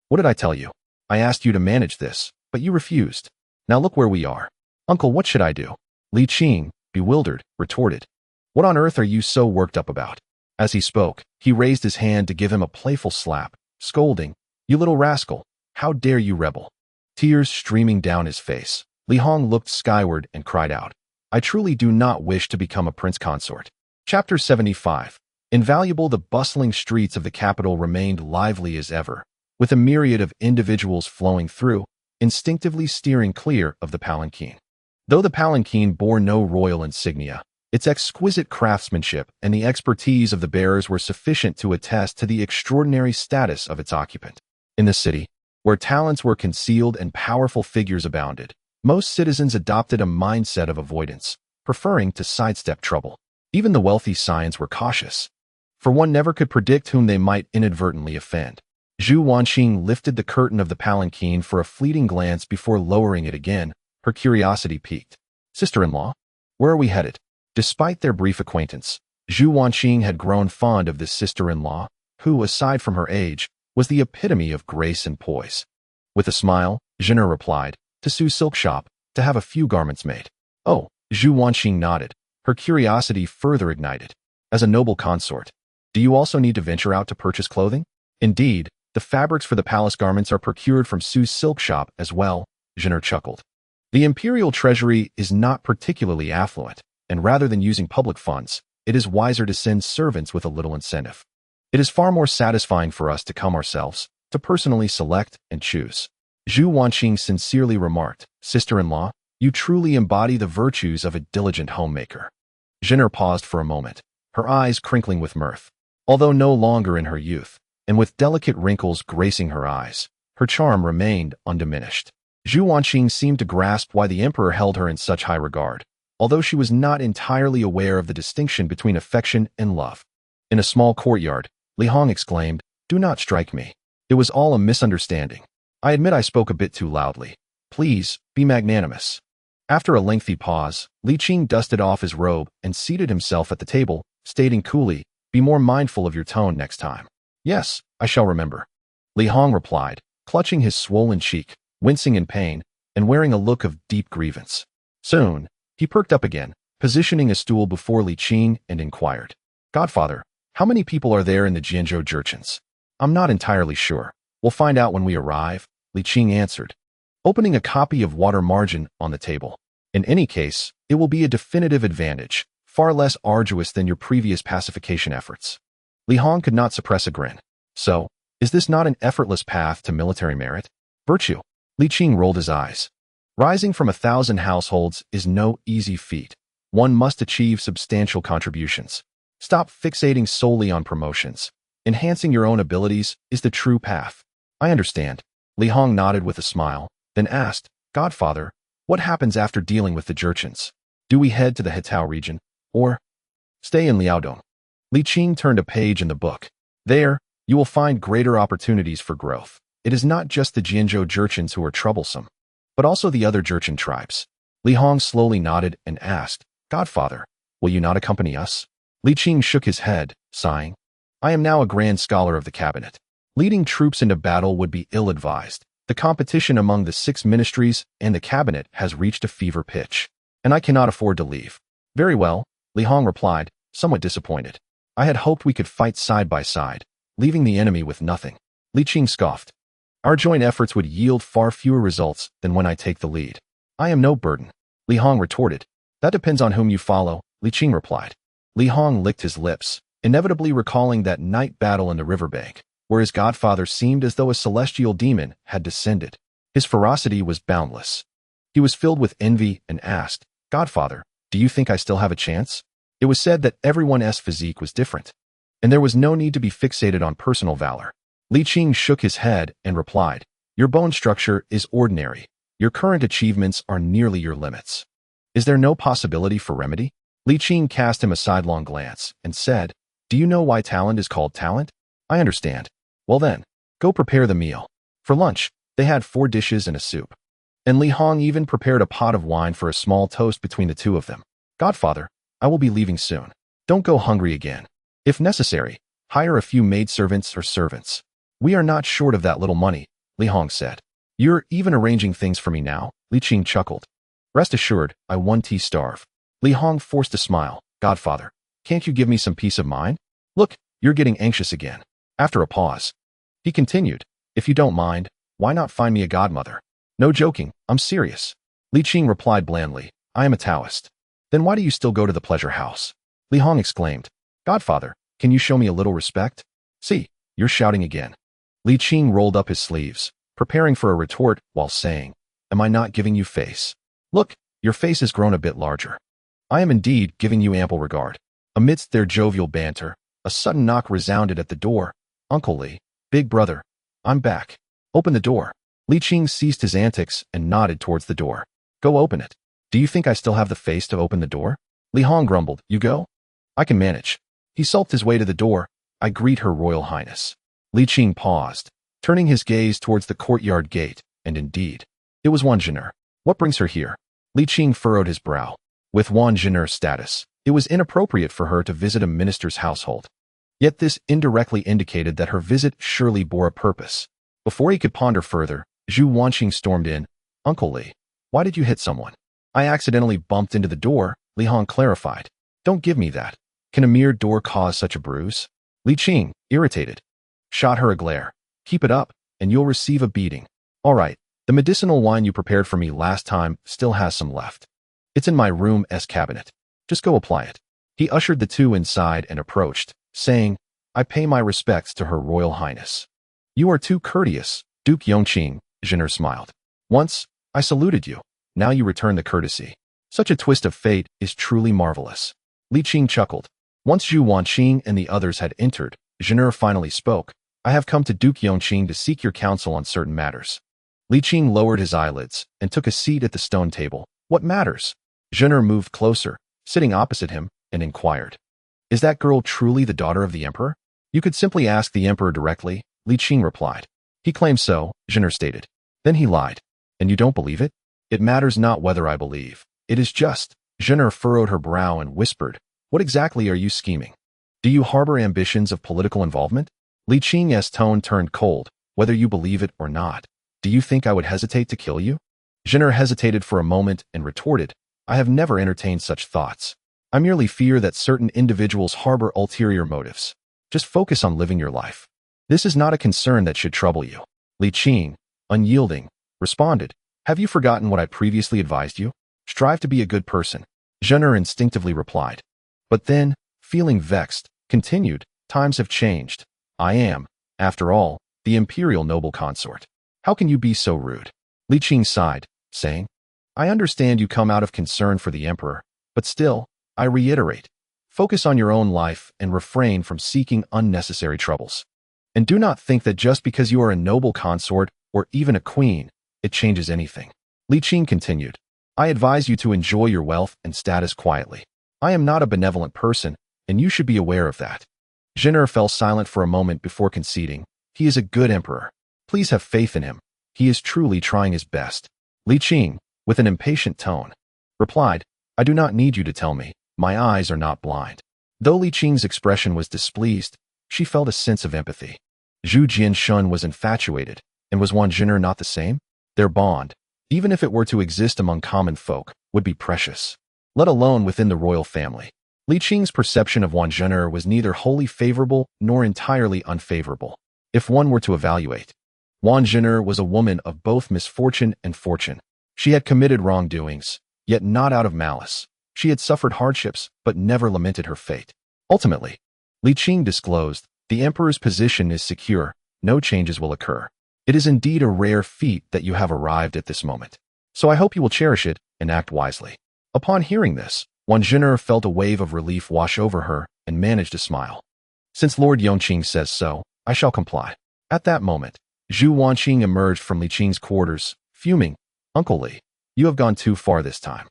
"What did I tell you? I asked you to manage this, but you refused. Now look where we are." "Uncle, what should I do?" Li Qing, bewildered, retorted. "What on earth are you so worked up about?" As he spoke, he raised his hand to give him a playful slap, scolding, "You little rascal, how dare you rebel?" Tears streaming down his face, Li Hong looked skyward and cried out, "I truly do not wish to become a prince consort." Chapter 75. Invaluable. The bustling streets of the capital remained lively as ever, with a myriad of individuals flowing through, instinctively steering clear of the palanquin. Though the palanquin bore no royal insignia, its exquisite craftsmanship and the expertise of the bearers were sufficient to attest to the extraordinary status of its occupant. In the city, where talents were concealed and powerful figures abounded, most citizens adopted a mindset of avoidance, preferring to sidestep trouble. Even the wealthy scions were cautious, for one never could predict whom they might inadvertently offend. Zhu Wanqing lifted the curtain of the palanquin for a fleeting glance before lowering it again, her curiosity piqued. "Sister-in-law, where are we headed?" Despite their brief acquaintance, Zhu Wanqing had grown fond of this sister-in-law, who, aside from her age, was the epitome of grace and poise. With a smile, Zhener replied, "To Su's silk shop, to have a few garments made." "Oh," Zhu Wanqing nodded, her curiosity further ignited. "As a noble consort, do you also need to venture out to purchase clothing?" "Indeed, the fabrics for the palace garments are procured from Su's silk shop as well," Zhener chuckled. "The imperial treasury is not particularly affluent, and rather than using public funds, it is wiser to send servants with a little incentive. It is far more satisfying for us to come ourselves, to personally select and choose." Zhu Wanqing sincerely remarked, "Sister-in-law, you truly embody the virtues of a diligent homemaker." Jinner paused for a moment, her eyes crinkling with mirth. Although no longer in her youth, and with delicate wrinkles gracing her eyes, her charm remained undiminished. Zhu Wanqing seemed to grasp why the emperor held her in such high regard, although she was not entirely aware of the distinction between affection and love. In a small courtyard, Li Hong exclaimed, "Do not strike me. It was all a misunderstanding. I admit I spoke a bit too loudly. Please, be magnanimous." After a lengthy pause, Li Qing dusted off his robe and seated himself at the table, stating coolly, "Be more mindful of your tone next time." "Yes, I shall remember," Li Hong replied, clutching his swollen cheek, wincing in pain, and wearing a look of deep grievance. Soon, he perked up again, positioning a stool before Li Qing and inquired, "Godfather, how many people are there in the Jianzhou Jurchens?" "I'm not entirely sure. We'll find out when we arrive," Li Qing answered, opening a copy of Water Margin on the table. "In any case, it will be a definitive advantage, far less arduous than your previous pacification efforts." Li Hong could not suppress a grin. "So, is this not an effortless path to military merit? Virtue?" Li Qing rolled his eyes. "Rising from 1,000 households is no easy feat. One must achieve substantial contributions. Stop fixating solely on promotions. Enhancing your own abilities is the true path." "I understand." Li Hong nodded with a smile, then asked, "Godfather, what happens after dealing with the Jurchens? Do we head to the Hetao region, or stay in Liaodong?" Li Qing turned a page in the book. "There, you will find greater opportunities for growth. It is not just the Jianzhou Jurchens who are troublesome, but also the other Jurchen tribes." Li Hong slowly nodded and asked, "Godfather, will you not accompany us?" Li Qing shook his head, sighing. "I am now a grand scholar of the cabinet. Leading troops into battle would be ill-advised. The competition among the 6 ministries and the cabinet has reached a fever pitch, and I cannot afford to leave." "Very well," Li Hong replied, somewhat disappointed. "I had hoped we could fight side by side, leaving the enemy with nothing." Li Qing scoffed. "Our joint efforts would yield far fewer results than when I take the lead." "I am no burden," Li Hong retorted. "That depends on whom you follow," Li Qing replied. Li Hong licked his lips, inevitably recalling that night battle in the riverbank, where his godfather seemed as though a celestial demon had descended. His ferocity was boundless. He was filled with envy and asked, "Godfather, do you think I still have a chance?" It was said that everyone's physique was different, and there was no need to be fixated on personal valor. Li Qing shook his head and replied, "Your bone structure is ordinary. Your current achievements are nearly your limits. Is there no possibility for remedy?" Li Qing cast him a sidelong glance and said, "Do you know why talent is called talent?" "I understand." "Well then, go prepare the meal." For lunch, they had 4 dishes and a soup. And Li Hong even prepared a pot of wine for a small toast between the two of them. "Godfather, I will be leaving soon. Don't go hungry again. If necessary, hire a few maidservants or servants. We are not short of that little money," Li Hong said. "You're even arranging things for me now," Li Qing chuckled. "Rest assured, I won't starve." Li Hong forced a smile. "Godfather, can't you give me some peace of mind? Look, you're getting anxious again." After a pause, he continued, "If you don't mind, why not find me a godmother?" "No joking, I'm serious." Li Qing replied blandly, "I am a Taoist." "Then why do you still go to the pleasure house?" Li Hong exclaimed, "Godfather, can you show me a little respect?" "See, you're shouting again." Li Qing rolled up his sleeves, preparing for a retort while saying, "Am I not giving you face? Look, your face has grown a bit larger." "I am indeed giving you ample regard." Amidst their jovial banter, a sudden knock resounded at the door. "Uncle Li, big brother, I'm back. Open the door." Li Qing ceased his antics and nodded towards the door. "Go open it." "Do you think I still have the face to open the door?" Li Hong grumbled. "You go? I can manage." He sulked his way to the door. "I greet Her Royal Highness." Li Qing paused, turning his gaze towards the courtyard gate, and indeed, it was Wan Jin'er. "What brings her here?" Li Qing furrowed his brow. With Wan Jin'er's status, it was inappropriate for her to visit a minister's household. Yet this indirectly indicated that her visit surely bore a purpose. Before he could ponder further, Zhu Wanqing stormed in. "Uncle Li, why did you hit someone?" "I accidentally bumped into the door," Li Hong clarified. "Don't give me that. Can a mere door cause such a bruise?" Li Qing, irritated, shot her a glare. "Keep it up, and you'll receive a beating." "All right, the medicinal wine you prepared for me last time still has some left. It's in my room's cabinet. Just go apply it." He ushered the two inside and approached, saying, "I pay my respects to Her Royal Highness." "You are too courteous, Duke Yongqing," Jin'er smiled. "Once, I saluted you. Now you return the courtesy. Such a twist of fate is truly marvelous." Li Qing chuckled. Once Zhu Wanqing and the others had entered, Zhen'er finally spoke. I have come to Duke Yongqing to seek your counsel on certain matters. Li Qing lowered his eyelids and took a seat at the stone table. What matters? Zhen'er moved closer, sitting opposite him, and inquired. Is that girl truly the daughter of the emperor? You could simply ask the emperor directly, Li Qing replied. He claims so, Zhen'er stated. Then he lied. And you don't believe it? It matters not whether I believe. It is just. Zhen'er furrowed her brow and whispered. What exactly are you scheming? Do you harbor ambitions of political involvement? Li Qing's tone turned cold. Whether you believe it or not. Do you think I would hesitate to kill you? Zhen'er hesitated for a moment and retorted. I have never entertained such thoughts. I merely fear that certain individuals harbor ulterior motives. Just focus on living your life. This is not a concern that should trouble you. Li Qing, unyielding, responded. Have you forgotten what I previously advised you? Strive to be a good person. Zhen'er instinctively replied. But then, feeling vexed, continued, times have changed. I am, after all, the imperial noble consort. How can you be so rude? Li Qing sighed, saying, I understand you come out of concern for the emperor, but still, I reiterate, focus on your own life and refrain from seeking unnecessary troubles. And do not think that just because you are a noble consort or even a queen, it changes anything. Li Qing continued, I advise you to enjoy your wealth and status quietly. I am not a benevolent person, and you should be aware of that. Zhen'er fell silent for a moment before conceding. He is a good emperor. Please have faith in him. He is truly trying his best. Li Qing, with an impatient tone, replied, I do not need you to tell me. My eyes are not blind. Though Li Qing's expression was displeased, she felt a sense of empathy. Zhu Jianshun was infatuated, and was Zhen'er not the same? Their bond, even if it were to exist among common folk, would be precious, let alone within the royal family. Li Qing's perception of Zhen'er was neither wholly favorable nor entirely unfavorable. If one were to evaluate, Zhen'er was a woman of both misfortune and fortune. She had committed wrongdoings, yet not out of malice. She had suffered hardships, but never lamented her fate. Ultimately, Li Qing disclosed, the emperor's position is secure, no changes will occur. It is indeed a rare feat that you have arrived at this moment. So I hope you will cherish it and act wisely. Upon hearing this, Zhen'er felt a wave of relief wash over her and managed to smile. Since Lord Yongqing says so, I shall comply. At that moment, Zhu Wanqing emerged from Li Qing's quarters, fuming. Uncle Li, you have gone too far this time.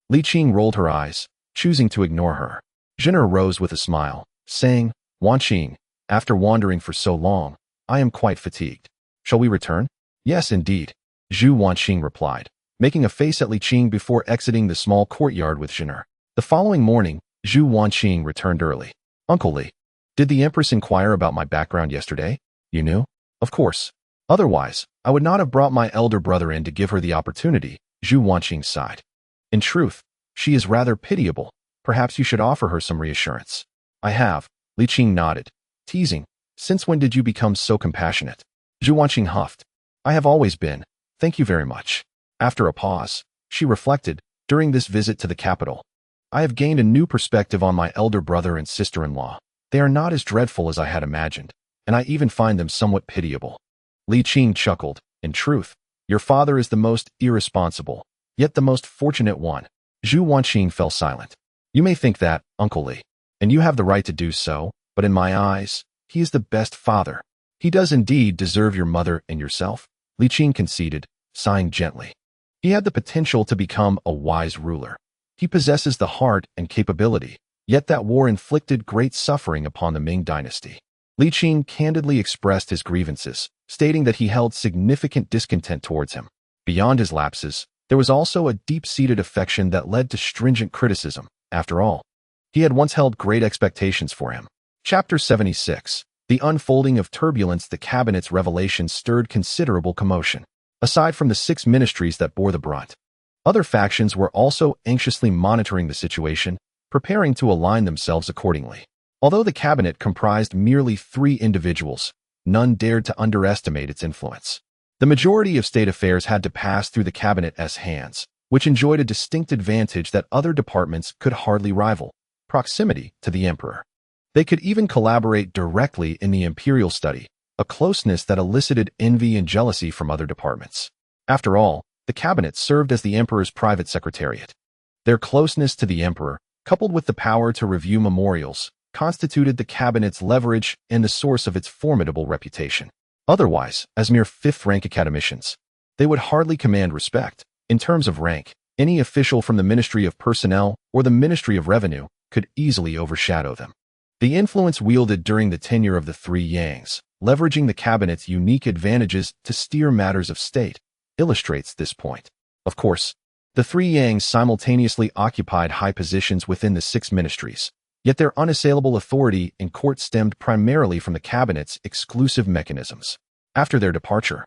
Li Qing rolled her eyes, choosing to ignore her. Zhen'er rose with a smile, saying, Wanqing, after wandering for so long, I am quite fatigued. Shall we return? Yes, indeed, Zhu Wanqing replied, making a face at Li Qing before exiting the small courtyard with Zhen'er. The following morning, Zhu Wanqing returned early. Uncle Li, did the Empress inquire about my background yesterday? You knew? Of course. Otherwise, I would not have brought my elder brother in to give her the opportunity, Zhu Wanqing sighed. In truth, she is rather pitiable. Perhaps you should offer her some reassurance. I have, Li Qing nodded, teasing. Since when did you become so compassionate? Zhu Wanqing huffed. I have always been. Thank you very much. After a pause, she reflected, during this visit to the capital, I have gained a new perspective on my elder brother and sister-in-law. They are not as dreadful as I had imagined, and I even find them somewhat pitiable. Li Qing chuckled. In truth, your father is the most irresponsible, yet the most fortunate one. Zhu Wanqing fell silent. You may think that, Uncle Li, and you have the right to do so, but in my eyes, he is the best father. He does indeed deserve your mother and yourself, Li Qing conceded, sighing gently. He had the potential to become a wise ruler. He possesses the heart and capability, yet that war inflicted great suffering upon the Ming dynasty. Li Qing candidly expressed his grievances, stating that he held significant discontent towards him. Beyond his lapses, there was also a deep-seated affection that led to stringent criticism. After all, he had once held great expectations for him. Chapter 76. The unfolding of turbulence. The cabinet's revelation stirred considerable commotion. Aside from the 6 ministries that bore the brunt, other factions were also anxiously monitoring the situation, preparing to align themselves accordingly. Although the cabinet comprised merely 3 individuals, none dared to underestimate its influence. The majority of state affairs had to pass through the cabinet's hands, which enjoyed a distinct advantage that other departments could hardly rival: proximity to the emperor. They could even collaborate directly in the imperial study, a closeness that elicited envy and jealousy from other departments. After all, the cabinet served as the emperor's private secretariat. Their closeness to the emperor, coupled with the power to review memorials, constituted the cabinet's leverage and the source of its formidable reputation. Otherwise, as mere fifth-rank academicians, they would hardly command respect. In terms of rank, any official from the Ministry of Personnel or the Ministry of Revenue could easily overshadow them. The influence wielded during the tenure of the three Yangs, leveraging the cabinet's unique advantages to steer matters of state, illustrates this point. Of course, the three Yangs simultaneously occupied high positions within the six ministries, yet their unassailable authority in court stemmed primarily from the cabinet's exclusive mechanisms. After their departure,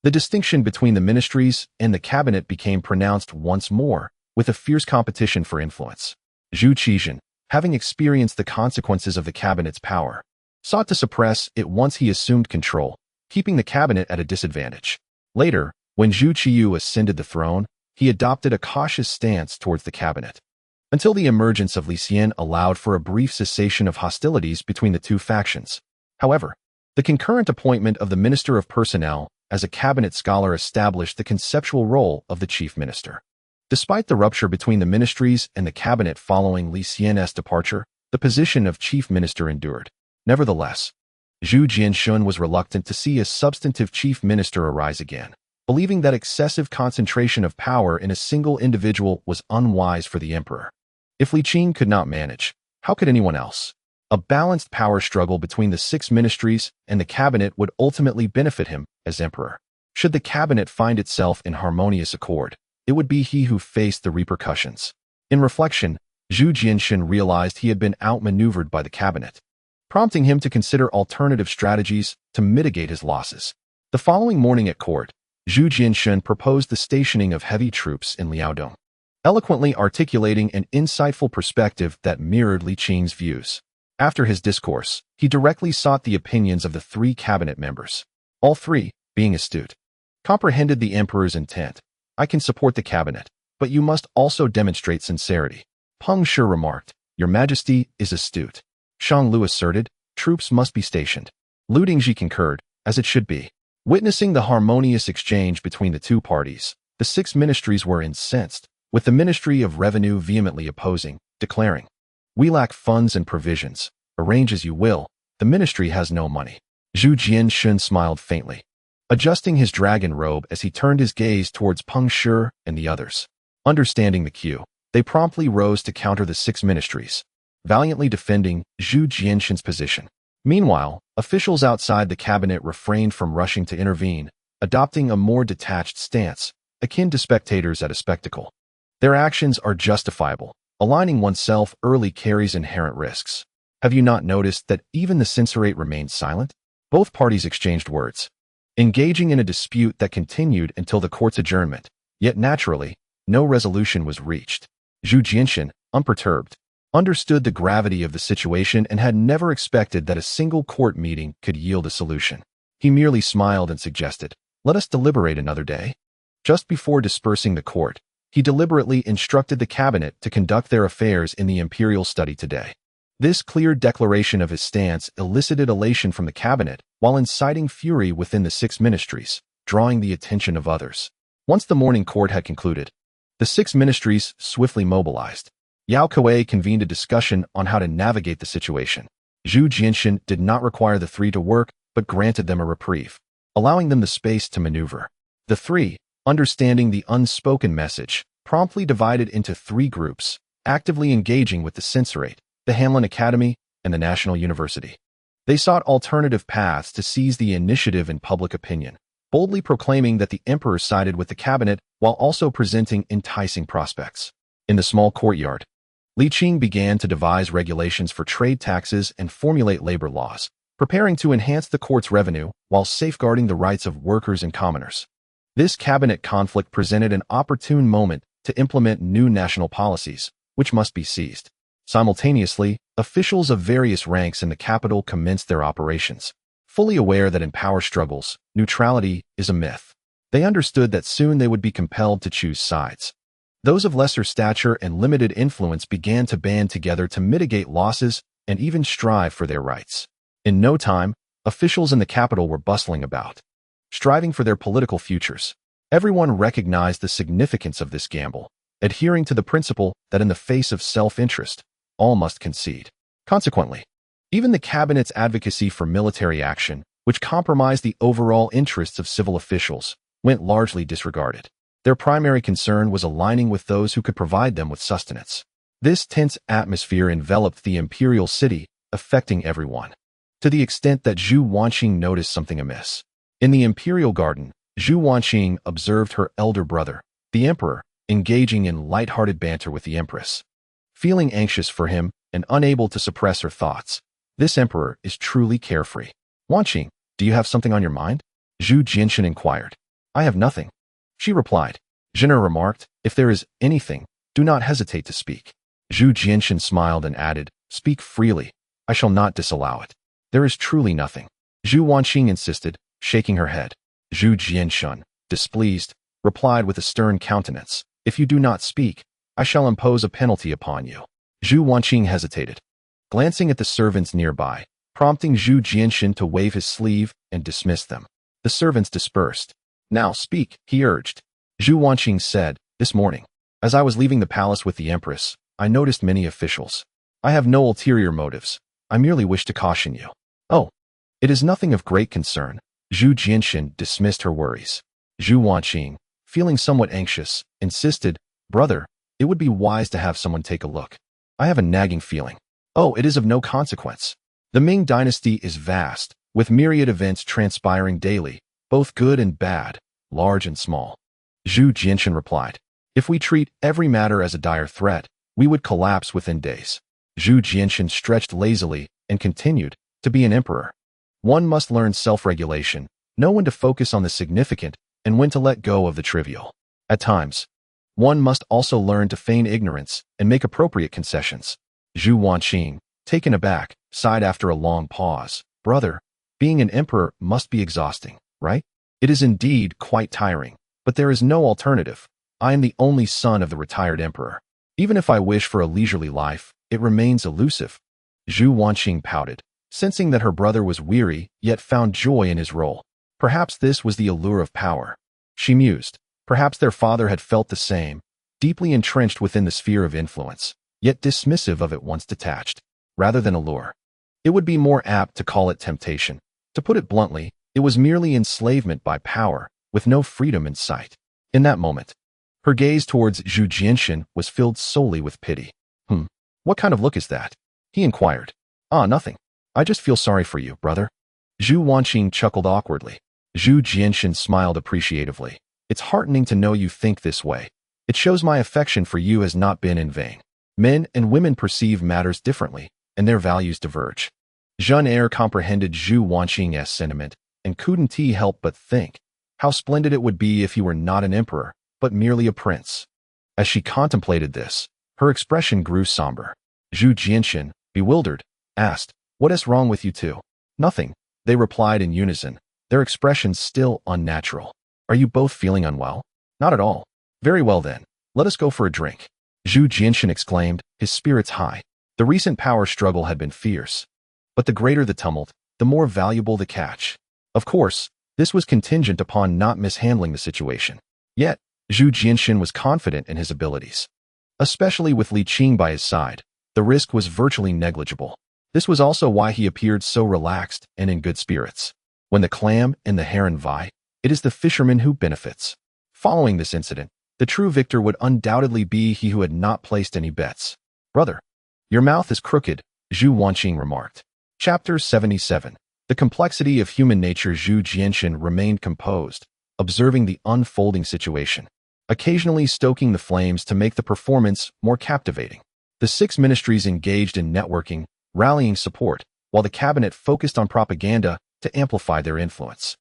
the distinction between the ministries and the cabinet became pronounced once more, with a fierce competition for influence. Zhu Qizhen, having experienced the consequences of the cabinet's power, sought to suppress it once he assumed control, keeping the cabinet at a disadvantage. Later, when Zhu Qiyu ascended the throne, he adopted a cautious stance towards the cabinet, until the emergence of Li Xian allowed for a brief cessation of hostilities between the two factions. However, the concurrent appointment of the Minister of Personnel as a cabinet scholar established the conceptual role of the chief minister. Despite the rupture between the ministries and the cabinet following Li Xian's departure, the position of chief minister endured. Nevertheless, Zhu Jianshun was reluctant to see a substantive chief minister arise again, believing that excessive concentration of power in a single individual was unwise for the emperor. If Li Qing could not manage, how could anyone else? A balanced power struggle between the six ministries and the cabinet would ultimately benefit him as emperor. Should the cabinet find itself in harmonious accord, it would be he who faced the repercussions. In reflection, Zhu Jianshun realized he had been outmaneuvered by the cabinet, prompting him to consider alternative strategies to mitigate his losses. The following morning at court, Zhu Jianshun proposed the stationing of heavy troops in Liaodong, eloquently articulating an insightful perspective that mirrored Li Qing's views. After his discourse, he directly sought the opinions of the three cabinet members. All three, being astute, comprehended the emperor's intent. I can support the cabinet, but you must also demonstrate sincerity. Peng Shi remarked, Your Majesty is astute. Shang Lu asserted, troops must be stationed. Lu Dingji concurred, as it should be. Witnessing the harmonious exchange between the two parties, the six ministries were incensed, with the Ministry of Revenue vehemently opposing, declaring, We lack funds and provisions. Arrange as you will, the ministry has no money. Zhu Jianshun smiled faintly, adjusting his dragon robe as he turned his gaze towards Peng Shi and the others. Understanding the cue, they promptly rose to counter the six ministries, valiantly defending Zhu Jianshun's position. Meanwhile, officials outside the cabinet refrained from rushing to intervene, adopting a more detached stance, akin to spectators at a spectacle. Their actions are justifiable. Aligning oneself early carries inherent risks. Have you not noticed that even the censorate remained silent? Both parties exchanged words, engaging in a dispute that continued until the court's adjournment. Yet naturally, no resolution was reached. Zhu Jianshun, unperturbed, understood the gravity of the situation and had never expected that a single court meeting could yield a solution. He merely smiled and suggested, Let us deliberate another day. Just before dispersing the court, he deliberately instructed the cabinet to conduct their affairs in the imperial study today. This clear declaration of his stance elicited elation from the cabinet while inciting fury within the six ministries, drawing the attention of others. Once the morning court had concluded, the six ministries swiftly mobilized. Yao Kuei convened a discussion on how to navigate the situation. Zhu Jianshun did not require the three to work, but granted them a reprieve, allowing them the space to maneuver. The three, understanding the unspoken message, promptly divided into three groups, actively engaging with the censorate, the Hanlin Academy, and the National University. They sought alternative paths to seize the initiative in public opinion, boldly proclaiming that the emperor sided with the cabinet while also presenting enticing prospects. In the small courtyard, Li Qing began to devise regulations for trade taxes and formulate labor laws, preparing to enhance the court's revenue while safeguarding the rights of workers and commoners. This cabinet conflict presented an opportune moment to implement new national policies, which must be seized. Simultaneously, officials of various ranks in the capital commenced their operations, fully aware that in power struggles, neutrality is a myth. They understood that soon they would be compelled to choose sides. Those of lesser stature and limited influence began to band together to mitigate losses and even strive for their rights. In no time, officials in the capital were bustling about, striving for their political futures. Everyone recognized the significance of this gamble, adhering to the principle that in the face of self-interest, all must concede. Consequently, even the cabinet's advocacy for military action, which compromised the overall interests of civil officials, went largely disregarded. Their primary concern was aligning with those who could provide them with sustenance. This tense atmosphere enveloped the imperial city, affecting everyone. To the extent that Zhu Wanqing noticed something amiss. In the imperial garden, Zhu Wanqing observed her elder brother, the emperor, engaging in light-hearted banter with the empress. Feeling anxious for him and unable to suppress her thoughts, this emperor is truly carefree. Wanqing, do you have something on your mind? Zhu Jinshan inquired. I have nothing, she replied. Zhen'er remarked, if there is anything, do not hesitate to speak. Zhu Jinshan smiled and added, speak freely. I shall not disallow it. There is truly nothing. Zhu Wanqing insisted, shaking her head. Zhu Jinshan, displeased, replied with a stern countenance, if you do not speak, I shall impose a penalty upon you. Zhu Wanqing hesitated, glancing at the servants nearby, prompting Zhu Jinshan to wave his sleeve and dismiss them. The servants dispersed. Now speak, he urged. Zhu Wanqing said, this morning, as I was leaving the palace with the empress, I noticed many officials. I have no ulterior motives. I merely wish to caution you. Oh, it is nothing of great concern. Zhu Jinshan dismissed her worries. Zhu Wanqing, feeling somewhat anxious, insisted, brother, it would be wise to have someone take a look. I have a nagging feeling. Oh, it is of no consequence. The Ming dynasty is vast, with myriad events transpiring daily, both good and bad, large and small. Zhu Jinshan replied, if we treat every matter as a dire threat, we would collapse within days. Zhu Jinshan stretched lazily and continued, to be an emperor, one must learn self-regulation, know when to focus on the significant and when to let go of the trivial. At times, one must also learn to feign ignorance and make appropriate concessions. Zhu Wanqing, taken aback, sighed after a long pause. Brother, being an emperor must be exhausting, right? It is indeed quite tiring, but there is no alternative. I am the only son of the retired emperor. Even if I wish for a leisurely life, it remains elusive. Zhu Wanqing pouted, sensing that her brother was weary yet found joy in his role. Perhaps this was the allure of power. She mused. Perhaps their father had felt the same, deeply entrenched within the sphere of influence, yet dismissive of it once detached. Rather than allure, it would be more apt to call it temptation. To put it bluntly, it was merely enslavement by power, with no freedom in sight. In that moment, her gaze towards Zhu Jinshan was filled solely with pity. What kind of look is that? He inquired. Ah, nothing. I just feel sorry for you, brother. Zhu Wanqing chuckled awkwardly. Zhu Jinshan smiled appreciatively. It's heartening to know you think this way. It shows my affection for you has not been in vain. Men and women perceive matters differently, and their values diverge. Xuande comprehended Zhu Wanqing's sentiment, and couldn't he help but think how splendid it would be if he were not an emperor, but merely a prince. As she contemplated this, her expression grew somber. Zhu Jinshan, bewildered, asked, what is wrong with you two? Nothing, they replied in unison, their expressions still unnatural. Are you both feeling unwell? Not at all. Very well then, let us go for a drink. Zhu Jinshan exclaimed, his spirits high. The recent power struggle had been fierce. But the greater the tumult, the more valuable the catch. Of course, this was contingent upon not mishandling the situation. Yet, Zhu Jinshan was confident in his abilities. Especially with Li Qing by his side, the risk was virtually negligible. This was also why he appeared so relaxed and in good spirits. When the clam and the heron vie, it is the fisherman who benefits. Following this incident, the true victor would undoubtedly be he who had not placed any bets. Brother, your mouth is crooked, Zhu Wanqing remarked. Chapter 77. The complexity of human nature. Zhu Jinshan remained composed, observing the unfolding situation, occasionally stoking the flames to make the performance more captivating. The 6 ministries engaged in networking, rallying support, while the cabinet focused on propaganda to amplify their influence.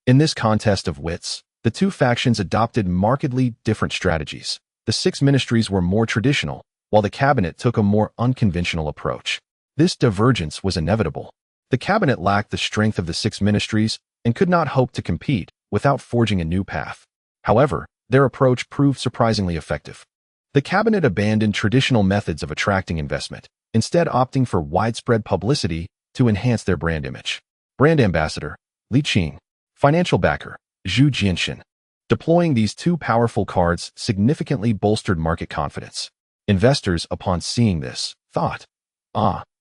In this contest of wits, the two factions adopted markedly different strategies. The 6 ministries were more traditional, while the cabinet took a more unconventional approach. This divergence was inevitable. The cabinet lacked the strength of the 6 ministries and could not hope to compete without forging a new path. However, their approach proved surprisingly effective. The cabinet abandoned traditional methods of attracting investment, instead opting for widespread publicity to enhance their brand image. Brand ambassador, Li Qing. Financial backer, Zhu Jinshan. Deploying these two powerful cards significantly bolstered market confidence. Investors, upon seeing this, thought,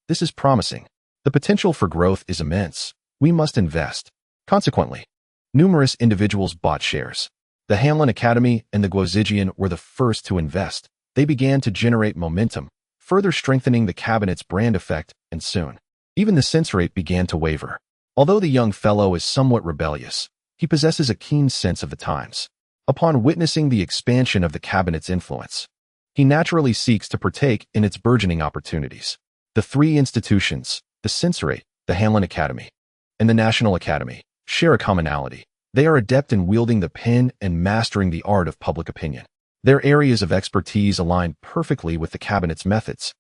this is promising. The potential for growth is immense. We must invest. Consequently, numerous individuals bought shares. The Hanlon Academy and the Guozijian were the first to invest. They began to generate momentum, further strengthening the cabinet's brand effect, and soon, even the censor rate began to waver. Although the young fellow is somewhat rebellious, he possesses a keen sense of the times. Upon witnessing the expansion of the cabinet's influence, he naturally seeks to partake in its burgeoning opportunities. The three institutions, the censorate, the Hanlon Academy, and the National Academy, share a commonality. They are adept in wielding the pen and mastering the art of public opinion. Their areas of expertise align perfectly with the cabinet's methods.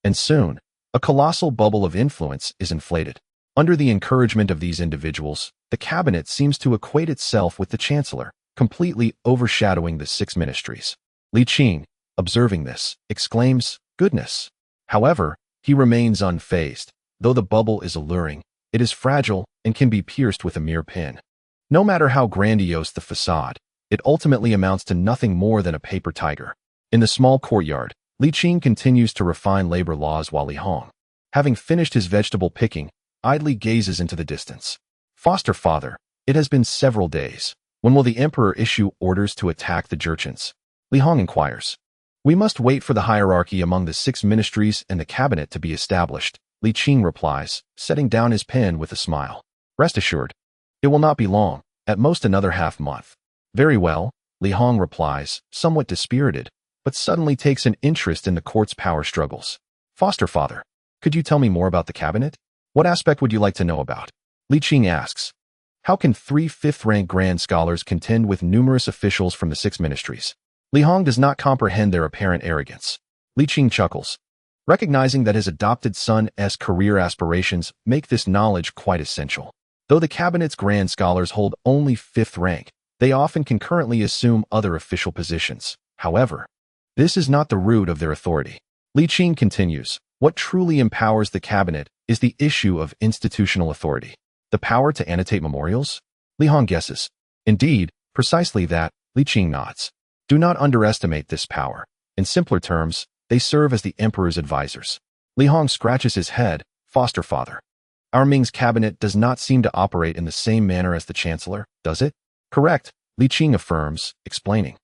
And soon, a colossal bubble of influence is inflated. Under the encouragement of these individuals, the cabinet seems to equate itself with the chancellor, completely overshadowing the six ministries. Li Qing, observing this, exclaims, "Goodness!" However, he remains unfazed. Though the bubble is alluring, it is fragile and can be pierced with a mere pin. No matter how grandiose the facade, it ultimately amounts to nothing more than a paper tiger. In the small courtyard, Li Qing continues to refine labor laws while Li Hong, having finished his vegetable picking, idly gazes into the distance. Foster father, it has been several days. When will the emperor issue orders to attack the Jurchens? Li Hong inquires. We must wait for the hierarchy among the six ministries and the cabinet to be established, Li Qing replies, setting down his pen with a smile. Rest assured, it will not be long, at most another half-month. Very well, Li Hong replies, somewhat dispirited, but suddenly takes an interest in the court's power struggles. Foster father, could you tell me more about the cabinet? What aspect would you like to know about? Li Qing asks. How can three fifth-rank grand scholars contend with numerous officials from the six ministries? Li Hong does not comprehend their apparent arrogance. Li Qing chuckles, recognizing that his adopted son's career aspirations make this knowledge quite essential. Though the cabinet's grand scholars hold only fifth rank, they often concurrently assume other official positions. However, this is not the root of their authority. Li Qing continues, what truly empowers the cabinet is the issue of institutional authority. The power to annotate memorials? Li Hong guesses. Indeed, precisely that, Li Qing nods. Do not underestimate this power. In simpler terms, they serve as the emperor's advisors. Li Hong scratches his head, foster father. Our Ming's cabinet does not seem to operate in the same manner as the chancellor, does it? Correct, Li Qing affirms, explaining.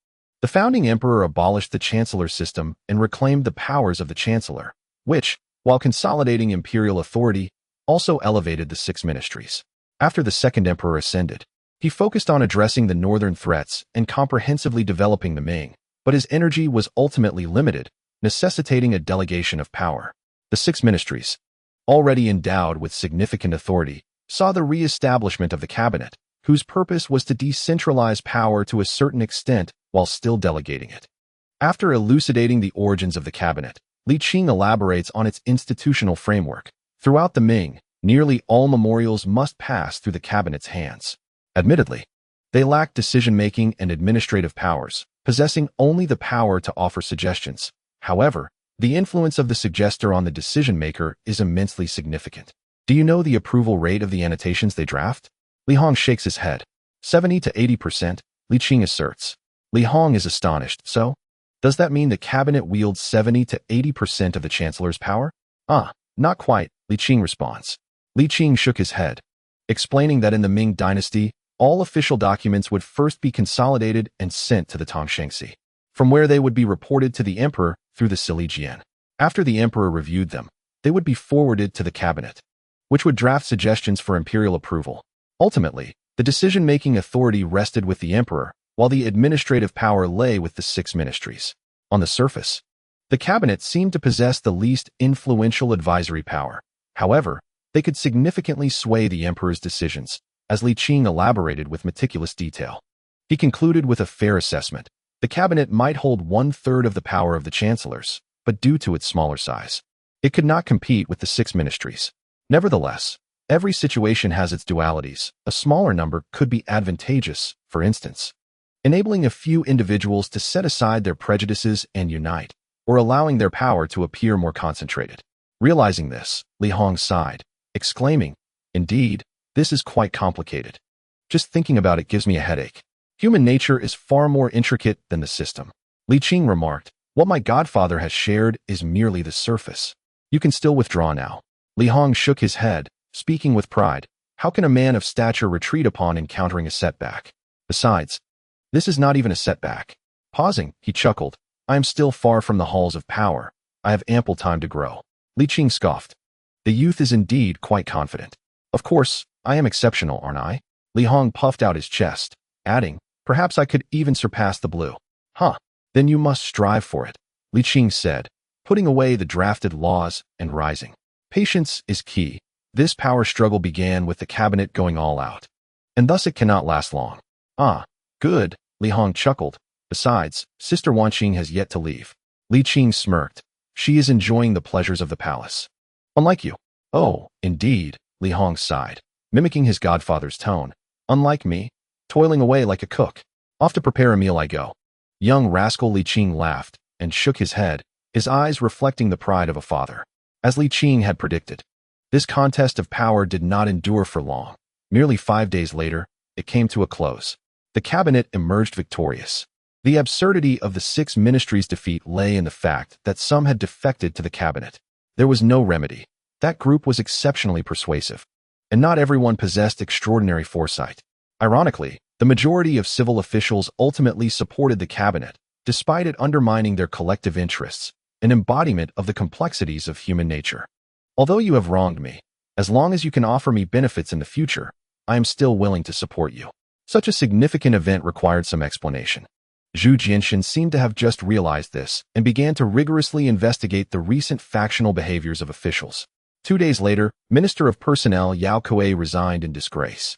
The founding emperor abolished the chancellor system and reclaimed the powers of the chancellor, which, while consolidating imperial authority, also elevated the six ministries. After the second emperor ascended, he focused on addressing the northern threats and comprehensively developing the Ming, but his energy was ultimately limited, necessitating a delegation of power. The six ministries, already endowed with significant authority, saw the re-establishment of the cabinet, whose purpose was to decentralize power to a certain extent while still delegating it. After elucidating the origins of the cabinet, Li Qing elaborates on its institutional framework. Throughout the Ming, nearly all memorials must pass through the cabinet's hands. Admittedly, they lack decision-making and administrative powers, possessing only the power to offer suggestions. However, the influence of the suggester on the decision-maker is immensely significant. Do you know the approval rate of the annotations they draft? Li Hong shakes his head. 70 to 80%, Li Qing asserts. Li Hong is astonished. So? Does that mean the cabinet wields 70 to 80% of the chancellor's power? Not quite, Li Qing responds. Li Qing shook his head, explaining that in the Ming dynasty, all official documents would first be consolidated and sent to the Tongshengsi, from where they would be reported to the emperor through the Silijian. After the emperor reviewed them, they would be forwarded to the cabinet, which would draft suggestions for imperial approval. Ultimately, the decision-making authority rested with the emperor, while the administrative power lay with the six ministries. On the surface, the cabinet seemed to possess the least influential advisory power. However, they could significantly sway the emperor's decisions, as Li Qing elaborated with meticulous detail. He concluded with a fair assessment. The cabinet might hold one-third of the power of the chancellors, but due to its smaller size, it could not compete with the six ministries. Nevertheless, every situation has its dualities. A smaller number could be advantageous, for instance, enabling a few individuals to set aside their prejudices and unite, or allowing their power to appear more concentrated. Realizing this, Li Hong sighed, exclaiming, Indeed, this is quite complicated. Just thinking about it gives me a headache. Human nature is far more intricate than the system. Li Qing remarked, what my godfather has shared is merely the surface. You can still withdraw now. Li Hong shook his head, speaking with pride. How can a man of stature retreat upon encountering a setback? Besides, this is not even a setback. Pausing, he chuckled. I am still far from the halls of power. I have ample time to grow. Li Qing scoffed. The youth is indeed quite confident. Of course, I am exceptional, aren't I? Li Hong puffed out his chest, adding, perhaps I could even surpass the blue. Huh. Then you must strive for it, Li Qing said, putting away the drafted laws and rising. Patience is key. This power struggle began with the cabinet going all out. And thus it cannot last long. Ah, good, Li Hong chuckled. Besides, Sister Wanqing has yet to leave. Li Qing smirked. She is enjoying the pleasures of the palace. Unlike you. Oh, indeed, Li Hong sighed, mimicking his godfather's tone. Unlike me, toiling away like a cook. Off to prepare a meal I go. Young rascal Li Qing laughed and shook his head, his eyes reflecting the pride of a father. As Li Qing had predicted, this contest of power did not endure for long. Merely 5 days later, it came to a close. The cabinet emerged victorious. The absurdity of the 6 ministries' defeat lay in the fact that some had defected to the cabinet. There was no remedy. That group was exceptionally persuasive. And not everyone possessed extraordinary foresight. Ironically, the majority of civil officials ultimately supported the cabinet, despite it undermining their collective interests, an embodiment of the complexities of human nature. Although you have wronged me, as long as you can offer me benefits in the future, I am still willing to support you. Such a significant event required some explanation. Zhu Jianshan seemed to have just realized this and began to rigorously investigate the recent factional behaviors of officials. 2 days later, Minister of Personnel Yao Kuei resigned in disgrace.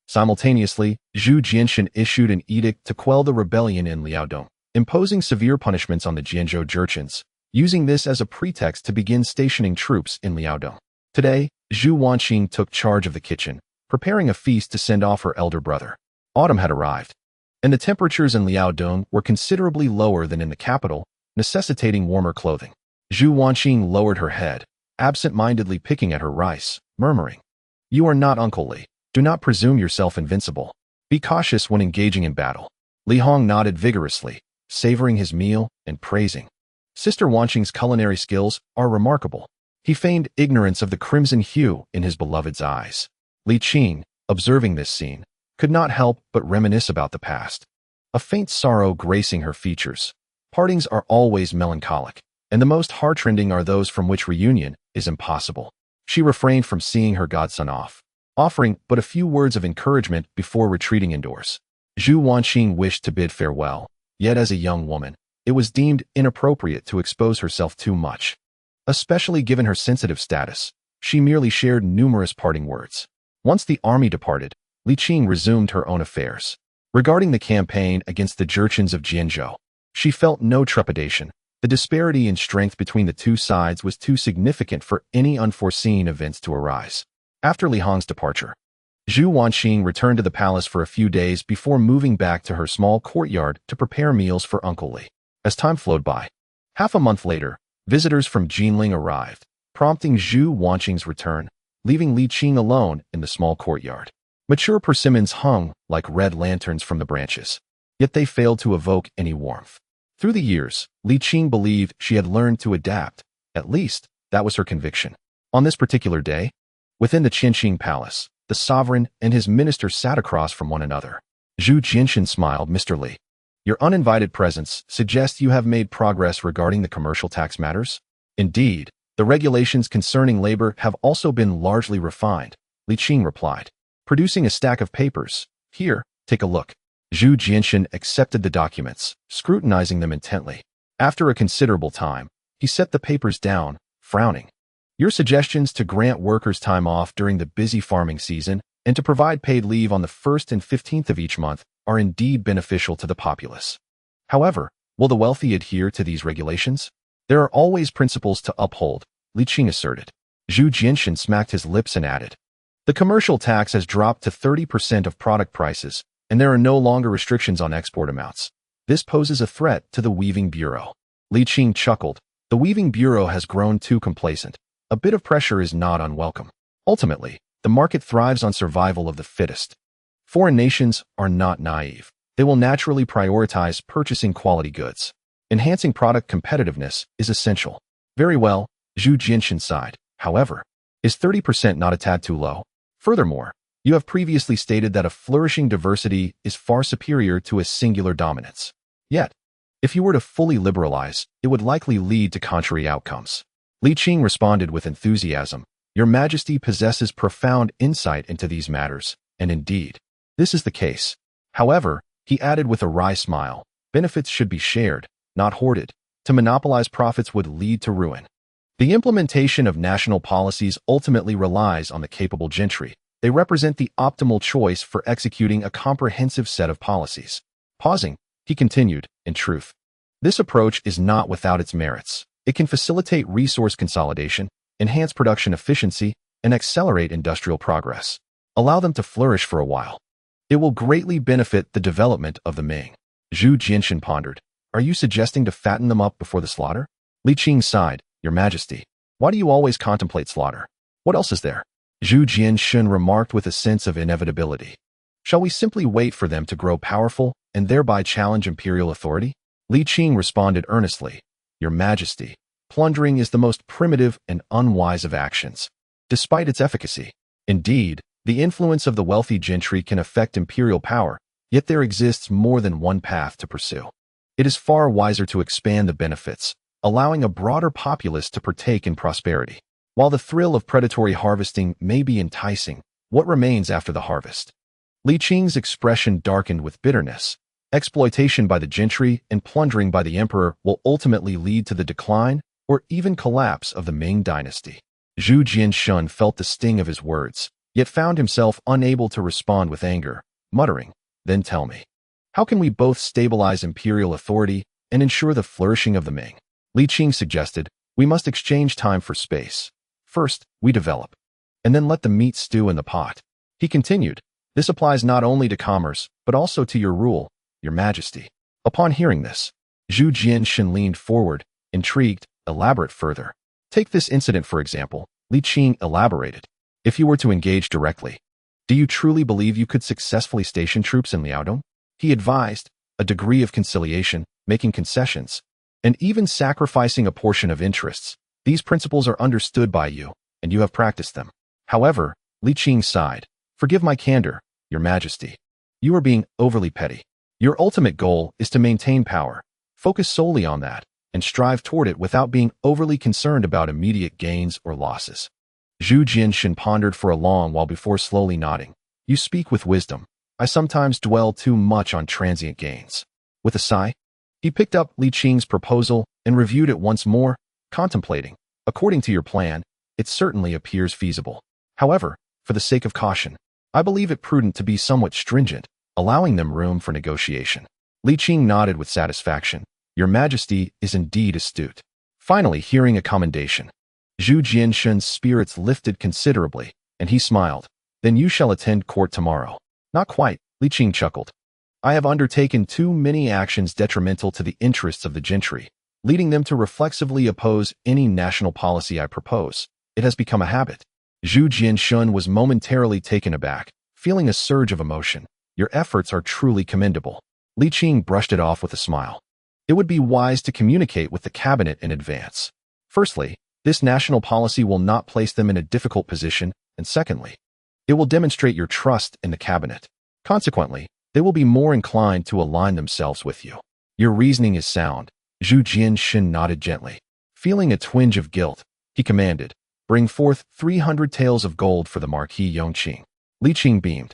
Simultaneously, Zhu Jianshan issued an edict to quell the rebellion in Liaodong, imposing severe punishments on the Jianzhou Jurchens, using this as a pretext to begin stationing troops in Liaodong. Today, Zhu Wanqing took charge of the kitchen, preparing a feast to send off her elder brother. Autumn had arrived, and the temperatures in Liaodong were considerably lower than in the capital, necessitating warmer clothing. Zhu Wanqing lowered her head, absent-mindedly picking at her rice, murmuring, "You are not Uncle Li. Do not presume yourself invincible. Be cautious when engaging in battle." Li Hong nodded vigorously, savoring his meal and praising. Sister Wanqing's culinary skills are remarkable. He feigned ignorance of the crimson hue in his beloved's eyes. Li Qing, observing this scene, could not help but reminisce about the past. A faint sorrow gracing her features. Partings are always melancholic, and the most heartrending are those from which reunion is impossible. She refrained from seeing her godson off, offering but a few words of encouragement before retreating indoors. Zhu Wanqing wished to bid farewell, yet as a young woman, it was deemed inappropriate to expose herself too much. Especially given her sensitive status, she merely shared numerous parting words. Once the army departed, Li Qing resumed her own affairs. Regarding the campaign against the Jurchens of Jianzhou, she felt no trepidation. The disparity in strength between the two sides was too significant for any unforeseen events to arise. After Li Hong's departure, Zhu Wanqing returned to the palace for a few days before moving back to her small courtyard to prepare meals for Uncle Li. As time flowed by, half a month later, visitors from Jinling arrived, prompting Zhu Wanqing's return, leaving Li Qing alone in the small courtyard. Mature persimmons hung like red lanterns from the branches, yet they failed to evoke any warmth. Through the years, Li Qing believed she had learned to adapt. At least, that was her conviction. On this particular day, within the Qianqing Palace, the sovereign and his minister sat across from one another. Zhu Jianshan smiled. "Mr. Li, your uninvited presence suggests you have made progress regarding the commercial tax matters?" "Indeed, the regulations concerning labor have also been largely refined," Li Qing replied, producing a stack of papers. "Here, take a look." Zhu Jianshan accepted the documents, scrutinizing them intently. After a considerable time, he set the papers down, frowning. "Your suggestions to grant workers time off during the busy farming season and to provide paid leave on the 1st and 15th of each month are indeed beneficial to the populace. However, will the wealthy adhere to these regulations? There are always principles to uphold," Li Qing asserted. Zhu Jianshan smacked his lips and added, "The commercial tax has dropped to 30% of product prices, and there are no longer restrictions on export amounts. This poses a threat to the weaving bureau." Li Qing chuckled. "The weaving bureau has grown too complacent. A bit of pressure is not unwelcome. Ultimately, the market thrives on survival of the fittest. Foreign nations are not naive. they will naturally prioritize purchasing quality goods. Enhancing product competitiveness is essential. Very well, Zhu Jinshan sighed. However, is 30% not a tad too low? Furthermore, you have previously stated that a flourishing diversity is far superior to a singular dominance. Yet, if you were to fully liberalize, it would likely lead to contrary outcomes. Li Qing responded with enthusiasm. Your Majesty possesses profound insight into these matters, and indeed, this is the case. However, he added with a wry smile, benefits should be shared, not hoarded. To monopolize profits would lead to ruin. The implementation of national policies ultimately relies on the capable gentry. They represent the optimal choice for executing a comprehensive set of policies. Pausing, he continued, in truth, this approach is not without its merits. It can facilitate resource consolidation, enhance production efficiency, and accelerate industrial progress. Allow them to flourish for a while. It will greatly benefit the development of the Ming. Zhu Jinshan pondered. Are you suggesting to fatten them up before the slaughter? Li Qing sighed. Your Majesty, why do you always contemplate slaughter? What else is there? Zhu Jinshan remarked with a sense of inevitability. Shall we simply wait for them to grow powerful and thereby challenge imperial authority? Li Qing responded earnestly. Your Majesty, plundering is the most primitive and unwise of actions, despite its efficacy. Indeed, the influence of the wealthy gentry can affect imperial power, yet there exists more than one path to pursue. It is far wiser to expand the benefits, allowing a broader populace to partake in prosperity. While the thrill of predatory harvesting may be enticing, what remains after the harvest? Li Qing's expression darkened with bitterness. Exploitation by the gentry and plundering by the emperor will ultimately lead to the decline or even collapse of the Ming dynasty. Zhu Jinshan felt the sting of his words, yet found himself unable to respond with anger, muttering, then tell me, how can we both stabilize imperial authority and ensure the flourishing of the Ming? Li Qing suggested, we must exchange time for space. First, we develop, and then let the meat stew in the pot. He continued, this applies not only to commerce, but also to your rule, Your Majesty. Upon hearing this, Zhu Jinshan leaned forward, intrigued. Elaborate further. Take this incident for example. Li Qing elaborated. If you were to engage directly, do you truly believe you could successfully station troops in Liaodong? He advised, a degree of conciliation, making concessions, and even sacrificing a portion of interests. These principles are understood by you, and you have practiced them. However, Li Qing sighed. Forgive my candor, Your Majesty. You are being overly petty. Your ultimate goal is to maintain power. Focus solely on that, and strive toward it without being overly concerned about immediate gains or losses. Zhu Jinshan pondered for a long while before slowly nodding. You speak with wisdom. I sometimes dwell too much on transient gains. With a sigh, he picked up Li Qing's proposal and reviewed it once more, contemplating. According to your plan, it certainly appears feasible. However, for the sake of caution, I believe it prudent to be somewhat stringent, allowing them room for negotiation. Li Qing nodded with satisfaction. Your Majesty is indeed astute. Finally, hearing a commendation, Zhu Jinshan's spirits lifted considerably, and he smiled. Then you shall attend court tomorrow. Not quite, Li Qing chuckled. I have undertaken too many actions detrimental to the interests of the gentry, leading them to reflexively oppose any national policy I propose. It has become a habit. Zhu Jinshan was momentarily taken aback, feeling a surge of emotion. Your efforts are truly commendable. Li Qing brushed it off with a smile. It would be wise to communicate with the cabinet in advance. Firstly, this national policy will not place them in a difficult position, and secondly, it will demonstrate your trust in the cabinet. Consequently, they will be more inclined to align themselves with you. Your reasoning is sound. Zhu Jinshan nodded gently. Feeling a twinge of guilt, he commanded, bring forth 300 taels of gold for the Marquis Yongqing. Li Qing beamed.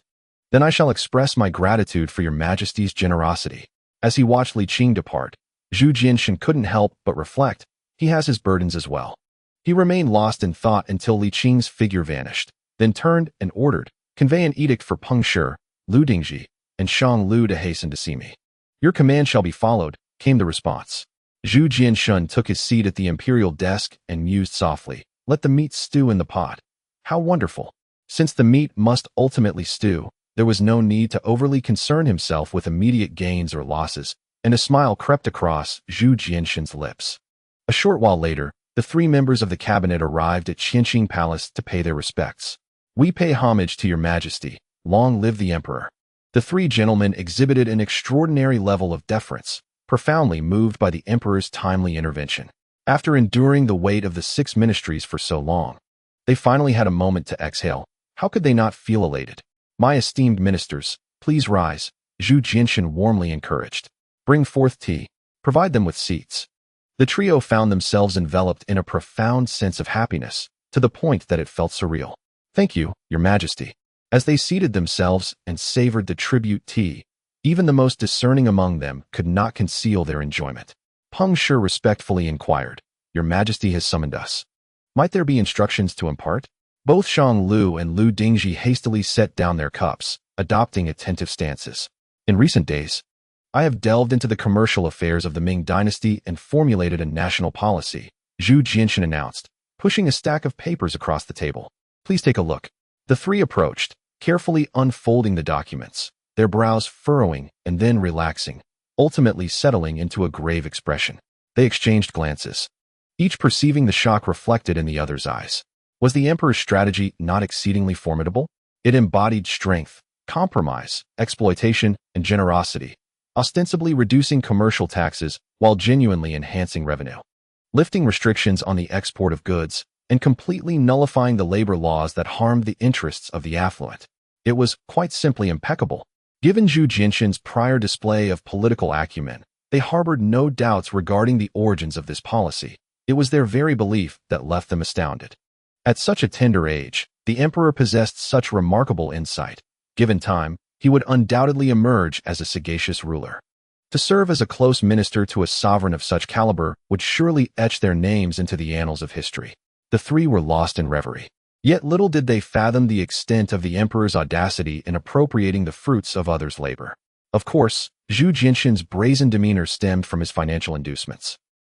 Then I shall express my gratitude for your Majesty's generosity. As he watched Li Qing depart, Zhu Jinshan couldn't help but reflect, he has his burdens as well. He remained lost in thought until Li Qing's figure vanished, then turned and ordered, convey an edict for Peng Shi, Lu Dingji, and Shang Lu to hasten to see me. Your command shall be followed, came the response. Zhu Jinshan took his seat at the imperial desk and mused softly, let the meat stew in the pot. How wonderful. Since the meat must ultimately stew, there was no need to overly concern himself with immediate gains or losses, and a smile crept across Zhu Jinshan's lips. A short while later, the three members of the cabinet arrived at Qianqing Palace to pay their respects. We pay homage to your Majesty. Long live the Emperor. The three gentlemen exhibited an extraordinary level of deference, profoundly moved by the emperor's timely intervention. After enduring the weight of the 6 ministries for so long, they finally had a moment to exhale. How could they not feel elated? My esteemed ministers, please rise, Zhu Jinshan warmly encouraged. Bring forth tea. Provide them with seats. The trio found themselves enveloped in a profound sense of happiness, to the point that it felt surreal. Thank you, Your Majesty. As they seated themselves and savored the tribute tea, even the most discerning among them could not conceal their enjoyment. Peng Shi respectfully inquired, Your Majesty has summoned us. Might there be instructions to impart? Both Shang Lu and Lu Dingji hastily set down their cups, adopting attentive stances. In recent days, I have delved into the commercial affairs of the Ming dynasty and formulated a national policy, Zhu Jinshan announced, pushing a stack of papers across the table. Please take a look. The three approached, carefully unfolding the documents, their brows furrowing and then relaxing, ultimately settling into a grave expression. They exchanged glances, each perceiving the shock reflected in the other's eyes. Was the emperor's strategy not exceedingly formidable? It embodied strength, compromise, exploitation, and generosity, ostensibly reducing commercial taxes while genuinely enhancing revenue, lifting restrictions on the export of goods, and completely nullifying the labor laws that harmed the interests of the affluent. It was, quite simply, impeccable. Given Zhu Jinshan's prior display of political acumen, they harbored no doubts regarding the origins of this policy. It was their very belief that left them astounded. At such a tender age, the emperor possessed such remarkable insight. Given time, he would undoubtedly emerge as a sagacious ruler. To serve as a close minister to a sovereign of such caliber would surely etch their names into the annals of history. The three were lost in reverie. Yet little did they fathom the extent of the emperor's audacity in appropriating the fruits of others' labor. Of course, Zhu Jinshan's brazen demeanor stemmed from his financial inducements.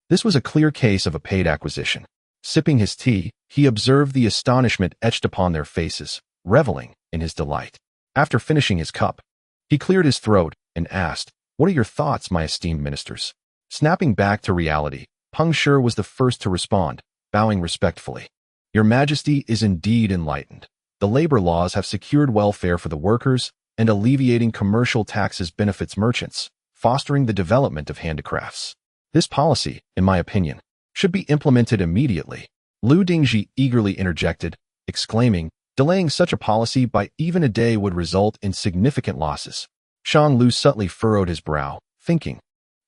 This was a clear case of a paid acquisition. Sipping his tea, he observed the astonishment etched upon their faces, reveling in his delight. After finishing his cup, he cleared his throat and asked, What are your thoughts, my esteemed ministers? Snapping back to reality, Peng Shi was the first to respond, bowing respectfully. Your Majesty is indeed enlightened. The labor laws have secured welfare for the workers, and alleviating commercial taxes benefits merchants, fostering the development of handicrafts. This policy, in my opinion, should be implemented immediately. Lu Dingji eagerly interjected, exclaiming, Delaying such a policy by even a day would result in significant losses. Shang Lu subtly furrowed his brow, thinking,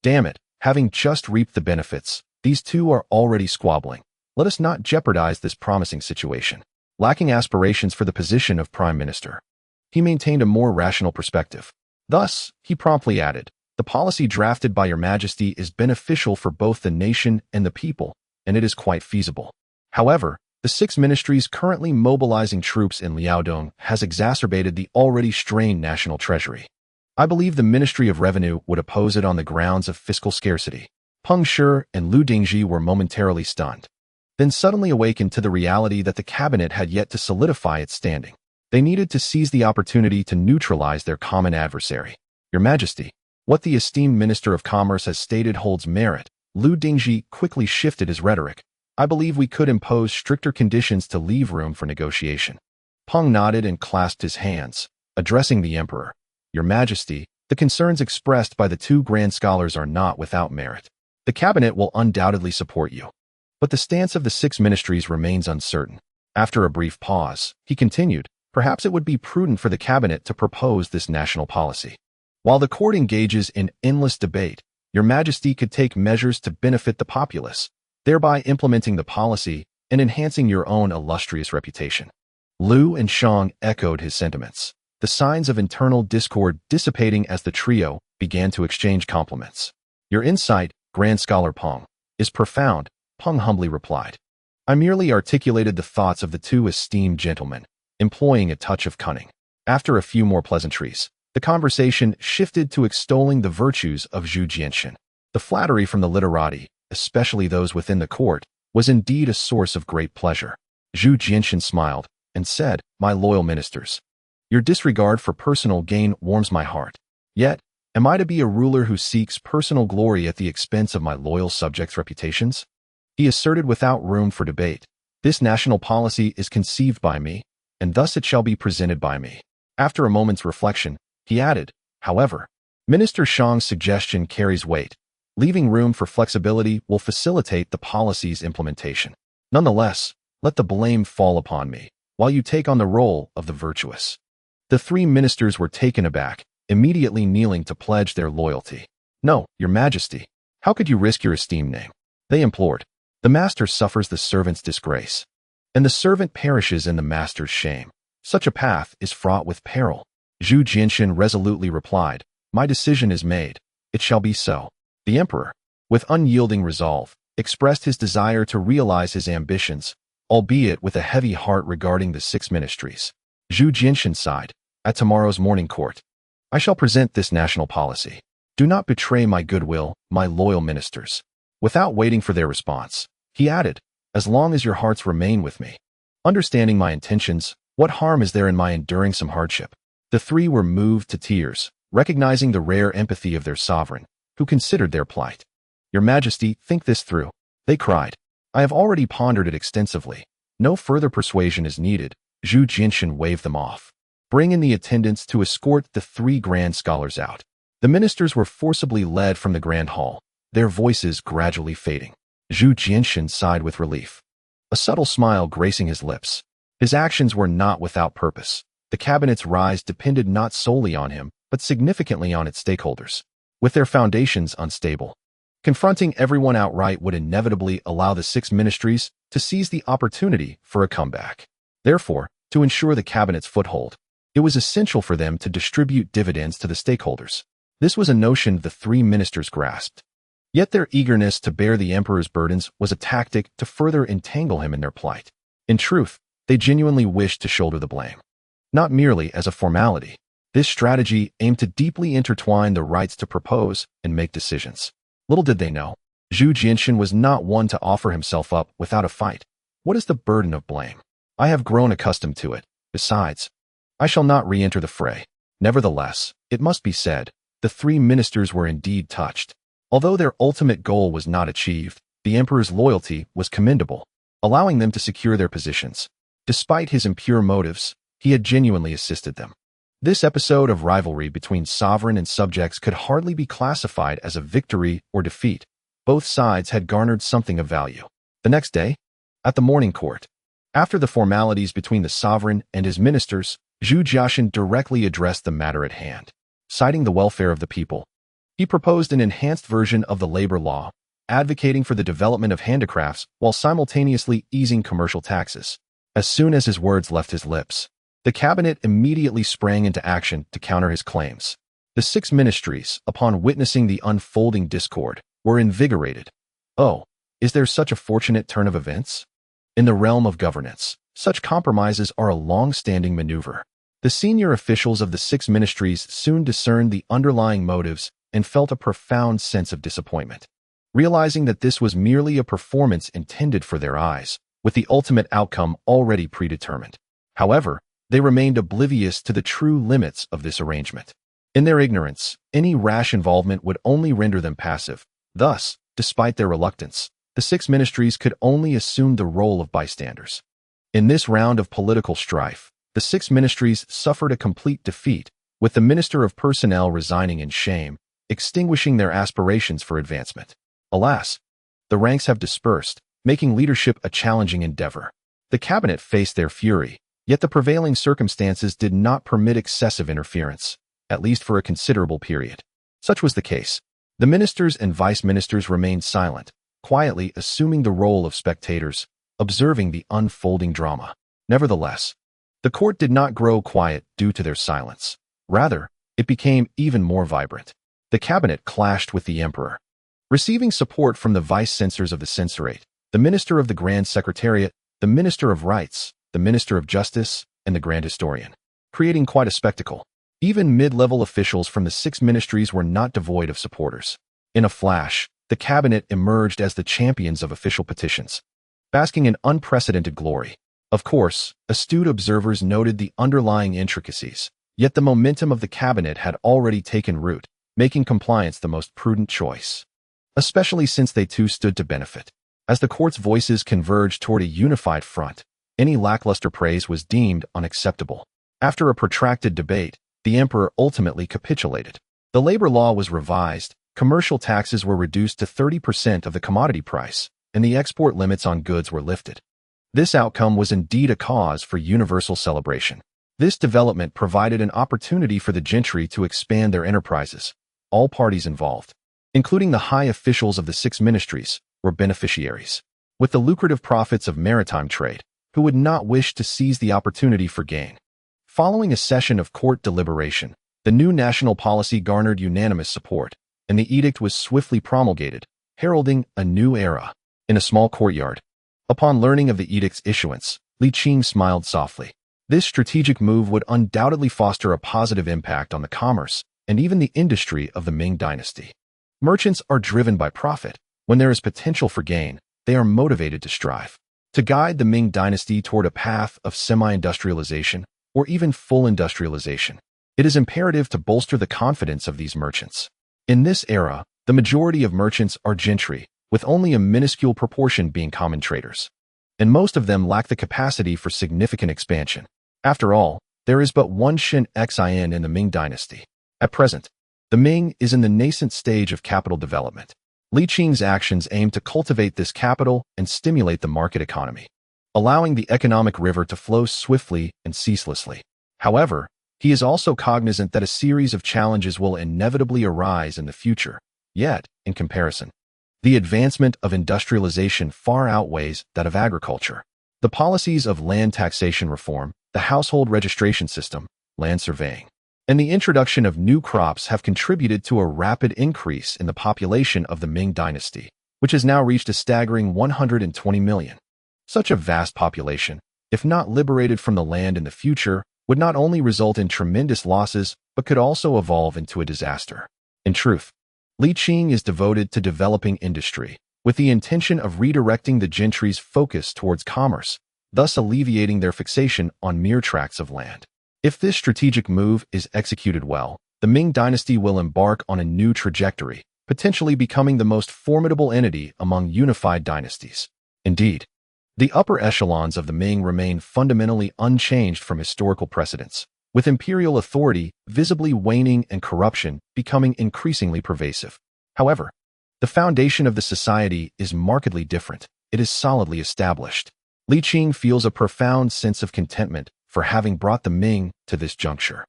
Damn it, having just reaped the benefits, these two are already squabbling. Let us not jeopardize this promising situation. Lacking aspirations for the position of Prime Minister, he maintained a more rational perspective. Thus, he promptly added, The policy drafted by Your Majesty is beneficial for both the nation and the people, and it is quite feasible. However, the 6 ministries currently mobilizing troops in Liaodong has exacerbated the already strained national treasury. I believe the Ministry of Revenue would oppose it on the grounds of fiscal scarcity. Peng Shi and Lu Dingji were momentarily stunned, then suddenly awakened to the reality that the cabinet had yet to solidify its standing. They needed to seize the opportunity to neutralize their common adversary. Your Majesty, what the esteemed Minister of Commerce has stated holds merit. Lu Dingji quickly shifted his rhetoric. I believe we could impose stricter conditions to leave room for negotiation. Peng nodded and clasped his hands, addressing the emperor. Your Majesty, the concerns expressed by the 2 grand scholars are not without merit. The cabinet will undoubtedly support you. But the stance of the 6 ministries remains uncertain. After a brief pause, he continued, Perhaps it would be prudent for the cabinet to propose this national policy. While the court engages in endless debate, Your Majesty could take measures to benefit the populace, thereby implementing the policy and enhancing your own illustrious reputation. Lu and Shang echoed his sentiments, the signs of internal discord dissipating as the trio began to exchange compliments. Your insight, Grand Scholar Peng, is profound, Peng humbly replied. I merely articulated the thoughts of the 2 esteemed gentlemen, employing a touch of cunning. After a few more pleasantries, the conversation shifted to extolling the virtues of Zhu Jinshan. The flattery from the literati, especially those within the court, was indeed a source of great pleasure. Zhu Jinshan smiled and said, My loyal ministers, your disregard for personal gain warms my heart. Yet, am I to be a ruler who seeks personal glory at the expense of my loyal subjects' reputations? He asserted without room for debate, This national policy is conceived by me, and thus it shall be presented by me. After a moment's reflection, He added, however, Minister Xiang's suggestion carries weight. Leaving room for flexibility will facilitate the policy's implementation. Nonetheless, let the blame fall upon me, while you take on the role of the virtuous. The three ministers were taken aback, immediately kneeling to pledge their loyalty. No, your majesty. How could you risk your esteemed name? They implored. The master suffers the servant's disgrace, and the servant perishes in the master's shame. Such a path is fraught with peril. Zhu Jinshan resolutely replied, my decision is made. It shall be so. The emperor, with unyielding resolve, expressed his desire to realize his ambitions, albeit with a heavy heart regarding the 6 ministries. Zhu Jinshan sighed, at tomorrow's morning court, I shall present this national policy. Do not betray my goodwill, my loyal ministers. Without waiting for their response, he added, as long as your hearts remain with me. Understanding my intentions, what harm is there in my enduring some hardship? The three were moved to tears, recognizing the rare empathy of their sovereign, who considered their plight. Your Majesty, think this through. They cried. I have already pondered it extensively. No further persuasion is needed. Zhu Jinshan waved them off. Bring in the attendants to escort the 3 grand scholars out. The ministers were forcibly led from the grand hall, their voices gradually fading. Zhu Jinshan sighed with relief, a subtle smile gracing his lips. His actions were not without purpose. The cabinet's rise depended not solely on him, but significantly on its stakeholders. With their foundations unstable, confronting everyone outright would inevitably allow the 6 ministries to seize the opportunity for a comeback. Therefore, to ensure the cabinet's foothold, it was essential for them to distribute dividends to the stakeholders. This was a notion the 3 ministers grasped. Yet their eagerness to bear the emperor's burdens was a tactic to further entangle him in their plight. In truth, they genuinely wished to shoulder the blame, not merely as a formality. This strategy aimed to deeply intertwine the rights to propose and make decisions. Little did they know, Zhu Jinshan was not one to offer himself up without a fight. What is the burden of blame? I have grown accustomed to it. Besides, I shall not re-enter the fray. Nevertheless, it must be said, the 3 ministers were indeed touched. Although their ultimate goal was not achieved, the emperor's loyalty was commendable, allowing them to secure their positions. Despite his impure motives, he had genuinely assisted them. This episode of rivalry between sovereign and subjects could hardly be classified as a victory or defeat. Both sides had garnered something of value. The next day, at the morning court, after the formalities between the sovereign and his ministers, Zhu Jinshan directly addressed the matter at hand. Citing the welfare of the people, he proposed an enhanced version of the labor law, advocating for the development of handicrafts while simultaneously easing commercial taxes. As soon as his words left his lips, the cabinet immediately sprang into action to counter his claims. The 6 ministries, upon witnessing the unfolding discord, were invigorated. Oh, is there such a fortunate turn of events? In the realm of governance, such compromises are a long-standing maneuver. The senior officials of the 6 ministries soon discerned the underlying motives and felt a profound sense of disappointment. Realizing that this was merely a performance intended for their eyes, with the ultimate outcome already predetermined. However, they remained oblivious to the true limits of this arrangement. In their ignorance, any rash involvement would only render them passive. Thus, despite their reluctance, the 6 ministries could only assume the role of bystanders. In this round of political strife, the 6 ministries suffered a complete defeat, with the Minister of Personnel resigning in shame, extinguishing their aspirations for advancement. Alas, the ranks have dispersed, making leadership a challenging endeavor. The cabinet faced their fury, yet the prevailing circumstances did not permit excessive interference, at least for a considerable period. Such was the case. The ministers and vice-ministers remained silent, quietly assuming the role of spectators, observing the unfolding drama. Nevertheless, the court did not grow quiet due to their silence. Rather, it became even more vibrant. The cabinet clashed with the emperor, receiving support from the vice-censors of the censorate, the minister of the Grand Secretariat, the minister of rights, the minister of justice, and the grand historian, creating quite a spectacle. Even mid-level officials from the 6 ministries were not devoid of supporters. In a flash, the cabinet emerged as the champions of official petitions, basking in unprecedented glory. Of course, astute observers noted the underlying intricacies, yet the momentum of the cabinet had already taken root, making compliance the most prudent choice, especially since they too stood to benefit. As the court's voices converged toward a unified front, any lackluster praise was deemed unacceptable. After a protracted debate, the emperor ultimately capitulated. The labor law was revised, commercial taxes were reduced to 30% of the commodity price, and the export limits on goods were lifted. This outcome was indeed a cause for universal celebration. This development provided an opportunity for the gentry to expand their enterprises. All parties involved, including the high officials of the 6 ministries, were beneficiaries. With the lucrative profits of maritime trade, who would not wish to seize the opportunity for gain? Following a session of court deliberation, the new national policy garnered unanimous support, and the edict was swiftly promulgated, heralding a new era. In a small courtyard, upon learning of the edict's issuance, Qing smiled softly. This strategic move would undoubtedly foster a positive impact on the commerce and even the industry of the Ming dynasty. Merchants are driven by profit. When there is potential for gain, they are motivated to strive. To guide the Ming dynasty toward a path of semi-industrialization or even full industrialization, it is imperative to bolster the confidence of these merchants. In this era, the majority of merchants are gentry, with only a minuscule proportion being common traders. And most of them lack the capacity for significant expansion. After all, there is but one Xin in the Ming dynasty. At present, the Ming is in the nascent stage of capital development. Qing's actions aim to cultivate this capital and stimulate the market economy, allowing the economic river to flow swiftly and ceaselessly. However, he is also cognizant that a series of challenges will inevitably arise in the future. Yet, in comparison, the advancement of industrialization far outweighs that of agriculture. The policies of land taxation reform, the household registration system, land surveying, and the introduction of new crops have contributed to a rapid increase in the population of the Ming dynasty, which has now reached a staggering 120 million. Such a vast population, if not liberated from the land in the future, would not only result in tremendous losses, but could also evolve into a disaster. In truth, Qing is devoted to developing industry, with the intention of redirecting the gentry's focus towards commerce, thus alleviating their fixation on mere tracts of land. If this strategic move is executed well, the Ming dynasty will embark on a new trajectory, potentially becoming the most formidable entity among unified dynasties. Indeed, the upper echelons of the Ming remain fundamentally unchanged from historical precedents, with imperial authority visibly waning and corruption becoming increasingly pervasive. However, the foundation of the society is markedly different. It is solidly established. Qing feels a profound sense of contentment for having brought the Ming to this juncture.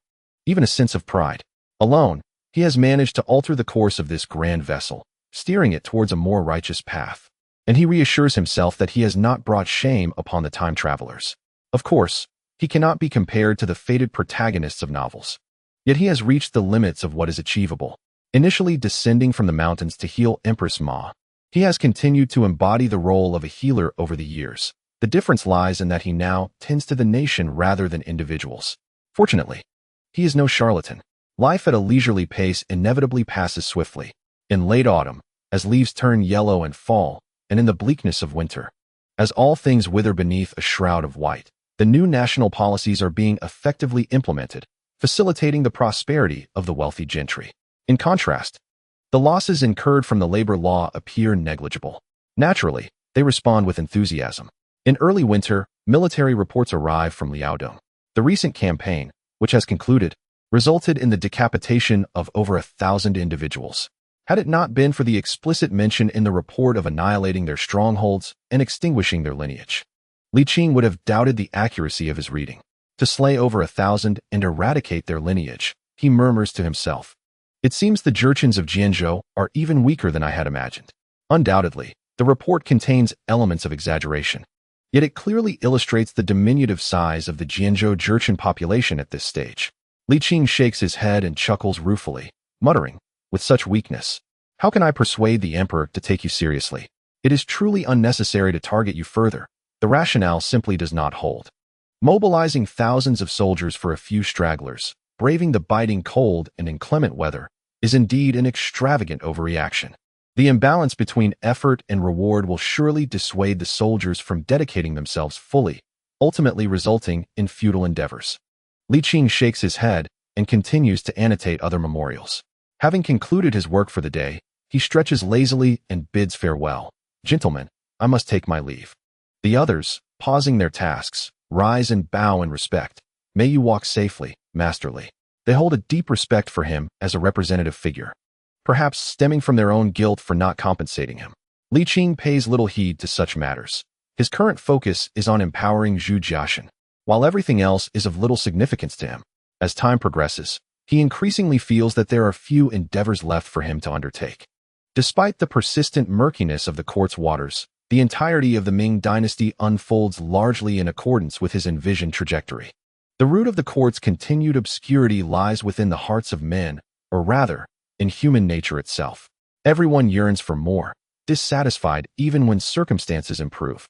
Even a sense of pride. Alone, he has managed to alter the course of this grand vessel, steering it towards a more righteous path. And he reassures himself that he has not brought shame upon the time travelers. Of course, he cannot be compared to the fated protagonists of novels. Yet he has reached the limits of what is achievable. Initially descending from the mountains to heal Empress Ma, he has continued to embody the role of a healer over the years. The difference lies in that he now tends to the nation rather than individuals. Fortunately, he is no charlatan. Life at a leisurely pace inevitably passes swiftly. In late autumn, as leaves turn yellow and fall, and in the bleakness of winter, as all things wither beneath a shroud of white, the new national policies are being effectively implemented, facilitating the prosperity of the wealthy gentry. In contrast, the losses incurred from the labor law appear negligible. Naturally, they respond with enthusiasm. In early winter, military reports arrive from Liaodong. The recent campaign, which has concluded, resulted in the decapitation of over 1,000 individuals. Had it not been for the explicit mention in the report of annihilating their strongholds and extinguishing their lineage, Qing would have doubted the accuracy of his reading. To slay over 1,000 and eradicate their lineage, he murmurs to himself. It seems the Jurchens of Jianzhou are even weaker than I had imagined. Undoubtedly, the report contains elements of exaggeration. Yet it clearly illustrates the diminutive size of the Jianzhou Jurchen population at this stage. Qing shakes his head and chuckles ruefully, muttering, with such weakness, how can I persuade the emperor to take you seriously? It is truly unnecessary to target you further. The rationale simply does not hold. Mobilizing thousands of soldiers for a few stragglers, braving the biting cold and inclement weather, is indeed an extravagant overreaction. The imbalance between effort and reward will surely dissuade the soldiers from dedicating themselves fully, ultimately resulting in futile endeavors. Qing shakes his head and continues to annotate other memorials. Having concluded his work for the day, he stretches lazily and bids farewell. Gentlemen, I must take my leave. The others, pausing their tasks, rise and bow in respect. May you walk safely, masterly. They hold a deep respect for him as a representative figure, perhaps stemming from their own guilt for not compensating him. Li Qing pays little heed to such matters. His current focus is on empowering Zhu Jiaxin, while everything else is of little significance to him. As time progresses, he increasingly feels that there are few endeavors left for him to undertake. Despite the persistent murkiness of the court's waters, the entirety of the Ming dynasty unfolds largely in accordance with his envisioned trajectory. The root of the court's continued obscurity lies within the hearts of men, or rather, in human nature itself. Everyone yearns for more, dissatisfied even when circumstances improve.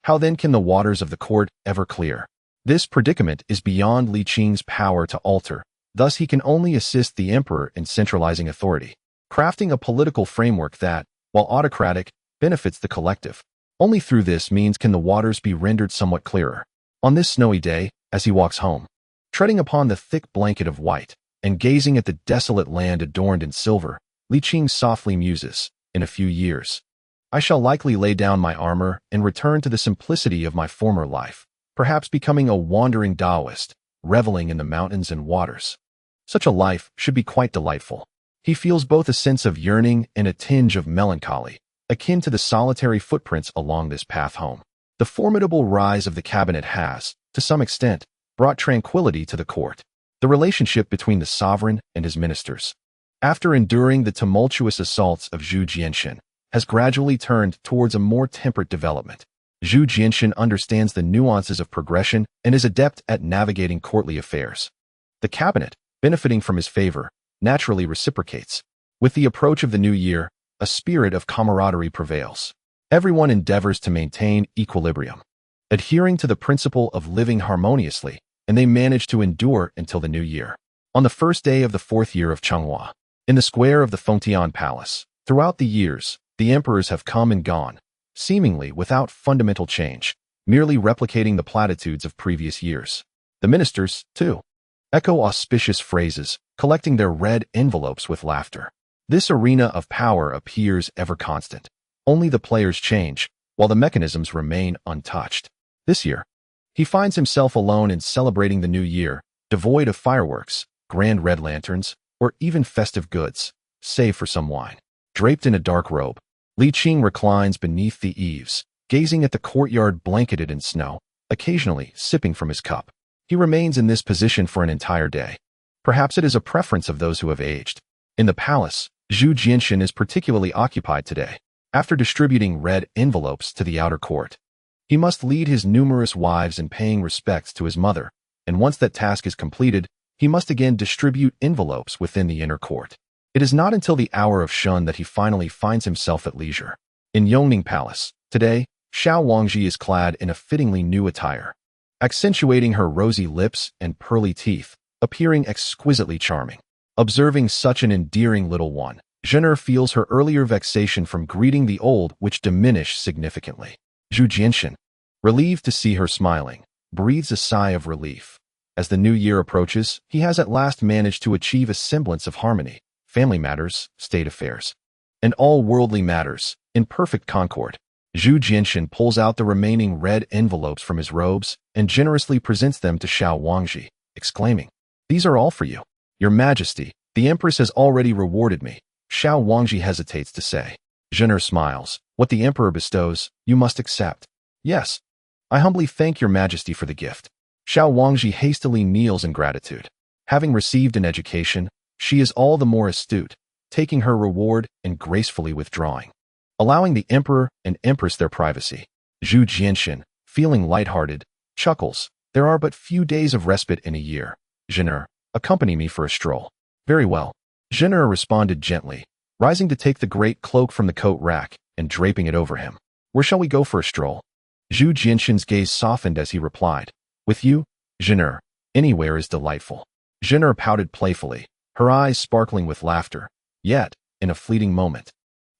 How then can the waters of the court ever clear? This predicament is beyond Li Qing's power to alter, thus he can only assist the emperor in centralizing authority, crafting a political framework that, while autocratic, benefits the collective. Only through this means can the waters be rendered somewhat clearer. On this snowy day, as he walks home, treading upon the thick blanket of white, and gazing at the desolate land adorned in silver, Li Qing softly muses, in a few years, I shall likely lay down my armor and return to the simplicity of my former life, perhaps becoming a wandering Taoist, reveling in the mountains and waters. Such a life should be quite delightful. He feels both a sense of yearning and a tinge of melancholy, akin to the solitary footprints along this path home. The formidable rise of the cabinet has, to some extent, brought tranquility to the court. The relationship between the sovereign and his ministers, after enduring the tumultuous assaults of Zhu Jianshan, has gradually turned towards a more temperate development. Zhu Jianshan understands the nuances of progression and is adept at navigating courtly affairs. The cabinet, benefiting from his favor, naturally reciprocates. With the approach of the new year, a spirit of camaraderie prevails. Everyone endeavors to maintain equilibrium, adhering to the principle of living harmoniously, and they manage to endure until the new year. On the first day of the 4th year of Changhua, in the square of the Fengtian Palace, throughout the years, the emperors have come and gone, seemingly without fundamental change, merely replicating the platitudes of previous years. The ministers, too, echo auspicious phrases, collecting their red envelopes with laughter. This arena of power appears ever constant. Only the players change, while the mechanisms remain untouched. This year, he finds himself alone in celebrating the new year, devoid of fireworks, grand red lanterns, or even festive goods, save for some wine. Draped in a dark robe, Li Qing reclines beneath the eaves, gazing at the courtyard blanketed in snow, occasionally sipping from his cup. He remains in this position for an entire day. Perhaps it is a preference of those who have aged. In the palace, Zhu Jianshan is particularly occupied today. After distributing red envelopes to the outer court, he must lead his numerous wives in paying respects to his mother, and once that task is completed, he must again distribute envelopes within the inner court. It is not until the hour of Xuande that he finally finds himself at leisure. In Yongle Palace, today, Xiao Wangji is clad in a fittingly new attire, accentuating her rosy lips and pearly teeth, appearing exquisitely charming. Observing such an endearing little one, Zhener feels her earlier vexation from greeting the old which diminish significantly. Zhu Jianshan, relieved to see her smiling, breathes a sigh of relief. As the new year approaches, he has at last managed to achieve a semblance of harmony, family matters, state affairs, and all worldly matters, in perfect concord. Zhu Jianshan pulls out the remaining red envelopes from his robes and generously presents them to Xiao Wangji, exclaiming, "These are all for you. Your Majesty, the Empress has already rewarded me." Xiao Wangji hesitates to say. Zhener smiles. What the Emperor bestows, you must accept. Yes, I humbly thank your Majesty for the gift. Xiao Wangji hastily kneels in gratitude. Having received an education, she is all the more astute, taking her reward and gracefully withdrawing, allowing the Emperor and Empress their privacy. Zhu Jianshan, feeling lighthearted, chuckles. There are but few days of respite in a year. Zhener, accompany me for a stroll. Very well. Zhener responded gently, rising to take the great cloak from the coat rack and draping it over him. Where shall we go for a stroll? Zhu Jianshan's gaze softened as he replied, with you, Zhener, anywhere is delightful. Zhener pouted playfully, her eyes sparkling with laughter. Yet, in a fleeting moment,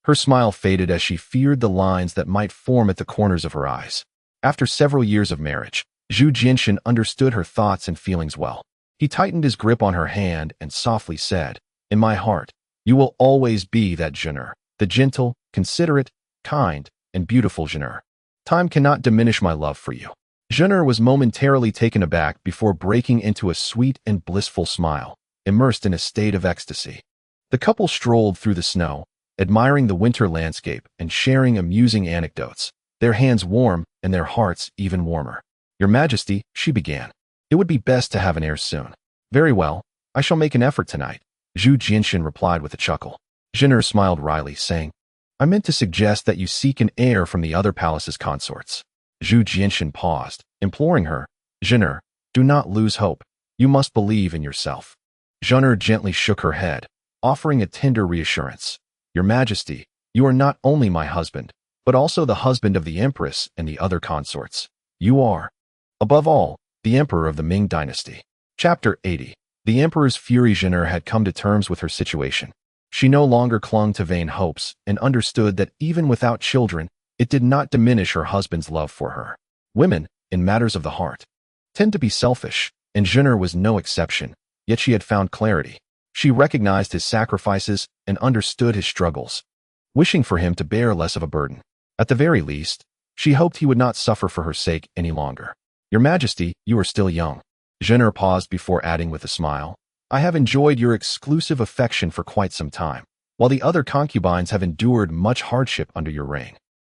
her smile faded as she feared the lines that might form at the corners of her eyes. After several years of marriage, Zhu Jianshan understood her thoughts and feelings well. He tightened his grip on her hand and softly said, in my heart, you will always be that Zhener, the gentle, considerate, kind, and beautiful Zhener. Time cannot diminish my love for you. Zhener was momentarily taken aback before breaking into a sweet and blissful smile. immersed in a state of ecstasy. The couple strolled through the snow, admiring the winter landscape and sharing amusing anecdotes, their hands warm and their hearts even warmer. "Your Majesty," she began, "it would be best to have an heir soon." "Very well, I shall make an effort tonight," Zhu Jinshan replied with a chuckle. Zhen'er smiled wryly, saying, "I meant to suggest that you seek an heir from the other palace's consorts." Zhu Jinshan paused, imploring her, "Zhen'er, do not lose hope. You must believe in yourself." Zhen'er gently shook her head, offering a tender reassurance. "Your Majesty, you are not only my husband, but also the husband of the Empress and the other consorts. You are, above all, the Emperor of the Ming dynasty." Chapter 80. The Emperor's fury. Zhen'er had come to terms with her situation. She no longer clung to vain hopes and understood that even without children, it did not diminish her husband's love for her. Women, in matters of the heart, tend to be selfish, and Zhen'er was no exception, yet she had found clarity. She recognized his sacrifices and understood his struggles, wishing for him to bear less of a burden. At the very least, she hoped he would not suffer for her sake any longer. "Your Majesty, you are still young." Zhen'er paused before adding with a smile, "I have enjoyed your exclusive affection for quite some time, while the other concubines have endured much hardship under your reign.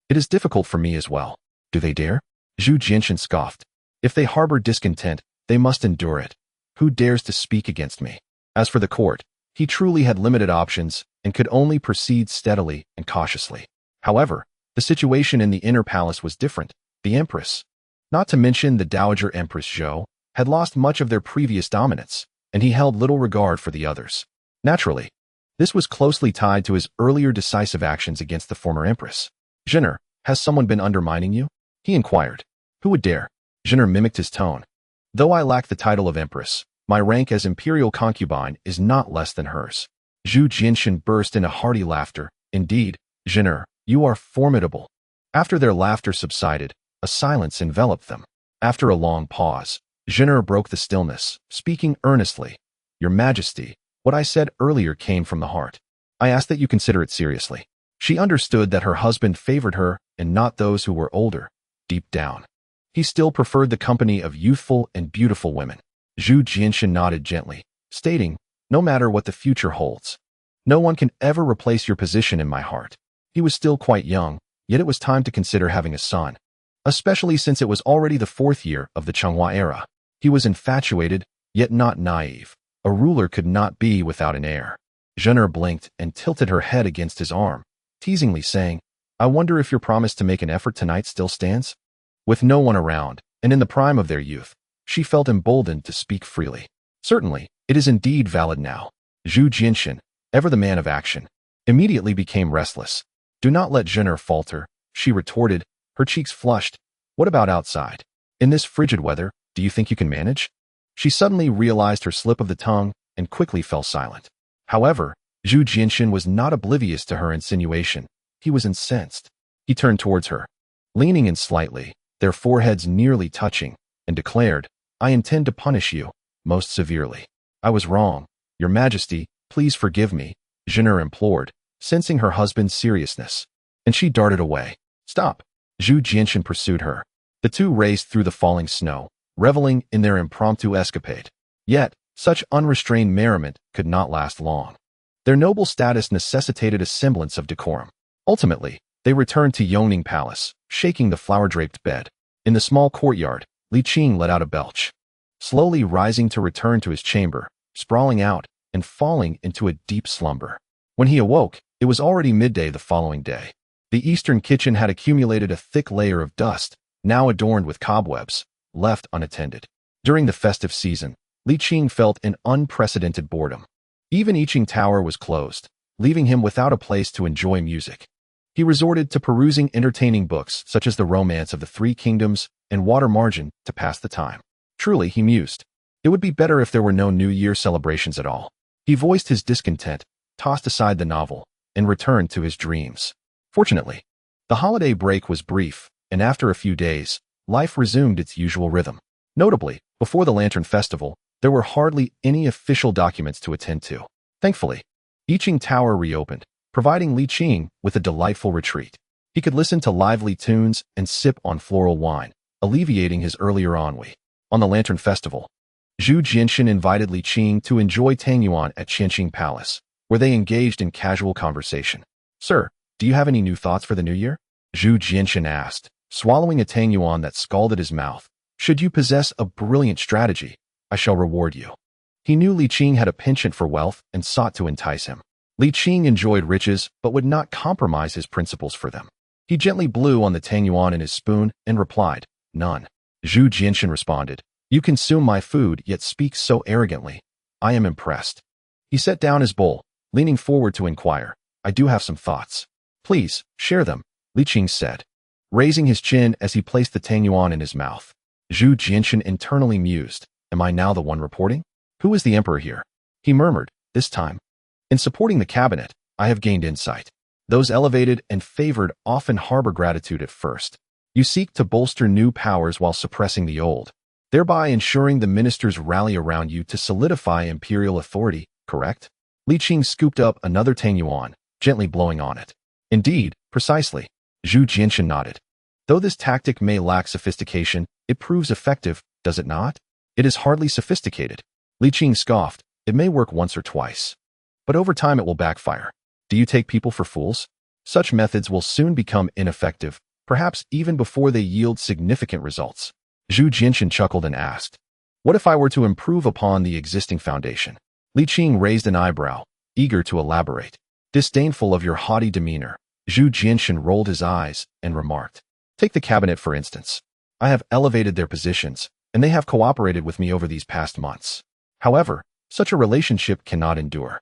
It is difficult for me as well." "Do they dare?" Zhu Jinshan scoffed. "If they harbor discontent, they must endure it. Who dares to speak against me?" As for the court, he truly had limited options and could only proceed steadily and cautiously. However, the situation in the inner palace was different. The Empress, not to mention the Dowager Empress Zhou, had lost much of their previous dominance, and he held little regard for the others. Naturally, this was closely tied to his earlier decisive actions against the former Empress. "Zhen'er, has someone been undermining you?" he inquired. "Who would dare?" Zhen'er mimicked his tone. "Though I lack the title of Empress, my rank as imperial concubine is not less than hers." Zhu Jinshan burst into hearty laughter. "Indeed, Zhen'er, you are formidable." After their laughter subsided, a silence enveloped them. After a long pause, Zhen'er broke the stillness, speaking earnestly. "Your Majesty, what I said earlier came from the heart. I ask that you consider it seriously." She understood that her husband favored her and not those who were older. Deep down, he still preferred the company of youthful and beautiful women. Zhu Jinshan nodded gently, stating, "No matter what the future holds, no one can ever replace your position in my heart." He was still quite young, yet it was time to consider having a son, especially since it was already the 4th year of the Changhua era. He was infatuated, yet not naive. A ruler could not be without an heir. Zhen'er blinked and tilted her head against his arm, teasingly saying, "I wonder if your promise to make an effort tonight still stands?" With no one around, and in the prime of their youth, she felt emboldened to speak freely. "Certainly, it is indeed valid now." Zhu Jinshan, ever the man of action, immediately became restless. "Do not let Zhen'er falter," she retorted, her cheeks flushed. "What about outside? In this frigid weather, do you think you can manage?" She suddenly realized her slip of the tongue and quickly fell silent. However, Zhu Jinshan was not oblivious to her insinuation. He was incensed. He turned towards her, leaning in slightly, their foreheads nearly touching, and declared, "I intend to punish you, most severely." "I was wrong. Your Majesty, please forgive me," Zhen'er implored, sensing her husband's seriousness. And she darted away. "Stop!" Zhu Jinshan pursued her. The two raced through the falling snow, reveling in their impromptu escapade. Yet, such unrestrained merriment could not last long. Their noble status necessitated a semblance of decorum. Ultimately, they returned to Yongle Palace, shaking the flower-draped bed. In the small courtyard, Li Qing let out a belch, slowly rising to return to his chamber, sprawling out, and falling into a deep slumber. When he awoke, it was already midday the following day. The eastern kitchen had accumulated a thick layer of dust, now adorned with cobwebs, left unattended. During the festive season, Li Qing felt an unprecedented boredom. Even Yiqing Tower was closed, leaving him without a place to enjoy music. He resorted to perusing entertaining books such as The Romance of the Three Kingdoms and Water Margin to pass the time. Truly, he mused, it would be better if there were no New Year celebrations at all. He voiced his discontent, tossed aside the novel, and returned to his dreams. Fortunately, the holiday break was brief, and after a few days, life resumed its usual rhythm. Notably, before the Lantern Festival, there were hardly any official documents to attend to. Thankfully, Yiqing Tower reopened, providing Li Qing with a delightful retreat. He could listen to lively tunes and sip on floral wine, alleviating his earlier ennui. On the Lantern Festival, Zhu Jinshan invited Li Qing to enjoy Tangyuan at Qianqing Palace, where they engaged in casual conversation. Sir, do you have any new thoughts for the new year? Zhu Jinshan asked, swallowing a Tangyuan that scalded his mouth. Should you possess a brilliant strategy, I shall reward you. He knew Li Qing had a penchant for wealth and sought to entice him. Li Qing enjoyed riches but would not compromise his principles for them. He gently blew on the Tangyuan in his spoon and replied, none. Zhu Jinshan responded, you consume my food yet speak so arrogantly. I am impressed. He set down his bowl, leaning forward to inquire, I do have some thoughts. Please, share them, Li Qing said, raising his chin as he placed the Tangyuan in his mouth. Zhu Jinshan internally mused, am I now the one reporting? Who is the emperor here? He murmured, this time. In supporting the cabinet, I have gained insight. Those elevated and favored often harbor gratitude at first. You seek to bolster new powers while suppressing the old, thereby ensuring the ministers rally around you to solidify imperial authority, correct? Li Qing scooped up another Tangyuan, gently blowing on it. Indeed, precisely. Zhu Jinshan nodded. Though this tactic may lack sophistication, it proves effective, does it not? It is hardly sophisticated. Li Qing scoffed, it may work once or twice, but over time it will backfire. Do you take people for fools? Such methods will soon become ineffective, perhaps even before they yield significant results. Zhu Jinshan chuckled and asked, what if I were to improve upon the existing foundation? Li Qing raised an eyebrow, eager to elaborate. Disdainful of your haughty demeanor, Zhu Jinshan rolled his eyes and remarked, take the cabinet for instance. I have elevated their positions, and they have cooperated with me over these past months. However, such a relationship cannot endure.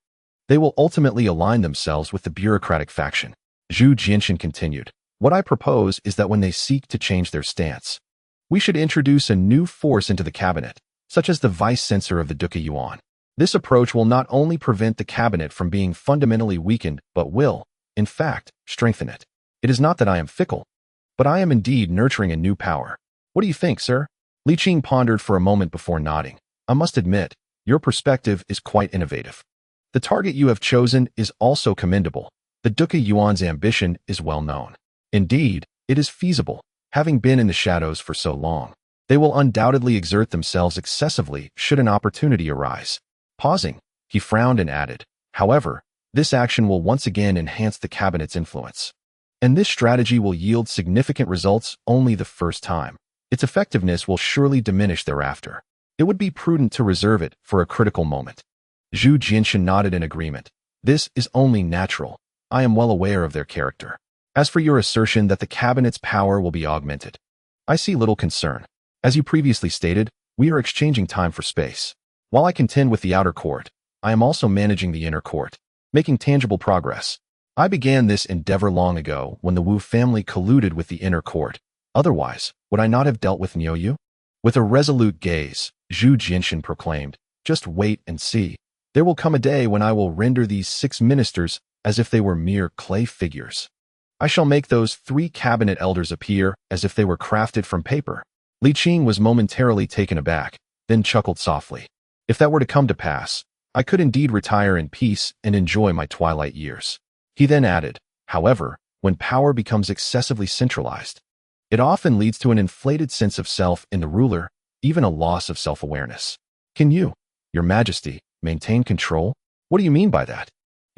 They will ultimately align themselves with the bureaucratic faction. Zhu Jinshan continued, what I propose is that when they seek to change their stance, we should introduce a new force into the cabinet, such as the vice-censor of the Duke Yuan. This approach will not only prevent the cabinet from being fundamentally weakened, but will, in fact, strengthen it. It is not that I am fickle, but I am indeed nurturing a new power. What do you think, sir? Li Qing pondered for a moment before nodding. I must admit, your perspective is quite innovative. The target you have chosen is also commendable. The Duke Yuan's ambition is well known. Indeed, it is feasible, having been in the shadows for so long. They will undoubtedly exert themselves excessively should an opportunity arise. Pausing, he frowned and added, however, this action will once again enhance the cabinet's influence. And this strategy will yield significant results only the first time. Its effectiveness will surely diminish thereafter. It would be prudent to reserve it for a critical moment. Zhu Jinshan nodded in agreement. This is only natural. I am well aware of their character. As for your assertion that the cabinet's power will be augmented, I see little concern. As you previously stated, we are exchanging time for space. While I contend with the outer court, I am also managing the inner court, making tangible progress. I began this endeavor long ago when the Wu family colluded with the inner court. Otherwise, would I not have dealt with Niuyu? With a resolute gaze, Zhu Jinshan proclaimed, just wait and see. There will come a day when I will render these 6 ministers as if they were mere clay figures. I shall make those 3 cabinet elders appear as if they were crafted from paper. Li Qing was momentarily taken aback, then chuckled softly. If that were to come to pass, I could indeed retire in peace and enjoy my twilight years. He then added, however, when power becomes excessively centralized, it often leads to an inflated sense of self in the ruler, even a loss of self-awareness. Can you, Your Majesty, maintain control? What do you mean by that?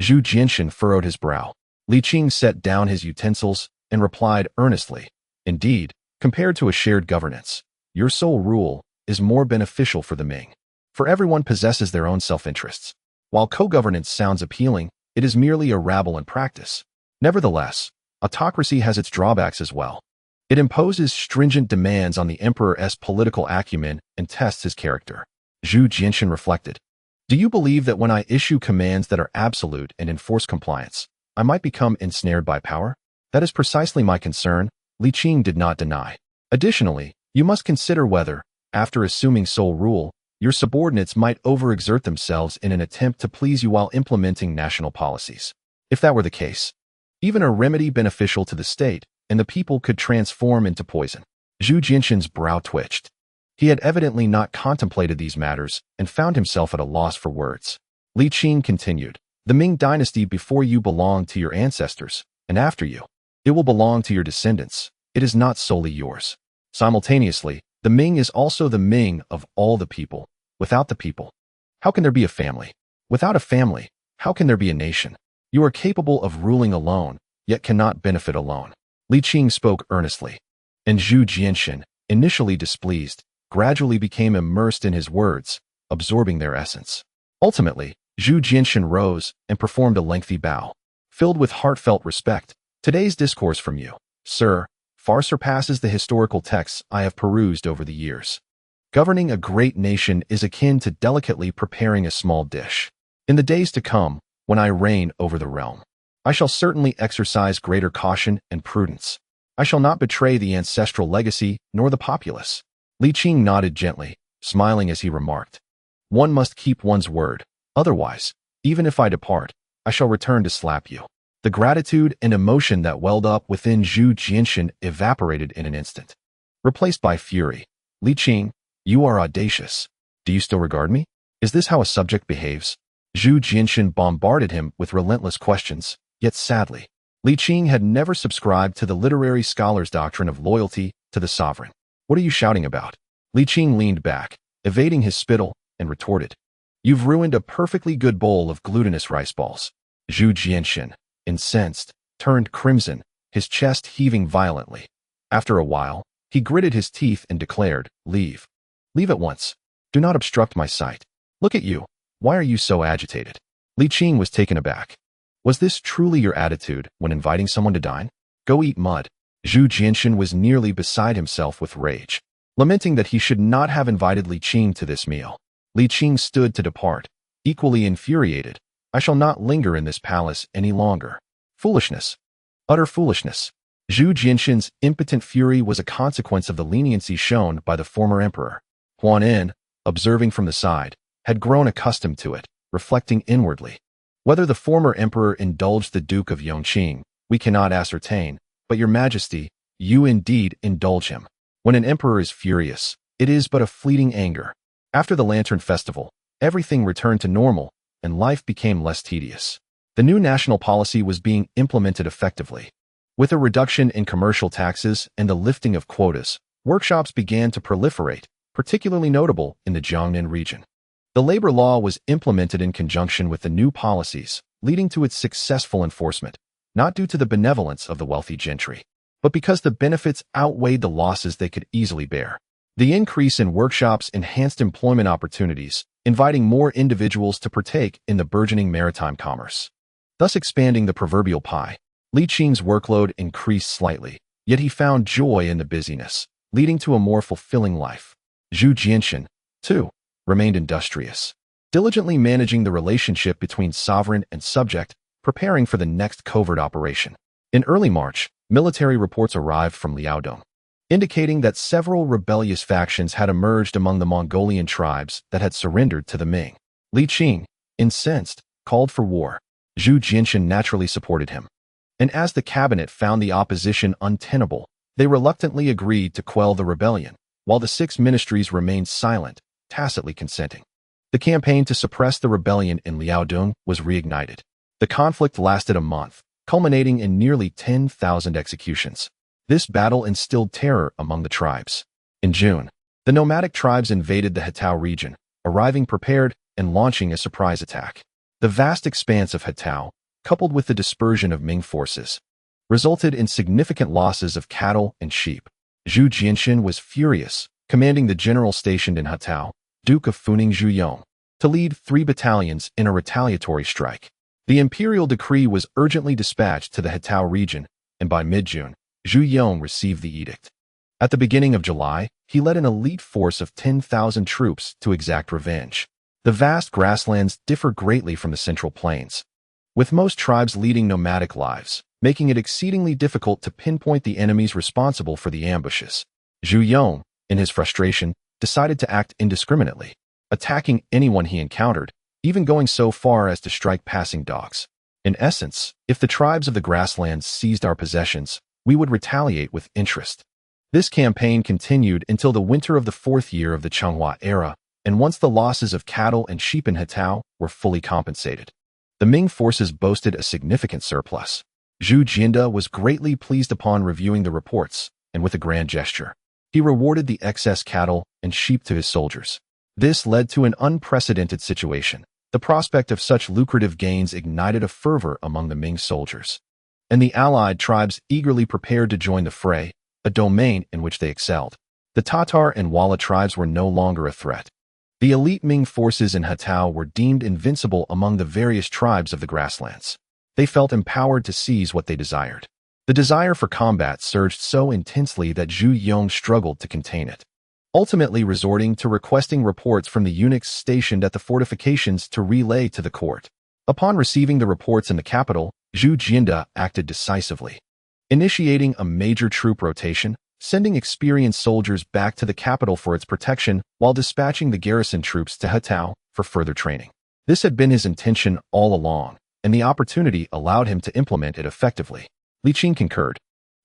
Zhu Jinshan furrowed his brow. Li Qing set down his utensils and replied earnestly, indeed, compared to a shared governance, your sole rule is more beneficial for the Ming. For everyone possesses their own self-interests. While co-governance sounds appealing, it is merely a rabble in practice. Nevertheless, autocracy has its drawbacks as well. It imposes stringent demands on the emperor's political acumen and tests his character. Zhu Jinshan reflected. Do you believe that when I issue commands that are absolute and enforce compliance, I might become ensnared by power? That is precisely my concern, Li Qing did not deny. Additionally, you must consider whether, after assuming sole rule, your subordinates might overexert themselves in an attempt to please you while implementing national policies. If that were the case, even a remedy beneficial to the state and the people could transform into poison. Zhu Jinshan's brow twitched. He had evidently not contemplated these matters and found himself at a loss for words. Li Qing continued, the Ming dynasty before you belonged to your ancestors, and after you, it will belong to your descendants. It is not solely yours. Simultaneously, the Ming is also the Ming of all the people. without the people, how can there be a family? Without a family, how can there be a nation? You are capable of ruling alone, yet cannot benefit alone. Li Qing spoke earnestly, and Zhu Jianxin, initially displeased, gradually became immersed in his words, absorbing their essence. Ultimately, Zhu Jianxin rose and performed a lengthy bow. Filled with heartfelt respect, today's discourse from you, sir, far surpasses the historical texts I have perused over the years. Governing a great nation is akin to delicately preparing a small dish. In the days to come, when I reign over the realm, I shall certainly exercise greater caution and prudence. I shall not betray the ancestral legacy nor the populace. Li Qing nodded gently, smiling as he remarked, one must keep one's word, otherwise, even if I depart, I shall return to slap you. The gratitude and emotion that welled up within Zhu Jianxin evaporated in an instant. Replaced by fury. Li Qing, you are audacious. Do you still regard me? Is this how a subject behaves? Zhu Jianxin bombarded him with relentless questions, yet sadly, Li Qing had never subscribed to the literary scholar's doctrine of loyalty to the sovereign. What are you shouting about? Li Qing leaned back, evading his spittle, and retorted, you've ruined a perfectly good bowl of glutinous rice balls. Zhu Jianxin, incensed, turned crimson, his chest heaving violently. After a while, he gritted his teeth and declared, leave. Leave at once. Do not obstruct my sight. Look at you. Why are you so agitated? Li Qing was taken aback. Was this truly your attitude when inviting someone to dine? Go eat mud. Zhu Jianxin was nearly beside himself with rage, lamenting that he should not have invited Li Qing to this meal. Li Qing stood to depart, equally infuriated. I shall not linger in this palace any longer. Foolishness. Utter foolishness. Zhu Jianxin's impotent fury was a consequence of the leniency shown by the former emperor. Xuande, observing from the side, had grown accustomed to it, reflecting inwardly. Whether the former emperor indulged the Duke of Yongle, we cannot ascertain, but your majesty, you indeed indulge him. When an emperor is furious, it is but a fleeting anger. After the Lantern Festival, everything returned to normal, and life became less tedious. The new national policy was being implemented effectively. With a reduction in commercial taxes and the lifting of quotas, workshops began to proliferate, particularly notable in the Jiangnan region. The labor law was implemented in conjunction with the new policies, leading to its successful enforcement, not due to the benevolence of the wealthy gentry, but because the benefits outweighed the losses they could easily bear. The increase in workshops enhanced employment opportunities, inviting more individuals to partake in the burgeoning maritime commerce, thus expanding the proverbial pie. Li Qing's workload increased slightly, yet he found joy in the busyness, leading to a more fulfilling life. Zhu Jianxin, too, remained industrious, diligently managing the relationship between sovereign and subject, preparing for the next covert operation. In early March, military reports arrived from Liaodong, indicating that several rebellious factions had emerged among the Mongolian tribes that had surrendered to the Ming. Li Qing, incensed, called for war. Zhu Jianxin naturally supported him. And as the cabinet found the opposition untenable, they reluctantly agreed to quell the rebellion, while the 6 ministries remained silent, tacitly consenting. The campaign to suppress the rebellion in Liaodong was reignited. The conflict lasted a month, culminating in nearly 10,000 executions. This battle instilled terror among the tribes. In June, the nomadic tribes invaded the Hetao region, arriving prepared and launching a surprise attack. The vast expanse of Hetao, coupled with the dispersion of Ming forces, resulted in significant losses of cattle and sheep. Zhu Jianxin was furious, commanding the general stationed in Hetao, Duke of Funing Zhuyong, to lead 3 battalions in a retaliatory strike. The imperial decree was urgently dispatched to the Hetao region, and by mid-June, Zhuyong received the edict. At the beginning of July, he led an elite force of 10,000 troops to exact revenge. The vast grasslands differ greatly from the central plains, with most tribes leading nomadic lives, making it exceedingly difficult to pinpoint the enemies responsible for the ambushes. Zhuyong, in his frustration, decided to act indiscriminately, attacking anyone he encountered, even going so far as to strike passing dogs. In essence, if the tribes of the grasslands seized our possessions, we would retaliate with interest. This campaign continued until the winter of the 4th year of the Changhua era, and once the losses of cattle and sheep in Hetao were fully compensated, the Ming forces boasted a significant surplus. Zhu Jianda was greatly pleased upon reviewing the reports, and with a grand gesture, he rewarded the excess cattle and sheep to his soldiers. This led to an unprecedented situation. The prospect of such lucrative gains ignited a fervor among the Ming soldiers, and the allied tribes eagerly prepared to join the fray, a domain in which they excelled. The Tatar and Wala tribes were no longer a threat. The elite Ming forces in Hatao were deemed invincible among the various tribes of the grasslands. They felt empowered to seize what they desired. The desire for combat surged so intensely that Zhu Yong struggled to contain it, ultimately resorting to requesting reports from the eunuchs stationed at the fortifications to relay to the court. Upon receiving the reports in the capital, Zhu Jiande acted decisively, initiating a major troop rotation, sending experienced soldiers back to the capital for its protection while dispatching the garrison troops to Hatao for further training. This had been his intention all along, and the opportunity allowed him to implement it effectively. Li Qing concurred,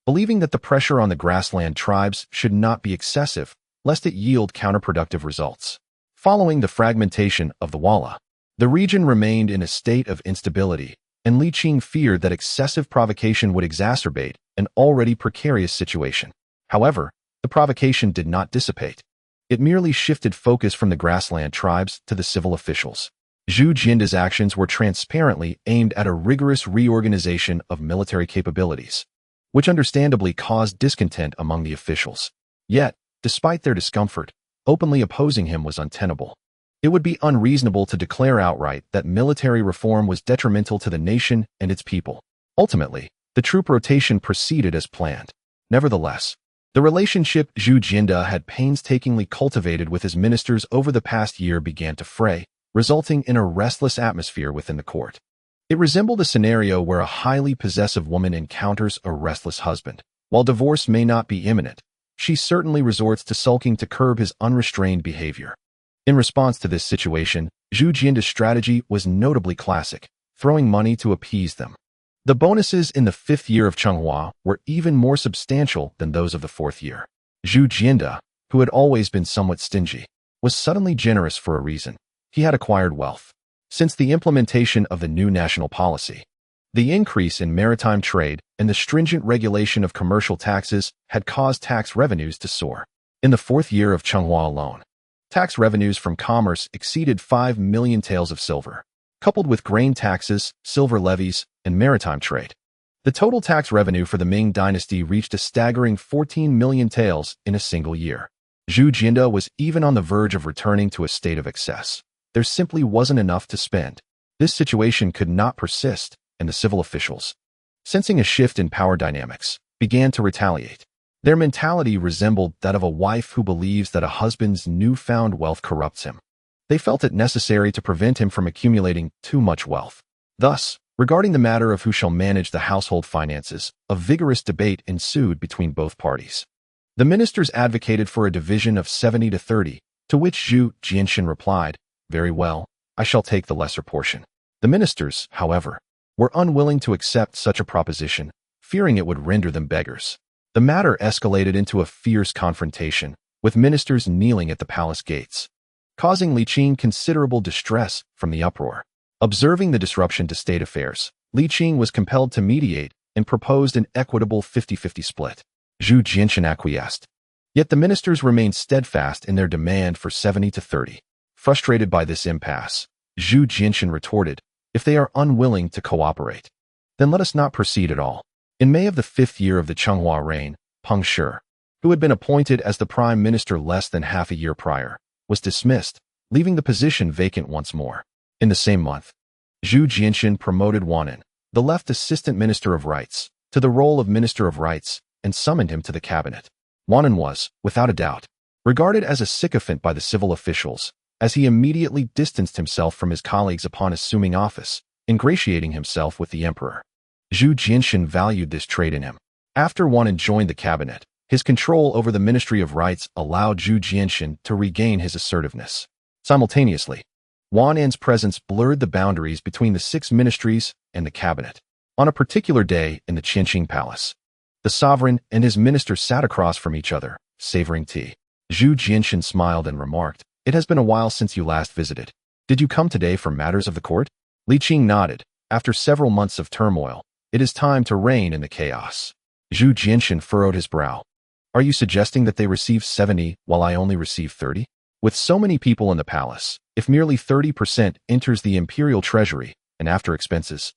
believing that the pressure on the grassland tribes should not be excessive, lest it yield counterproductive results. Following the fragmentation of the Wala, the region remained in a state of instability, and Li Qing feared that excessive provocation would exacerbate an already precarious situation. However, the provocation did not dissipate. It merely shifted focus from the grassland tribes to the civil officials. Zhu Jiande's actions were transparently aimed at a rigorous reorganization of military capabilities, which understandably caused discontent among the officials. Yet, despite their discomfort, openly opposing him was untenable. It would be unreasonable to declare outright that military reform was detrimental to the nation and its people. Ultimately, the troop rotation proceeded as planned. Nevertheless, the relationship Zhu Jiande had painstakingly cultivated with his ministers over the past year began to fray, resulting in a restless atmosphere within the court. It resembled a scenario where a highly possessive woman encounters a restless husband. While divorce may not be imminent, she certainly resorts to sulking to curb his unrestrained behavior. In response to this situation, Zhu Jiande's strategy was notably classic, throwing money to appease them. The bonuses in the 5th year of Chenghua were even more substantial than those of the 4th year. Zhu Jiande, who had always been somewhat stingy, was suddenly generous for a reason. He had acquired wealth. Since the implementation of the new national policy, the increase in maritime trade and the stringent regulation of commercial taxes had caused tax revenues to soar. In the 4th year of Chenghua alone, tax revenues from commerce exceeded 5 million taels of silver. Coupled with grain taxes, silver levies, and maritime trade, the total tax revenue for the Ming dynasty reached a staggering 14 million taels in a single year. Zhu Jiande was even on the verge of returning to a state of excess. There simply wasn't enough to spend. This situation could not persist, and the civil officials, sensing a shift in power dynamics, began to retaliate. Their mentality resembled that of a wife who believes that a husband's newfound wealth corrupts him. They felt it necessary to prevent him from accumulating too much wealth. Thus, regarding the matter of who shall manage the household finances, a vigorous debate ensued between both parties. The ministers advocated for a division of 70-30, to which Zhu Jianxin replied, "Very well, I shall take the lesser portion." The ministers, however, were unwilling to accept such a proposition, fearing it would render them beggars. The matter escalated into a fierce confrontation, with ministers kneeling at the palace gates, causing Li Qing considerable distress from the uproar. Observing the disruption to state affairs, Li Qing was compelled to mediate and proposed an equitable 50-50 split. Zhu Jianxin acquiesced. Yet the ministers remained steadfast in their demand for 70-30. Frustrated by this impasse, Zhu Jianxin retorted, "If they are unwilling to cooperate, then let us not proceed at all." In May of the 5th year of the Chenghua reign, Peng Shi, who had been appointed as the prime minister less than half a year prior, was dismissed, leaving the position vacant once more. In the same month, Zhu Jianxin promoted Wanan, the left assistant minister of rights, to the role of minister of rights and summoned him to the cabinet. Wanan was, without a doubt, regarded as a sycophant by the civil officials, as he immediately distanced himself from his colleagues upon assuming office, ingratiating himself with the emperor. Zhu Jianxin valued this trait in him. After Wanan joined the cabinet, his control over the Ministry of Rights allowed Zhu Jianxin to regain his assertiveness. Simultaneously, Wanan's presence blurred the boundaries between the 6 ministries and the cabinet. On a particular day in the Qianqing Palace, the sovereign and his ministers sat across from each other, savoring tea. Zhu Jianxin smiled and remarked, "It has been a while since you last visited. Did you come today for matters of the court?" Li Qing nodded. After several months of turmoil, it is time to reign in the chaos. Zhu Jianxin furrowed his brow. "Are you suggesting that they receive 70 while I only receive 30? With so many people in the palace, if merely 30% enters the imperial treasury, and after expenses,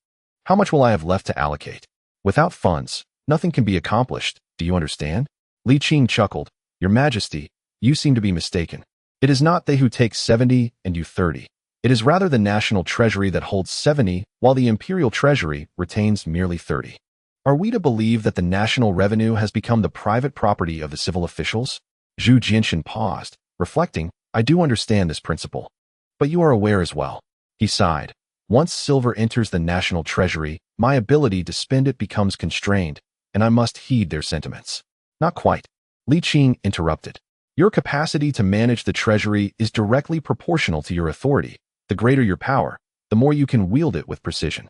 how much will I have left to allocate? Without funds, nothing can be accomplished, do you understand? Li Qing chuckled. Your Majesty, you seem to be mistaken. It is not they who take 70 and you 30. It is rather the national treasury that holds 70, while the imperial treasury retains merely 30. Are we to believe that the national revenue has become the private property of the civil officials? Zhu Jinshan paused, reflecting. I do understand this principle. But you are aware as well. He sighed. Once silver enters the national treasury, my ability to spend it becomes constrained, and I must heed their sentiments. Not quite. Li Qing interrupted. Your capacity to manage the treasury is directly proportional to your authority. The greater your power, the more you can wield it with precision.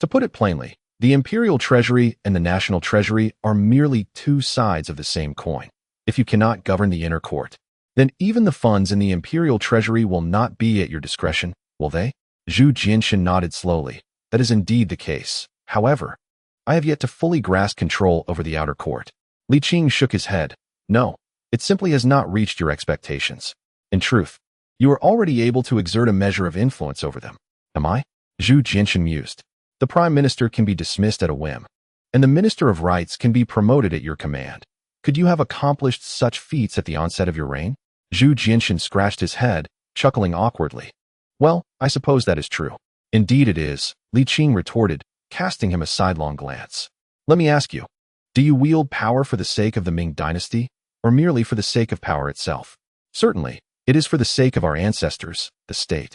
To put it plainly, the imperial treasury and the national treasury are merely two sides of the same coin. If you cannot govern the inner court, then even the funds in the imperial treasury will not be at your discretion, will they? Zhu Jinshan nodded slowly. That is indeed the case. However, I have yet to fully grasp control over the outer court. Li Qing shook his head. No, it simply has not reached your expectations. In truth, you are already able to exert a measure of influence over them. Am I? Zhu Jinshan mused. The prime minister can be dismissed at a whim, and the minister of rights can be promoted at your command. Could you have accomplished such feats at the onset of your reign? Zhu Jinshan scratched his head, chuckling awkwardly. Well, I suppose that is true. Indeed it is, Li Qing retorted, casting him a sidelong glance. Let me ask you, do you wield power for the sake of the Ming dynasty, or merely for the sake of power itself? Certainly, it is for the sake of our ancestors, the state,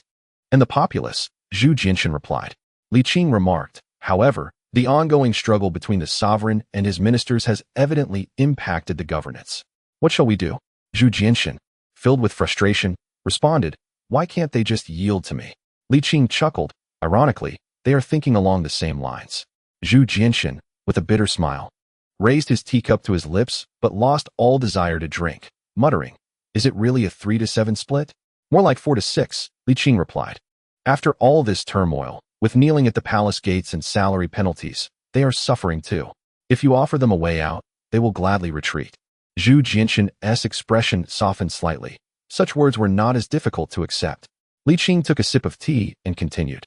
and the populace, Zhu Jinshan replied. Li Qing remarked, however, the ongoing struggle between the sovereign and his ministers has evidently impacted the governance. What shall we do? Zhu Jinshan, filled with frustration, responded, why can't they just yield to me? Li Qing chuckled. Ironically, they are thinking along the same lines. Zhu Jinshan, with a bitter smile, raised his teacup to his lips but lost all desire to drink, muttering, is it really a 3-7 split? More like 4-6, Li Qing replied. After all this turmoil, with kneeling at the palace gates and salary penalties, they are suffering too. If you offer them a way out, they will gladly retreat. Zhu Jinshan's expression softened slightly. Such words were not as difficult to accept. Li Qing took a sip of tea and continued.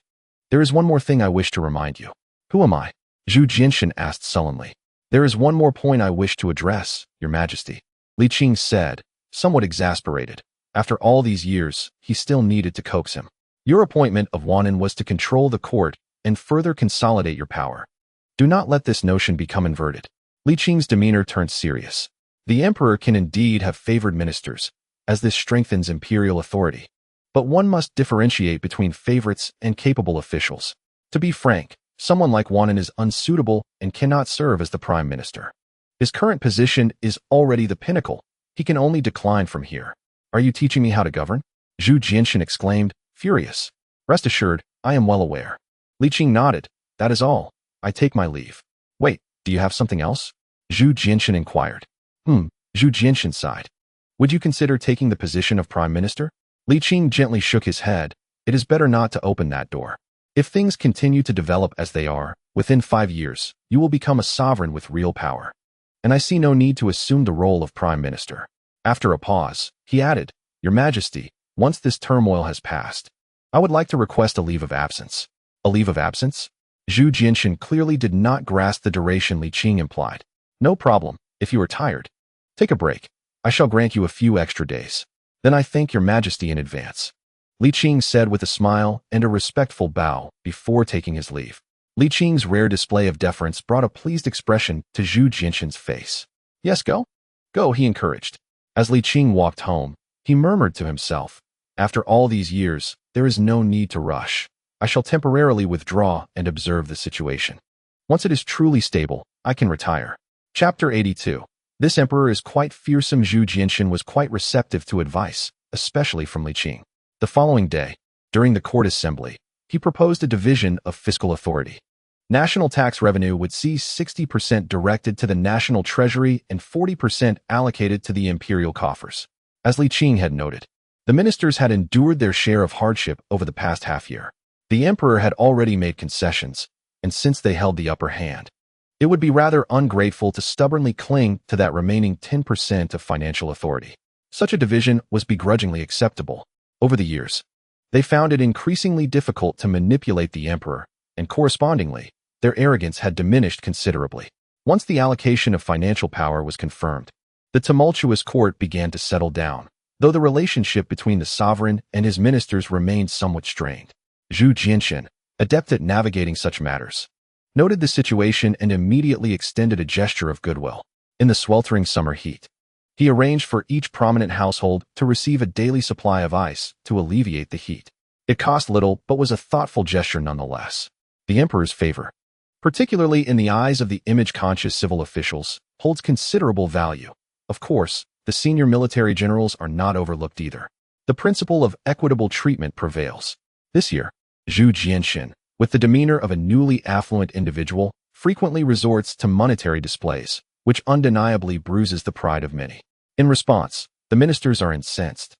There is one more thing I wish to remind you. Who am I? Zhu Jinshan asked sullenly. There is one more point I wish to address, Your Majesty. Li Qing said, somewhat exasperated. After all these years, he still needed to coax him. Your appointment of Wanin was to control the court and further consolidate your power. Do not let this notion become inverted. Li Qing's demeanor turned serious. The emperor can indeed have favored ministers, as this strengthens imperial authority. But one must differentiate between favorites and capable officials. To be frank, someone like Wanin is unsuitable and cannot serve as the prime minister. His current position is already the pinnacle. He can only decline from here. Are you teaching me how to govern? Zhu Jinshan exclaimed, furious. Rest assured, I am well aware. Li Qing nodded. That is all. I take my leave. Wait, do you have something else? Zhu Jinshan inquired. Zhu Jinshan sighed. Would you consider taking the position of prime minister? Li Qing gently shook his head. It is better not to open that door. If things continue to develop as they are, within 5 years, you will become a sovereign with real power. And I see no need to assume the role of prime minister. After a pause, he added, Your Majesty, once this turmoil has passed, I would like to request a leave of absence. A leave of absence? Zhu Jinshan clearly did not grasp the duration Li Qing implied. No problem, if you are tired. Take a break. I shall grant you a few extra days. Then I thank Your Majesty in advance. Li Qing said with a smile and a respectful bow before taking his leave. Li Qing's rare display of deference brought a pleased expression to Zhu Jinshan's face. Yes, go? Go, he encouraged. As Li Qing walked home, he murmured to himself, after all these years, there is no need to rush. I shall temporarily withdraw and observe the situation. Once it is truly stable, I can retire. Chapter 82. This emperor is quite fearsome. Zhu Jinshan was quite receptive to advice, especially from Li Qing. The following day, during the court assembly, he proposed a division of fiscal authority. National tax revenue would see 60% directed to the national treasury and 40% allocated to the imperial coffers. As Li Qing had noted, the ministers had endured their share of hardship over the past half year. The emperor had already made concessions, and since they held the upper hand, it would be rather ungrateful to stubbornly cling to that remaining 10% of financial authority. Such a division was begrudgingly acceptable. Over the years, they found it increasingly difficult to manipulate the emperor, and correspondingly, their arrogance had diminished considerably. Once the allocation of financial power was confirmed, the tumultuous court began to settle down, though the relationship between the sovereign and his ministers remained somewhat strained. Zhu Jianxin, adept at navigating such matters, noted the situation and immediately extended a gesture of goodwill. In the sweltering summer heat, he arranged for each prominent household to receive a daily supply of ice to alleviate the heat. It cost little, but was a thoughtful gesture nonetheless. The emperor's favor, particularly in the eyes of the image-conscious civil officials, holds considerable value. Of course, the senior military generals are not overlooked either. The principle of equitable treatment prevails. This year, Zhu Jianxin, with the demeanor of a newly affluent individual, frequently resorts to monetary displays, which undeniably bruises the pride of many. In response, the ministers are incensed.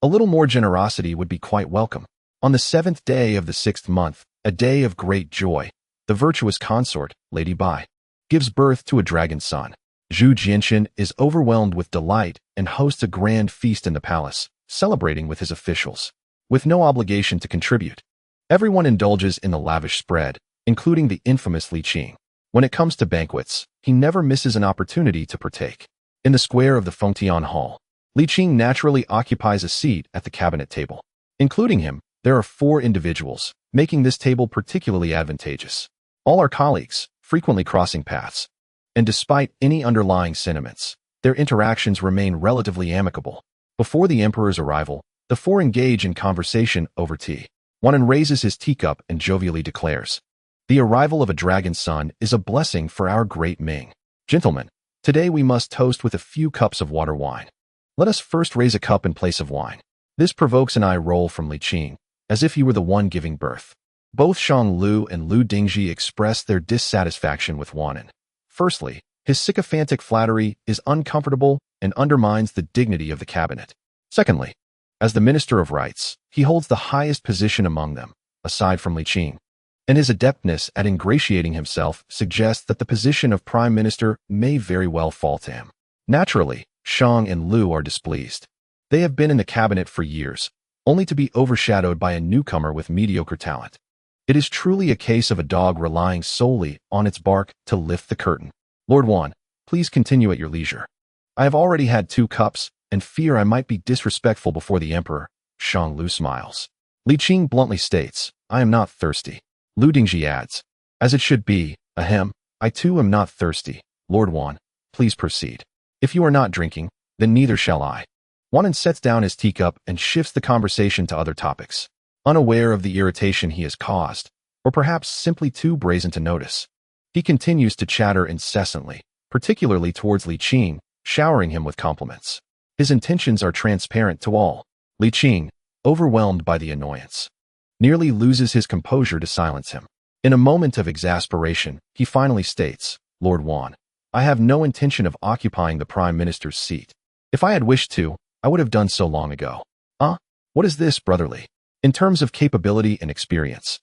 A little more generosity would be quite welcome. On the 7th day of the 6th month, a day of great joy, the virtuous consort, Lady Bai, gives birth to a dragon son. Zhu Jianxin is overwhelmed with delight and hosts a grand feast in the palace, celebrating with his officials. With no obligation to contribute, everyone indulges in the lavish spread, including the infamous Li Qing. When it comes to banquets, he never misses an opportunity to partake. In the square of the Fengtian Hall, Li Qing naturally occupies a seat at the cabinet table. Including him, there are 4 individuals, making this table particularly advantageous. All are colleagues, frequently crossing paths. And despite any underlying sentiments, their interactions remain relatively amicable. Before the emperor's arrival, the 4 engage in conversation over tea. One raises his teacup and jovially declares, "The arrival of a dragon son is a blessing for our great Ming. Gentlemen, today we must toast with a few cups of water wine. Let us first raise a cup in place of wine." This provokes an eye roll from Li Qing, as if he were the one giving birth. Both Shang Lu and Lu Dingji express their dissatisfaction with Wanan. Firstly, his sycophantic flattery is uncomfortable and undermines the dignity of the cabinet. Secondly, as the Minister of Rights, he holds the highest position among them, aside from Li Qing, and his adeptness at ingratiating himself suggests that the position of Prime Minister may very well fall to him. Naturally, Shang and Lu are displeased. They have been in the cabinet for years, only to be overshadowed by a newcomer with mediocre talent. It is truly a case of a dog relying solely on its bark to lift the curtain. Lord Wan, please continue at your leisure. I have already had 2 cups, and fear I might be disrespectful before the emperor. Shang Lu smiles. Li Qing bluntly states, "I am not thirsty." Lu Dingji adds, "As it should be, ahem, I too am not thirsty. Lord Wan, please proceed. If you are not drinking, then neither shall I." Wanan sets down his teacup and shifts the conversation to other topics, unaware of the irritation he has caused, or perhaps simply too brazen to notice. He continues to chatter incessantly, particularly towards Li Qing, showering him with compliments. His intentions are transparent to all. Li Qing, overwhelmed by the annoyance, nearly loses his composure to silence him. In a moment of exasperation, he finally states, "Lord Wan, I have no intention of occupying the Prime Minister's seat. If I had wished to, I would have done so long ago." What is this, brotherly? In terms of capability and experience,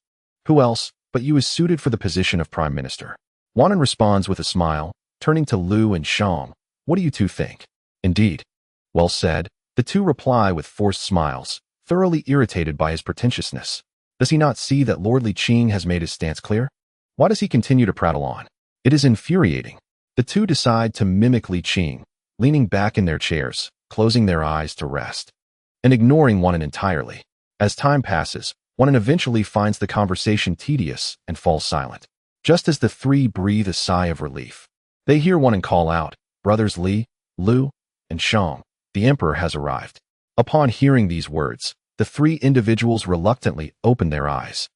who else but you is suited for the position of Prime Minister? Wanan responds with a smile, turning to Lu and Shang. "What do you two think?" "Indeed. Well said." The two reply with forced smiles, thoroughly irritated by his pretentiousness. Does he not see that Lord Li Qing has made his stance clear? Why does he continue to prattle on? It is infuriating. The two decide to mimic Li Qing, leaning back in their chairs, closing their eyes to rest, and ignoring Wanan entirely. As time passes, Wanan eventually finds the conversation tedious and falls silent. Just as the 3 breathe a sigh of relief, they hear Wanan call out, "Brothers Li, Lu, and Shang, the emperor has arrived." Upon hearing these words, the 3 individuals reluctantly open their eyes,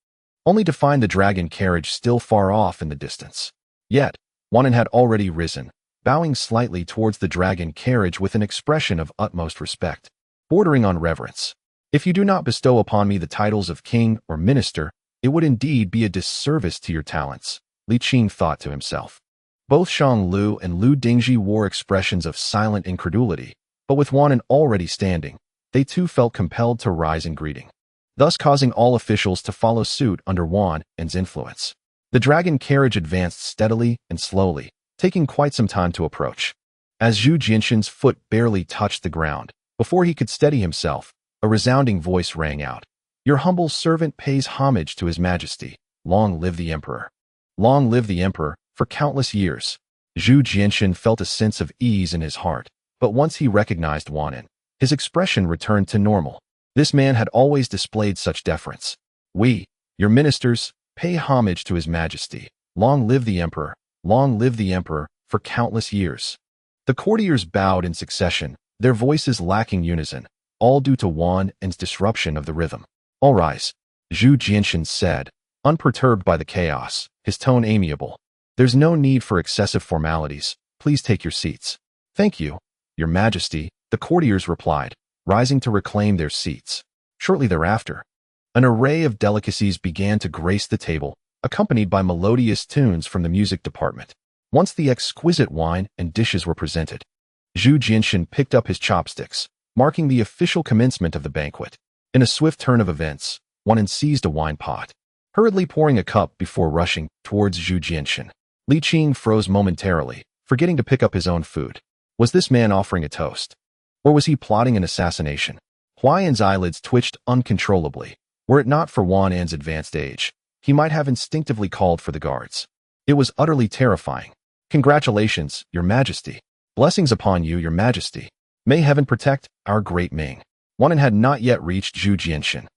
only to find the dragon carriage still far off in the distance. Yet, Wanan had already risen, bowing slightly towards the dragon carriage with an expression of utmost respect, bordering on reverence. "If you do not bestow upon me the titles of king or minister, it would indeed be a disservice to your talents," Li Qing thought to himself. Both Shang Lu and Lu Dingji wore expressions of silent incredulity, but with Wanan already standing, they too felt compelled to rise in greeting, thus causing all officials to follow suit under Wanan's influence. The dragon carriage advanced steadily and slowly, taking quite some time to approach. As Zhu Jianxin's foot barely touched the ground, Before he could steady himself, a resounding voice rang out. Your humble servant pays homage to His Majesty. Long live the Emperor. Long live the Emperor, for countless years. Zhu Jianshan felt a sense of ease in his heart, but once he recognized Wanin, his expression returned to normal. This man had always displayed such deference. We, your ministers, pay homage to His Majesty. Long live the Emperor. Long live the Emperor, for countless years. The courtiers bowed in succession, their voices lacking unison, all due to Wanin's disruption of the rhythm. All rise, Zhu Jianshan said, unperturbed by the chaos, his tone amiable. There's no need for excessive formalities. Please take your seats. Thank you, Your Majesty, the courtiers replied, rising to reclaim their seats. Shortly thereafter, an array of delicacies began to grace the table, accompanied by melodious tunes from the music department. Once the exquisite wine and dishes were presented, Zhu Jianshan picked up his chopsticks, marking the official commencement of the banquet. In a swift turn of events, Wanin seized a wine pot, hurriedly pouring a cup before rushing towards Zhu Jianshan. Li Qing froze momentarily, forgetting to pick up his own food. Was this man offering a toast? Or was he plotting an assassination? Huayan's eyelids twitched uncontrollably. Were it not for Wanin's advanced age, he might have instinctively called for the guards. It was utterly terrifying. Congratulations, Your Majesty. Blessings upon you, Your Majesty. May heaven protect our great Ming. Wanin had not yet reached Zhu Jianshan,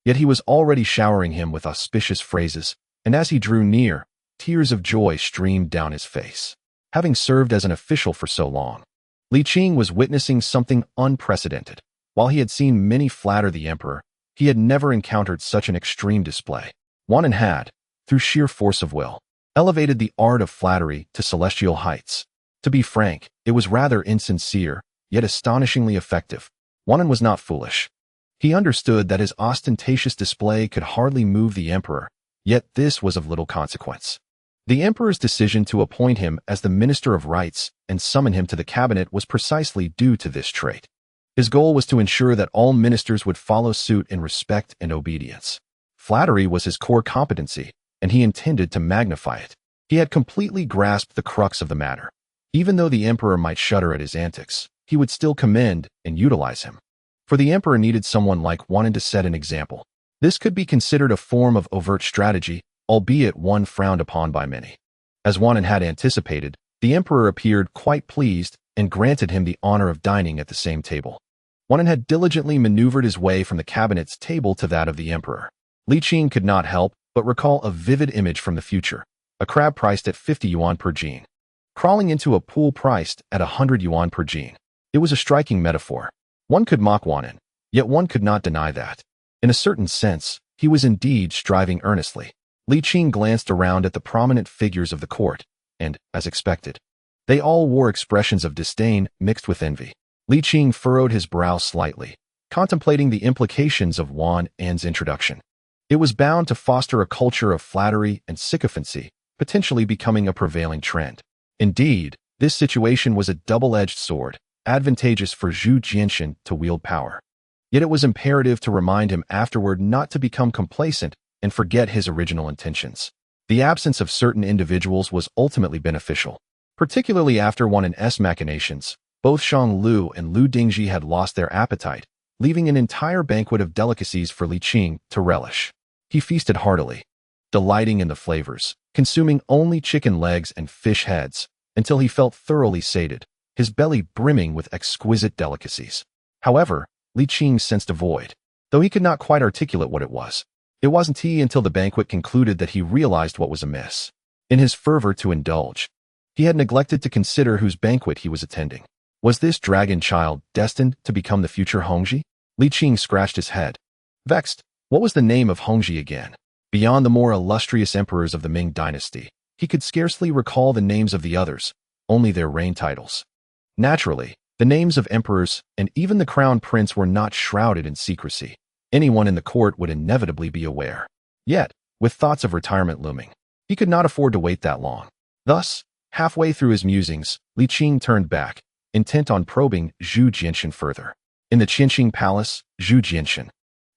yet he was already showering him with auspicious phrases, and as he drew near, tears of joy streamed down his face. Having served as an official for so long, Li Qing was witnessing something unprecedented. While he had seen many flatter the emperor, he had never encountered such an extreme display. Wanin had, through sheer force of will, elevated the art of flattery to celestial heights. To be frank, it was rather insincere, yet astonishingly effective. Wanin was not foolish. He understood that his ostentatious display could hardly move the emperor, yet this was of little consequence. The emperor's decision to appoint him as the Minister of Rights and summon him to the cabinet was precisely due to this trait. His goal was to ensure that all ministers would follow suit in respect and obedience. Flattery was his core competency, and he intended to magnify it. He had completely grasped the crux of the matter. Even though the emperor might shudder at his antics, he would still commend and utilize him. For the emperor needed someone like Wanin to set an example. This could be considered a form of overt strategy, albeit one frowned upon by many. As Wanin had anticipated, the emperor appeared quite pleased and granted him the honor of dining at the same table. Wanin had diligently maneuvered his way from the cabinet's table to that of the emperor. Li Qing could not help but recall a vivid image from the future, a crab priced at 50 yuan per jean, crawling into a pool priced at 100 yuan per jean. It was a striking metaphor. One could mock Wanin, yet one could not deny that, in a certain sense, he was indeed striving earnestly. Li Qing glanced around at the prominent figures of the court, and, as expected, they all wore expressions of disdain mixed with envy. Li Qing furrowed his brow slightly, contemplating the implications of Wanin's introduction. It was bound to foster a culture of flattery and sycophancy, potentially becoming a prevailing trend. Indeed, this situation was a double-edged sword, advantageous for Zhu Jianshan to wield power. Yet it was imperative to remind him afterward not to become complacent and forget his original intentions. The absence of certain individuals was ultimately beneficial, particularly after Wanin's machinations. Both Shang Lu and Lu Dingji had lost their appetite, leaving an entire banquet of delicacies for Li Qing to relish. He feasted heartily, delighting in the flavors, consuming only chicken legs and fish heads, until he felt thoroughly sated, his belly brimming with exquisite delicacies. However, Li Qing sensed a void, though he could not quite articulate what it was. It wasn't until the banquet concluded that he realized what was amiss. In his fervor to indulge, he had neglected to consider whose banquet he was attending. Was this dragon child destined to become the future Hongji? Li Qing scratched his head. Vexed, what was the name of Hongji again? Beyond the more illustrious emperors of the Ming dynasty, he could scarcely recall the names of the others, only their reign titles. Naturally, the names of emperors and even the crown prince were not shrouded in secrecy. Anyone in the court would inevitably be aware. Yet, with thoughts of retirement looming, he could not afford to wait that long. Thus, halfway through his musings, Li Qing turned back, intent on probing Zhu Jianshan further. In the Qinqing palace, Zhu Jianshan,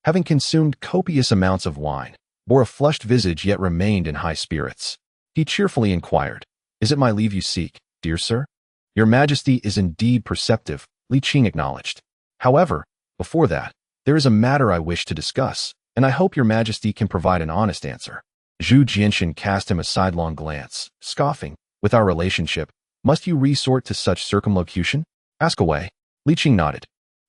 having consumed copious amounts of wine, bore a flushed visage yet remained in high spirits. He cheerfully inquired, "Is it my leave you seek, dear sir?" "Your Majesty is indeed perceptive," Li Qing acknowledged. However, before that, there is a matter I wish to discuss, and I hope your majesty can provide an honest answer. Zhu Jianxin cast him a sidelong glance, scoffing, with our relationship, must you resort to such circumlocution? Ask away. Li Qing nodded.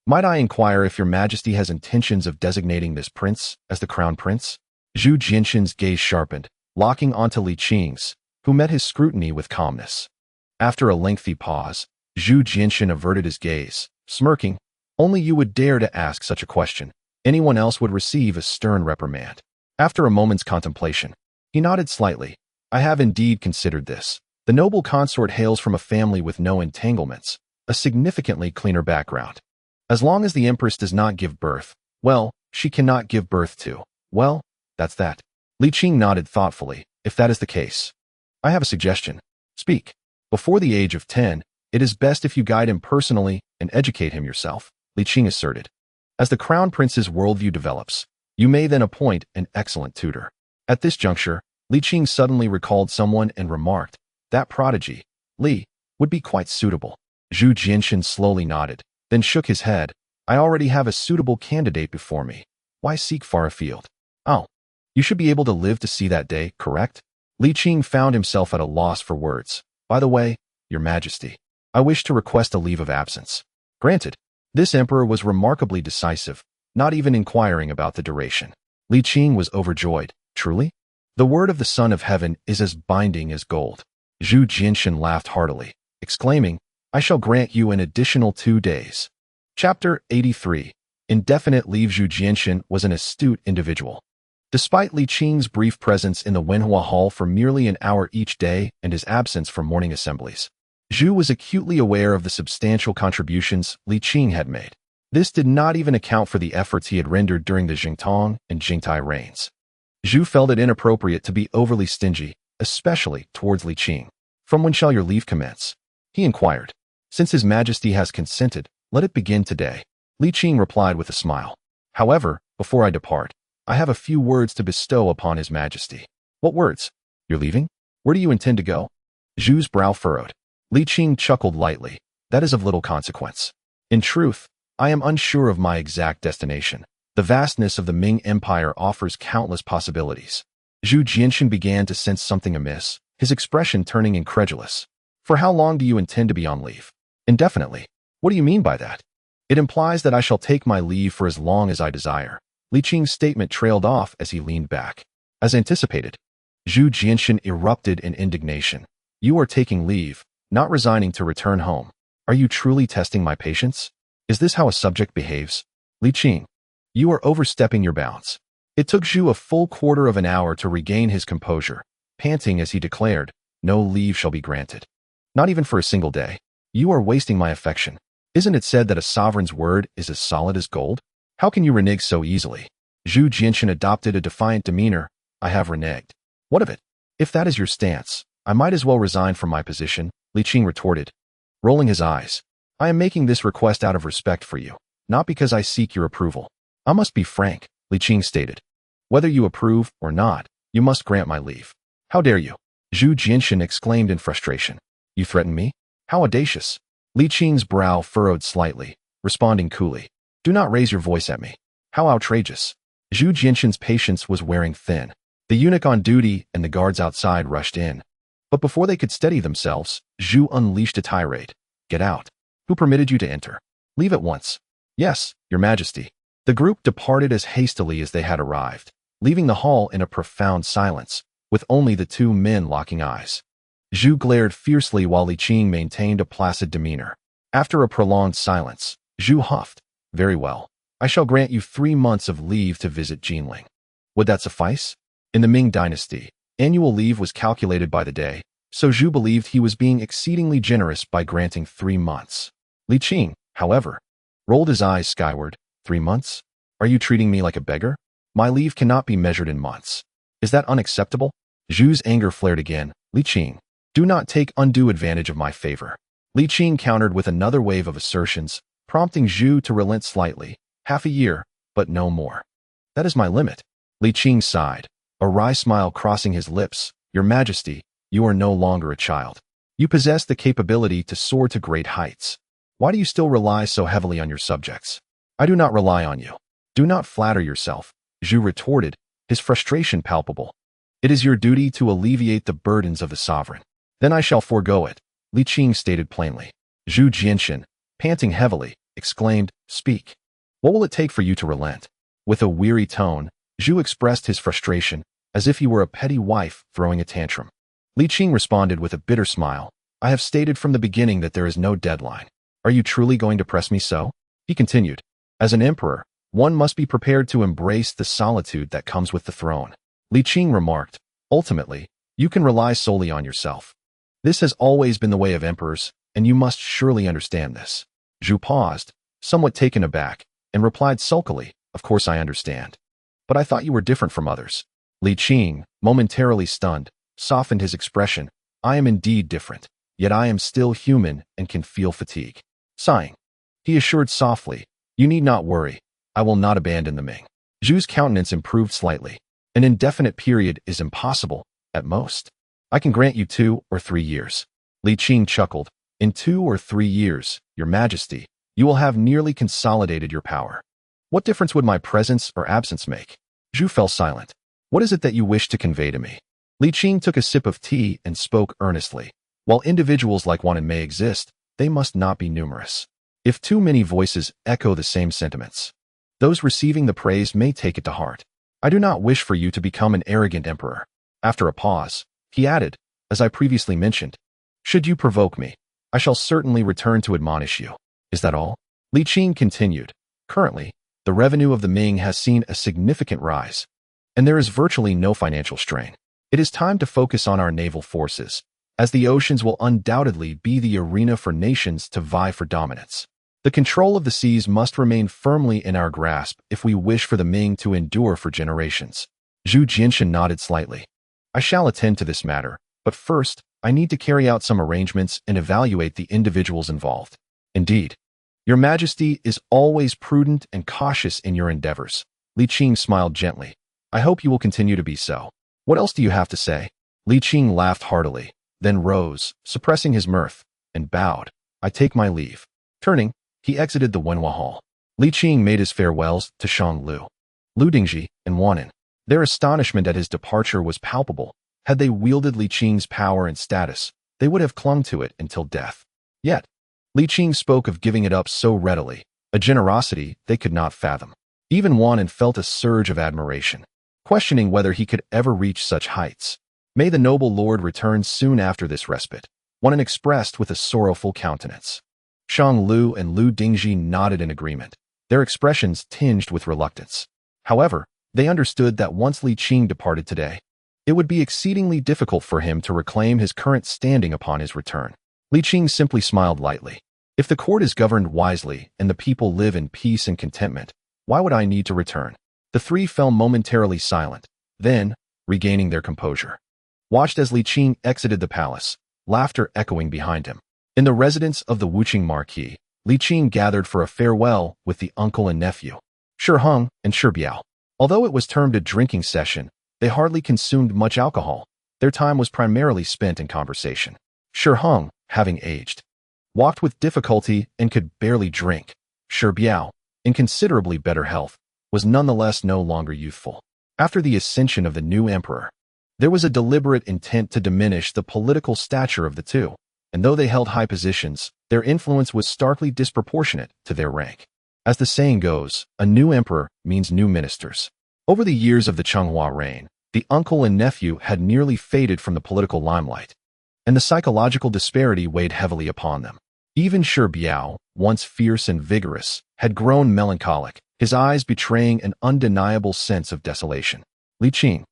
Might I inquire if your majesty has intentions of designating this prince as the crown prince? Zhu Jianxin's gaze sharpened, locking onto Li Qing's, who met his scrutiny with calmness. After a lengthy pause, Zhu Jianxin averted his gaze, smirking. Only you would dare to ask such a question. Anyone else would receive a stern reprimand. After a moment's contemplation, he nodded slightly. I have indeed considered this. The noble consort hails from a family with no entanglements, a significantly cleaner background. As long as the empress does not give birth, well, she cannot give birth to. Well, that's that. Li Qing nodded thoughtfully. If that is the case, I have a suggestion. Speak. Before the age of 10, it is best if you guide him personally and educate him yourself, Li Qing asserted. As the crown prince's worldview develops, you may then appoint an excellent tutor. At this juncture, Li Qing suddenly recalled someone and remarked, that prodigy, Li, would be quite suitable. Zhu Jianxin slowly nodded, then shook his head. I already have a suitable candidate before me. Why seek far afield? Oh, you should be able to live to see that day, correct? Li Qing found himself at a loss for words. By the way, your majesty, I wish to request a leave of absence. Granted. This emperor was remarkably decisive, not even inquiring about the duration. Li Qing was overjoyed. Truly? The word of the Son of Heaven is as binding as gold. Zhu Jianxin laughed heartily, exclaiming, I shall grant you an additional 2 days. Chapter 83. Indefinite leave. Zhu Jianxin was an astute individual. Despite Li Qing's brief presence in the Wenhua Hall for merely an hour each day and his absence from morning assemblies, Zhu was acutely aware of the substantial contributions Li Qing had made. This did not even account for the efforts he had rendered during the Jingtong and Jingtai reigns. Zhu felt it inappropriate to be overly stingy, especially towards Li Qing. From when shall your leave commence? He inquired. Since His Majesty has consented, let it begin today. Li Qing replied with a smile. However, before I depart, I have a few words to bestow upon His Majesty. What words? You're leaving? Where do you intend to go? Zhu's brow furrowed. Li Qing chuckled lightly. That is of little consequence. In truth, I am unsure of my exact destination. The vastness of the Ming Empire offers countless possibilities. Zhu Jianxin began to sense something amiss, his expression turning incredulous. For how long do you intend to be on leave? Indefinitely. What do you mean by that? It implies that I shall take my leave for as long as I desire. Li Qing's statement trailed off as he leaned back. As anticipated, Zhu Jianxin erupted in indignation. You are taking leave, not resigning to return home. Are you truly testing my patience? Is this how a subject behaves? Li Qing, you are overstepping your bounds. It took Zhu a full quarter of an hour to regain his composure, panting as he declared, no leave shall be granted. Not even for a single day. You are wasting my affection. Isn't it said that a sovereign's word is as solid as gold? How can you renege so easily? Zhu Jianxin adopted a defiant demeanor. I have reneged. What of it? If that is your stance, I might as well resign from my position, Li Qing retorted, rolling his eyes. I am making this request out of respect for you, not because I seek your approval. I must be frank, Li Qing stated. Whether you approve or not, you must grant my leave. How dare you? Zhu Jianxin exclaimed in frustration. You threaten me? How audacious. Li Qing's brow furrowed slightly, responding coolly. Do not raise your voice at me. How outrageous. Zhu Jianxin's patience was wearing thin. The eunuch on duty and the guards outside rushed in. But before they could steady themselves, Zhu unleashed a tirade. Get out. Who permitted you to enter? Leave at once. Yes, your majesty. The group departed as hastily as they had arrived, leaving the hall in a profound silence, with only the two men locking eyes. Zhu glared fiercely while Li Qing maintained a placid demeanor. After a prolonged silence, Zhu huffed. Very well. I shall grant you 3 months of leave to visit Jinling. Would that suffice? In the Ming dynasty, annual leave was calculated by the day, so Zhu believed he was being exceedingly generous by granting 3 months. Li Qing, however, rolled his eyes skyward. 3 months? Are you treating me like a beggar? My leave cannot be measured in months. Is that unacceptable? Zhu's anger flared again. Li Qing, do not take undue advantage of my favor. Li Qing countered with another wave of assertions, prompting Zhu to relent slightly. Half a year, but no more. That is my limit. Li Qing sighed, a wry smile crossing his lips. Your Majesty, you are no longer a child. You possess the capability to soar to great heights. Why do you still rely so heavily on your subjects? I do not rely on you. Do not flatter yourself, Zhu retorted, his frustration palpable. It is your duty to alleviate the burdens of the sovereign. Then I shall forego it, Li Qing stated plainly. Zhu Jianxin, panting heavily, exclaimed, Speak. What will it take for you to relent? With a weary tone, Zhu expressed his frustration, as if he were a petty wife throwing a tantrum. Li Qing responded with a bitter smile. I have stated from the beginning that there is no deadline. Are you truly going to press me so? He continued. As an emperor, one must be prepared to embrace the solitude that comes with the throne. Li Qing remarked, Ultimately, you can rely solely on yourself. This has always been the way of emperors, and you must surely understand this. Zhu paused, somewhat taken aback, and replied sulkily, Of course I understand. But I thought you were different from others. Li Qing, momentarily stunned, softened his expression. I am indeed different, yet I am still human and can feel fatigue. Sighing, he assured softly, You need not worry. I will not abandon the Ming. Zhu's countenance improved slightly. An indefinite period is impossible, at most. I can grant you 2 or 3 years. Li Qing chuckled. In 2 or 3 years, Your Majesty, you will have nearly consolidated your power. What difference would my presence or absence make? Zhu fell silent. What is it that you wish to convey to me? Li Qing took a sip of tea and spoke earnestly. While individuals like Yuan may exist, they must not be numerous. If too many voices echo the same sentiments, those receiving the praise may take it to heart. I do not wish for you to become an arrogant emperor. After a pause, he added, As I previously mentioned, should you provoke me, I shall certainly return to admonish you. Is that all? Li Qing continued. Currently, the revenue of the Ming has seen a significant rise, and there is virtually no financial strain. It is time to focus on our naval forces, as the oceans will undoubtedly be the arena for nations to vie for dominance. The control of the seas must remain firmly in our grasp if we wish for the Ming to endure for generations. Zhu Jianxin nodded slightly. I shall attend to this matter, but first, I need to carry out some arrangements and evaluate the individuals involved. Indeed, Your Majesty is always prudent and cautious in your endeavors. Li Qing smiled gently. I hope you will continue to be so. What else do you have to say? Li Qing laughed heartily, then rose, suppressing his mirth, and bowed. I take my leave. Turning, he exited the Wenhua Hall. Li Qing made his farewells to Xionglu, Lu Dingji, and Wanin. Their astonishment at his departure was palpable. Had they wielded Li Qing's power and status, they would have clung to it until death. Yet, Li Qing spoke of giving it up so readily, a generosity they could not fathom. Even Wanin felt a surge of admiration, questioning whether he could ever reach such heights. May the noble lord return soon after this respite, Wanin expressed with a sorrowful countenance. Xionglu and Lu Dingji nodded in agreement, their expressions tinged with reluctance. However, they understood that once Li Qing departed today, it would be exceedingly difficult for him to reclaim his current standing upon his return. Li Qing simply smiled lightly. If the court is governed wisely and the people live in peace and contentment, why would I need to return? The three fell momentarily silent, then, regaining their composure, watched as Li Qing exited the palace, laughter echoing behind him. In the residence of the Wuqing Marquis, Li Qing gathered for a farewell with the uncle and nephew, Shi Heng and Shi Biao. Although it was termed a drinking session, they hardly consumed much alcohol. Their time was primarily spent in conversation. Shi Heng, having aged, walked with difficulty and could barely drink. Shi Biao, in considerably better health, was nonetheless no longer youthful. After the ascension of the new emperor, there was a deliberate intent to diminish the political stature of the two, and though they held high positions, their influence was starkly disproportionate to their rank. As the saying goes, a new emperor means new ministers. Over the years of the Changhua reign, the uncle and nephew had nearly faded from the political limelight, and the psychological disparity weighed heavily upon them. Even Shi Biao, once fierce and vigorous, had grown melancholic, his eyes betraying an undeniable sense of desolation. Li Qing,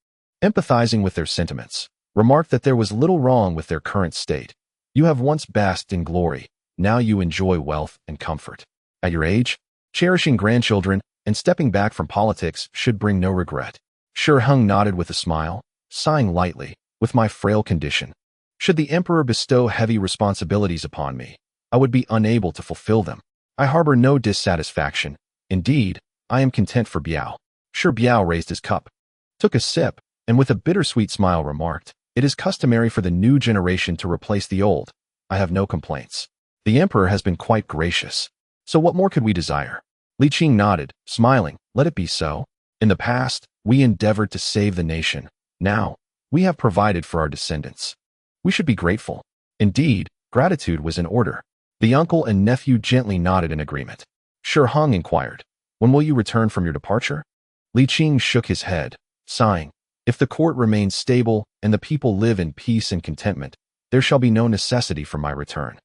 empathizing with their sentiments, remarked that there was little wrong with their current state. You have once basked in glory, now you enjoy wealth and comfort. At your age, cherishing grandchildren and stepping back from politics should bring no regret. Shi Heng nodded with a smile, sighing lightly, with my frail condition. Should the emperor bestow heavy responsibilities upon me, I would be unable to fulfill them. I harbor no dissatisfaction. Indeed, I am content for Biao. Shi Biao raised his cup, took a sip, and with a bittersweet smile remarked, It is customary for the new generation to replace the old. I have no complaints. The emperor has been quite gracious. So what more could we desire? Li Qing nodded, smiling. Let it be so. In the past, we endeavored to save the nation. Now, we have provided for our descendants. We should be grateful. Indeed, gratitude was in order. The uncle and nephew gently nodded in agreement. Shi Hong inquired, when will you return from your departure? Li Qing shook his head, sighing. If the court remains stable and the people live in peace and contentment, there shall be no necessity for my return.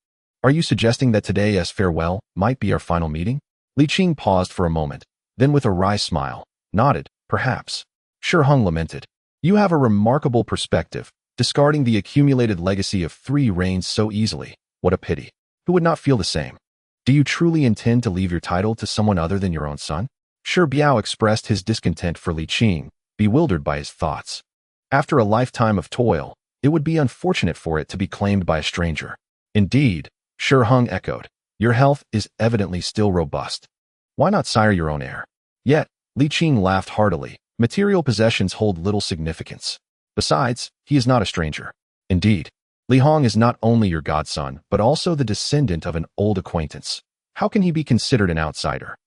Are you suggesting that today as farewell might be our final meeting? Li Qing paused for a moment, then with a wry smile, nodded, perhaps. Shi Hong lamented. You have a remarkable perspective, discarding the accumulated legacy of 3 reigns so easily. What a pity. Who would not feel the same? Do you truly intend to leave your title to someone other than your own son? Shi Biao expressed his discontent for Li Qing, bewildered by his thoughts. After a lifetime of toil, it would be unfortunate for it to be claimed by a stranger. Indeed, Shi Hong echoed, your health is evidently still robust. Why not sire your own heir? Yet, Li Qing laughed heartily. Material possessions hold little significance. Besides, he is not a stranger. Indeed, Li Hong is not only your godson, but also the descendant of an old acquaintance. How can he be considered an outsider?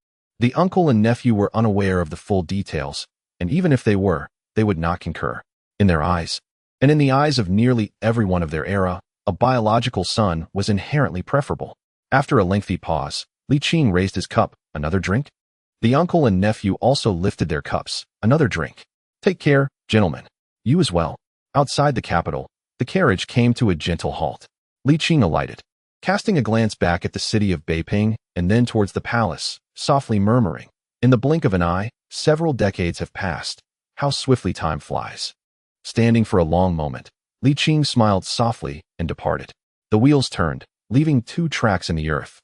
The uncle and nephew were unaware of the full details, and even if they were, they would not concur. In their eyes, and in the eyes of nearly everyone of their era, a biological son was inherently preferable. After a lengthy pause, Li Qing raised his cup. Another drink? The uncle and nephew also lifted their cups. Another drink. Take care, gentlemen. You as well. Outside the capital, the carriage came to a gentle halt. Li Qing alighted, casting a glance back at the city of Beijing and then towards the palace, softly murmuring, in the blink of an eye, several decades have passed. How swiftly time flies. Standing for a long moment, Li Qing smiled softly and departed. The wheels turned, leaving 2 tracks in the earth.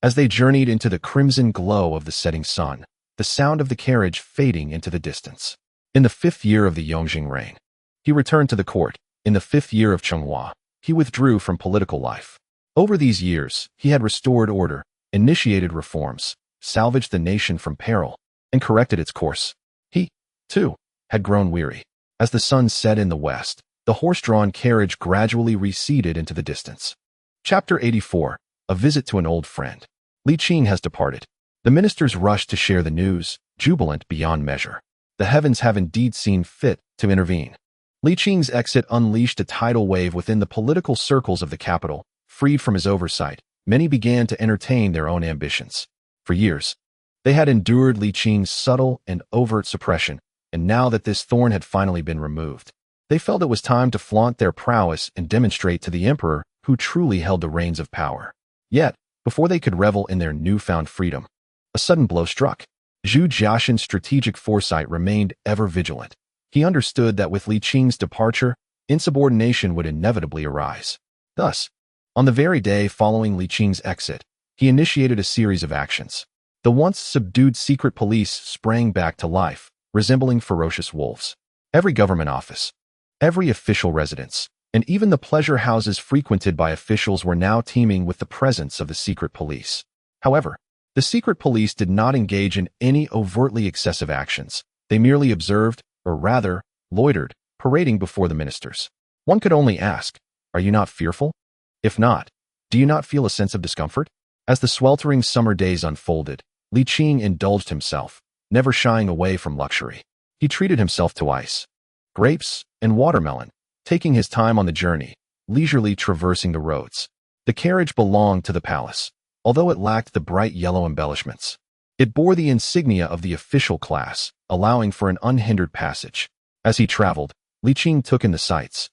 As they journeyed into the crimson glow of the setting sun, the sound of the carriage fading into the distance. In the 5th year of the Yongle reign, he returned to the court. In the 5th year of Qing, he withdrew from political life. Over these years, he had restored order, initiated reforms, salvaged the nation from peril, and corrected its course. He, too, had grown weary. As the sun set in the west, the horse-drawn carriage gradually receded into the distance. Chapter 84. A visit to an old friend. Li Qing has departed. The ministers rushed to share the news, jubilant beyond measure. The heavens have indeed seen fit to intervene. Li Qing's exit unleashed a tidal wave within the political circles of the capital. Freed from his oversight, many began to entertain their own ambitions. For years, they had endured Li Qing's subtle and overt suppression, and now that this thorn had finally been removed, they felt it was time to flaunt their prowess and demonstrate to the emperor who truly held the reins of power. Yet, before they could revel in their newfound freedom, a sudden blow struck. Zhu Jiaxin's strategic foresight remained ever vigilant. He understood that with Li Qing's departure, insubordination would inevitably arise. Thus, on the very day following Li Qing's exit, he initiated a series of actions. The once subdued secret police sprang back to life, resembling ferocious wolves. Every government office, every official residence, and even the pleasure houses frequented by officials were now teeming with the presence of the secret police. However, the secret police did not engage in any overtly excessive actions. They merely observed, or rather, loitered, parading before the ministers. One could only ask, are you not fearful? If not, do you not feel a sense of discomfort? As the sweltering summer days unfolded, Li Qing indulged himself, never shying away from luxury. He treated himself to ice, grapes, and watermelon, taking his time on the journey, leisurely traversing the roads. The carriage belonged to the palace, although it lacked the bright yellow embellishments. It bore the insignia of the official class, allowing for an unhindered passage. As he traveled, Li Qing took in the sights,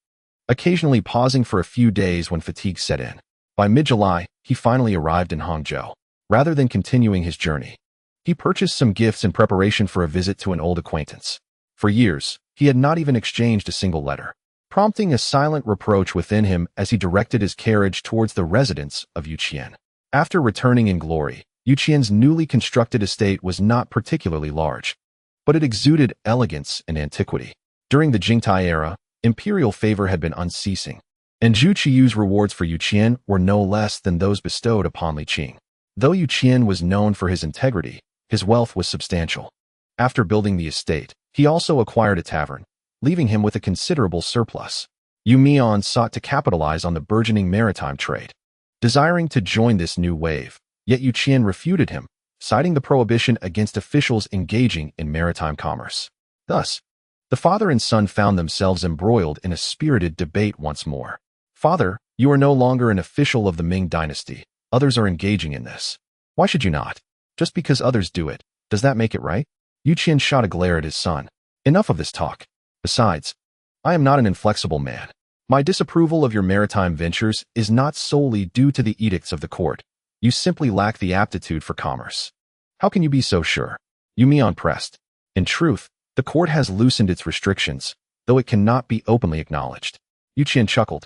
occasionally pausing for a few days when fatigue set in. By mid-July, he finally arrived in Hangzhou. Rather than continuing his journey, he purchased some gifts in preparation for a visit to an old acquaintance. For years, he had not even exchanged a single letter, prompting a silent reproach within him as he directed his carriage towards the residence of Xuande. After returning in glory, Xuande's newly constructed estate was not particularly large, but it exuded elegance and antiquity. During the Jingtai era, imperial favor had been unceasing, and Zhu Qiyu's rewards for Xuande were no less than those bestowed upon Li Qing. Though Xuande was known for his integrity, his wealth was substantial. After building the estate, he also acquired a tavern, leaving him with a considerable surplus. Yu Mian sought to capitalize on the burgeoning maritime trade. desiring to join this new wave. Yet Yu Qian refuted him, citing the prohibition against officials engaging in maritime commerce. Thus, the father and son found themselves embroiled in a spirited debate once more. Father, you are no longer an official of the Ming dynasty. Others are engaging in this. Why should you not? Just because others do it, does that make it right? Yu Qian shot a glare at his son. Enough of this talk. Besides, I am not an inflexible man. My disapproval of your maritime ventures is not solely due to the edicts of the court. You simply lack the aptitude for commerce. How can you be so sure? Yu Mian pressed. In truth, the court has loosened its restrictions, though it cannot be openly acknowledged. Yu Qian chuckled.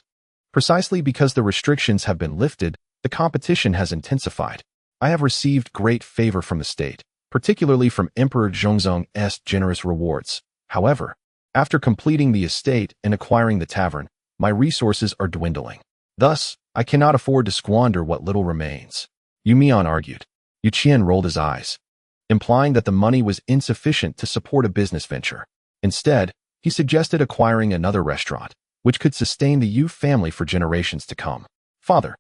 Precisely because the restrictions have been lifted, the competition has intensified. I have received great favor from the state, particularly from Emperor Zhongzong's generous rewards. However, after completing the estate and acquiring the tavern, my resources are dwindling. Thus, I cannot afford to squander what little remains. Yu Mian argued. Yu Qian rolled his eyes, implying that the money was insufficient to support a business venture. Instead, he suggested acquiring another restaurant, which could sustain the Yu family for generations to come. Father,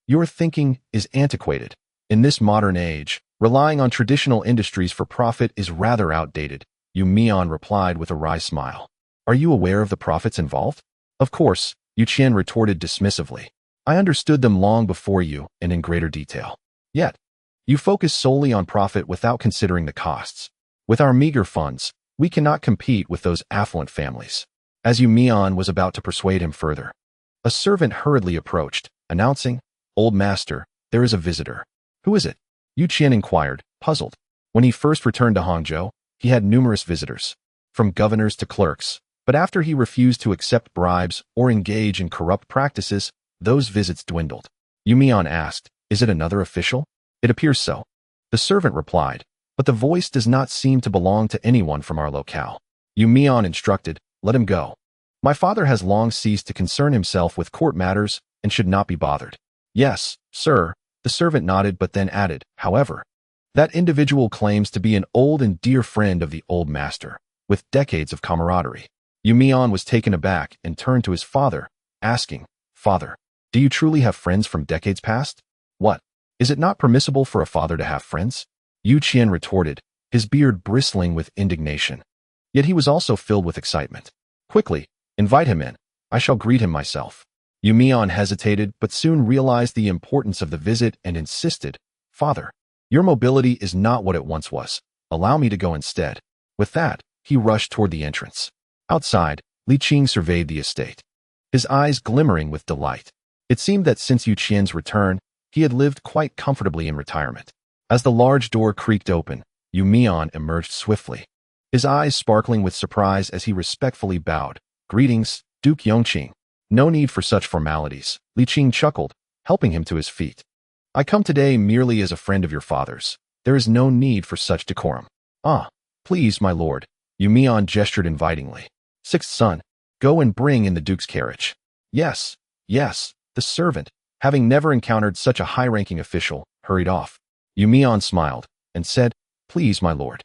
your thinking is antiquated. In this modern age, relying on traditional industries for profit is rather outdated, Yu Mian replied with a wry smile. Are you aware of the profits involved? Of course, Yu Qian retorted dismissively. I understood them long before you and in greater detail. Yet, you focus solely on profit without considering the costs. With our meager funds, we cannot compete with those affluent families. As Yu Mian was about to persuade him further, a servant hurriedly approached, announcing, Old master, there is a visitor. Who is it? Yu Qian inquired, puzzled. When he first returned to Hangzhou, he had numerous visitors, from governors to clerks, but after he refused to accept bribes or engage in corrupt practices, those visits dwindled. Yu Mian asked, is it another official? It appears so. The servant replied, but the voice does not seem to belong to anyone from our locale. Yu Mian instructed, let him go. My father has long ceased to concern himself with court matters and should not be bothered. Yes, sir, the servant nodded but then added, however, that individual claims to be an old and dear friend of the old master, with decades of camaraderie. Yu Mian was taken aback and turned to his father, asking, Father, do you truly have friends from decades past? What? Is it not permissible for a father to have friends? Yu Qian retorted, his beard bristling with indignation. Yet he was also filled with excitement. Quickly, invite him in. I shall greet him myself. Yu Mian hesitated but soon realized the importance of the visit and insisted, Father, your mobility is not what it once was. Allow me to go instead. With that, he rushed toward the entrance. Outside, Li Qing surveyed the estate, his eyes glimmering with delight. It seemed that since Yu Qian's return, he had lived quite comfortably in retirement. As the large door creaked open, Yu Mian emerged swiftly, his eyes sparkling with surprise as he respectfully bowed. Greetings, Duke Yongqing. No need for such formalities, Li Qing chuckled, helping him to his feet. I come today merely as a friend of your father's. There is no need for such decorum. Ah, please, my lord. Yu Mian gestured invitingly. Sixth son, go and bring in the duke's carriage. Yes, yes, the servant, having never encountered such a high-ranking official, hurried off. Yu Mian smiled and said, Please, my lord.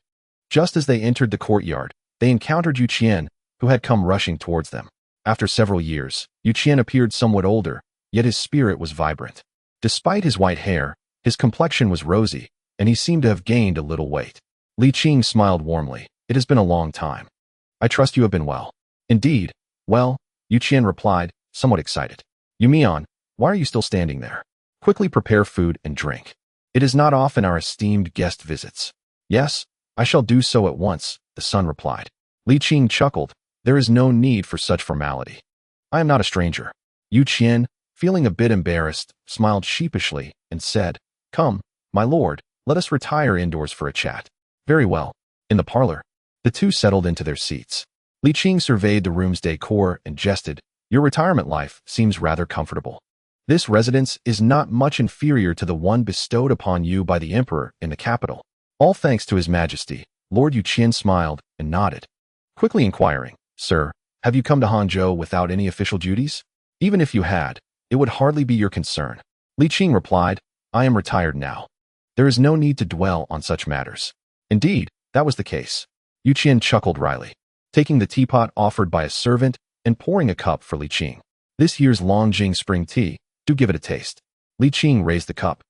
Just as they entered the courtyard, they encountered Yu Qian, who had come rushing towards them. After several years, Yu Qian appeared somewhat older, yet his spirit was vibrant. Despite his white hair, his complexion was rosy, and he seemed to have gained a little weight. Li Qing smiled warmly. It has been a long time. I trust you have been well. Indeed. Well, Yu Qian replied, somewhat excited. Yu Mian, why are you still standing there? Quickly prepare food and drink. It is not often our esteemed guest visits. Yes, I shall do so at once, the son replied. Li Qing chuckled. There is no need for such formality. I am not a stranger. Yu Qian, feeling a bit embarrassed, smiled sheepishly and said, Come, my lord, let us retire indoors for a chat. Very well. In the parlor, the two settled into their seats. Li Qing surveyed the room's decor and jested, Your retirement life seems rather comfortable. This residence is not much inferior to the one bestowed upon you by the emperor in the capital. All thanks to his majesty. Lord Yu Qian smiled and nodded, quickly inquiring, Sir, have you come to Hangzhou without any official duties? Even if you had, it would hardly be your concern. Li Qing replied, I am retired now. There is no need to dwell on such matters. Indeed, that was the case. Yu Qian chuckled wryly, taking the teapot offered by a servant and pouring a cup for Li Qing. This year's Longjing spring tea, do give it a taste. Li Qing raised the cup,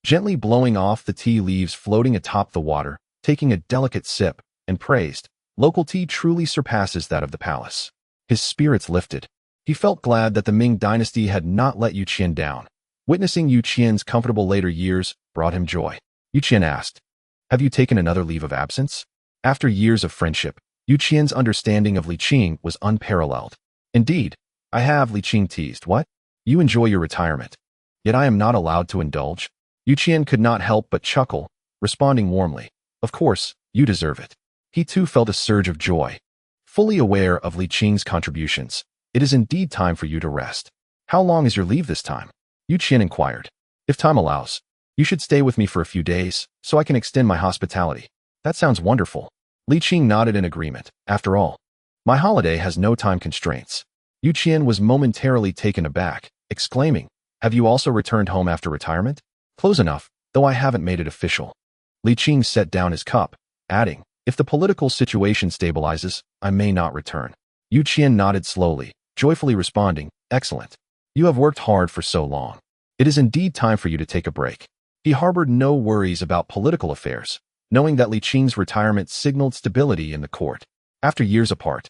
gently blowing off the tea leaves floating atop the water, taking a delicate sip, and praised, "Local tea truly surpasses that of the palace." His spirits lifted. He felt glad that the Ming dynasty had not let Yu Qian down. Witnessing Yu Qian's comfortable later years brought him joy. Yu Qian asked, "Have you taken another leave of absence?" After years of friendship, Yu Qian's understanding of Li Qing was unparalleled. "Indeed, I have," Li Qing teased. "What? You enjoy your retirement. Yet I am not allowed to indulge?" Yu Qian could not help but chuckle, responding warmly, "Of course, you deserve it." He too felt a surge of joy. Fully aware of Li Qing's contributions, "It is indeed time for you to rest. How long is your leave this time?" Yu Qian inquired. "If time allows, you should stay with me for a few days, so I can extend my hospitality." "That sounds wonderful." Li Qing nodded in agreement. "After all, my holiday has no time constraints." Yu Qian was momentarily taken aback, exclaiming, "Have you also returned home after retirement?" "Close enough, though I haven't made it official." Li Qing set down his cup, adding, "If the political situation stabilizes, I may not return." Yu Qian nodded slowly, joyfully responding, "Excellent. You have worked hard for so long. It is indeed time for you to take a break." He harbored no worries about political affairs, knowing that Li Qing's retirement signaled stability in the court. After years apart,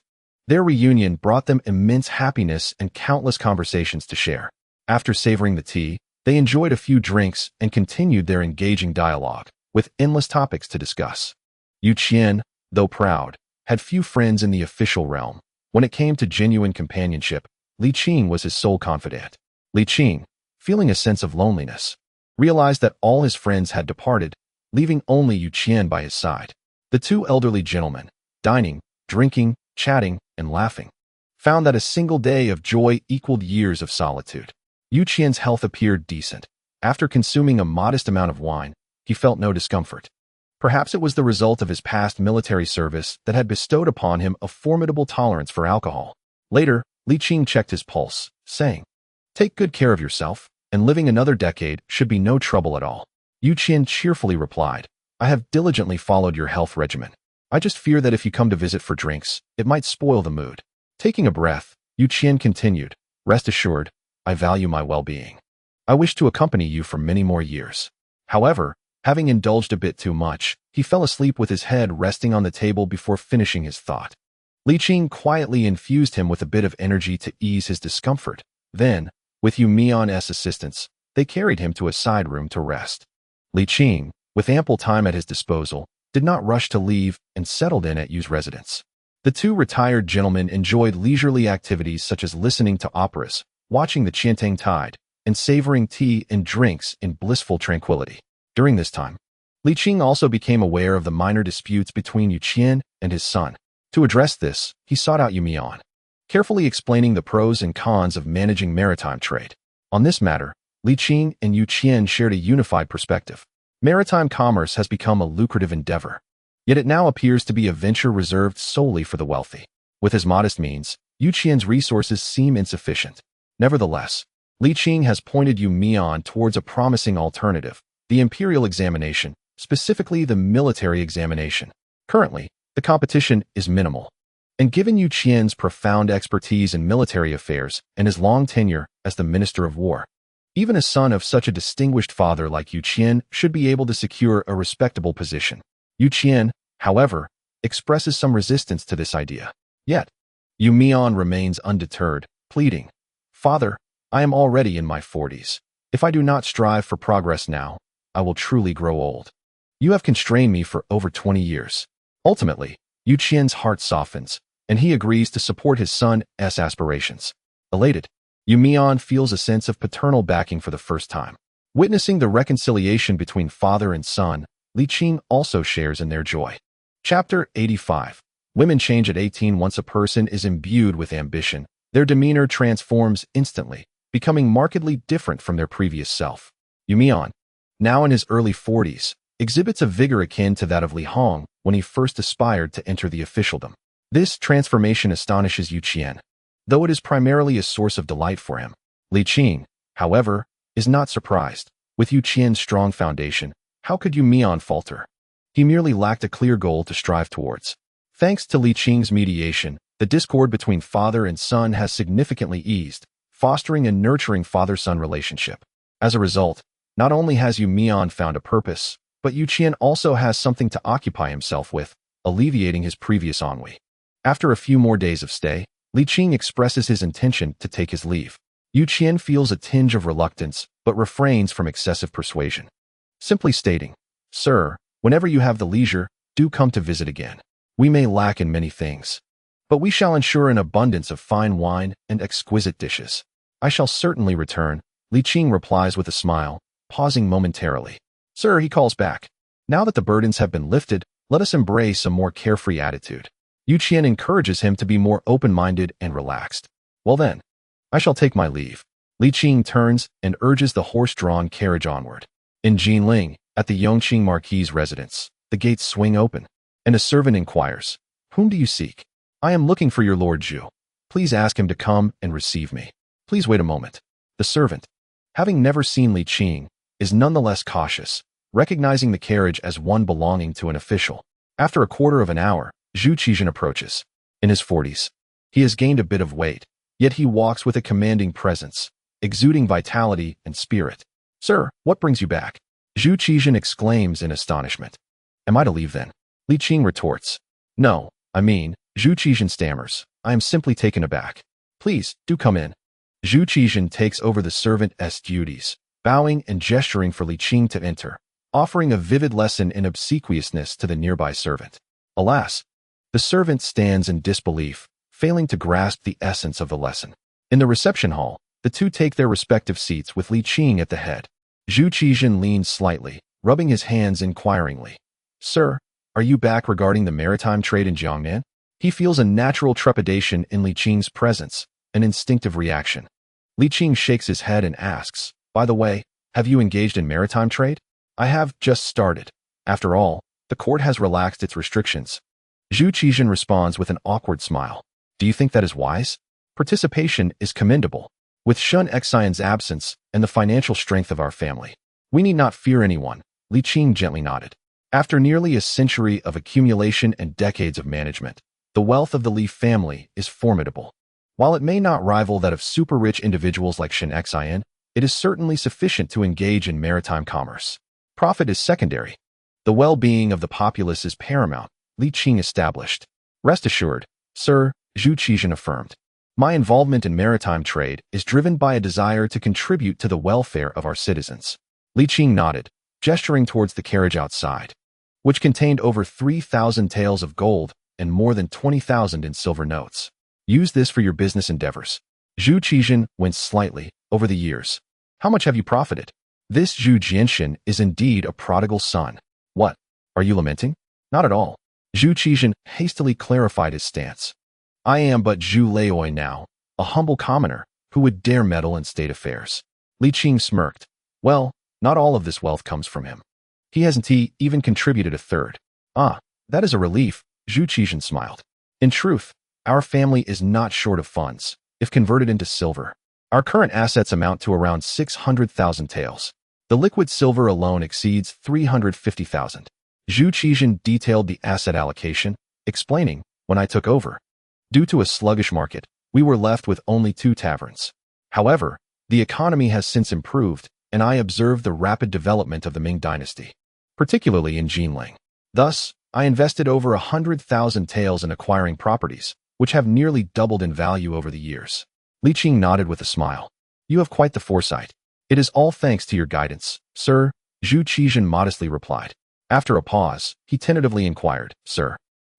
their reunion brought them immense happiness and countless conversations to share. After savoring the tea, they enjoyed a few drinks and continued their engaging dialogue, with endless topics to discuss. Yu Qian, though proud, had few friends in the official realm. When it came to genuine companionship, Li Qing was his sole confidant. Li Qing, feeling a sense of loneliness, realized that all his friends had departed, leaving only Yu Qian by his side. The two elderly gentlemen, dining, drinking, chatting, and laughing, found that a single day of joy equaled years of solitude. Yu Qian's health appeared decent. After consuming a modest amount of wine, he felt no discomfort. Perhaps it was the result of his past military service that had bestowed upon him a formidable tolerance for alcohol. Later, Li Qing checked his pulse, saying, "Take good care of yourself, and living another decade should be no trouble at all." Yu Qian cheerfully replied, "I have diligently followed your health regimen. I just fear that if you come to visit for drinks, it might spoil the mood." Taking a breath, Yu Qian continued, "Rest assured, I value my well-being. I wish to accompany you for many more years." However, having indulged a bit too much, he fell asleep with his head resting on the table before finishing his thought. Li Qing quietly infused him with a bit of energy to ease his discomfort. Then, with Yu Mian's assistance, they carried him to a side room to rest. Li Qing, with ample time at his disposal, did not rush to leave and settled in at Yu's residence. The two retired gentlemen enjoyed leisurely activities such as listening to operas, watching the Qiantang tide, and savoring tea and drinks in blissful tranquility. During this time, Li Qing also became aware of the minor disputes between Yu Qian and his son. To address this, he sought out Yu Mian, carefully explaining the pros and cons of managing maritime trade. On this matter, Li Qing and Yu Qian shared a unified perspective. Maritime commerce has become a lucrative endeavor, yet it now appears to be a venture reserved solely for the wealthy. With his modest means, Yu Qian's resources seem insufficient. Nevertheless, Li Qing has pointed Yu Mian towards a promising alternative, the imperial examination, specifically the military examination. Currently, the competition is minimal. And given Yu Qian's profound expertise in military affairs and his long tenure as the Minister of War, even a son of such a distinguished father like Yu Qian should be able to secure a respectable position. Yu Qian, however, expresses some resistance to this idea. Yet, Yu Mian remains undeterred, pleading, "Father, I am already in my 40s. If I do not strive for progress now, I will truly grow old. You have constrained me for over 20 years. Ultimately, Yu Qian's heart softens, and he agrees to support his son's aspirations. Elated, Yu Mian feels a sense of paternal backing for the first time. Witnessing the reconciliation between father and son, Li Qing also shares in their joy. Chapter 85. Women change at 18. Once a person is imbued with ambition, their demeanor transforms instantly, becoming markedly different from their previous self. Yu Mian, now in his early 40s, exhibits a vigor akin to that of Li Hong when he first aspired to enter the officialdom. This transformation astonishes Yu Qian, though it is primarily a source of delight for him. Li Qing, however, is not surprised. With Yu Qian's strong foundation, how could Yu Mian falter? He merely lacked a clear goal to strive towards. Thanks to Li Qing's mediation, the discord between father and son has significantly eased, fostering a nurturing father-son relationship. As a result, not only has Yu Mian found a purpose, but Yu Qian also has something to occupy himself with, alleviating his previous ennui. After a few more days of stay, Li Qing expresses his intention to take his leave. Yu Qian feels a tinge of reluctance, but refrains from excessive persuasion. Simply stating, "Sir, whenever you have the leisure, do come to visit again. We may lack in many things, but we shall ensure an abundance of fine wine and exquisite dishes." "I shall certainly return," Li Qing replies with a smile, pausing momentarily. "Sir," he calls back, "now that the burdens have been lifted, let us embrace a more carefree attitude." Yu Qian encourages him to be more open-minded and relaxed. "Well then, I shall take my leave." Li Qing turns and urges the horse-drawn carriage onward. In Jinling, at the Yongqing Marquis' residence, the gates swing open, and a servant inquires, "Whom do you seek?" "I am looking for your Lord Zhu. Please ask him to come and receive me." "Please wait a moment." The servant, having never seen Li Qing, is nonetheless cautious, recognizing the carriage as one belonging to an official. After a quarter of an hour, Zhu Qizhen approaches. In his 40s, he has gained a bit of weight, yet he walks with a commanding presence, exuding vitality and spirit. "Sir, what brings you back?" Zhu Qizhen exclaims in astonishment. "Am I to leave then?" Li Qing retorts. "No, I mean," Zhu Qizhen stammers, "I am simply taken aback. Please, do come in." Zhu Qizhen takes over the servant's duties, bowing and gesturing for Li Qing to enter, offering a vivid lesson in obsequiousness to the nearby servant. Alas, the servant stands in disbelief, failing to grasp the essence of the lesson. In the reception hall, the two take their respective seats with Li Qing at the head. Zhu Qizhen leans slightly, rubbing his hands inquiringly. "Sir, are you back regarding the maritime trade in Jiangnan?" He feels a natural trepidation in Li Qing's presence, an instinctive reaction. Li Qing shakes his head and asks, "By the way, have you engaged in maritime trade?" "I have just started. After all, the court has relaxed its restrictions." Zhu Qizhen responds with an awkward smile. "Do you think that is wise? Participation is commendable. With Shun Xian's absence and the financial strength of our family, we need not fear anyone." Li Qing gently nodded. After nearly a century of accumulation and decades of management, the wealth of the Li family is formidable. While it may not rival that of super-rich individuals like Shun Xian, it is certainly sufficient to engage in maritime commerce. Profit is secondary. The well-being of the populace is paramount, Li Qing established. "Rest assured, sir," Zhu Qizhen affirmed. "My involvement in maritime trade is driven by a desire to contribute to the welfare of our citizens." Li Qing nodded, gesturing towards the carriage outside, which contained over 3,000 taels of gold and more than 20,000 in silver notes. "Use this for your business endeavors." Zhu Qizhen winced slightly. "Over the years, how much have you profited?" This Zhu Jianxian is indeed a prodigal son. "What? Are you lamenting?" "Not at all." Zhu Qizhen hastily clarified his stance. "I am but Zhu Leoi now, a humble commoner who would dare meddle in state affairs." Li Qing smirked. "Well, not all of this wealth comes from him. He hasn't even contributed a third." "Ah, that is a relief," Zhu Qizhen smiled. "In truth, our family is not short of funds, if converted into silver. Our current assets amount to around 600,000 taels. The liquid silver alone exceeds 350,000. Zhu Qizhen detailed the asset allocation, explaining, "When I took over, due to a sluggish market, we were left with only 2 taverns. However, the economy has since improved, and I observed the rapid development of the Ming dynasty, particularly in Jinling. Thus, I invested over 100,000 taels in acquiring properties, which have nearly doubled in value over the years." Li Qing nodded with a smile. "You have quite the foresight." "It is all thanks to your guidance, sir," Zhu Qizhen modestly replied. After a pause, he tentatively inquired, "Sir,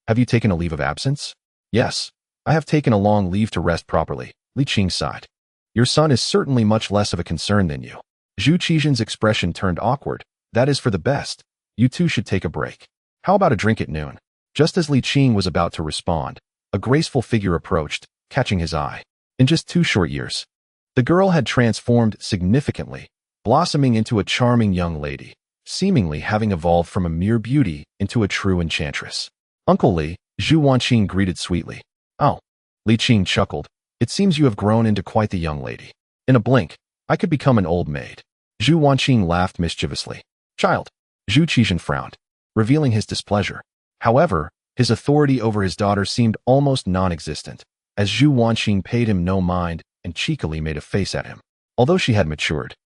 have you taken a leave of absence?" "Yes, I have taken a long leave to rest properly," Li Qing sighed. "Your son is certainly much less of a concern than you." Zhu Qizhen's expression turned awkward. "That is for the best. You two should take a break. How about a drink at noon?" Just as Li Qing was about to respond, a graceful figure approached, catching his eye. In just 2 short years, the girl had transformed significantly, blossoming into a charming young lady, seemingly having evolved from a mere beauty into a true enchantress. "Uncle Li," Zhu Wanqing greeted sweetly. "Oh," Li Qing chuckled, "it seems you have grown into quite the young lady. In a blink, I could become an old maid." Zhu Wanqing laughed mischievously. "Child." Zhu Qizhen frowned, revealing his displeasure. However, his authority over his daughter seemed almost non-existent, as Zhu Wanqing paid him no mind and cheekily made a face at him. Although she had matured,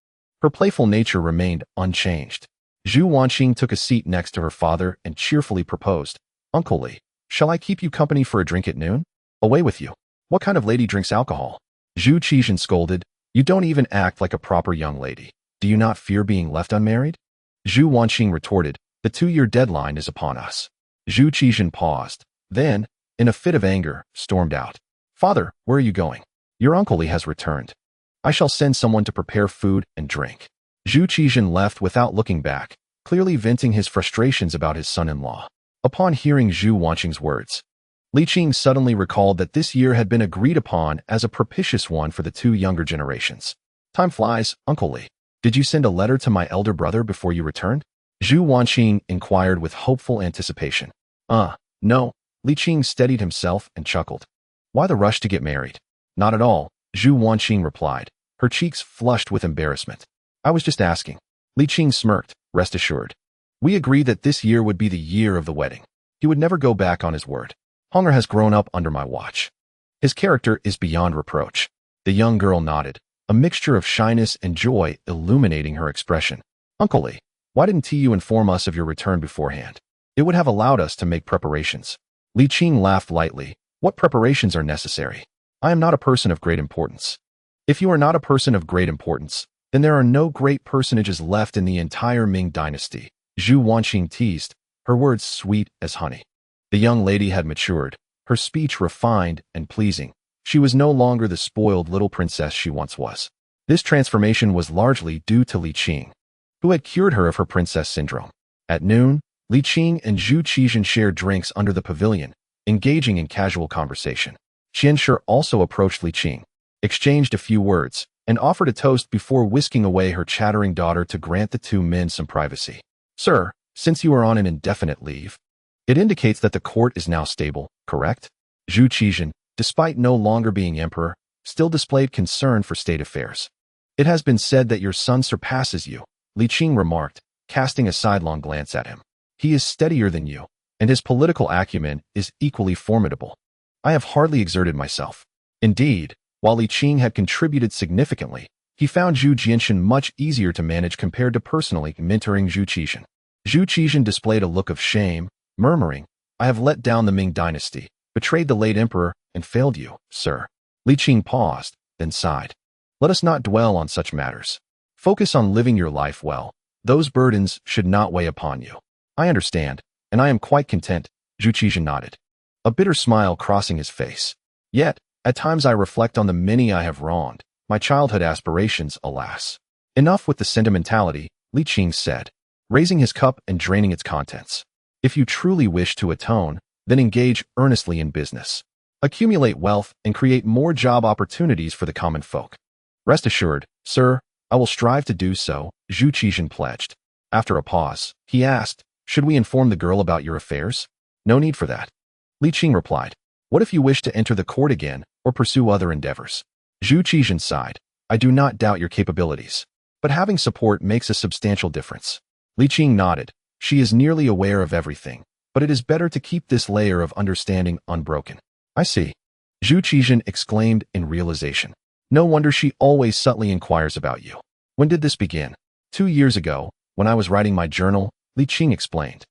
Her playful nature remained unchanged. Zhu Wanqing took a seat next to her father and cheerfully proposed, "Uncle Li, shall I keep you company for a drink at noon? Away with you. What kind of lady drinks alcohol?" Zhu Qizhen scolded, "You don't even act like a proper young lady. Do you not fear being left unmarried?" Zhu Wanqing retorted, "The 2-year deadline is upon us." Zhu Qizhen paused, then, in a fit of anger, stormed out. "Father, where are you going? Your uncle Li has returned. I shall send someone to prepare food and drink." Zhu Qizhen left without looking back, clearly venting his frustrations about his son-in-law. Upon hearing Zhu Wanqing's words, Li Qing suddenly recalled that this year had been agreed upon as a propitious one for the 2 younger generations. "Time flies, Uncle Li. Did you send a letter to my elder brother before you returned?" Zhu Wanqing inquired with hopeful anticipation. No." Li Qing steadied himself and chuckled. "Why the rush to get married?" "Not at all," Zhu Wanqing replied, her cheeks flushed with embarrassment. "I was just asking." Li Qing smirked, "Rest assured. We agreed that this year would be the year of the wedding. He would never go back on his word. Hunger has grown up under my watch. His character is beyond reproach." The young girl nodded, a mixture of shyness and joy illuminating her expression. "Uncle Li, why didn't you inform us of your return beforehand? It would have allowed us to make preparations." Li Qing laughed lightly. "What preparations are necessary? I am not a person of great importance." "If you are not a person of great importance, then there are no great personages left in the entire Ming dynasty," Zhu Wanqing teased, her words sweet as honey. The young lady had matured, her speech refined and pleasing. She was no longer the spoiled little princess she once was. This transformation was largely due to Li Qing, who had cured her of her princess syndrome. At noon, Li Qing and Zhu Qizhen shared drinks under the pavilion, engaging in casual conversation. Qianshi also approached Li Qing, exchanged a few words, and offered a toast before whisking away her chattering daughter to grant the 2 men some privacy. "Sir, since you are on an indefinite leave, it indicates that the court is now stable, correct?" Zhu Qizhen, despite no longer being emperor, still displayed concern for state affairs. "It has been said that your son surpasses you," Li Qing remarked, casting a sidelong glance at him. "He is steadier than you, and his political acumen is equally formidable. I have hardly exerted myself." Indeed, while Li Qing had contributed significantly, he found Zhu Jianshan much easier to manage compared to personally mentoring Zhu Qizhen. Zhu Qizhen displayed a look of shame, murmuring, "I have let down the Ming dynasty, betrayed the late emperor, and failed you, sir." Li Qing paused, then sighed. "Let us not dwell on such matters. Focus on living your life well. Those burdens should not weigh upon you." "I understand, and I am quite content," Zhu Qizhen nodded, a bitter smile crossing his face. "Yet, at times I reflect on the many I have wronged, my childhood aspirations, alas." "Enough with the sentimentality," Li Qing said, raising his cup and draining its contents. "If you truly wish to atone, then engage earnestly in business. Accumulate wealth and create more job opportunities for the common folk." "Rest assured, sir, I will strive to do so," Zhu Qizhen pledged. After a pause, he asked, "Should we inform the girl about your affairs?" "No need for that," Li Qing replied. "What if you wish to enter the court again or pursue other endeavors?" Zhu Qizhen sighed. "I do not doubt your capabilities, but having support makes a substantial difference." Li Qing nodded. "She is nearly aware of everything, but it is better to keep this layer of understanding unbroken." "I see," Zhu Qizhen exclaimed in realization. "No wonder she always subtly inquires about you." "When did this begin?" 2 years ago, when I was writing my journal," Li Qing explained.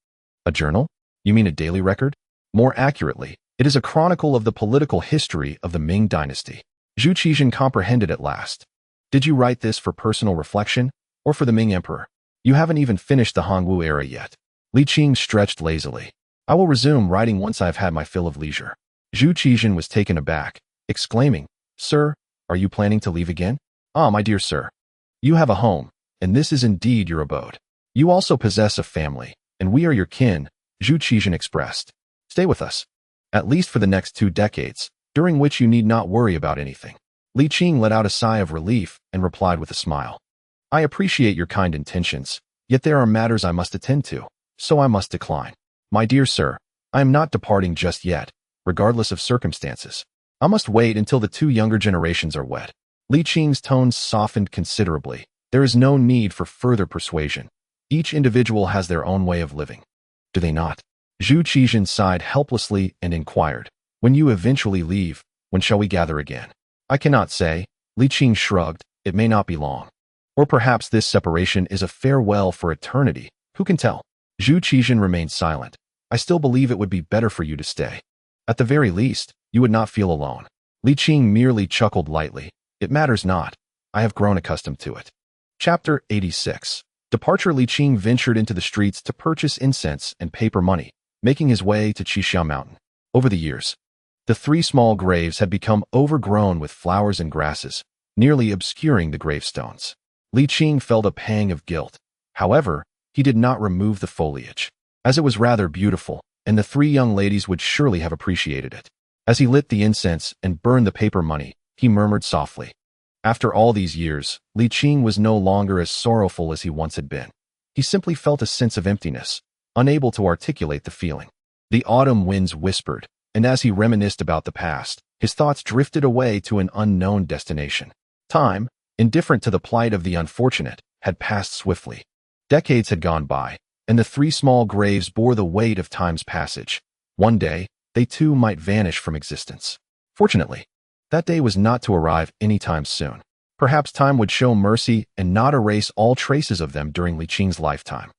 "A journal? You mean a daily record?" "More accurately, it is a chronicle of the political history of the Ming dynasty." Zhu Qizhen comprehended at last. "Did you write this for personal reflection, or for the Ming emperor? You haven't even finished the Hongwu era yet." Li Qing stretched lazily. "I will resume writing once I have had my fill of leisure." Zhu Qizhen was taken aback, exclaiming, "Sir, are you planning to leave again?" "Ah, my dear sir. You have a home, and this is indeed your abode. You also possess a family, and we are your kin," Zhu Qizhen expressed. "Stay with us, at least for the next 2 decades, during which you need not worry about anything." Li Qing let out a sigh of relief and replied with a smile. "I appreciate your kind intentions, yet there are matters I must attend to, so I must decline. My dear sir, I am not departing just yet, regardless of circumstances. I must wait until the 2 younger generations are wed." Li Qing's tones softened considerably. "There is no need for further persuasion. Each individual has their own way of living." "Do they not?" Zhu Qizhen sighed helplessly and inquired, "When you eventually leave, when shall we gather again?" "I cannot say," Li Qing shrugged. "It may not be long." Or perhaps this separation is a farewell for eternity. Who can tell? Zhu Qizhen remained silent. I still believe it would be better for you to stay. At the very least, you would not feel alone. Li Qing merely chuckled lightly. It matters not. I have grown accustomed to it. Chapter 86. Departure. Li Qing ventured into the streets to purchase incense and paper money, making his way to Qixia Mountain. Over the years, the 3 small graves had become overgrown with flowers and grasses, nearly obscuring the gravestones. Li Qing felt a pang of guilt. However, he did not remove the foliage, as it was rather beautiful, and the 3 young ladies would surely have appreciated it. As he lit the incense and burned the paper money, he murmured softly. After all these years, Li Qing was no longer as sorrowful as he once had been. He simply felt a sense of emptiness, unable to articulate the feeling. The autumn winds whispered, and as he reminisced about the past, his thoughts drifted away to an unknown destination. Time, indifferent to the plight of the unfortunate, had passed swiftly. Decades had gone by, and the 3 small graves bore the weight of time's passage. One day, they too might vanish from existence. Fortunately, that day was not to arrive anytime soon. Perhaps time would show mercy and not erase all traces of them during Li Qing's lifetime.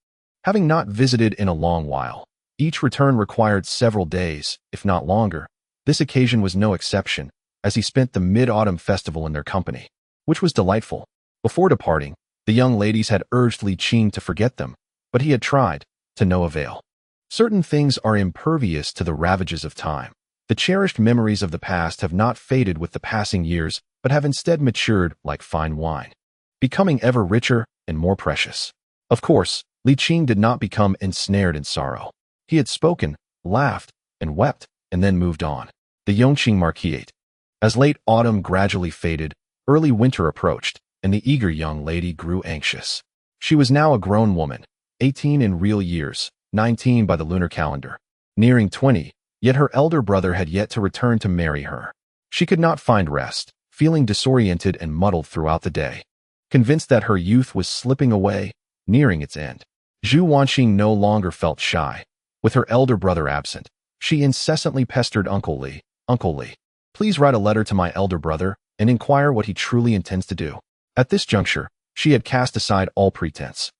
Having not visited in a long while, each return required several days, if not longer. This occasion was no exception, as he spent the mid-autumn festival in their company, which was delightful. Before departing, the young ladies had urged Li Qing to forget them, but he had tried, to no avail. Certain things are impervious to the ravages of time. The cherished memories of the past have not faded with the passing years, but have instead matured like fine wine, becoming ever richer and more precious. Of course, Li Qing did not become ensnared in sorrow. He had spoken, laughed, and wept, and then moved on. The Yongqing Marquisate. As late autumn gradually faded, early winter approached, and the eager young lady grew anxious. She was now a grown woman, 18 in real years, 19 by the lunar calendar, nearing 20, yet her elder brother had yet to return to marry her. She could not find rest, feeling disoriented and muddled throughout the day. Convinced that her youth was slipping away, nearing its end, Zhu Wanqing no longer felt shy. With her elder brother absent, she incessantly pestered Uncle Li. Uncle Li, please write a letter to my elder brother and inquire what he truly intends to do. At this juncture, she had cast aside all pretense,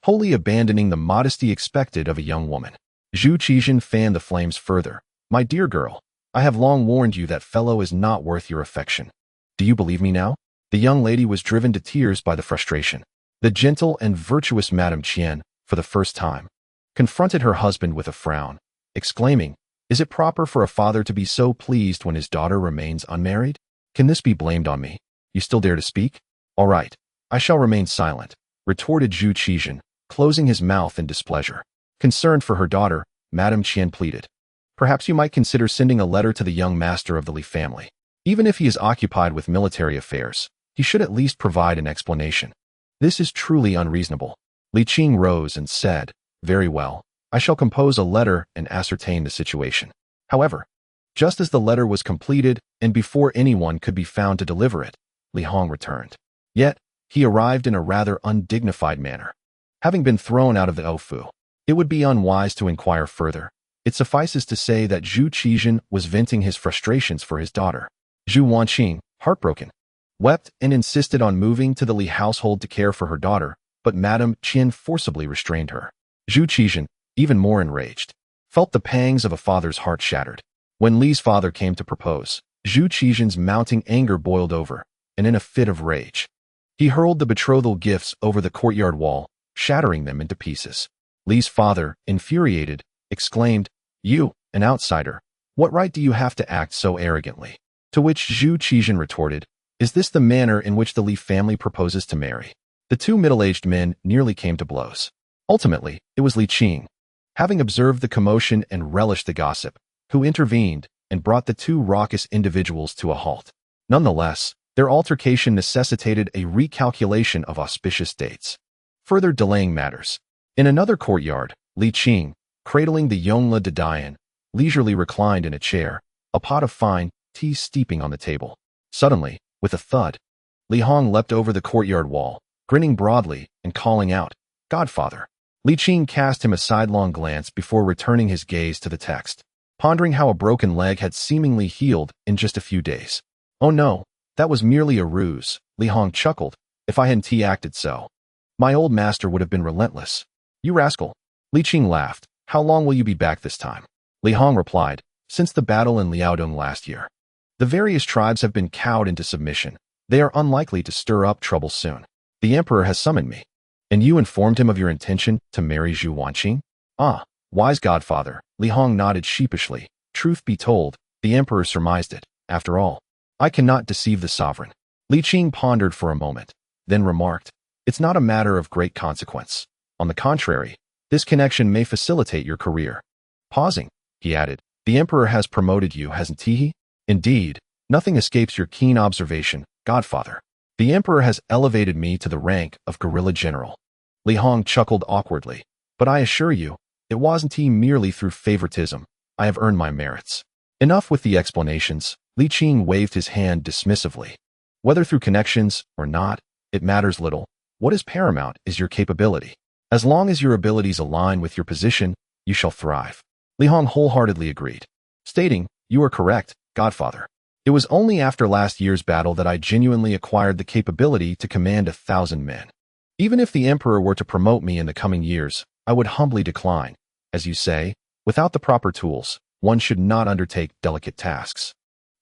wholly abandoning the modesty expected of a young woman. Zhu Qizhen fanned the flames further. My dear girl, I have long warned you that fellow is not worth your affection. Do you believe me now? The young lady was driven to tears by the frustration. The gentle and virtuous Madame Qian, for the first time, confronted her husband with a frown, exclaiming, Is it proper for a father to be so pleased when his daughter remains unmarried? Can this be blamed on me? You still dare to speak? All right, I shall remain silent, retorted Zhu Qizhen, closing his mouth in displeasure. Concerned for her daughter, Madame Qian pleaded. Perhaps you might consider sending a letter to the young master of the Li family. Even if he is occupied with military affairs, he should at least provide an explanation. This is truly unreasonable. Li Qing rose and said, Very well, I shall compose a letter and ascertain the situation. However, just as the letter was completed and before anyone could be found to deliver it, Li Hong returned. Yet, he arrived in a rather undignified manner. Having been thrown out of the Ofu, it would be unwise to inquire further. It suffices to say that Zhu Qizhen was venting his frustrations for his daughter. Zhu Wanqing, heartbroken, wept and insisted on moving to the Li household to care for her daughter, but Madame Qian forcibly restrained her. Zhu Qizhen, even more enraged, felt the pangs of a father's heart shattered. When Li's father came to propose, Zhu Qizhen's mounting anger boiled over, and in a fit of rage, he hurled the betrothal gifts over the courtyard wall, shattering them into pieces. Li's father, infuriated, exclaimed, You, an outsider, what right do you have to act so arrogantly? To which Zhu Qizhen retorted, Is this the manner in which the Li family proposes to marry? The 2 middle-aged men nearly came to blows. Ultimately, it was Li Qing, having observed the commotion and relished the gossip, who intervened and brought the 2 raucous individuals to a halt. Nonetheless, their altercation necessitated a recalculation of auspicious dates, further delaying matters. In another courtyard, Li Qing, cradling the Yongle de Dian, leisurely reclined in a chair, a pot of fine tea steeping on the table. Suddenly, with a thud, Li Hong leapt over the courtyard wall, grinning broadly and calling out, Godfather. Li Qing cast him a sidelong glance before returning his gaze to the text, pondering how a broken leg had seemingly healed in just a few days. Oh no, that was merely a ruse, Li Hong chuckled, If I hadn't acted so, my old master would have been relentless. You rascal. Li Qing laughed. How long will you be back this time? Li Hong replied, since the battle in Liaodong last year. The various tribes have been cowed into submission. They are unlikely to stir up trouble soon. The emperor has summoned me. And you informed him of your intention to marry Zhu Wanqing? Ah, wise godfather. Li Hong nodded sheepishly. Truth be told, the emperor surmised it. After all, I cannot deceive the sovereign. Li Qing pondered for a moment, then remarked, it's not a matter of great consequence. On the contrary, this connection may facilitate your career. Pausing, he added, the emperor has promoted you, hasn't he? Indeed, nothing escapes your keen observation, godfather. The emperor has elevated me to the rank of guerrilla general. Li Hong chuckled awkwardly. But I assure you, it wasn't merely through favoritism. I have earned my merits. Enough with the explanations. Li Qing waved his hand dismissively. Whether through connections or not, it matters little. What is paramount is your capability. As long as your abilities align with your position, you shall thrive. Li Hong wholeheartedly agreed, stating, you are correct, godfather. It was only after last year's battle that I genuinely acquired the capability to command 1,000 men. Even if the emperor were to promote me in the coming years, I would humbly decline. As you say, without the proper tools, one should not undertake delicate tasks.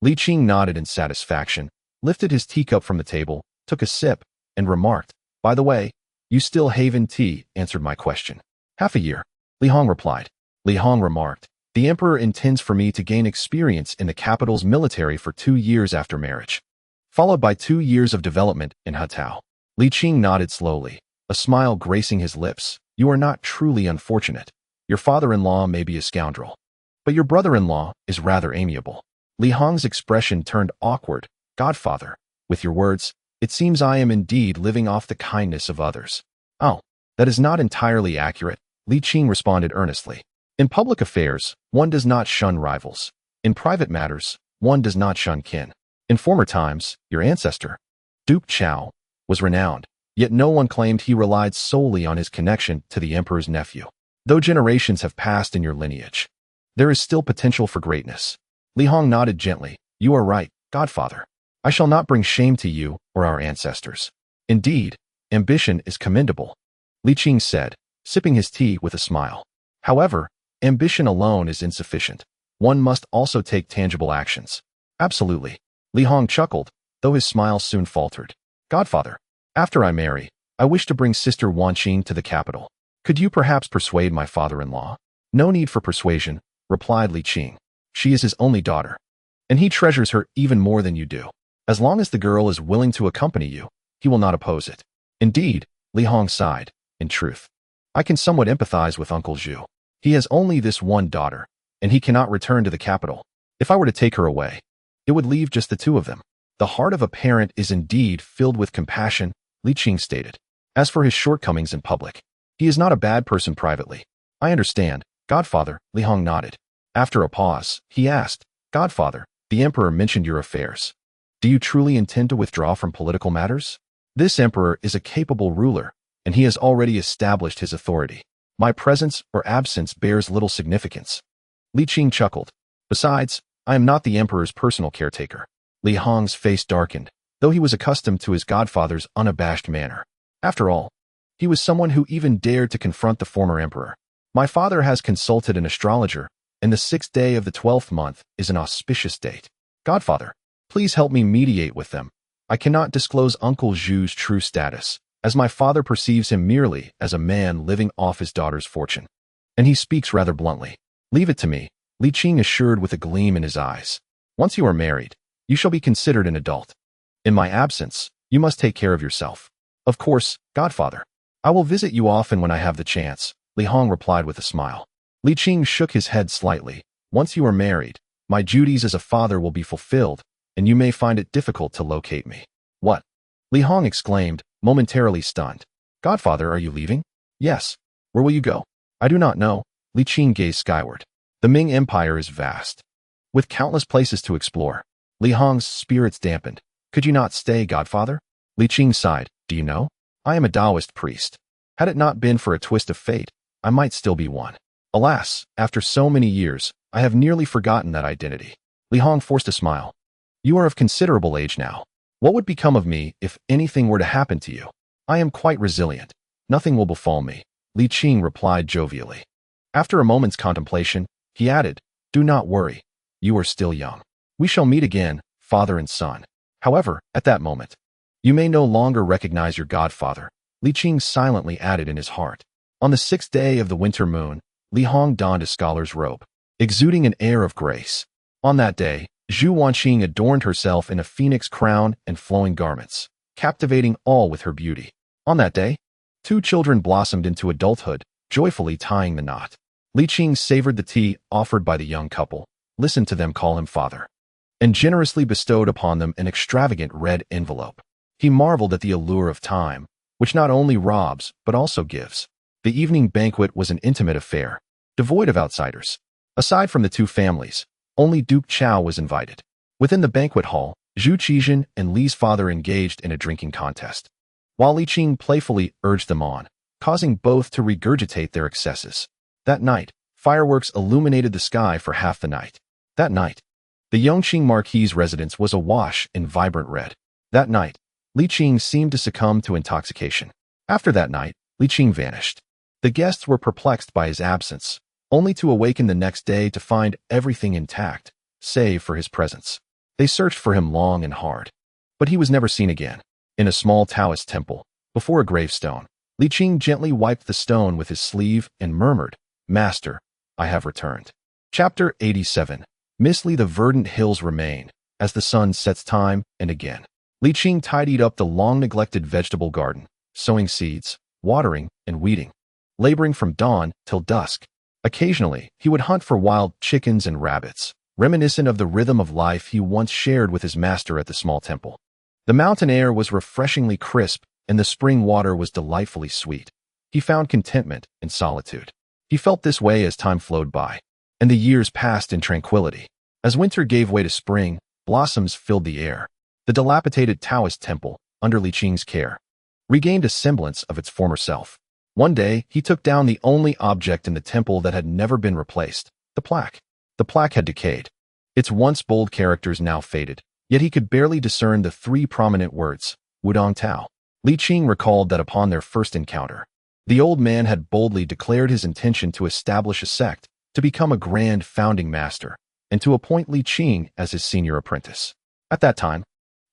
Li Qing nodded in satisfaction, lifted his teacup from the table, took a sip, and remarked, by the way, you still haven't answered my question. Half a year, Li Hong replied. Li Hong remarked, the emperor intends for me to gain experience in the capital's military for 2 years after marriage, followed by 2 years of development in Hatao. Li Qing nodded slowly, a smile gracing his lips. You are not truly unfortunate. Your father-in-law may be a scoundrel, but your brother-in-law is rather amiable. Li Hong's expression turned awkward. Godfather, with your words, it seems I am indeed living off the kindness of others. Oh, that is not entirely accurate, Li Qing responded earnestly. In public affairs, one does not shun rivals. In private matters, one does not shun kin. In former times, your ancestor, Duke Chao, was renowned, yet no one claimed he relied solely on his connection to the emperor's nephew. Though generations have passed in your lineage, there is still potential for greatness. Li Hong nodded gently. You are right, godfather. I shall not bring shame to you or our ancestors. Indeed, ambition is commendable, Li Qing said, sipping his tea with a smile. However, ambition alone is insufficient. One must also take tangible actions. Absolutely. Li Hong chuckled, though his smile soon faltered. Godfather, after I marry, I wish to bring Sister Wanqing to the capital. Could you perhaps persuade my father-in-law? No need for persuasion, replied Li Qing. She is his only daughter, and he treasures her even more than you do. As long as the girl is willing to accompany you, he will not oppose it. Indeed, Li Hong sighed. In truth, I can somewhat empathize with Uncle Zhu. He has only this one daughter, and he cannot return to the capital. If I were to take her away, it would leave just the two of them. The heart of a parent is indeed filled with compassion, Li Qing stated. As for his shortcomings in public, he is not a bad person privately. I understand, godfather, Li Hong nodded. After a pause, he asked, Godfather, the emperor mentioned your affairs. Do you truly intend to withdraw from political matters? This emperor is a capable ruler, and he has already established his authority. My presence or absence bears little significance. Li Qing chuckled. Besides, I am not the emperor's personal caretaker. Li Hong's face darkened, though he was accustomed to his godfather's unabashed manner. After all, he was someone who even dared to confront the former emperor. My father has consulted an astrologer, and the 6th day of the 12th month is an auspicious date. Godfather, please help me mediate with them. I cannot disclose Uncle Zhu's true status, as my father perceives him merely as a man living off his daughter's fortune. And he speaks rather bluntly. Leave it to me, Li Qing assured with a gleam in his eyes. Once you are married, you shall be considered an adult. In my absence, you must take care of yourself. Of course, godfather. I will visit you often when I have the chance, Li Hong replied with a smile. Li Qing shook his head slightly. Once you are married, my duties as a father will be fulfilled, and you may find it difficult to locate me. What? Li Hong exclaimed, momentarily stunned. Godfather, are you leaving? Yes. Where will you go? I do not know. Li Qing gazed skyward. The Ming Empire is vast, with countless places to explore. Li Hong's spirits dampened. Could you not stay, godfather? Li Qing sighed. Do you know? I am a Taoist priest. Had it not been for a twist of fate, I might still be one. Alas, after so many years, I have nearly forgotten that identity. Li Hong forced a smile. You are of considerable age now. What would become of me if anything were to happen to you? I am quite resilient. Nothing will befall me, Li Qing replied jovially. After a moment's contemplation, he added, do not worry. You are still young. We shall meet again, father and son. However, at that moment, you may no longer recognize your godfather, Li Qing silently added in his heart. On the 6th day of the winter moon, Li Hong donned a scholar's robe, exuding an air of grace. On that day, Zhu Wanqing adorned herself in a phoenix crown and flowing garments, captivating all with her beauty. On that day, 2 children blossomed into adulthood, joyfully tying the knot. Li Qing savored the tea offered by the young couple, listened to them call him father, and generously bestowed upon them an extravagant red envelope. He marveled at the allure of time, which not only robs but also gives. The evening banquet was an intimate affair, devoid of outsiders. Aside from the 2 families, only Duke Chao was invited. Within the banquet hall, Zhu Qizhen and Li's father engaged in a drinking contest, while Li Qing playfully urged them on, causing both to regurgitate their excesses. That night, fireworks illuminated the sky for half the night. That night, the Yongqing Marquis' residence was awash in vibrant red. That night, Li Qing seemed to succumb to intoxication. After that night, Li Qing vanished. The guests were perplexed by his absence, only to awaken the next day to find everything intact, save for his presence. They searched for him long and hard, but he was never seen again. In a small Taoist temple, before a gravestone, Li Qing gently wiped the stone with his sleeve and murmured, Master, I have returned. Chapter 87. Mistly the verdant hills remain, as the sun sets time and again. Li Qing tidied up the long-neglected vegetable garden, sowing seeds, watering, and weeding, laboring from dawn till dusk. Occasionally, he would hunt for wild chickens and rabbits, reminiscent of the rhythm of life he once shared with his master at the small temple. The mountain air was refreshingly crisp, and the spring water was delightfully sweet. He found contentment in solitude. He felt this way as time flowed by, and the years passed in tranquility. As winter gave way to spring, blossoms filled the air. The dilapidated Taoist temple, under Li Qing's care, regained a semblance of its former self. One day, he took down the only object in the temple that had never been replaced, the plaque. The plaque had decayed. Its once bold characters now faded, yet he could barely discern the 3 prominent words, Wudong Tao. Li Qing recalled that upon their first encounter, the old man had boldly declared his intention to establish a sect, to become a grand founding master, and to appoint Li Qing as his senior apprentice. At that time,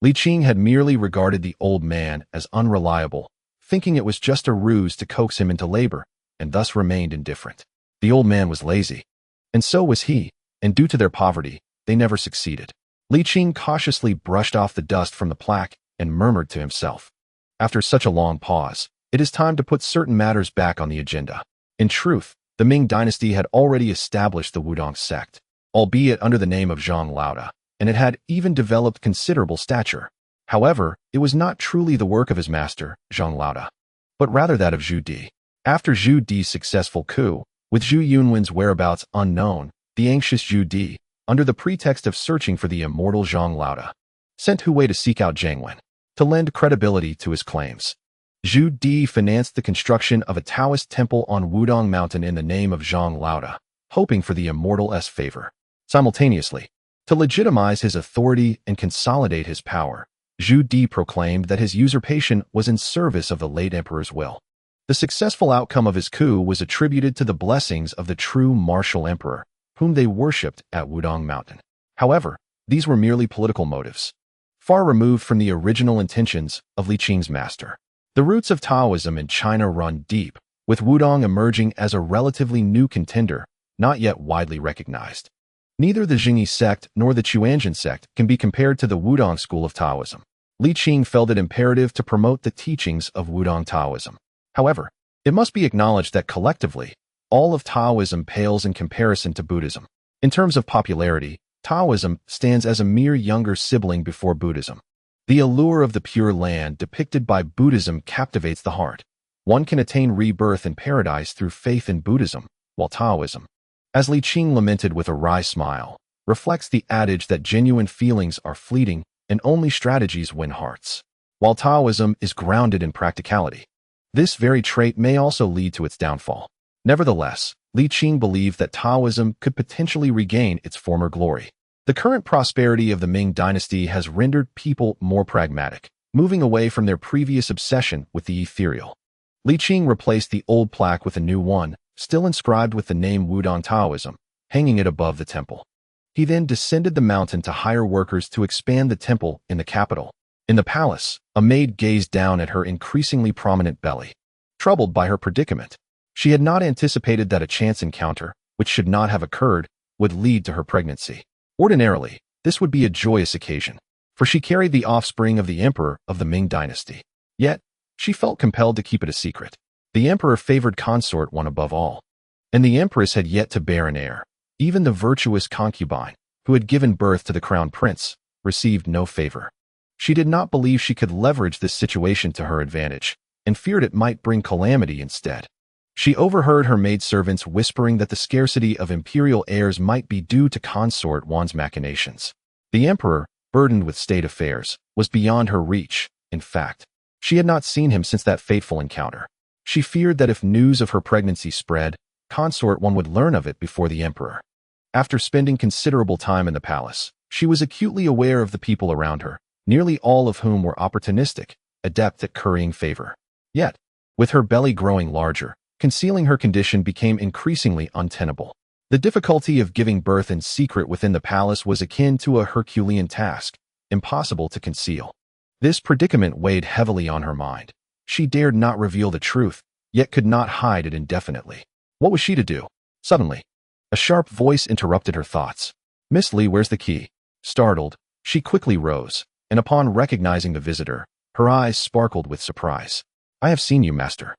Li Qing had merely regarded the old man as unreliable, thinking it was just a ruse to coax him into labor, and thus remained indifferent. The old man was lazy, and so was he, and due to their poverty, they never succeeded. Li Qing cautiously brushed off the dust from the plaque and murmured to himself, after such a long pause, it is time to put certain matters back on the agenda. In truth, the Ming dynasty had already established the Wudong sect, albeit under the name of Zhongle, and it had even developed considerable stature. However, it was not truly the work of his master, Zhongle, but rather that of Zhu Di. After Zhu Di's successful coup, with Zhu Yunwen's whereabouts unknown, the anxious Zhu Di, under the pretext of searching for the immortal Zhongle, sent Hui to seek out Jiang Wen, to lend credibility to his claims. Zhu Di financed the construction of a Taoist temple on Wudong Mountain in the name of Zhongle, hoping for the immortal's favor. Simultaneously, to legitimize his authority and consolidate his power, Zhu Di proclaimed that his usurpation was in service of the late emperor's will. The successful outcome of his coup was attributed to the blessings of the true martial emperor, whom they worshipped at Wudong Mountain. However, these were merely political motives, far removed from the original intentions of Li Qing's master. The roots of Taoism in China run deep, with Wudong emerging as a relatively new contender, not yet widely recognized. Neither the Jingyi sect nor the Xuande sect can be compared to the Wudong school of Taoism. Li Qing felt it imperative to promote the teachings of Wudong Taoism. However, it must be acknowledged that collectively, all of Taoism pales in comparison to Buddhism. In terms of popularity, Taoism stands as a mere younger sibling before Buddhism. The allure of the Pure Land depicted by Buddhism captivates the heart. One can attain rebirth in paradise through faith in Buddhism, while Taoism, as Li Qing lamented with a wry smile, reflects the adage that genuine feelings are fleeting and only strategies win hearts. While Taoism is grounded in practicality, this very trait may also lead to its downfall. Nevertheless, Li Qing believed that Taoism could potentially regain its former glory. The current prosperity of the Ming dynasty has rendered people more pragmatic, moving away from their previous obsession with the ethereal. Qing replaced the old plaque with a new one, still inscribed with the name Wudong Taoism, hanging it above the temple. He then descended the mountain to hire workers to expand the temple in the capital. In the palace, a maid gazed down at her increasingly prominent belly. Troubled by her predicament, she had not anticipated that a chance encounter, which should not have occurred, would lead to her pregnancy. Ordinarily, this would be a joyous occasion, for she carried the offspring of the emperor of the Ming dynasty. Yet, she felt compelled to keep it a secret. The emperor favored consort one above all, and the empress had yet to bear an heir. Even the virtuous concubine, who had given birth to the crown prince, received no favor. She did not believe she could leverage this situation to her advantage, and feared it might bring calamity instead. She overheard her maidservants whispering that the scarcity of imperial heirs might be due to consort one's machinations. The emperor, burdened with state affairs, was beyond her reach. In fact, she had not seen him since that fateful encounter. She feared that if news of her pregnancy spread, consort one would learn of it before the emperor. After spending considerable time in the palace, she was acutely aware of the people around her, nearly all of whom were opportunistic, adept at currying favor. Yet, with her belly growing larger, concealing her condition became increasingly untenable. The difficulty of giving birth in secret within the palace was akin to a Herculean task, impossible to conceal. This predicament weighed heavily on her mind. She dared not reveal the truth, yet could not hide it indefinitely. What was she to do? Suddenly, a sharp voice interrupted her thoughts. "Miss Li, where's the key?" Startled, she quickly rose, and upon recognizing the visitor, her eyes sparkled with surprise. "I have seen you, master."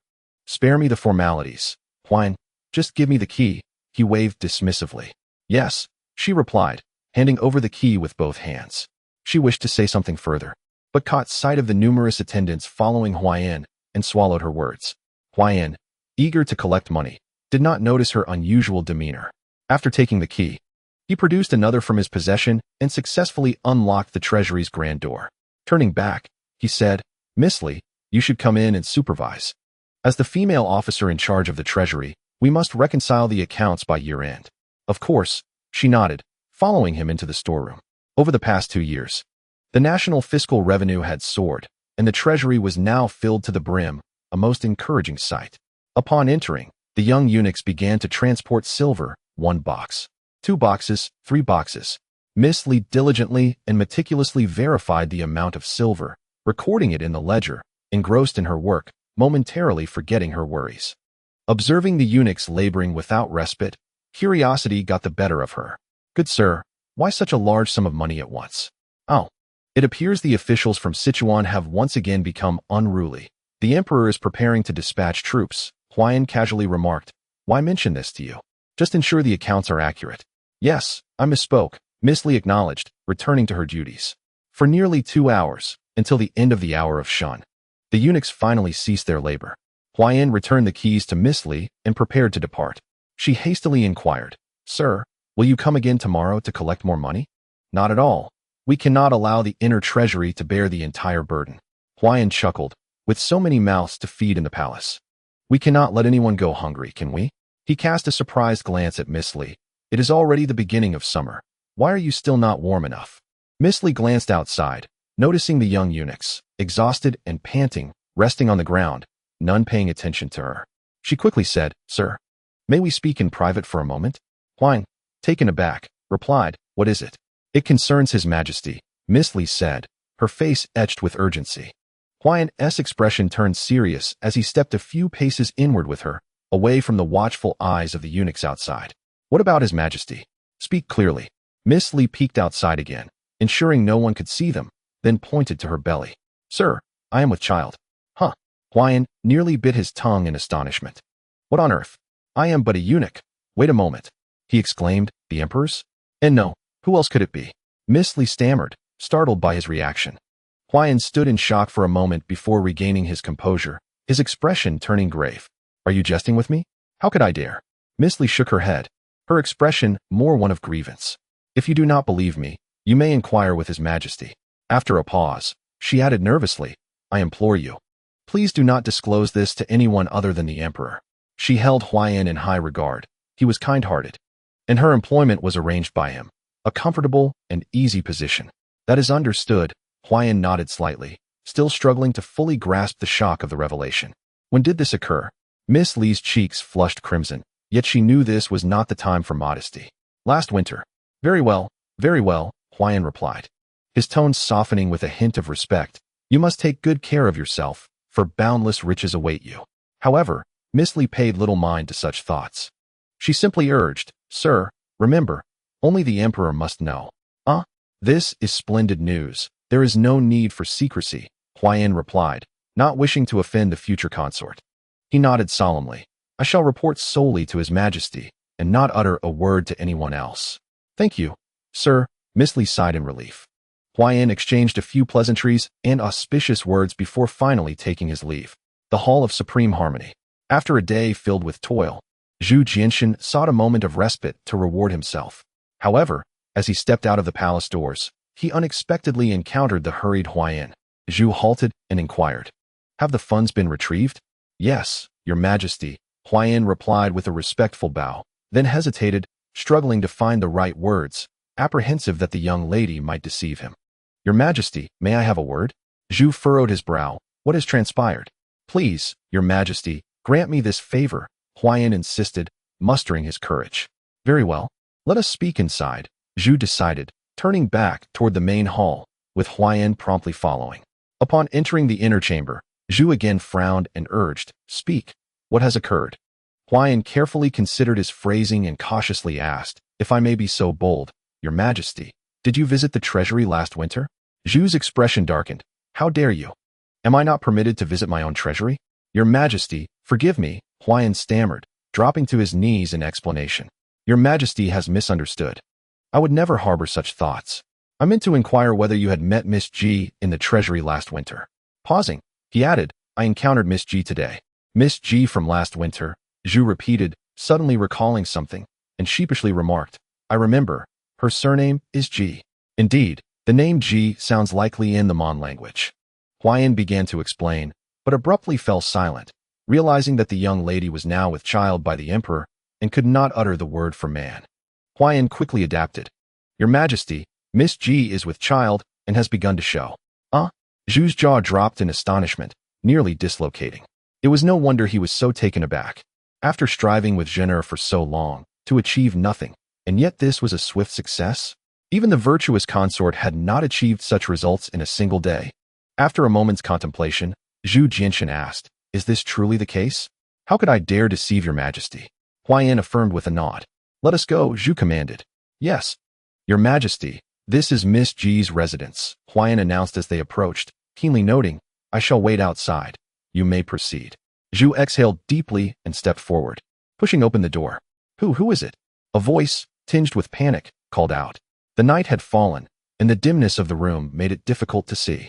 "Spare me the formalities. Huan, just give me the key," he waved dismissively. "Yes," she replied, handing over the key with both hands. She wished to say something further, but caught sight of the numerous attendants following Huan and swallowed her words. Huan, eager to collect money, did not notice her unusual demeanor. After taking the key, he produced another from his possession and successfully unlocked the treasury's grand door. Turning back, he said, "Miss Li, you should come in and supervise. As the female officer in charge of the treasury, we must reconcile the accounts by year-end." "Of course," she nodded, following him into the storeroom. Over the past 2 years, the national fiscal revenue had soared, and the treasury was now filled to the brim, a most encouraging sight. Upon entering, the young eunuchs began to transport silver, 1 box, 2 boxes, 3 boxes. Miss Li diligently and meticulously verified the amount of silver, recording it in the ledger, engrossed in her work, momentarily forgetting her worries. Observing the eunuchs laboring without respite, curiosity got the better of her. "Good sir, why such a large sum of money at once?" "Oh, it appears the officials from Sichuan have once again become unruly. The emperor is preparing to dispatch troops," Huan casually remarked. "Why mention this to you? Just ensure the accounts are accurate." "Yes, I misspoke," Miss Li acknowledged, returning to her duties. For nearly 2 hours, until the end of the hour of Shun, the eunuchs finally ceased their labor. Huan returned the keys to Miss Li and prepared to depart. She hastily inquired, "Sir, will you come again tomorrow to collect more money?" "Not at all. We cannot allow the inner treasury to bear the entire burden." Huan chuckled, "With so many mouths to feed in the palace, we cannot let anyone go hungry, can we?" He cast a surprised glance at Miss Li. "It is already the beginning of summer. Why are you still not warm enough?" Miss Li glanced outside, noticing the young eunuchs, exhausted and panting, resting on the ground, none paying attention to her. She quickly said, "Sir, may we speak in private for a moment?" Huan, taken aback, replied, "What is it?" "It concerns His Majesty," Miss Li said, her face etched with urgency. Huan's expression turned serious as he stepped a few paces inward with her, away from the watchful eyes of the eunuchs outside. "What about His Majesty? Speak clearly." Miss Li peeked outside again, ensuring no one could see them, then pointed to her belly. "Sir, I am with child." "Huh." Huan nearly bit his tongue in astonishment. "What on earth? I am but a eunuch. Wait a moment," he exclaimed, "the emperor's? And no, who else could it be?" Miss Li stammered, startled by his reaction. Huan stood in shock for a moment before regaining his composure, his expression turning grave. "Are you jesting with me? How could I dare?" Miss Li shook her head, her expression more one of grievance. "If you do not believe me, you may inquire with His Majesty." After a pause, she added nervously, "I implore you, please do not disclose this to anyone other than the emperor." She held Huan in high regard. He was kind-hearted, and her employment was arranged by him, A comfortable and easy position. That is understood, Huayan nodded slightly, still struggling to fully grasp the shock of the revelation. When did this occur? Miss Li's cheeks flushed crimson, yet she knew this was not the time for modesty. Last winter. Very well, Huayan replied, his tone softening with a hint of respect. You must take good care of yourself, for boundless riches await you. However, Miss Li paid little mind to such thoughts. She simply urged, Sir, remember, only the emperor must know. This is splendid news. There is no need for secrecy, Huayan replied, not wishing to offend the future consort. He nodded solemnly. I shall report solely to His Majesty, and not utter a word to anyone else. Thank you, sir, Miss Li sighed in relief. Huayan exchanged a few pleasantries and auspicious words before finally taking his leave. The Hall of Supreme Harmony. After a day filled with toil, Zhu Jianshan sought a moment of respite to reward himself. However, as he stepped out of the palace doors, he unexpectedly encountered the hurried Huayan. Zhu halted and inquired, Have the funds been retrieved? Yes, Your Majesty, Huayan replied with a respectful bow, then hesitated, struggling to find the right words, apprehensive that the young lady might deceive him. Your Majesty, may I have a word? Zhu furrowed his brow. What has transpired? Please, Your Majesty, grant me this favor, Huayan insisted, mustering his courage. Very well. Let us speak inside, Zhu decided, turning back toward the main hall, with Huayan promptly following. Upon entering the inner chamber, Zhu again frowned and urged, Speak. What has occurred? Huayan carefully considered his phrasing and cautiously asked, If I may be so bold, Your Majesty, did you visit the treasury last winter? Zhu's expression darkened. How dare you? Am I not permitted to visit my own treasury? Your Majesty, forgive me, Huayan stammered, dropping to his knees in explanation. Your Majesty has misunderstood. I would never harbor such thoughts. I meant to inquire whether you had met Miss G in the treasury last winter. Pausing, he added, I encountered Miss G today. Miss G from last winter, Zhu repeated, suddenly recalling something, and sheepishly remarked, I remember, her surname is G. Indeed, the name G sounds likely in the Mon language. Huayan began to explain, but abruptly fell silent, realizing that the young lady was now with child by the emperor and could not utter the word for man. Huayan quickly adapted. Your Majesty, Miss G is with child and has begun to show. Zhu's jaw dropped in astonishment, nearly dislocating. It was no wonder he was so taken aback. After striving with genre for so long, to achieve nothing, and yet this was a swift success? Even the virtuous consort had not achieved such results in a single day. After a moment's contemplation, Zhu Jianshan asked, Is this truly the case? How could I dare deceive Your Majesty? Huayan affirmed with a nod. Let us go, Zhu commanded. Yes. Your Majesty, this is Miss G's residence, Huayan announced as they approached, keenly noting, I shall wait outside. You may proceed. Zhu exhaled deeply and stepped forward, pushing open the door. Who is it? A voice, tinged with panic, called out. The night had fallen, and the dimness of the room made it difficult to see.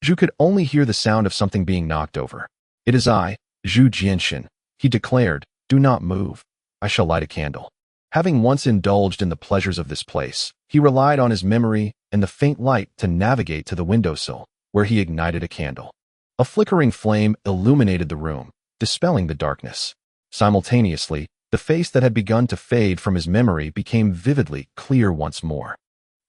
Zhu could only hear the sound of something being knocked over. It is I, Zhu Jianshan, he declared. Do not move. I shall light a candle. Having once indulged in the pleasures of this place, he relied on his memory and the faint light to navigate to the windowsill, where he ignited a candle. A flickering flame illuminated the room, dispelling the darkness. Simultaneously, the face that had begun to fade from his memory became vividly clear once more.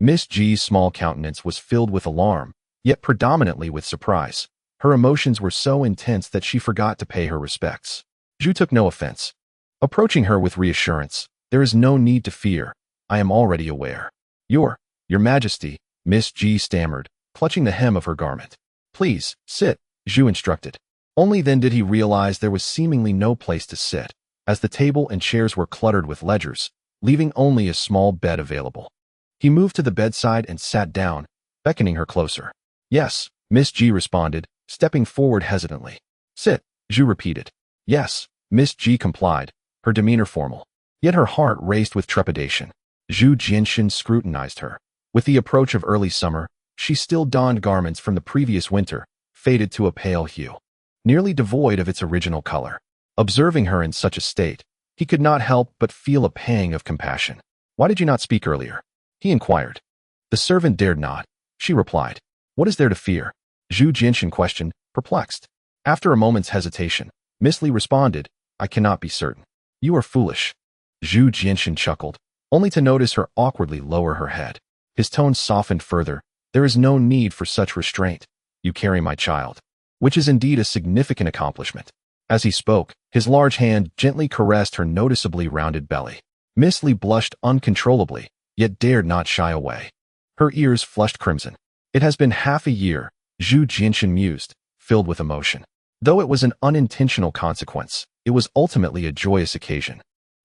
Miss G's small countenance was filled with alarm, yet predominantly with surprise. Her emotions were so intense that she forgot to pay her respects. Zhu took no offense. Approaching her with reassurance, There is no need to fear. I am already aware. Your Majesty, Miss G stammered, clutching the hem of her garment. Please, sit, Zhu instructed. Only then did he realize there was seemingly no place to sit, as the table and chairs were cluttered with ledgers, leaving only a small bed available. He moved to the bedside and sat down, beckoning her closer. Yes, Miss G responded, stepping forward hesitantly. Sit, Zhu repeated. Yes, Miss G complied, her demeanor formal. Yet her heart raced with trepidation. Zhu Jianshan scrutinized her. With the approach of early summer, she still donned garments from the previous winter, faded to a pale hue, nearly devoid of its original color. Observing her in such a state, he could not help but feel a pang of compassion. Why did you not speak earlier? He inquired. The servant dared not. She replied. What is there to fear? Zhu Jianshan questioned, perplexed. After a moment's hesitation, Miss Li responded, I cannot be certain. You are foolish. Zhu Jianshan chuckled. only to notice her awkwardly lower her head. His tone softened further. There is no need for such restraint. You carry my child, which is indeed a significant accomplishment. As he spoke, his large hand gently caressed her noticeably rounded belly. Miss Li blushed uncontrollably, yet dared not shy away. Her ears flushed crimson. It has been half a year, Zhu Jinshan mused, filled with emotion. Though it was an unintentional consequence, it was ultimately a joyous occasion.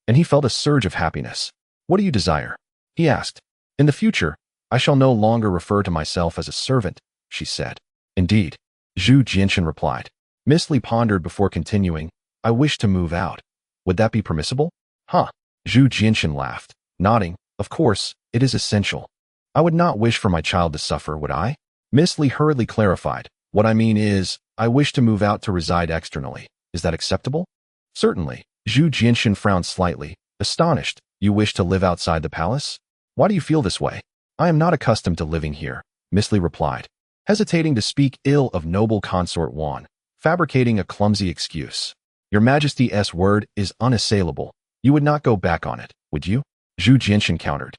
And he felt a surge of happiness. What do you desire? He asked. In the future, I shall no longer refer to myself as a servant, she said. Indeed, Zhu Jinshan replied. Miss Li pondered before continuing. I wish to move out. Would that be permissible? Huh. Zhu Jinshan laughed, nodding. Of course, it is essential. I would not wish for my child to suffer, would I? Miss Li hurriedly clarified. What I mean is, I wish to move out to reside externally. Is that acceptable? Certainly. Zhu Jinshan frowned slightly, astonished. You wish to live outside the palace? Why do you feel this way? I am not accustomed to living here, Miss Li replied, hesitating to speak ill of noble consort Wan, fabricating a clumsy excuse. Your Majesty's word is unassailable. You would not go back on it, would you? Zhu Jinshan countered.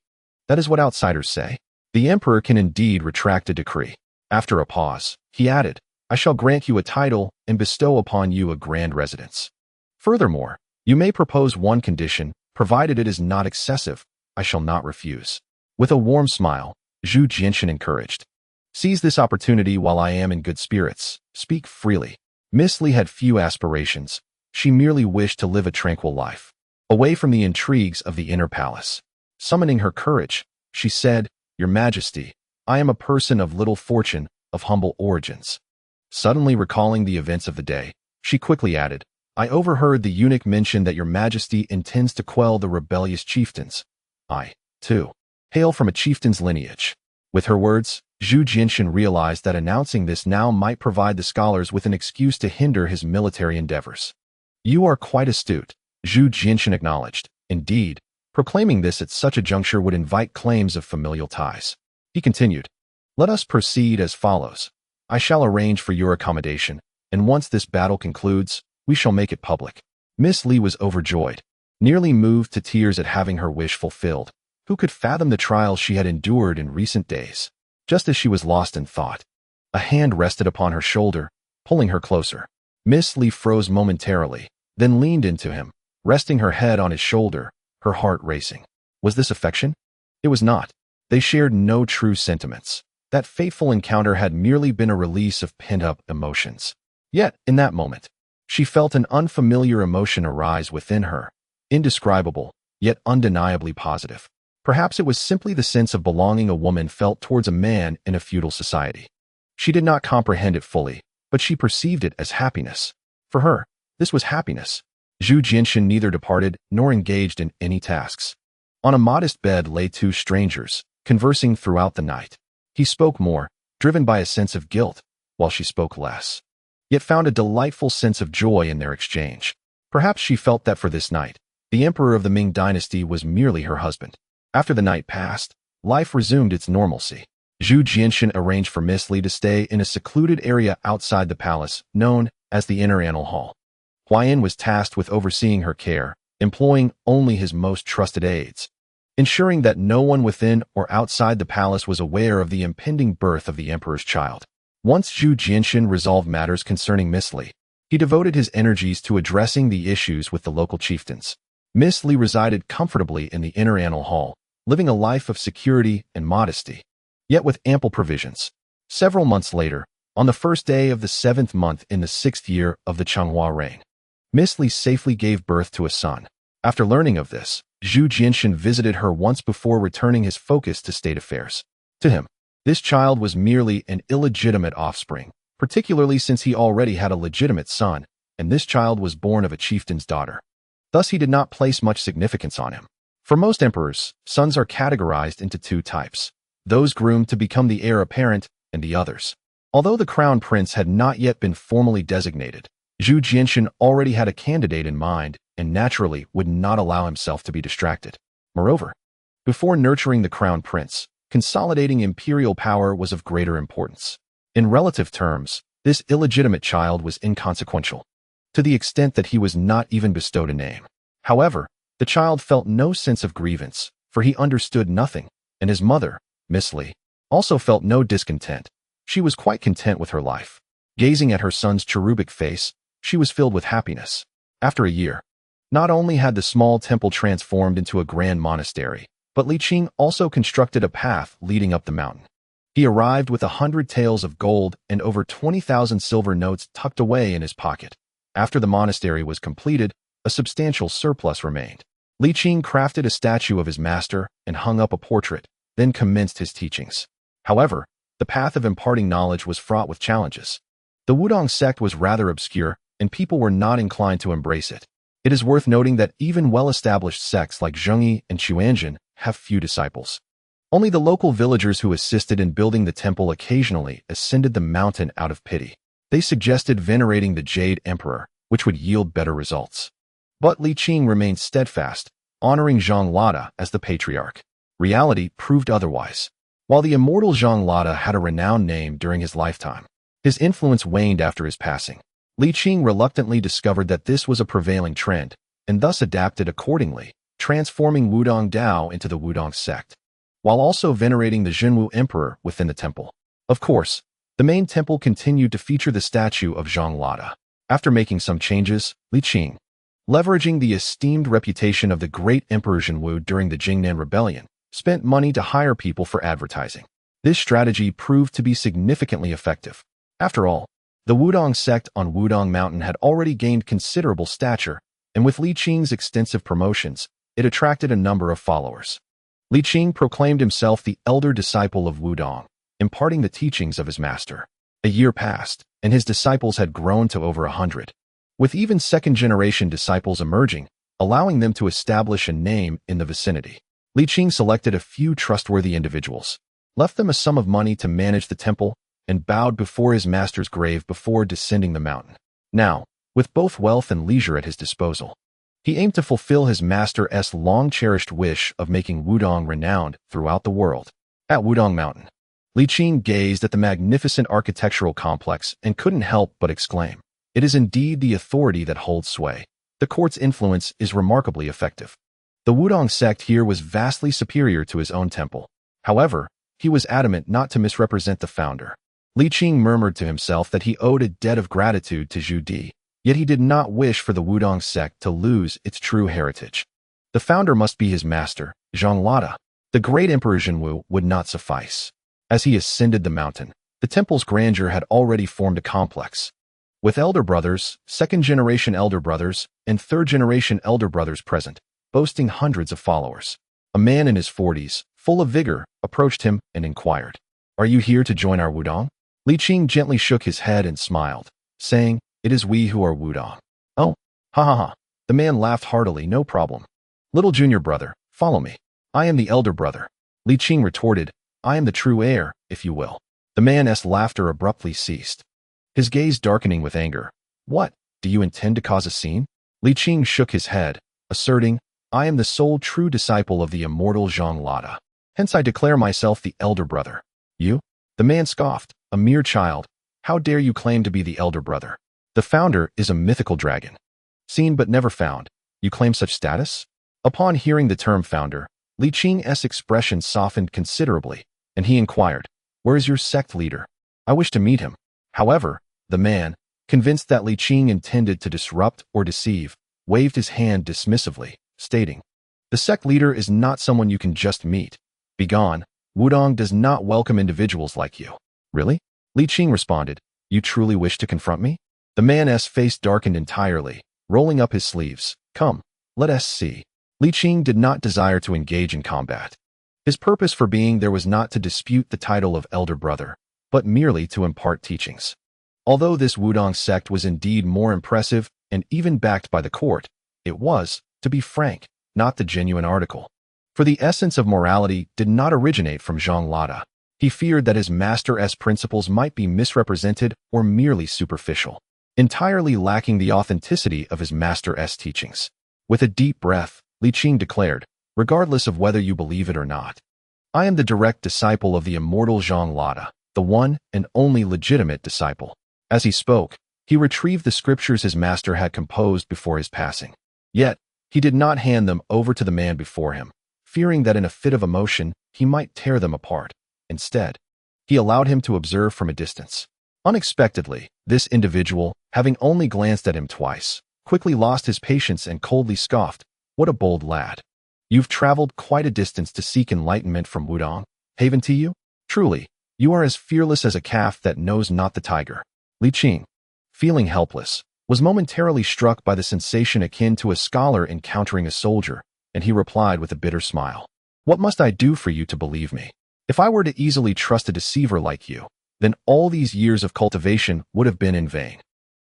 That is what outsiders say. The emperor can indeed retract a decree. After a pause, he added, I shall grant you a title and bestow upon you a grand residence. Furthermore, you may propose one condition, provided it is not excessive. I shall not refuse. With a warm smile, Zhu Jinshan encouraged. Seize this opportunity while I am in good spirits. Speak freely. Miss Li had few aspirations. She merely wished to live a tranquil life, away from the intrigues of the inner palace. Summoning her courage, she said, Your Majesty, I am a person of little fortune, of humble origins. Suddenly recalling the events of the day, she quickly added, I overheard the eunuch mention that Your Majesty intends to quell the rebellious chieftains. I, too, hail from a chieftain's lineage. With her words, Zhu Jinshan realized that announcing this now might provide the scholars with an excuse to hinder his military endeavors. You are quite astute, Zhu Jinshan acknowledged. Indeed, proclaiming this at such a juncture would invite claims of familial ties. He continued, Let us proceed as follows. I shall arrange for your accommodation, and once this battle concludes, we shall make it public. Miss Li was overjoyed, nearly moved to tears at having her wish fulfilled. Who could fathom the trials she had endured in recent days? Just as she was lost in thought, a hand rested upon her shoulder, pulling her closer. Miss Li froze momentarily, then leaned into him, resting her head on his shoulder, her heart racing. Was this affection? It was not. They shared no true sentiments. That fateful encounter had merely been a release of pent-up emotions. Yet, in that moment, she felt an unfamiliar emotion arise within her, indescribable, yet undeniably positive. Perhaps it was simply the sense of belonging a woman felt towards a man in a feudal society. She did not comprehend it fully, but she perceived it as happiness. For her, this was happiness. Zhu Jinshan neither departed nor engaged in any tasks. On a modest bed lay two strangers, conversing throughout the night. He spoke more, driven by a sense of guilt, while she spoke less, yet found a delightful sense of joy in their exchange. Perhaps she felt that for this night, the emperor of the Ming dynasty was merely her husband. After the night passed, life resumed its normalcy. Zhu Jinshan arranged for Miss Li to stay in a secluded area outside the palace, known as the Inner Annal Hall. Wherein was tasked with overseeing her care, employing only his most trusted aides, ensuring that no one within or outside the palace was aware of the impending birth of the emperor's child. Once Zhu Jinshan resolved matters concerning Miss Li, he devoted his energies to addressing the issues with the local chieftains. Miss Li resided comfortably in the Inner Annal Hall, living a life of security and modesty, yet with ample provisions. Several months later, on the first day of the 7th month in the 6th year of the Changhua reign, Miss Li safely gave birth to a son. After learning of this, Zhu Jinshan visited her once before returning his focus to state affairs. To him, this child was merely an illegitimate offspring, particularly since he already had a legitimate son, and this child was born of a chieftain's daughter. Thus he did not place much significance on him. For most emperors, sons are categorized into two types, those groomed to become the heir apparent and the others. Although the crown prince had not yet been formally designated, Zhu Jinshan already had a candidate in mind and naturally would not allow himself to be distracted. Moreover, before nurturing the crown prince, consolidating imperial power was of greater importance. In relative terms, this illegitimate child was inconsequential, to the extent that he was not even bestowed a name. However, the child felt no sense of grievance, for he understood nothing, and his mother, Miss Li, also felt no discontent. She was quite content with her life. Gazing at her son's cherubic face, she was filled with happiness. After a year, not only had the small temple transformed into a grand monastery, but Li Qing also constructed a path leading up the mountain. He arrived with 100 taels of gold and over 20,000 silver notes tucked away in his pocket. After the monastery was completed, a substantial surplus remained. Li Qing crafted a statue of his master and hung up a portrait, then commenced his teachings. However, the path of imparting knowledge was fraught with challenges. The Wudong sect was rather obscure, and people were not inclined to embrace it. It is worth noting that even well-established sects like Zhengyi and Xuande have few disciples. Only the local villagers who assisted in building the temple occasionally ascended the mountain out of pity. They suggested venerating the Jade Emperor, which would yield better results. But Li Qing remained steadfast, honoring Yongle as the patriarch. Reality proved otherwise. While the immortal Yongle had a renowned name during his lifetime, his influence waned after his passing. Li Qing reluctantly discovered that this was a prevailing trend, and thus adapted accordingly, transforming Wudong Dao into the Wudong sect, while also venerating the Zhenwu Emperor within the temple. Of course, the main temple continued to feature the statue of Yongle. After making some changes, Li Qing, leveraging the esteemed reputation of the great Emperor Zhenwu during the Jingnan Rebellion, spent money to hire people for advertising. This strategy proved to be significantly effective. After all, the Wudong sect on Wudong Mountain had already gained considerable stature, and with Li Qing's extensive promotions, it attracted a number of followers. Li Qing proclaimed himself the elder disciple of Wudong, imparting the teachings of his master. A year passed, and his disciples had grown to over 100, with even second-generation disciples emerging, allowing them to establish a name in the vicinity. Li Qing selected a few trustworthy individuals, left them a sum of money to manage the temple, and bowed before his master's grave before descending the mountain. Now, with both wealth and leisure at his disposal, he aimed to fulfill his master's long-cherished wish of making Wudong renowned throughout the world. At Wudong Mountain, Li Qing gazed at the magnificent architectural complex and couldn't help but exclaim, "It is indeed the authority that holds sway. The court's influence is remarkably effective." The Wudong sect here was vastly superior to his own temple. However, he was adamant not to misrepresent the founder. Li Qing murmured to himself that he owed a debt of gratitude to Zhu Di, yet he did not wish for the Wudong sect to lose its true heritage. The founder must be his master, Yongle. The great Emperor Zhenwu would not suffice. As he ascended the mountain, the temple's grandeur had already formed a complex, with elder brothers, second-generation elder brothers, and third-generation elder brothers present, boasting hundreds of followers. A man in his 40s, full of vigor, approached him and inquired, "Are you here to join our Wudong?" Li Qing gently shook his head and smiled, saying, "It is we who are Wudong." "Oh, ha ha ha." The man laughed heartily. "No problem. Little junior brother, follow me. I am the elder brother." Li Qing retorted, "I am the true heir, if you will." The man's laughter abruptly ceased, his gaze darkening with anger. "What, do you intend to cause a scene?" Li Qing shook his head, asserting, "I am the sole true disciple of the immortal Yongle. Hence I declare myself the elder brother." "You?" The man scoffed, "A mere child. How dare you claim to be the elder brother? The founder is a mythical dragon, seen but never found. You claim such status?" Upon hearing the term founder, Li Qing's expression softened considerably, and he inquired, "Where is your sect leader? I wish to meet him." However, the man, convinced that Li Qing intended to disrupt or deceive, waved his hand dismissively, stating, "The sect leader is not someone you can just meet. Begone. Wudong does not welcome individuals like you." "Really?" Li Qing responded, "You truly wish to confront me?" The man's face darkened entirely, rolling up his sleeves. "Come, let us see." Li Qing did not desire to engage in combat. His purpose for being there was not to dispute the title of elder brother, but merely to impart teachings. Although this Wudong sect was indeed more impressive and even backed by the court, it was, to be frank, not the genuine article. For the essence of morality did not originate from Yongle. He feared that his master's principles might be misrepresented or merely superficial, entirely lacking the authenticity of his master's teachings. With a deep breath, Li Qing declared, "Regardless of whether you believe it or not, I am the direct disciple of the immortal Yongle, the one and only legitimate disciple." As he spoke, he retrieved the scriptures his master had composed before his passing. Yet, he did not hand them over to the man before him, fearing that in a fit of emotion, he might tear them apart. Instead, he allowed him to observe from a distance. Unexpectedly, this individual, having only glanced at him twice, quickly lost his patience and coldly scoffed, "What a bold lad. You've traveled quite a distance to seek enlightenment from Wudong, haven to you? Truly, you are as fearless as a calf that knows not the tiger." Li Qing, feeling helpless, was momentarily struck by the sensation akin to a scholar encountering a soldier, and he replied with a bitter smile, "What must I do for you to believe me? If I were to easily trust a deceiver like you, then all these years of cultivation would have been in vain."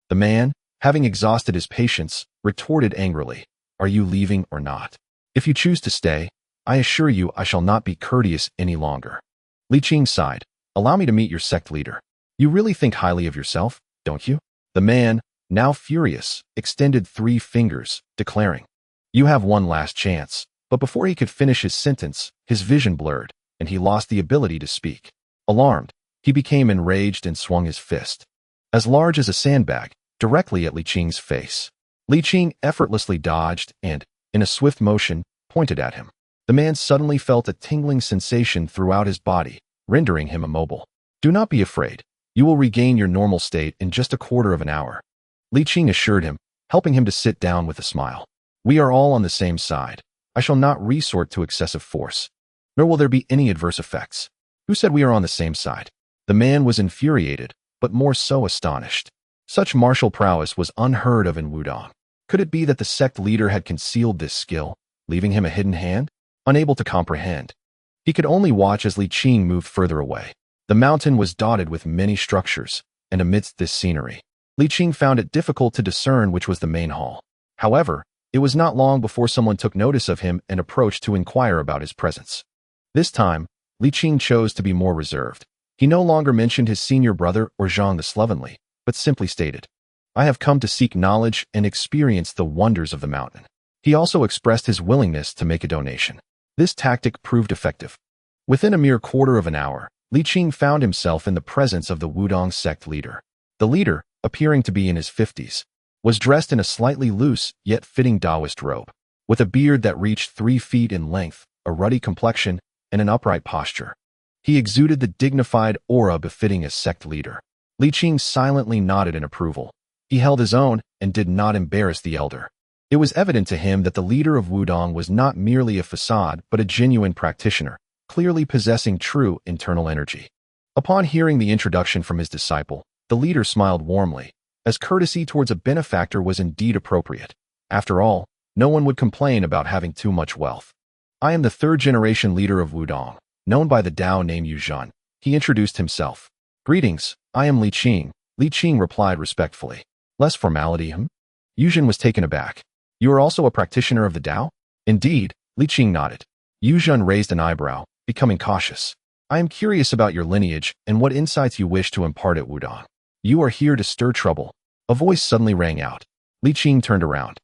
The man, having exhausted his patience, retorted angrily, "Are you leaving or not? If you choose to stay, I assure you I shall not be courteous any longer." Li Qing sighed, "Allow me to meet your sect leader. You really think highly of yourself, don't you?" The man, now furious, extended 3 fingers, declaring, "You have one last chance." But before he could finish his sentence, his vision blurred, and he lost the ability to speak. Alarmed, he became enraged and swung his fist, as large as a sandbag, directly at Li Qing's face. Li Qing effortlessly dodged and, in a swift motion, pointed at him. The man suddenly felt a tingling sensation throughout his body, rendering him immobile. "Do not be afraid. You will regain your normal state in just a quarter of an hour," Li Qing assured him, helping him to sit down with a smile. "We are all on the same side. I shall not resort to excessive force, nor will there be any adverse effects." "Who said we are on the same side?" The man was infuriated, but more so astonished. Such martial prowess was unheard of in Wudong. Could it be that the sect leader had concealed this skill, leaving him a hidden hand? Unable to comprehend, he could only watch as Li Qing moved further away. The mountain was dotted with many structures, and amidst this scenery, Li Qing found it difficult to discern which was the main hall. However, it was not long before someone took notice of him and approached to inquire about his presence. This time, Li Qing chose to be more reserved. He no longer mentioned his senior brother or Zhang the Slovenly, but simply stated, "I have come to seek knowledge and experience the wonders of the mountain." He also expressed his willingness to make a donation. This tactic proved effective. Within a mere quarter of an hour, Li Qing found himself in the presence of the Wudong sect leader. The leader, appearing to be in his 50s, was dressed in a slightly loose yet fitting Taoist robe, with a beard that reached 3 feet in length, a ruddy complexion, and an upright posture. He exuded the dignified aura befitting a sect leader. Li Qing silently nodded in approval. He held his own and did not embarrass the elder. It was evident to him that the leader of Wudong was not merely a facade but a genuine practitioner, clearly possessing true internal energy. Upon hearing the introduction from his disciple, the leader smiled warmly, as courtesy towards a benefactor was indeed appropriate. After all, no one would complain about having too much wealth. "I am the 3rd-generation leader of Wudong, known by the Tao name Yuzhan," he introduced himself. "Greetings, I am Li Qing," Li Qing replied respectfully. "Less formality, Yuzhan was taken aback. "You are also a practitioner of the Tao?" "Indeed," Li Qing nodded. Yuzhan raised an eyebrow, becoming cautious. "I am curious about your lineage and what insights you wish to impart at Wudong." "You are here to stir trouble," a voice suddenly rang out. Li Qing turned around.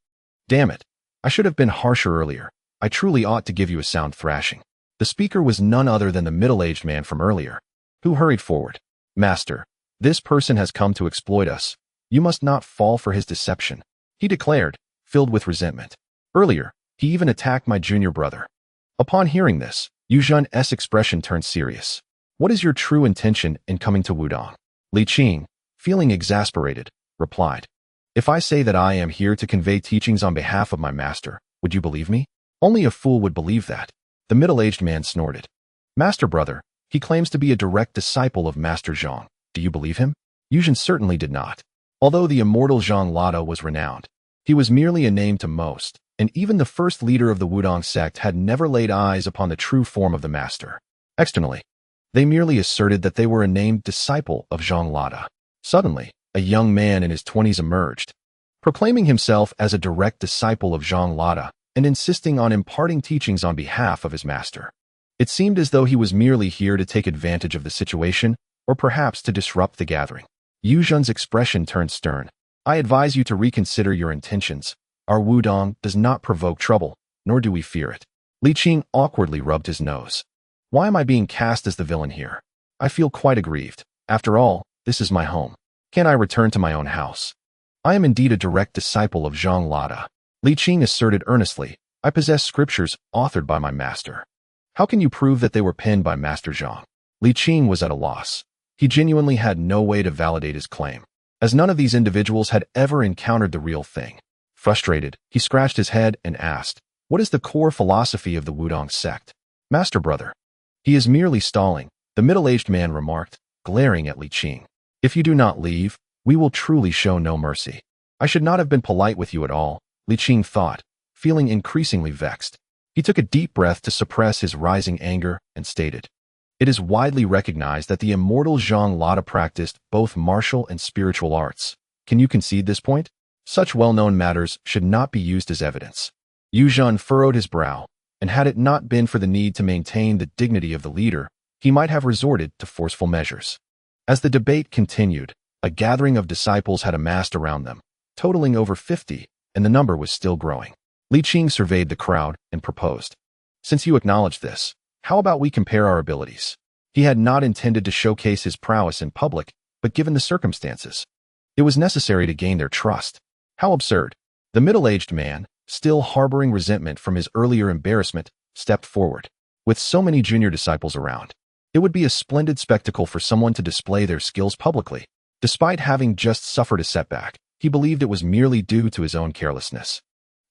"Damn it. I should have been harsher earlier. I truly ought to give you a sound thrashing." The speaker was none other than the middle-aged man from earlier, who hurried forward. "Master, this person has come to exploit us. You must not fall for his deception," he declared, filled with resentment. "Earlier, he even attacked my junior brother." Upon hearing this, Yuzhan's expression turned serious. "What is your true intention in coming to Wudong?" Li Qing, feeling exasperated, replied, "If I say that I am here to convey teachings on behalf of my master, would you believe me? Only a fool would believe that." The middle-aged man snorted. "Master brother, he claims to be a direct disciple of Master Zhang. Do you believe him?" Yuzhan certainly did not. Although the immortal Zhang Lada was renowned, he was merely a name to most, and even the first leader of the Wudong sect had never laid eyes upon the true form of the master. Externally, they merely asserted that they were a named disciple of Zhang Lada. Suddenly, a young man in his 20s emerged, proclaiming himself as a direct disciple of Zhang Lada and insisting on imparting teachings on behalf of his master. It seemed as though he was merely here to take advantage of the situation, or perhaps to disrupt the gathering. Yuzhan's expression turned stern. "I advise you to reconsider your intentions. Our Wudong does not provoke trouble, nor do we fear it." Li Qing awkwardly rubbed his nose. "Why am I being cast as the villain here? I feel quite aggrieved. After all, this is my home. Can I return to my own house? I am indeed a direct disciple of Zhang Lada," Li Qing asserted earnestly, I possess scriptures authored by my master. How can you prove that they were penned by Master Zhang? Li Qing was at a loss. He genuinely had no way to validate his claim, as none of these individuals had ever encountered the real thing. Frustrated, he scratched his head and asked, "What is the core philosophy of the Wudong sect?" "Master brother." "He is merely stalling," the middle-aged man remarked, glaring at Li Qing. "If you do not leave, we will truly show no mercy." "I should not have been polite with you at all," Li Qing thought, feeling increasingly vexed. He took a deep breath to suppress his rising anger and stated, "It is widely recognized that the immortal Zhang Lada practiced both martial and spiritual arts. Can you concede this point? Such well-known matters should not be used as evidence." Yu Zhan furrowed his brow, and had it not been for the need to maintain the dignity of the leader, he might have resorted to forceful measures. As the debate continued, a gathering of disciples had amassed around them, totaling over 50, and the number was still growing. Li Qing surveyed the crowd and proposed, "Since you acknowledge this, how about we compare our abilities?" He had not intended to showcase his prowess in public, but given the circumstances, it was necessary to gain their trust. How absurd. The middle-aged man, still harboring resentment from his earlier embarrassment, stepped forward. With so many junior disciples around, it would be a splendid spectacle for someone to display their skills publicly. Despite having just suffered a setback, he believed it was merely due to his own carelessness.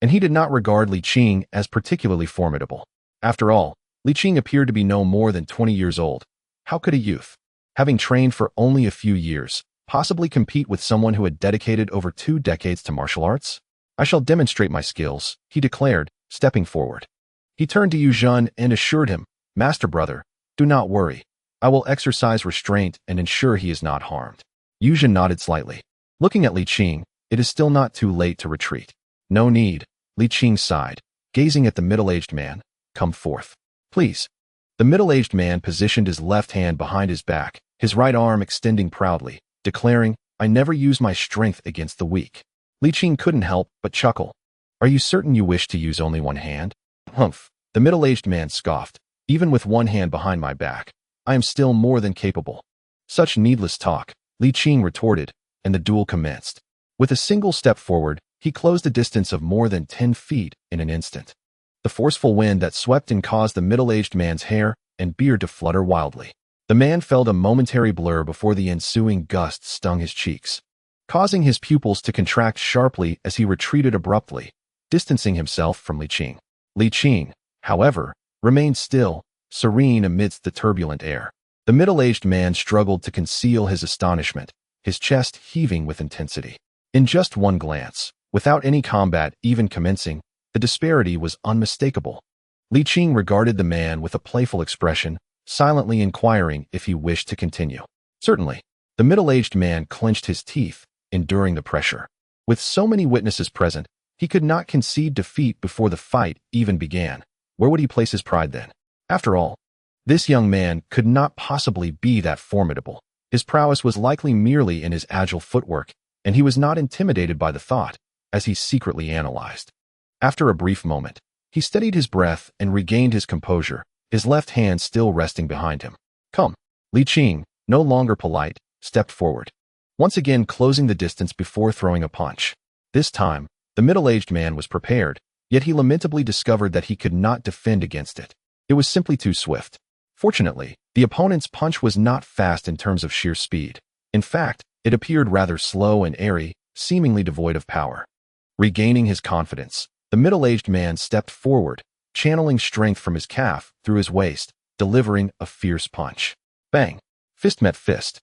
And he did not regard Li Qing as particularly formidable. After all, Li Qing appeared to be no more than 20 years old. How could a youth, having trained for only a few years, possibly compete with someone who had dedicated over 2 decades to martial arts? "I shall demonstrate my skills," he declared, stepping forward. He turned to Yu Zhan and assured him, "Master brother, do not worry. I will exercise restraint and ensure he is not harmed." Yu Zhan nodded slightly. Looking at Li Qing, "It is still not too late to retreat." "No need," Li Qing sighed, gazing at the middle-aged man. "Come forth. Please." The middle-aged man positioned his left hand behind his back, his right arm extending proudly, declaring, "I never use my strength against the weak." Li Qing couldn't help but chuckle. "Are you certain you wish to use only one hand?" "Humph," the middle-aged man scoffed. "Even with one hand behind my back, I am still more than capable." "Such needless talk," Li Qing retorted, and the duel commenced. With a single step forward, he closed a distance of more than 10 feet in an instant. The forceful wind that swept in caused the middle-aged man's hair and beard to flutter wildly. The man felt a momentary blur before the ensuing gust stung his cheeks, causing his pupils to contract sharply as he retreated abruptly, distancing himself from Li Qing. Li Qing, however, remained still, serene amidst the turbulent air. The middle-aged man struggled to conceal his astonishment, his chest heaving with intensity. In just one glance, without any combat even commencing, the disparity was unmistakable. Li Qing regarded the man with a playful expression, silently inquiring if he wished to continue. "Certainly." The middle-aged man clenched his teeth, enduring the pressure. With so many witnesses present, he could not concede defeat before the fight even began. Where would he place his pride then? After all, this young man could not possibly be that formidable. His prowess was likely merely in his agile footwork, and he was not intimidated by the thought, as he secretly analyzed. After a brief moment, he steadied his breath and regained his composure, his left hand still resting behind him. "Come." Li Qing, no longer polite, stepped forward, once again closing the distance before throwing a punch. This time, the middle-aged man was prepared, yet he lamentably discovered that he could not defend against it. It was simply too swift. Fortunately, the opponent's punch was not fast in terms of sheer speed. In fact, it appeared rather slow and airy, seemingly devoid of power. Regaining his confidence, the middle-aged man stepped forward, channeling strength from his calf through his waist, delivering a fierce punch. Bang! Fist met fist.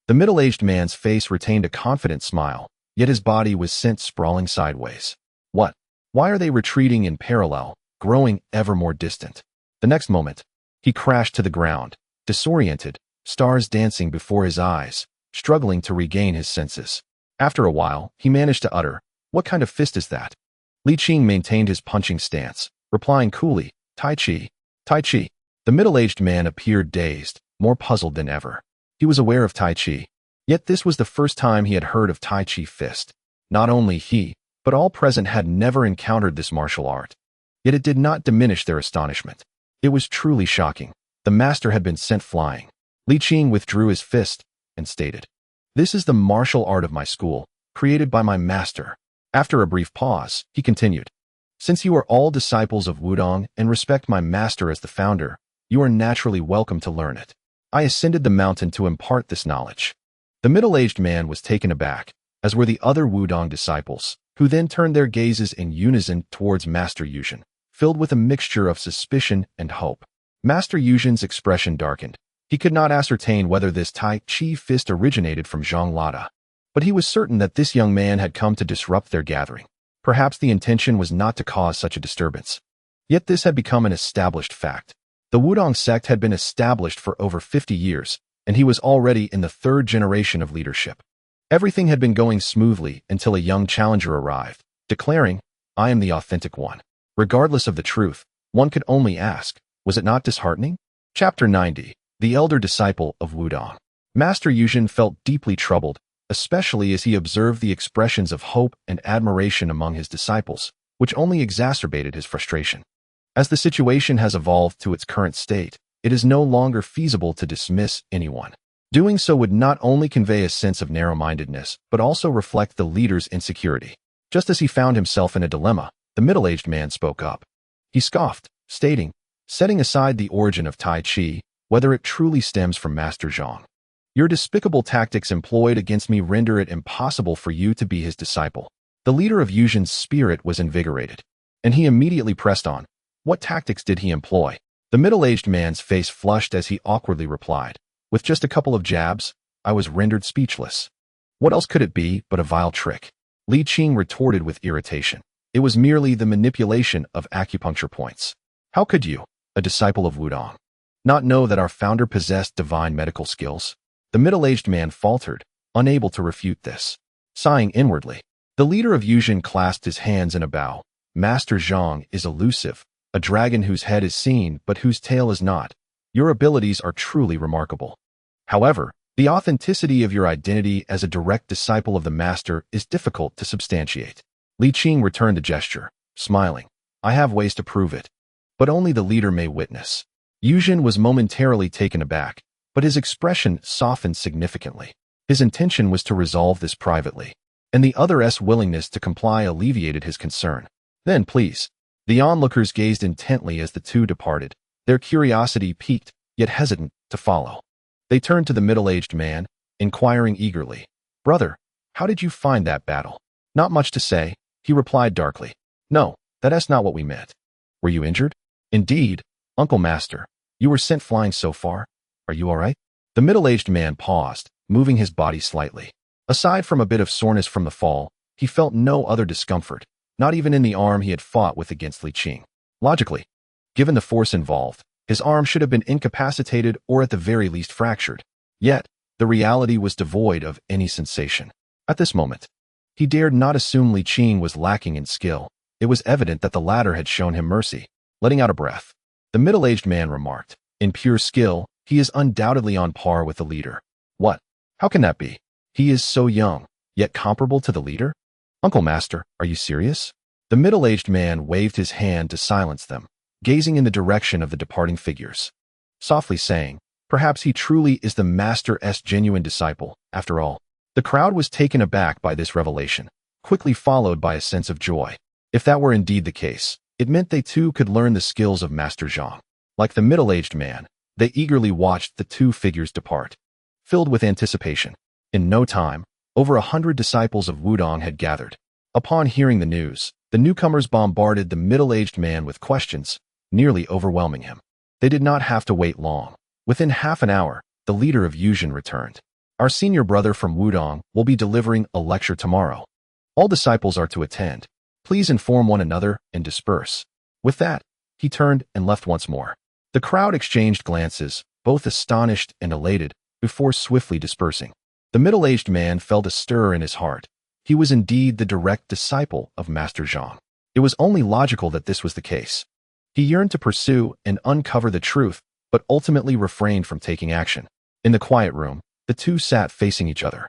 The middle-aged man's face retained a confident smile, yet his body was sent sprawling sideways. What? Why are they retreating in parallel, growing ever more distant? The next moment, he crashed to the ground, disoriented, stars dancing before his eyes, struggling to regain his senses. After a while, he managed to utter, "What kind of fist is that?" Li Qing maintained his punching stance, replying coolly, "Tai Chi, Tai Chi." The middle-aged man appeared dazed, more puzzled than ever. He was aware of Tai Chi, yet this was the first time he had heard of Tai Chi fist. Not only he, but all present had never encountered this martial art. Yet it did not diminish their astonishment. It was truly shocking. The master had been sent flying. Li Qing withdrew his fist and stated, "This is the martial art of my school, created by my master." After a brief pause, he continued, Since you are all disciples of Wudong and respect my master as the founder, you are naturally welcome to learn it. I ascended the mountain to impart this knowledge. The middle-aged man was taken aback, as were the other Wudong disciples, who then turned their gazes in unison towards Master Yuzhen, filled with a mixture of suspicion and hope. Master Yuzhen's expression darkened. He could not ascertain whether this Tai Chi fist originated from Zhonglada, but he was certain that this young man had come to disrupt their gathering. Perhaps the intention was not to cause such a disturbance. Yet this had become an established fact. The Wudong sect had been established for over 50 years, and he was already in the third generation of leadership. Everything had been going smoothly until a young challenger arrived, declaring, "I am the authentic one." Regardless of the truth, one could only ask, was it not disheartening? Chapter 90. The Elder Disciple of Wudong. Master Yuzhen felt deeply troubled, especially as he observed the expressions of hope and admiration among his disciples, which only exacerbated his frustration. As the situation has evolved to its current state, it is no longer feasible to dismiss anyone. Doing so would not only convey a sense of narrow-mindedness, but also reflect the leader's insecurity. Just as he found himself in a dilemma, the middle-aged man spoke up. He scoffed, stating, "Setting aside the origin of Tai Chi, whether it truly stems from Master Zhang, your despicable tactics employed against me render it impossible for you to be his disciple." The leader of Yuzhen's spirit was invigorated, and he immediately pressed on. What tactics did he employ? The middle-aged man's face flushed as he awkwardly replied, "With just a couple of jabs, I was rendered speechless. What else could it be but a vile trick?" Li Qing retorted with irritation. "It was merely the manipulation of acupuncture points. How could you, a disciple of Wudong, not know that our founder possessed divine medical skills?" The middle-aged man faltered, unable to refute this. Sighing inwardly, the leader of Yuzhen clasped his hands in a bow. "Master Zhang is elusive, a dragon whose head is seen but whose tail is not. Your abilities are truly remarkable. However, the authenticity of your identity as a direct disciple of the master is difficult to substantiate." Li Qing returned the gesture, smiling. "I have ways to prove it, but only the leader may witness." Yuzhen was momentarily taken aback, but his expression softened significantly. His intention was to resolve this privately, and the other's willingness to comply alleviated his concern. "Then, please." The onlookers gazed intently as the two departed, their curiosity piqued, yet hesitant to follow. They turned to the middle-aged man, inquiring eagerly, "Brother, how did you find that battle?" "Not much to say," he replied darkly. "No, that's not what we meant. Were you injured?" "Indeed, Uncle Master, you were sent flying so far. Are you all right?" The middle-aged man paused, moving his body slightly. Aside from a bit of soreness from the fall, he felt no other discomfort, not even in the arm he had fought with against Li Qing. Logically, given the force involved, his arm should have been incapacitated or at the very least fractured. Yet, the reality was devoid of any sensation. At this moment, he dared not assume Li Qing was lacking in skill. It was evident that the latter had shown him mercy. Letting out a breath, the middle-aged man remarked, "In pure skill, he is undoubtedly on par with the leader." "What? How can that be? He is so young, yet comparable to the leader?" "Uncle Master, are you serious?" The middle-aged man waved his hand to silence them, gazing in the direction of the departing figures, softly saying, "Perhaps he truly is the master's genuine disciple, after all." The crowd was taken aback by this revelation, quickly followed by a sense of joy. If that were indeed the case, it meant they too could learn the skills of Master Zhang. Like the middle-aged man, they eagerly watched the two figures depart, filled with anticipation. In no time, over 100 disciples of Wudong had gathered. Upon hearing the news, the newcomers bombarded the middle-aged man with questions, nearly overwhelming him. They did not have to wait long. Within half an hour, the leader of Yuzhen returned. "Our senior brother from Wudong will be delivering a lecture tomorrow. All disciples are to attend. Please inform one another and disperse." With that, he turned and left once more. The crowd exchanged glances, both astonished and elated, before swiftly dispersing. The middle-aged man felt a stir in his heart. He was indeed the direct disciple of Master Zhang. It was only logical that this was the case. He yearned to pursue and uncover the truth, but ultimately refrained from taking action. In the quiet room, the two sat facing each other.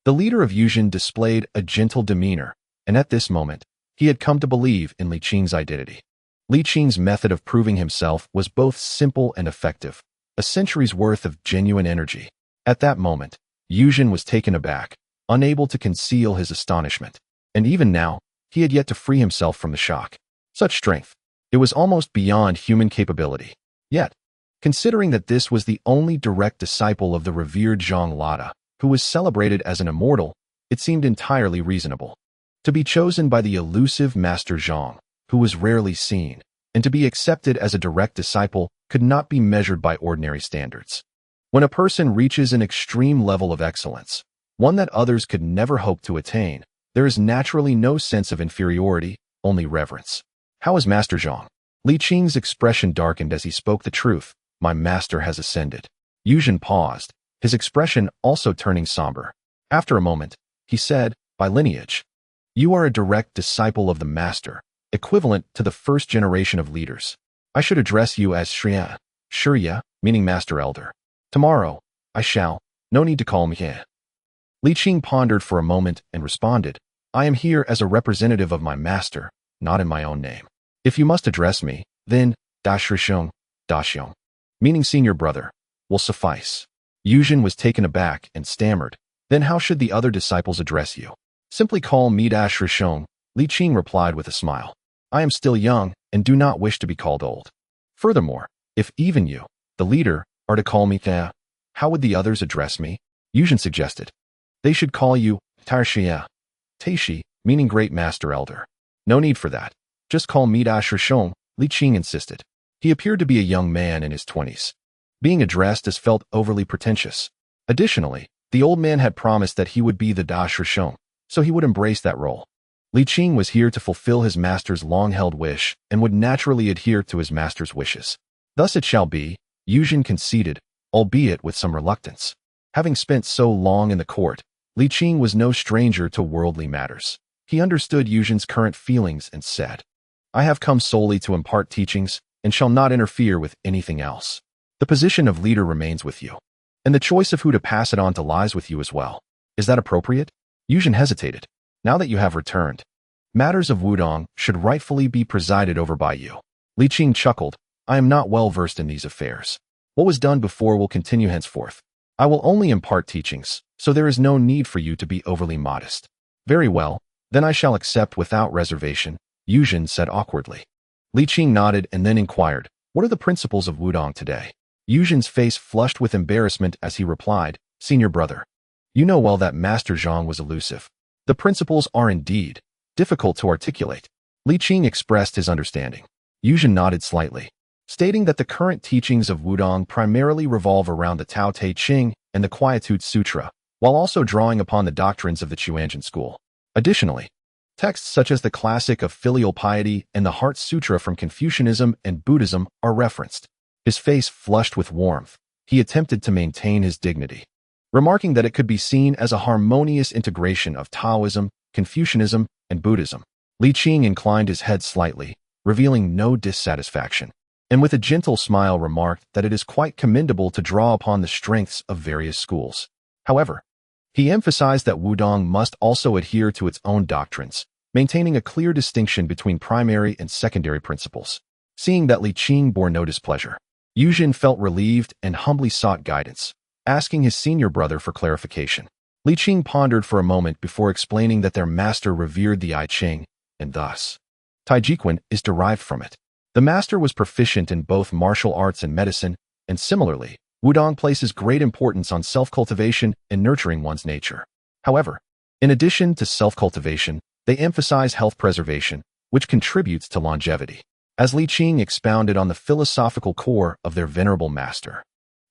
The leader of Yuzhen displayed a gentle demeanor, and at this moment, he had come to believe in Li Qing's identity. Li Qing's method of proving himself was both simple and effective, a century's worth of genuine energy. At that moment, Yuzhen was taken aback, unable to conceal his astonishment. And even now, he had yet to free himself from the shock. Such strength. It was almost beyond human capability. Yet, considering that this was the only direct disciple of the revered Yongle, who was celebrated as an immortal, it seemed entirely reasonable. To be chosen by the elusive Master Zhang, who was rarely seen, and to be accepted as a direct disciple could not be measured by ordinary standards. When a person reaches an extreme level of excellence, one that others could never hope to attain, there is naturally no sense of inferiority, only reverence. How is Master Zhang? Li Qing's expression darkened as he spoke the truth. My master has ascended. Yuzhen paused, his expression also turning somber. After a moment, he said, by lineage, you are a direct disciple of the master, equivalent to the first generation of leaders. I should address you as Shurya, meaning master elder. Tomorrow, I shall. No need to call me He. Li Qing pondered for a moment and responded, I am here as a representative of my master, not in my own name. If you must address me, then Dashrisheng, Dashyong, meaning senior brother, will suffice. Yuzhen was taken aback and stammered, then how should the other disciples address you? Simply call me Dashrisheng, Li Qing replied with a smile. I am still young and do not wish to be called old. Furthermore, if even you, the leader, are to call me Thea, how would the others address me? Yuzhen suggested. They should call you Tarshia, Taishi, meaning great master elder. No need for that. Just call me Dashrisheng, Li Qing insisted. He appeared to be a young man in his 20s. Being addressed as felt overly pretentious. Additionally, the old man had promised that he would be the Dashrisheng, so he would embrace that role. Li Qing was here to fulfill his master's long-held wish and would naturally adhere to his master's wishes. Thus it shall be, Yuzhen conceded, albeit with some reluctance. Having spent so long in the court, Li Qing was no stranger to worldly matters. He understood Yuzhen's current feelings and said, I have come solely to impart teachings and shall not interfere with anything else. The position of leader remains with you, and the choice of who to pass it on to lies with you as well. Is that appropriate? Yuzhen hesitated. Now that you have returned, matters of Wudong should rightfully be presided over by you. Li Qing chuckled. I am not well versed in these affairs. What was done before will continue henceforth. I will only impart teachings, so there is no need for you to be overly modest. Very well, then I shall accept without reservation, Yuzhen said awkwardly. Li Qing nodded and then inquired, what are the principles of Wudong today? Yuzhen's face flushed with embarrassment as he replied, Senior brother, you know well that Master Zhang was elusive. The principles are indeed difficult to articulate. Li Qing expressed his understanding. Yuzhen nodded slightly, stating that the current teachings of Wudong primarily revolve around the Tao Te Ching and the Quietude Sutra, while also drawing upon the doctrines of the Xuande school. Additionally, texts such as the classic of filial piety and the Heart Sutra from Confucianism and Buddhism are referenced. His face flushed with warmth. He attempted to maintain his dignity, remarking that it could be seen as a harmonious integration of Taoism, Confucianism, and Buddhism. Li Qing inclined his head slightly, revealing no dissatisfaction, and with a gentle smile remarked that it is quite commendable to draw upon the strengths of various schools. However, he emphasized that Wudong must also adhere to its own doctrines, maintaining a clear distinction between primary and secondary principles. Seeing that Li Qing bore no displeasure, Yuzhen felt relieved and humbly sought guidance, asking his senior brother for clarification. Li Qing pondered for a moment before explaining that their master revered the I Ching, and thus, Taijiquan is derived from it. The master was proficient in both martial arts and medicine, and similarly, Wudong places great importance on self-cultivation and nurturing one's nature. However, in addition to self-cultivation, they emphasize health preservation, which contributes to longevity. As Li Qing expounded on the philosophical core of their venerable master,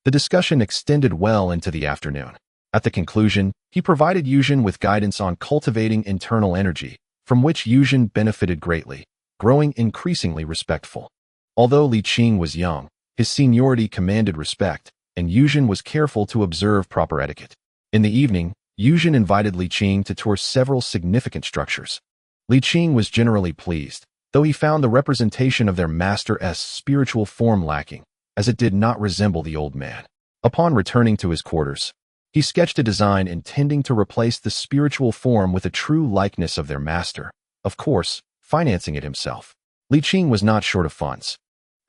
the discussion extended well into the afternoon. At the conclusion, he provided Yuzhen with guidance on cultivating internal energy, from which Yuzhen benefited greatly, growing increasingly respectful. Although Li Qing was young, his seniority commanded respect, and Yuzhen was careful to observe proper etiquette. In the evening, Yuzhen invited Li Qing to tour several significant structures. Li Qing was generally pleased, though he found the representation of their master's spiritual form lacking, as it did not resemble the old man. Upon returning to his quarters, he sketched a design intending to replace the spiritual form with a true likeness of their master, of course, financing it himself. Li Qing was not short of funds,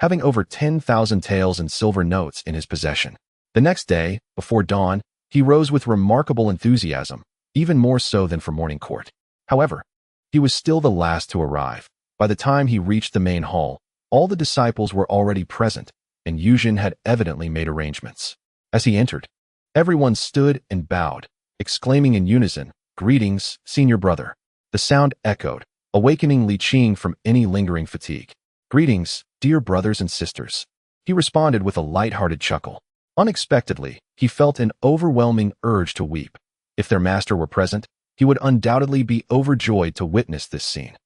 having over 10,000 taels in silver notes in his possession. The next day, before dawn, he rose with remarkable enthusiasm, even more so than for morning court. However, he was still the last to arrive, By the time he reached the main hall, all the disciples were already present, and Yuzhen had evidently made arrangements. As he entered, everyone stood and bowed, exclaiming in unison, "Greetings, senior brother." The sound echoed, awakening Li Qing from any lingering fatigue. "Greetings, dear brothers and sisters." He responded with a light-hearted chuckle. Unexpectedly, he felt an overwhelming urge to weep. If their master were present, he would undoubtedly be overjoyed to witness this scene.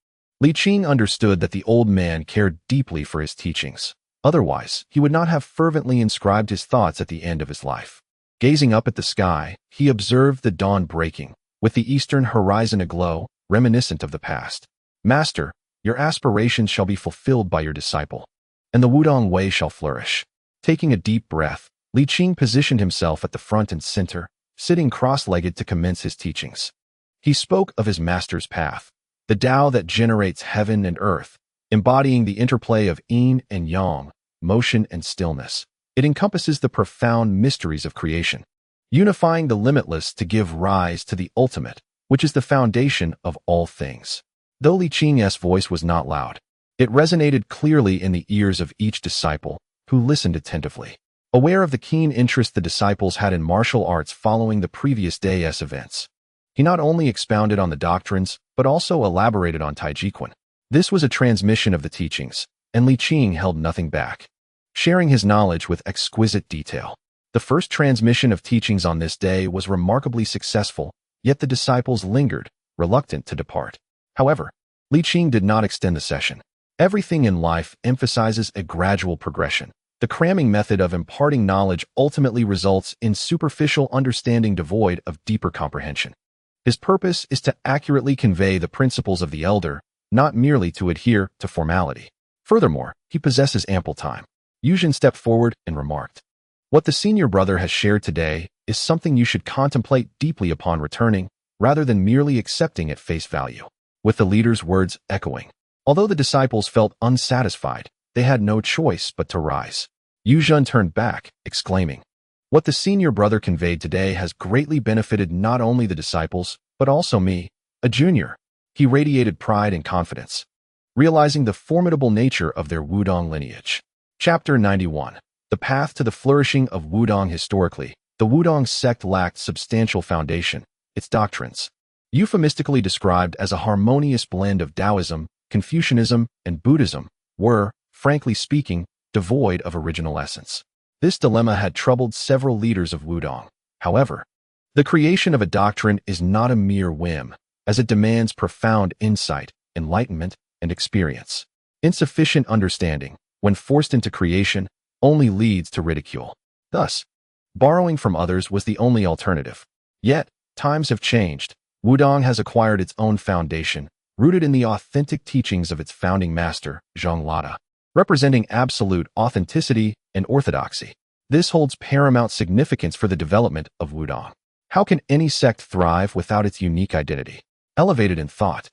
Li Qing understood that the old man cared deeply for his teachings. Otherwise, he would not have fervently inscribed his thoughts at the end of his life. Gazing up at the sky, he observed the dawn breaking, with the eastern horizon aglow, reminiscent of the past. "Master, your aspirations shall be fulfilled by your disciple, and the Wudong way shall flourish." Taking a deep breath, Li Qing positioned himself at the front and center, sitting cross-legged to commence his teachings. He spoke of his master's path, the Tao that generates heaven and earth, embodying the interplay of yin and yang, motion and stillness. It encompasses the profound mysteries of creation, unifying the limitless to give rise to the ultimate, which is the foundation of all things. Though Li Qing's voice was not loud, it resonated clearly in the ears of each disciple, who listened attentively. Aware of the keen interest the disciples had in martial arts following the previous day's events, he not only expounded on the doctrines, but also elaborated on Taijiquan. This was a transmission of the teachings, and Li Qing held nothing back, sharing his knowledge with exquisite detail. The first transmission of teachings on this day was remarkably successful, yet the disciples lingered, reluctant to depart. However, Li Qing did not extend the session. Everything in life emphasizes a gradual progression. The cramming method of imparting knowledge ultimately results in superficial understanding devoid of deeper comprehension. His purpose is to accurately convey the principles of the elder, not merely to adhere to formality. Furthermore, he possesses ample time. Yuzhen stepped forward and remarked, "What the senior brother has shared today is something you should contemplate deeply upon returning, rather than merely accepting at face value." With the leader's words echoing, although the disciples felt unsatisfied, they had no choice but to rise. Yuzhen turned back, exclaiming, "What the senior brother conveyed today has greatly benefited not only the disciples, but also me, a junior." He radiated pride and confidence, realizing the formidable nature of their Wudong lineage. Chapter 91. The path to the flourishing of Wudong. Historically, the Wudong sect lacked substantial foundation. Its doctrines, euphemistically described as a harmonious blend of Taoism, Confucianism, and Buddhism, were, frankly speaking, devoid of original essence. This dilemma had troubled several leaders of Wudong. However, the creation of a doctrine is not a mere whim, as it demands profound insight, enlightenment, and experience. Insufficient understanding, when forced into creation, only leads to ridicule. Thus, borrowing from others was the only alternative. Yet, times have changed. Wudong has acquired its own foundation, rooted in the authentic teachings of its founding master, Yongle, representing absolute authenticity and orthodoxy. This holds paramount significance for the development of Wudong. How can any sect thrive without its unique identity? Elevated in thought,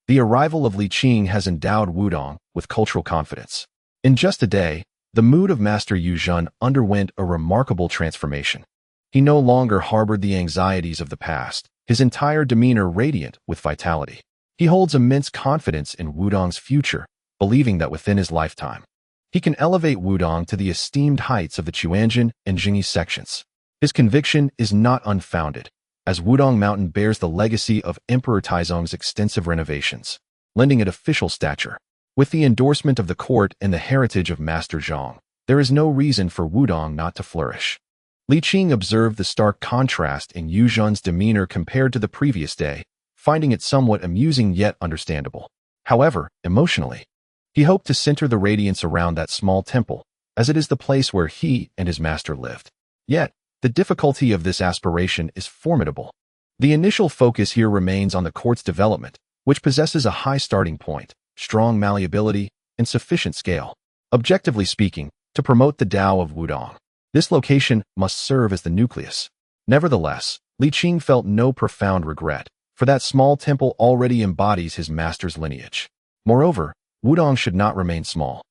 the arrival of Li Qing has endowed Wudong with cultural confidence. In just a day, the mood of Master Yuzhen underwent a remarkable transformation. He no longer harbored the anxieties of the past, his entire demeanor radiant with vitality. He holds immense confidence in Wudong's future, believing that within his lifetime, he can elevate Wudong to the esteemed heights of the Xuande and Jingyi sections. His conviction is not unfounded, as Wudong Mountain bears the legacy of Emperor Taizong's extensive renovations, lending it official stature. With the endorsement of the court and the heritage of Master Zhang, there is no reason for Wudong not to flourish. Li Qing observed the stark contrast in Yuzhen's demeanor compared to the previous day, finding it somewhat amusing yet understandable. However, emotionally, he hoped to center the radiance around that small temple, as it is the place where he and his master lived. Yet, the difficulty of this aspiration is formidable. The initial focus here remains on the court's development, which possesses a high starting point, strong malleability, and sufficient scale. Objectively speaking, to promote the Tao of Wudong, this location must serve as the nucleus. Nevertheless, Li Qing felt no profound regret, for that small temple already embodies his master's lineage. Moreover, Wudong should not remain small.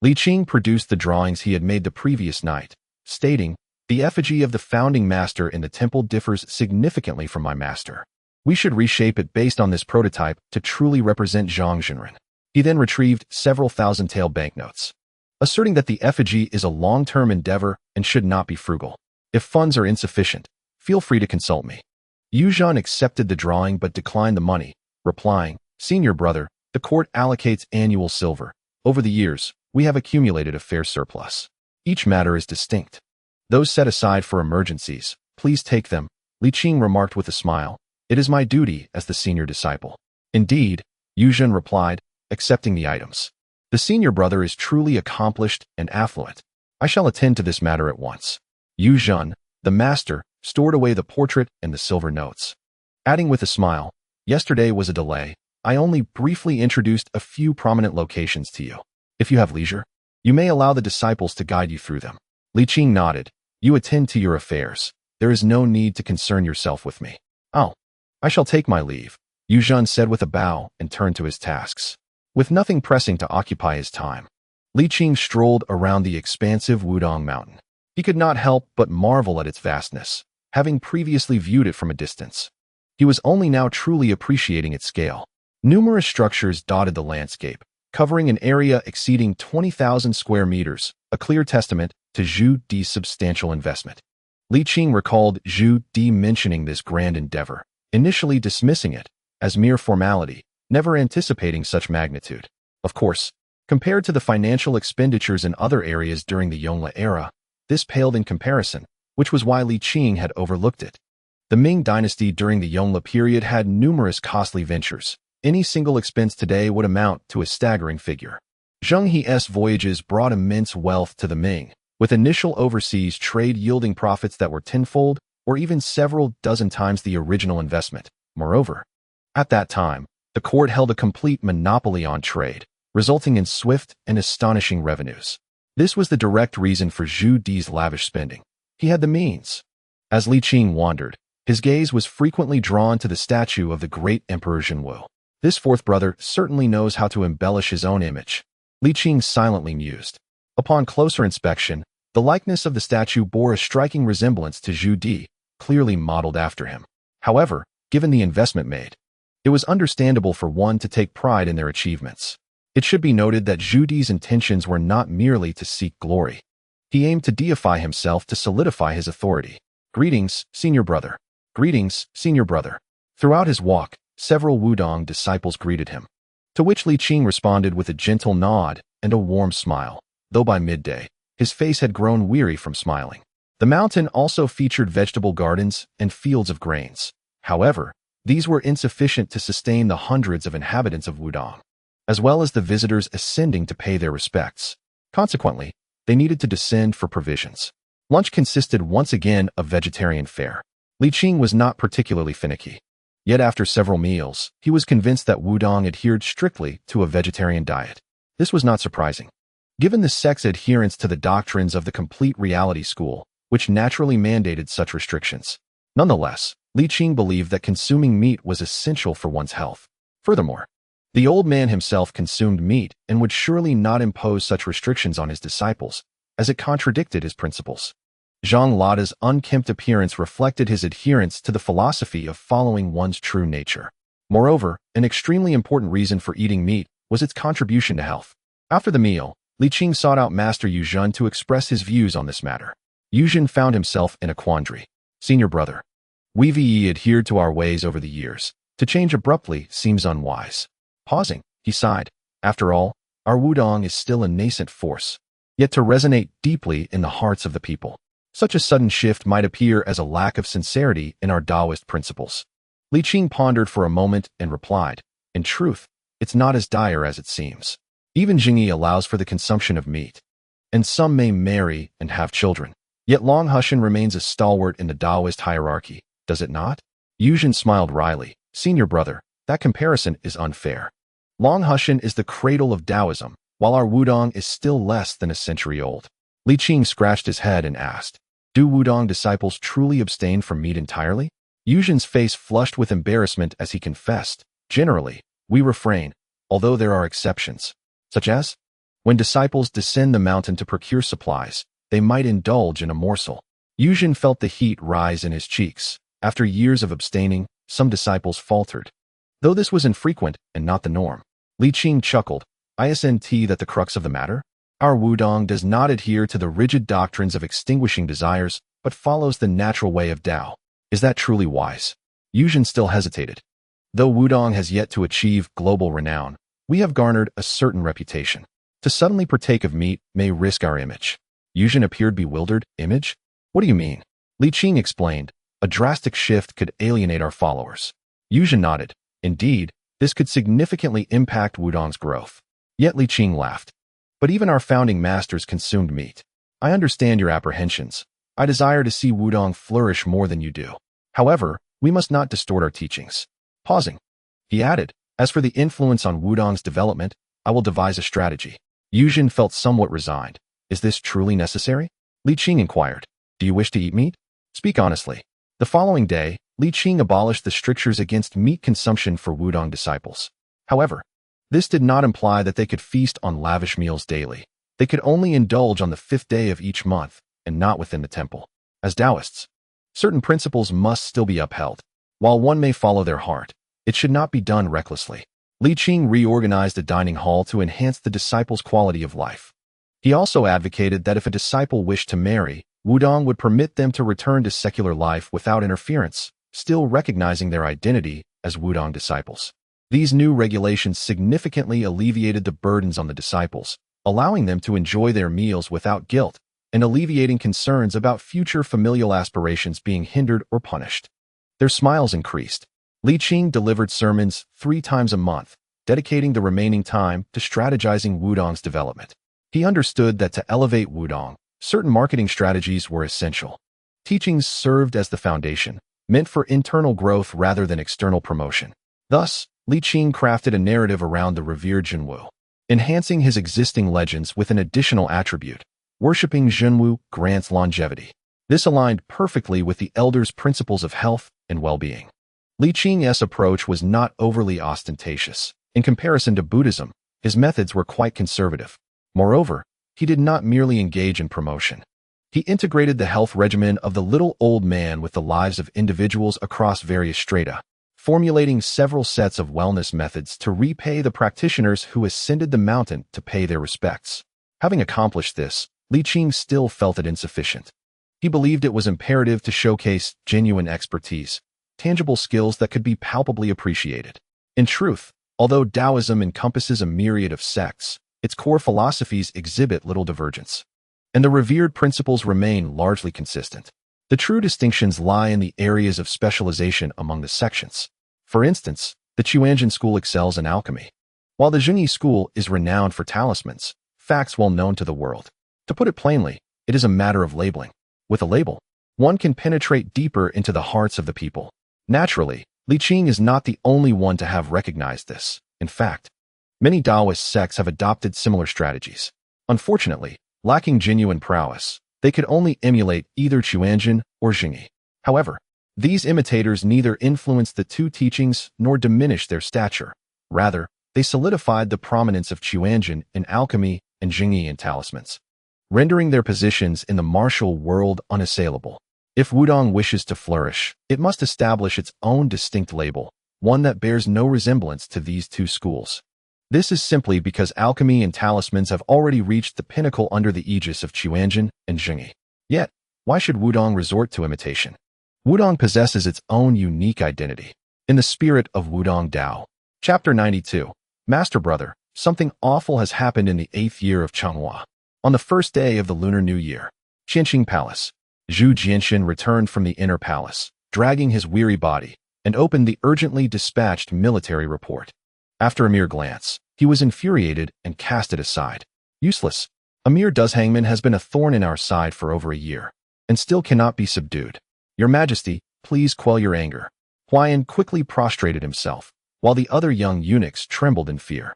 Li Qing produced the drawings he had made the previous night, stating, "The effigy of the founding master in the temple differs significantly from my master. We should reshape it based on this prototype to truly represent Zhang Zhenren." He then retrieved several thousand-tael banknotes, asserting that the effigy is a long-term endeavor and should not be frugal. If funds are insufficient, feel free to consult me. Xuande accepted the drawing but declined the money, replying, "Senior brother, the court allocates annual silver. Over the years, we have accumulated a fair surplus. Each matter is distinct. Those set aside for emergencies, please take them," Li Qing remarked with a smile. "It is my duty as the senior disciple." "Indeed," Xuande replied, accepting the items. "The senior brother is truly accomplished and affluent. I shall attend to this matter at once." Xuande, the master, stored away the portrait and the silver notes, adding with a smile, "Yesterday was a delay. I only briefly introduced a few prominent locations to you. If you have leisure, you may allow the disciples to guide you through them." Li Qing nodded. "You attend to your affairs. There is no need to concern yourself with me." "Oh, I shall take my leave," Xuande said with a bow and turned to his tasks. With nothing pressing to occupy his time, Li Qing strolled around the expansive Wudong Mountain. He could not help but marvel at its vastness, having previously viewed it from a distance. He was only now truly appreciating its scale. Numerous structures dotted the landscape, covering an area exceeding 20,000 square meters, a clear testament to Xuande's substantial investment. Li Qing recalled Xuande mentioning this grand endeavor, initially dismissing it as mere formality, never anticipating such magnitude. Of course, compared to the financial expenditures in other areas during the Yongle era, this paled in comparison, which was why Li Qing had overlooked it. The Ming dynasty during the Yongle period had numerous costly ventures. Any single expense today would amount to a staggering figure. Zheng He's voyages brought immense wealth to the Ming, with initial overseas trade yielding profits that were tenfold or even several dozen times the original investment. Moreover, at that time, the court held a complete monopoly on trade, resulting in swift and astonishing revenues. This was the direct reason for Xuande's lavish spending. He had the means. As Li Qing wandered, his gaze was frequently drawn to the statue of the great Emperor Yongle. This fourth brother certainly knows how to embellish his own image. Li Qing silently mused. Upon closer inspection, the likeness of the statue bore a striking resemblance to Xuande, clearly modeled after him. However, given the investment made, it was understandable for one to take pride in their achievements. It should be noted that Xuande's intentions were not merely to seek glory. He aimed to deify himself to solidify his authority. "Greetings, senior brother. Greetings, senior brother." Throughout his walk, several Wudong disciples greeted him, to which Li Qing responded with a gentle nod and a warm smile, though by midday, his face had grown weary from smiling. The mountain also featured vegetable gardens and fields of grains. However, these were insufficient to sustain the hundreds of inhabitants of Wudong, as well as the visitors ascending to pay their respects. Consequently, they needed to descend for provisions. Lunch consisted once again of vegetarian fare. Li Qing was not particularly finicky. Yet after several meals, he was convinced that Wudong adhered strictly to a vegetarian diet. This was not surprising, given the sect's adherence to the doctrines of the complete reality school, which naturally mandated such restrictions. Nonetheless, Li Qing believed that consuming meat was essential for one's health. Furthermore, the old man himself consumed meat and would surely not impose such restrictions on his disciples, as it contradicted his principles. Zhang Lada's unkempt appearance reflected his adherence to the philosophy of following one's true nature. Moreover, an extremely important reason for eating meat was its contribution to health. After the meal, Li Qing sought out Master Xuande to express his views on this matter. Xuande found himself in a quandary. "Senior brother, we've adhered to our ways over the years. To change abruptly seems unwise." Pausing, he sighed. "After all, our Wudong is still a nascent force, yet to resonate deeply in the hearts of the people. Such a sudden shift might appear as a lack of sincerity in our Taoist principles." Li Qing pondered for a moment and replied, "In truth, it's not as dire as it seems. Even Jingyi allows for the consumption of meat, and some may marry and have children. Yet Long Hushan remains a stalwart in the Taoist hierarchy, does it not?" Xuande smiled wryly. "Senior brother, that comparison is unfair. Long Hushan is the cradle of Taoism, while our Wudong is still less than a century old." Li Qing scratched his head and asked, "Do Wudong disciples truly abstain from meat entirely?" Xuande's face flushed with embarrassment as he confessed, "Generally, we refrain, although there are exceptions, such as when disciples descend the mountain to procure supplies, they might indulge in a morsel." Xuande felt the heat rise in his cheeks. After years of abstaining, some disciples faltered, though this was infrequent and not the norm. Li Qing chuckled. Isn't that the crux of the matter? Our wudong does not adhere to the rigid doctrines of extinguishing desires, but follows the natural way of Tao. Is that truly wise? Yuzhen still hesitated. Though wudong has yet to achieve global renown, we have garnered a certain reputation. To suddenly partake of meat may risk our image. Yuzhen appeared bewildered. Image? What do you mean? Li Qing explained. A drastic shift could alienate our followers. Yuzhen nodded. Indeed, this could significantly impact wudong's growth. Yet Li Qing laughed. But even our founding masters consumed meat. I understand your apprehensions. I desire to see wudong flourish more than you do. However, we must not distort our teachings. Pausing, he added, as for the influence on wudong's development, I will devise a strategy. Yuzhen felt somewhat resigned. Is this truly necessary? Li Qing inquired. Do you wish to eat meat? Speak honestly. The following day, Li Qing abolished the strictures against meat consumption for wudong disciples. However, this did not imply that they could feast on lavish meals daily. They could only indulge on the 5th day of each month, and not within the temple. As Taoists, certain principles must still be upheld. While one may follow their heart, it should not be done recklessly. Li Qing reorganized the dining hall to enhance the disciples' quality of life. He also advocated that if a disciple wished to marry, wudong would permit them to return to secular life without interference, still recognizing their identity as wudong disciples. These new regulations significantly alleviated the burdens on the disciples, allowing them to enjoy their meals without guilt, and alleviating concerns about future familial aspirations being hindered or punished. Their smiles increased. Li Qing delivered sermons 3 times a month, dedicating the remaining time to strategizing wudong's development. He understood that to elevate wudong, certain marketing strategies were essential. Teachings served as the foundation, meant for internal growth rather than external promotion. Thus, Li Qing crafted a narrative around the revered Zhenwu, enhancing his existing legends with an additional attribute. Worshipping Zhenwu grants longevity. This aligned perfectly with the elders' principles of health and well-being. Li Qing's approach was not overly ostentatious. In comparison to Buddhism, his methods were quite conservative. Moreover, he did not merely engage in promotion. He integrated the health regimen of the little old man with the lives of individuals across various strata, formulating several sets of wellness methods to repay the practitioners who ascended the mountain to pay their respects. Having accomplished this, Li Qing still felt it insufficient. He believed it was imperative to showcase genuine expertise, tangible skills that could be palpably appreciated. In truth, although Taoism encompasses a myriad of sects, its core philosophies exhibit little divergence, and the revered principles remain largely consistent. The true distinctions lie in the areas of specialization among the sections. For instance, the Xuande school excels in alchemy, while the Zhengyi school is renowned for talismans, facts well known to the world. To put it plainly, it is a matter of labeling. With a label, one can penetrate deeper into the hearts of the people. Naturally, Li Qing is not the only one to have recognized this. In fact, many Taoist sects have adopted similar strategies. Unfortunately, lacking genuine prowess, they could only emulate either Xuande or Zhengyi. However, these imitators neither influenced the two teachings nor diminished their stature. Rather, they solidified the prominence of Xuande in alchemy and Zhengyi in talismans, rendering their positions in the martial world unassailable. If wudong wishes to flourish, it must establish its own distinct label, one that bears no resemblance to these two schools. This is simply because alchemy and talismans have already reached the pinnacle under the aegis of Xuande and Zhengyi. Yet, why should wudong resort to imitation? Wudong possesses its own unique identity. In the spirit of Wudong Dao. Chapter 92. Master Brother, something awful has happened in the 8th year of Changhua. On the 1st day of the Lunar New Year, Qianqing Palace, Zhu Jianxin returned from the inner palace, dragging his weary body, and opened the urgently dispatched military report. After a mere glance, he was infuriated and cast it aside. Useless. A mere duzhangman has been a thorn in our side for over a year, and still cannot be subdued. Your Majesty, please quell your anger. Huayan quickly prostrated himself, while the other young eunuchs trembled in fear.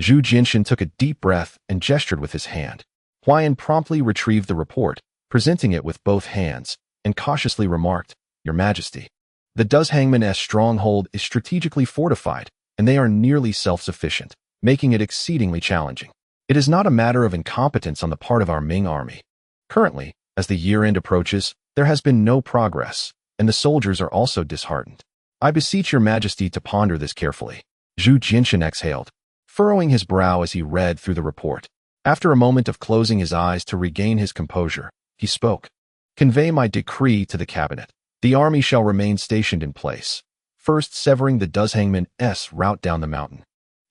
Zhu Jianxin took a deep breath and gestured with his hand. Huayan promptly retrieved the report, presenting it with both hands, and cautiously remarked, Your Majesty, the duzhangman's stronghold is strategically fortified, and they are nearly self-sufficient, making it exceedingly challenging. It is not a matter of incompetence on the part of our Ming army. Currently, as the year-end approaches, there has been no progress, and the soldiers are also disheartened. I beseech your Majesty to ponder this carefully. Zhu Jianxin exhaled. furrowing his brow as he read through the report. After a moment of closing his eyes to regain his composure, he spoke. Convey my decree to the cabinet. The army shall remain stationed in place, first severing the Duzhangman's route down the mountain.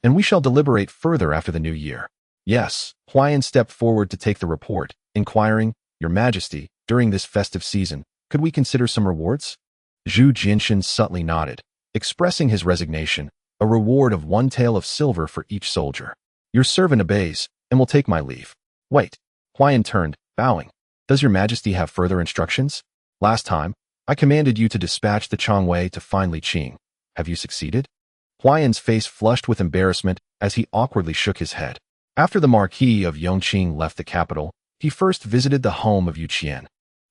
And we shall deliberate further after the new year. Yes, Huayan stepped forward to take the report, inquiring, Your Majesty, during this festive season, could we consider some rewards? Zhu Jinshan subtly nodded, expressing his resignation, a reward of 1 tael of silver for each soldier. Your servant obeys, and will take my leave. Wait. Huayan turned, bowing. Does Your Majesty have further instructions? Last time, I commanded you to dispatch the Chongwei to find Li Qing. Have you succeeded? Huayan's face flushed with embarrassment as he awkwardly shook his head. After the Marquis of Yongqing left the capital, he first visited the home of Yu Qian,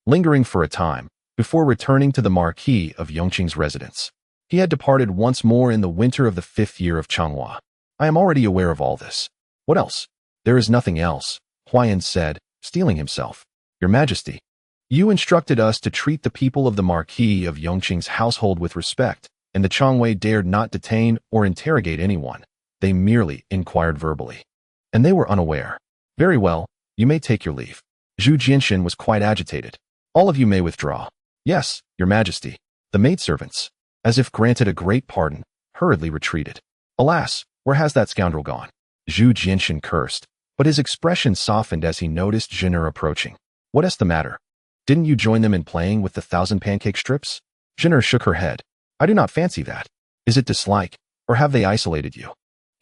lingering for a time, before returning to the Marquis of Yongqing's residence. He had departed once more in the winter of the 5th year of Changhua. I am already aware of all this. What else? There is nothing else, Huayan said, steeling himself. Your Majesty, you instructed us to treat the people of the Marquis of Yongqing's household with respect, and the Chongwei dared not detain or interrogate anyone. They merely inquired verbally. And they were unaware. Very well, you may take your leave. Zhu Jinshan was quite agitated. All of you may withdraw. Yes, Your Majesty. The maidservants, as if granted a great pardon, hurriedly retreated. Alas, where has that scoundrel gone? Zhu Jinshan cursed, but his expression softened as he noticed Zhener approaching. What is the matter? Didn't you join them in playing with the 1,000 pancake strips? Zhener shook her head. I do not fancy that. Is it dislike, or have they isolated you?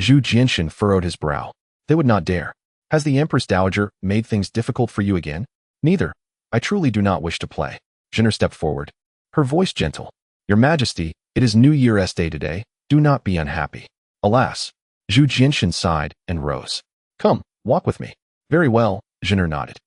Zhu Jinshan furrowed his brow. They would not dare. Has the Empress Dowager made things difficult for you again? Neither. I truly do not wish to play. Zhener stepped forward, her voice gentle. Your Majesty, it is New Year's Day today. Do not be unhappy. Alas. Zhu Jinshan sighed and rose. Come, walk with me. Very well, Zhener nodded.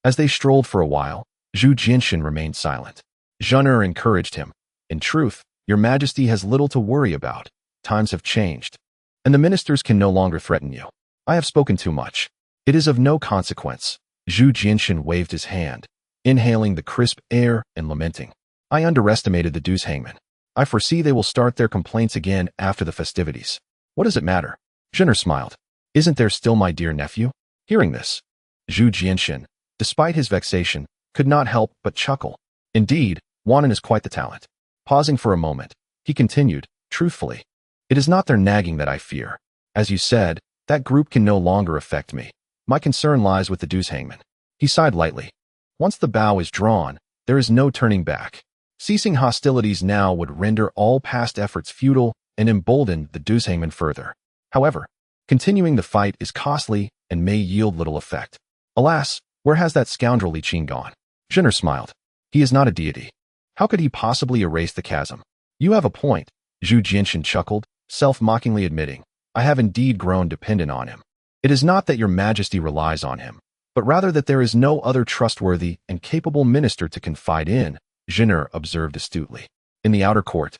As they strolled for a while, Zhu Jinshan remained silent. Zhener encouraged him. In truth, Your Majesty has little to worry about. Times have changed, and the ministers can no longer threaten you. I have spoken too much. It is of no consequence. Zhu Jinshan waved his hand, inhaling the crisp air and lamenting. I underestimated the Deuce Hangman. I foresee they will start their complaints again after the festivities. What does it matter? Zhener smiled. Isn't there still my dear nephew? Hearing this, Zhu Jinshan, despite his vexation, could not help but chuckle. Indeed, Wanan is quite the talent. Pausing for a moment, he continued, truthfully. It is not their nagging that I fear. As you said, that group can no longer affect me. My concern lies with the Deuce Hangman. He sighed lightly. Once the bow is drawn, there is no turning back. Ceasing hostilities now would render all past efforts futile and embolden the Deuce Hangman further. However, continuing the fight is costly and may yield little effect. Alas, where has that scoundrel Li Qing gone? Zhener smiled. He is not a deity. How could he possibly erase the chasm? You have a point, Zhu Jinshan chuckled, self-mockingly admitting. I have indeed grown dependent on him. It is not that Your Majesty relies on him, but rather that there is no other trustworthy and capable minister to confide in, Zhener observed astutely. In the outer court,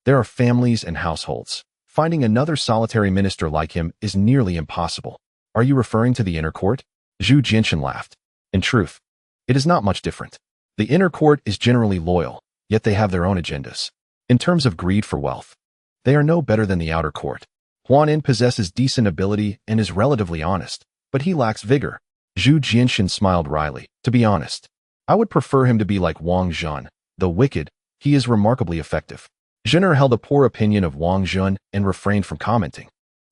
there are families and households. Finding another solitary minister like him is nearly impossible. Are you referring to the inner court? Zhu Jinshan laughed. In truth, it is not much different. The inner court is generally loyal, yet they have their own agendas. In terms of greed for wealth, they are no better than the outer court. Huanan possesses decent ability and is relatively honest, but he lacks vigor. Zhu Jinshan smiled wryly. To be honest, I would prefer him to be like Wang Zhun. Though wicked, he is remarkably effective. Zhener held a poor opinion of Wang Zhun and refrained from commenting.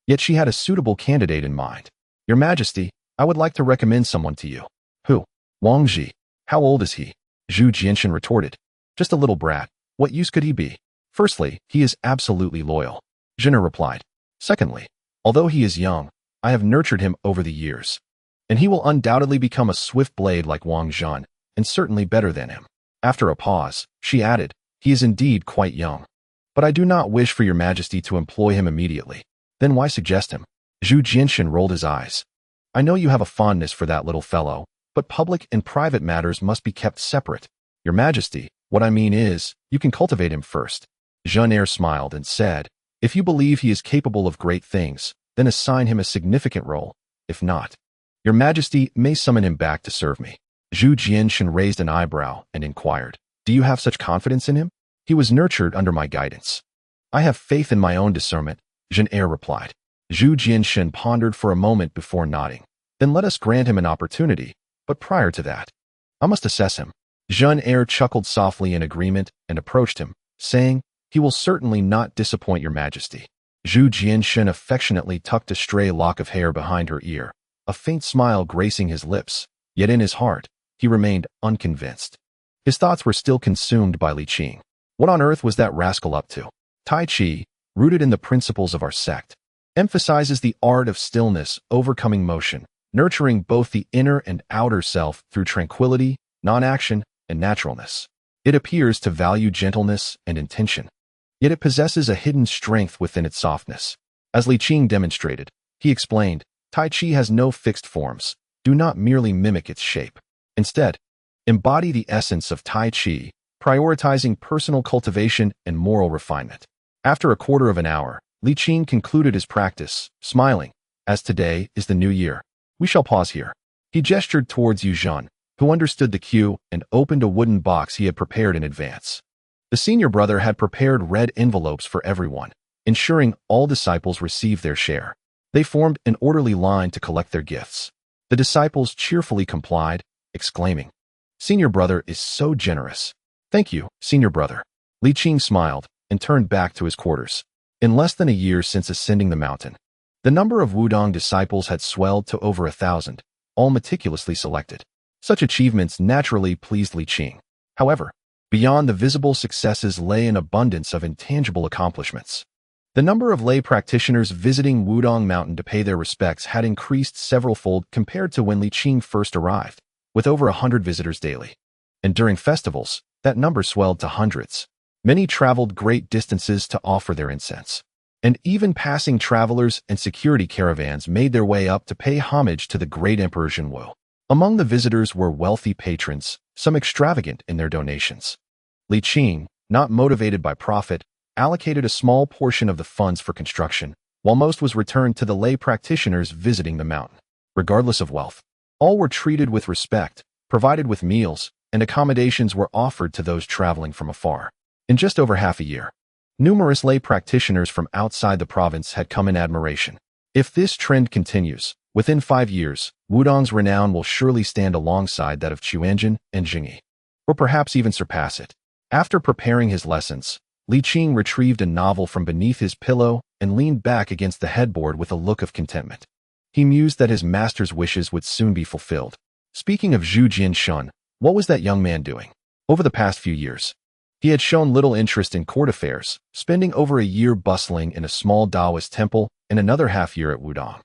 Yet she had a suitable candidate in mind. Your Majesty, I would like to recommend someone to you. Who? Wang Zhi. How old is he? Zhu Jinshan retorted. Just a little brat. What use could he be? Firstly, he is absolutely loyal. Zhener replied. Secondly, although he is young, I have nurtured him over the years, and he will undoubtedly become a swift blade like Wang Zhun, and certainly better than him. After a pause, she added, he is indeed quite young. But I do not wish for Your Majesty to employ him immediately. Then why suggest him? Zhu Jinshan rolled his eyes. I know you have a fondness for that little fellow, but public and private matters must be kept separate. Your Majesty, what I mean is, you can cultivate him first. Zhener smiled and said, if you believe he is capable of great things, then assign him a significant role. If not, Your Majesty may summon him back to serve me. Zhu Jinshan raised an eyebrow and inquired, do you have such confidence in him? He was nurtured under my guidance. I have faith in my own discernment, Zhener replied. Zhu Jianshan pondered for a moment before nodding. Then let us grant him an opportunity, but prior to that, I must assess him. Zhun Air chuckled softly in agreement and approached him, saying, he will certainly not disappoint your majesty. Zhu Jianshan affectionately tucked a stray lock of hair behind her ear, a faint smile gracing his lips, yet in his heart, he remained unconvinced. His thoughts were still consumed by Li Qing. What on earth was that rascal up to? Tai Chi, rooted in the principles of our sect, emphasizes the art of stillness, overcoming motion, nurturing both the inner and outer self through tranquility, non-action, and naturalness. It appears to value gentleness and intention, yet it possesses a hidden strength within its softness. As Li Qing demonstrated, he explained, Tai Chi has no fixed forms. Do not merely mimic its shape. Instead, embody the essence of Tai Chi, prioritizing personal cultivation and moral refinement. After a quarter of an hour, Li Qing concluded his practice, smiling, as today is the new year. We shall pause here. He gestured towards Yu Zhan, who understood the cue and opened a wooden box he had prepared in advance. The senior brother had prepared red envelopes for everyone, ensuring all disciples received their share. They formed an orderly line to collect their gifts. The disciples cheerfully complied, exclaiming, "Senior brother is so generous." "Thank you, senior brother." Li Qing smiled and turned back to his quarters. In less than a year since ascending the mountain, the number of Wudong disciples had swelled to over 1,000, all meticulously selected. Such achievements naturally pleased Li Qing. However, beyond the visible successes lay an abundance of intangible accomplishments. The number of lay practitioners visiting Wudong Mountain to pay their respects had increased several-fold compared to when Li Qing first arrived, with over 100 visitors daily. And during festivals, that number swelled to hundreds. Many traveled great distances to offer their incense. And even passing travelers and security caravans made their way up to pay homage to the great Emperor Zhenwu. Among the visitors were wealthy patrons, some extravagant in their donations. Li Qing, not motivated by profit, allocated a small portion of the funds for construction, while most was returned to the lay practitioners visiting the mountain. Regardless of wealth, all were treated with respect, provided with meals, and accommodations were offered to those traveling from afar. In just over half a year, numerous lay practitioners from outside the province had come in admiration. If this trend continues, within 5 years, Wudong's renown will surely stand alongside that of Xuande and Jingyi, or perhaps even surpass it. After preparing his lessons, Li Qing retrieved a novel from beneath his pillow and leaned back against the headboard with a look of contentment. He mused that his master's wishes would soon be fulfilled. Speaking of Zhu Jianshan, what was that young man doing? Over the past few years, he had shown little interest in court affairs, spending over a year bustling in a small Taoist temple and another half year at Wudong,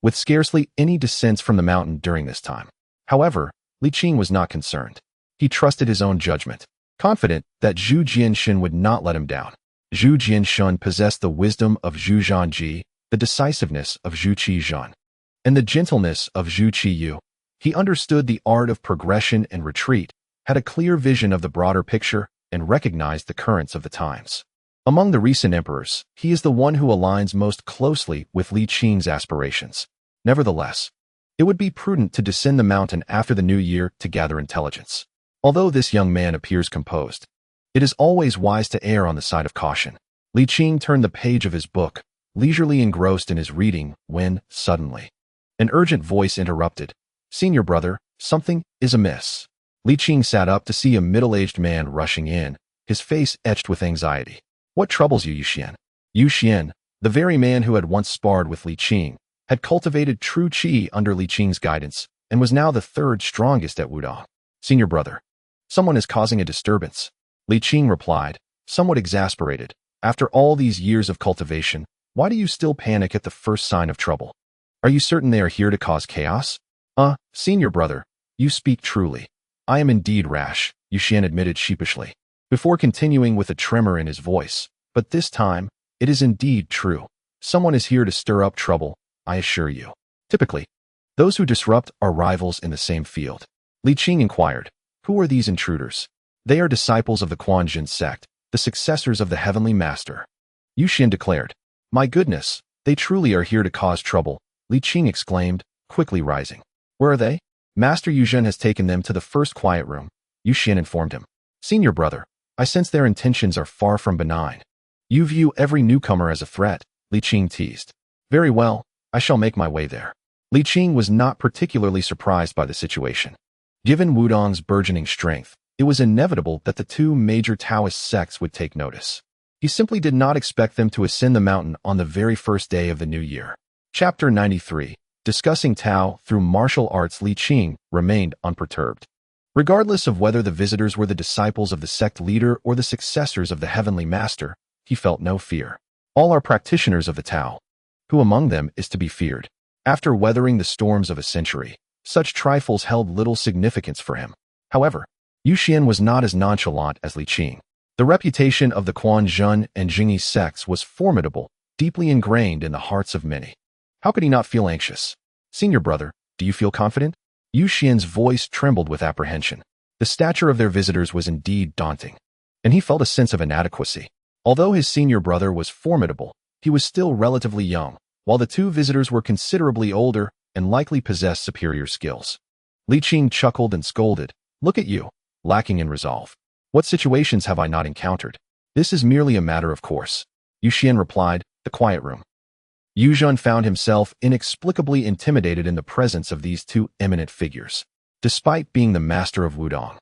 with scarcely any descents from the mountain during this time. However, Li Qing was not concerned. He trusted his own judgment, confident that Zhu Jianshan would not let him down. Zhu Jianshan possessed the wisdom of Zhu Zhanji, the decisiveness of Zhu Qizhan, and the gentleness of Zhu Qiyu. He understood the art of progression and retreat, had a clear vision of the broader picture, and recognized the currents of the times. Among the recent emperors, he is the one who aligns most closely with Li Qing's aspirations. Nevertheless, it would be prudent to descend the mountain after the new year to gather intelligence. Although this young man appears composed, it is always wise to err on the side of caution. Li Qing turned the page of his book, leisurely engrossed in his reading, when, suddenly, an urgent voice interrupted. "Senior brother, something is amiss." Li Qing sat up to see a middle-aged man rushing in, his face etched with anxiety. "What troubles you, Yuxian?" Yuxian, the very man who had once sparred with Li Qing, had cultivated true qi under Li Qing's guidance, and was now the third strongest at Wudong. "Senior brother, someone is causing a disturbance," Li Qing replied, somewhat exasperated. "After all these years of cultivation, why do you still panic at the first sign of trouble? Are you certain they are here to cause chaos?" Senior brother, you speak truly. I am indeed rash," Yuxian admitted sheepishly, before continuing with a tremor in his voice. "But this time, it is indeed true. Someone is here to stir up trouble, I assure you. Typically, those who disrupt are rivals in the same field." Li Qing inquired, "Who are these intruders?" "They are disciples of the Quanjin sect, the successors of the Heavenly Master," Yuxian declared. "My goodness, they truly are here to cause trouble," Li Qing exclaimed, quickly rising. "Where are they?" "Master Yuzhen has taken them to the first quiet room," Yuxian informed him. "Senior brother, I sense their intentions are far from benign." "You view every newcomer as a threat," Li Qing teased. Very well, I shall make my way there. Li Qing was not particularly surprised by the situation. Given Wudong's burgeoning strength, it was inevitable that the two major Taoist sects would take notice. He simply did not expect them to ascend the mountain on the very first day of the new year. Chapter 93. Discussing Tao through martial arts. Li Qing remained unperturbed. Regardless of whether the visitors were the disciples of the sect leader or the successors of the heavenly master, he felt no fear. All are practitioners of the Tao. Who among them is to be feared? After weathering the storms of a century, such trifles held little significance for him. However, Xuande was not as nonchalant as Li Qing. The reputation of the Quanzhen and Jingyi sects was formidable, deeply ingrained in the hearts of many. How could he not feel anxious? Senior brother, do you feel confident? Xuande's voice trembled with apprehension. The stature of their visitors was indeed daunting, and he felt a sense of inadequacy. Although his senior brother was formidable, he was still relatively young, while the two visitors were considerably older and likely possessed superior skills. Li Qing chuckled and scolded. Look at you, lacking in resolve. What situations have I not encountered? This is merely a matter of course. Xuande replied, the quiet room. Xuande found himself inexplicably intimidated in the presence of these two eminent figures. Despite being the master of Wudong,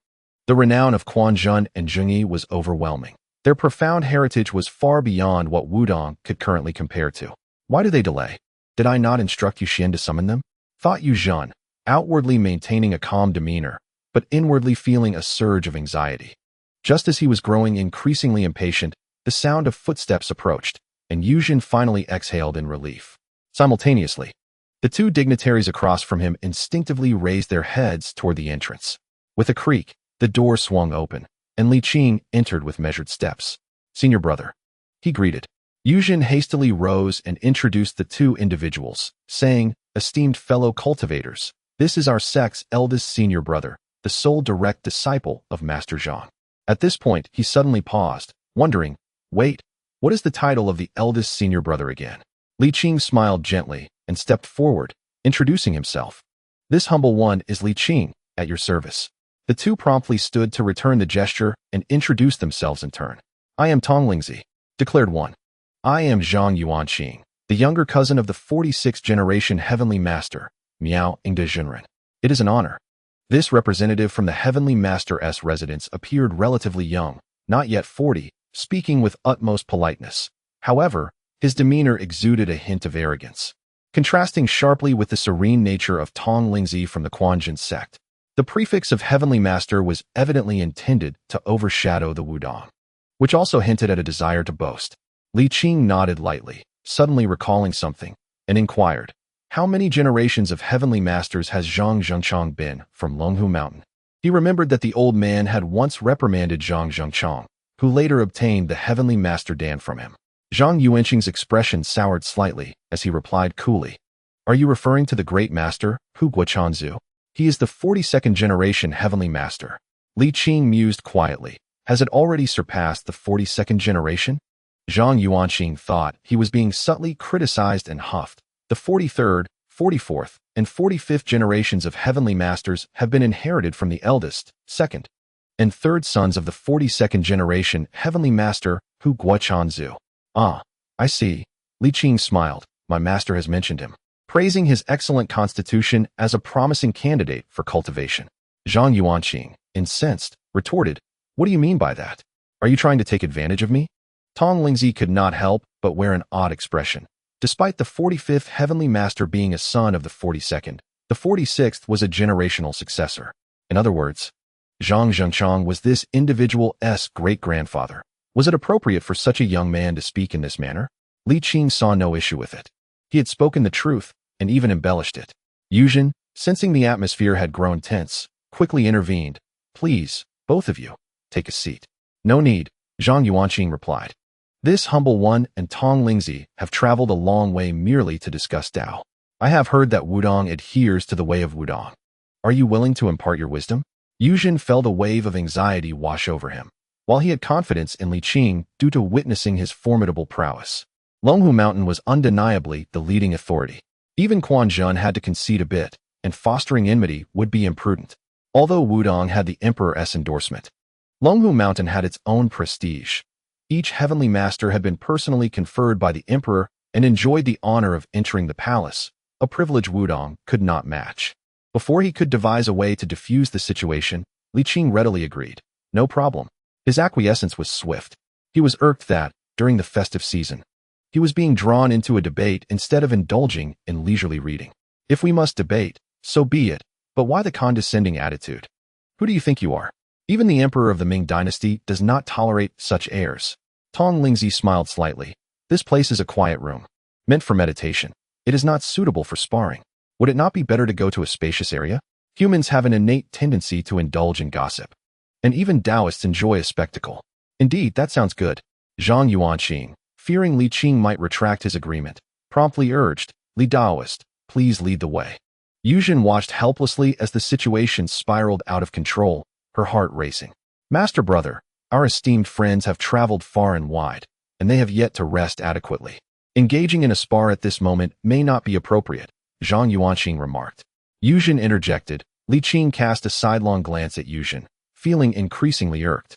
the renown of Quanzhen and Jingyi was overwhelming. Their profound heritage was far beyond what Wudong could currently compare to. Why do they delay? Did I not instruct Xuande to summon them? Thought Xuande, outwardly maintaining a calm demeanor, but inwardly feeling a surge of anxiety. Just as he was growing increasingly impatient, the sound of footsteps approached, and Xuande finally exhaled in relief. Simultaneously, the two dignitaries across from him instinctively raised their heads toward the entrance. With a creak, the door swung open, and Li Qing entered with measured steps. Senior brother, he greeted. Xuande hastily rose and introduced the two individuals, saying, esteemed fellow cultivators, this is our sect's eldest senior brother, the sole direct disciple of Master Zhang. At this point, he suddenly paused, wondering, wait, what is the title of the eldest senior brother again? Li Qing smiled gently and stepped forward, introducing himself. This humble one is Li Qing, at your service. The two promptly stood to return the gesture and introduced themselves in turn. I am Tong Lingzi, declared one. I am Zhang Yuanqing, the younger cousin of the 46th generation heavenly master, Miao Ing de Zhenren. It is an honor. This representative from the heavenly master's residence appeared relatively young, not yet 40, speaking with utmost politeness. However, his demeanor exuded a hint of arrogance, contrasting sharply with the serene nature of Tong Lingzi from the Quanzhen sect. The prefix of heavenly master was evidently intended to overshadow the Wudong, which also hinted at a desire to boast. Li Qing nodded lightly, suddenly recalling something, and inquired, how many generations of heavenly masters has Zhang Zhengchang been from Longhu Mountain? He remembered that the old man had once reprimanded Zhang Zhengchang, who later obtained the heavenly master Dan from him. Zhang Yuanqing's expression soured slightly as he replied coolly, are you referring to the great master, Hu Guochanzu? He is the 42nd generation heavenly master. Li Qing mused quietly. Has it already surpassed the 42nd generation? Zhang Yuanqing thought he was being subtly criticized and huffed. The 43rd, 44th, and 45th generations of heavenly masters have been inherited from the eldest, second, and third sons of the 42nd generation heavenly master, Hu Guochanzu. Ah, I see. Li Qing smiled. My master has mentioned him, praising his excellent constitution as a promising candidate for cultivation. Zhang Yuanqing, incensed, retorted, what do you mean by that? Are you trying to take advantage of me? Tong Lingzi could not help but wear an odd expression. Despite the 45th heavenly master being a son of the 42nd, the 46th was a generational successor. In other words, Zhang Zhengchang was this individual's great-grandfather. Was it appropriate for such a young man to speak in this manner? Li Qing saw no issue with it. He had spoken the truth and even embellished it. Xuande, sensing the atmosphere had grown tense, quickly intervened. Please, both of you, take a seat. No need, Zhang Yuanqing replied. This humble one and Tong Lingzi have traveled a long way merely to discuss Tao. I have heard that Wudong adheres to the way of Wudong. Are you willing to impart your wisdom? Xuande felt a wave of anxiety wash over him, while he had confidence in Li Qing due to witnessing his formidable prowess. Longhu Mountain was undeniably the leading authority. Even Quanzhen had to concede a bit, and fostering enmity would be imprudent. Although Wudong had the emperor's endorsement, Longhu Mountain had its own prestige. Each heavenly master had been personally conferred by the emperor and enjoyed the honor of entering the palace, a privilege Wudong could not match. Before he could devise a way to defuse the situation, Li Qing readily agreed. No problem. His acquiescence was swift. He was irked that, during the festive season, he was being drawn into a debate instead of indulging in leisurely reading. If we must debate, so be it, but why the condescending attitude? Who do you think you are? Even the emperor of the Ming dynasty does not tolerate such airs. Tong Lingzi smiled slightly. This place is a quiet room, meant for meditation. It is not suitable for sparring. Would it not be better to go to a spacious area? Humans have an innate tendency to indulge in gossip. And even Taoists enjoy a spectacle. Indeed, that sounds good. Zhang Yuanqing, fearing Li Qing might retract his agreement, promptly urged, Li Taoist, please lead the way. Yuzhen watched helplessly as the situation spiraled out of control, her heart racing. Master brother, our esteemed friends have traveled far and wide, and they have yet to rest adequately. Engaging in a spar at this moment may not be appropriate, Zhang Yuanqing remarked. Yuzhen interjected. Li Qing cast a sidelong glance at Yuzhen, feeling increasingly irked.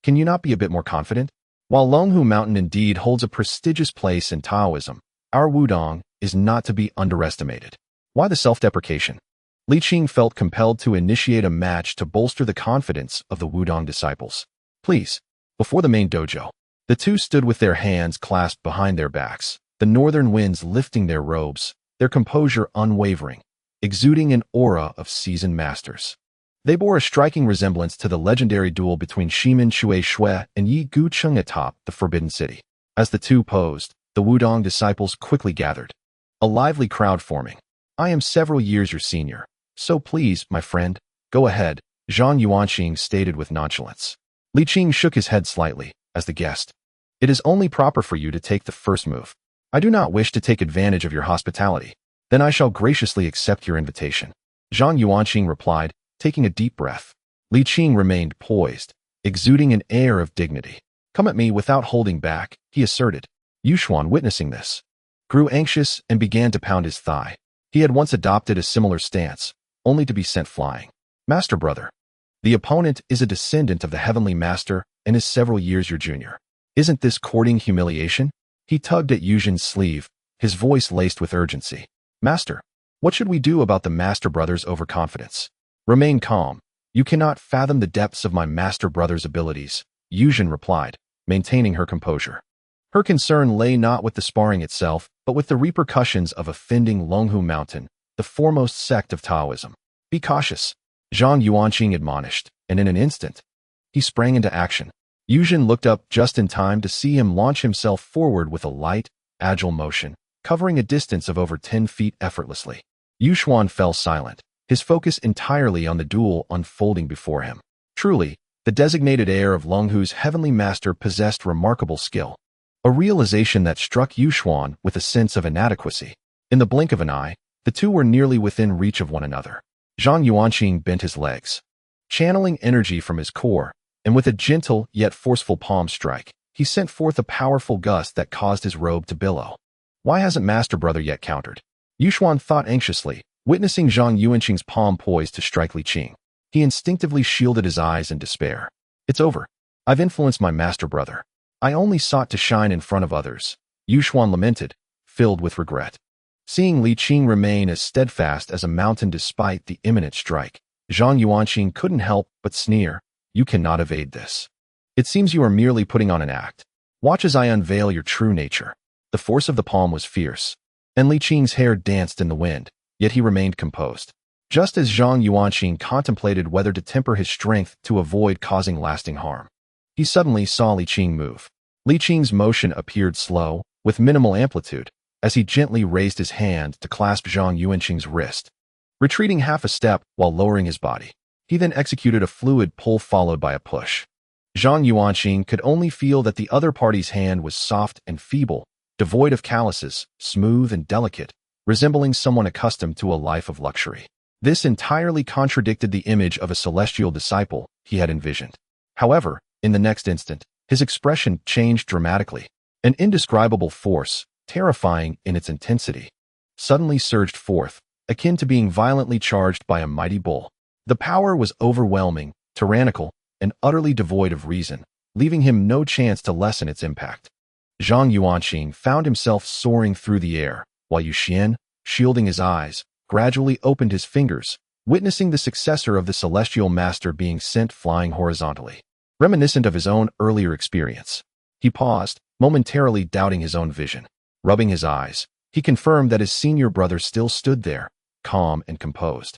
Can you not be a bit more confident? While Longhu Mountain indeed holds a prestigious place in Taoism, our Wudong is not to be underestimated. Why the self-deprecation? Li Qing felt compelled to initiate a match to bolster the confidence of the Wudong disciples. Please, before the main dojo. The two stood with their hands clasped behind their backs, the northern winds lifting their robes, their composure unwavering, exuding an aura of seasoned masters. They bore a striking resemblance to the legendary duel between Shimin Shui Shui and Yi Gucheng atop the Forbidden City. As the two posed, the Wudong disciples quickly gathered. A lively crowd forming. I am several years your senior, so please, my friend, go ahead, Zhang Yuanqing stated with nonchalance. Li Qing shook his head slightly, as the guest. It is only proper for you to take the first move. I do not wish to take advantage of your hospitality. Then I shall graciously accept your invitation. Zhang Yuanqing replied, taking a deep breath. Li Qing remained poised, exuding an air of dignity. Come at me without holding back, he asserted. Yushuan, witnessing this, grew anxious and began to pound his thigh. He had once adopted a similar stance, only to be sent flying. Master brother. The opponent is a descendant of the heavenly master and is several years your junior. Isn't this courting humiliation? He tugged at Yuzhen's sleeve, his voice laced with urgency. Master, what should we do about the master brother's overconfidence? Remain calm. You cannot fathom the depths of my master brother's abilities, Yuzhen replied, maintaining her composure. Her concern lay not with the sparring itself, but with the repercussions of offending Longhu Mountain, the foremost sect of Taoism. Be cautious, Zhang Yuanqing admonished, and in an instant, he sprang into action. Yuzhen looked up just in time to see him launch himself forward with a light, agile motion, covering a distance of over 10 feet effortlessly. Yushuan fell silent, his focus entirely on the duel unfolding before him. Truly, the designated heir of Longhu's heavenly master possessed remarkable skill. A realization that struck Yushuan with a sense of inadequacy. In the blink of an eye, the two were nearly within reach of one another. Zhang Yuanqing bent his legs, channeling energy from his core, and with a gentle yet forceful palm strike, he sent forth a powerful gust that caused his robe to billow. Why hasn't Master Brother yet countered? Yushuan thought anxiously, witnessing Zhang Yuanqing's palm poised to strike Li Qing. He instinctively shielded his eyes in despair. It's over. I've influenced my Master Brother. I only sought to shine in front of others, Yushuan lamented, filled with regret. Seeing Li Qing remain as steadfast as a mountain despite the imminent strike, Zhang Yuanqing couldn't help but sneer. You cannot evade this. It seems you are merely putting on an act. Watch as I unveil your true nature. The force of the palm was fierce, and Li Qing's hair danced in the wind, yet he remained composed. Just as Zhang Yuanqing contemplated whether to temper his strength to avoid causing lasting harm, he suddenly saw Li Qing move. Li Qing's motion appeared slow, with minimal amplitude, as he gently raised his hand to clasp Zhang Yuanqing's wrist. Retreating half a step while lowering his body, he then executed a fluid pull followed by a push. Zhang Yuanqing could only feel that the other party's hand was soft and feeble, devoid of calluses, smooth and delicate, resembling someone accustomed to a life of luxury. This entirely contradicted the image of a celestial disciple he had envisioned. However, in the next instant, his expression changed dramatically. An indescribable force, terrifying in its intensity, suddenly surged forth, akin to being violently charged by a mighty bull. The power was overwhelming, tyrannical, and utterly devoid of reason, leaving him no chance to lessen its impact. Zhang Yuanqing found himself soaring through the air, while Xuande, shielding his eyes, gradually opened his fingers, witnessing the successor of the celestial master being sent flying horizontally. Reminiscent of his own earlier experience, he paused, momentarily doubting his own vision. Rubbing his eyes, he confirmed that his senior brother still stood there, calm and composed,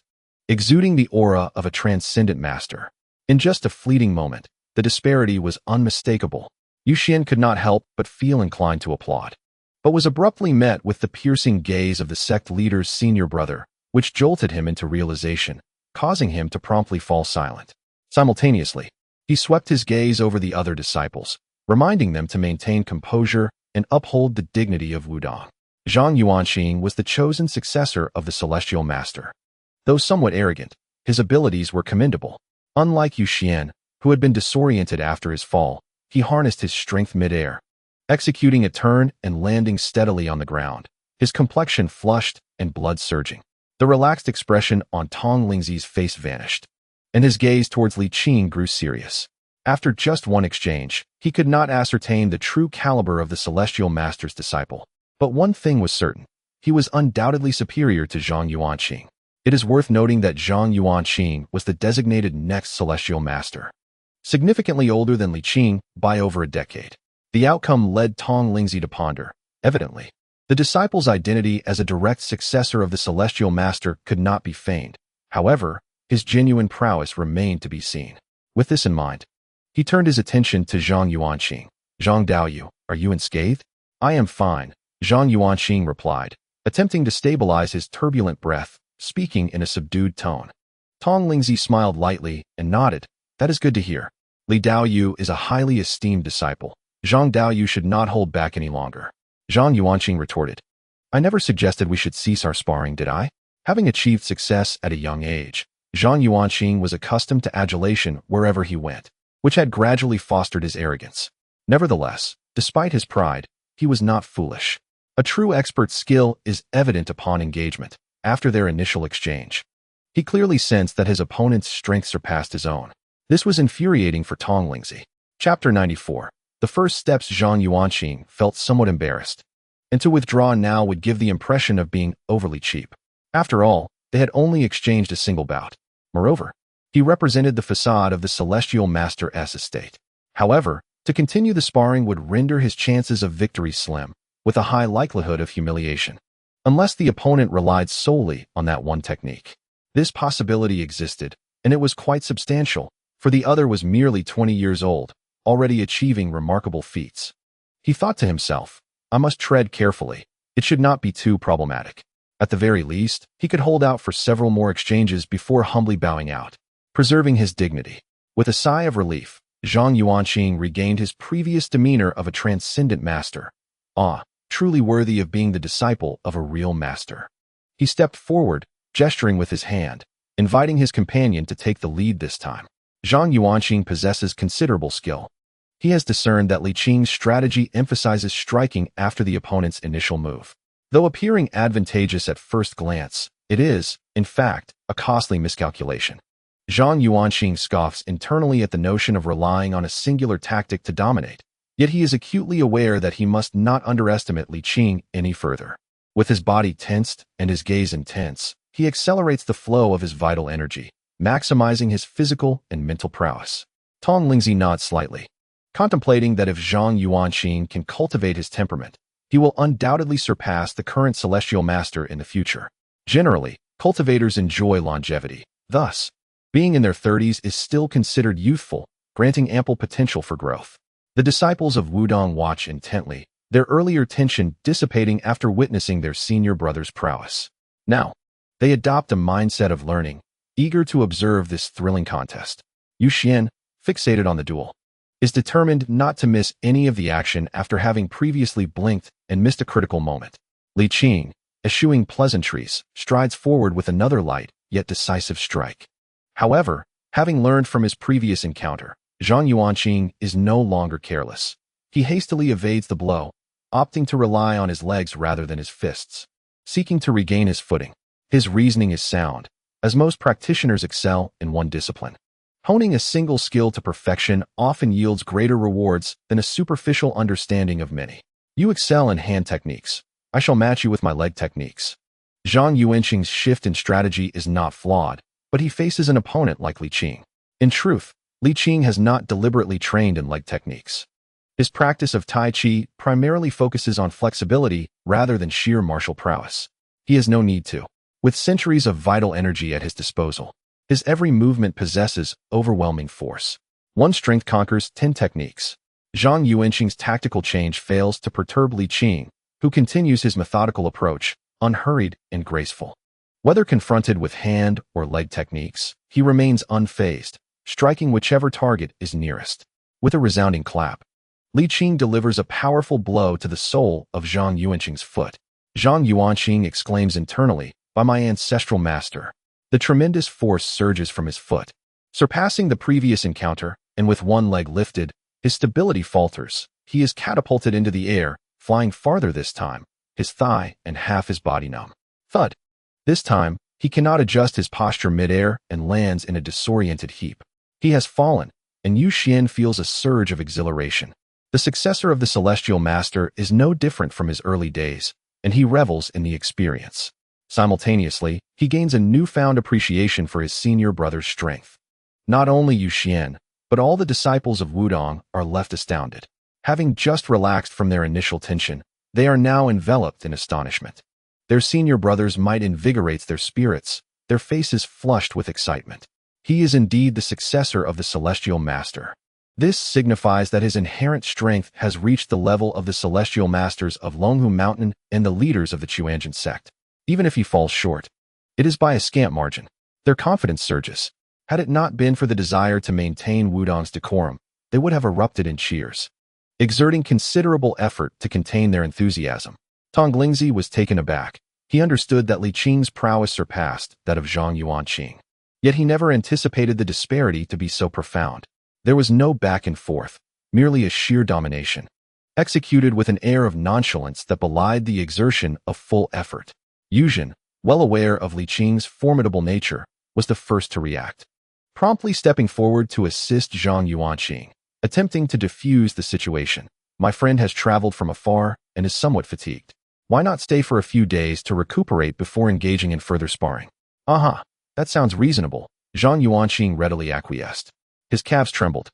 exuding the aura of a transcendent master. In just a fleeting moment, the disparity was unmistakable. Xuande could not help but feel inclined to applaud, but was abruptly met with the piercing gaze of the sect leader's senior brother, which jolted him into realization, causing him to promptly fall silent. Simultaneously, he swept his gaze over the other disciples, reminding them to maintain composure and uphold the dignity of Wudong. Zhang Yuanqing was the chosen successor of the celestial master. Though somewhat arrogant, his abilities were commendable. Unlike Xuande, who had been disoriented after his fall, he harnessed his strength mid-air, executing a turn and landing steadily on the ground, his complexion flushed and blood surging. The relaxed expression on Tong Lingzi's face vanished, and his gaze towards Li Qing grew serious. After just one exchange, he could not ascertain the true caliber of the celestial master's disciple. But one thing was certain: he was undoubtedly superior to Zhang Yuanqing. It is worth noting that Zhang Yuanqing was the designated next celestial master, significantly older than Li Qing by over a decade. The outcome led Tong Lingzi to ponder. Evidently, the disciple's identity as a direct successor of the celestial master could not be feigned. However, his genuine prowess remained to be seen. With this in mind, he turned his attention to Zhang Yuanqing. "Zhang Daoyu, are you unscathed?" "I am fine," Zhang Yuanqing replied, attempting to stabilize his turbulent breath, speaking in a subdued tone. Tong Lingzi smiled lightly and nodded. "That is good to hear. Li Daoyu is a highly esteemed disciple. Zhang Daoyu should not hold back any longer." Zhang Yuanqing retorted, "I never suggested we should cease our sparring, did I?" Having achieved success at a young age, Zhang Yuanqing was accustomed to adulation wherever he went, which had gradually fostered his arrogance. Nevertheless, despite his pride, he was not foolish. A true expert's skill is evident upon engagement. After their initial exchange, he clearly sensed that his opponent's strength surpassed his own. This was infuriating for Tong Lingzi. Chapter 94. The first steps. Zhang Yuanqing felt somewhat embarrassed, and to withdraw now would give the impression of being overly cheap. After all, they had only exchanged a single bout. Moreover, he represented the facade of the celestial master's estate. However, to continue the sparring would render his chances of victory slim, with a high likelihood of humiliation, unless the opponent relied solely on that one technique. This possibility existed, and it was quite substantial, for the other was merely 20 years old, already achieving remarkable feats. He thought to himself, "I must tread carefully. It should not be too problematic." At the very least, he could hold out for several more exchanges before humbly bowing out, preserving his dignity. With a sigh of relief, Zhang Yuanqing regained his previous demeanor of a transcendent master. Truly worthy of being the disciple of a real master. He stepped forward, gesturing with his hand, inviting his companion to take the lead this time. Zhang Yuanqing possesses considerable skill. He has discerned that Li Qing's strategy emphasizes striking after the opponent's initial move. Though appearing advantageous at first glance, it is, in fact, a costly miscalculation. Zhang Yuanqing scoffs internally at the notion of relying on a singular tactic to dominate. Yet he is acutely aware that he must not underestimate Li Qing any further. With his body tensed and his gaze intense, he accelerates the flow of his vital energy, maximizing his physical and mental prowess. Tong Lingzi nods slightly, contemplating that if Zhang Yuanqing can cultivate his temperament, he will undoubtedly surpass the current celestial master in the future. Generally, cultivators enjoy longevity. Thus, being in their 30s is still considered youthful, granting ample potential for growth. The disciples of Wudong watch intently, their earlier tension dissipating after witnessing their senior brother's prowess. Now, they adopt a mindset of learning, eager to observe this thrilling contest. Xuande, fixated on the duel, is determined not to miss any of the action after having previously blinked and missed a critical moment. Li Qing, eschewing pleasantries, strides forward with another light, yet decisive strike. However, having learned from his previous encounter, Zhang Yuanqing is no longer careless. He hastily evades the blow, opting to rely on his legs rather than his fists, seeking to regain his footing. His reasoning is sound, as most practitioners excel in one discipline. Honing a single skill to perfection often yields greater rewards than a superficial understanding of many. You excel in hand techniques. I shall match you with my leg techniques. Zhang Yuanqing's shift in strategy is not flawed, but he faces an opponent like Li Qing. In truth, Li Qing has not deliberately trained in leg techniques. His practice of Tai Chi primarily focuses on flexibility rather than sheer martial prowess. He has no need to. With centuries of vital energy at his disposal, his every movement possesses overwhelming force. One strength conquers 10 techniques. Zhang Yuanqing's tactical change fails to perturb Li Qing, who continues his methodical approach, unhurried and graceful. Whether confronted with hand or leg techniques, he remains unfazed, striking whichever target is nearest. With a resounding clap, Li Qing delivers a powerful blow to the sole of Zhang Yuanqing's foot. Zhang Yuanqing exclaims internally, "By my ancestral master." The tremendous force surges from his foot. Surpassing the previous encounter, and with one leg lifted, his stability falters. He is catapulted into the air, flying farther this time, his thigh and half his body numb. Thud. This time, he cannot adjust his posture mid-air and lands in a disoriented heap. He has fallen, and Yu Xian feels a surge of exhilaration. The successor of the celestial master is no different from his early days, and he revels in the experience. Simultaneously, he gains a newfound appreciation for his senior brother's strength. Not only Yu Xian, but all the disciples of Wudong are left astounded. Having just relaxed from their initial tension, they are now enveloped in astonishment. Their senior brother's might invigorates their spirits, their faces flushed with excitement. He is indeed the successor of the celestial master. This signifies that his inherent strength has reached the level of the celestial masters of Longhu Mountain and the leaders of the Xuande sect. Even if he falls short, it is by a scant margin. Their confidence surges. Had it not been for the desire to maintain Wudong's decorum, they would have erupted in cheers. Exerting considerable effort to contain their enthusiasm, Tonglingzi was taken aback. He understood that Li Qing's prowess surpassed that of Zhang Yuanqing. Yet he never anticipated the disparity to be so profound. There was no back and forth, merely a sheer domination, executed with an air of nonchalance that belied the exertion of full effort. Yuzhen, well aware of Li Qing's formidable nature, was the first to react, promptly stepping forward to assist Zhang Yuanqing, attempting to defuse the situation. "My friend has traveled from afar and is somewhat fatigued. Why not stay for a few days to recuperate before engaging in further sparring?" "Aha, that sounds reasonable," Zhang Yuanqing readily acquiesced. His calves trembled,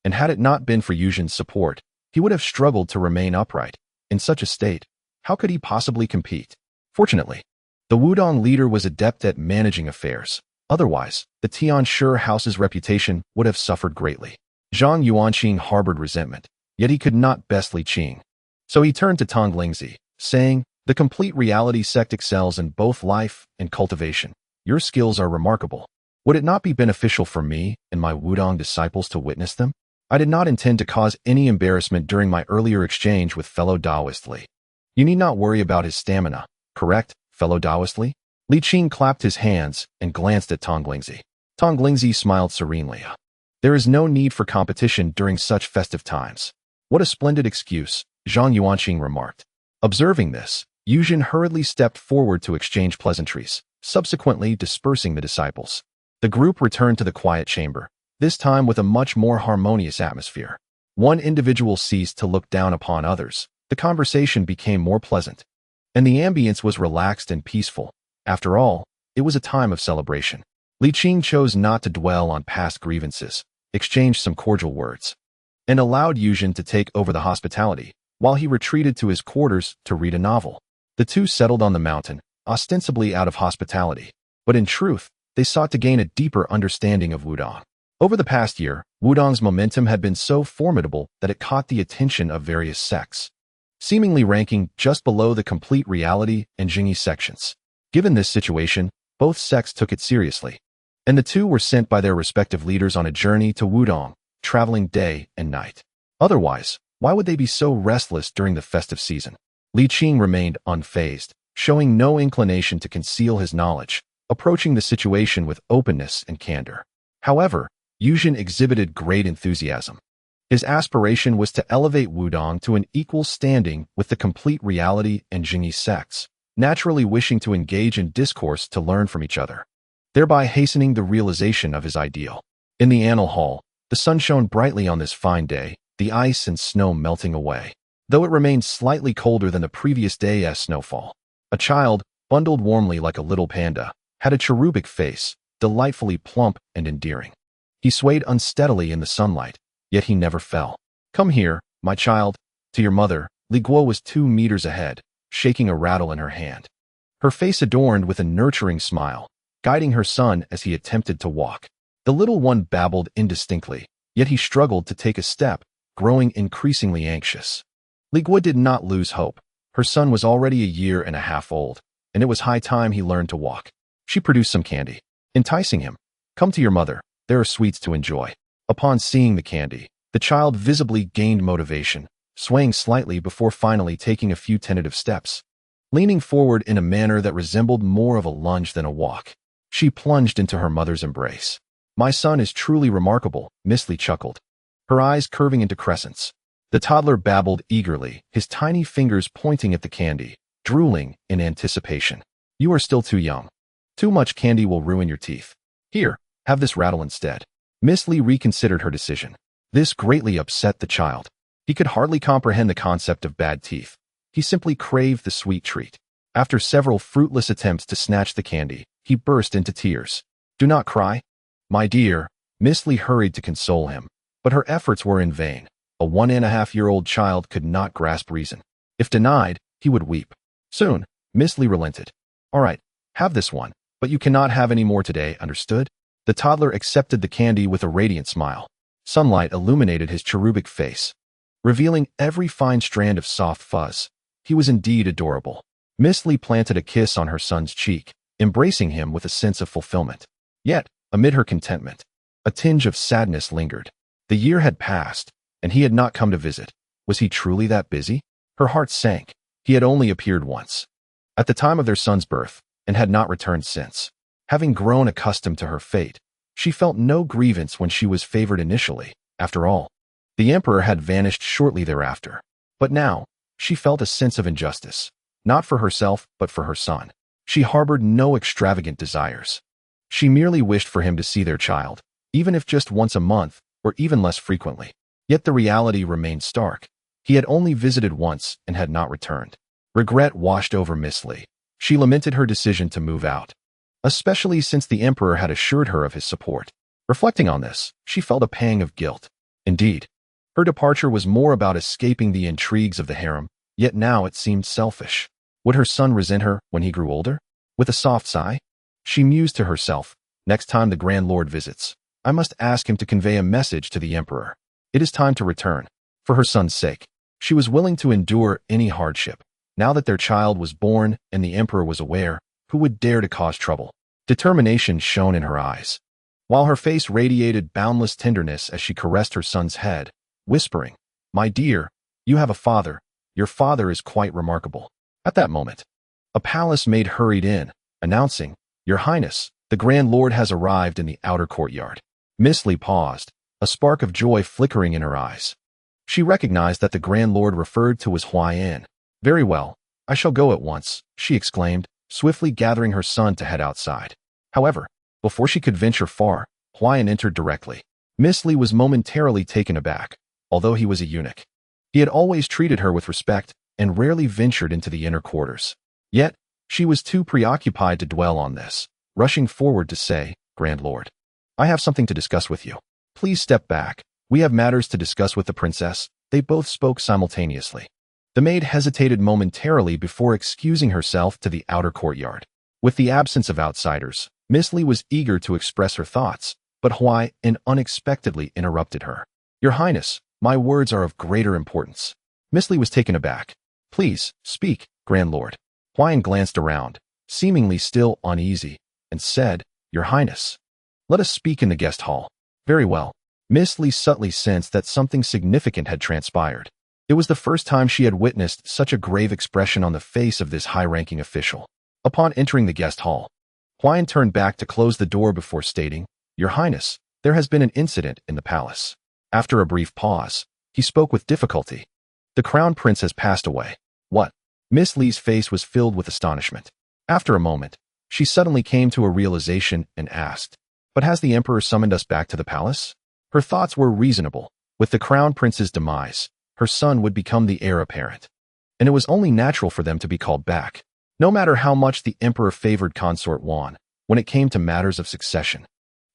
and had it not been for Yuzhen's support, he would have struggled to remain upright. In such a state, how could he possibly compete? Fortunately, the Wudong leader was adept at managing affairs. Otherwise, the Tianshi house's reputation would have suffered greatly. Zhang Yuanqing harbored resentment, yet he could not best Li Qing. So he turned to Tonglingzi, saying, "The complete reality sect excels in both life and cultivation. Your skills are remarkable. Would it not be beneficial for me and my Wudong disciples to witness them? I did not intend to cause any embarrassment during my earlier exchange with fellow Taoist Li. You need not worry about his stamina, correct, fellow Taoist Li?" Li Qing clapped his hands and glanced at Tonglingzi. Tonglingzi smiled serenely. "There is no need for competition during such festive times." "What a splendid excuse," Zhang Yuanqing remarked. Observing this, Yuzhen hurriedly stepped forward to exchange pleasantries, subsequently dispersing the disciples. The group returned to the quiet chamber, this time with a much more harmonious atmosphere. One individual ceased to look down upon others, the conversation became more pleasant, and the ambience was relaxed and peaceful. After all, it was a time of celebration. Li Qing chose not to dwell on past grievances, exchanged some cordial words, and allowed Yuzhen to take over the hospitality, while he retreated to his quarters to read a novel. The two settled on the mountain, ostensibly out of hospitality, but in truth, they sought to gain a deeper understanding of Wudong. Over the past year, Wudong's momentum had been so formidable that it caught the attention of various sects, seemingly ranking just below the complete reality and Jingyi sections. Given this situation, both sects took it seriously, and the two were sent by their respective leaders on a journey to Wudong, traveling day and night. Otherwise, why would they be so restless during the festive season? Li Qing remained unfazed, showing no inclination to conceal his knowledge, approaching the situation with openness and candor. However, Yuzhen exhibited great enthusiasm. His aspiration was to elevate Wudong to an equal standing with the complete reality and Jingyi sects, naturally wishing to engage in discourse to learn from each other, thereby hastening the realization of his ideal. In the Annal Hall, the sun shone brightly on this fine day, the ice and snow melting away. though it remained slightly colder than the previous day's snowfall. A child, bundled warmly like a little panda, had a cherubic face, delightfully plump and endearing. He swayed unsteadily in the sunlight, yet he never fell. "Come here, my child, to your mother." Li Guo was 2 meters ahead, shaking a rattle in her hand. Her face adorned with a nurturing smile, guiding her son as he attempted to walk. The little one babbled indistinctly, yet he struggled to take a step, growing increasingly anxious. Li Guo did not lose hope. Her son was already a year and a half old, and it was high time he learned to walk. She produced some candy, enticing him. "Come to your mother, there are sweets to enjoy." Upon seeing the candy, the child visibly gained motivation, swaying slightly before finally taking a few tentative steps. Leaning forward in a manner that resembled more of a lunge than a walk, she plunged into her mother's embrace. "My son is truly remarkable," Miss Li chuckled, her eyes curving into crescents. The toddler babbled eagerly, his tiny fingers pointing at the candy, drooling in anticipation. "You are still too young. Too much candy will ruin your teeth. Here, have this rattle instead." Miss Li reconsidered her decision. This greatly upset the child. He could hardly comprehend the concept of bad teeth. He simply craved the sweet treat. After several fruitless attempts to snatch the candy, he burst into tears. "Do not cry, my dear." Miss Li hurried to console him, but her efforts were in vain. A 1.5-year-old child could not grasp reason. If denied, he would weep. Soon, Miss Li relented. "All right, have this one, but you cannot have any more today, understood?" The toddler accepted the candy with a radiant smile. Sunlight illuminated his cherubic face, revealing every fine strand of soft fuzz. He was indeed adorable. Miss Li planted a kiss on her son's cheek, embracing him with a sense of fulfillment. Yet, amid her contentment, a tinge of sadness lingered. The year had passed, and he had not come to visit. Was he truly that busy? Her heart sank. He had only appeared once, at the time of their son's birth, and had not returned since. Having grown accustomed to her fate, she felt no grievance when she was favored initially. After all, the emperor had vanished shortly thereafter. But now, she felt a sense of injustice, not for herself but for her son. She harbored no extravagant desires. She merely wished for him to see their child, even if just once a month, or even less frequently. Yet the reality remained stark. He had only visited once and had not returned. Regret washed over Miss Li. She lamented her decision to move out, especially since the emperor had assured her of his support. Reflecting on this, she felt a pang of guilt. Indeed, her departure was more about escaping the intrigues of the harem, yet now it seemed selfish. Would her son resent her when he grew older? With a soft sigh, she mused to herself, "Next time the Grand Lord visits, I must ask him to convey a message to the emperor. It is time to return." For her son's sake, she was willing to endure any hardship. Now that their child was born and the emperor was aware, who would dare to cause trouble? Determination shone in her eyes, while her face radiated boundless tenderness as she caressed her son's head, whispering, "My dear, you have a father. Your father is quite remarkable." At that moment, a palace maid hurried in, announcing, "Your Highness, the Grand Lord has arrived in the outer courtyard." Miss Li paused, a spark of joy flickering in her eyes. She recognized that the Grand Lord referred to was Wherein. "Very well, I shall go at once," she exclaimed, swiftly gathering her son to head outside. However, before she could venture far, Wherein entered directly. Miss Li was momentarily taken aback. Although he was a eunuch, he had always treated her with respect and rarely ventured into the inner quarters. Yet, she was too preoccupied to dwell on this, rushing forward to say, "Grand Lord, I have something to discuss with you. Please step back. We have matters to discuss with the princess." They both spoke simultaneously. The maid hesitated momentarily before excusing herself to the outer courtyard. With the absence of outsiders, Miss Li was eager to express her thoughts, but Wherein unexpectedly interrupted her. "Your Highness, my words are of greater importance." Miss Li was taken aback. "Please, speak, Grand Lord." Wherein glanced around, seemingly still uneasy, and said, "Your Highness, let us speak in the guest hall." "Very well." Miss Li subtly sensed that something significant had transpired. It was the first time she had witnessed such a grave expression on the face of this high-ranking official. Upon entering the guest hall, Wherein turned back to close the door before stating, "Your Highness, there has been an incident in the palace." After a brief pause, he spoke with difficulty. "The crown prince has passed away." "What?" Miss Li's face was filled with astonishment. After a moment, she suddenly came to a realization and asked, "But has the emperor summoned us back to the palace?" Her thoughts were reasonable. With the crown prince's demise, her son would become the heir apparent. And it was only natural for them to be called back, no matter how much the emperor favored consort Yuan when it came to matters of succession.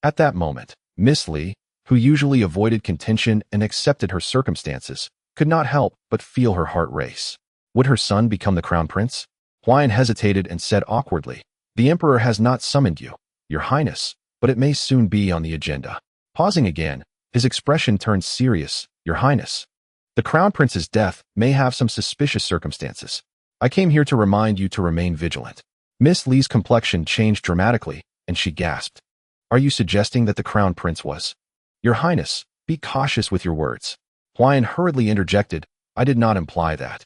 At that moment, Miss Li, who usually avoided contention and accepted her circumstances, could not help but feel her heart race. Would her son become the crown prince? Huan hesitated and said awkwardly, "The emperor has not summoned you, Your Highness, but it may soon be on the agenda." Pausing again, his expression turned serious. "Your Highness, the crown prince's death may have some suspicious circumstances. I came here to remind you to remain vigilant." Miss Li's complexion changed dramatically, and she gasped. "Are you suggesting that the crown prince was—" "Your Highness, be cautious with your words." Huan hurriedly interjected, "I did not imply that.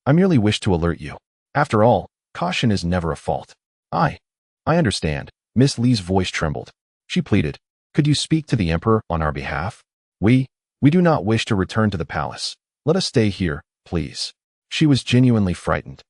I merely wished to alert you. After all, caution is never a fault." I understand." Miss Li's voice trembled. She pleaded, "Could you speak to the emperor on our behalf? We do not wish to return to the palace. Let us stay here, please." She was genuinely frightened.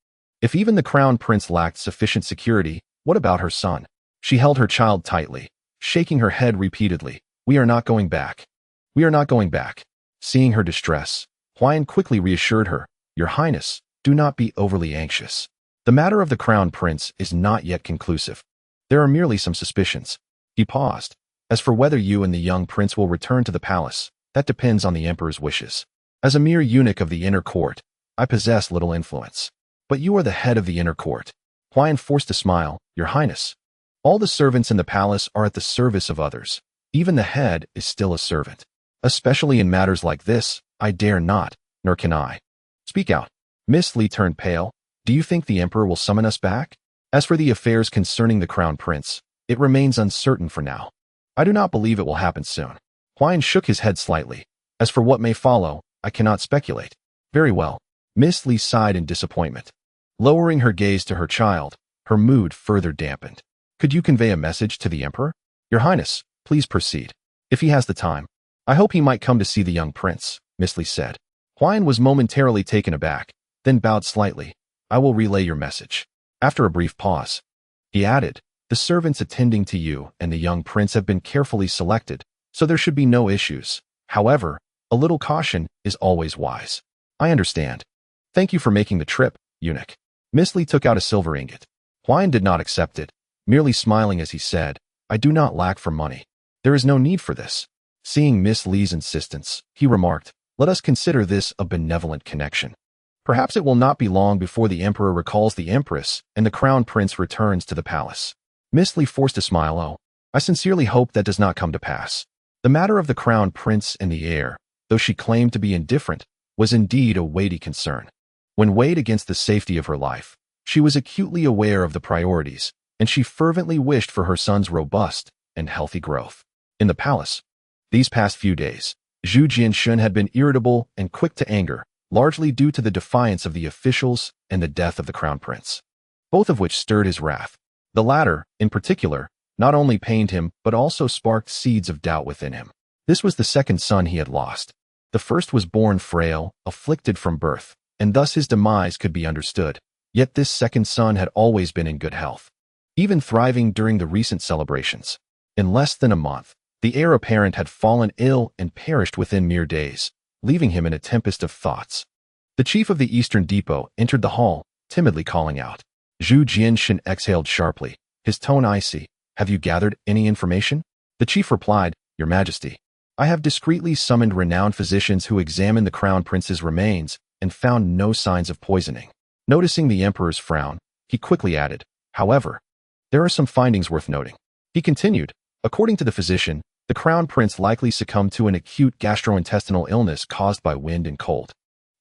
If even the crown prince lacked sufficient security, what about her son? She held her child tightly, shaking her head repeatedly. "We are not going back. We are not going back." Seeing her distress, Huan quickly reassured her, "Your Highness, do not be overly anxious. The matter of the crown prince is not yet conclusive. There are merely some suspicions." He paused. "As for whether you and the young prince will return to the palace, that depends on the emperor's wishes. As a mere eunuch of the inner court, I possess little influence. But you are the head of the inner court." Huan forced a smile. "Your Highness, all the servants in the palace are at the service of others. Even the head is still a servant. Especially in matters like this, I dare not, nor can I." "Speak out." Miss Li turned pale. "Do you think the emperor will summon us back? As for the affairs concerning the crown prince, it remains uncertain for now. I do not believe it will happen soon." Huan shook his head slightly. "As for what may follow, I cannot speculate." "Very well." Miss Li sighed in disappointment. Lowering her gaze to her child, her mood further dampened. "Could you convey a message to the emperor?" "Your Highness, please proceed. If he has the time. I hope he might come to see the young prince," Miss Li said. Huan was momentarily taken aback, then bowed slightly. "I will relay your message." After a brief pause, he added, "The servants attending to you and the young prince have been carefully selected, so there should be no issues. However, a little caution is always wise." "I understand. Thank you for making the trip, eunuch." Miss Li took out a silver ingot. Huan did not accept it, merely smiling as he said, "I do not lack for money. There is no need for this." Seeing Miss Li's insistence, he remarked, "Let us consider this a benevolent connection. Perhaps it will not be long before the emperor recalls the empress and the crown prince returns to the palace." Miss Li forced a smile. "Oh, I sincerely hope that does not come to pass." The matter of the crown prince and the heir, though she claimed to be indifferent, was indeed a weighty concern. When weighed against the safety of her life, she was acutely aware of the priorities, and she fervently wished for her son's robust and healthy growth. In the palace, these past few days, Zhu Jianshun had been irritable and quick to anger, largely due to the defiance of the officials and the death of the crown prince, both of which stirred his wrath. The latter, in particular, not only pained him but also sparked seeds of doubt within him. This was the second son he had lost. The first was born frail, afflicted from birth, and thus his demise could be understood. Yet this second son had always been in good health, even thriving during the recent celebrations. In less than a month, the heir apparent had fallen ill and perished within mere days, leaving him in a tempest of thoughts. The chief of the Eastern Depot entered the hall, timidly calling out. Zhu Jianshan exhaled sharply, his tone icy. "Have you gathered any information?" The chief replied, "Your Majesty, I have discreetly summoned renowned physicians who examined the crown prince's remains and found no signs of poisoning." Noticing the emperor's frown, he quickly added, "However, there are some findings worth noting." He continued, "According to the physician, the crown prince likely succumbed to an acute gastrointestinal illness caused by wind and cold,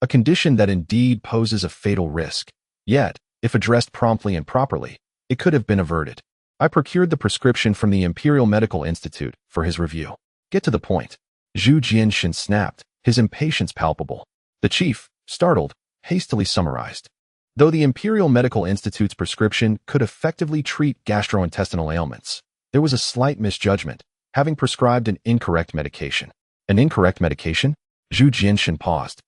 a condition that indeed poses a fatal risk. Yet, if addressed promptly and properly, it could have been averted. I procured the prescription from the Imperial Medical Institute for his review." "Get to the point." Zhu Jianshan snapped, his impatience palpable. The chief, startled, hastily summarized. Though the Imperial Medical Institute's prescription could effectively treat gastrointestinal ailments, there was a slight misjudgment, having prescribed an incorrect medication. "An incorrect medication?" Zhu Jianshan paused,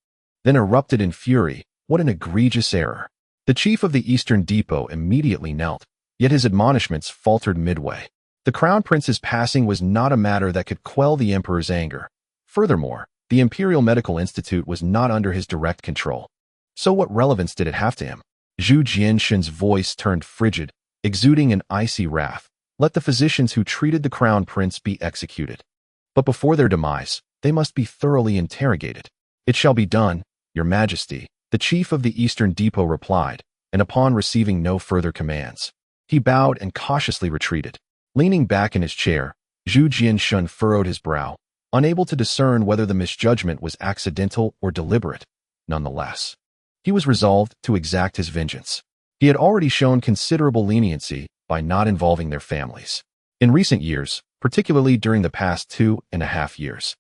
then erupted in fury. What an egregious error! The chief of the Eastern Depot immediately knelt, yet his admonishments faltered midway. The crown prince's passing was not a matter that could quell the emperor's anger. Furthermore, The Imperial Medical Institute was not under his direct control. So what relevance did it have to him? Zhu Jianshan's voice turned frigid, exuding an icy wrath. Let the physicians who treated the crown prince be executed. But before their demise, they must be thoroughly interrogated. It shall be done, Your Majesty, the chief of the Eastern Depot replied, and upon receiving no further commands, he bowed and cautiously retreated. Leaning back in his chair, Zhu Jianshan furrowed his brow, unable to discern whether the misjudgment was accidental or deliberate. Nonetheless, he was resolved to exact his vengeance. He had already shown considerable leniency by not involving their families. In recent years, particularly during the past 2.5 years,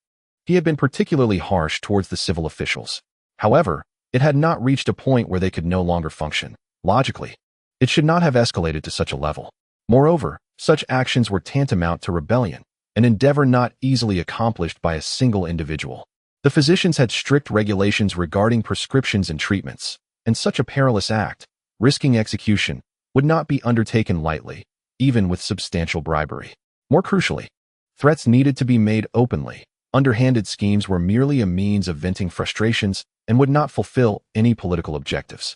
he had been particularly harsh towards the civil officials. However, it had not reached a point where they could no longer function. Logically, it should not have escalated to such a level. Moreover, such actions were tantamount to rebellion, an endeavor not easily accomplished by a single individual. The physicians had strict regulations regarding prescriptions and treatments, and such a perilous act, risking execution, would not be undertaken lightly, even with substantial bribery. More crucially, threats needed to be made openly. Underhanded schemes were merely a means of venting frustrations and would not fulfill any political objectives.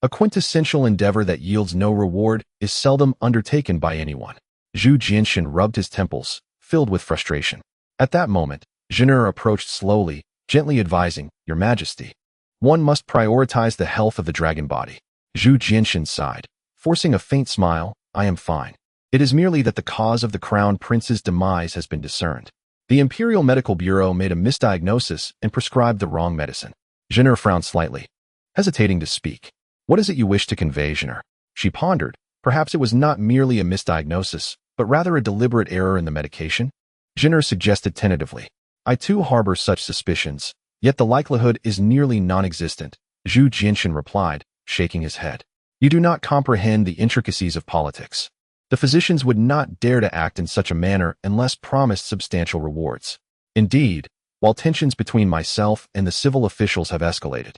A quintessential endeavor that yields no reward is seldom undertaken by anyone. Zhu Jianshan rubbed his temples, filled with frustration. At that moment, Zhen'er approached slowly, gently advising, Your Majesty, one must prioritize the health of the dragon body. Zhu Jianshan sighed, forcing a faint smile, I am fine. It is merely that the cause of the crown prince's demise has been discerned. The Imperial Medical Bureau made a misdiagnosis and prescribed the wrong medicine. Zhen'er frowned slightly, hesitating to speak. What is it you wish to convey, Zhen'er? She pondered. Perhaps it was not merely a misdiagnosis, but rather a deliberate error in the medication? Zhen'er suggested tentatively. I too harbor such suspicions, yet the likelihood is nearly non-existent, Zhu Jianshan replied, shaking his head. You do not comprehend the intricacies of politics. The physicians would not dare to act in such a manner unless promised substantial rewards. Indeed, while tensions between myself and the civil officials have escalated,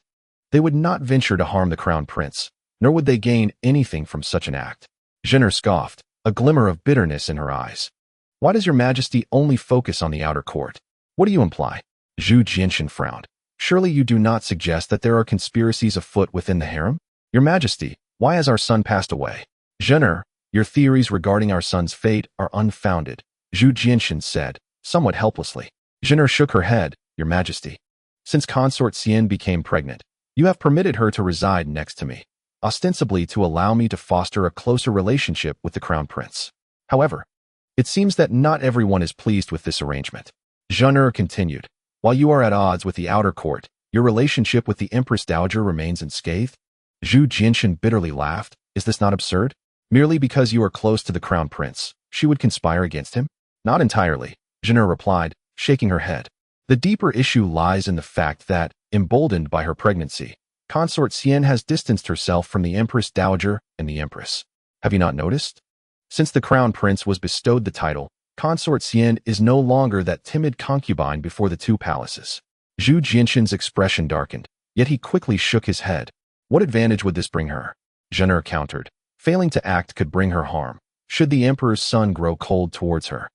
they would not venture to harm the crown prince, nor would they gain anything from such an act. Zhen'er scoffed, a glimmer of bitterness in her eyes. Why does Your Majesty only focus on the outer court? What do you imply? Zhu Jianshan frowned. Surely you do not suggest that there are conspiracies afoot within the harem? Your Majesty, why has our son passed away? Zhen'er, your theories regarding our son's fate are unfounded, Zhu Jianshan said, somewhat helplessly. Zhen'er shook her head, Your Majesty. Since consort Xian became pregnant, you have permitted her to reside next to me, ostensibly to allow me to foster a closer relationship with the crown prince. However, it seems that not everyone is pleased with this arrangement. Zhen'er continued, while you are at odds with the outer court, your relationship with the Empress Dowager remains unscathed? Zhu Jianshan bitterly laughed. Is this not absurd? Merely because you are close to the crown prince, she would conspire against him? Not entirely, Zhen'er replied, shaking her head. The deeper issue lies in the fact that, emboldened by her pregnancy, consort Xian has distanced herself from the Empress Dowager and the Empress. Have you not noticed? Since the crown prince was bestowed the title, consort Xian is no longer that timid concubine before the two palaces. Zhu Jianshan's expression darkened, yet he quickly shook his head. What advantage would this bring her? Zhen'er countered. Failing to act could bring her harm, should the emperor's son grow cold towards her.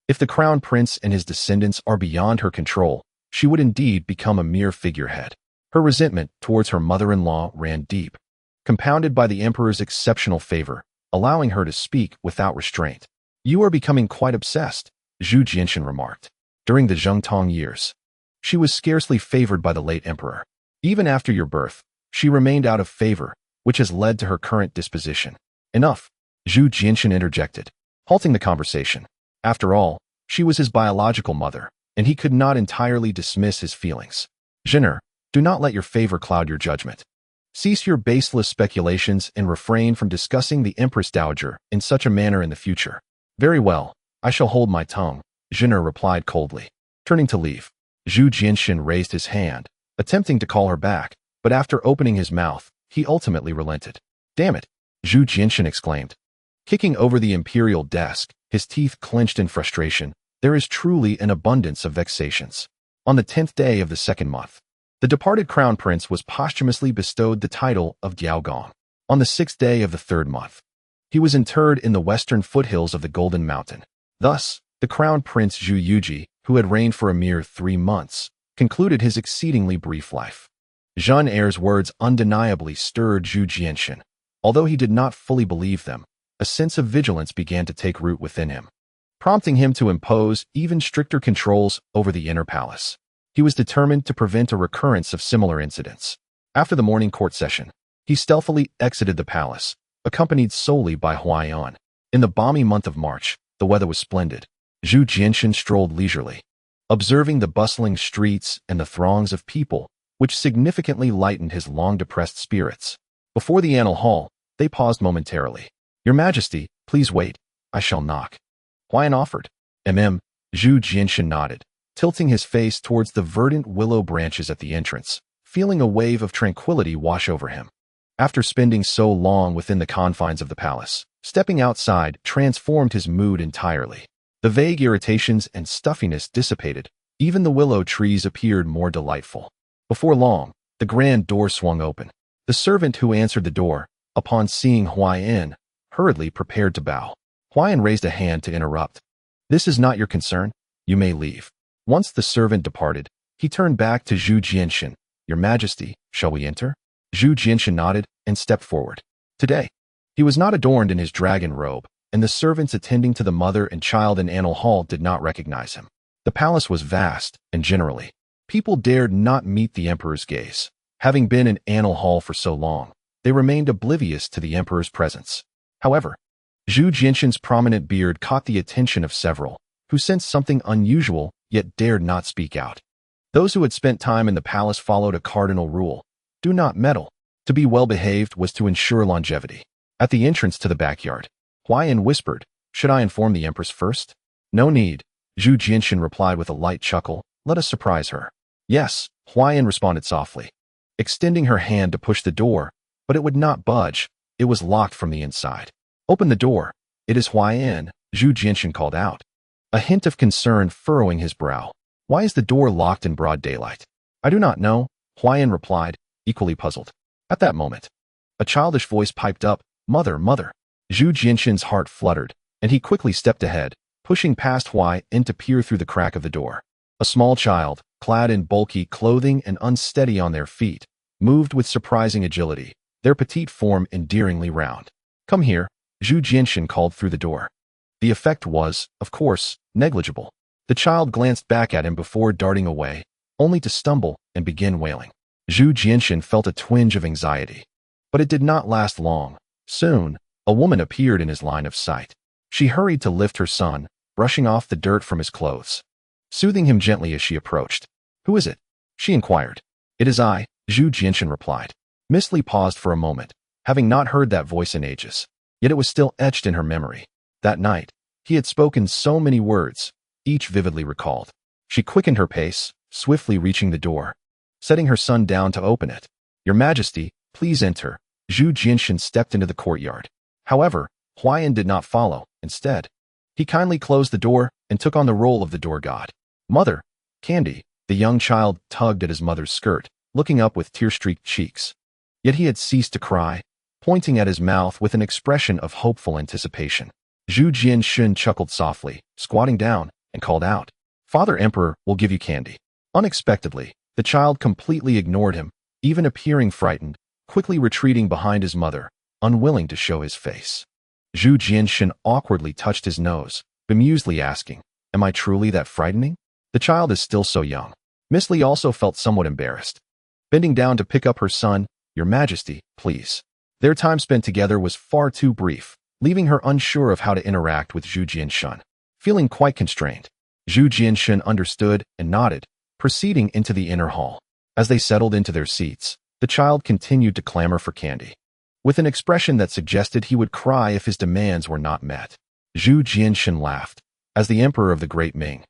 If the crown prince and his descendants are beyond her control, she would indeed become a mere figurehead. Her resentment towards her mother-in-law ran deep, compounded by the emperor's exceptional favor, allowing her to speak without restraint. You are becoming quite obsessed, Zhu Jianshan remarked. During the Zhengtong years, she was scarcely favored by the late emperor. Even after your birth, she remained out of favor, which has led to her current disposition. Enough, Zhu Jianshan interjected, halting the conversation. After all, she was his biological mother, and he could not entirely dismiss his feelings. Zhen'er, do not let your favor cloud your judgment. Cease your baseless speculations and refrain from discussing the Empress Dowager in such a manner in the future. Very well, I shall hold my tongue, Zhen'er replied coldly. Turning to leave, Zhu Jianshan raised his hand, attempting to call her back, but after opening his mouth, he ultimately relented. Damn it, Zhu Jianshan exclaimed. Kicking over the imperial desk, his teeth clenched in frustration, there is truly an abundance of vexations. On the 10th day of the second month, the departed crown prince was posthumously bestowed the title of Diaogong. On the 6th day of the third month, he was interred in the western foothills of the Golden Mountain. Thus, the crown prince Zhu Yuji, who had reigned for a mere 3 months, concluded his exceedingly brief life. Jean Eyre's words undeniably stirred Zhu Jianshan. Although he did not fully believe them, a sense of vigilance began to take root within him, prompting him to impose even stricter controls over the inner palace. He was determined to prevent a recurrence of similar incidents. After the morning court session, he stealthily exited the palace, accompanied solely by Huaiyan. In the balmy month of March, the weather was splendid. Zhu Jianshan strolled leisurely, observing the bustling streets and the throngs of people, which significantly lightened his long-depressed spirits. Before the Annal Hall, they paused momentarily. "Your Majesty, please wait. I shall knock." Huaiyan offered. Zhu Jianshan nodded, tilting his face towards the verdant willow branches at the entrance, feeling a wave of tranquility wash over him. After spending so long within the confines of the palace, stepping outside transformed his mood entirely. The vague irritations and stuffiness dissipated. Even the willow trees appeared more delightful. Before long, the grand door swung open. The servant who answered the door, upon seeing Huaiyan, hurriedly prepared to bow. Huaiyan raised a hand to interrupt. "This is not your concern. You may leave." Once the servant departed, he turned back to Zhu Jianshan. "Your Majesty, shall we enter?" Zhu Jianshan nodded and stepped forward. Today, he was not adorned in his dragon robe, and the servants attending to the mother and child in Annal Hall did not recognize him. The palace was vast, and generally, people dared not meet the emperor's gaze. Having been in Annal Hall for so long, they remained oblivious to the emperor's presence. However, Zhu Jianshan's prominent beard caught the attention of several, who sensed something unusual yet dared not speak out. Those who had spent time in the palace followed a cardinal rule: do not meddle. To be well-behaved was to ensure longevity. At the entrance to the backyard, Huaiyan whispered, "Should I inform the empress first?" "No need," Zhu Jianshan replied with a light chuckle. "Let us surprise her." "Yes," Huaiyan responded softly, extending her hand to push the door, but it would not budge. It was locked from the inside. "Open the door. It is Huaiyan," Zhu Jianshan called out, a hint of concern furrowing his brow. "Why is the door locked in broad daylight?" "I do not know," Huaiyan replied, equally puzzled. At that moment, a childish voice piped up, "Mother, mother." Zhu Jianshan's heart fluttered, and he quickly stepped ahead, pushing past Huaiyan to peer through the crack of the door. A small child, clad in bulky clothing and unsteady on their feet, moved with surprising agility, their petite form endearingly round. "Come here," Zhu Jianshan called through the door. The effect was, of course, negligible. The child glanced back at him before darting away, only to stumble and begin wailing. Zhu Jianshan felt a twinge of anxiety. But it did not last long. Soon, a woman appeared in his line of sight. She hurried to lift her son, brushing off the dirt from his clothes, soothing him gently as she approached. "Who is it?" she inquired. "It is I," Zhu Jianshan replied. Miss Li paused for a moment, having not heard that voice in ages. Yet it was still etched in her memory. That night, he had spoken so many words, each vividly recalled. She quickened her pace, swiftly reaching the door, setting her son down to open it. "Your Majesty, please enter." Zhu Jianshan stepped into the courtyard. However, Huaiyan did not follow. Instead, he kindly closed the door and took on the role of the door god. "Mother, candy." The young child tugged at his mother's skirt, looking up with tear-streaked cheeks. Yet he had ceased to cry, pointing at his mouth with an expression of hopeful anticipation. Zhu Jianshan chuckled softly, squatting down, and called out, "Father Emperor will give you candy." Unexpectedly, the child completely ignored him, even appearing frightened, quickly retreating behind his mother, unwilling to show his face. Zhu Jianshan awkwardly touched his nose, bemusedly asking, "Am I truly that frightening?" The child is still so young. Miss Li also felt somewhat embarrassed. Bending down to pick up her son, "Your Majesty, please." Their time spent together was far too brief, leaving her unsure of how to interact with Zhu Jianshan. Feeling quite constrained, Zhu Jianshan understood and nodded, proceeding into the inner hall. As they settled into their seats, the child continued to clamor for candy, with an expression that suggested he would cry if his demands were not met. Zhu Jianshan laughed. "As the emperor of the great Ming,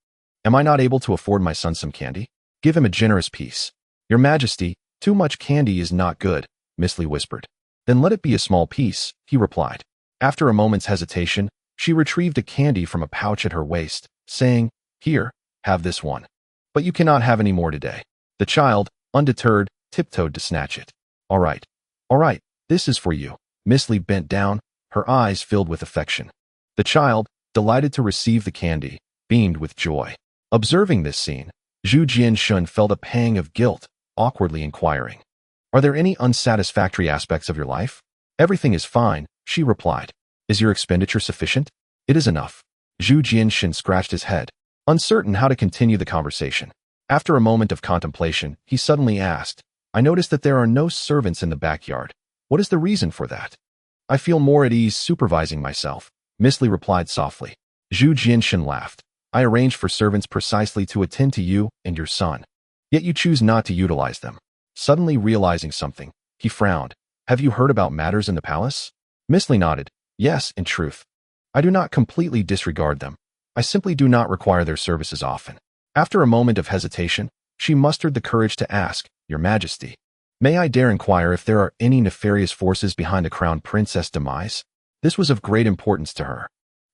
am I not able to afford my son some candy? Give him a generous piece." "Your Majesty, too much candy is not good," Miss Li whispered. "Then let it be a small piece," he replied. After a moment's hesitation, she retrieved a candy from a pouch at her waist, saying, "Here, have this one. But you cannot have any more today." The child, undeterred, tiptoed to snatch it. All right, this is for you." Miss Li bent down, her eyes filled with affection. The child, delighted to receive the candy, beamed with joy. Observing this scene, Zhu Jianshun felt a pang of guilt, awkwardly inquiring, "Are there any unsatisfactory aspects of your life?" "Everything is fine," she replied. "Is your expenditure sufficient?" "It is enough." Zhu Jianshin scratched his head, uncertain how to continue the conversation. After a moment of contemplation, he suddenly asked, "I noticed that there are no servants in the backyard. What is the reason for that?" "I feel more at ease supervising myself," Miss Li replied softly. Zhu Jianshin laughed. "I arranged for servants precisely to attend to you and your son. Yet you choose not to utilize them." Suddenly realizing something, he frowned. "Have you heard about matters in the palace?" Miss Li nodded. "Yes, in truth. I do not completely disregard them. I simply do not require their services often." After a moment of hesitation, she mustered the courage to ask, "Your Majesty, may I dare inquire if there are any nefarious forces behind the crown princess' demise?" This was of great importance to her.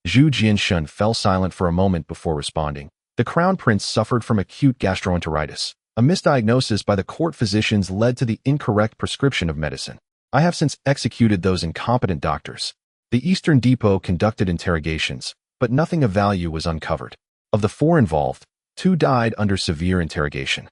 Zhu Jianshun fell silent for a moment before responding. The crown prince suffered from acute gastroenteritis. A misdiagnosis by the court physicians led to the incorrect prescription of medicine. I have since executed those incompetent doctors. The Eastern Depot conducted interrogations, but nothing of value was uncovered. Of the 4 involved, 2 died under severe interrogation,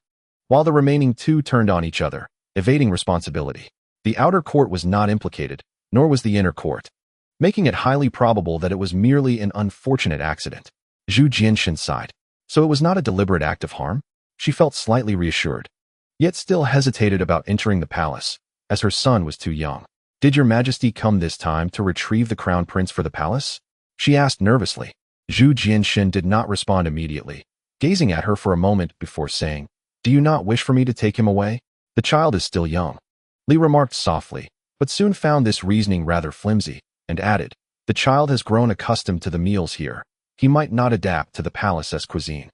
while the remaining 2 turned on each other, evading responsibility. The outer court was not implicated, nor was the inner court, making it highly probable that it was merely an unfortunate accident. Zhu Jianshin sighed. So it was not a deliberate act of harm? She felt slightly reassured, yet still hesitated about entering the palace, as her son was too young. "Did your Majesty come this time to retrieve the crown prince for the palace?" she asked nervously. Zhu Jianshin did not respond immediately, gazing at her for a moment before saying, "Do you not wish for me to take him away? The child is still young." Li remarked softly, but soon found this reasoning rather flimsy, and added, "The child has grown accustomed to the meals here. He might not adapt to the palace's cuisine.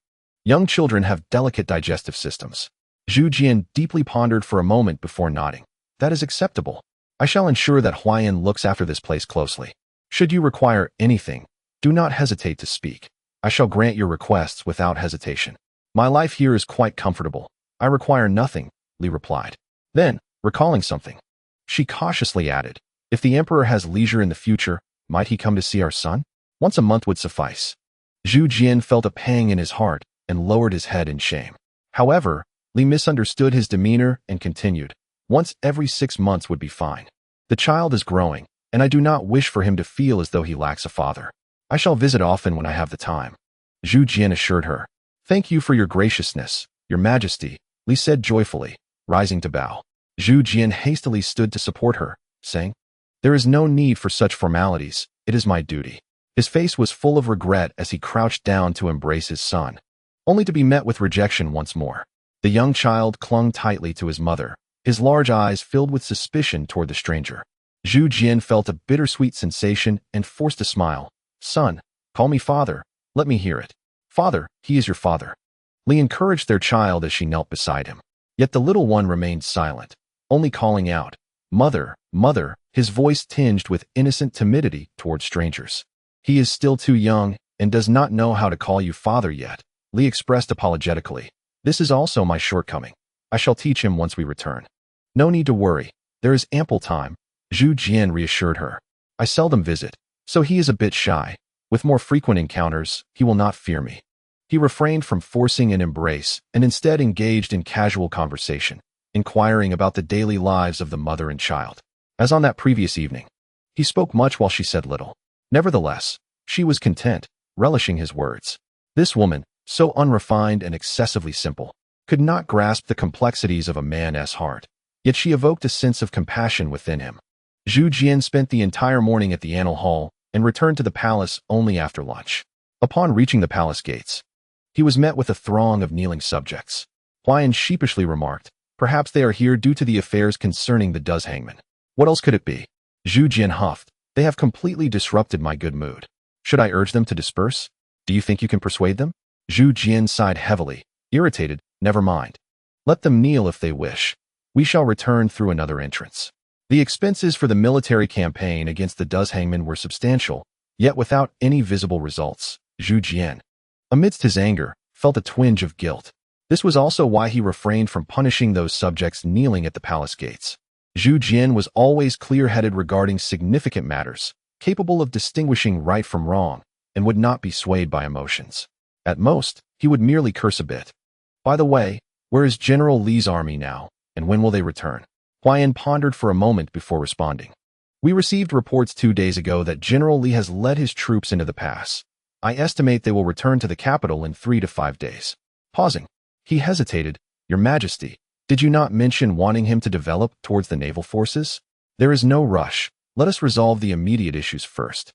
Young children have delicate digestive systems." Zhu Jian deeply pondered for a moment before nodding. "That is acceptable. I shall ensure that Huayan looks after this place closely. Should you require anything, do not hesitate to speak. I shall grant your requests without hesitation. My life here is quite comfortable. I require nothing," Li replied. Then, recalling something, she cautiously added, "If the emperor has leisure in the future, might he come to see our son? Once a month would suffice." Zhu Jian felt a pang in his heart and lowered his head in shame. However, Li misunderstood his demeanor and continued, "Once every 6 months would be fine. The child is growing, and I do not wish for him to feel as though he lacks a father. I shall visit often when I have the time." Zhu Jian assured her. "Thank you for your graciousness, Your Majesty," Li said joyfully, rising to bow. Zhu Jian hastily stood to support her, saying, "There is no need for such formalities, it is my duty." His face was full of regret as he crouched down to embrace his son, only to be met with rejection once more. The young child clung tightly to his mother, his large eyes filled with suspicion toward the stranger. Zhu Jian felt a bittersweet sensation and forced a smile. "Son, call me father. Let me hear it." "Father, he is your father." Li encouraged their child as she knelt beside him. Yet the little one remained silent, only calling out, "Mother, mother," his voice tinged with innocent timidity toward strangers. "He is still too young and does not know how to call you father yet," Li expressed apologetically. "This is also my shortcoming. I shall teach him once we return." "No need to worry. There is ample time," Zhu Jian reassured her. "I seldom visit, so he is a bit shy. With more frequent encounters, he will not fear me." He refrained from forcing an embrace and instead engaged in casual conversation, inquiring about the daily lives of the mother and child. As on that previous evening, he spoke much while she said little. Nevertheless, she was content, relishing his words. This woman, so unrefined and excessively simple, could not grasp the complexities of a man's heart, yet she evoked a sense of compassion within him. Zhu Jian spent the entire morning at the Annal Hall and returned to the palace only after lunch. Upon reaching the palace gates, he was met with a throng of kneeling subjects. Huayan sheepishly remarked, "Perhaps they are here due to the affairs concerning the does hangman. What else could it be?" Zhu Jian huffed, "They have completely disrupted my good mood. Should I urge them to disperse? Do you think you can persuade them?" Zhu Jian sighed heavily, irritated. "Never mind. Let them kneel if they wish. We shall return through another entrance." The expenses for the military campaign against the does hangman were substantial, yet without any visible results. Zhu Jian, amidst his anger, felt a twinge of guilt. This was also why he refrained from punishing those subjects kneeling at the palace gates. Zhu Jian was always clear-headed regarding significant matters, capable of distinguishing right from wrong, and would not be swayed by emotions. At most, he would merely curse a bit. By the way, where is General Li's army now, and when will they return? Huayan pondered for a moment before responding. We received reports 2 days ago that General Li has led his troops into the pass. I estimate they will return to the capital in 3 to 5 days. Pausing, he hesitated. Your Majesty, did you not mention wanting him to develop towards the naval forces? There is no rush. Let us resolve the immediate issues first.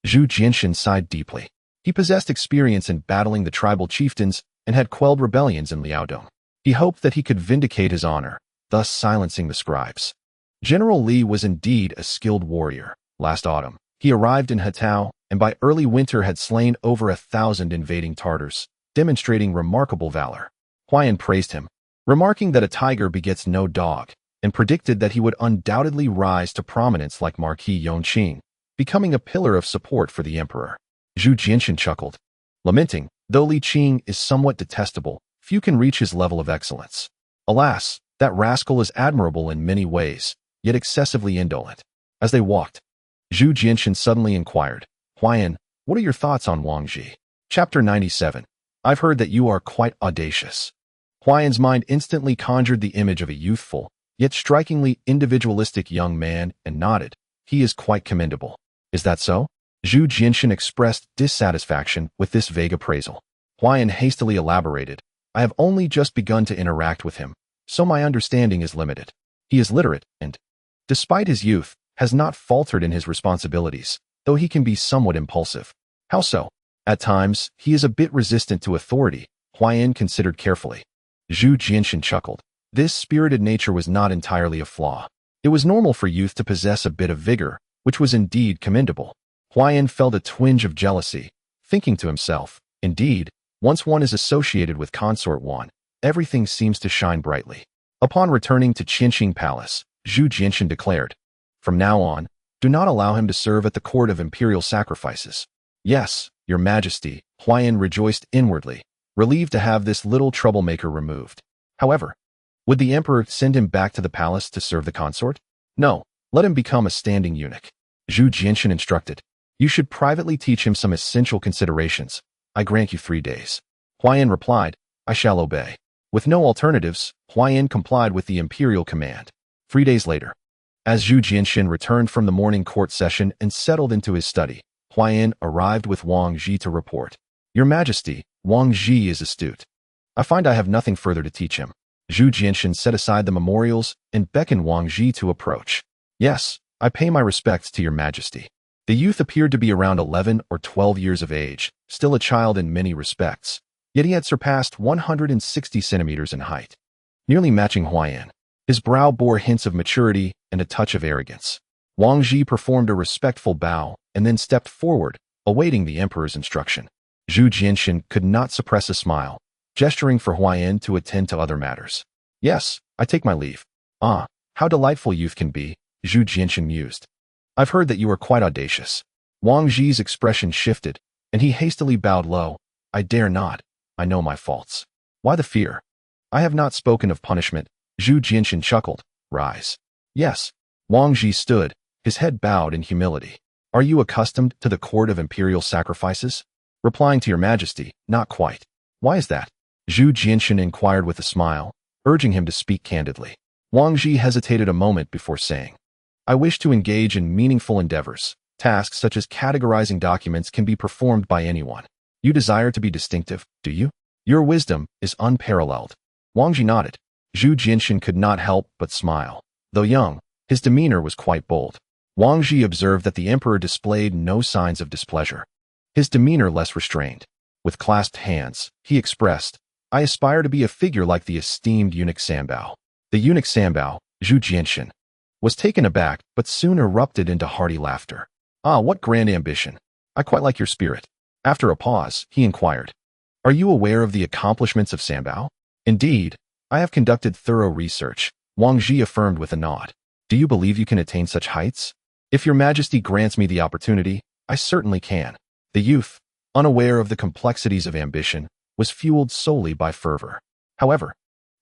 Zhu Jianxin sighed deeply. He possessed experience in battling the tribal chieftains and had quelled rebellions in Liaodong. He hoped that he could vindicate his honor, thus silencing the scribes. General Li was indeed a skilled warrior. Last autumn, he arrived in Hatao, and by early winter had slain over 1,000 invading Tartars, demonstrating remarkable valor. Huayan praised him, remarking that a tiger begets no dog, and predicted that he would undoubtedly rise to prominence like Marquis Qing, becoming a pillar of support for the emperor. Zhu Jianxin chuckled, lamenting, though Li Qing is somewhat detestable, few can reach his level of excellence. Alas, that rascal is admirable in many ways, yet excessively indolent. As they walked, Zhu Jianxin suddenly inquired, Huayan, what are your thoughts on Wang Ji? Chapter 97. I've heard that you are quite audacious. Huayan's mind instantly conjured the image of a youthful, yet strikingly individualistic young man and nodded. He is quite commendable. Is that so? Zhu Jianxin expressed dissatisfaction with this vague appraisal. Huayan hastily elaborated, I have only just begun to interact with him, so my understanding is limited. He is literate and, despite his youth, has not faltered in his responsibilities, though he can be somewhat impulsive. How so? At times, he is a bit resistant to authority, Huayan considered carefully. Zhu Jianxin chuckled. This spirited nature was not entirely a flaw. It was normal for youth to possess a bit of vigor, which was indeed commendable. Huayan felt a twinge of jealousy, thinking to himself, indeed, once one is associated with Consort Wan, everything seems to shine brightly. Upon returning to Qinxing Palace, Zhu Jianxin declared, from now on, do not allow him to serve at the court of imperial sacrifices. Yes, Your Majesty, Huayan rejoiced inwardly, relieved to have this little troublemaker removed. However, would the emperor send him back to the palace to serve the consort? No, let him become a standing eunuch. Zhu Jianxin instructed, you should privately teach him some essential considerations. I grant you 3 days. Huayan replied, I shall obey. With no alternatives, Huayan complied with the imperial command. 3 days later, as Zhu Jianxin returned from the morning court session and settled into his study, Huayan arrived with Wang Ji to report. Your Majesty, Wang Ji is astute. I find I have nothing further to teach him. Zhu Jianxin set aside the memorials and beckoned Wang Ji to approach. Yes, I pay my respects to Your Majesty. The youth appeared to be around 11 or 12 years of age, still a child in many respects, yet he had surpassed 160 centimeters in height, nearly matching Huayan. His brow bore hints of maturity and a touch of arrogance. Wang Ji performed a respectful bow and then stepped forward, awaiting the emperor's instruction. Zhu Jianxin could not suppress a smile, gesturing for Huayan to attend to other matters. Yes, I take my leave. Ah, how delightful youth can be, Zhu Jianxin mused. I've heard that you are quite audacious. Wang Ji's expression shifted, and he hastily bowed low. I dare not. I know my faults. Why the fear? I have not spoken of punishment. Zhu Jianxin chuckled. Rise. Yes. Wang Ji stood, his head bowed in humility. Are you accustomed to the court of imperial sacrifices? Replying to Your Majesty, not quite. Why is that? Zhu Jianxin inquired with a smile, urging him to speak candidly. Wang Ji hesitated a moment before saying, I wish to engage in meaningful endeavors. Tasks such as categorizing documents can be performed by anyone. You desire to be distinctive, do you? Your wisdom is unparalleled. Wang Ji nodded. Zhu Jianxin could not help but smile. Though young, his demeanor was quite bold. Wang Ji observed that the emperor displayed no signs of displeasure. His demeanor less restrained. With clasped hands, he expressed, I aspire to be a figure like the esteemed eunuch Sanbao. The eunuch Sanbao, Zhu Jianxin, was taken aback but soon erupted into hearty laughter. Ah, what grand ambition. I quite like your spirit. After a pause, he inquired, are you aware of the accomplishments of Sanbao? Indeed, I have conducted thorough research, Wang Ji affirmed with a nod. Do you believe you can attain such heights? If Your Majesty grants me the opportunity, I certainly can. The youth, unaware of the complexities of ambition, was fueled solely by fervor. However,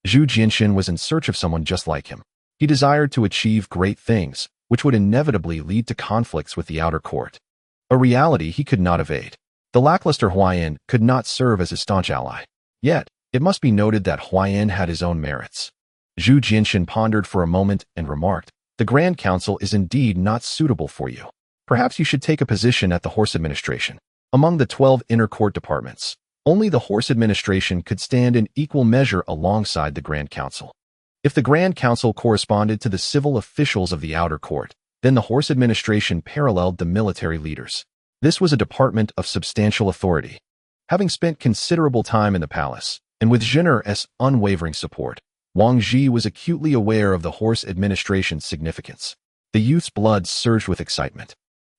Zhu Jianxin was in search of someone just like him. He desired to achieve great things, which would inevitably lead to conflicts with the outer court. A reality he could not evade. The lackluster Huayan could not serve as his staunch ally. Yet, It must be noted that Huayan had his own merits. Zhu Jinshan pondered for a moment and remarked, "The Grand Council is indeed not suitable for you. Perhaps you should take a position at the horse administration. Among the 12 inner court departments, only the horse administration could stand in equal measure alongside the Grand Council. If the Grand Council corresponded to the civil officials of the outer court, then the horse administration paralleled the military leaders. This was a department of substantial authority. Having spent considerable time in the palace, and with Zhen'er's unwavering support, Wang Ji was acutely aware of the horse administration's significance. The youth's blood surged with excitement.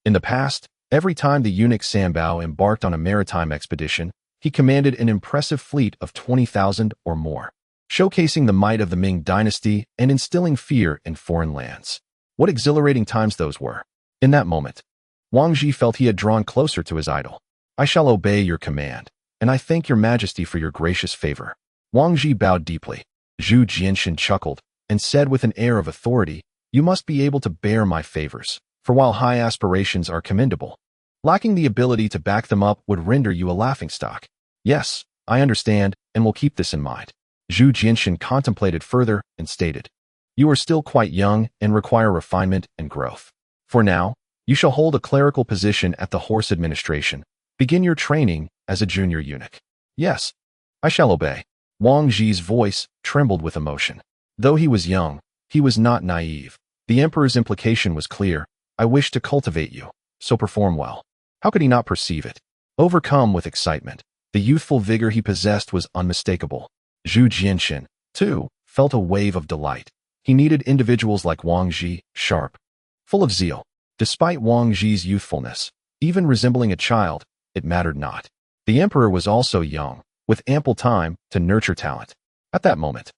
In the past, every time the eunuch Sanbao embarked on a maritime expedition, he commanded an impressive fleet of 20,000 or more, showcasing the might of the Ming dynasty and instilling fear in foreign lands. What exhilarating times those were. In that moment, Wang Ji felt he had drawn closer to his idol. "I shall obey your command, and I thank your majesty for your gracious favor." Wang Ji bowed deeply. Zhu Jinshan chuckled and said with an air of authority, "You must be able to bear my favors, for while high aspirations are commendable, lacking the ability to back them up would render you a laughingstock." "Yes, I understand, and will keep this in mind." Zhu Jinshan contemplated further and stated, "You are still quite young and require refinement and growth. For now, you shall hold a clerical position at the horse administration. Begin your training as a junior eunuch." "Yes, I shall obey." Wang Ji's voice trembled with emotion. Though he was young, he was not naive. The emperor's implication was clear. "I wish to cultivate you, so perform well." How could he not perceive it? Overcome with excitement, the youthful vigor he possessed was unmistakable. Zhu Jinshan, too, felt a wave of delight. He needed individuals like Wang Ji, sharp, full of zeal. Despite Wang Ji's youthfulness, even resembling a child, it mattered not. The emperor was also young, with ample time to nurture talent. At that moment,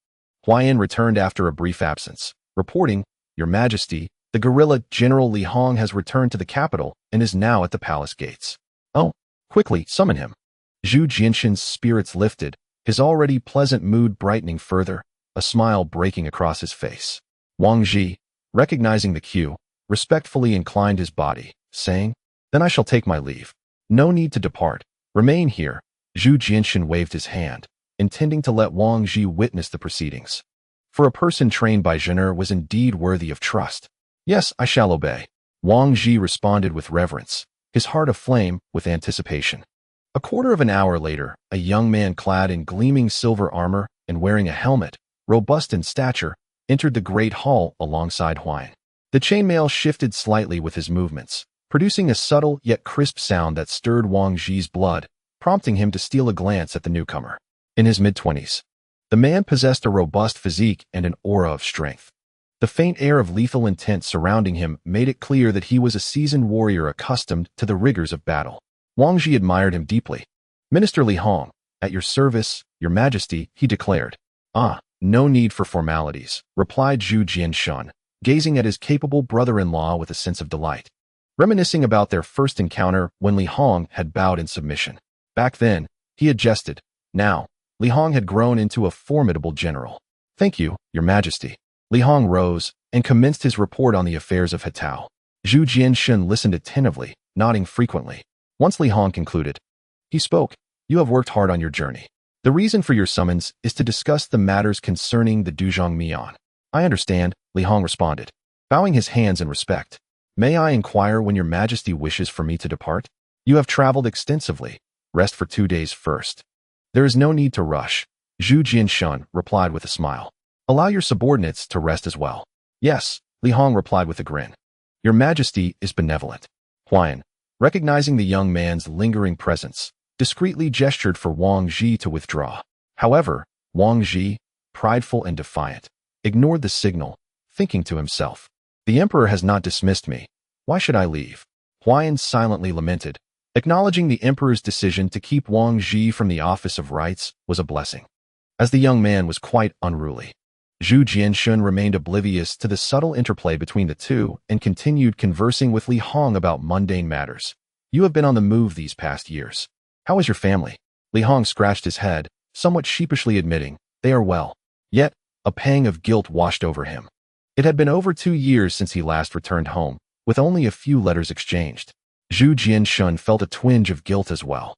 Huayan returned after a brief absence, reporting, "Your Majesty, the guerrilla General Li Hong has returned to the capital and is now at the palace gates." "Oh, quickly, summon him." Zhu Jinshan's spirits lifted, his already pleasant mood brightening further, a smile breaking across his face. Wang Ji, recognizing the cue, respectfully inclined his body, saying, "Then I shall take my leave. No need to depart. Remain here." Zhu Jinshan waved his hand, intending to let Wang Ji witness the proceedings. For a person trained by Zhen'er was indeed worthy of trust. "Yes, I shall obey." Wang Ji responded with reverence, his heart aflame with anticipation. A quarter of an hour later, a young man clad in gleaming silver armor and wearing a helmet, robust in stature, entered the great hall alongside Huayan. The chainmail shifted slightly with his movements, producing a subtle yet crisp sound that stirred Wang Ji's blood, prompting him to steal a glance at the newcomer. In his mid-20s, the man possessed a robust physique and an aura of strength. The faint air of lethal intent surrounding him made it clear that he was a seasoned warrior accustomed to the rigors of battle. Wang Ji admired him deeply. "Minister Li Hong, at your service, your majesty," he declared. "Ah, no need for formalities," replied Zhu Jinshan, gazing at his capable brother-in-law with a sense of delight, reminiscing about their first encounter when Li Hong had bowed in submission. Back then, he had jested. Now, Li Hong had grown into a formidable general. "Thank you, your majesty." Li Hong rose and commenced his report on the affairs of Hetao. Zhu Jinshan listened attentively, nodding frequently. Once Li Hong concluded, he spoke, "You have worked hard on your journey. The reason for your summons is to discuss the matters concerning the Duzhong Mian." "I understand," Li Hong responded, bowing his hands in respect. "May I inquire when your majesty wishes for me to depart?" "You have traveled extensively. Rest for 2 days first." "There is no need to rush," Zhu Jinshan replied with a smile. "Allow your subordinates to rest as well." "Yes," Li Hong replied with a grin. "Your majesty is benevolent." Huayan, recognizing the young man's lingering presence, discreetly gestured for Wang Ji to withdraw. However, Wang Ji, prideful and defiant, ignored the signal, thinking to himself, "The emperor has not dismissed me. Why should I leave?" Huayan silently lamented, acknowledging the emperor's decision to keep Wang Ji from the office of rights was a blessing, as the young man was quite unruly. Zhu Jinshan remained oblivious to the subtle interplay between the two and continued conversing with Li Hong about mundane matters. "You have been on the move these past years. How is your family?" Li Hong scratched his head, somewhat sheepishly admitting, "They are well." Yet, a pang of guilt washed over him. It had been over 2 years since he last returned home, with only a few letters exchanged. Zhu Jinshan felt a twinge of guilt as well.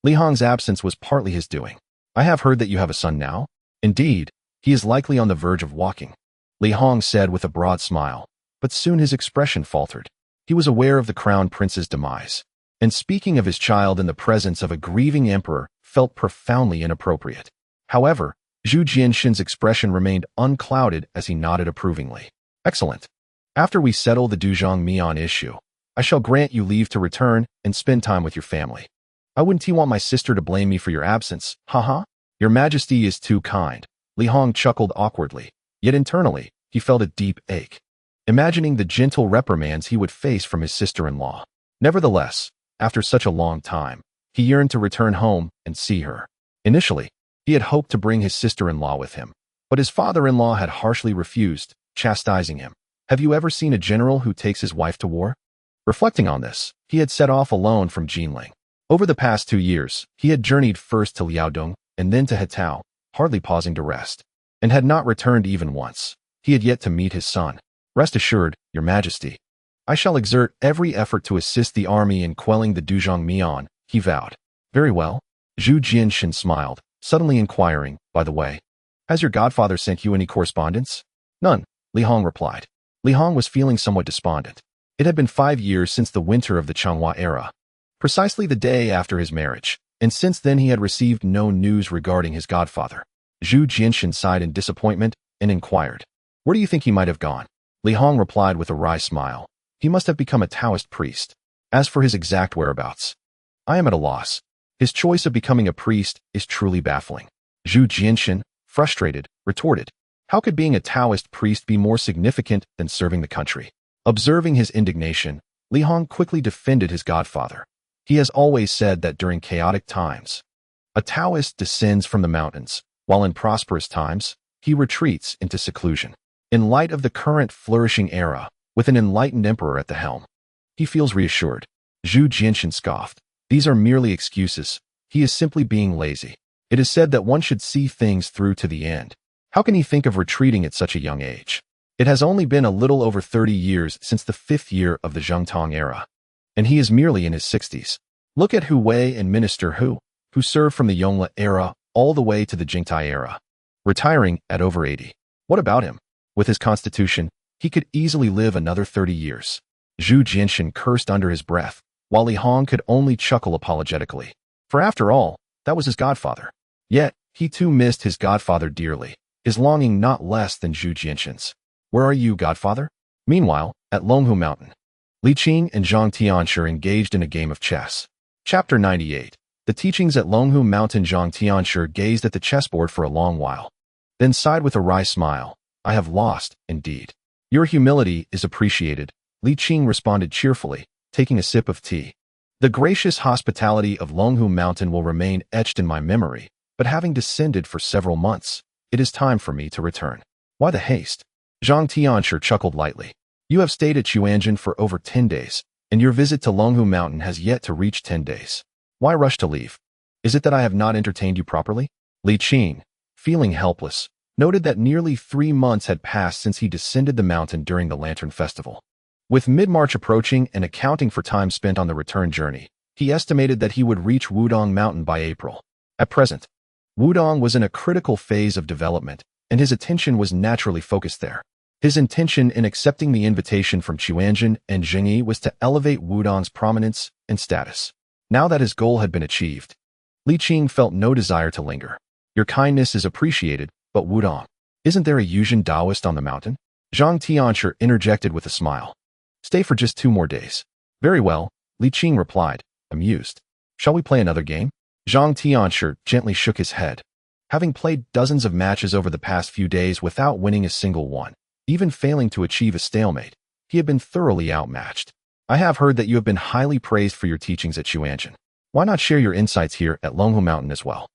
Li Hong's absence was partly his doing. I have heard that you have a son now. Indeed, he is likely on the verge of walking, Li Hong said with a broad smile, but soon his expression faltered. He was aware of the crown prince's demise, and speaking of his child in the presence of a grieving emperor felt profoundly inappropriate. However, Zhu Jianshan's expression remained unclouded as he nodded approvingly. Excellent. After we settle the Duzhong Mian issue, I shall grant you leave to return and spend time with your family. I wouldn't want my sister to blame me for your absence, haha. Your Majesty is too kind. Li Hong chuckled awkwardly, yet internally, he felt a deep ache, imagining the gentle reprimands he would face from his sister-in-law. Nevertheless, after such a long time, he yearned to return home and see her. Initially, he had hoped to bring his sister-in-law with him, but his father-in-law had harshly refused, chastising him. Have you ever seen a general who takes his wife to war? Reflecting on this, he had set off alone from Jinling. Over the past 2 years, he had journeyed first to Liaodong and then to Hetao, hardly pausing to rest, and had not returned even once. He had yet to meet his son. Rest assured, Your Majesty, I shall exert every effort to assist the army in quelling the Duzhong Mian, he vowed. Very well. Zhu Jianshan smiled, suddenly inquiring, by the way, has your godfather sent you any correspondence? None, Li Hong replied. Li Hong was feeling somewhat despondent. It had been 5 years since the winter of the Changhua era, precisely the day after his marriage, and since then he had received no news regarding his godfather. Zhu Jianshan sighed in disappointment and inquired, where do you think he might have gone? Li Hong replied with a wry smile, he must have become a Taoist priest. As for his exact whereabouts, I am at a loss. His choice of becoming a priest is truly baffling. Zhu Jianshan, frustrated, retorted, how could being a Taoist priest be more significant than serving the country? Observing his indignation, Li Hong quickly defended his godfather. He has always said that during chaotic times, a Taoist descends from the mountains, while in prosperous times, he retreats into seclusion. In light of the current flourishing era, with an enlightened emperor at the helm, he feels reassured. Zhu Jianshan scoffed. These are merely excuses. He is simply being lazy. It is said that one should see things through to the end. How can he think of retreating at such a young age? It has only been a little over 30 years since the 5th year of the Zhengtong era, and he is merely in his 60s. Look at Hu Wei and Minister Hu, who served from the Yongle era all the way to the Jingtai era, retiring at over 80. What about him? With his constitution, he could easily live another 30 years. Zhu Jianshan cursed under his breath, while Li Hong could only chuckle apologetically. For after all, that was his godfather. Yet, he too missed his godfather dearly, his longing not less than Zhu Jianshan's. Where are you, godfather? Meanwhile, at Longhu Mountain, Li Qing and Zhang Tianshi engaged in a game of chess. Chapter 98. The teachings at Longhu Mountain. Zhang Tianshi gazed at the chessboard for a long while, then sighed with a wry smile. I have lost, indeed. Your humility is appreciated, Li Qing responded cheerfully, taking a sip of tea. The gracious hospitality of Longhu Mountain will remain etched in my memory, but having descended for several months, it is time for me to return. Why the haste? Zhang Tianshi chuckled lightly. You have stayed at Xuande for over 10 days, and your visit to Longhu Mountain has yet to reach 10 days. Why rush to leave? Is it that I have not entertained you properly? Li Qing, feeling helpless, noted that nearly 3 months had passed since he descended the mountain during the Lantern Festival. With mid-March approaching and accounting for time spent on the return journey, he estimated that he would reach Wudong Mountain by April. At present, Wudong was in a critical phase of development, and his attention was naturally focused there. His intention in accepting the invitation from Xuande and Jingyi was to elevate Wudong's prominence and status. Now that his goal had been achieved, Li Qing felt no desire to linger. Your kindness is appreciated, but Wudong, isn't there a Yuzhen Taoist on the mountain? Zhang Tianshi interjected with a smile. Stay for just 2 more days. Very well, Li Qing replied, amused. Shall we play another game? Zhang Tianshi gently shook his head. Having played dozens of matches over the past few days without winning a single one, even failing to achieve a stalemate, he had been thoroughly outmatched. I have heard that you have been highly praised for your teachings at Xuande. Why not share your insights here at Longhu Mountain as well?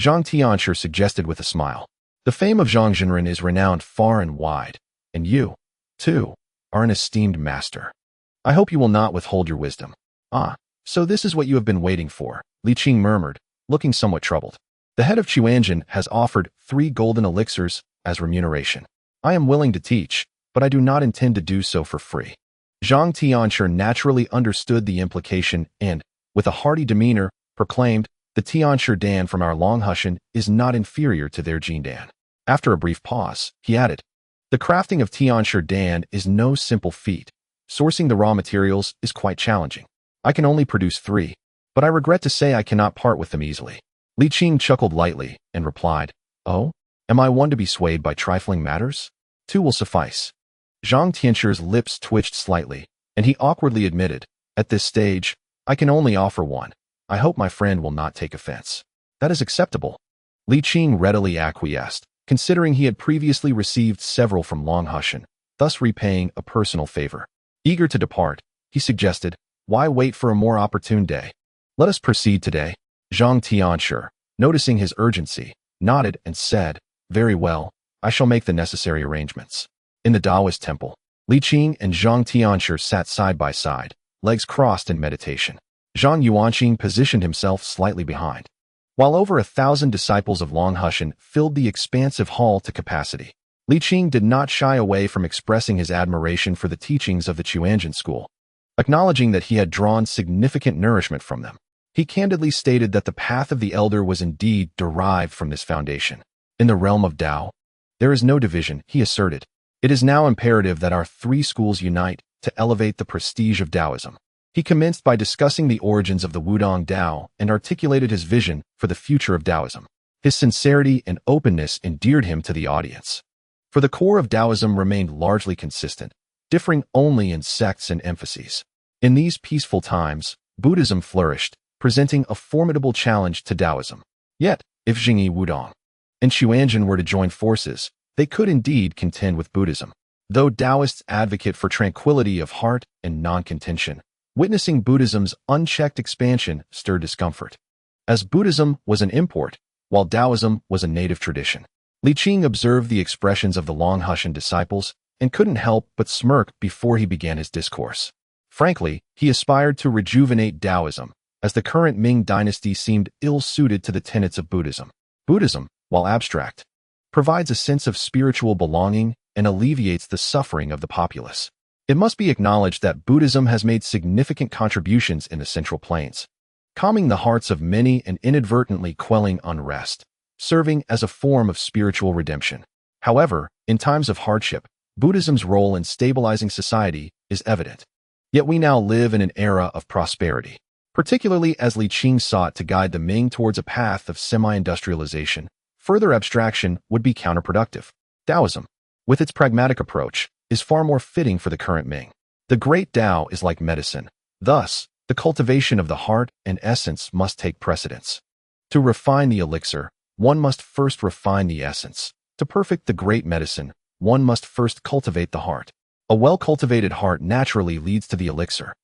Zhang Tianshi suggested with a smile. The fame of Zhang Zhenren is renowned far and wide, and you, too, are an esteemed master. I hope you will not withhold your wisdom. Ah, so this is what you have been waiting for, Li Qing murmured, looking somewhat troubled. The head of Xuande has offered 3 golden elixirs as remuneration. I am willing to teach, but I do not intend to do so for free. Zhang Tianshi naturally understood the implication and, with a hearty demeanor, proclaimed, The Tianshi Dan from our Longhushan is not inferior to their Jin Dan. After a brief pause, he added, the crafting of Tianshi Dan is no simple feat. Sourcing the raw materials is quite challenging. I can only produce 3, but I regret to say I cannot part with them easily. Li Qing chuckled lightly and replied, oh, am I one to be swayed by trifling matters? 2 will suffice. Zhang Tianxi's lips twitched slightly, and he awkwardly admitted, at this stage, I can only offer 1. I hope my friend will not take offense. That is acceptable. Li Qing readily acquiesced, considering he had previously received several from Longhushan, thus repaying a personal favor. Eager to depart, he suggested, why wait for a more opportune day? Let us proceed today. Zhang Tianshi, noticing his urgency, nodded and said, very well, I shall make the necessary arrangements. In the Taoist temple, Li Qing and Zhang Tianshi sat side by side, legs crossed in meditation. Zhang Yuanqing positioned himself slightly behind. While over 1,000 disciples of Longhushan filled the expansive hall to capacity, Li Qing did not shy away from expressing his admiration for the teachings of the Xuande school. Acknowledging that he had drawn significant nourishment from them, he candidly stated that the path of the elder was indeed derived from this foundation. In the realm of Tao, there is no division, he asserted. It is now imperative that our 3 schools unite to elevate the prestige of Taoism. He commenced by discussing the origins of the Wudong Tao and articulated his vision for the future of Taoism. His sincerity and openness endeared him to the audience. For the core of Taoism remained largely consistent, differing only in sects and emphases. In these peaceful times, Buddhism flourished, presenting a formidable challenge to Taoism. Yet, if Jingyi Wudong and Xuande were to join forces, they could indeed contend with Buddhism. Though Taoists advocate for tranquility of heart and non-contention, witnessing Buddhism's unchecked expansion stirred discomfort. As Buddhism was an import, while Taoism was a native tradition, Li Qing observed the expressions of the Longhushan disciples and couldn't help but smirk before he began his discourse. Frankly, he aspired to rejuvenate Taoism, as the current Ming dynasty seemed ill-suited to the tenets of Buddhism. Buddhism, while abstract, provides a sense of spiritual belonging and alleviates the suffering of the populace. It must be acknowledged that Buddhism has made significant contributions in the Central Plains, calming the hearts of many and inadvertently quelling unrest, serving as a form of spiritual redemption. However, in times of hardship, Buddhism's role in stabilizing society is evident. Yet we now live in an era of prosperity, particularly as Li Qing sought to guide the Ming towards a path of semi-industrialization. Further abstraction would be counterproductive. Taoism, with its pragmatic approach, is far more fitting for the current Ming. The great Tao is like medicine. Thus, the cultivation of the heart and essence must take precedence. To refine the elixir, one must first refine the essence. To perfect the great medicine, one must first cultivate the heart. A well-cultivated heart naturally leads to the elixir,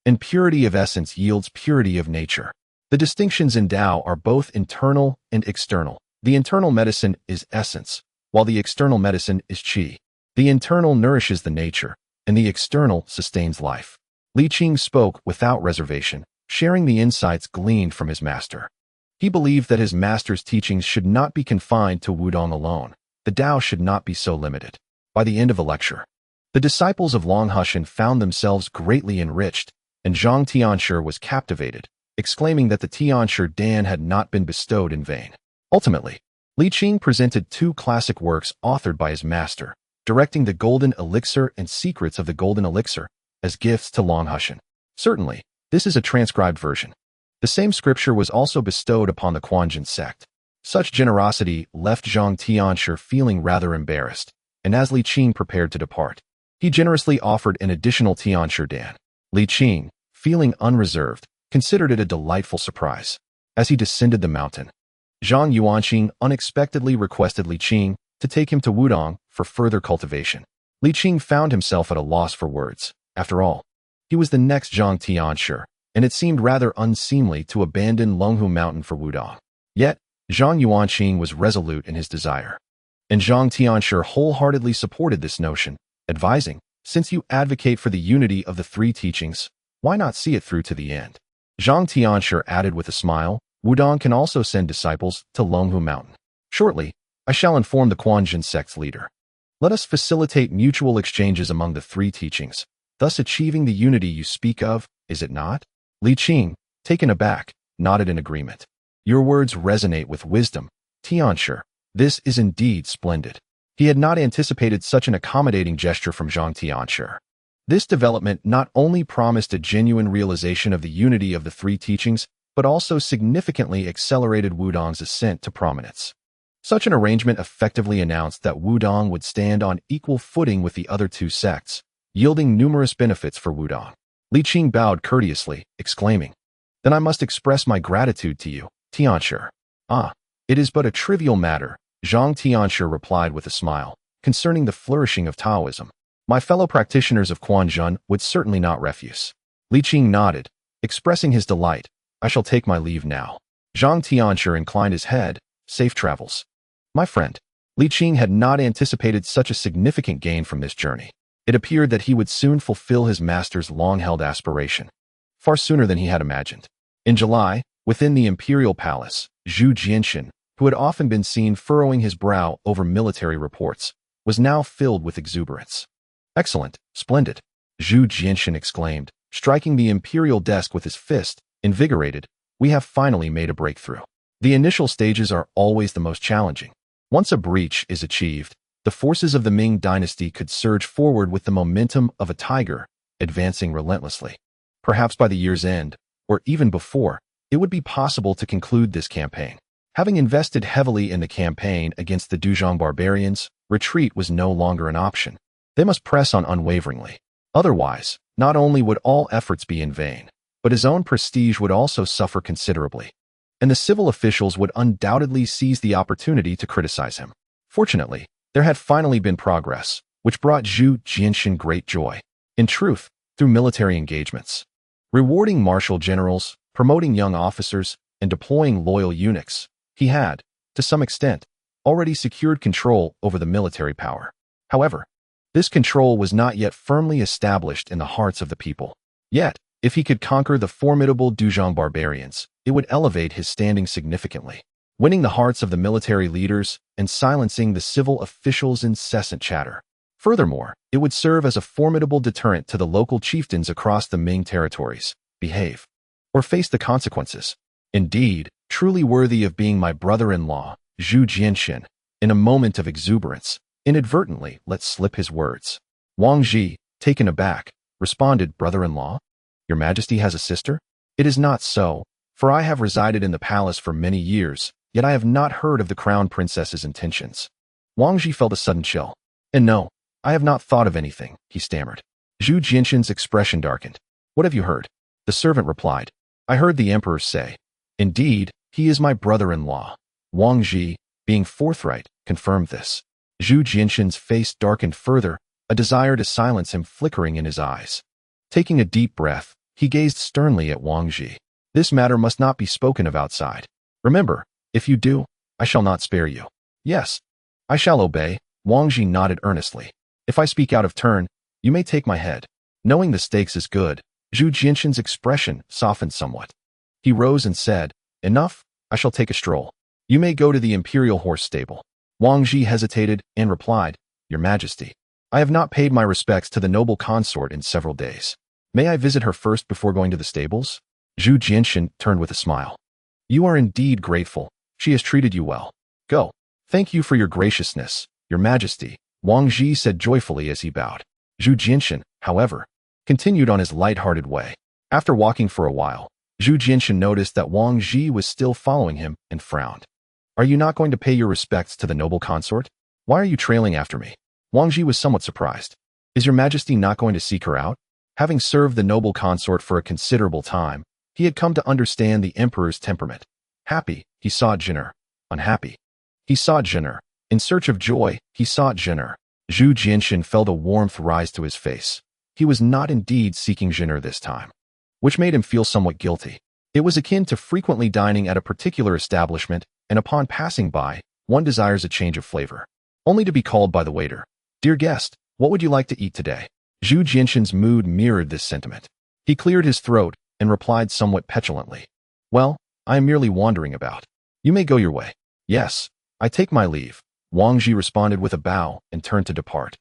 and purity of essence yields purity of nature. The distinctions in Tao are both internal and external. The internal medicine is essence, while the external medicine is qi. The internal nourishes the nature, and the external sustains life. Li Qing spoke without reservation, sharing the insights gleaned from his master. He believed that his master's teachings should not be confined to Wudong alone. The Tao should not be so limited. By the end of the lecture, the disciples of Longhushan found themselves greatly enriched, and Zhang Tianshi was captivated, exclaiming that the Tianshi Dan had not been bestowed in vain. Ultimately, Li Qing presented 2 classic works authored by his master, directing the Golden Elixir and Secrets of the Golden Elixir as gifts to Longhushan. Certainly, this is a transcribed version. The same scripture was also bestowed upon the Quanjin sect. Such generosity left Zhang Tianshi feeling rather embarrassed, and as Li Qing prepared to depart, he generously offered an additional Tianshi Dan. Li Qing, feeling unreserved, considered it a delightful surprise. As he descended the mountain, Zhang Yuanqing unexpectedly requested Li Qing to take him to Wudong for further cultivation. Li Qing found himself at a loss for words. After all, he was the next Zhang Tianshi, and it seemed rather unseemly to abandon Longhu Mountain for Wudong. Yet, Zhang Yuanqing was resolute in his desire, and Zhang Tianshi wholeheartedly supported this notion, advising, since you advocate for the unity of the 3 teachings, why not see it through to the end? Zhang Tianshi added with a smile, Wudong can also send disciples to Longhu Mountain. Shortly, I shall inform the Quanjin sect's leader. Let us facilitate mutual exchanges among the 3 teachings, thus achieving the unity you speak of, is it not? Li Qing, taken aback, nodded in agreement. Your words resonate with wisdom, Tianshi. This is indeed splendid. He had not anticipated such an accommodating gesture from Zhang Tianshi. This development not only promised a genuine realization of the unity of the three teachings, but also significantly accelerated Wudong's ascent to prominence. Such an arrangement effectively announced that Wudong would stand on equal footing with the other two sects, yielding numerous benefits for Wudong. Li Qing bowed courteously, exclaiming, "Then I must express my gratitude to you, Tianshi." "Ah, it is but a trivial matter," Zhang Tianshi replied with a smile, "concerning the flourishing of Taoism. My fellow practitioners of Quanzhen would certainly not refuse." Li Qing nodded, expressing his delight. "I shall take my leave now." Zhang Tianshi inclined his head. "Safe travels." "My friend." Li Qing had not anticipated such a significant gain from this journey. It appeared that he would soon fulfill his master's long-held aspiration, far sooner than he had imagined. In July, within the imperial palace, Zhu Jianxin, who had often been seen furrowing his brow over military reports, was now filled with exuberance. "Excellent, splendid," Zhu Jianxin exclaimed, striking the imperial desk with his fist. "Invigorated, we have finally made a breakthrough." The initial stages are always the most challenging. Once a breach is achieved, the forces of the Ming dynasty could surge forward with the momentum of a tiger, advancing relentlessly. Perhaps by the year's end, or even before, it would be possible to conclude this campaign. Having invested heavily in the campaign against the Duzhong barbarians, retreat was no longer an option. They must press on unwaveringly. Otherwise, not only would all efforts be in vain, but his own prestige would also suffer considerably, and the civil officials would undoubtedly seize the opportunity to criticize him. Fortunately, there had finally been progress, which brought Zhu Jianxin great joy. In truth, through military engagements, rewarding martial generals, promoting young officers, and deploying loyal eunuchs, he had, to some extent, already secured control over the military power. However, this control was not yet firmly established in the hearts of the people. Yet, if he could conquer the formidable Duzhong barbarians, it would elevate his standing significantly, winning the hearts of the military leaders and silencing the civil officials' incessant chatter. Furthermore, it would serve as a formidable deterrent to the local chieftains across the Ming territories. Behave, or face the consequences. Indeed, truly worthy of being my brother-in-law, Zhu Jianxin, in a moment of exuberance, inadvertently let slip his words. Wang Ji, taken aback, responded, "Brother-in-law? Your Majesty has a sister?" "It is not so, for I have resided in the palace for many years, yet I have not heard of the crown princess's intentions." Wang Ji felt a sudden chill. "And no, I have not thought of anything," he stammered. Zhu Jianxin's expression darkened. "What have you heard?" The servant replied, "I heard the emperor say." "Indeed, he is my brother-in-law." Wang Ji, being forthright, confirmed this. Zhu Jianxin's face darkened further, a desire to silence him flickering in his eyes. Taking a deep breath, he gazed sternly at Wang Ji. "This matter must not be spoken of outside. Remember, if you do, I shall not spare you." "Yes, I shall obey." Wang Ji nodded earnestly. "If I speak out of turn, you may take my head." Knowing the stakes is good, Zhu Jianxin's expression softened somewhat. He rose and said, "Enough, I shall take a stroll. You may go to the imperial horse stable." Wang Ji hesitated and replied, "Your Majesty, I have not paid my respects to the noble consort in several days. May I visit her first before going to the stables?" Zhu Jianxin turned with a smile. "You are indeed grateful. She has treated you well. Go." "Thank you for your graciousness, Your Majesty," Wang Ji said joyfully as he bowed. Zhu Jianxin, however, continued on his light-hearted way. After walking for a while, Zhu Jianxin noticed that Wang Ji was still following him and frowned. "Are you not going to pay your respects to the noble consort? Why are you trailing after me?" Wang Ji was somewhat surprised. "Is Your Majesty not going to seek her out?" Having served the noble consort for a considerable time, he had come to understand the emperor's temperament. Happy, he sought Jin'er. Unhappy, he sought Jin'er. In search of joy, he sought Jin'er. Zhu Jianxin felt a warmth rise to his face. He was not indeed seeking Jin'er this time, which made him feel somewhat guilty. It was akin to frequently dining at a particular establishment, and upon passing by, one desires a change of flavor, only to be called by the waiter, "Dear guest, what would you like to eat today?" Zhu Jianxin's mood mirrored this sentiment. He cleared his throat and replied somewhat petulantly, "Well, I am merely wandering about. You may go your way." "Yes, I take my leave," Wang Ji responded with a bow and turned to depart.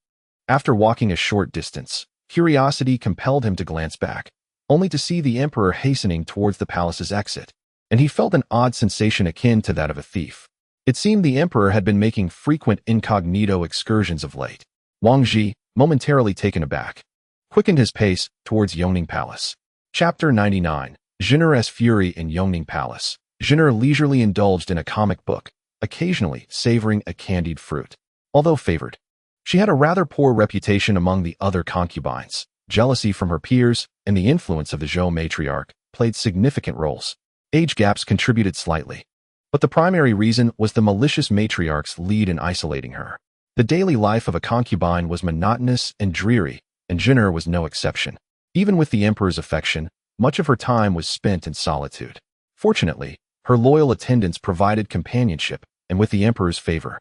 After walking a short distance, curiosity compelled him to glance back, only to see the emperor hastening towards the palace's exit. and he felt an odd sensation akin to that of a thief. It seemed the emperor had been making frequent incognito excursions of late. Wang Zhi, momentarily taken aback, quickened his pace towards Yongle Palace. Chapter 99. Zhen'er's Fury in Yongle Palace. Zhen'er leisurely indulged in a comic book, occasionally savoring a candied fruit. Although favored, she had a rather poor reputation among the other concubines. Jealousy from her peers and the influence of the Zhou matriarch played significant roles. Age gaps contributed slightly, but the primary reason was the malicious matriarch's lead in isolating her. The daily life of a concubine was monotonous and dreary, and Zhen'er was no exception. Even with the emperor's affection, much of her time was spent in solitude. Fortunately, her loyal attendants provided companionship, and with the emperor's favor,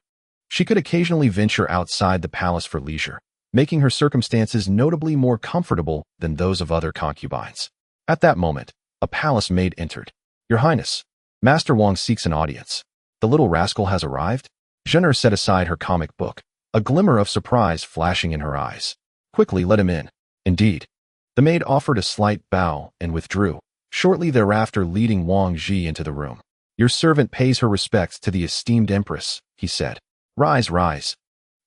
she could occasionally venture outside the palace for leisure, making her circumstances notably more comfortable than those of other concubines. At that moment, a palace maid entered. "Your Highness, Master Wang seeks an audience. The little rascal has arrived?" Zhen'er set aside her comic book, a glimmer of surprise flashing in her eyes. "Quickly let him in." "Indeed." The maid offered a slight bow and withdrew, shortly thereafter leading Wang Zhi into the room. "Your servant pays her respects to the esteemed empress," he said. "Rise, rise.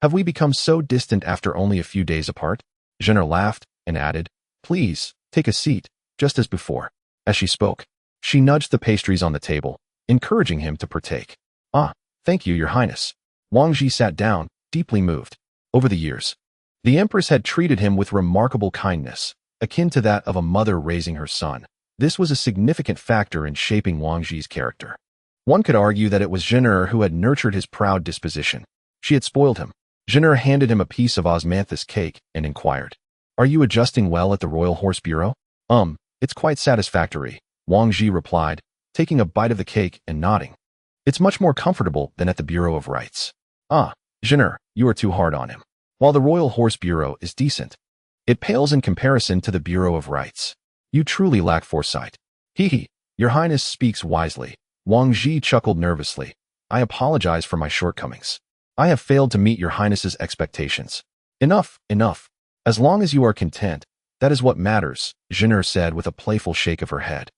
Have we become so distant after only a few days apart?" Zhen'er laughed and added, "Please, take a seat, just as before." As she spoke, she nudged the pastries on the table, encouraging him to partake. "Ah, thank you, Your Highness." Wang Zhi sat down, deeply moved. Over the years, the empress had treated him with remarkable kindness, akin to that of a mother raising her son. This was a significant factor in shaping Wang Zhi's character. One could argue that it was Zhen'er who had nurtured his proud disposition. She had spoiled him. Zhen'er handed him a piece of osmanthus cake and inquired, "Are you adjusting well at the Royal Horse Bureau?" It's quite satisfactory," Wang Zhi replied, taking a bite of the cake and nodding. "It's much more comfortable than at the Bureau of Rights." "Ah, Zhen'er, you are too hard on him. While the Royal Horse Bureau is decent, it pales in comparison to the Bureau of Rights. You truly lack foresight." "Hee, Your Highness speaks wisely." Wang Zhi chuckled nervously. "I apologize for my shortcomings. I have failed to meet Your Highness's expectations." Enough. As long as you are content, that is what matters," Zhen'er said with a playful shake of her head.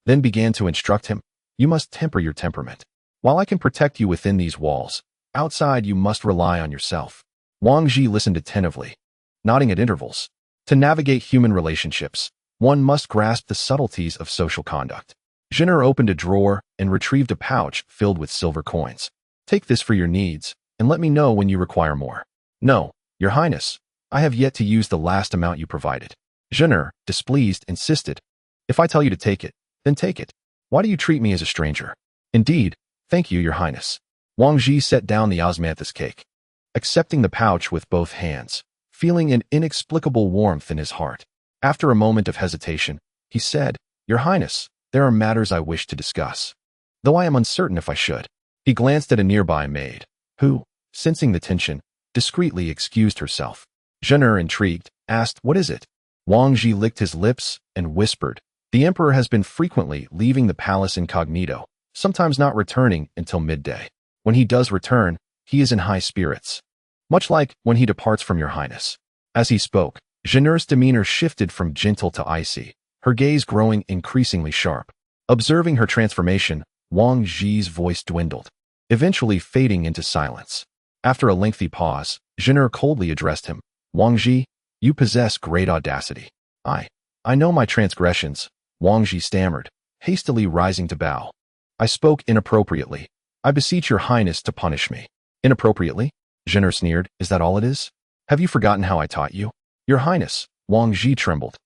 Then began to instruct him, "You must temper your temperament. While I can protect you within these walls, outside you must rely on yourself." Wang Zhi listened attentively, nodding at intervals. To navigate human relationships, one must grasp the subtleties of social conduct. Zhen'er opened a drawer and retrieved a pouch filled with silver coins. "Take this for your needs, and let me know when you require more." "No, Your Highness, I have yet to use the last amount you provided." Zhen'er, displeased, insisted, "If I tell you to take it, then take it. Why do you treat me as a stranger?" "Indeed, thank you, Your Highness." Wang Zhi set down the osmanthus cake, accepting the pouch with both hands, feeling an inexplicable warmth in his heart. After a moment of hesitation, he said, "Your Highness, there are matters I wish to discuss, though I am uncertain if I should." He glanced at a nearby maid, who, sensing the tension, discreetly excused herself. Zhen'er, intrigued, asked, "What is it?" Wang Zhi licked his lips and whispered, "The emperor has been frequently leaving the palace incognito, sometimes not returning until midday. When he does return, he is in high spirits, much like when he departs from Your Highness." As he spoke, Zhen'er's demeanor shifted from gentle to icy, her gaze growing increasingly sharp. Observing her transformation, Wang Zhi's voice dwindled, eventually fading into silence. After a lengthy pause, Zhen'er coldly addressed him, "Wang Zhi, you possess great audacity." I know my transgressions," Wang Zhi stammered, hastily rising to bow. "I spoke inappropriately. I beseech Your Highness to punish me." "Inappropriately?" Zhen'er sneered. "Is that all it is? Have you forgotten how I taught you?" "Your Highness," Wang Zhi trembled.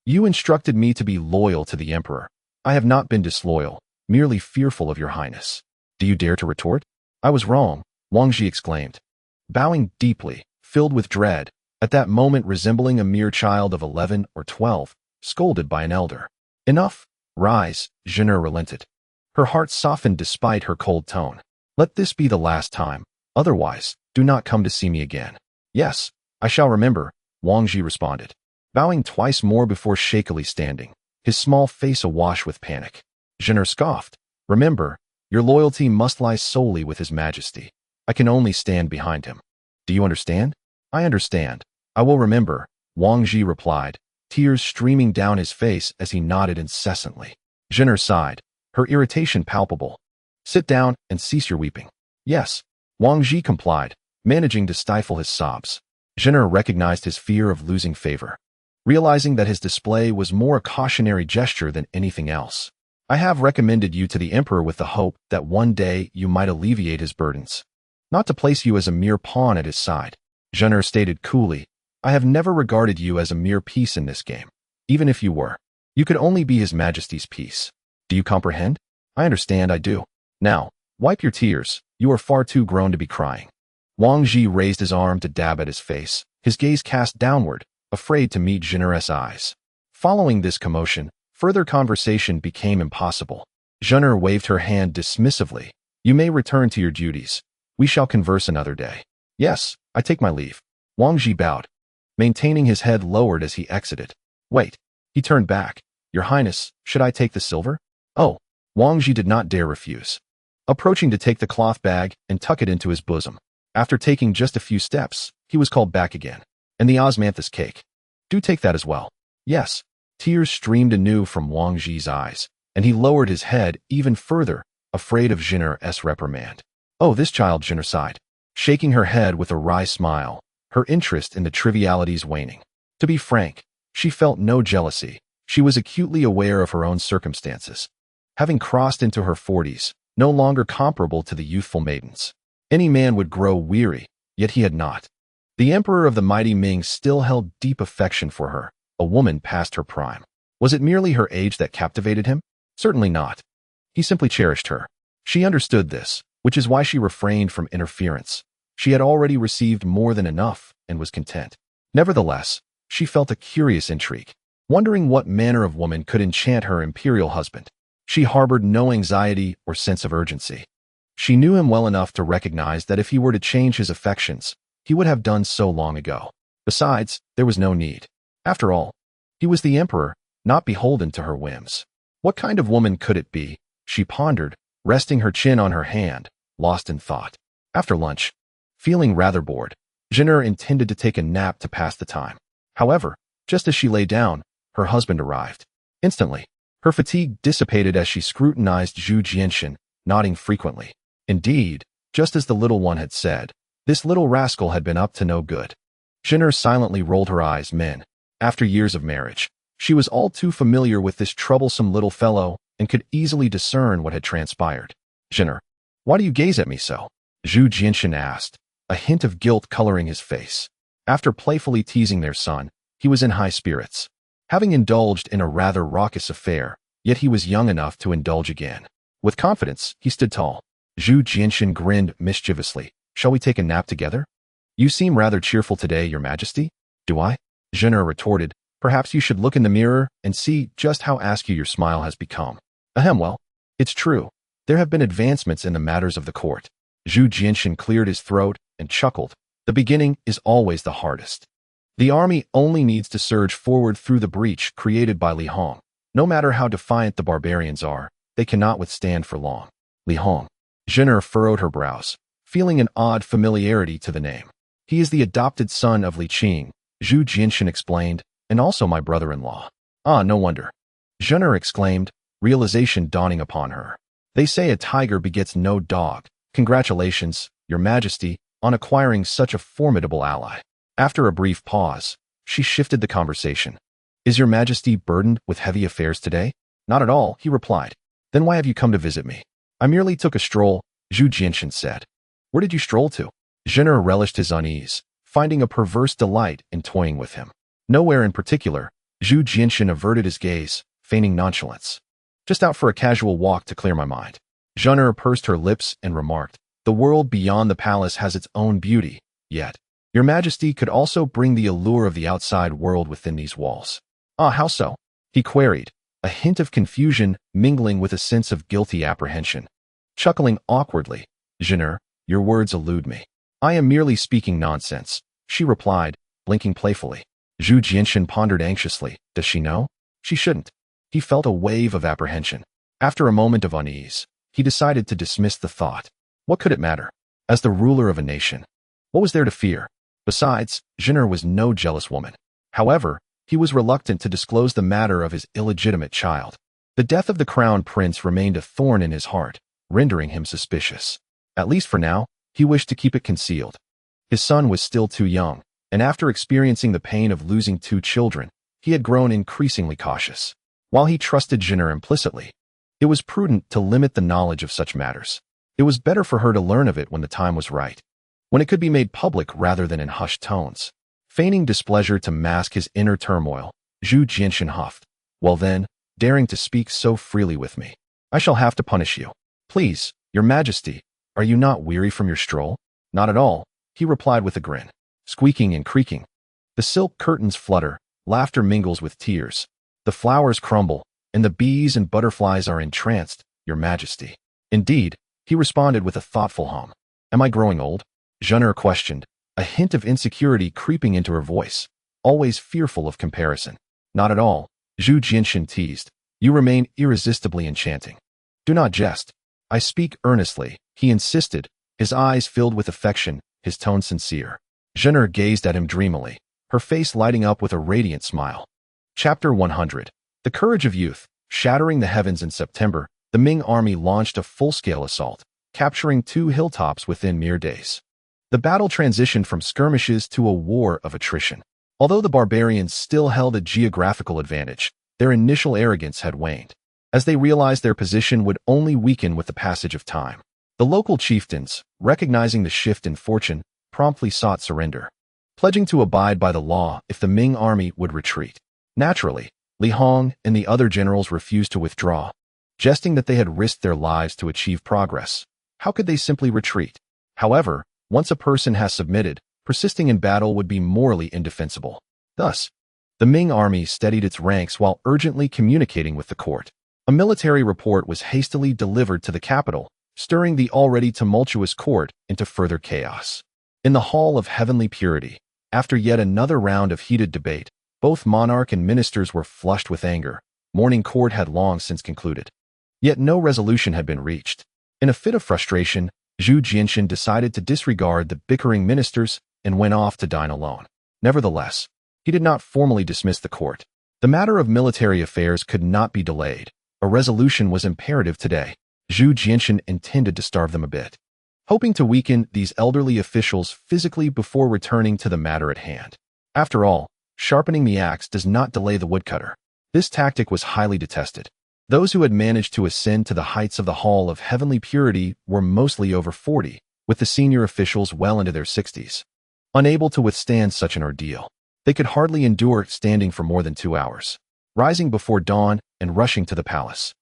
"You instructed me to be loyal to the emperor. I have not been disloyal, merely fearful of Your Highness. Do you dare to retort?" "I was wrong," Wang Zhi exclaimed, bowing deeply, filled with dread, at that moment resembling a mere child of 11 or 12, scolded by an elder. "Enough. Rise," Zhen'er relented. Her heart softened despite her cold tone. "Let this be the last time. Otherwise, do not come to see me again." "Yes, I shall remember," Wang Zhi responded, bowing twice more before shakily standing, his small face awash with panic. Zhen'er scoffed. "Remember, your loyalty must lie solely with His Majesty. I can only stand behind him. Do you understand?" "I understand. I will remember," Wang Zhi replied, tears streaming down his face as he nodded incessantly. Zhen'er sighed, her irritation palpable. "Sit down and cease your weeping." "Yes." Wang Ji complied, managing to stifle his sobs. Zhener recognized his fear of losing favor, realizing that his display was more a cautionary gesture than anything else. "I have recommended you to the emperor with the hope that one day you might alleviate his burdens, not to place you as a mere pawn at his side." Zhener stated coolly, "I have never regarded you as a mere piece in this game. Even if you were, you could only be His Majesty's piece. Do you comprehend?" "I understand, I do." "Now, wipe your tears. You are far too grown to be crying." Wang Ji raised his arm to dab at his face, his gaze cast downward, afraid to meet Zhener's eyes. Following this commotion, further conversation became impossible. Zhener waved her hand dismissively. "You may return to your duties. We shall converse another day." "Yes, I take my leave." Wang Ji bowed, maintaining his head lowered as he exited. "Wait." He turned back. "Your Highness, should I take the silver?" "Oh." Wang Ji did not dare refuse, approaching to take the cloth bag and tuck it into his bosom. After taking just a few steps, he was called back again. "And the osmanthus cake. Do take that as well." "Yes." Tears streamed anew from Wang Ji's eyes, and he lowered his head even further, afraid of Zhener's reprimand. "Oh, this child," Zhener sighed, shaking her head with a wry smile, her interest in the trivialities waning. To be frank, she felt no jealousy. She was acutely aware of her own circumstances, having crossed into her 40s, no longer comparable to the youthful maidens. Any man would grow weary, yet he had not. The emperor of the mighty Ming still held deep affection for her, a woman past her prime. Was it merely her age that captivated him? Certainly not. He simply cherished her. She understood this, which is why she refrained from interference. She had already received more than enough and was content. Nevertheless, she felt a curious intrigue, wondering what manner of woman could enchant her imperial husband. She harbored no anxiety or sense of urgency. She knew him well enough to recognize that if he were to change his affections, he would have done so long ago. Besides, there was no need. After all, he was the emperor, not beholden to her whims. What kind of woman could it be? She pondered, resting her chin on her hand, lost in thought. After lunch, feeling rather bored, Zhener intended to take a nap to pass the time. However, just as she lay down, her husband arrived. Instantly, her fatigue dissipated as she scrutinized Zhu Jianshan, nodding frequently. Indeed, just as the little one had said, this little rascal had been up to no good. Zhener silently rolled her eyes. After years of marriage, she was all too familiar with this troublesome little fellow and could easily discern what had transpired. "Zhener, why do you gaze at me so?" Zhu Jianshan asked, a hint of guilt coloring his face. After playfully teasing their son, he was in high spirits, having indulged in a rather raucous affair, yet he was young enough to indulge again. With confidence, he stood tall. Zhu Jianshan grinned mischievously. "Shall we take a nap together? You seem rather cheerful today, Your Majesty." "Do I?" Zhener retorted. "Perhaps you should look in the mirror and see just how askew your smile has become." "Ahem, well, it's true. There have been advancements in the matters of the court." Zhu Jianshan cleared his throat and chuckled. "The beginning is always the hardest. The army only needs to surge forward through the breach created by Li Hong. No matter how defiant the barbarians are, they cannot withstand for long." Li Hong. Zhener furrowed her brows, feeling an odd familiarity to the name. "He is the adopted son of Li Qing," Zhu Jianshan explained, "and also my brother-in-law." "Ah, no wonder," Zhener exclaimed, realization dawning upon her. "They say a tiger begets no dog. Congratulations, Your Majesty, on acquiring such a formidable ally." After a brief pause, she shifted the conversation. "Is Your Majesty burdened with heavy affairs today?" "Not at all," he replied. "Then why have you come to visit me?" "I merely took a stroll," Zhu Jianshan said. "Where did you stroll to?" Zhener relished his unease, finding a perverse delight in toying with him. "Nowhere in particular." Zhu Jianshan averted his gaze, feigning nonchalance. "Just out for a casual walk to clear my mind." Zhener pursed her lips and remarked, "The world beyond the palace has its own beauty, yet Your Majesty could also bring the allure of the outside world within these walls." "Ah, how so?" he queried, a hint of confusion mingling with a sense of guilty apprehension. Chuckling awkwardly, "Zhener, your words elude me." "I am merely speaking nonsense," she replied, blinking playfully. Zhu Jianshan pondered anxiously. Does she know? She shouldn't. He felt a wave of apprehension. After a moment of unease, he decided to dismiss the thought. What could it matter? As the ruler of a nation, what was there to fear? Besides, Zhener was no jealous woman. However, he was reluctant to disclose the matter of his illegitimate child. The death of the crown prince remained a thorn in his heart, rendering him suspicious. At least for now, he wished to keep it concealed. His son was still too young, and after experiencing the pain of losing 2 children, he had grown increasingly cautious. While he trusted Jenner implicitly, it was prudent to limit the knowledge of such matters. It was better for her to learn of it when the time was right, when it could be made public rather than in hushed tones. Feigning displeasure to mask his inner turmoil, Zhu Jianxin huffed. Well then, daring to speak so freely with me, I shall have to punish you. Please, your majesty, are you not weary from your stroll? Not at all, he replied with a grin. Squeaking and creaking. The silk curtains flutter, laughter mingles with tears. The flowers crumble, and the bees and butterflies are entranced, your majesty. Indeed, he responded with a thoughtful hum. Am I growing old? Jenner questioned, a hint of insecurity creeping into her voice, always fearful of comparison. Not at all, Zhu Jianxin teased. You remain irresistibly enchanting. Do not jest. I speak earnestly, he insisted, his eyes filled with affection, his tone sincere. Jenner gazed at him dreamily, her face lighting up with a radiant smile. Chapter 100. The Courage of Youth. Shattering the heavens in September, the Ming army launched a full-scale assault, capturing 2 hilltops within mere days. The battle transitioned from skirmishes to a war of attrition. Although the barbarians still held a geographical advantage, their initial arrogance had waned, as they realized their position would only weaken with the passage of time. The local chieftains, recognizing the shift in fortune, promptly sought surrender, pledging to abide by the law if the Ming army would retreat. Naturally, Li Hong and the other generals refused to withdraw, jesting that they had risked their lives to achieve progress. How could they simply retreat? However, once a person has submitted, persisting in battle would be morally indefensible. Thus, the Ming army steadied its ranks while urgently communicating with the court. A military report was hastily delivered to the capital, stirring the already tumultuous court into further chaos. In the Hall of Heavenly Purity, after yet another round of heated debate, both monarch and ministers were flushed with anger. Morning court had long since concluded. Yet no resolution had been reached. In a fit of frustration, Zhu Jianxin decided to disregard the bickering ministers and went off to dine alone. Nevertheless, he did not formally dismiss the court. The matter of military affairs could not be delayed. A resolution was imperative today. Zhu Jianxin intended to starve them a bit, hoping to weaken these elderly officials physically before returning to the matter at hand. After all, sharpening the axe does not delay the woodcutter. This tactic was highly detested. Those who had managed to ascend to the heights of the Hall of Heavenly Purity were mostly over 40, with the senior officials well into their 60s. Unable to withstand such an ordeal, they could hardly endure standing for more than 2 hours, rising before dawn and rushing to the palace.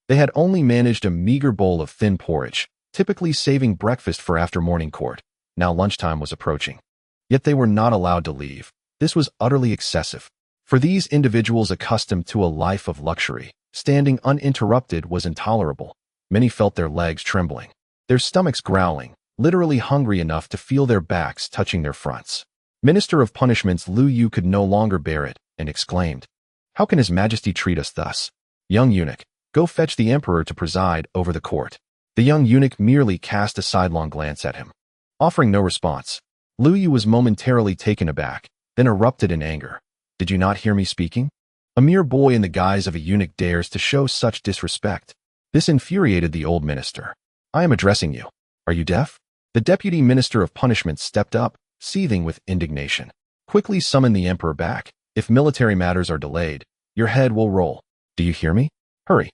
They had only managed a meager bowl of thin porridge, typically saving breakfast for after morning court. Now lunchtime was approaching. Yet they were not allowed to leave. This was utterly excessive. For these individuals accustomed to a life of luxury, standing uninterrupted was intolerable. Many felt their legs trembling, their stomachs growling, literally hungry enough to feel their backs touching their fronts. Minister of Punishments Lu Yu could no longer bear it, and exclaimed, "How can His Majesty treat us thus? Young eunuch, go fetch the emperor to preside over the court." The young eunuch merely cast a sidelong glance at him. Offering no response, Lu Yu was momentarily taken aback, then erupted in anger. "Did you not hear me speaking? A mere boy in the guise of a eunuch dares to show such disrespect." This infuriated the old minister. "I am addressing you. Are you deaf?" The deputy minister of punishment stepped up, seething with indignation. "Quickly summon the emperor back. If military matters are delayed, your head will roll. Do you hear me? Hurry."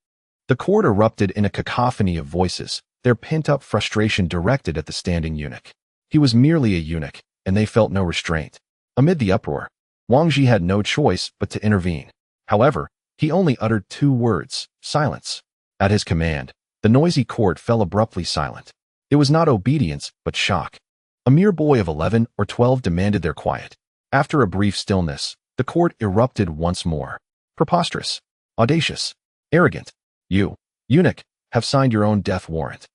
The court erupted in a cacophony of voices, their pent-up frustration directed at the standing eunuch. He was merely a eunuch, and they felt no restraint. Amid the uproar, Wang Zhi had no choice but to intervene. However, he only uttered 2 words: silence. At his command, the noisy court fell abruptly silent. It was not obedience, but shock. A mere boy of 11 or 12 demanded their quiet. After a brief stillness, the court erupted once more. "Preposterous, audacious, arrogant. You, eunuch, have signed your own death warrant."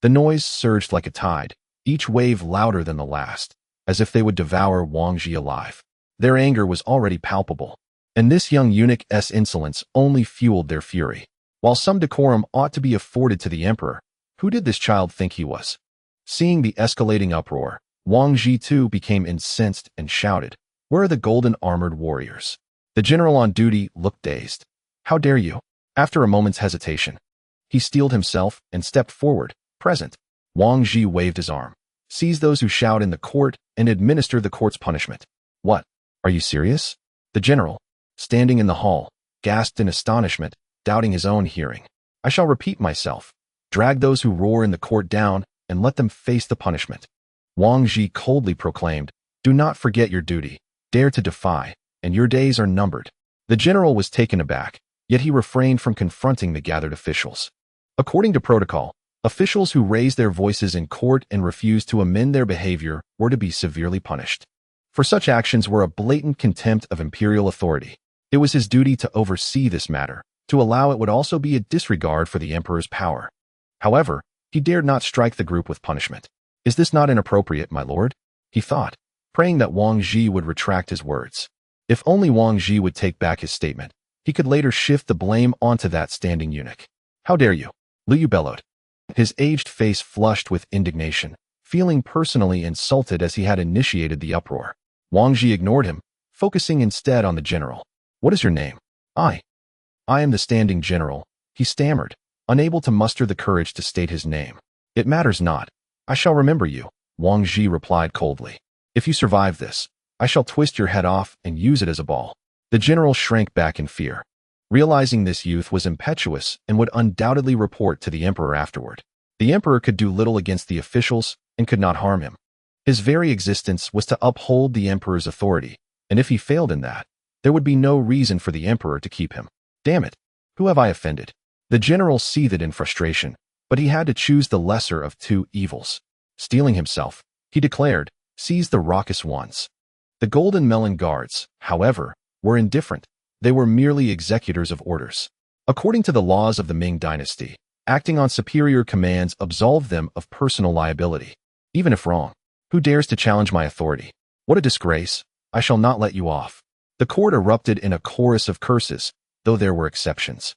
The noise surged like a tide, each wave louder than the last, as if they would devour Wang Zhi alive. Their anger was already palpable, and this young eunuch's insolence only fueled their fury. While some decorum ought to be afforded to the emperor, who did this child think he was? Seeing the escalating uproar, Wang Zhi too became incensed and shouted, "Where are the golden-armored warriors?" The general on duty looked dazed. "How dare you? After a moment's hesitation, he steeled himself and stepped forward. Present. Wang Zhi waved his arm. Seize those who shout in the court and administer the court's punishment. What? Are you serious? The general, standing in the hall, gasped in astonishment, doubting his own hearing. I shall repeat myself. Drag those who roar in the court down and let them face the punishment. Wang Zhi coldly proclaimed, Do not forget your duty. Dare to defy, and your days are numbered. The general was taken aback, yet he refrained from confronting the gathered officials. According to protocol, officials who raised their voices in court and refused to amend their behavior were to be severely punished. For such actions were a blatant contempt of imperial authority. It was his duty to oversee this matter. To allow it would also be a disregard for the emperor's power. However, he dared not strike the group with punishment. Is this not inappropriate, my lord? He thought, praying that Wang Zhi would retract his words. If only Wang Zhi would take back his statement, he could later shift the blame onto that standing eunuch. How dare you? Liu bellowed. His aged face flushed with indignation, feeling personally insulted as he had initiated the uproar. Wang Zhi ignored him, focusing instead on the general. What is your name? I am the standing general, he stammered, unable to muster the courage to state his name. It matters not. I shall remember you, Wang Zhi replied coldly. If you survive this, I shall twist your head off and use it as a ball. The general shrank back in fear, realizing this youth was impetuous and would undoubtedly report to the emperor afterward. The emperor could do little against the officials and could not harm him. His very existence was to uphold the emperor's authority, and if he failed in that, there would be no reason for the emperor to keep him. Damn it! Who have I offended? The general seethed in frustration, but he had to choose the lesser of two evils. Steeling himself, he declared, Seize the raucous ones. The Golden Melon Guards, however, were indifferent. They were merely executors of orders. According to the laws of the Ming dynasty, acting on superior commands absolved them of personal liability. Even if wrong, who dares to challenge my authority? What a disgrace! I shall not let you off. The court erupted in a chorus of curses, though there were exceptions.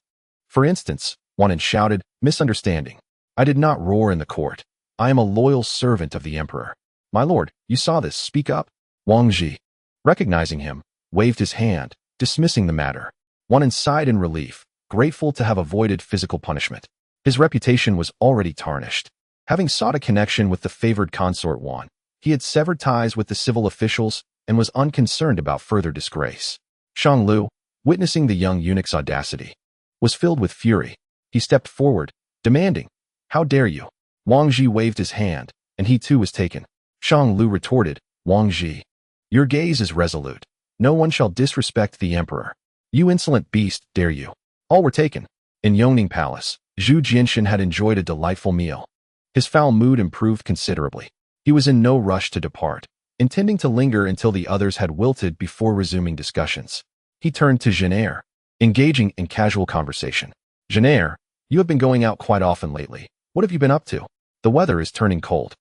For instance, one shouted, Misunderstanding. I did not roar in the court. I am a loyal servant of the emperor. My lord, you saw this, speak up. Wang Zhi, recognizing him, waved his hand, dismissing the matter. One sighed in relief, grateful to have avoided physical punishment. His reputation was already tarnished. Having sought a connection with the favored consort Wan, he had severed ties with the civil officials and was unconcerned about further disgrace. Shang witnessing the young eunuch's audacity, was filled with fury. He stepped forward, demanding, How dare you? Wang Zhi waved his hand, and he too was taken. Shang Lu retorted, Wang Zhi, your gaze is resolute. No one shall disrespect the emperor. You insolent beast, dare you? All were taken. In Yongle Palace, Zhu Jinshan had enjoyed a delightful meal. His foul mood improved considerably. He was in no rush to depart, intending to linger until the others had wilted before resuming discussions. He turned to Xuande, engaging in casual conversation. Xuande, you have been going out quite often lately. What have you been up to? The weather is turning cold.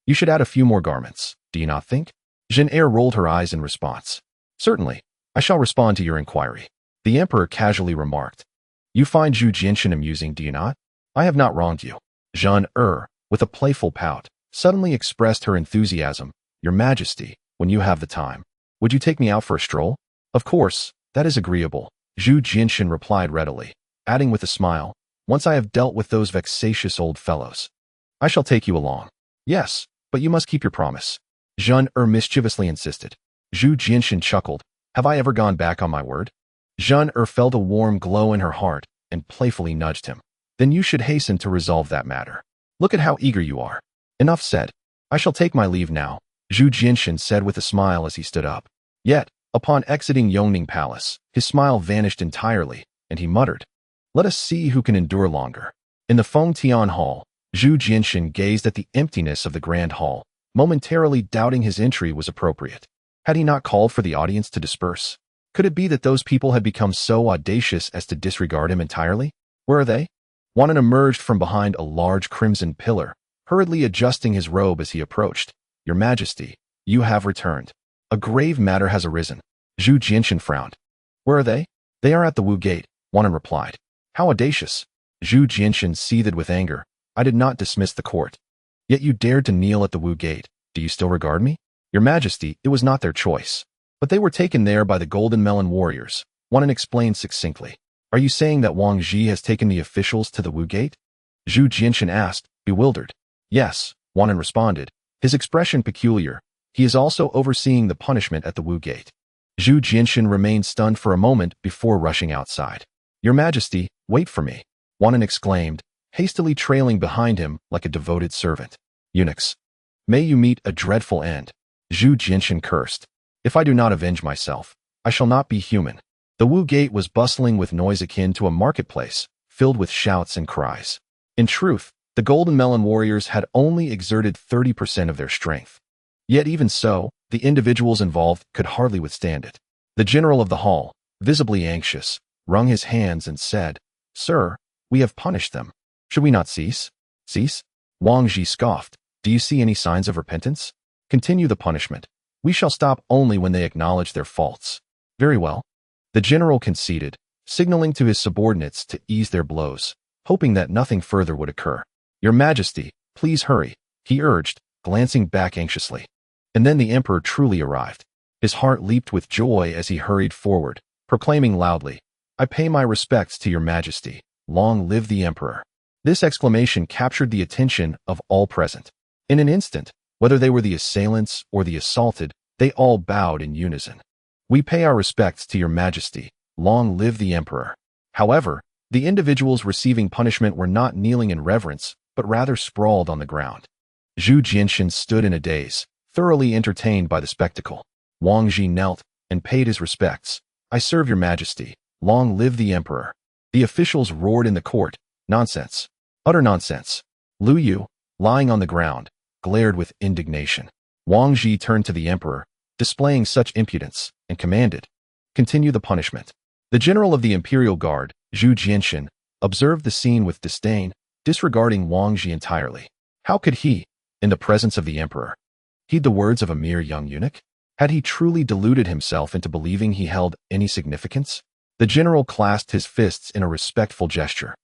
You should add a few more garments, do you not think? Xuande rolled her eyes in response. Certainly, I shall respond to your inquiry. The emperor casually remarked. You find Zhu Jinshan amusing, do you not? I have not wronged you. Xuande, with a playful pout, suddenly expressed her enthusiasm. Your Majesty, when you have the time, would you take me out for a stroll? Of course, that is agreeable, Zhu Jinshan replied readily, adding with a smile, once I have dealt with those vexatious old fellows. I shall take you along. Yes, but you must keep your promise. Xuande mischievously insisted. Zhu Jinshan chuckled. Have I ever gone back on my word? Xuande felt a warm glow in her heart and playfully nudged him. Then you should hasten to resolve that matter. Look at how eager you are. Enough said. I shall take my leave now, Zhu Jinshan said with a smile as he stood up. Yet, upon exiting Yongle Palace, his smile vanished entirely, and he muttered, Let us see who can endure longer. In the Feng Tian Hall, Zhu Jinshan gazed at the emptiness of the grand hall, momentarily doubting his entry was appropriate. Had he not called for the audience to disperse? Could it be that those people had become so audacious as to disregard him entirely? Where are they? Wan emerged from behind a large crimson pillar, hurriedly adjusting his robe as he approached. Your Majesty, you have returned. A grave matter has arisen. Zhu Jinshan frowned. Where are they? They are at the Wu Gate, Wan replied. How audacious! Zhu Jinshan seethed with anger. I did not dismiss the court. Yet you dared to kneel at the Wu Gate. Do you still regard me? Your Majesty, it was not their choice. But they were taken there by the Golden Melon warriors, Wan explained succinctly. Are you saying that Wang Ji has taken the officials to the Wu Gate? Zhu Jinshan asked, bewildered. Yes, Wanan responded, his expression peculiar. He is also overseeing the punishment at the Wu Gate. Zhu Jinshan remained stunned for a moment before rushing outside. Your Majesty, wait for me, Wanan exclaimed, hastily trailing behind him like a devoted servant. Eunuchs, may you meet a dreadful end. Zhu Jinshan cursed. If I do not avenge myself, I shall not be human. The Wu Gate was bustling with noise akin to a marketplace, filled with shouts and cries. In truth, the Golden Melon warriors had only exerted 30% of their strength. Yet even so, the individuals involved could hardly withstand it. The general of the hall, visibly anxious, wrung his hands and said, Sir, we have punished them. Should we not cease? Cease? Wang Ji scoffed. Do you see any signs of repentance? Continue the punishment. We shall stop only when they acknowledge their faults. Very well. The general conceded, signaling to his subordinates to ease their blows, hoping that nothing further would occur. Your Majesty, please hurry, he urged, glancing back anxiously. And then the emperor truly arrived. His heart leaped with joy as he hurried forward, proclaiming loudly, I pay my respects to your Majesty. Long live the emperor. This exclamation captured the attention of all present. In an instant, whether they were the assailants or the assaulted, they all bowed in unison. We pay our respects to your Majesty. Long live the emperor. However, the individuals receiving punishment were not kneeling in reverence, but rather sprawled on the ground. Zhu Jinshan stood in a daze, thoroughly entertained by the spectacle. Wang Ji knelt and paid his respects. I serve your Majesty. Long live the emperor. The officials roared in the court. Nonsense. Utter nonsense. Lu Yu, lying on the ground, glared with indignation. Wang Ji turned to the emperor, displaying such impudence, and commanded, continue the punishment. The general of the imperial guard, Zhu Jinshan, observed the scene with disdain, disregarding Wang Ji entirely. How could he, in the presence of the emperor, heed the words of a mere young eunuch? Had he truly deluded himself into believing he held any significance? The general clasped his fists in a respectful gesture.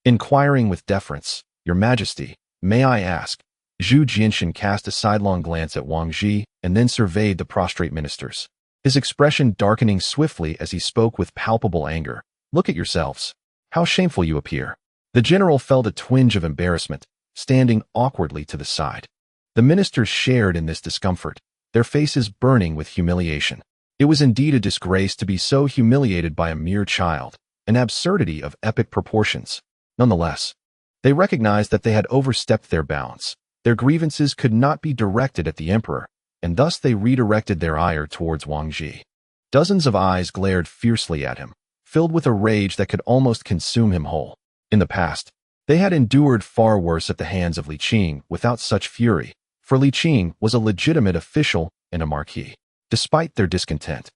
Inquiring with deference, Your Majesty, may I ask? Zhu Jinshan cast a sidelong glance at Wang Ji and then surveyed the prostrate ministers, his expression darkening swiftly as he spoke with palpable anger. Look at yourselves. How shameful you appear. The general felt a twinge of embarrassment, standing awkwardly to the side. The ministers shared in this discomfort, their faces burning with humiliation. It was indeed a disgrace to be so humiliated by a mere child, an absurdity of epic proportions. Nonetheless, they recognized that they had overstepped their bounds. Their grievances could not be directed at the emperor, and thus they redirected their ire towards Wang Ji. Dozens of eyes glared fiercely at him, filled with a rage that could almost consume him whole. In the past, they had endured far worse at the hands of Li Qing without such fury, for Li Qing was a legitimate official and a marquis. Despite their discontent,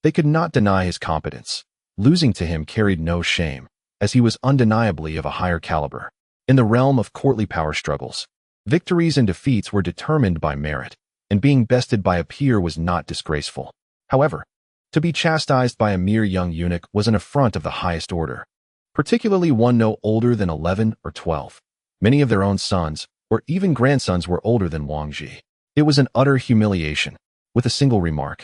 they could not deny his competence. Losing to him carried no shame, as he was undeniably of a higher caliber. In the realm of courtly power struggles, victories and defeats were determined by merit, and being bested by a peer was not disgraceful. However, to be chastised by a mere young eunuch was an affront of the highest order, particularly one no older than 11 or 12. Many of their own sons, or even grandsons, were older than Wang Ji. It was an utter humiliation. With a single remark,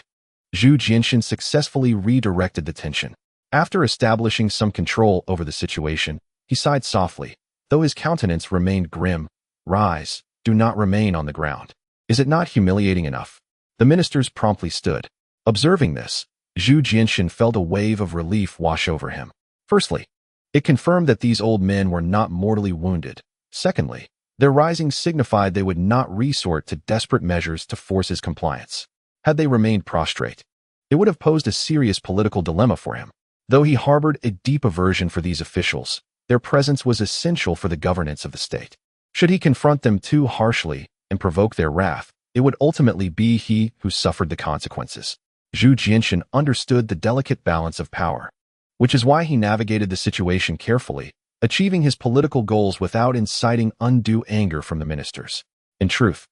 Zhu Jinshan successfully redirected the tension. After establishing some control over the situation, he sighed softly, though his countenance remained grim. Rise, do not remain on the ground. Is it not humiliating enough? The ministers promptly stood. Observing this, Zhu Jinshan felt a wave of relief wash over him. Firstly, it confirmed that these old men were not mortally wounded. Secondly, their rising signified they would not resort to desperate measures to force his compliance. Had they remained prostrate, it would have posed a serious political dilemma for him. Though he harbored a deep aversion for these officials, their presence was essential for the governance of the state. Should he confront them too harshly and provoke their wrath, it would ultimately be he who suffered the consequences. Zhu Jinshan understood the delicate balance of power, which is why he navigated the situation carefully, achieving his political goals without inciting undue anger from the ministers. In truth,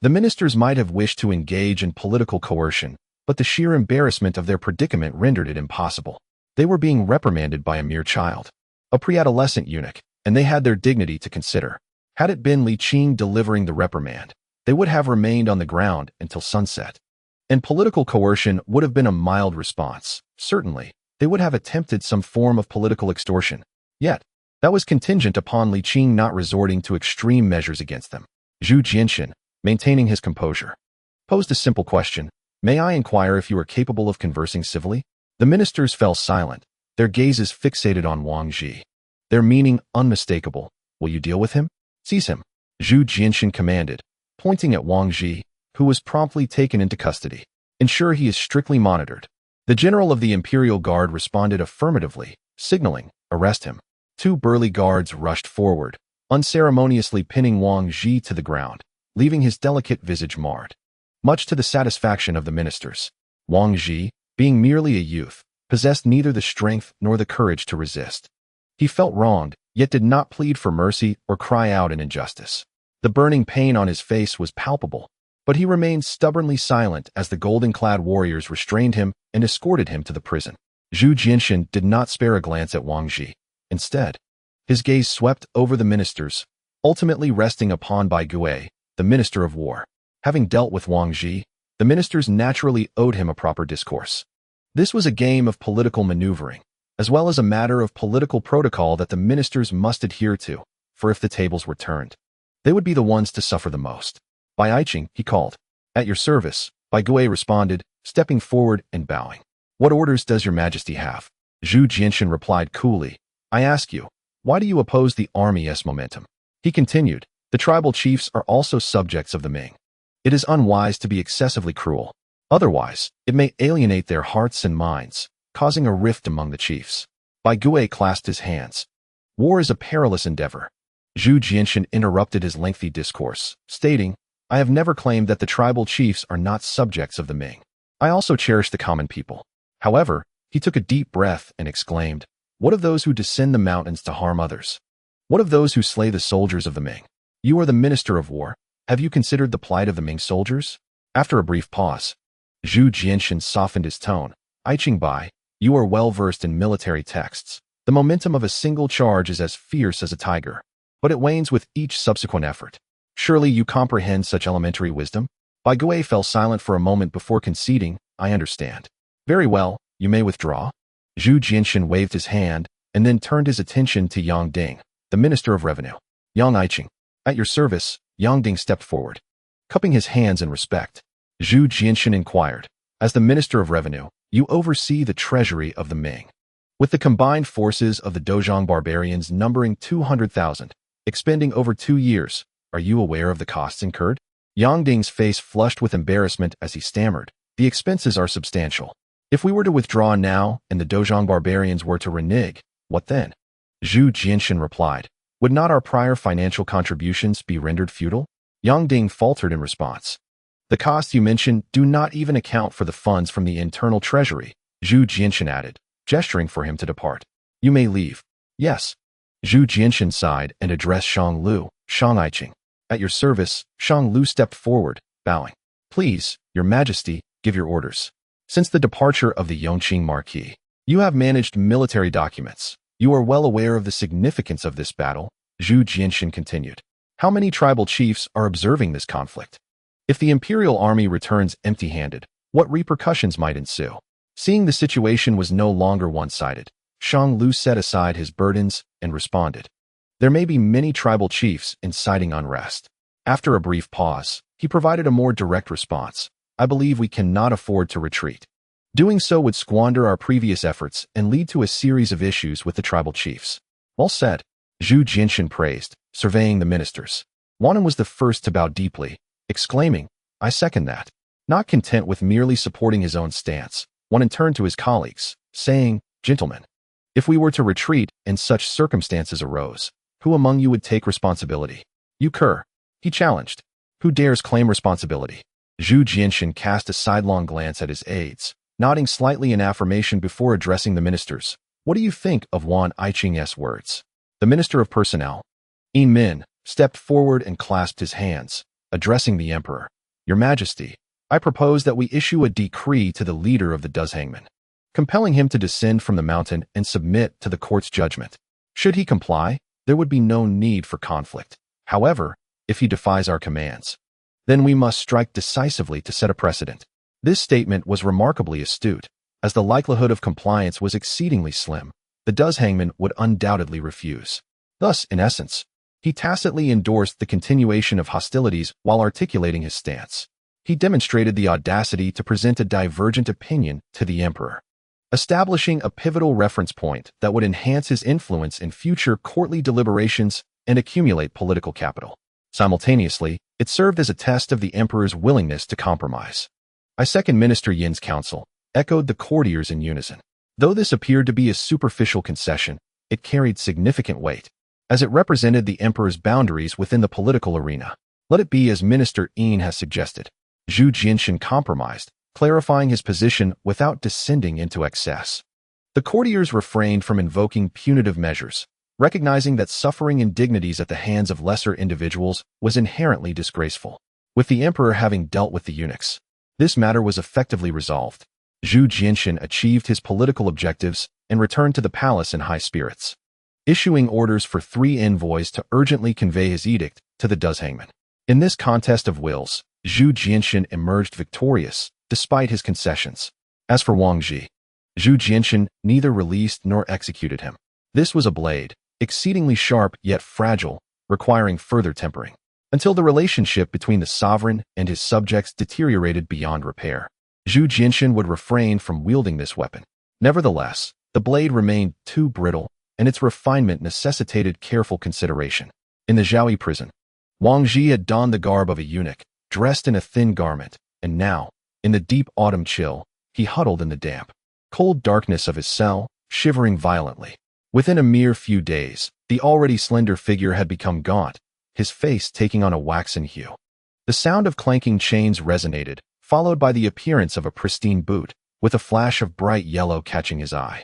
the ministers might have wished to engage in political coercion, but the sheer embarrassment of their predicament rendered it impossible. They were being reprimanded by a mere child, a pre-adolescent eunuch, and they had their dignity to consider. Had it been Li Qing delivering the reprimand, they would have remained on the ground until sunset. And political coercion would have been a mild response, certainly, they would have attempted some form of political extortion. Yet, that was contingent upon Li Qing not resorting to extreme measures against them. Zhu Jianxin, maintaining his composure, posed a simple question: "May I inquire if you are capable of conversing civilly?" The ministers fell silent, their gazes fixated on Wang Ji, their meaning unmistakable. "Will you deal with him? Seize him," Zhu Jianxin commanded, pointing at Wang Ji, who was promptly taken into custody. "Ensure he is strictly monitored." The general of the Imperial Guard responded affirmatively, signaling, "Arrest him." Two burly guards rushed forward, unceremoniously pinning Wang Ji to the ground, leaving his delicate visage marred. Much to the satisfaction of the ministers, Wang Ji, being merely a youth, possessed neither the strength nor the courage to resist. He felt wronged, yet did not plead for mercy or cry out in injustice. The burning pain on his face was palpable, but he remained stubbornly silent as the golden-clad warriors restrained him and escorted him to the prison. Zhu Jianxin did not spare a glance at Wang Ji. Instead, his gaze swept over the ministers, ultimately resting upon Bai Gui, the Minister of War. Having dealt with Wang Ji, the ministers naturally owed him a proper discourse. This was a game of political maneuvering, as well as a matter of political protocol that the ministers must adhere to, for if the tables were turned, they would be the ones to suffer the most. "Bai Aiqing," he called. "At your service," Bai Gui responded, stepping forward and bowing. "What orders does your majesty have?" Zhu Jianxin replied coolly. "I ask you, why do you oppose the army's momentum?" He continued, "The tribal chiefs are also subjects of the Ming. It is unwise to be excessively cruel. Otherwise, it may alienate their hearts and minds, causing a rift among the chiefs." Bai Gui clasped his hands. "War is a perilous endeavor." Zhu Jianxin interrupted his lengthy discourse, stating, "I have never claimed that the tribal chiefs are not subjects of the Ming. I also cherish the common people." However, he took a deep breath and exclaimed, "What of those who descend the mountains to harm others? What of those who slay the soldiers of the Ming? You are the Minister of War. Have you considered the plight of the Ming soldiers?" After a brief pause, Zhu Jianxin softened his tone. "Aiqing Bai, you are well versed in military texts. The momentum of a single charge is as fierce as a tiger, but it wanes with each subsequent effort. Surely you comprehend such elementary wisdom?" Bai Gui fell silent for a moment before conceding, "I understand." "Very well, you may withdraw." Zhu Jianxin waved his hand and then turned his attention to Yang Ding, the Minister of Revenue. "Yang Aiqing, at your service." Yang Ding stepped forward, cupping his hands in respect. Zhu Jianxin inquired, "As the Minister of Revenue, you oversee the treasury of the Ming. With the combined forces of the Dozhong barbarians numbering 200,000, expending over 2 years, are you aware of the costs incurred?" Yang Ding's face flushed with embarrassment as he stammered, "The expenses are substantial. If we were to withdraw now and the Dozhong barbarians were to renege, what then?" Zhu Jianxin replied, "Would not our prior financial contributions be rendered futile?" Yang Ding faltered in response. "The costs you mentioned do not even account for the funds from the internal treasury," Zhu Jianxin added, gesturing for him to depart. "You may leave." "Yes." Zhu Jianxin sighed and addressed Shang Lu. "Shang Aiqing, at your service." Shang Lu stepped forward, bowing. "Please, your majesty, give your orders." "Since the departure of the Yongqing Marquis, you have managed military documents. You are well aware of the significance of this battle," Zhu Jianxin continued. "How many tribal chiefs are observing this conflict? If the imperial army returns empty-handed, what repercussions might ensue?" Seeing the situation was no longer one-sided, Shang Lu set aside his burdens and responded, "There may be many tribal chiefs inciting unrest." After a brief pause, he provided a more direct response. "I believe we cannot afford to retreat. Doing so would squander our previous efforts and lead to a series of issues with the tribal chiefs." "Well said," Zhu Jianxin praised, surveying the ministers. Wanan was the first to bow deeply, exclaiming, "I second that." Not content with merely supporting his own stance, Wanan turned to his colleagues, saying, "Gentlemen, if we were to retreat and such circumstances arose, who among you would take responsibility?" "You cur," he challenged. "Who dares claim responsibility?" Zhu Jianxin cast a sidelong glance at his aides, nodding slightly in affirmation before addressing the ministers. "What do you think of Wang Aiqing's words?" The Minister of Personnel, Yin Min, stepped forward and clasped his hands, addressing the emperor. "Your Majesty, I propose that we issue a decree to the leader of the Duzhangmen, compelling him to descend from the mountain and submit to the court's judgment. Should he comply, there would be no need for conflict. However, if he defies our commands, then we must strike decisively to set a precedent." This statement was remarkably astute, As the likelihood of compliance was exceedingly slim, the dozhangman would undoubtedly refuse. Thus, in essence, he tacitly endorsed the continuation of hostilities while articulating his stance. He demonstrated the audacity to present a divergent opinion to the emperor, establishing a pivotal reference point that would enhance his influence in future courtly deliberations and accumulate political capital. Simultaneously, it served as a test of the emperor's willingness to compromise. Second Minister Yin's counsel echoed the courtiers in unison. Though this appeared to be a superficial concession, it carried significant weight, as it represented the emperor's boundaries within the political arena. Let it be as Minister Yin has suggested. Zhu Jinshan compromised, clarifying his position without descending into excess. The courtiers refrained from invoking punitive measures, recognizing that suffering indignities at the hands of lesser individuals was inherently disgraceful. With the emperor having dealt with the eunuchs, this matter was effectively resolved. Zhu Jinshan achieved his political objectives and returned to the palace in high spirits, issuing orders for 3 envoys to urgently convey his edict to the dozhangman. In this contest of wills, Zhu Jinshan emerged victorious, despite his concessions. As for Wang Ji, Zhu Jinshan neither released nor executed him. This was a blade, exceedingly sharp yet fragile, requiring further tempering, until the relationship between the sovereign and his subjects deteriorated beyond repair. Zhu Jinshan would refrain from wielding this weapon. Nevertheless, the blade remained too brittle, and its refinement necessitated careful consideration. In the Zhaoyi prison, Wang Ji had donned the garb of a eunuch, dressed in a thin garment, and now, in the deep autumn chill, he huddled in the damp, cold darkness of his cell, shivering violently. Within a mere few days, the already slender figure had become gaunt, his face taking on a waxen hue. The sound of clanking chains resonated, followed by the appearance of a pristine boot, with a flash of bright yellow catching his eye.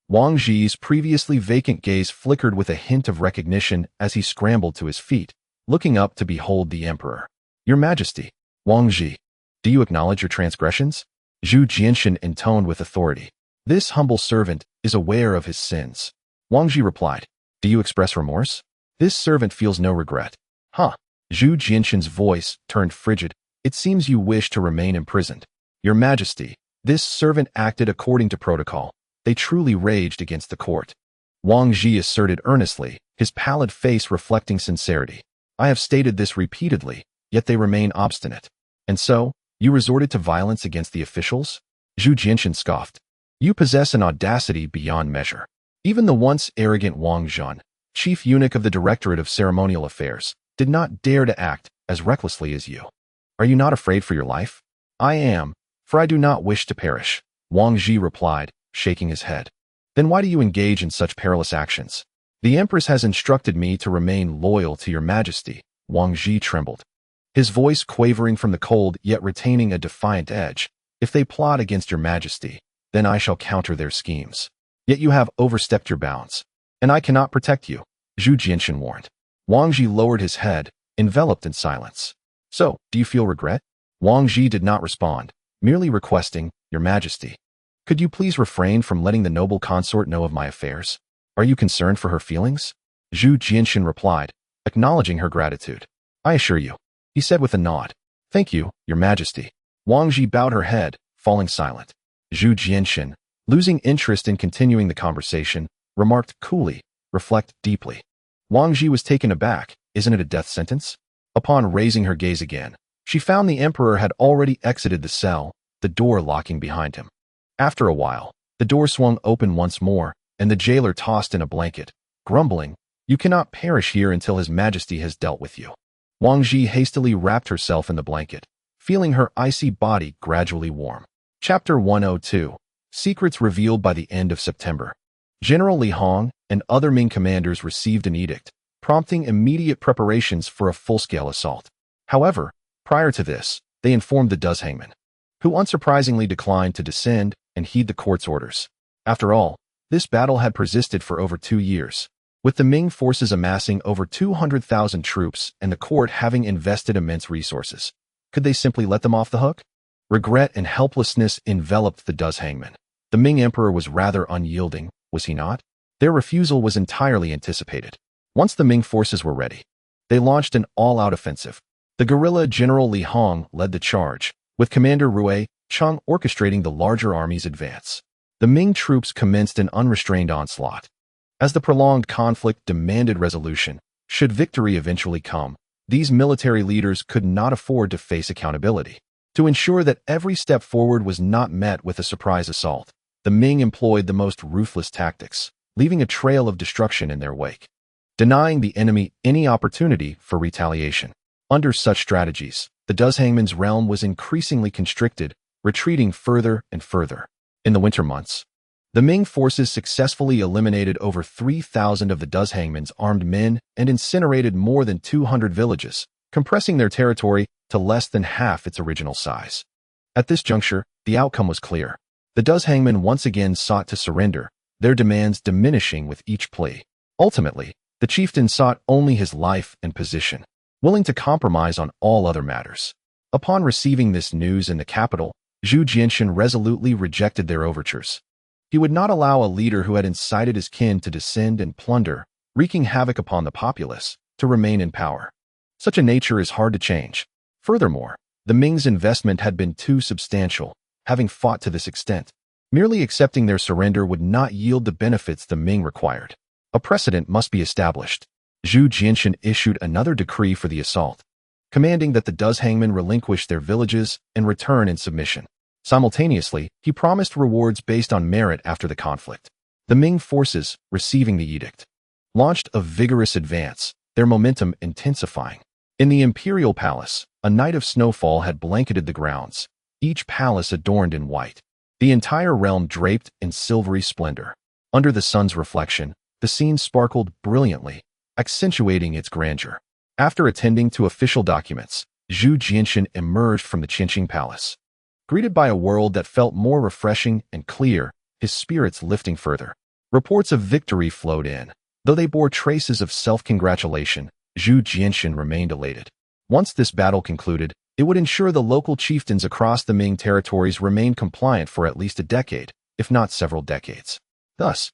Wang Ji's previously vacant gaze flickered with a hint of recognition as he scrambled to his feet, looking up to behold the emperor. Your Majesty, Wang Ji, do you acknowledge your transgressions? Zhu Jinshan intoned with authority. This humble servant is aware of his sins. Wang Ji replied. Do you express remorse? This servant feels no regret. Huh. Zhu Jinshan's voice turned frigid. It seems you wish to remain imprisoned. Your Majesty, this servant acted according to protocol. They truly raged against the court. Wang Ji asserted earnestly, his pallid face reflecting sincerity. I have stated this repeatedly, yet they remain obstinate. And so, you resorted to violence against the officials? Zhu Jinshan scoffed. You possess an audacity beyond measure. Even the once arrogant Wang Zhan, chief eunuch of the Directorate of Ceremonial Affairs, did not dare to act as recklessly as you. Are you not afraid for your life? I am, for I do not wish to perish, Wang Ji replied, shaking his head. Then why do you engage in such perilous actions? The Empress has instructed me to remain loyal to your Majesty. Wang Ji trembled, his voice quavering from the cold yet retaining a defiant edge. If they plot against your Majesty, then I shall counter their schemes. Yet you have overstepped your bounds, and I cannot protect you, Zhu Jinshan warned. Wang Ji lowered his head, enveloped in silence. So, do you feel regret? Wang Ji did not respond, merely requesting, Your Majesty, could you please refrain from letting the noble consort know of my affairs? Are you concerned for her feelings? Zhu Jinshan replied, acknowledging her gratitude. I assure you, he said with a nod. Thank you, Your Majesty. Wang Ji bowed her head, falling silent. Zhu Jinshan, losing interest in continuing the conversation, remarked coolly, reflect deeply. Wang Ji was taken aback. Isn't it a death sentence? Upon raising her gaze again, she found the emperor had already exited the cell, the door locking behind him. After a while, the door swung open once more, and the jailer tossed in a blanket, grumbling, You cannot perish here until His Majesty has dealt with you. Wang Ji hastily wrapped herself in the blanket, feeling her icy body gradually warm. Chapter 102. Secrets revealed by the end of September. General Li Hong and other Ming commanders received an edict, prompting immediate preparations for a full-scale assault. However, prior to this, they informed the dozhangman, who unsurprisingly declined to descend and heed the court's orders. After all, this battle had persisted for over 2 years, with the Ming forces amassing over 200,000 troops and the court having invested immense resources. Could they simply let them off the hook? Regret and helplessness enveloped the dozhangman. The Ming emperor was rather unyielding, was he not? Their refusal was entirely anticipated. Once the Ming forces were ready, they launched an all-out offensive. The guerrilla General Li Hong led the charge, with with Commander Qing orchestrating the larger army's advance. The Ming troops commenced an unrestrained onslaught. As the prolonged conflict demanded resolution, should victory eventually come, these military leaders could not afford to face accountability. To ensure that every step forward was not met with a surprise assault, the Ming employed the most ruthless tactics, leaving a trail of destruction in their wake, denying the enemy any opportunity for retaliation. Under such strategies, the Duzhangmen's realm was increasingly constricted, retreating further and further. In the winter months, the Ming forces successfully eliminated over 3,000 of the Duzhangmen's armed men and incinerated more than 200 villages, compressing their territory to less than half its original size. At this juncture, the outcome was clear. The Duzhangmen once again sought to surrender, their demands diminishing with each plea. Ultimately, the chieftain sought only his life and position, willing to compromise on all other matters. Upon receiving this news in the capital, Zhu Jianshan resolutely rejected their overtures. He would not allow a leader who had incited his kin to descend and plunder, wreaking havoc upon the populace, to remain in power. Such a nature is hard to change. Furthermore, the Ming's investment had been too substantial, having fought to this extent. Merely accepting their surrender would not yield the benefits the Ming required. A precedent must be established. Zhu Jianshan issued another decree for the assault, commanding that the Duzhangmen relinquish their villages and return in submission. Simultaneously, he promised rewards based on merit after the conflict. The Ming forces, receiving the edict, launched a vigorous advance, their momentum intensifying. In the imperial palace, a night of snowfall had blanketed the grounds, each palace adorned in white, the entire realm draped in silvery splendor. Under the sun's reflection, the scene sparkled brilliantly, accentuating its grandeur. After attending to official documents, Zhu Jianshan emerged from the Qingqing palace. Greeted by a world that felt more refreshing and clear, his spirits lifting further. Reports of victory flowed in. Though they bore traces of self-congratulation, Zhu Jianshan remained elated. Once this battle concluded, it would ensure the local chieftains across the Ming territories remained compliant for at least a decade, if not several decades. Thus,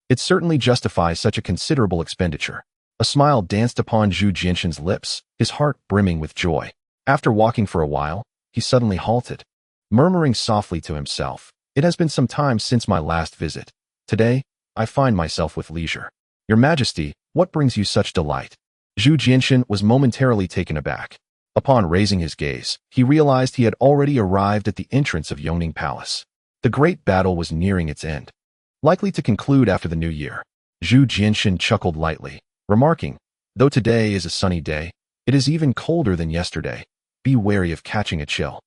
it certainly justifies such a considerable expenditure. A smile danced upon Zhu Jianshan's lips, his heart brimming with joy. After walking for a while, he suddenly halted, murmuring softly to himself, "It has been some time since my last visit. Today, I find myself with leisure. Your Majesty, what brings you such delight?" Zhu Jianshan was momentarily taken aback. Upon raising his gaze, he realized he had already arrived at the entrance of Yongle Palace. The great battle was nearing its end, likely to conclude after the new year. Zhu Jianshan chuckled lightly, remarking, "Though today is a sunny day, it is even colder than yesterday. Be wary of catching a chill."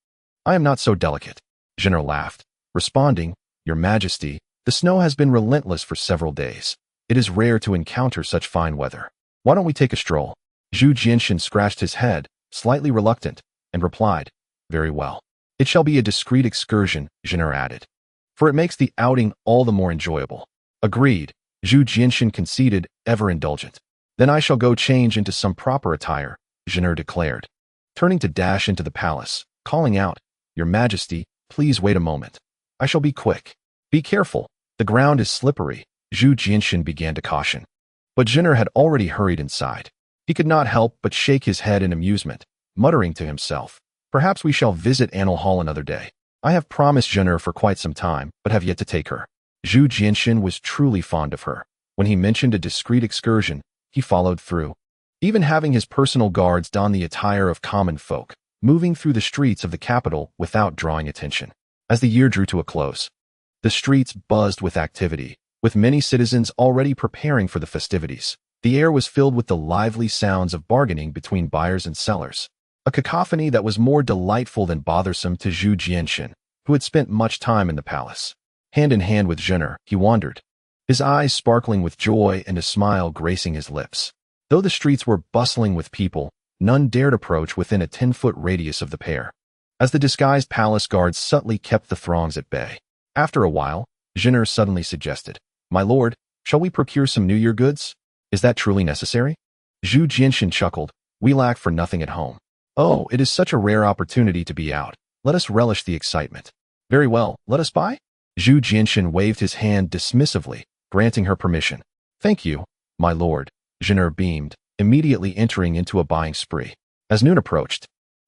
"I am not so delicate," Zhen'er laughed, responding, "Your Majesty, the snow has been relentless for several days. It is rare to encounter such fine weather. Why don't we take a stroll?" Zhu Jianshan scratched his head, slightly reluctant, and replied, "Very well. It shall be a discreet excursion," Zhen'er added, "for it makes the outing all the more enjoyable." "Agreed," Zhu Jianshan conceded, ever indulgent. "Then I shall go change into some proper attire," Zhen'er declared, turning to dash into the palace, calling out, "Your Majesty, please wait a moment. I shall be quick." "Be careful. The ground is slippery," Zhu Jianshan began to caution. But Zhen'er had already hurried inside. He could not help but shake his head in amusement, muttering to himself, "Perhaps we shall visit Annal Hall another day. I have promised Zhen'er for quite some time, but have yet to take her." Zhu Jianshan was truly fond of her. When he mentioned a discreet excursion, he followed through. Even having his personal guards don the attire of common folk, moving through the streets of the capital without drawing attention. As the year drew to a close, the streets buzzed with activity, with many citizens already preparing for the festivities. The air was filled with the lively sounds of bargaining between buyers and sellers, a cacophony that was more delightful than bothersome to Zhu Jianshan, who had spent much time in the palace. Hand in hand with Zhen'er, he wandered, his eyes sparkling with joy and a smile gracing his lips. Though the streets were bustling with people, none dared approach within a 10-foot radius of the pair, as the disguised palace guards subtly kept the throngs at bay. After a while, Zhen'er suddenly suggested, "My lord, shall we procure some New Year goods? Is that truly necessary?" Zhu Jianshan chuckled, "We lack for nothing at home." "Oh, it is such a rare opportunity to be out. Let us relish the excitement." "Very well, let us buy?" Zhu Jianshan waved his hand dismissively, granting her permission. "Thank you, my lord," Zhen'er beamed, immediately entering into a buying spree. As noon approached,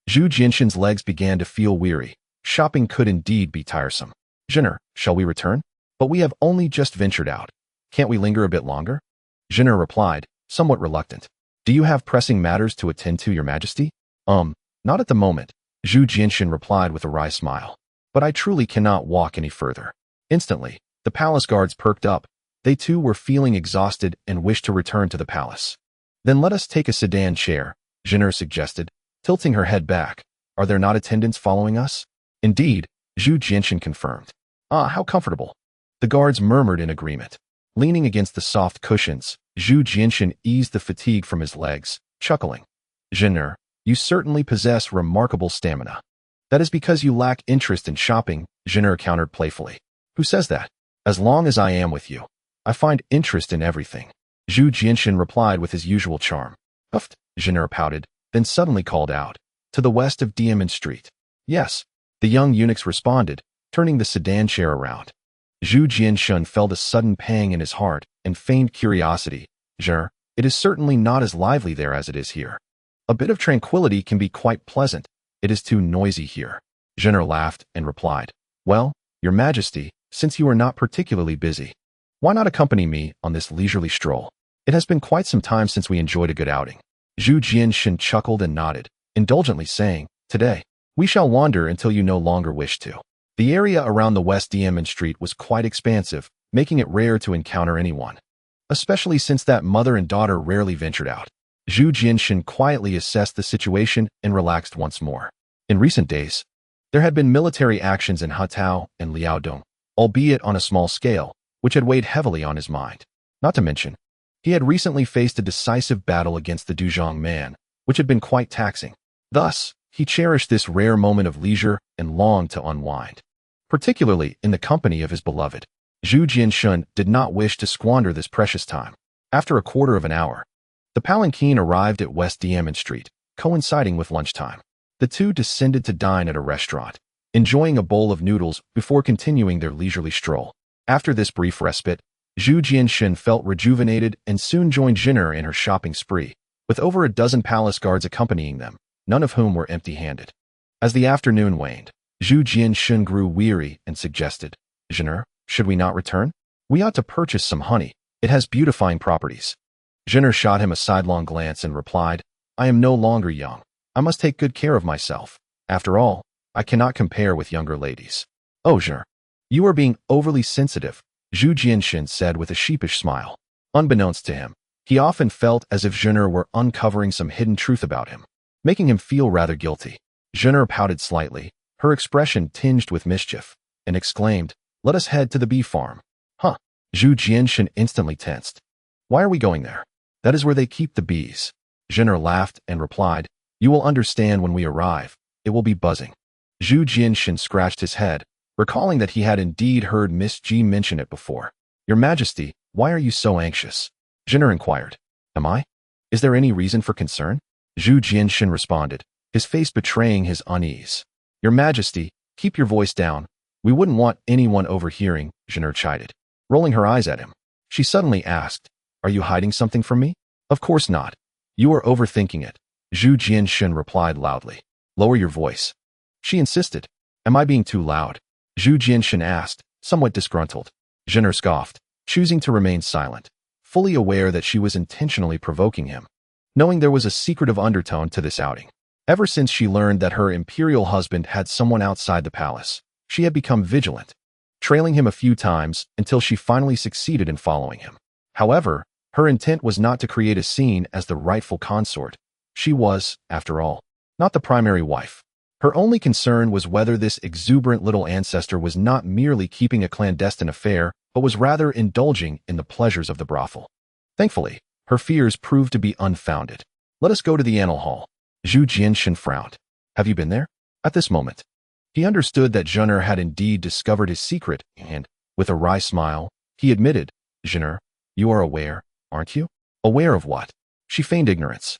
Zhu Jianshan's legs began to feel weary, Shopping could indeed be tiresome. Jenner, shall we return? But we have only just ventured out. Can't we linger a bit longer? Jenner replied, somewhat reluctant. Do you have pressing matters to attend to, your majesty? Not at the moment, Zhu Jinshin replied with a wry smile. But I truly cannot walk any further. Instantly, the palace guards perked up. They too were feeling exhausted and wished to return to the palace. Then let us take a sedan chair, Jenner suggested, tilting her head back. Are there not attendants following us? Indeed, Zhu Jinshin confirmed. Ah, how comfortable. The guards murmured in agreement. Leaning against the soft cushions, Zhu Jinshin eased the fatigue from his legs, chuckling. Jenner, you certainly possess remarkable stamina. That is because you lack interest in shopping, Jenner countered playfully. Who says that? As long as I am with you, I find interest in everything. Zhu Jinshin replied with his usual charm. Huffed, Jenner pouted, then suddenly called out. To the west of Diamond Street. Yes, the young eunuchs responded, turning the sedan chair around. Zhu Jinshin felt a sudden pang in his heart and feigned curiosity. Jenner, it is certainly not as lively there as it is here. A bit of tranquility can be quite pleasant. It is too noisy here. Jenner laughed and replied, well, your majesty, since you are not particularly busy, why not accompany me on this leisurely stroll? It has been quite some time since we enjoyed a good outing. Zhu Jinshin chuckled and nodded, indulgently saying, today, we shall wander until you no longer wish to. The area around the West Diamond Street was quite expansive, making it rare to encounter anyone, especially since that mother and daughter rarely ventured out. Zhu Jinshin quietly assessed the situation and relaxed once more. In recent days, there had been military actions in Hatao and Liaodong, albeit on a small scale, which had weighed heavily on his mind. Not to mention, he had recently faced a decisive battle against the Duzhong man, which had been quite taxing. Thus, he cherished this rare moment of leisure and longed to unwind. Particularly in the company of his beloved. Zhu Jinshin did not wish to squander this precious time. After a quarter of an hour, the palanquin arrived at West Diamond Street, coinciding with lunchtime. The two descended to dine at a restaurant, enjoying a bowl of noodles before continuing their leisurely stroll. After this brief respite, Zhu Jinshin felt rejuvenated and soon joined Jenner in her shopping spree, with over a dozen palace guards accompanying them, none of whom were empty-handed. As the afternoon waned, Zhu Jinshin grew weary and suggested, Jenner, should we not return? We ought to purchase some honey. It has beautifying properties. Jenner shot him a sidelong glance and replied, I am no longer young. I must take good care of myself. After all, I cannot compare with younger ladies. Oh, Jenner, you are being overly sensitive, Zhu Jinshin said with a sheepish smile. Unbeknownst to him, he often felt as if Jenner were uncovering some hidden truth about him, making him feel rather guilty. Jenner pouted slightly, her expression tinged with mischief, and exclaimed, let us head to the bee farm. Huh. Zhu Jinshin instantly tensed. Why are we going there? That is where they keep the bees. Jenner laughed and replied, you will understand when we arrive. It will be buzzing. Zhu Jinshin scratched his head, recalling that he had indeed heard Miss Ji mention it before. Your Majesty, why are you so anxious? Jenner inquired. Am I? Is there any reason for concern? Zhu Jinshin responded, his face betraying his unease. Your Majesty, keep your voice down. We wouldn't want anyone overhearing, Jenner chided. Rolling her eyes at him, she suddenly asked, are you hiding something from me? Of course not. You are overthinking it, Zhu Jinshin replied loudly. Lower your voice. She insisted. Am I being too loud? Zhu Jinshin asked, somewhat disgruntled. Jenner scoffed, choosing to remain silent, fully aware that she was intentionally provoking him, knowing there was a secretive undertone to this outing. Ever since she learned that her imperial husband had someone outside the palace, she had become vigilant, trailing him a few times until she finally succeeded in following him. However, her intent was not to create a scene as the rightful consort. She was, after all, not the primary wife. Her only concern was whether this exuberant little ancestor was not merely keeping a clandestine affair, but was rather indulging in the pleasures of the brothel. Thankfully, her fears proved to be unfounded. Let us go to the Annal Hall. Zhu Jinshin frowned. Have you been there? At this moment, he understood that Jenner had indeed discovered his secret, and, with a wry smile, he admitted, Jenner, you are aware, aren't you? Aware of what? She feigned ignorance.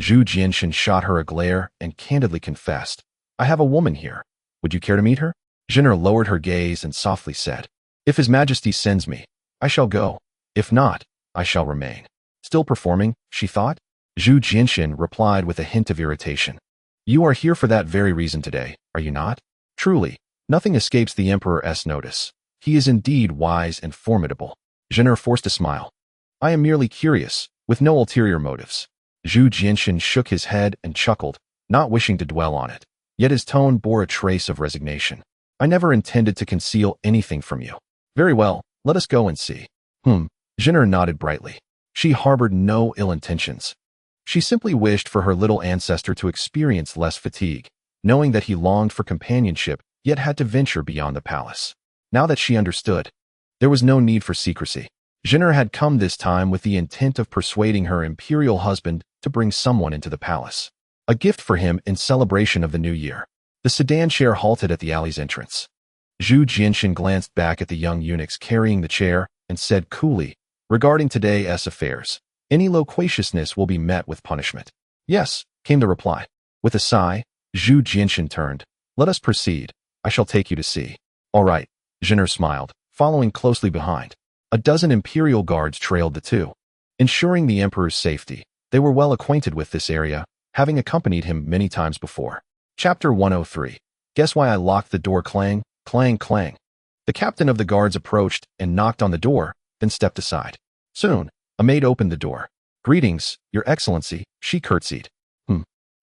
Zhu Jinshin shot her a glare and candidly confessed, I have a woman here. Would you care to meet her? Jenner lowered her gaze and softly said, if His Majesty sends me, I shall go. If not, I shall remain. Still performing, she thought? Zhu Jinshin replied with a hint of irritation. You are here for that very reason today, are you not? Truly, nothing escapes the Emperor's notice. He is indeed wise and formidable. Zhen'er forced a smile. I am merely curious, with no ulterior motives. Zhu Jianxin shook his head and chuckled, not wishing to dwell on it. Yet his tone bore a trace of resignation. I never intended to conceal anything from you. Very well, let us go and see. Zhen'er nodded brightly. She harbored no ill intentions. She simply wished for her little ancestor to experience less fatigue, knowing that he longed for companionship yet had to venture beyond the palace. Now that she understood, there was no need for secrecy. Zhen'er had come this time with the intent of persuading her imperial husband to bring someone into the palace. A gift for him in celebration of the new year. The sedan chair halted at the alley's entrance. Zhu Jianxin glanced back at the young eunuchs carrying the chair and said coolly, regarding today's affairs, any loquaciousness will be met with punishment. Yes, came the reply. With a sigh, Zhu Jianxin turned. Let us proceed. I shall take you to see. All right, Zhen'er smiled, following closely behind. A dozen imperial guards trailed the two. Ensuring the emperor's safety, they were well acquainted with this area, having accompanied him many times before. Chapter 103. Guess why I locked the door? Clang, clang, clang. The captain of the guards approached and knocked on the door, then stepped aside. Soon, a maid opened the door. Greetings, Your Excellency, she curtsied.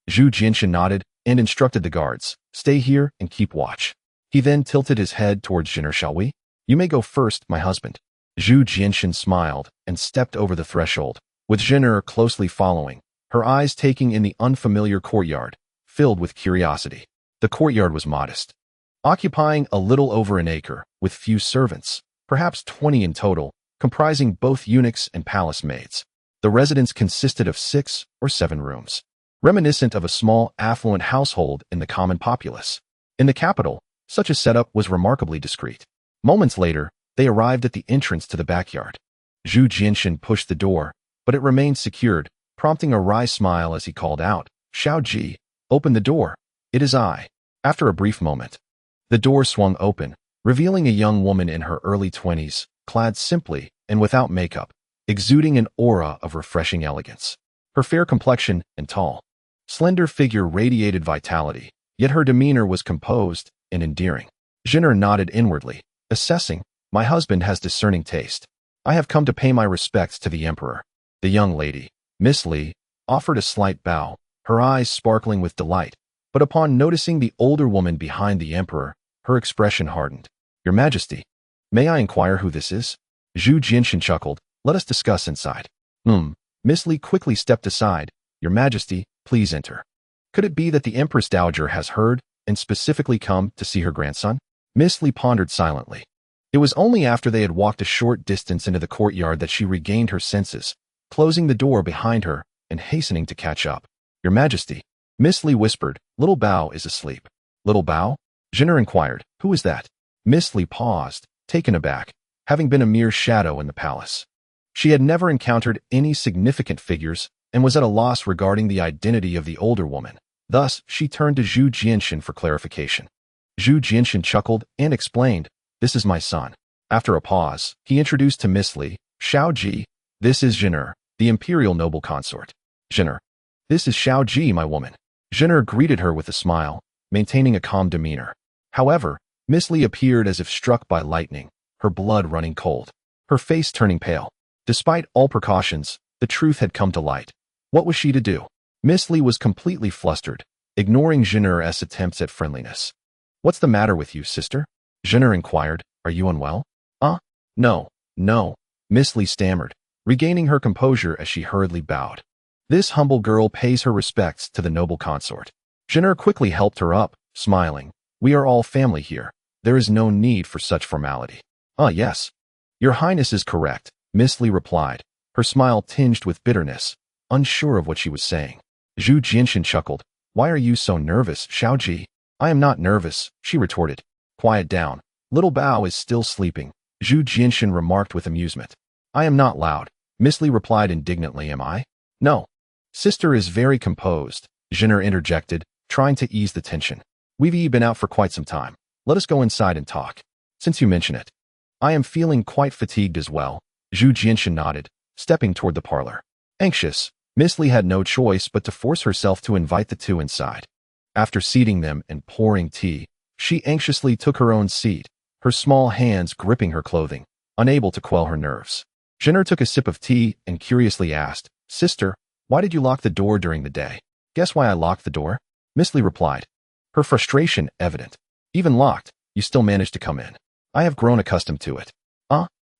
Zhu Jianxin nodded and instructed the guards, stay here and keep watch. He then tilted his head towards Zhen'er. Shall we? You may go first, my husband. Zhu Jianxin smiled and stepped over the threshold, with Zhen'er closely following, her eyes taking in the unfamiliar courtyard, filled with curiosity. The courtyard was modest, occupying a little over an acre, with few servants, perhaps 20 in total, comprising both eunuchs and palace maids. The residence consisted of 6 or 7 rooms, reminiscent of a small, affluent household in the common populace. In the capital, such a setup was remarkably discreet. Moments later, they arrived at the entrance to the backyard. Zhu Jianxin pushed the door, but it remained secured, prompting a wry smile as he called out, Xiao Ji, open the door. It is I. After a brief moment, the door swung open, revealing a young woman in her early 20s, clad simply and without makeup, exuding an aura of refreshing elegance. Her fair complexion and tall, slender figure radiated vitality, yet her demeanor was composed and endearing. Zhen'er nodded inwardly, assessing, my husband has discerning taste. I have come to pay my respects to the emperor. The young lady, Miss Li, offered a slight bow, her eyes sparkling with delight, but upon noticing the older woman behind the emperor, her expression hardened. Your Majesty, may I inquire who this is? Zhu Jianxin chuckled, let us discuss inside. Miss Li quickly stepped aside. Your Majesty, please enter. Could it be that the Empress Dowager has heard and specifically come to see her grandson? Miss Li pondered silently. It was only after they had walked a short distance into the courtyard that she regained her senses, closing the door behind her and hastening to catch up. Your Majesty, Miss Li whispered, Little Bao is asleep. Little Bao? Zhen'er inquired, who is that? Miss Li paused, taken aback, having been a mere shadow in the palace. She had never encountered any significant figures and was at a loss regarding the identity of the older woman. Thus, she turned to Zhu Jianxin for clarification. Zhu Jianxin chuckled and explained, this is my son. After a pause, he introduced to Miss Li, Xiao Ji, this is Zhen'er, the imperial noble consort. Zhen'er, this is Xiao Ji, my woman. Zhen'er greeted her with a smile, maintaining a calm demeanor. However, Miss Li appeared as if struck by lightning, her blood running cold, her face turning pale. Despite all precautions, the truth had come to light. What was she to do? Miss Li was completely flustered, ignoring Zhen'er's attempts at friendliness. What's the matter with you, sister? Zhen'er inquired, are you unwell? No. Miss Li stammered, regaining her composure as she hurriedly bowed. This humble girl pays her respects to the noble consort. Zhen'er quickly helped her up, smiling. We are all family here. There is no need for such formality. Yes. Your Highness is correct, Miss Li replied, her smile tinged with bitterness, unsure of what she was saying. Zhu Jianxin chuckled. Why are you so nervous, Xiao Ji? I am not nervous, she retorted. Quiet down. Little Bao is still sleeping, Zhu Jianxin remarked with amusement. I am not loud, Miss Li replied indignantly. Am I? No. Sister is very composed, Zhen'er interjected, trying to ease the tension. We've been out for quite some time. Let us go inside and talk. Since you mention it. I am feeling quite fatigued as well, Zhu Jianxin nodded, stepping toward the parlor. Anxious, Miss Li had no choice but to force herself to invite the two inside. After seating them and pouring tea, She anxiously took her own seat, her small hands gripping her clothing, unable to quell her nerves. Jenner took a sip of tea and curiously asked, "Sister, why did you lock the door during the day?" "Guess why I locked the door?" Miss Lee replied, her frustration evident. "Even locked, you still managed to come in. I have grown accustomed to it."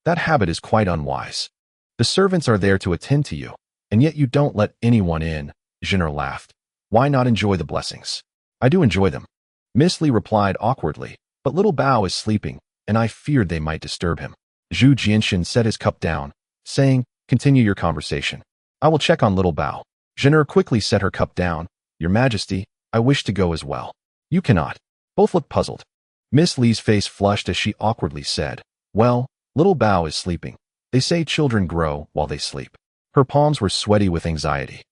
That habit is quite unwise. The servants are there to attend to you, and yet you don't let anyone in." Jenner laughed. "Why not enjoy the blessings?" "I do enjoy them," Miss Lee replied awkwardly, "but little Bao is sleeping, and I feared they might disturb him." Zhu Jianxin set his cup down, saying, "Continue your conversation. I will check on little Bao." Jenner quickly set her cup down. "Your Majesty, I wish to go as well." "You cannot." Both looked puzzled. Miss Lee's face flushed as she awkwardly said, "Well, little Bao is sleeping. They say children grow while they sleep." Her palms were sweaty with anxiety.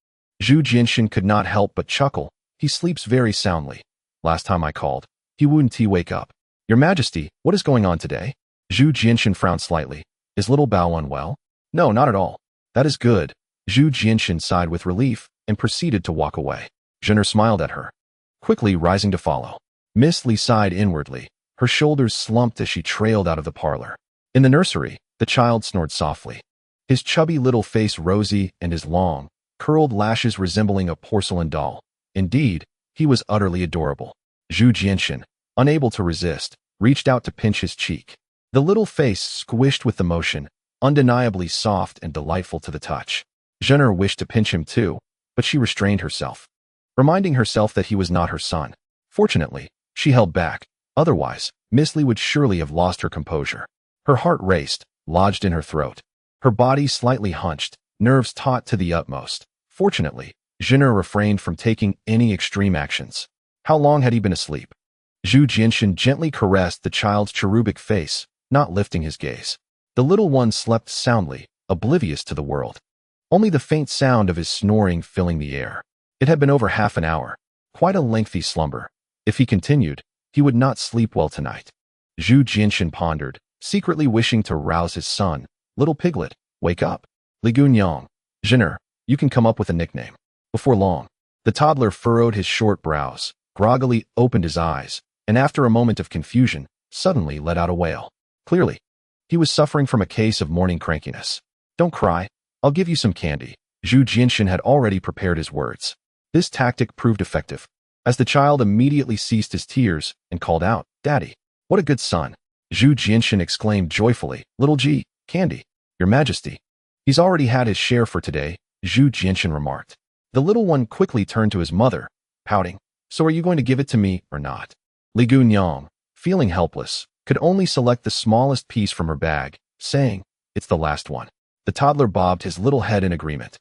Zhu Jianxin could not help but chuckle. "He sleeps very soundly. Last time I called, he wouldn't wake up." "Your Majesty, what is going on today?" Zhu Jianxin frowned slightly. "Is little Bao unwell?" "No, not at all." "That is good." Zhu Jianxin sighed with relief and proceeded to walk away. Jenner smiled at her, quickly rising to follow. Miss Lee sighed inwardly. Her shoulders slumped as she trailed out of the parlor. In the nursery, the child snored softly, his chubby little face rosy and his long, curled lashes resembling a porcelain doll. Indeed, he was utterly adorable. Zhu Jianxin, unable to resist, reached out to pinch his cheek. The little face squished with emotion, undeniably soft and delightful to the touch. Jenner wished to pinch him too, but she restrained herself, reminding herself that he was not her son. Fortunately, she held back. Otherwise, Miss Lee would surely have lost her composure. Her heart raced, lodged in her throat. Her body slightly hunched, nerves taut to the utmost. Fortunately, Jenner refrained from taking any extreme actions. How long had he been asleep? Zhu Jianxin gently caressed the child's cherubic face, not lifting his gaze. The little one slept soundly, oblivious to the world. Only the faint sound of his snoring filling the air. It had been over half an hour, quite a lengthy slumber. If he continued, he would not sleep well tonight. Zhu Jianxin pondered, secretly wishing to rouse his son. "Little piglet, wake up." "Li Gunyang, Jenner, you can come up with a nickname." Before long, the toddler furrowed his short brows, groggily opened his eyes, and after a moment of confusion, suddenly let out a wail. Clearly, he was suffering from a case of morning crankiness. "Don't cry, I'll give you some candy." Zhu Jianxin had already prepared his words. This tactic proved effective, as the child immediately ceased his tears and called out, "Daddy, what a good son." Zhu Jianxin exclaimed joyfully, "Little G, candy, Your Majesty." "He's already had his share for today," Zhu Jianxin remarked. The little one quickly turned to his mother, pouting, "So are you going to give it to me or not?" Li Gunyang, feeling helpless, could only select the smallest piece from her bag, saying, "It's the last one." The toddler bobbed his little head in agreement,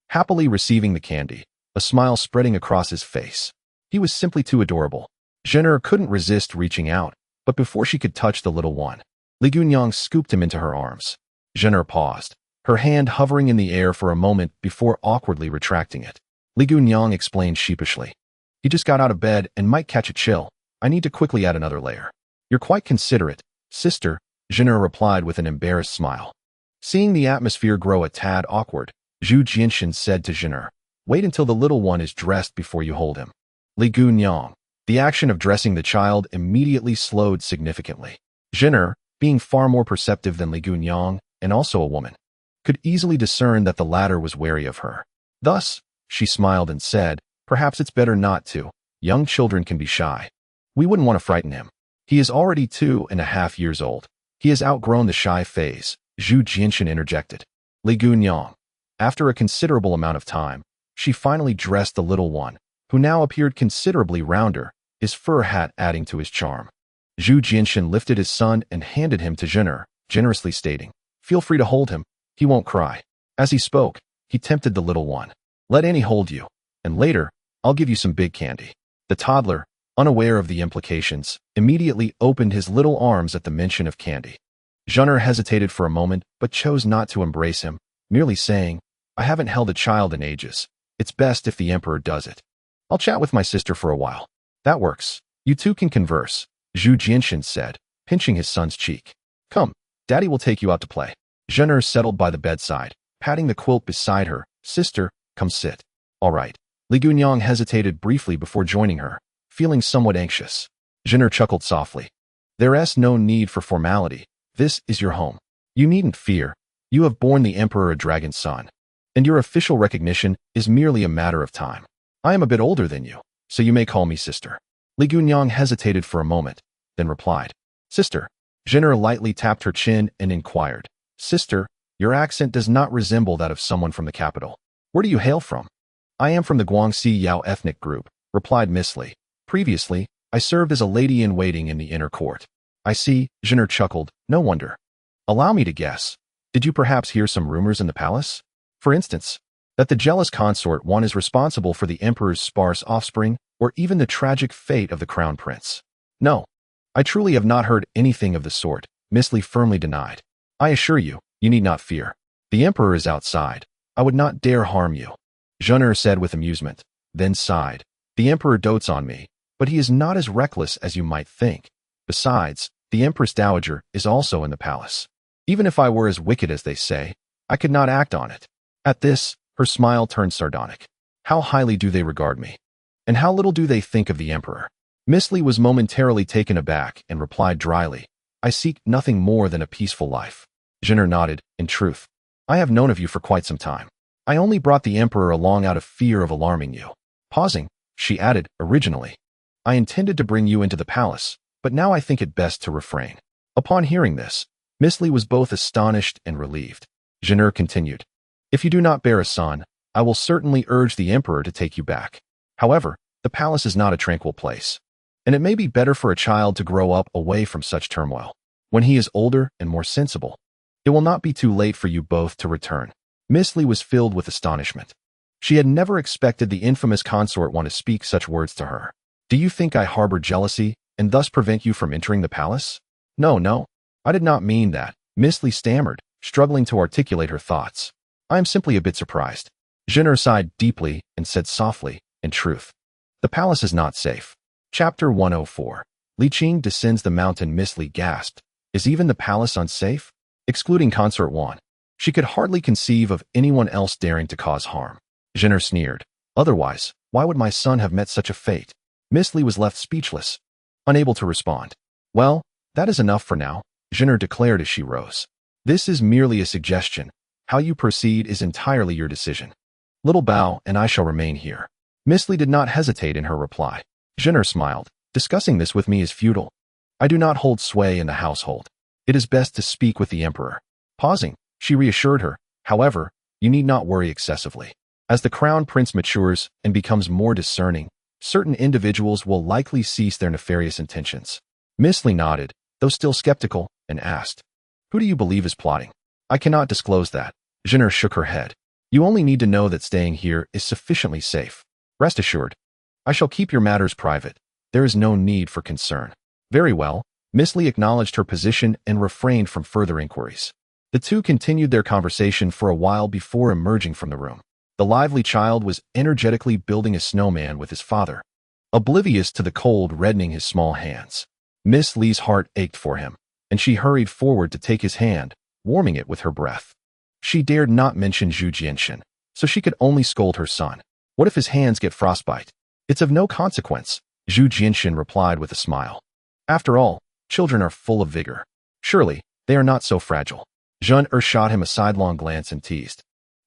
happily receiving the candy, a smile spreading across his face. He was simply too adorable. Jenner couldn't resist reaching out, but before she could touch the little one, Li Gunyang scooped him into her arms. Jenner paused, her hand hovering in the air for a moment before awkwardly retracting it. Li Gunyang explained sheepishly, "He just got out of bed and might catch a chill. I need to quickly add another layer." "You're quite considerate, sister," Jenner replied with an embarrassed smile. Seeing the atmosphere grow a tad awkward, Zhu Jianxin said to Jenner, "Wait until the little one is dressed before you hold him." Li Gunyang, the action of dressing the child immediately slowed significantly. Jenner, being far more perceptive than Li Gunyang, and also a woman, could easily discern that the latter was wary of her. Thus, she smiled and said, "Perhaps it's better not to. Young children can be shy. We wouldn't want to frighten him. He is already 2.5 years old. He has outgrown the shy phase." Zhu Jianxin interjected. Li Gunyang, after a considerable amount of time, she finally dressed the little one, who now appeared considerably rounder, his fur hat adding to his charm. Zhu Jianxin lifted his son and handed him to Jenner, generously stating, "Feel free to hold him. He won't cry." As he spoke, he tempted the little one. "Let Annie hold you, and later, I'll give you some big candy." The toddler, unaware of the implications, immediately opened his little arms at the mention of candy. Jenner hesitated for a moment, but chose not to embrace him, merely saying, "I haven't held a child in ages. It's best if the emperor does it. I'll chat with my sister for a while." "That works. You two can converse," Zhu Jianxin said, pinching his son's cheek. "Come, Daddy will take you out to play." Jenner settled by the bedside, patting the quilt beside her. "Sister, come sit." "All right." Li Gunyang hesitated briefly before joining her, feeling somewhat anxious. Zhener chuckled softly. There's no need for formality. This is your home. You needn't fear. You have borne the emperor a dragon son, and your official recognition is merely a matter of time. I am a bit older than you, so you may call me sister. Li Gunyang hesitated for a moment, then replied, Sister. Zhener lightly tapped her chin and inquired, Sister, your accent does not resemble that of someone from the capital. Where do you hail from? I am from the Guangxi Yao ethnic group, replied Miss Li. Previously, I served as a lady-in-waiting in the inner court. I see, Zhener chuckled, no wonder. Allow me to guess. Did you perhaps hear some rumors in the palace? For instance, that the jealous consort one is responsible for the emperor's sparse offspring, or even the tragic fate of the crown prince. No, I truly have not heard anything of the sort, Miss Li firmly denied. I assure you, you need not fear. The emperor is outside. I would not dare harm you. Zhener said with amusement, then sighed. The emperor dotes on me, but he is not as reckless as you might think. Besides, the Empress Dowager is also in the palace. Even if I were as wicked as they say, I could not act on it. At this, her smile turned sardonic. How highly do they regard me? And how little do they think of the emperor? Miss Li was momentarily taken aback and replied dryly, I seek nothing more than a peaceful life. Zhener nodded, in truth. I have known of you for quite some time. I only brought the emperor along out of fear of alarming you. Pausing, she added, originally, I intended to bring you into the palace, but now I think it best to refrain. Upon hearing this, Miss Li was both astonished and relieved. Zhener continued, If you do not bear a son, I will certainly urge the emperor to take you back. However, the palace is not a tranquil place, and it may be better for a child to grow up away from such turmoil. When he is older and more sensible, it will not be too late for you both to return. Miss Li was filled with astonishment. She had never expected the infamous consort one to speak such words to her. Do you think I harbor jealousy and thus prevent you from entering the palace? No, I did not mean that, Miss Li stammered, struggling to articulate her thoughts. I am simply a bit surprised. Zhener sighed deeply and said softly, in truth, the palace is not safe. Chapter 104. Li Qing descends the mountain. Miss Li gasped. Is even the palace unsafe? Excluding Consort Wan, she could hardly conceive of anyone else daring to cause harm. Zhener sneered. Otherwise, why would my son have met such a fate? Miss Li was left speechless, unable to respond. Well, that is enough for now, Zhener declared as she rose. This is merely a suggestion. How you proceed is entirely your decision. Little Bao and I shall remain here. Miss Li did not hesitate in her reply. Zhener smiled. Discussing this with me is futile. I do not hold sway in the household. It is best to speak with the emperor. Pausing, she reassured her, however, you need not worry excessively. As the crown prince matures and becomes more discerning, certain individuals will likely cease their nefarious intentions. Miss Li nodded, though still skeptical, and asked, Who do you believe is plotting? I cannot disclose that. Zhener shook her head. You only need to know that staying here is sufficiently safe. Rest assured, I shall keep your matters private. There is no need for concern. Very well. Miss Li acknowledged her position and refrained from further inquiries. The two continued their conversation for a while before emerging from the room. The lively child was energetically building a snowman with his father, oblivious to the cold reddening his small hands. Miss Li's heart ached for him, and she hurried forward to take his hand, warming it with her breath. She dared not mention Zhu Jianshan, so she could only scold her son. What if his hands get frostbite? It's of no consequence, Zhu Jianshan replied with a smile. After all, children are full of vigor. Surely, they are not so fragile. Zhen shot him a sidelong glance and teased.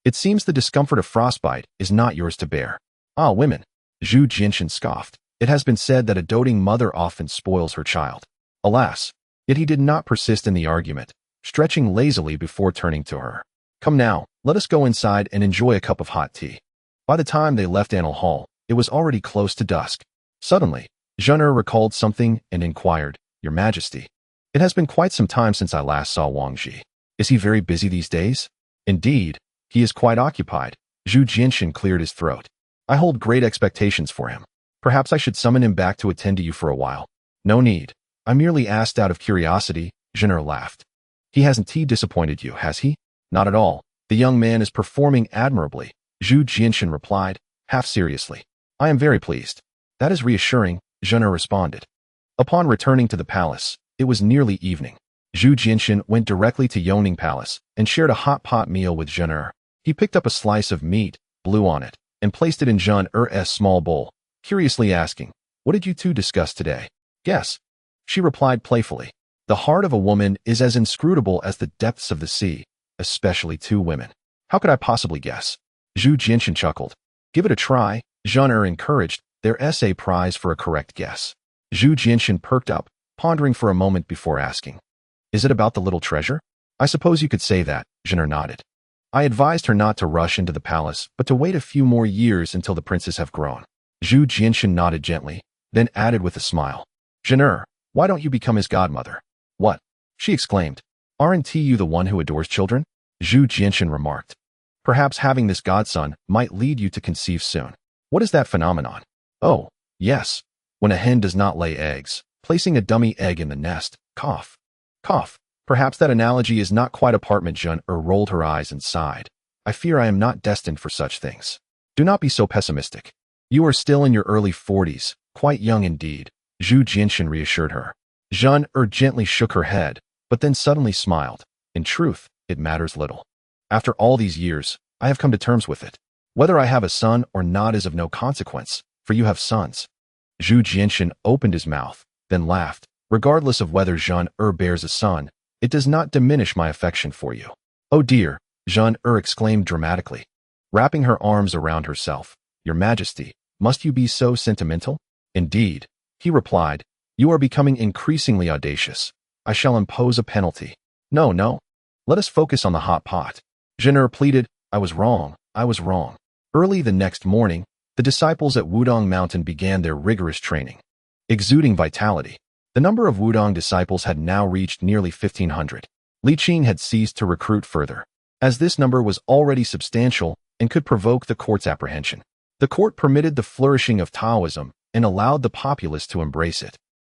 It seems the discomfort of frostbite is not yours to bear. Ah, women, Zhu Jianshan scoffed. It has been said that a doting mother often spoils her child. Alas, yet he did not persist in the argument, stretching lazily before turning to her. Come now, let us go inside and enjoy a cup of hot tea. By the time they left Annal Hall, it was already close to dusk. Suddenly, Zhener recalled something and inquired, Your Majesty, it has been quite some time since I last saw Wang Ji. Is he very busy these days? Indeed, he is quite occupied. Zhu Jianshan cleared his throat. I hold great expectations for him. Perhaps I should summon him back to attend to you for a while. No need. I merely asked out of curiosity, Zhener laughed. He hasn't disappointed you, has he? Not at all. The young man is performing admirably, Zhu Jianshan replied, half seriously. I am very pleased. That is reassuring, Zhener responded. Upon returning to the palace, it was nearly evening. Zhu Jianshan went directly to Yongle Palace and shared a hot pot meal with Zhener. He picked up a slice of meat, blew on it, and placed it in Zhener's small bowl, curiously asking, What did you two discuss today? Guess. She replied playfully. The heart of a woman is as inscrutable as the depths of the sea, especially two women. How could I possibly guess? Zhu Jinshan chuckled. Give it a try, Xuande encouraged, their essay prize for a correct guess. Zhu Jinshan perked up, pondering for a moment before asking. Is it about the little treasure? I suppose you could say that, Xuande nodded. I advised her not to rush into the palace, but to wait a few more years until the princes have grown. Zhu Jinshan nodded gently, then added with a smile. Xuande, why don't you become his godmother? What? She exclaimed. Aren't you the one who adores children? Zhu Jinshan remarked. Perhaps having this godson might lead you to conceive soon. What is that phenomenon? Oh, yes. When a hen does not lay eggs, placing a dummy egg in the nest, cough. Cough. Perhaps that analogy is not quite apartment. Xuande rolled her eyes and sighed. I fear I am not destined for such things. Do not be so pessimistic. You are still in your early 40s, quite young indeed, Zhu Jinshan reassured her. Xuande gently shook her head, but then suddenly smiled. In truth, it matters little. After all these years, I have come to terms with it. Whether I have a son or not is of no consequence, for you have sons. Zhu Jinshan opened his mouth, then laughed. Regardless of whether Xuande bears a son, it does not diminish my affection for you. Oh dear, Xuande exclaimed dramatically, wrapping her arms around herself. Your Majesty, must you be so sentimental? Indeed, he replied. You are becoming increasingly audacious. I shall impose a penalty. No. Let us focus on the hot pot. Xuande pleaded. I was wrong. Early the next morning, the disciples at Wudong Mountain began their rigorous training. Exuding vitality, the number of Wudong disciples had now reached nearly 1,500. Li Qing had ceased to recruit further, as this number was already substantial and could provoke the court's apprehension. The court permitted the flourishing of Taoism and allowed the populace to embrace it.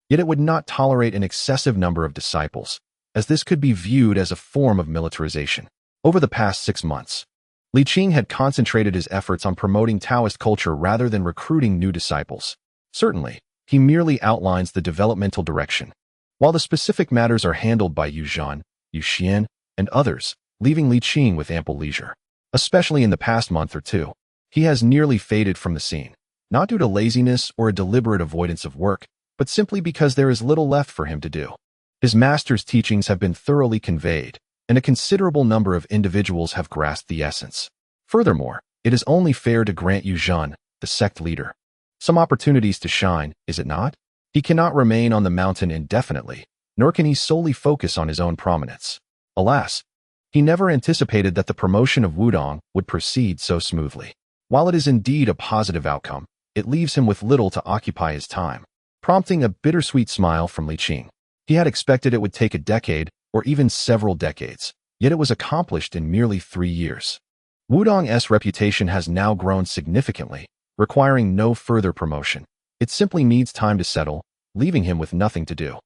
Yet it would not tolerate an excessive number of disciples, as this could be viewed as a form of militarization. Over the past 6 months, Li Qing had concentrated his efforts on promoting Taoist culture rather than recruiting new disciples. Certainly, he merely outlines the developmental direction, while the specific matters are handled by Yu Zhan, Yu Xian, and others, leaving Li Qing with ample leisure. Especially in the past month or two, he has nearly faded from the scene, not due to laziness or a deliberate avoidance of work, but simply because there is little left for him to do. His master's teachings have been thoroughly conveyed, and a considerable number of individuals have grasped the essence. Furthermore, it is only fair to grant Yu Zhan, the sect leader, some opportunities to shine, is it not? He cannot remain on the mountain indefinitely, nor can he solely focus on his own prominence. Alas, he never anticipated that the promotion of Wudong would proceed so smoothly. While it is indeed a positive outcome, it leaves him with little to occupy his time, prompting a bittersweet smile from Li Qing. He had expected it would take a decade, or even several decades, yet it was accomplished in merely 3 years. Wudong's reputation has now grown significantly, requiring no further promotion. It simply needs time to settle, leaving him with nothing to do.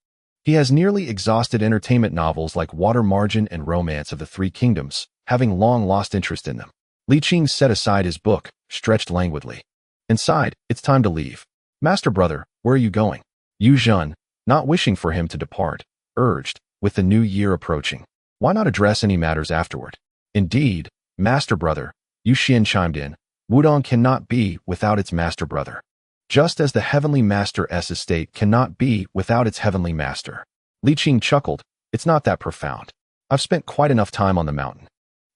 He has nearly exhausted entertainment novels like Water Margin and Romance of the Three Kingdoms, having long lost interest in them. Li Qing set aside his book, stretched languidly, and sighed. It's time to leave. Master brother, where are you going? Yu Zhan, not wishing for him to depart, urged, with the new year approaching. Why not address any matters afterward? Indeed, master brother, Yu Xian chimed in. Wudong cannot be without its master brother, just as the heavenly master's estate cannot be without its heavenly master. Li Qing chuckled. It's not that profound. I've spent quite enough time on the mountain.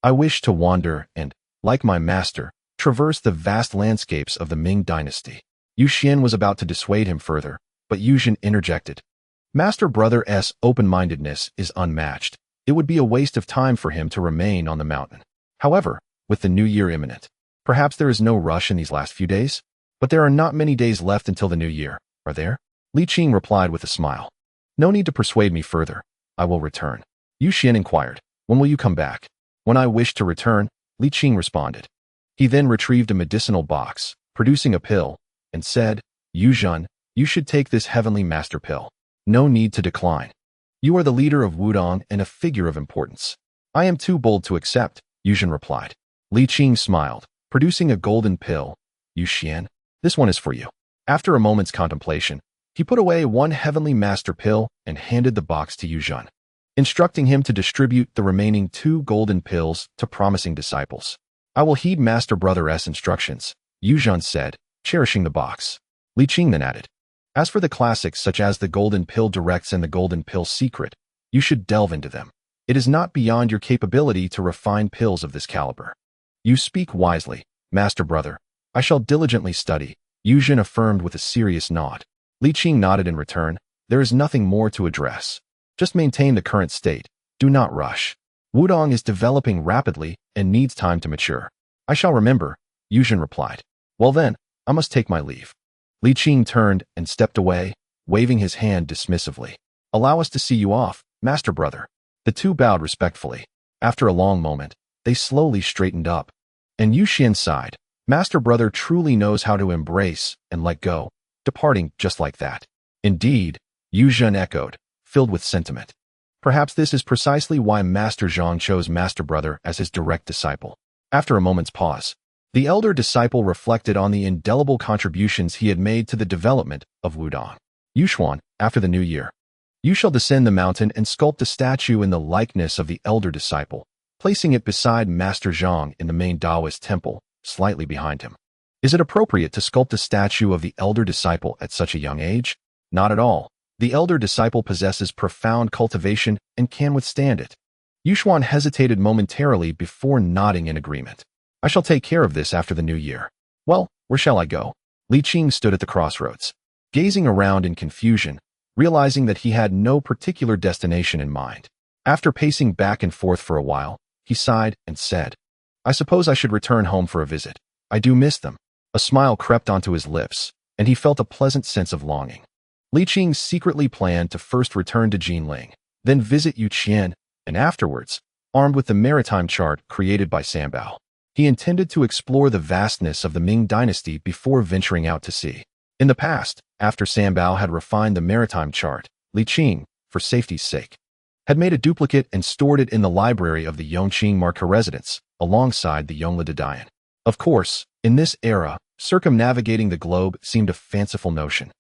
I wish to wander and, like my master, traverse the vast landscapes of the Ming dynasty. Yu Xian was about to dissuade him further, but Yu Zhan interjected. Master brother's open-mindedness is unmatched. It would be a waste of time for him to remain on the mountain. However, with the new year imminent, perhaps there is no rush in these last few days? But there are not many days left until the new year, are there? Li Qing replied with a smile. No need to persuade me further. I will return. Yu Xian inquired. When will you come back? When I wish to return, Li Qing responded. He then retrieved a medicinal box, producing a pill, and said, Yu Zhan, you should take this heavenly master pill. No need to decline. You are the leader of Wudong and a figure of importance. I am too bold to accept, Yu Zhan replied. Li Qing smiled, producing a golden pill. Yu Xian, this one is for you. After a moment's contemplation, he put away one heavenly master pill and handed the box to Yu Zhan, instructing him to distribute the remaining 2 golden pills to promising disciples. I will heed master brother's instructions, Yu Zhan said, cherishing the box. Li Qing then added, As for the classics such as the Golden Pill Directs and the Golden Pill Secret, you should delve into them. It is not beyond your capability to refine pills of this caliber. You speak wisely, Master Brother. I shall diligently study, Yuzhen affirmed with a serious nod. Li Qing nodded in return. There is nothing more to address. Just maintain the current state. Do not rush. Wudong is developing rapidly and needs time to mature. I shall remember, Yuzhen replied. Well then, I must take my leave. Li Qing turned and stepped away, waving his hand dismissively. Allow us to see you off, Master Brother. The two bowed respectfully. After a long moment, they slowly straightened up. And Yuxian sighed. Master Brother truly knows how to embrace and let go, departing just like that. Indeed, Yuzhen echoed, filled with sentiment. Perhaps this is precisely why Master Zhang chose Master Brother as his direct disciple. After a moment's pause, the elder disciple reflected on the indelible contributions he had made to the development of Wudong. Xuande, after the new year, you shall descend the mountain and sculpt a statue in the likeness of the elder disciple, placing it beside Master Zhang in the main Taoist temple, slightly behind him. Is it appropriate to sculpt a statue of the elder disciple at such a young age? Not at all. The elder disciple possesses profound cultivation and can withstand it. Xuande hesitated momentarily before nodding in agreement. I shall take care of this after the new year. Well, where shall I go? Li Qing stood at the crossroads, gazing around in confusion, realizing that he had no particular destination in mind. After pacing back and forth for a while, he sighed and said, I suppose I should return home for a visit. I do miss them. A smile crept onto his lips, and he felt a pleasant sense of longing. Li Qing secretly planned to first return to Jinling, then visit Yuqian, and afterwards, armed with the maritime chart created by Sambao, he intended to explore the vastness of the Ming dynasty before venturing out to sea. In the past, after Sambao had refined the maritime chart, Li Qing, for safety's sake, had made a duplicate and stored it in the library of the Yongqing Marca residence, alongside the Yongle de Dian. Of course, in this era, circumnavigating the globe seemed a fanciful notion.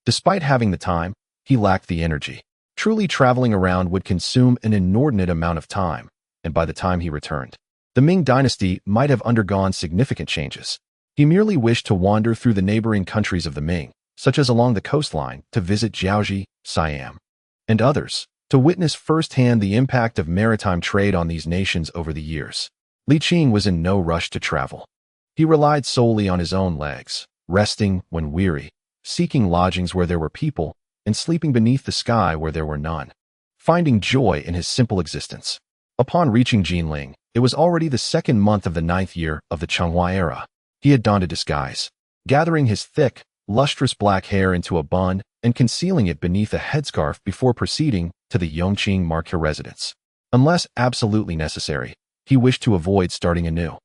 Despite having the time, he lacked the energy. Truly traveling around would consume an inordinate amount of time, and by the time he returned, the Ming dynasty might have undergone significant changes. He merely wished to wander through the neighboring countries of the Ming, such as along the coastline, to visit Jiaoji, Siam, and others, to witness firsthand the impact of maritime trade on these nations over the years. Li Qing was in no rush to travel. He relied solely on his own legs, resting when weary, seeking lodgings where there were people, and sleeping beneath the sky where there were none, finding joy in his simple existence. Upon reaching Jinling, it was already the second month of the 9th year of the Changhua era. He had donned a disguise, gathering his thick, lustrous black hair into a bun and concealing it beneath a headscarf before proceeding to the Yongqing Marca residence. Unless absolutely necessary, he wished to avoid starting anew,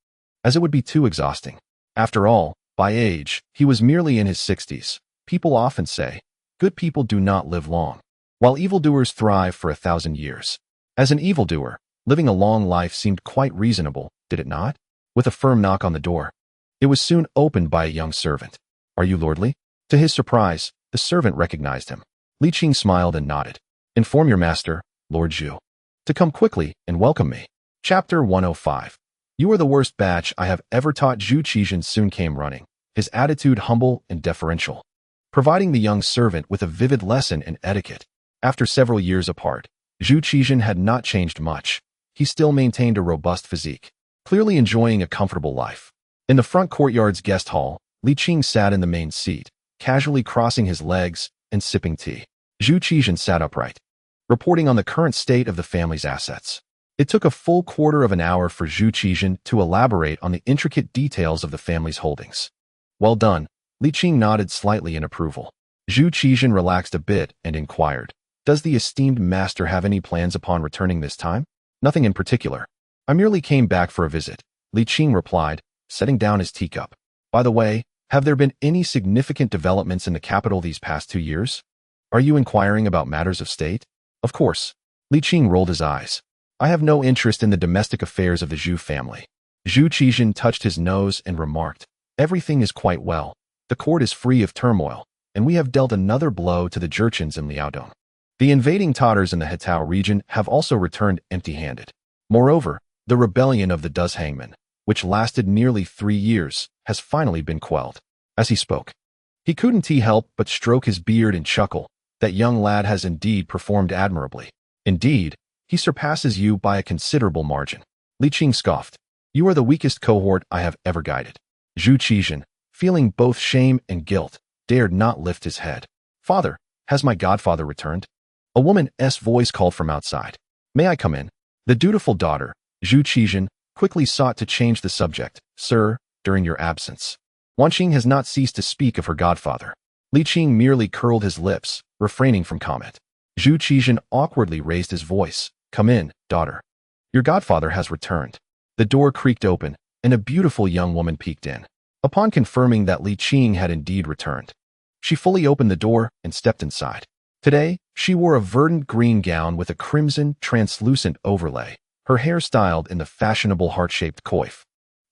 as it would be too exhausting. After all, by age, he was merely in his 60s. People often say, good people do not live long, while evildoers thrive for 1,000 years. As an evildoer, living a long life seemed quite reasonable, did it not? With a firm knock on the door, it was soon opened by a young servant. Are you Lordly? To his surprise, the servant recognized him. Li Qing smiled and nodded. Inform your master, Lord Zhu, to come quickly and welcome me. Chapter 105. You are the worst batch I have ever taught. Zhu Qizhen soon came running, his attitude humble and deferential, providing the young servant with a vivid lesson in etiquette. After several years apart, Zhu Qizhen had not changed much. He still maintained a robust physique, clearly enjoying a comfortable life. In the front courtyard's guest hall, Li Qing sat in the main seat, casually crossing his legs and sipping tea. Zhu Qizhen sat upright, reporting on the current state of the family's assets. It took a full quarter of an hour for Zhu Qizhen to elaborate on the intricate details of the family's holdings. Well done. Li Qing nodded slightly in approval. Zhu Qizhen relaxed a bit and inquired, does the esteemed master have any plans upon returning this time? Nothing in particular. I merely came back for a visit, Li Qing replied, setting down his teacup. By the way, have there been any significant developments in the capital these past 2 years? Are you inquiring about matters of state? Of course. Li Qing rolled his eyes. I have no interest in the domestic affairs of the Zhu family. Zhu Qizhen touched his nose and remarked, everything is quite well. The court is free of turmoil, and we have dealt another blow to the Jurchens in Liaodong. The invading Tatars in the Hetao region have also returned empty-handed. Moreover, the rebellion of the Dus hangmen, which lasted nearly 3 years, has finally been quelled. As he spoke, He couldn't help but stroke his beard and chuckle. That young lad has indeed performed admirably. Indeed, he surpasses you by a considerable margin. Li Qing scoffed. You are the weakest cohort I have ever guided. Zhu Qizhan, feeling both shame and guilt, dared not lift his head. Father, has my godfather returned? A woman's voice called from outside. May I come in? The dutiful daughter, Zhu Qizhan, quickly sought to change the subject. Sir, during your absence, Wanqing has not ceased to speak of her godfather. Li Qing merely curled his lips, refraining from comment. Zhu Qizhan awkwardly raised his voice. Come in, daughter. Your godfather has returned. The door creaked open, and a beautiful young woman peeked in. Upon confirming that Li Qing had indeed returned, she fully opened the door and stepped inside. Today, she wore a verdant green gown with a crimson, translucent overlay, her hair styled in the fashionable heart-shaped coif,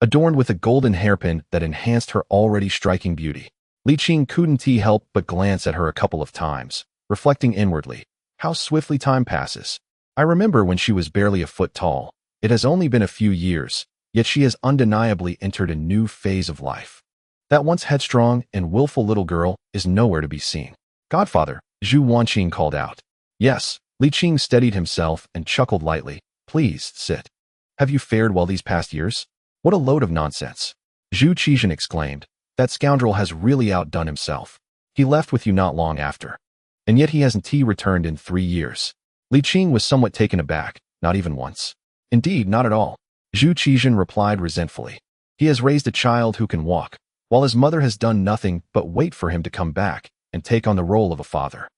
adorned with a golden hairpin that enhanced her already striking beauty. Li Qing couldn't help but glance at her a couple of times, reflecting inwardly, how swiftly time passes. I remember when she was barely a foot tall. It has only been a few years, yet she has undeniably entered a new phase of life. That once headstrong and willful little girl is nowhere to be seen. Godfather, Zhu Wanqing called out. Yes, Li Qing steadied himself and chuckled lightly. Please, sit. Have you fared well these past years? What a load of nonsense. Zhu Qizhan exclaimed. That scoundrel has really outdone himself. He left with you not long after. And yet he hasn't returned in 3 years. Li Qing was somewhat taken aback. Not even once. Indeed, not at all. Zhu Qizhan replied resentfully. He has raised a child who can walk, while his mother has done nothing but wait for him to come back and take on the role of a father.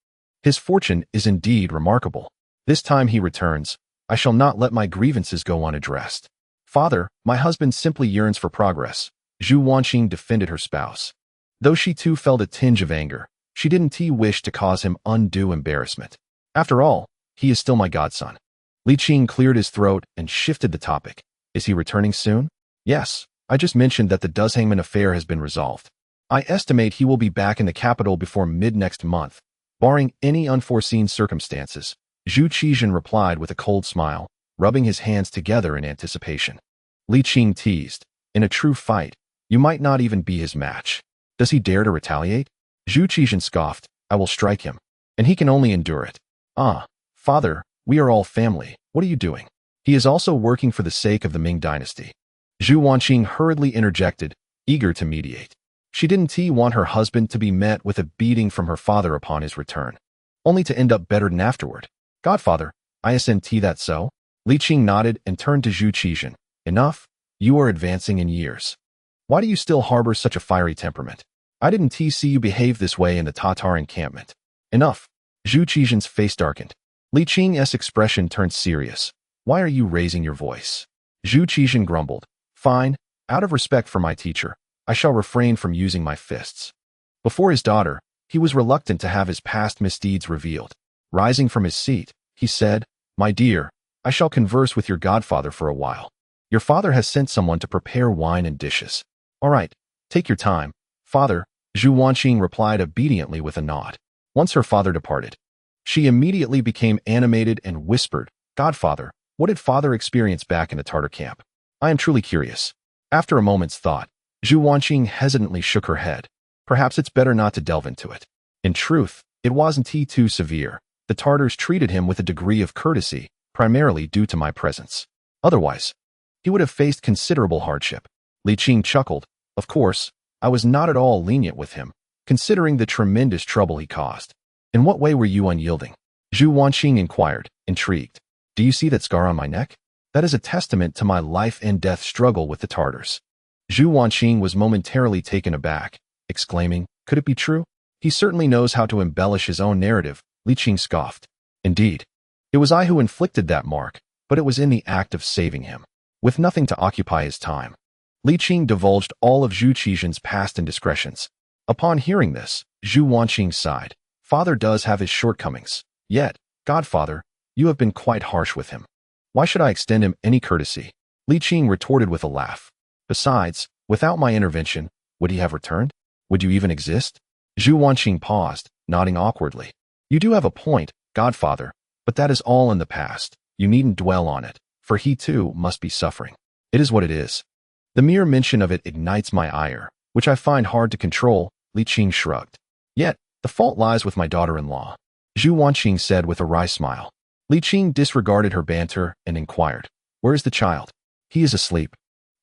His fortune is indeed remarkable. This time he returns, I shall not let my grievances go unaddressed. Father, my husband simply yearns for progress. Zhu Wanqing defended her spouse. Though she too felt a tinge of anger, she didn't wish to cause him undue embarrassment. After all, he is still my godson. Li Qing cleared his throat and shifted the topic. Is he returning soon? Yes, I just mentioned that the Duzhangman affair has been resolved. I estimate he will be back in the capital before mid-next month, barring any unforeseen circumstances. Zhu Qizhan replied with a cold smile, rubbing his hands together in anticipation. Li Qing teased. In a true fight, you might not even be his match. Does he dare to retaliate? Zhu Qizhan scoffed. I will strike him, and he can only endure it. Ah, father, we are all family. What are you doing? He is also working for the sake of the Ming dynasty. Zhu Wanqing hurriedly interjected, eager to mediate. She didn't want her husband to be met with a beating from her father upon his return, only to end up better than afterward. Godfather, I assent that so? Li Qing nodded and turned to Zhu Qizhan. Enough. You are advancing in years. Why do you still harbor such a fiery temperament? I didn't see you behave this way in the Tatar encampment. Enough. Zhu Qizhan's face darkened. Li Qing's expression turned serious. Why are you raising your voice? Zhu Qizhan grumbled. Fine. Out of respect for my teacher, I shall refrain from using my fists. Before his daughter, he was reluctant to have his past misdeeds revealed. Rising from his seat, he said, My dear, I shall converse with your godfather for a while. Your father has sent someone to prepare wine and dishes. All right, take your time. Father, Zhu Wanqing replied obediently with a nod. Once her father departed, she immediately became animated and whispered, Godfather, what did father experience back in the Tartar camp? I am truly curious. After a moment's thought, Zhu Wanqing hesitantly shook her head. Perhaps it's better not to delve into it. In truth, it wasn't too severe. The Tartars treated him with a degree of courtesy, primarily due to my presence. Otherwise, he would have faced considerable hardship. Li Qing chuckled. Of course, I was not at all lenient with him, considering the tremendous trouble he caused. In what way were you unyielding? Zhu Wanqing inquired, intrigued. Do you see that scar on my neck? That is a testament to my life and death struggle with the Tartars. Zhu Wanqing was momentarily taken aback, exclaiming, Could it be true? He certainly knows how to embellish his own narrative. Li Qing scoffed. Indeed. It was I who inflicted that mark, but it was in the act of saving him. With nothing to occupy his time, Li Qing divulged all of Zhu Qizhan's past indiscretions. Upon hearing this, Zhu Wanqing sighed. Father does have his shortcomings. Yet, Godfather, you have been quite harsh with him. Why should I extend him any courtesy? Li Qing retorted with a laugh. Besides, without my intervention, would he have returned? Would you even exist? Zhu Wanqing paused, nodding awkwardly. You do have a point, Godfather, but that is all in the past. You needn't dwell on it, for he too must be suffering. It is what it is. The mere mention of it ignites my ire, which I find hard to control. Li Qing shrugged. Yet, the fault lies with my daughter-in-law, Zhu Wanqing said with a wry smile. Li Qing disregarded her banter and inquired, "Where is the child?" "He is asleep.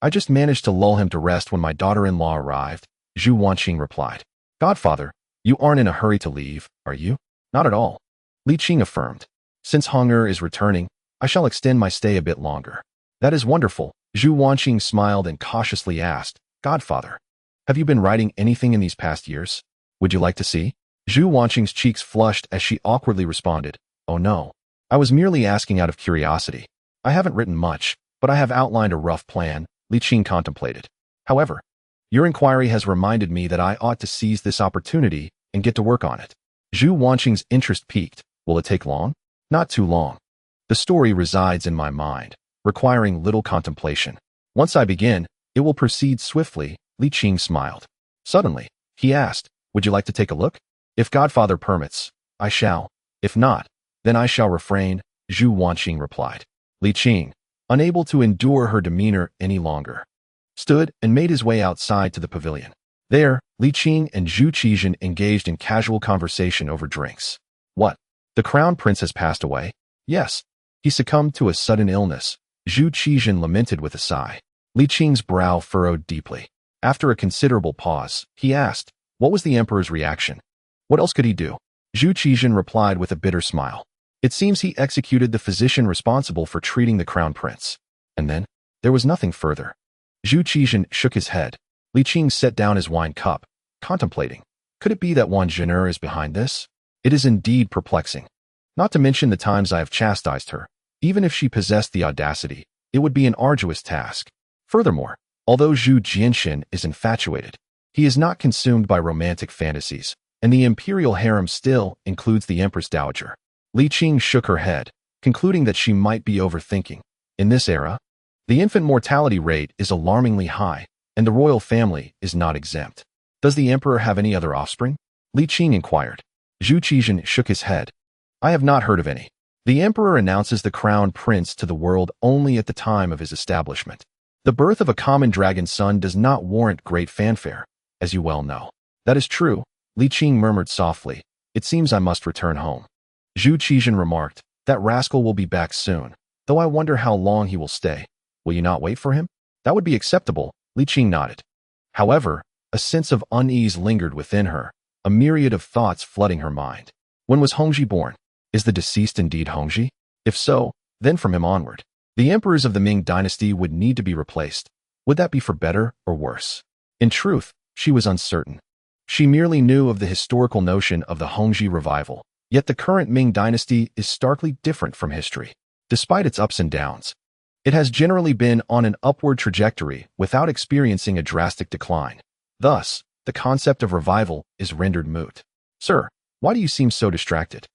I just managed to lull him to rest when my daughter-in-law arrived," Zhu Wanqing replied. "Godfather, you aren't in a hurry to leave, are you?" "Not at all," Li Qing affirmed. "Since Hong'er is returning, I shall extend my stay a bit longer." "That is wonderful," Zhu Wanqing smiled and cautiously asked, "Godfather, have you been writing anything in these past years? Would you like to see?" Zhu Wanqing's cheeks flushed as she awkwardly responded, "Oh no. I was merely asking out of curiosity. I haven't written much, but I have outlined a rough plan," Li Qing contemplated. "However, your inquiry has reminded me that I ought to seize this opportunity and get to work on it." Zhu Wanqing's interest peaked. "Will it take long?" "Not too long. The story resides in my mind, requiring little contemplation. Once I begin, it will proceed swiftly," Li Qing smiled. Suddenly, he asked, "Would you like to take a look?" "If Godfather permits, I shall. If not, then I shall refrain," Zhu Wanqing replied. Li Qing, unable to endure her demeanor any longer, stood and made his way outside to the pavilion. There, Li Qing and Zhu Qizhen engaged in casual conversation over drinks. "What? The crown prince has passed away?" "Yes. He succumbed to a sudden illness," Zhu Qizhen lamented with a sigh. Li Qing's brow furrowed deeply. After a considerable pause, he asked, "What was the emperor's reaction?" "What else could he do?" Zhu Qizhen replied with a bitter smile. "It seems he executed the physician responsible for treating the crown prince. And then, there was nothing further." Zhu Qizhen shook his head. Li Qing set down his wine cup, contemplating. Could it be that Wan Zhen'er is behind this? It is indeed perplexing. Not to mention the times I have chastised her. Even if she possessed the audacity, it would be an arduous task. Furthermore, although Zhu Jianxin is infatuated, he is not consumed by romantic fantasies, and the imperial harem still includes the Empress Dowager. Li Qing shook her head, concluding that she might be overthinking. In this era, the infant mortality rate is alarmingly high, and the royal family is not exempt. "Does the emperor have any other offspring?" Li Qing inquired. Zhu Qizhen shook his head. "I have not heard of any. The emperor announces the crown prince to the world only at the time of his establishment. The birth of a common dragon son does not warrant great fanfare, as you well know." "That is true," Li Qing murmured softly. "It seems I must return home." Zhu Qizhen remarked, "That rascal will be back soon, though I wonder how long he will stay. Will you not wait for him?" "That would be acceptable," Li Qing nodded. However, a sense of unease lingered within her, a myriad of thoughts flooding her mind. When was Hongji born? Is the deceased indeed Hongji? If so, then from him onward, the emperors of the Ming dynasty would need to be replaced. Would that be for better or worse? In truth, she was uncertain. She merely knew of the historical notion of the Hongji revival, yet the current Ming dynasty is starkly different from history. Despite its ups and downs, it has generally been on an upward trajectory without experiencing a drastic decline. Thus, the concept of revival is rendered moot. "Sir, why do you seem so distracted?"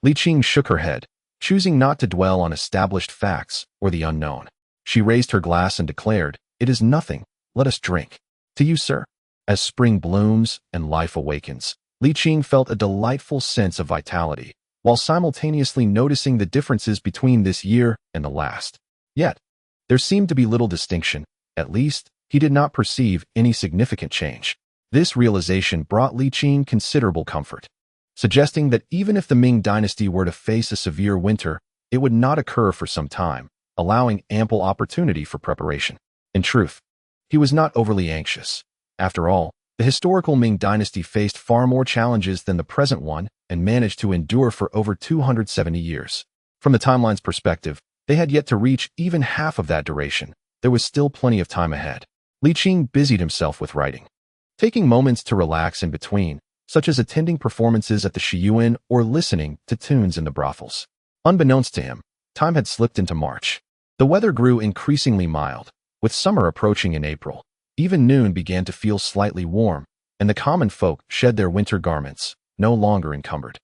Li Qing shook her head, choosing not to dwell on established facts or the unknown. She raised her glass and declared, "It is nothing. Let us drink. To you, sir." As spring blooms and life awakens, Li Qing felt a delightful sense of vitality, while simultaneously noticing the differences between this year and the last. Yet, there seemed to be little distinction. At least, he did not perceive any significant change. This realization brought Li Qing considerable comfort, suggesting that even if the Ming dynasty were to face a severe winter, it would not occur for some time, allowing ample opportunity for preparation. In truth, he was not overly anxious. After all, the historical Ming dynasty faced far more challenges than the present one and managed to endure for over 270 years. From the timeline's perspective, they had yet to reach even half of that duration. There was still plenty of time ahead. Li Qing busied himself with writing, taking moments to relax in between, such as attending performances at the Shiyuan or listening to tunes in the brothels. Unbeknownst to him, time had slipped into March. The weather grew increasingly mild, with summer approaching in April. Even noon began to feel slightly warm, and the common folk shed their winter garments, no longer encumbered.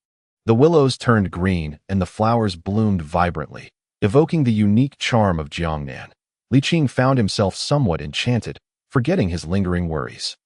The willows turned green and the flowers bloomed vibrantly, evoking the unique charm of Jiangnan. Li Qing found himself somewhat enchanted, forgetting his lingering worries.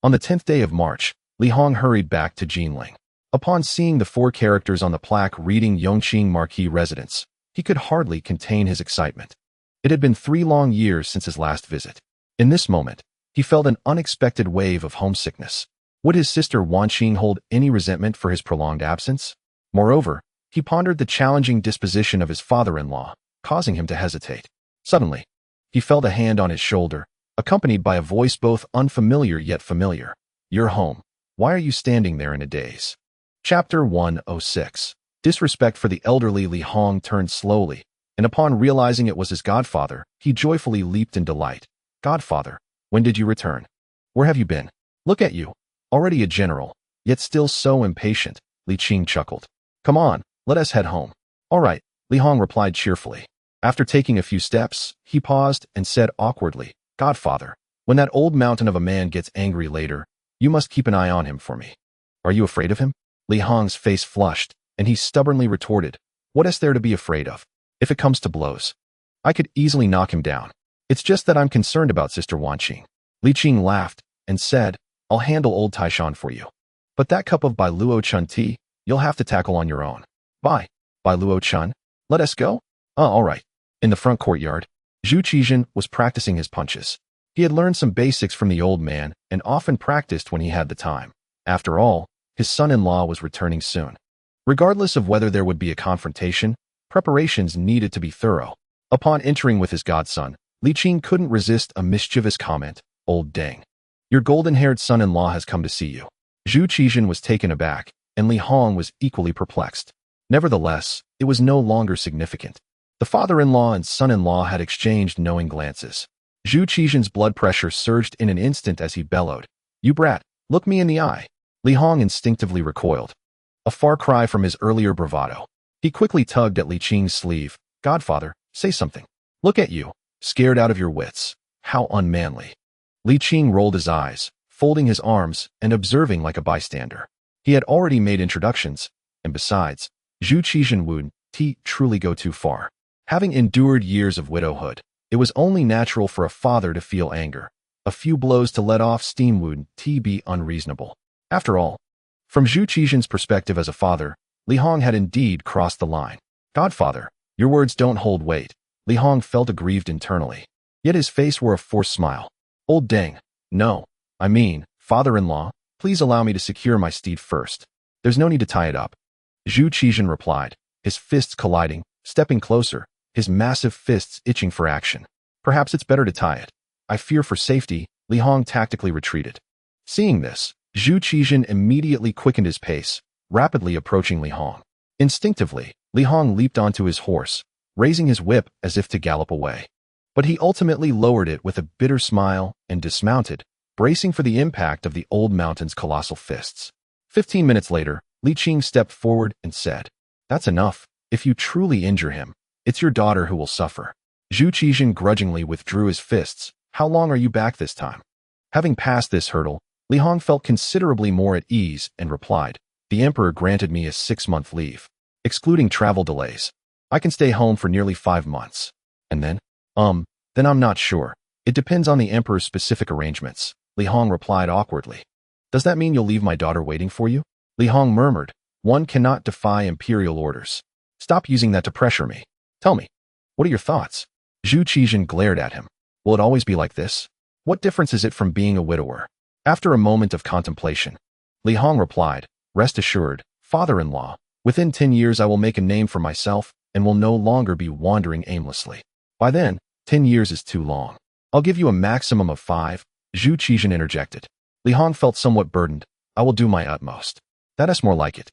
On the 10th day of March, Li Hong hurried back to Jinling. Upon seeing the 4 characters on the plaque reading Yongqing Marquis Residence, he could hardly contain his excitement. It had been 3 long years since his last visit. In this moment, he felt an unexpected wave of homesickness. Would his sister Wanqing hold any resentment for his prolonged absence? Moreover, he pondered the challenging disposition of his father-in-law, causing him to hesitate. Suddenly, he felt a hand on his shoulder, accompanied by a voice both unfamiliar yet familiar. "You're home. Why are you standing there in a daze?" Chapter 106. Disrespect for the elderly Li Hong turned slowly, and upon realizing it was his godfather, he joyfully leaped in delight. "Godfather, when did you return? Where have you been? Look at you, already a general, yet still so impatient." Li Qing chuckled. "Come on, let us head home." "All right," Li Hong replied cheerfully. After taking a few steps, he paused and said awkwardly, "Godfather, when that old mountain of a man gets angry later, you must keep an eye on him for me." "Are you afraid of him?" Li Hong's face flushed, and he stubbornly retorted, "What is there to be afraid of? If it comes to blows, I could easily knock him down. It's just that I'm concerned about Sister Wanqing." Li Qing laughed and said, "I'll handle old Taishan for you. But that cup of Bai Luo Chun tea, you'll have to tackle on your own." Bai Luo Chun? Let us go?" All right." In the front courtyard, Zhu Qizhen was practicing his punches. He had learned some basics from the old man and often practiced when he had the time. After all, his son-in-law was returning soon. Regardless of whether there would be a confrontation, preparations needed to be thorough. Upon entering with his godson, Li Qing couldn't resist a mischievous comment. "Old Deng, your golden-haired son-in-law has come to see you." Zhu Qizhen was taken aback, and Li Hong was equally perplexed. Nevertheless, it was no longer significant. The father-in-law and son-in-law had exchanged knowing glances. Zhu Qizhen's blood pressure surged in an instant as he bellowed, "You brat, look me in the eye." Li Hong instinctively recoiled, a far cry from his earlier bravado. He quickly tugged at Li Qing's sleeve. "Godfather, say something. Look at you, scared out of your wits. How unmanly." Li Qing rolled his eyes, folding his arms and observing like a bystander. He had already made introductions, and besides, Zhu Qizhen wouldn't truly go too far. Having endured years of widowhood, it was only natural for a father to feel anger. A few blows to let off steam wouldn't be unreasonable. After all, from Zhu Qizhen's perspective as a father, Li Hong had indeed crossed the line. "Godfather, your words don't hold weight." Li Hong felt aggrieved internally, yet his face wore a forced smile. "Old Deng, no, I mean, father-in-law, please allow me to secure my steed first. There's no need to tie it up." Zhu Qizhen replied, his fists colliding, stepping closer, his massive fists itching for action. "Perhaps it's better to tie it. I fear for safety." Li Hong tactically retreated. Seeing this, Zhu Qizhen immediately quickened his pace, rapidly approaching Li Hong. Instinctively, Li Hong leaped onto his horse, raising his whip as if to gallop away. But he ultimately lowered it with a bitter smile and dismounted, bracing for the impact of the old mountain's colossal fists. 15 minutes later, Li Qing stepped forward and said, "That's enough. If you truly injure him, it's your daughter who will suffer." Zhu Qizhen grudgingly withdrew his fists. "How long are you back this time?" Having passed this hurdle, Li Hong felt considerably more at ease and replied, "The emperor granted me a 6-month leave, excluding travel delays. I can stay home for nearly 5 months. And then? Then I'm not sure. It depends on the emperor's specific arrangements." Li Hong replied awkwardly. "Does that mean you'll leave my daughter waiting for you?" Li Hong murmured, "One cannot defy imperial orders. Stop using that to pressure me. Tell me, what are your thoughts?" Zhu Qizhen glared at him. "Will it always be like this? What difference is it from being a widower?" After a moment of contemplation, Li Hong replied, "Rest assured, father-in-law, within 10 years I will make a name for myself and will no longer be wandering aimlessly. By then, 10 years is too long. I'll give you a maximum of 5, Zhu Qizhen interjected. Li Hong felt somewhat burdened. "I will do my utmost." "That is more like it."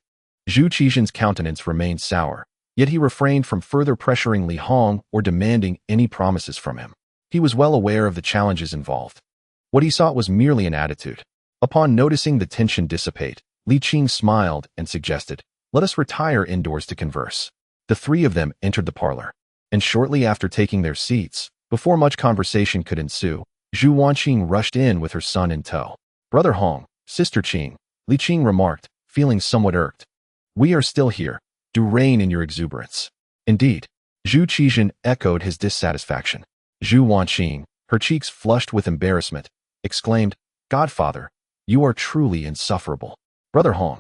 Zhu Qizhen's countenance remained sour, yet he refrained from further pressuring Li Hong or demanding any promises from him. He was well aware of the challenges involved. What he sought was merely an attitude. Upon noticing the tension dissipate, Li Qing smiled and suggested, "Let us retire indoors to converse." The three of them entered the parlor, and shortly after taking their seats, before much conversation could ensue, Zhu Wanqing rushed in with her son in tow. "Brother Hong, Sister Qing," Li Qing remarked, feeling somewhat irked. "We are still here. Do reign in your exuberance." "Indeed." Zhu Qizhen echoed his dissatisfaction. Zhu Wanqing, her cheeks flushed with embarrassment, exclaimed, "Godfather, you are truly insufferable." "Brother Hong,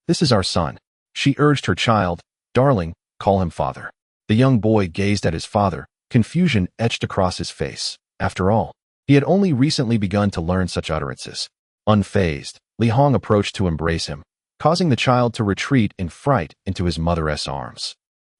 this is our son." She urged her child, "Darling, call him father." The young boy gazed at his father, confusion etched across his face. After all, he had only recently begun to learn such utterances. Unfazed, Li Hong approached to embrace him, causing the child to retreat in fright into his mother's arms.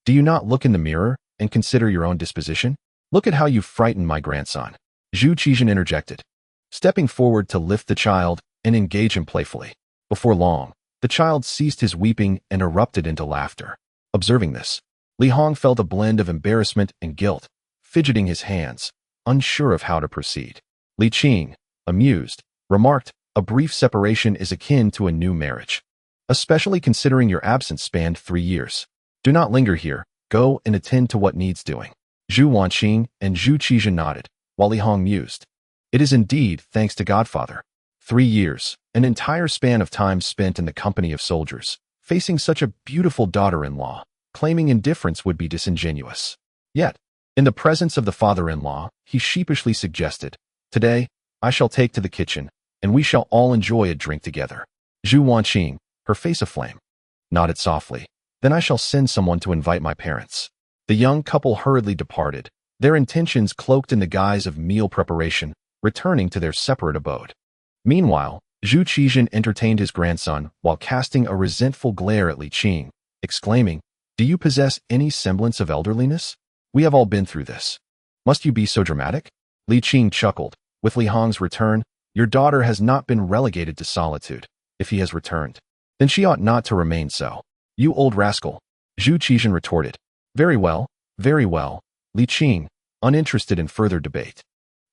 Do you not look in the mirror and consider your own disposition? Look at how you frightened my grandson, Zhu Qizhen interjected, stepping forward to lift the child and engage him playfully. Before long, the child ceased his weeping and erupted into laughter. Observing this, Li Hong felt a blend of embarrassment and guilt, fidgeting his hands, unsure of how to proceed. Li Qing, amused, remarked, "A brief separation is akin to a new marriage, especially considering your absence spanned 3 years. Do not linger here, go and attend to what needs doing." Zhu Wanqing and Zhu Qizhen nodded, while Li Hong mused. It is indeed thanks to Godfather. 3 years, an entire span of time spent in the company of soldiers, facing such a beautiful daughter-in-law, claiming indifference would be disingenuous. Yet, in the presence of the father-in-law, he sheepishly suggested, "Today, I shall take to the kitchen, and we shall all enjoy a drink together." Zhu Wanqing, her face aflame, nodded softly. "Then I shall send someone to invite my parents." The young couple hurriedly departed, their intentions cloaked in the guise of meal preparation, returning to their separate abode. Meanwhile, Zhu Qizhen entertained his grandson while casting a resentful glare at Li Qing, exclaiming, "Do you possess any semblance of elderliness? We have all been through this. Must you be so dramatic?" Li Qing chuckled. "With Li Hong's return, your daughter has not been relegated to solitude. If he has returned, then she ought not to remain so." "You old rascal," Zhu Qizhen retorted. Very well, very well." Li Qing, uninterested in further debate,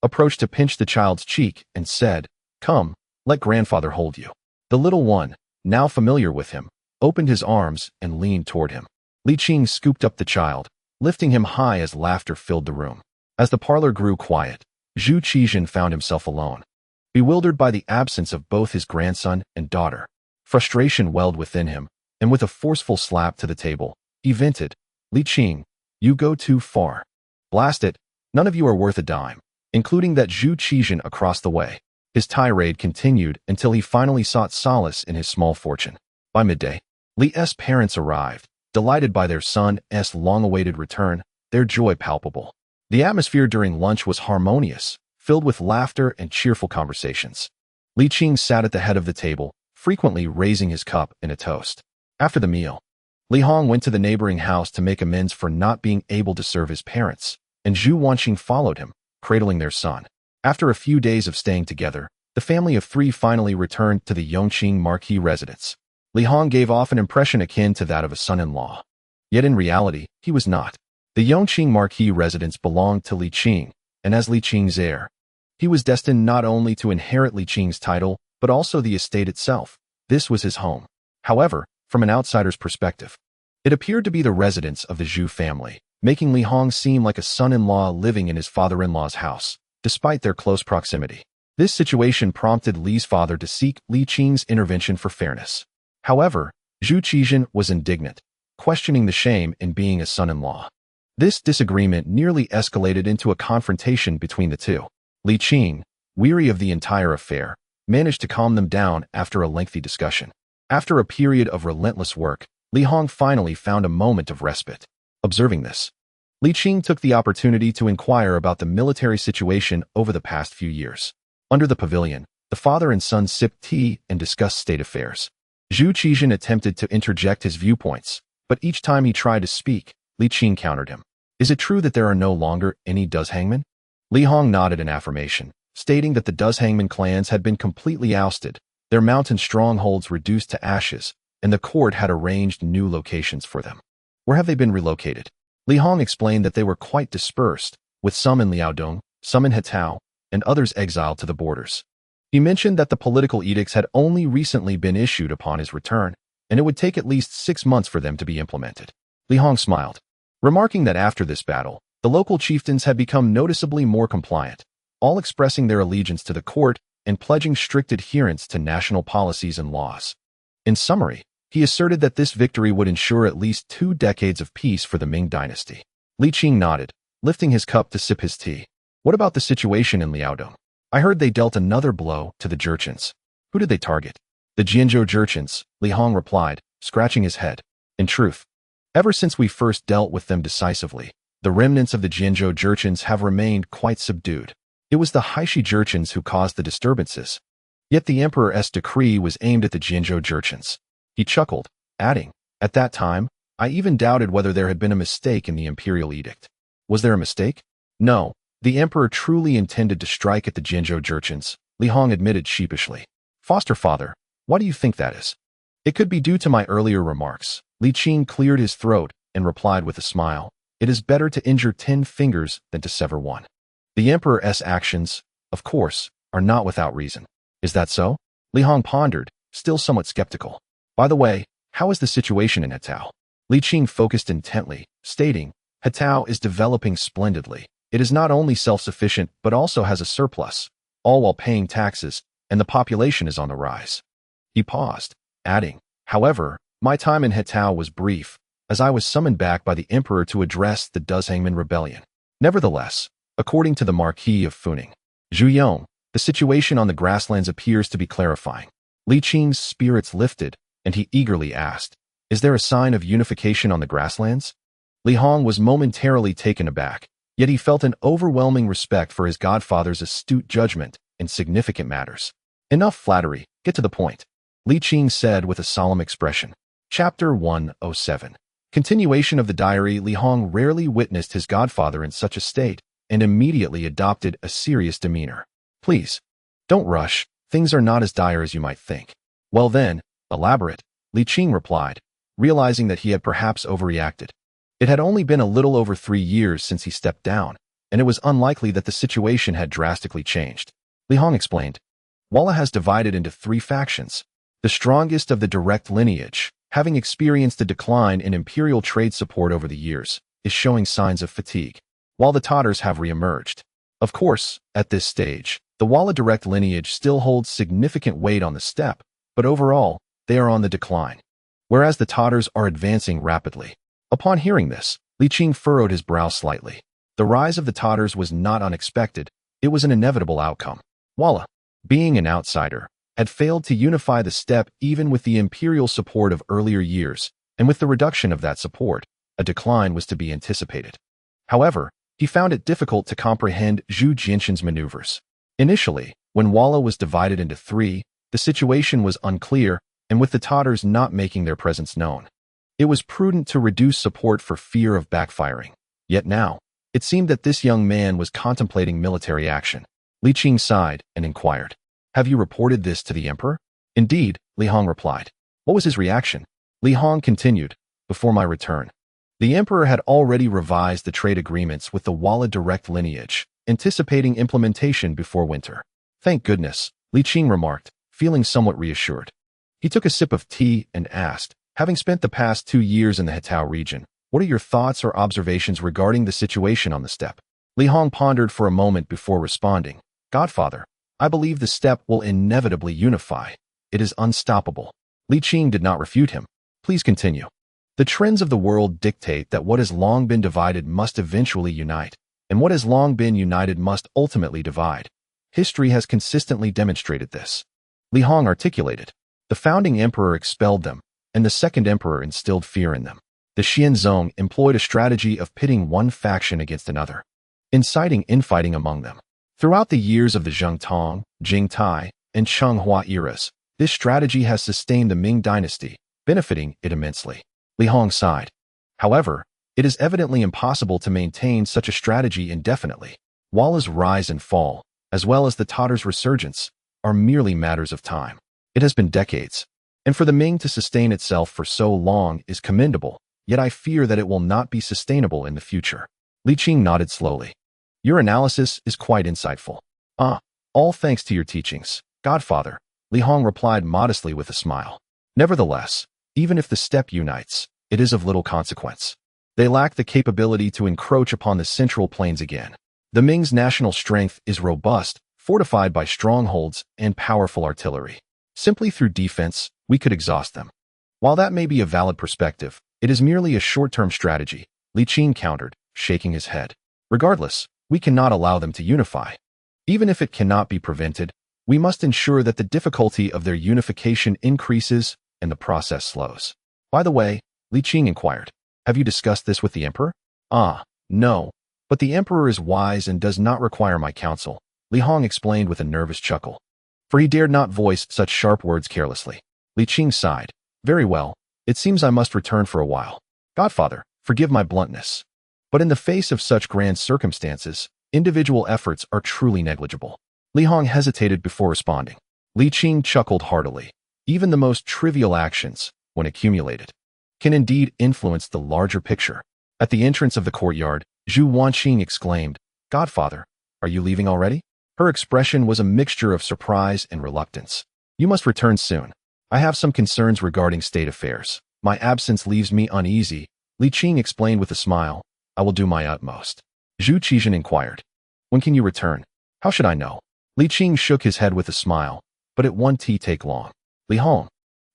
approached to pinch the child's cheek and said, "Come, let grandfather hold you." The little one, now familiar with him, opened his arms and leaned toward him. Li Qing scooped up the child, lifting him high as laughter filled the room. As the parlor grew quiet, Zhu Qizhen found himself alone, bewildered by the absence of both his grandson and daughter. Frustration welled within him, and with a forceful slap to the table, he vented, "Li Qing, you go too far. Blast it, none of you are worth a dime," including that Zhu Qizhen across the way. His tirade continued until he finally sought solace in his small fortune. By midday, Li's parents arrived, delighted by their son's long-awaited return, their joy palpable. The atmosphere during lunch was harmonious, filled with laughter and cheerful conversations. Li Qing sat at the head of the table, frequently raising his cup in a toast. After the meal, Li Hong went to the neighboring house to make amends for not being able to serve his parents, and Zhu Wanqing followed him, cradling their son. After a few days of staying together, the family of 3 finally returned to the Yongqing marquis residence. Li Hong gave off an impression akin to that of a son-in-law. Yet in reality, he was not. The Yongqing marquis residence belonged to Li Qing, and as Li Qing's heir, he was destined not only to inherit Li Qing's title, but also the estate itself. This was his home. However, from an outsider's perspective, it appeared to be the residence of the Zhu family, making Li Hong seem like a son-in-law living in his father-in-law's house, despite their close proximity. This situation prompted Li's father to seek Li Qing's intervention for fairness. However, Zhu Qizhen was indignant, questioning the shame in being a son-in-law. This disagreement nearly escalated into a confrontation between the two. Li Qing, weary of the entire affair, managed to calm them down after a lengthy discussion. After a period of relentless work, Li Hong finally found a moment of respite. Observing this, Li Qing took the opportunity to inquire about the military situation over the past few years. Under the pavilion, the father and son sipped tea and discussed state affairs. Zhu Qizhen attempted to interject his viewpoints, but each time he tried to speak, Li Qing countered him. "Is it true that there are no longer any Duzhangmen?" Li Hong nodded in affirmation, stating that the Duzhangmen clans had been completely ousted, their mountain strongholds reduced to ashes, and the court had arranged new locations for them. "Where have they been relocated?" Li Hong explained that they were quite dispersed, with some in Liaodong, some in Hetao, and others exiled to the borders. He mentioned that the political edicts had only recently been issued upon his return, and it would take at least 6 months for them to be implemented. Li Hong smiled, remarking that after this battle, the local chieftains had become noticeably more compliant, all expressing their allegiance to the court and pledging strict adherence to national policies and laws. In summary, he asserted that this victory would ensure at least 2 decades of peace for the Ming dynasty. Li Qing nodded, lifting his cup to sip his tea. "What about the situation in Liaodong? I heard they dealt another blow to the Jurchens." "Who did they target?" "The Jianzhou Jurchens," Li Hong replied, scratching his head. "In truth, ever since we first dealt with them decisively, the remnants of the Jianzhou Jurchens have remained quite subdued. It was the Haishi Jurchens who caused the disturbances. Yet the emperor's decree was aimed at the Jinzhou Jurchens. He chuckled, adding, "At that time, I even doubted whether there had been a mistake in the imperial edict." Was there a mistake? No, the emperor truly intended to strike at the Jinzhou Jurchens, Li Hong admitted sheepishly. "Foster father, why do you think that is?" "It could be due to my earlier remarks." Li Qing cleared his throat and replied with a smile, "It is better to injure 10 fingers than to sever one." The emperor's actions, of course, are not without reason. Is that so? Li Hong pondered, still somewhat skeptical. "By the way, how is the situation in Hetao?" Li Qing focused intently, stating, "Hetao is developing splendidly. It is not only self-sufficient but also has a surplus, all while paying taxes, and the population is on the rise." He paused, adding, "However, my time in Hetao was brief, as I was summoned back by the emperor to address the Duzhangman rebellion. Nevertheless, according to the Marquis of Funing, Zhu, the situation on the grasslands appears to be clarifying." Li Qing's spirits lifted, and he eagerly asked, "Is there a sign of unification on the grasslands?" Li Hong was momentarily taken aback, yet he felt an overwhelming respect for his godfather's astute judgment in significant matters. "Enough flattery, get to the point," Li Qing said with a solemn expression. Chapter 107. Continuation of the diary. Li Hong rarely witnessed his godfather in such a state, and immediately adopted a serious demeanor. "Please, don't rush, things are not as dire as you might think." "Well then, elaborate," Li Qing replied, realizing that he had perhaps overreacted. It had only been a little over 3 years since he stepped down, and it was unlikely that the situation had drastically changed. Li Hong explained, "Walla has divided into 3 factions. The strongest of the direct lineage, having experienced a decline in imperial trade support over the years, is showing signs of fatigue, while the Tatars have re-emerged. Of course, at this stage, the Walla direct lineage still holds significant weight on the steppe, but overall, they are on the decline, whereas the Tatars are advancing rapidly." Upon hearing this, Li Qing furrowed his brow slightly. The rise of the Tatars was not unexpected, it was an inevitable outcome. Walla, being an outsider, had failed to unify the steppe even with the imperial support of earlier years, and with the reduction of that support, a decline was to be anticipated. However, he found it difficult to comprehend Zhu Jinshan's maneuvers. Initially, when Walla was divided into 3, the situation was unclear, and with the Tatars not making their presence known, it was prudent to reduce support for fear of backfiring. Yet now, it seemed that this young man was contemplating military action. Li Qing sighed and inquired, "Have you reported this to the emperor?" "Indeed," Li Hong replied. "What was his reaction?" Li Hong continued, "Before my return, the emperor had already revised the trade agreements with the Walla direct lineage, anticipating implementation before winter." "Thank goodness," Li Qing remarked, feeling somewhat reassured. He took a sip of tea and asked, "Having spent the past 2 years in the Hetao region, what are your thoughts or observations regarding the situation on the steppe?" Li Hong pondered for a moment before responding, "Godfather, I believe the steppe will inevitably unify. It is unstoppable." Li Qing did not refute him. "Please continue." "The trends of the world dictate that what has long been divided must eventually unite, and what has long been united must ultimately divide. History has consistently demonstrated this." Li Hong articulated. "The founding emperor expelled them, and the second emperor instilled fear in them. The Xianzong employed a strategy of pitting one faction against another, inciting infighting among them. Throughout the years of the Zhengtong, Jingtai, and Changhua eras, this strategy has sustained the Ming dynasty, benefiting it immensely." Li Hong sighed. "However, it is evidently impossible to maintain such a strategy indefinitely. Walla's rise and fall, as well as the Tatars' resurgence, are merely matters of time. It has been decades, and for the Ming to sustain itself for so long is commendable, yet I fear that it will not be sustainable in the future." Li Qing nodded slowly. "Your analysis is quite insightful." All thanks to your teachings, Godfather," Li Hong replied modestly with a smile. "Nevertheless, even if the steppe unites, it is of little consequence. They lack the capability to encroach upon the central plains again. The Ming's national strength is robust, fortified by strongholds and powerful artillery. Simply through defense, we could exhaust them." "While that may be a valid perspective, it is merely a short-term strategy," Li Qing countered, shaking his head. "Regardless, we cannot allow them to unify. Even if it cannot be prevented, we must ensure that the difficulty of their unification increases and the process slows." "By the way," Li Qing inquired, "have you discussed this with the emperor?" No, but the emperor is wise and does not require my counsel," Li Hong explained with a nervous chuckle. for he dared not voice such sharp words carelessly. Li Qing sighed. Very well, it seems I must return for a while. Godfather, forgive my bluntness. But in the face of such grand circumstances, individual efforts are truly negligible. Li Hong hesitated before responding. Li Qing chuckled heartily. Even the most trivial actions, when accumulated, can indeed influence the larger picture. At the entrance of the courtyard, Zhu Wanqing exclaimed, Godfather, are you leaving already? Her expression was a mixture of surprise and reluctance. You must return soon. I have some concerns regarding state affairs. My absence leaves me uneasy. Li Qing explained with a smile. I will do my utmost. Zhu Qizhen inquired. When can you return? How should I know? Li Qing shook his head with a smile. But it won't take long. Li Hong,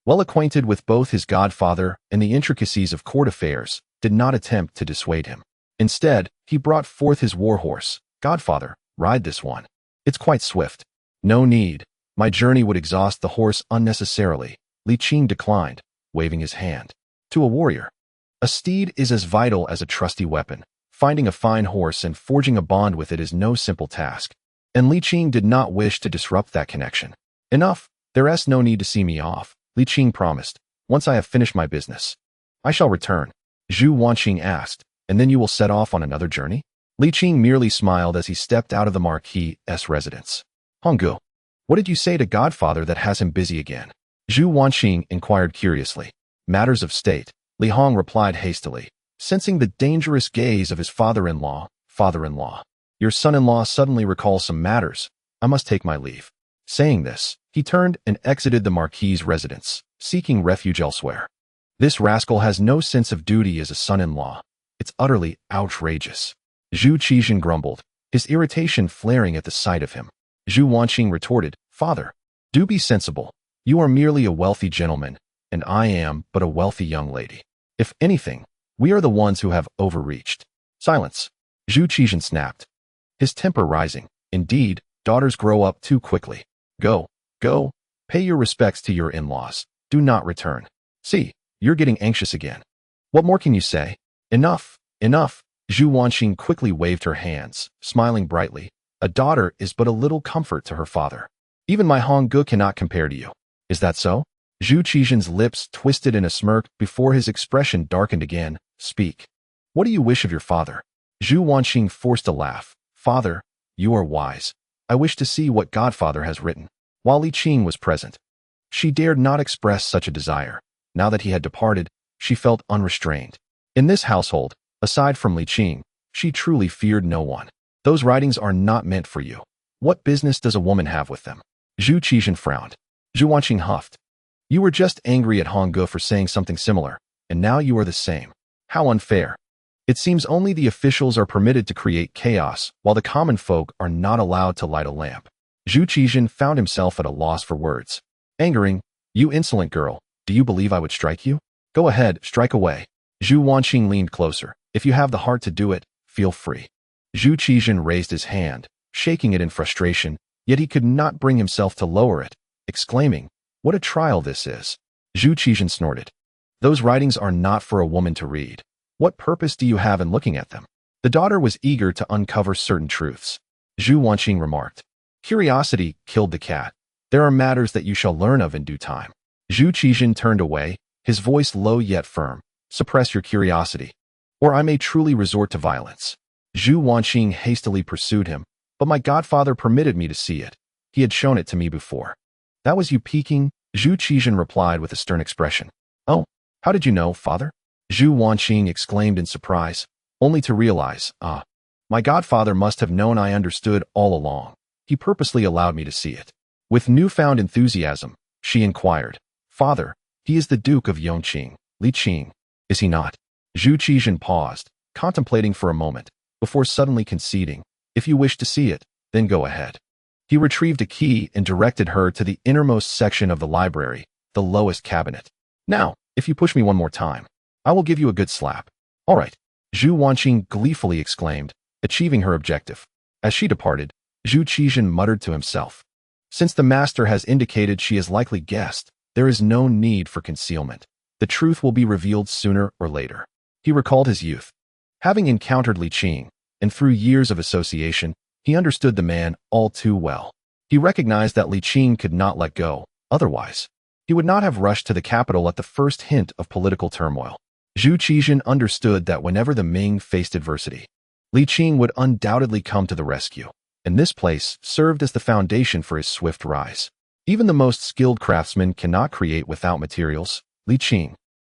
well acquainted with both his godfather and the intricacies of court affairs, did not attempt to dissuade him. Instead, he brought forth his warhorse. Godfather, ride this one. It's quite swift. No need. My journey would exhaust the horse unnecessarily. Li Qing declined, waving his hand. To a warrior, a steed is as vital as a trusty weapon. Finding a fine horse and forging a bond with it is no simple task. And Li Qing did not wish to disrupt that connection. Enough. There's no need to see me off, Li Qing promised. Once I have finished my business, I shall return. Zhu Wanqing asked, and then you will set off on another journey? Li Qing merely smiled as he stepped out of the Marquis's residence. Honggu, what did you say to Godfather that has him busy again? Zhu Wanqing inquired curiously. Matters of state, Li Hong replied hastily, sensing the dangerous gaze of his father-in-law. Father-in-law, your son-in-law suddenly recalls some matters. I must take my leave. Saying this, he turned and exited the Marquis's residence, seeking refuge elsewhere. This rascal has no sense of duty as a son-in-law. It's utterly outrageous. Zhu Qizhen grumbled, his irritation flaring at the sight of him. Zhu Wanqing retorted, Father, do be sensible. You are merely a wealthy gentleman, and I am but a wealthy young lady. If anything, we are the ones who have overreached. Silence. Zhu Qizhen snapped, his temper rising. Indeed, daughters grow up too quickly. Go, pay your respects to your in-laws. Do not return. See, you're getting anxious again. What more can you say? Enough. Zhu Wanqing quickly waved her hands, smiling brightly. A daughter is but a little comfort to her father. Even my Honggu cannot compare to you. Is that so? Zhu Qizhen's lips twisted in a smirk before his expression darkened again. Speak. What do you wish of your father? Zhu Wanqing forced a laugh. Father, you are wise. I wish to see what Godfather has written. While Li Qing was present, she dared not express such a desire. Now that he had departed, she felt unrestrained. In this household, aside from Li Qing, she truly feared no one. Those writings are not meant for you. What business does a woman have with them? Zhu Qizhen frowned. Zhu Wanqing huffed. You were just angry at Honggu for saying something similar, and now you are the same. How unfair. It seems only the officials are permitted to create chaos, while the common folk are not allowed to light a lamp. Zhu Qizhen found himself at a loss for words. Angering, you insolent girl, do you believe I would strike you? Go ahead, strike away. Zhu Wanqing leaned closer. If you have the heart to do it, feel free. Zhu Qizhen raised his hand, shaking it in frustration, yet he could not bring himself to lower it, exclaiming, what a trial this is. Zhu Qizhen snorted. Those writings are not for a woman to read. What purpose do you have in looking at them? The daughter was eager to uncover certain truths. Zhu Wanqing remarked. Curiosity killed the cat. There are matters that you shall learn of in due time. Zhu Qizhen turned away, his voice low yet firm. Suppress your curiosity, or I may truly resort to violence. Zhu Wanqing hastily pursued him, but my godfather permitted me to see it. He had shown it to me before. That was you peeking? Zhu Qizhen replied with a stern expression. Oh, how did you know, father? Zhu Wanqing exclaimed in surprise, only to realize, my godfather must have known I understood all along. He purposely allowed me to see it. With newfound enthusiasm, she inquired, Father, he is the Duke of Yongqing, Li Qing, is he not? Zhu Qizhen paused, contemplating for a moment, before suddenly conceding, if you wish to see it, then go ahead. He retrieved a key and directed her to the innermost section of the library, the lowest cabinet. Now, if you push me one more time, I will give you a good slap. All right, Zhu Wanqing gleefully exclaimed, achieving her objective. As she departed, Zhu Qizhen muttered to himself. Since the master has indicated she has likely guessed, there is no need for concealment. The truth will be revealed sooner or later. He recalled his youth. Having encountered Li Qing, and through years of association, he understood the man all too well. He recognized that Li Qing could not let go, otherwise he would not have rushed to the capital at the first hint of political turmoil. Zhu Qizhen understood that whenever the Ming faced adversity, Li Qing would undoubtedly come to the rescue, and this place served as the foundation for his swift rise. Even the most skilled craftsman cannot create without materials. Li Qing,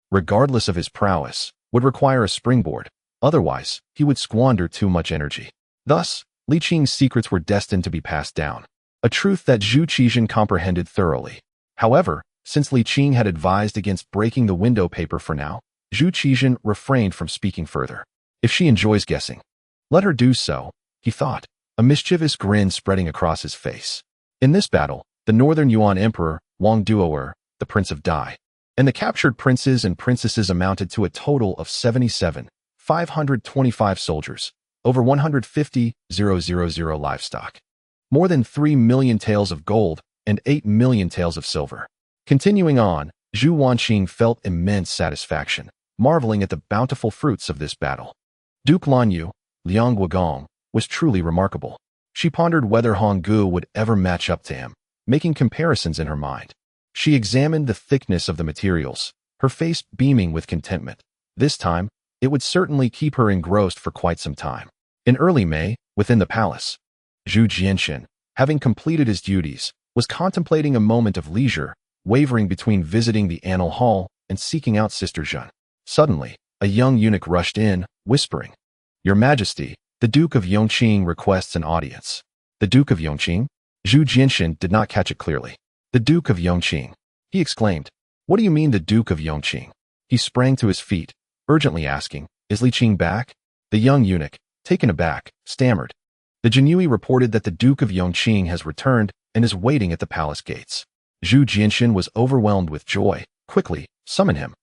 regardless of his prowess, would require a springboard, otherwise he would squander too much energy. Thus, Li Qing's secrets were destined to be passed down, a truth that Zhu Qizhen comprehended thoroughly. However, since Li Qing had advised against breaking the window paper for now, Zhu Qizhen refrained from speaking further. If she enjoys guessing, let her do so, he thought, a mischievous grin spreading across his face. In this battle, the Northern Yuan Emperor, Wang Duoer, the Prince of Dai, and the captured princes and princesses amounted to a total of 77,525 soldiers, over 150,000 livestock, more than 3 million taels of gold, and 8 million taels of silver. Continuing on, Zhu Wanqing felt immense satisfaction, marveling at the bountiful fruits of this battle. Duke Lanyu, Liang Guogong, was truly remarkable. She pondered whether Honggu would ever match up to him, making comparisons in her mind. She examined the thickness of the materials, her face beaming with contentment. This time, it would certainly keep her engrossed for quite some time. In early May, within the palace, Zhu Jianxin, having completed his duties, was contemplating a moment of leisure, wavering between visiting the Annal Hall and seeking out Sister Zhen. Suddenly, a young eunuch rushed in, whispering, "Your Majesty, the Duke of Yongqing requests an audience." The Duke of Yongqing? Zhu Jianxin did not catch it clearly. The Duke of Yongqing, he exclaimed. What do you mean the Duke of Yongqing? He sprang to his feet, urgently asking, "Is Li Qing back?" The young eunuch, taken aback, stammered. The Jinui reported that the Duke of Yongqing has returned and is waiting at the palace gates. Zhu Jianxin was overwhelmed with joy. Quickly, summon him.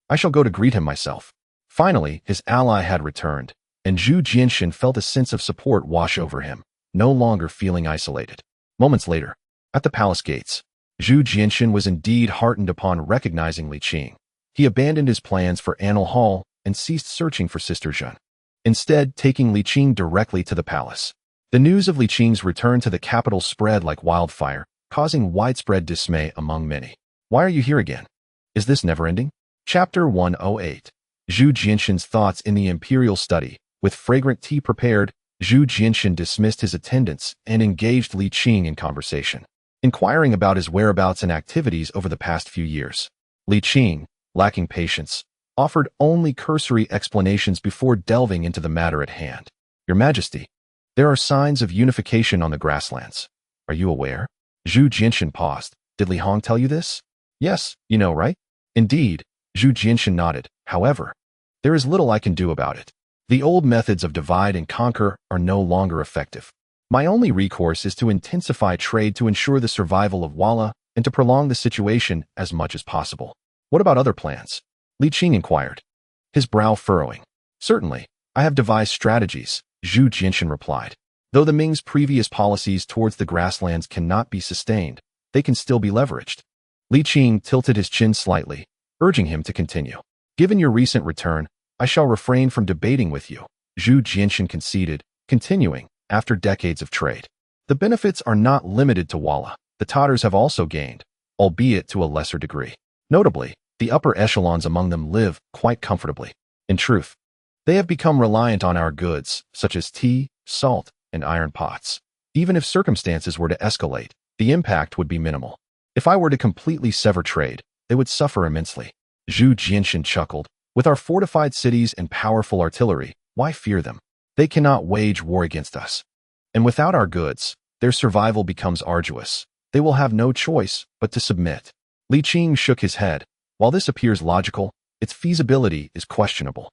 I shall go to greet him myself. Finally, his ally had returned, and Zhu Jianxin felt a sense of support wash over him, no longer feeling isolated. Moments later, at the palace gates, Zhu Jianxin was indeed heartened upon recognizing Li Qing. He abandoned his plans for Annal Hall and ceased searching for Sister Zhen, instead taking Li Qing directly to the palace. The news of Li Qing's return to the capital spread like wildfire, causing widespread dismay among many. Why are you here again? Is this never-ending? Chapter 108. Zhu Jianxin's thoughts in the imperial study. With fragrant tea prepared, Zhu Jianxin dismissed his attendants and engaged Li Qing in conversation, inquiring about his whereabouts and activities over the past few years. Li Qing, lacking patience, offered only cursory explanations before delving into the matter at hand. Your Majesty, there are signs of unification on the grasslands. Are you aware? Zhu Jianxin paused. Did Li Hong tell you this? Yes, you know, right? Indeed, Zhu Jianxin nodded. However, there is little I can do about it. The old methods of divide and conquer are no longer effective. My only recourse is to intensify trade to ensure the survival of Walla and to prolong the situation as much as possible. What about other plans? Li Qing inquired, his brow furrowing. Certainly, I have devised strategies, Zhu Jianxin replied. Though the Ming's previous policies towards the grasslands cannot be sustained, they can still be leveraged. Li Qing tilted his chin slightly, urging him to continue. Given your recent return, I shall refrain from debating with you, Zhu Jianxin conceded, continuing, after decades of trade. The benefits are not limited to Walla. The Tatars have also gained, albeit to a lesser degree. Notably, the upper echelons among them live quite comfortably. In truth, they have become reliant on our goods, such as tea, salt, and iron pots. Even if circumstances were to escalate, the impact would be minimal. If I were to completely sever trade, they would suffer immensely. Zhu Jianxin chuckled. With our fortified cities and powerful artillery, why fear them? They cannot wage war against us. And without our goods, their survival becomes arduous. They will have no choice but to submit. Li Qing shook his head. While this appears logical, its feasibility is questionable.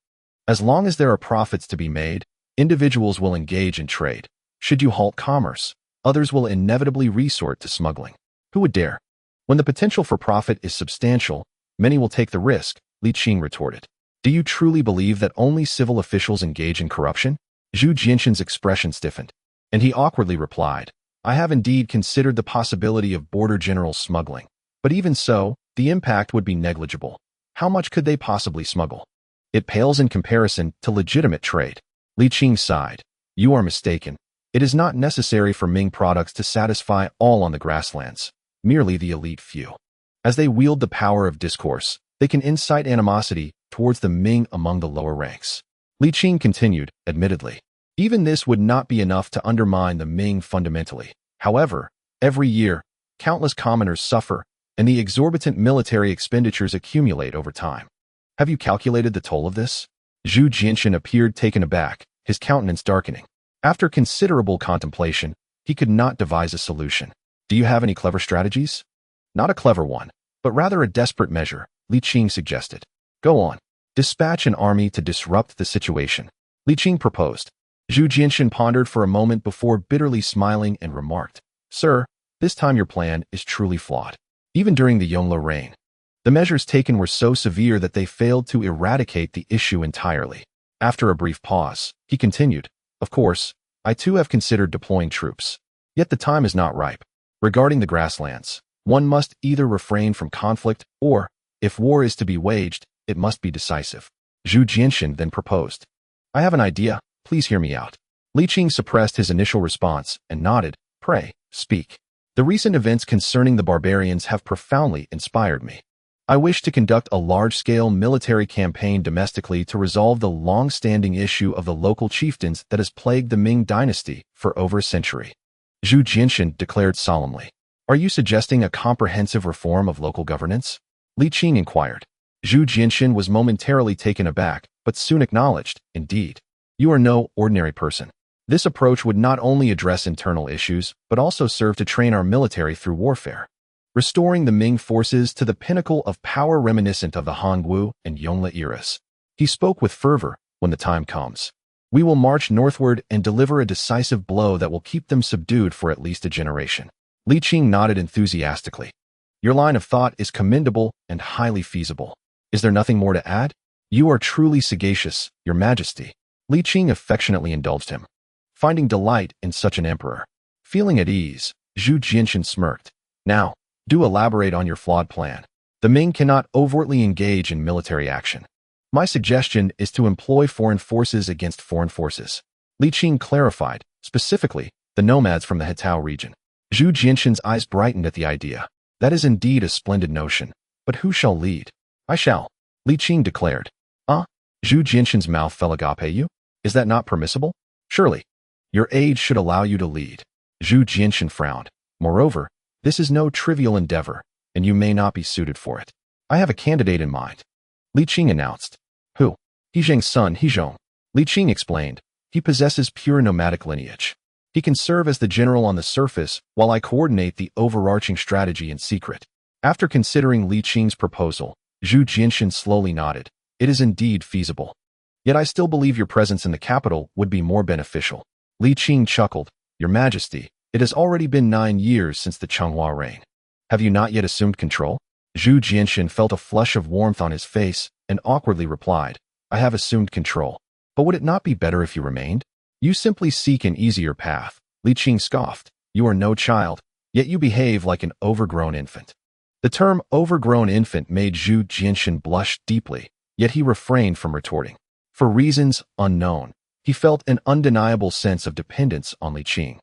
As long as there are profits to be made, individuals will engage in trade. Should you halt commerce, others will inevitably resort to smuggling. Who would dare? When the potential for profit is substantial, many will take the risk, Li Qing retorted. Do you truly believe that only civil officials engage in corruption? Zhu Jianxin's expression stiffened, and he awkwardly replied, I have indeed considered the possibility of border general smuggling, but even so, the impact would be negligible. How much could they possibly smuggle? It pales in comparison to legitimate trade. Li Qing sighed. You are mistaken. It is not necessary for Ming products to satisfy all on the grasslands, merely the elite few. As they wield the power of discourse, they can incite animosity towards the Ming among the lower ranks. Li Qing continued, admittedly. Even this would not be enough to undermine the Ming fundamentally. However, every year, countless commoners suffer, and the exorbitant military expenditures accumulate over time. Have you calculated the toll of this? Zhu Jianxin appeared taken aback, his countenance darkening. After considerable contemplation, he could not devise a solution. Do you have any clever strategies? Not a clever one, but rather a desperate measure, Li Qing suggested. Go on. Dispatch an army to disrupt the situation, Li Qing proposed. Zhu Jianxin pondered for a moment before bitterly smiling and remarked, Sir, this time your plan is truly flawed. Even during the Yongle reign, the measures taken were so severe that they failed to eradicate the issue entirely. After a brief pause, he continued, Of course, I too have considered deploying troops. Yet the time is not ripe. Regarding the grasslands, one must either refrain from conflict or, if war is to be waged, it must be decisive. Zhu Jianxin then proposed. I have an idea, please hear me out. Li Qing suppressed his initial response and nodded, Pray, speak. The recent events concerning the barbarians have profoundly inspired me. I wish to conduct a large-scale military campaign domestically to resolve the long-standing issue of the local chieftains that has plagued the Ming dynasty for over a century. Zhu Jianxin declared solemnly. Are you suggesting a comprehensive reform of local governance? Li Qing inquired. Zhu Jianxin was momentarily taken aback, but soon acknowledged, Indeed, you are no ordinary person. This approach would not only address internal issues, but also serve to train our military through warfare, restoring the Ming forces to the pinnacle of power reminiscent of the Hongwu and Yongle eras. He spoke with fervor. When the time comes, we will march northward and deliver a decisive blow that will keep them subdued for at least a generation. Li Qing nodded enthusiastically. Your line of thought is commendable and highly feasible. Is there nothing more to add? You are truly sagacious, Your Majesty. Li Qing affectionately indulged him, finding delight in such an emperor. Feeling at ease, Zhu Jianxin smirked. Now, do elaborate on your flawed plan. The Ming cannot overtly engage in military action. My suggestion is to employ foreign forces against foreign forces. Li Qing clarified, specifically, the nomads from the Hetao region. Zhu Jianxin's eyes brightened at the idea. That is indeed a splendid notion. But who shall lead? I shall, Li Qing declared. Zhu Jianxin's mouth fell agape. You? Is that not permissible? Surely. Your age should allow you to lead. Zhu Jianxin frowned. Moreover, this is no trivial endeavor, and you may not be suited for it. I have a candidate in mind. Li Qing announced. Who? Hizheng's son, Hizhong. Li Qing explained. He possesses pure nomadic lineage. He can serve as the general on the surface while I coordinate the overarching strategy in secret. After considering Li Qing's proposal, Zhu Jianxin slowly nodded. It is indeed feasible. Yet I still believe your presence in the capital would be more beneficial. Li Qing chuckled. Your Majesty, it has already been 9 years since the Changhua reign. Have you not yet assumed control? Zhu Jianxin felt a flush of warmth on his face and awkwardly replied, I have assumed control. But would it not be better if you remained? You simply seek an easier path. Li Qing scoffed. You are no child, yet you behave like an overgrown infant. The term overgrown infant made Zhu Jianxin blush deeply, yet he refrained from retorting. For reasons unknown, he felt an undeniable sense of dependence on Li Qing.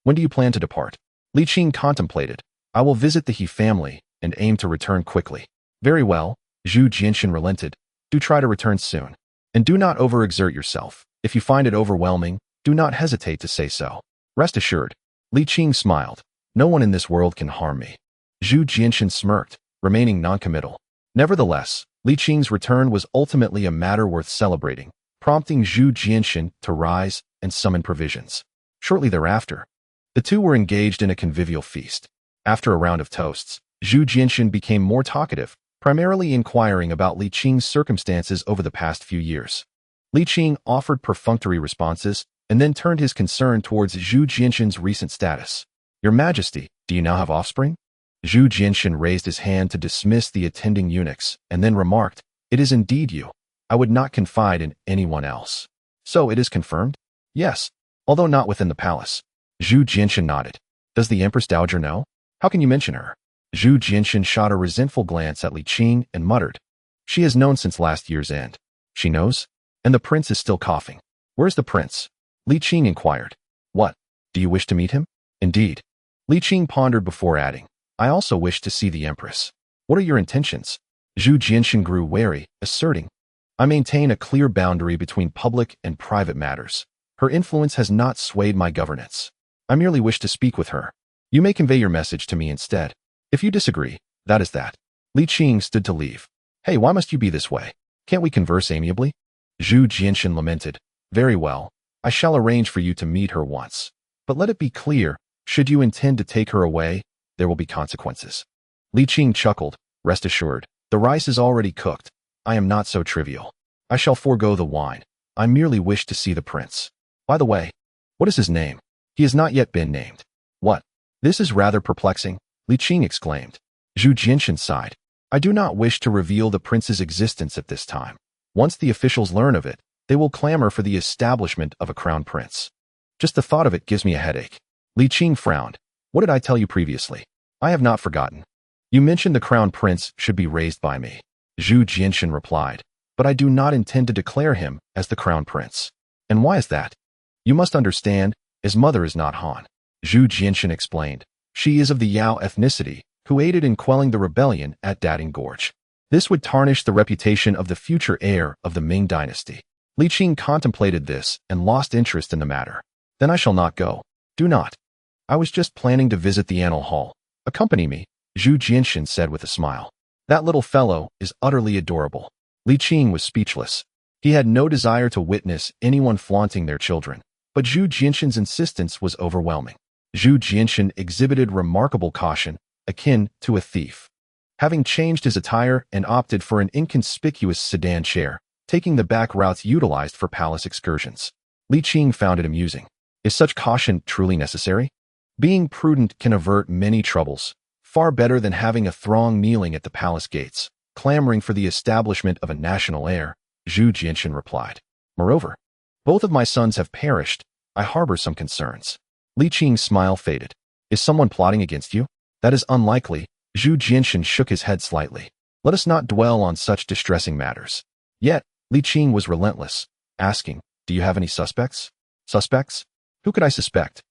When do you plan to depart? Li Qing contemplated. I will visit the He family and aim to return quickly. Very well, Zhu Jianxin relented. Do try to return soon. And do not overexert yourself. If you find it overwhelming, do not hesitate to say so. Rest assured. Li Qing smiled. No one in this world can harm me. Zhu Jianxin smirked, remaining noncommittal. Nevertheless, Li Qing's return was ultimately a matter worth celebrating, prompting Zhu Jianxin to rise and summon provisions. Shortly thereafter, the two were engaged in a convivial feast. After a round of toasts, Zhu Jianxin became more talkative, primarily inquiring about Li Qing's circumstances over the past few years. Li Qing offered perfunctory responses and then turned his concern towards Zhu Jianxin's recent status. Your Majesty, do you now have offspring? Zhu Jianxin raised his hand to dismiss the attending eunuchs and then remarked, It is indeed you. I would not confide in anyone else. So it is confirmed? Yes, although not within the palace. Zhu Jianxin nodded. Does the Empress Dowager know? How can you mention her? Zhu Jianxin shot a resentful glance at Li Qing and muttered. She has known since last year's end. She knows? And the prince is still coughing. Where's the prince? Li Qing inquired. What? Do you wish to meet him? Indeed. Li Qing pondered before adding, I also wish to see the empress. What are your intentions? Zhu Jianshan grew wary, asserting, I maintain a clear boundary between public and private matters. Her influence has not swayed my governance. I merely wish to speak with her. You may convey your message to me instead. If you disagree, that is that. Li Qing stood to leave. Hey, why must you be this way? Can't we converse amiably? Zhu Jianshan lamented. Very well. I shall arrange for you to meet her once. But let it be clear, should you intend to take her away, there will be consequences. Li Qing chuckled. Rest assured, the rice is already cooked. I am not so trivial. I shall forego the wine. I merely wish to see the prince. By the way, what is his name? He has not yet been named. What? This is rather perplexing, Li Qing exclaimed. Zhu Jianshan sighed. I do not wish to reveal the prince's existence at this time. Once the officials learn of it, they will clamor for the establishment of a crown prince. Just the thought of it gives me a headache. Li Qing frowned. What did I tell you previously? I have not forgotten. You mentioned the crown prince should be raised by me. Zhu Jianshan replied. But I do not intend to declare him as the crown prince. And why is that? You must understand, his mother is not Han. Zhu Jianshan explained. She is of the Yao ethnicity, who aided in quelling the rebellion at Dading Gorge. This would tarnish the reputation of the future heir of the Ming dynasty. Li Qing contemplated this and lost interest in the matter. Then I shall not go. Do not. I was just planning to visit the Annal Hall. Accompany me, Zhu Jianshan said with a smile. That little fellow is utterly adorable. Li Qing was speechless. He had no desire to witness anyone flaunting their children, but Zhu Jianshan's insistence was overwhelming. Zhu Jianshan exhibited remarkable caution, akin to a thief. Having changed his attire and opted for an inconspicuous sedan chair, taking the back routes utilized for palace excursions. Li Qing found it amusing. Is such caution truly necessary? Being prudent can avert many troubles, far better than having a throng kneeling at the palace gates, clamoring for the establishment of a national heir, Zhu Jianshan replied. Moreover, both of my sons have perished. I harbor some concerns. Li Qing's smile faded. Is someone plotting against you? That is unlikely. Zhu Jianshan shook his head slightly. Let us not dwell on such distressing matters. Yet, Li Qing was relentless, asking, do you have any suspects? Suspects? Who could I suspect?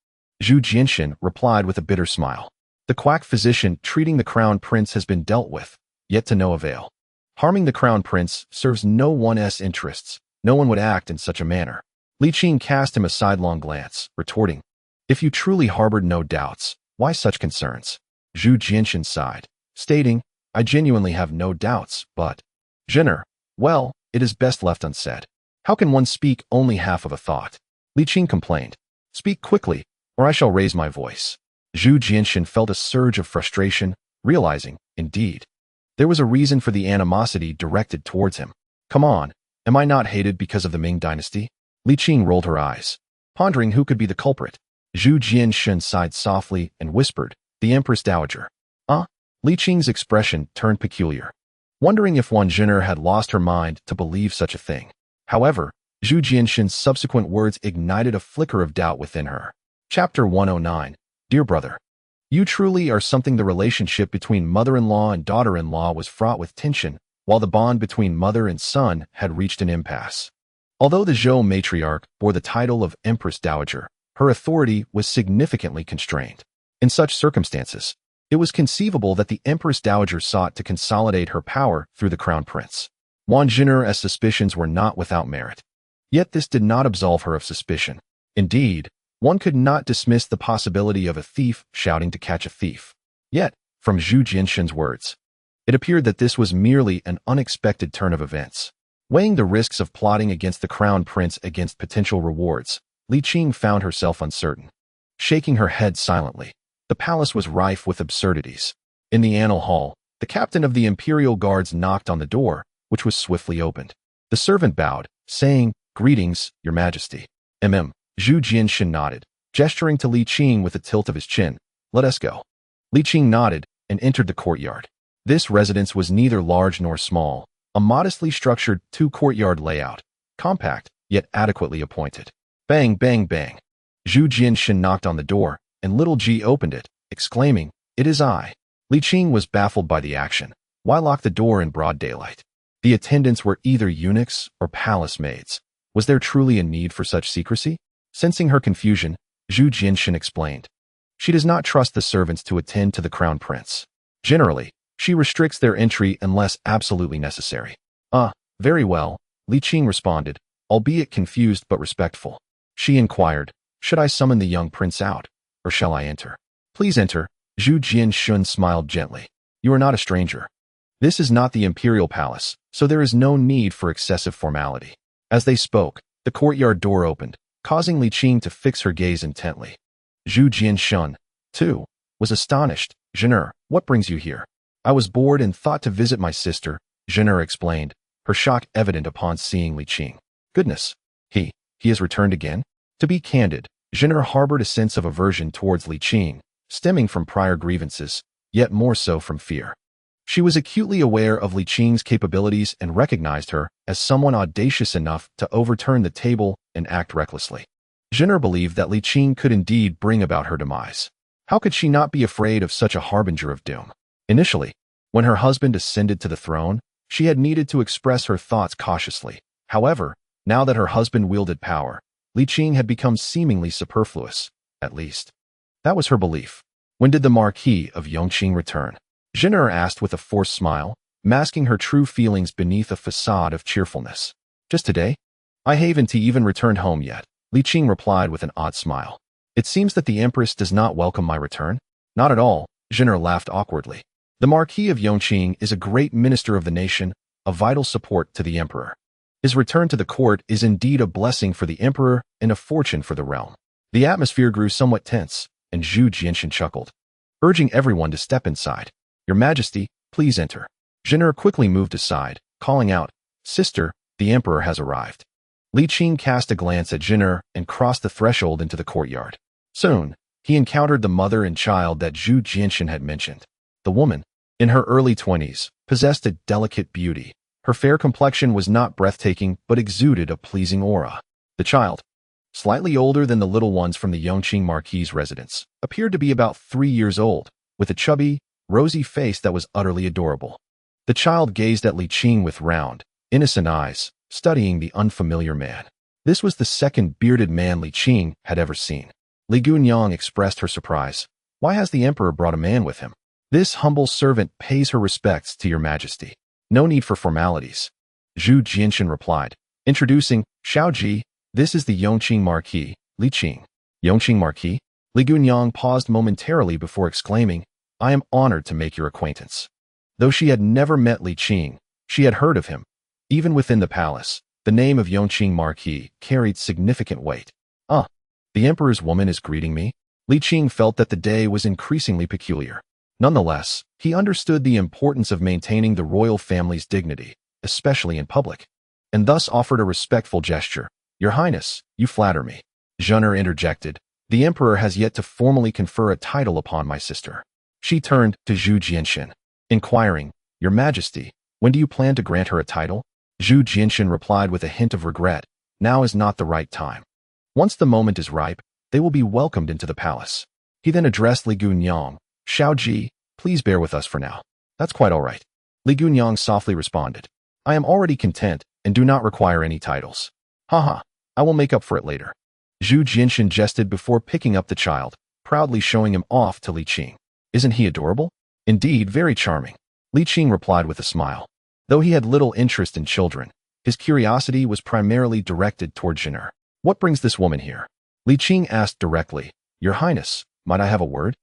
Zhu Jianshan replied with a bitter smile. The quack physician treating the crown prince has been dealt with, yet to no avail. Harming the crown prince serves no one's interests. No one would act in such a manner. Li Qing cast him a sidelong glance, retorting, if you truly harbored no doubts, why such concerns? Zhu Jianshan sighed, stating, I genuinely have no doubts, but... Jenner, well, it is best left unsaid. How can one speak only half of a thought? Li Qing complained. Speak quickly, or I shall raise my voice. Zhu Jianshan felt a surge of frustration, realizing, indeed, there was a reason for the animosity directed towards him. Come on, am I not hated because of the Ming dynasty? Li Qing rolled her eyes, pondering who could be the culprit. Zhu Jianshan sighed softly and whispered, the Empress Dowager. Li Qing's expression turned peculiar, wondering if Wan Zhen'er had lost her mind to believe such a thing. However, Zhu Jianshan's subsequent words ignited a flicker of doubt within her. Chapter 109. Dear brother, you truly are something. The relationship between mother-in-law and daughter-in-law was fraught with tension, while the bond between mother and son had reached an impasse. Although the Zhou matriarch bore the title of Empress Dowager, her authority was significantly constrained. In such circumstances, it was conceivable that the Empress Dowager sought to consolidate her power through the crown prince. Wan Zhen'er's suspicions were not without merit. Yet this did not absolve her of suspicion. Indeed, one could not dismiss the possibility of a thief shouting to catch a thief. Yet, from Zhu Jianshan's words, it appeared that this was merely an unexpected turn of events. Weighing the risks of plotting against the crown prince against potential rewards, Li Qing found herself uncertain. Shaking her head silently, the palace was rife with absurdities. In the Annal Hall, the captain of the Imperial Guards knocked on the door, which was swiftly opened. The servant bowed, saying, Greetings, Your Majesty. Zhu Jianshan nodded, gesturing to Li Qing with a tilt of his chin. Let us go. Li Qing nodded and entered the courtyard. This residence was neither large nor small, a modestly structured two-courtyard layout, compact, yet adequately appointed. Bang, bang, bang. Zhu Jianshan knocked on the door, and little G opened it, exclaiming, It is I. Li Qing was baffled by the action. Why lock the door in broad daylight? The attendants were either eunuchs or palace maids. Was there truly a need for such secrecy? Sensing her confusion, Zhu Jinshan explained. She does not trust the servants to attend to the crown prince. Generally, she restricts their entry unless absolutely necessary. Very well, Li Qing responded, albeit confused but respectful. She inquired, should I summon the young prince out, or shall I enter? Please enter, Zhu Jinshan smiled gently. You are not a stranger. This is not the imperial palace, so there is no need for excessive formality. As they spoke, the courtyard door opened, causing Li Qing to fix her gaze intently. Zhu Jinshan, too, was astonished. Zhener, what brings you here? I was bored and thought to visit my sister, Zhener explained, her shock evident upon seeing Li Qing. Goodness, he has returned again? To be candid, Zhener harbored a sense of aversion towards Li Qing, stemming from prior grievances, yet more so from fear. She was acutely aware of Li Qing's capabilities and recognized her as someone audacious enough to overturn the table and act recklessly. Zhener believed that Li Qing could indeed bring about her demise. How could she not be afraid of such a harbinger of doom? Initially, when her husband ascended to the throne, she had needed to express her thoughts cautiously. However, now that her husband wielded power, Li Qing had become seemingly superfluous, at least. That was her belief. When did the Marquis of Yongqing return? Zhener asked with a forced smile, masking her true feelings beneath a facade of cheerfulness. Just today? I haven't even returned home yet, Li Qing replied with an odd smile. It seems that the Empress does not welcome my return? Not at all, Zhener laughed awkwardly. The Marquis of Yongqing is a great minister of the nation, a vital support to the Emperor. His return to the court is indeed a blessing for the Emperor and a fortune for the realm. The atmosphere grew somewhat tense, and Zhu Jinshan chuckled, urging everyone to step inside. Your Majesty, please enter. Zhener quickly moved aside, calling out, Sister, the Emperor has arrived. Li Qing cast a glance at Zhener and crossed the threshold into the courtyard. Soon, he encountered the mother and child that Zhu Jinshan had mentioned. The woman, in her early 20s, possessed a delicate beauty. Her fair complexion was not breathtaking but exuded a pleasing aura. The child, slightly older than the little ones from the Yongqing Marquis' residence, appeared to be about 3 years old, with a chubby, rosy face that was utterly adorable. The child gazed at Li Qing with round, innocent eyes, studying the unfamiliar man. This was the second bearded man Li Qing had ever seen. Li Gunyang expressed her surprise. Why has the Emperor brought a man with him? This humble servant pays her respects to your Majesty. No need for formalities. Zhu Jinshan replied, introducing Xiaoji. This is the Yongqing Marquis, Li Qing. Yongqing Marquis? Li Gunyang paused momentarily before exclaiming, I am honored to make your acquaintance. Though she had never met Li Qing, she had heard of him. Even within the palace, the name of Yongqing Marquis carried significant weight. The Emperor's woman is greeting me? Li Qing felt that the day was increasingly peculiar. Nonetheless, he understood the importance of maintaining the royal family's dignity, especially in public, and thus offered a respectful gesture. Your Highness, you flatter me. Zhener interjected, the Emperor has yet to formally confer a title upon my sister. She turned to Zhu Jinshan, inquiring, Your Majesty, when do you plan to grant her a title? Zhu Jinshan replied with a hint of regret, now is not the right time. Once the moment is ripe, they will be welcomed into the palace. He then addressed Li Gunyang, Xiaoji, please bear with us for now. That's quite all right. Li Gunyang softly responded, I am already content and do not require any titles. Haha, I will make up for it later. Zhu Jinshan jested before picking up the child, proudly showing him off to Li Qing. Isn't he adorable? Indeed, very charming. Li Qing replied with a smile. Though he had little interest in children, his curiosity was primarily directed toward Zhener. What brings this woman here? Li Qing asked directly, Your Highness, might I have a word?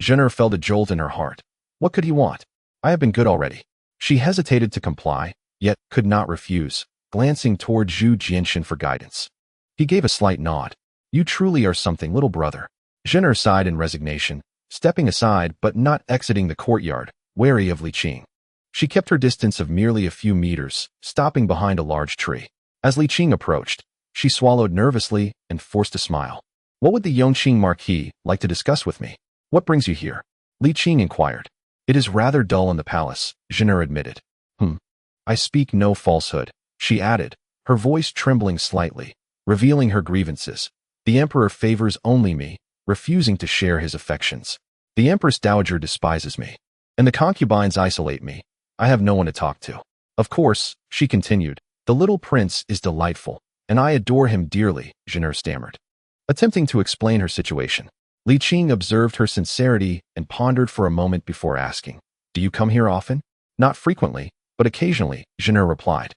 Zhener felt a jolt in her heart. What could he want? I have been good already. She hesitated to comply, yet could not refuse, glancing toward Zhu Jinshan for guidance. He gave a slight nod. You truly are something, little brother. Zhener sighed in resignation, stepping aside but not exiting the courtyard, wary of Li Qing. She kept her distance of merely a few meters, stopping behind a large tree. As Li Qing approached, she swallowed nervously and forced a smile. What would the Yongqing Marquis like to discuss with me? What brings you here? Li Qing inquired. It is rather dull in the palace, Zhener admitted. I speak no falsehood, she added, her voice trembling slightly, revealing her grievances. The Emperor favors only me, refusing to share his affections. The Empress Dowager despises me, and the concubines isolate me. I have no one to talk to. Of course, she continued, the little prince is delightful, and I adore him dearly, Zhener stammered. attempting to explain her situation. Li Qing observed her sincerity and pondered for a moment before asking, "Do you come here often?" "Not frequently, but occasionally," Xuande replied.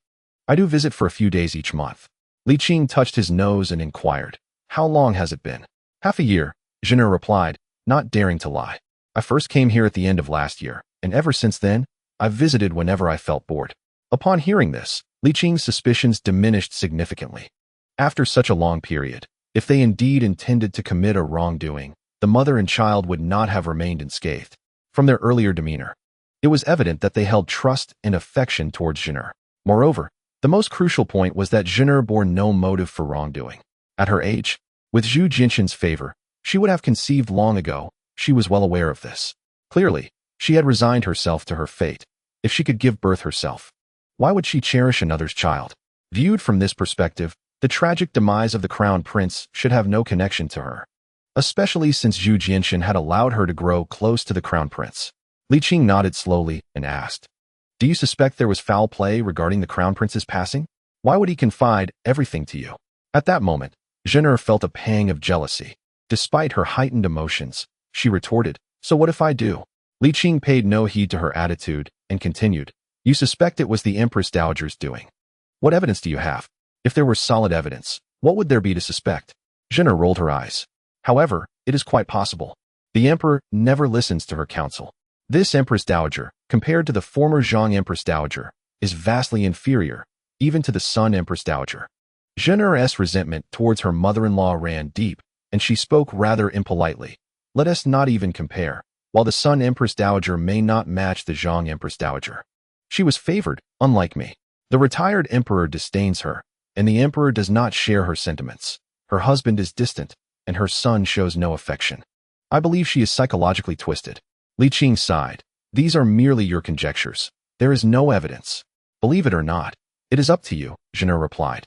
"I do visit for a few days each month." Li Qing touched his nose and inquired, "How long has it been?" "Half a year," Xuande replied, not daring to lie. "I first came here at the end of last year, and ever since then, I've visited whenever I felt bored." Upon hearing this, Li Qing's suspicions diminished significantly. After such a long period, if they indeed intended to commit a wrongdoing, the mother and child would not have remained unscathed. From their earlier demeanor, it was evident that they held trust and affection towards Xuande. Moreover, the most crucial point was that Xuande bore no motive for wrongdoing. At her age, with Zhu Jinshan's favor, she would have conceived long ago. She was well aware of this. Clearly, she had resigned herself to her fate. If she could give birth herself, why would she cherish another's child? Viewed from this perspective, the tragic demise of the crown prince should have no connection to her, especially since Zhu Jinshan had allowed her to grow close to the crown prince. Li Qing nodded slowly and asked, "Do you suspect there was foul play regarding the crown prince's passing? Why would he confide everything to you?" At that moment, Xuande felt a pang of jealousy. Despite her heightened emotions, she retorted, "So what if I do?" Li Qing paid no heed to her attitude and continued, "You suspect it was the Empress Dowager's doing. What evidence do you have? If there were solid evidence, what would there be to suspect?" Xuande rolled her eyes. "However, it is quite possible. The emperor never listens to her counsel. This Empress Dowager, compared to the former Zhang Empress Dowager, is vastly inferior, even to the Sun Empress Dowager." Xuande's resentment towards her mother-in-law ran deep, and she spoke rather impolitely. "Let us not even compare. While the Sun Empress Dowager may not match the Zhang Empress Dowager, she was favored, unlike me. The retired emperor disdains her, and the emperor does not share her sentiments. Her husband is distant, and her son shows no affection. I believe she is psychologically twisted." Li Qing sighed. "These are merely your conjectures. There is no evidence. Believe it or not, it is up to you," Xuande replied,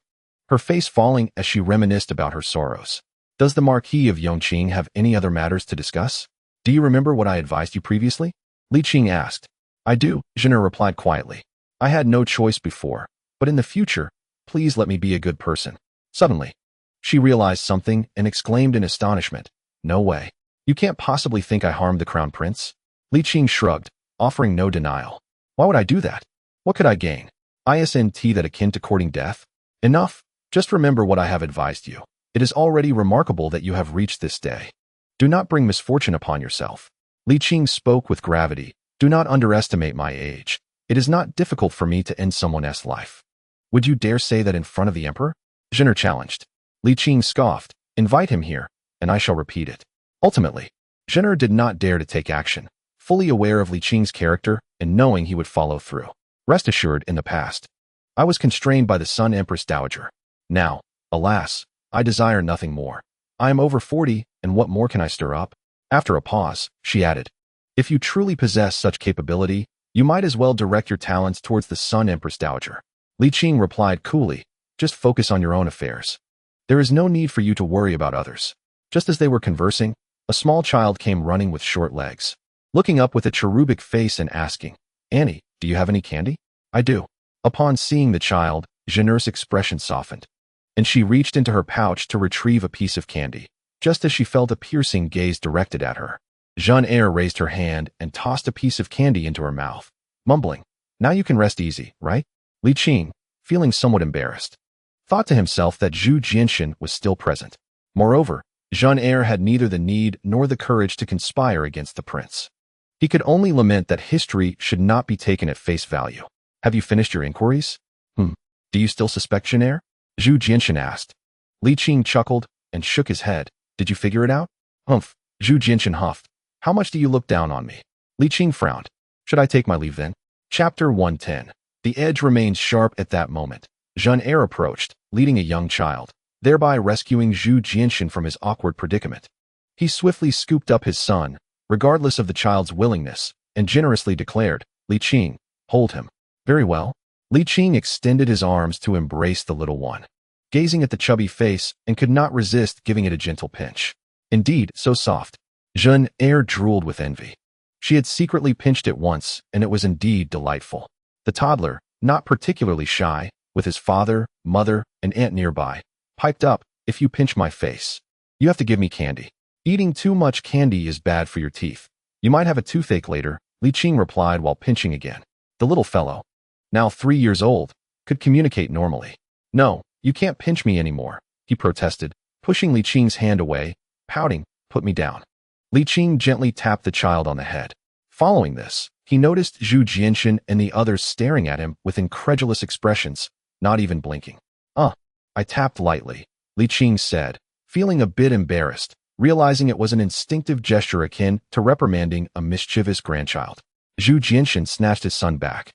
her face falling as she reminisced about her sorrows. "Does the Marquis of Yongqing have any other matters to discuss? Do you remember what I advised you previously?" Li Qing asked. "I do," Xuande replied quietly. "I had no choice before, but in the future, please let me be a good person." Suddenly, she realized something and exclaimed in astonishment, "No way. You can't possibly think I harmed the crown prince?" Li Qing shrugged, offering no denial. "Why would I do that? What could I gain? Isn't that akin to courting death? Enough. Just remember what I have advised you. It is already remarkable that you have reached this day. Do not bring misfortune upon yourself." Li Qing spoke with gravity. "Do not underestimate my age. It is not difficult for me to end someone else's life." "Would you dare say that in front of the emperor?" Xuande challenged. Li Qing scoffed. "Invite him here, and I shall repeat it." Ultimately, Xuande did not dare to take action, fully aware of Li Qing's character and knowing he would follow through. Rest assured, in the past, I was constrained by the Sun Empress Dowager. Now, alas, I desire nothing more. I am over 40, and what more can I stir up? After a pause, she added, "If you truly possess such capability, you might as well direct your talents towards the Sun Empress Dowager." Li Qing replied coolly, "Just focus on your own affairs. There is no need for you to worry about others." Just as they were conversing, a small child came running with short legs, looking up with a cherubic face and asking, "Annie, do you have any candy?" "I do." Upon seeing the child, Xuande's expression softened, and she reached into her pouch to retrieve a piece of candy, just as she felt a piercing gaze directed at her. Xuande raised her hand and tossed a piece of candy into her mouth, mumbling, "Now you can rest easy, right?" Li Qing, feeling somewhat embarrassed, thought to himself that Zhu Jinshan was still present. Moreover, Xuande had neither the need nor the courage to conspire against the prince. He could only lament that history should not be taken at face value. "Have you finished your inquiries?" Do you still suspect Xuande?" Zhu Jinshan asked. Li Qing chuckled and shook his head. "Did you figure it out?" "Humph," Zhu Jinshan huffed. "How much do you look down on me?" Li Qing frowned. "Should I take my leave then?" Chapter 110. The edge remained sharp at that moment. Xuande approached, leading a young child, thereby rescuing Zhu Jinshan from his awkward predicament. He swiftly scooped up his son, regardless of the child's willingness, and generously declared, "Li Qing, hold him." "Very well." Li Qing extended his arms to embrace the little one, gazing at the chubby face, and could not resist giving it a gentle pinch. Indeed, so soft. Xuande drooled with envy. She had secretly pinched it once, and it was indeed delightful. The toddler, not particularly shy, with his father, mother, and aunt nearby, piped up, "If you pinch my face, You have to give me candy. Eating too much candy is bad for your teeth. You might have a toothache later, Li Qing replied while pinching again. The little fellow, now 3 years old, could communicate normally. No, you can't pinch me anymore, he protested, pushing Li Qing's hand away, pouting, put me down. Li Qing gently tapped the child on the head. Following this, he noticed Zhu Jianshan and the others staring at him with incredulous expressions, not even blinking. I tapped lightly, Li Qing said, feeling a bit embarrassed, realizing it was an instinctive gesture akin to reprimanding a mischievous grandchild. Zhu Jianshan snatched his son back.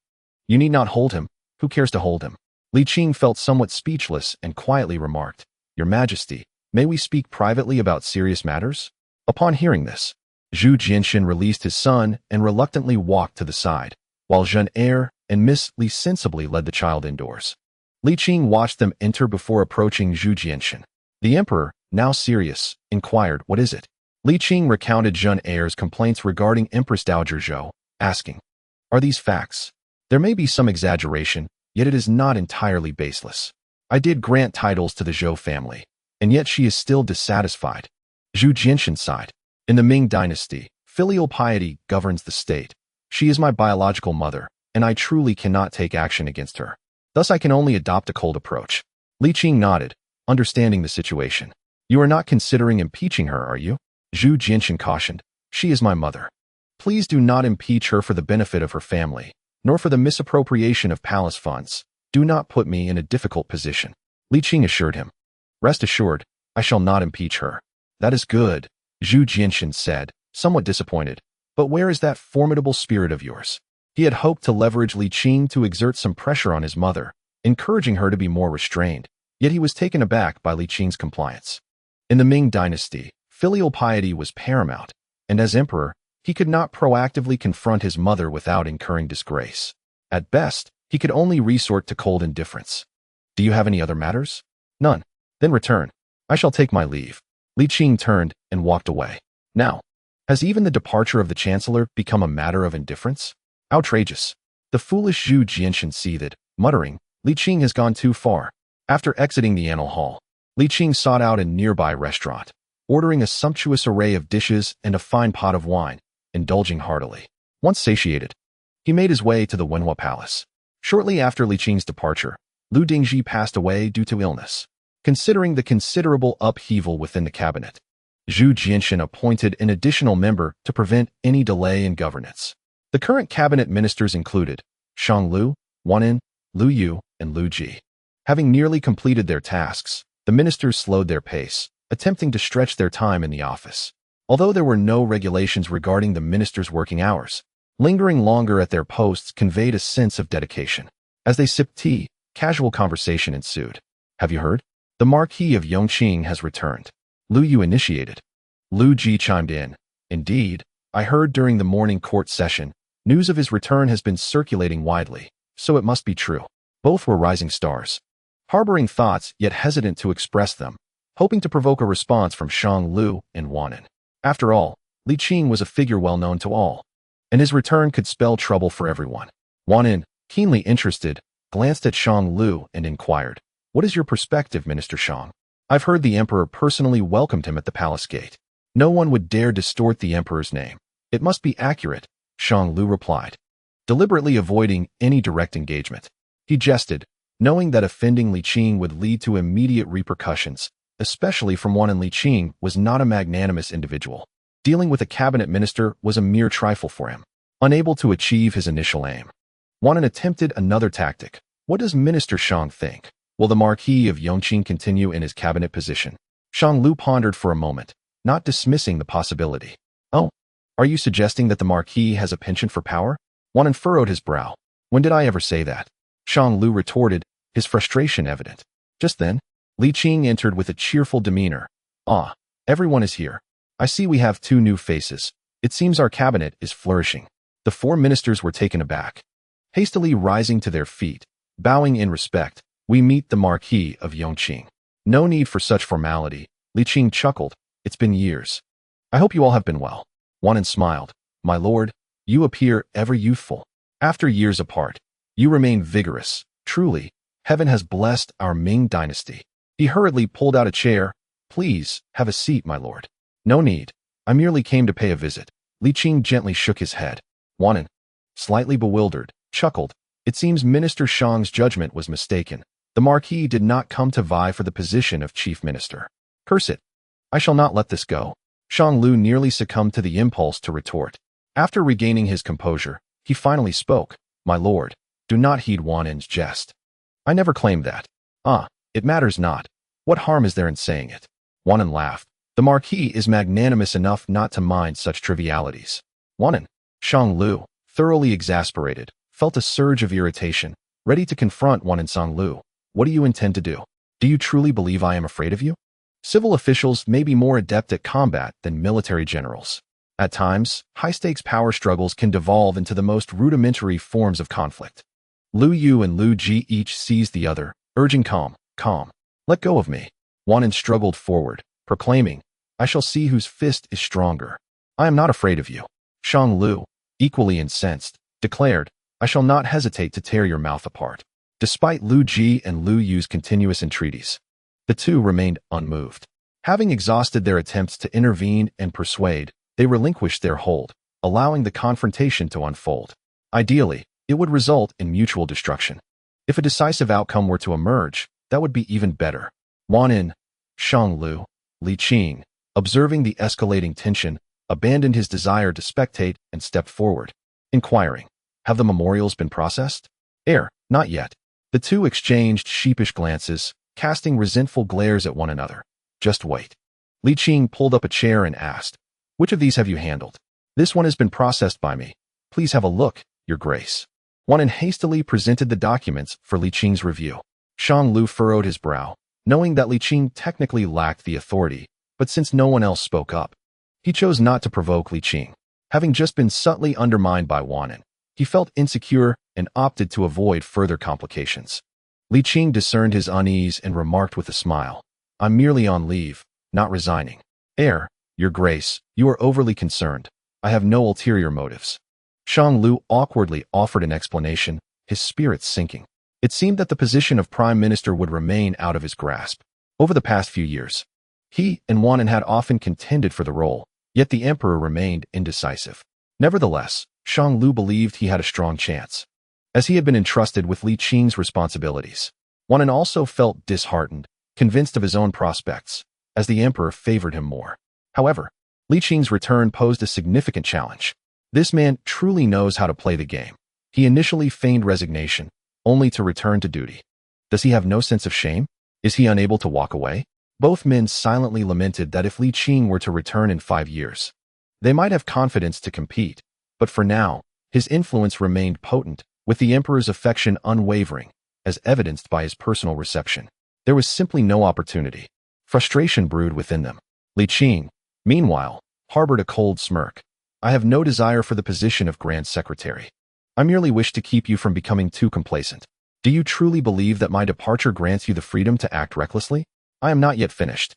You need not hold him. Who cares to hold him? Li Qing felt somewhat speechless and quietly remarked, Your Majesty, may we speak privately about serious matters? Upon hearing this, Zhu Jianshan released his son and reluctantly walked to the side, while Xuande and Miss Li sensibly led the child indoors. Li Qing watched them enter before approaching Zhu Jianshan. The emperor, now serious, inquired, What is it? Li Qing recounted Xuande's complaints regarding Empress Dowager Zhou, asking, Are these facts? There may be some exaggeration, yet it is not entirely baseless. I did grant titles to the Zhou family, and yet she is still dissatisfied. Zhu Jianshan sighed. In the Ming dynasty, filial piety governs the state. She is my biological mother, and I truly cannot take action against her. Thus I can only adopt a cold approach. Li Qing nodded, understanding the situation. You are not considering impeaching her, are you? Zhu Jianshan cautioned. She is my mother. Please do not impeach her for the benefit of her family, nor for the misappropriation of palace funds. Do not put me in a difficult position. Li Qing assured him. Rest assured, I shall not impeach her. That is good, Zhu Jianshan said, somewhat disappointed. But where is that formidable spirit of yours? He had hoped to leverage Li Qing to exert some pressure on his mother, encouraging her to be more restrained, yet he was taken aback by Li Qing's compliance. In the Ming dynasty, filial piety was paramount, and as emperor, he could not proactively confront his mother without incurring disgrace. At best, he could only resort to cold indifference. Do you have any other matters? None. Then return. I shall take my leave. Li Qing turned and walked away. Now, has even the departure of the chancellor become a matter of indifference? Outrageous. The foolish Zhu Jianshan seethed, muttering, Li Qing has gone too far. After exiting the annal hall, Li Qing sought out a nearby restaurant, ordering a sumptuous array of dishes and a fine pot of wine, indulging heartily. Once satiated, he made his way to the Wenhua Palace. Shortly after Li Qing's departure, Lu Dingzhi passed away due to illness. Considering the considerable upheaval within the cabinet, Zhu Jianshan appointed an additional member to prevent any delay in governance. The current cabinet ministers included Shang Lu, Wherein, Lu Yu, and Lu Ji. Having nearly completed their tasks, the ministers slowed their pace, attempting to stretch their time in the office. Although there were no regulations regarding the ministers' working hours, lingering longer at their posts conveyed a sense of dedication. As they sipped tea, casual conversation ensued. Have you heard? The Marquis of Yongqing has returned. Lu Yu initiated. Lu Ji chimed in. Indeed, I heard during the morning court session, news of his return has been circulating widely, so it must be true. Both were rising stars, harboring thoughts yet hesitant to express them, hoping to provoke a response from Shang Lu and Wherein. After all, Li Qing was a figure well known to all, and his return could spell trouble for everyone. Wherein, keenly interested, glanced at Shang Lu and inquired, What is your perspective, Minister Shang? I've heard the emperor personally welcomed him at the palace gate. No one would dare distort the emperor's name. It must be accurate, Shang Lu replied, deliberately avoiding any direct engagement. He jested, knowing that offending Li Qing would lead to immediate repercussions, especially from one, and Li Qing was not a magnanimous individual. Dealing with a cabinet minister was a mere trifle for him. Unable to achieve his initial aim, Wherein attempted another tactic. What does Minister Shang think? Will the Marquis of Yongqing continue in his cabinet position? Shang Lu pondered for a moment, not dismissing the possibility. Oh, are you suggesting that the Marquis has a penchant for power? Wherein furrowed his brow. When did I ever say that? Shang Lu retorted, his frustration evident. Just then, Li Qing entered with a cheerful demeanor. Ah, everyone is here. I see we have 2 new faces. It seems our cabinet is flourishing. The 4 ministers were taken aback. Hastily rising to their feet, bowing in respect, we meet the Marquis of Yongqing. No need for such formality, Li Qing chuckled. It's been years. I hope you all have been well. Wherein smiled. My lord, you appear ever youthful. After years apart, you remain vigorous. Truly, heaven has blessed our Ming dynasty. He hurriedly pulled out a chair, Please, have a seat, my lord. No need. I merely came to pay a visit. Li Qing gently shook his head. Wanan, slightly bewildered, chuckled. It seems Minister Shang's judgment was mistaken. The Marquis did not come to vie for the position of chief minister. Curse it. I shall not let this go. Shang Lu nearly succumbed to the impulse to retort. After regaining his composure, he finally spoke. My lord, do not heed Wanan's jest. I never claimed that. It matters not. What harm is there in saying it? Wanan laughed. The Marquis is magnanimous enough not to mind such trivialities. Wanan. Shang Lu, thoroughly exasperated, felt a surge of irritation, ready to confront Wanan Shang Lu. What do you intend to do? Do you truly believe I am afraid of you? Civil officials may be more adept at combat than military generals. At times, high-stakes power struggles can devolve into the most rudimentary forms of conflict. Lu Yu and Lu Ji each seized the other, urging calm. Let go of me. Wanan struggled forward, proclaiming, I shall see whose fist is stronger. I am not afraid of you. Shang Lu, equally incensed, declared, I shall not hesitate to tear your mouth apart. Despite Lu Ji and Lu Yu's continuous entreaties, the two remained unmoved. Having exhausted their attempts to intervene and persuade, they relinquished their hold, allowing the confrontation to unfold. Ideally, it would result in mutual destruction. If a decisive outcome were to emerge, that would be even better. Wanan, Shang Lu, Li Qing, observing the escalating tension, abandoned his desire to spectate and stepped forward, inquiring, have the memorials been processed? Not yet. The two exchanged sheepish glances, casting resentful glares at one another. Just wait. Li Qing pulled up a chair and asked, which of these have you handled? This one has been processed by me. Please have a look, Your Grace. Wanan hastily presented the documents for Li Qing's review. Shang Lu furrowed his brow, knowing that Li Qing technically lacked the authority, but since no one else spoke up, he chose not to provoke Li Qing. Having just been subtly undermined by Wanan, he felt insecure and opted to avoid further complications. Li Qing discerned his unease and remarked with a smile, I'm merely on leave, not resigning. Your Grace, you are overly concerned. I have no ulterior motives. Shang Lu awkwardly offered an explanation, his spirits sinking. It seemed that the position of Prime Minister would remain out of his grasp. Over the past few years, he and Wanan had often contended for the role, yet the Emperor remained indecisive. Nevertheless, Shang Lu believed he had a strong chance, as he had been entrusted with Li Qing's responsibilities. Wanan also felt disheartened, convinced of his own prospects, as the Emperor favored him more. However, Li Qing's return posed a significant challenge. This man truly knows how to play the game. He initially feigned resignation, only to return to duty. Does he have no sense of shame? Is he unable to walk away? Both men silently lamented that if Li Qing were to return in 5 years, they might have confidence to compete, but for now, his influence remained potent, with the Emperor's affection unwavering, as evidenced by his personal reception. There was simply no opportunity. Frustration brewed within them. Li Qing, meanwhile, harbored a cold smirk. I have no desire for the position of Grand Secretary. I merely wish to keep you from becoming too complacent. Do you truly believe that my departure grants you the freedom to act recklessly? I am not yet finished.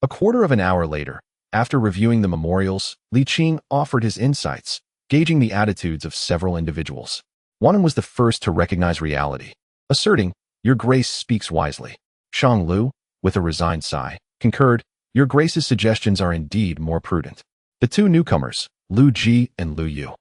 A quarter of an hour later, after reviewing the memorials, Li Qing offered his insights, gauging the attitudes of several individuals. Wanan was the first to recognize reality, asserting, Your Grace speaks wisely. Shang Lu, with a resigned sigh, concurred, Your Grace's suggestions are indeed more prudent. The two newcomers, Lu Ji and Lu Yu,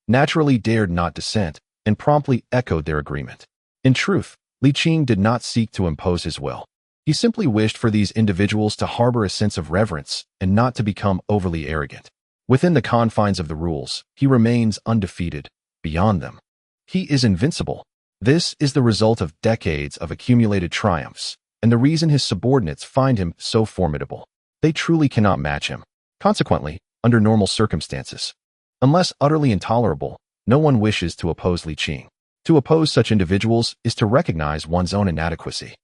naturally dared not dissent, and promptly echoed their agreement. In truth, Li Qing did not seek to impose his will. He simply wished for these individuals to harbor a sense of reverence and not to become overly arrogant. Within the confines of the rules, he remains undefeated. Beyond them, he is invincible. This is the result of decades of accumulated triumphs, and the reason his subordinates find him so formidable. They truly cannot match him. Consequently, under normal circumstances, unless utterly intolerable, no one wishes to oppose Li Qing. To oppose such individuals is to recognize one's own inadequacy.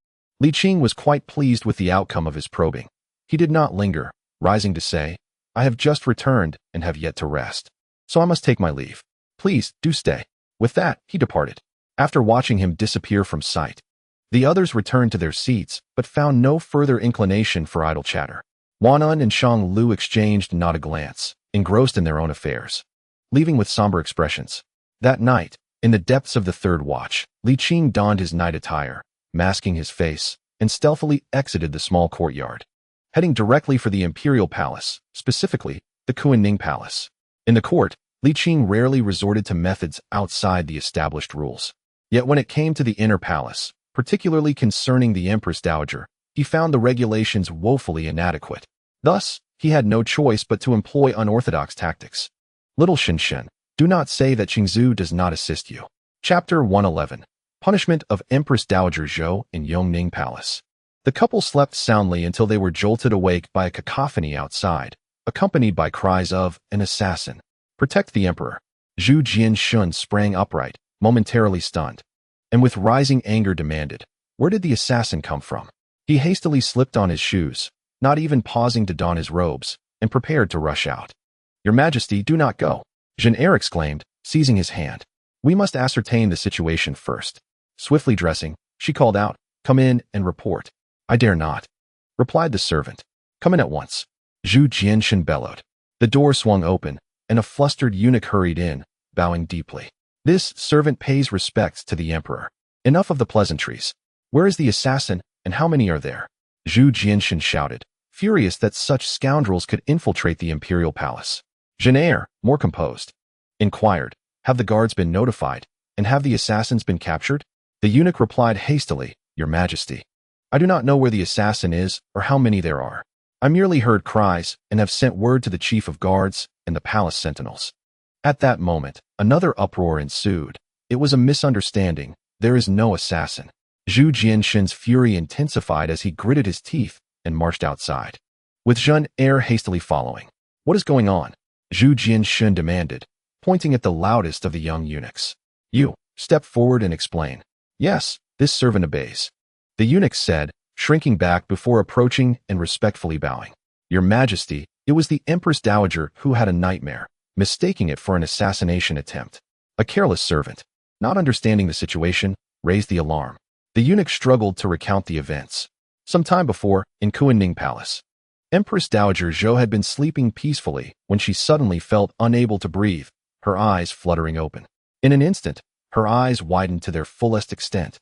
Li Qing was quite pleased with the outcome of his probing. He did not linger, rising to say, I have just returned and have yet to rest, so I must take my leave. Please, do stay. With that, he departed. After watching him disappear from sight, the others returned to their seats, but found no further inclination for idle chatter. Wanan and Shang Lu exchanged not a glance, engrossed in their own affairs, leaving with somber expressions. That night, in the depths of the third watch, Li Qing donned his night attire, masking his face, and stealthily exited the small courtyard. heading directly for the imperial palace, specifically the Xuande Palace. In the court, Li Qing rarely resorted to methods outside the established rules. Yet when it came to the inner palace, particularly concerning the Empress Dowager, he found the regulations woefully inadequate. Thus, he had no choice but to employ unorthodox tactics. Little Shinshen, do not say that Qingzu does not assist you. Chapter 111. Punishment of Empress Dowager Zhou in Yongle Palace. The couple slept soundly until they were jolted awake by a cacophony outside, accompanied by cries of an assassin. Protect the emperor. Zhu Jianshun sprang upright, momentarily stunned, and with rising anger demanded, where did the assassin come from? He hastily slipped on his shoes, not even pausing to don his robes, and prepared to rush out. Your Majesty, do not go, Jean-Eyre exclaimed, seizing his hand. We must ascertain the situation first. Swiftly dressing, she called out, come in and report. I dare not, replied the servant. Come in at once. Zhu Jianshun bellowed. The door swung open, and a flustered eunuch hurried in, bowing deeply. This servant pays respects to the emperor. Enough of the pleasantries. Where is the assassin, and how many are there? Zhu Jianshun shouted, furious that such scoundrels could infiltrate the imperial palace. Jean-Eyre, more composed, inquired, have the guards been notified, and have the assassins been captured? The eunuch replied hastily, Your Majesty, I do not know where the assassin is or how many there are. I merely heard cries and have sent word to the chief of guards and the palace sentinels. At that moment, another uproar ensued. It was a misunderstanding. There is no assassin. Zhu Jianshun's fury intensified as he gritted his teeth and marched outside, with Jean-Eyre hastily following. What is going on? Zhu Jianshun demanded, pointing at the loudest of the young eunuchs. You, step forward and explain. Yes, this servant obeys. The eunuch said, shrinking back before approaching and respectfully bowing. Your Majesty, it was the Empress Dowager who had a nightmare, mistaking it for an assassination attempt. A careless servant, not understanding the situation, raised the alarm. The eunuch struggled to recount the events. Some time before, in Xuande Palace, Empress Dowager Zhou had been sleeping peacefully when she suddenly felt unable to breathe, her eyes fluttering open. In an instant, her eyes widened to their fullest extent,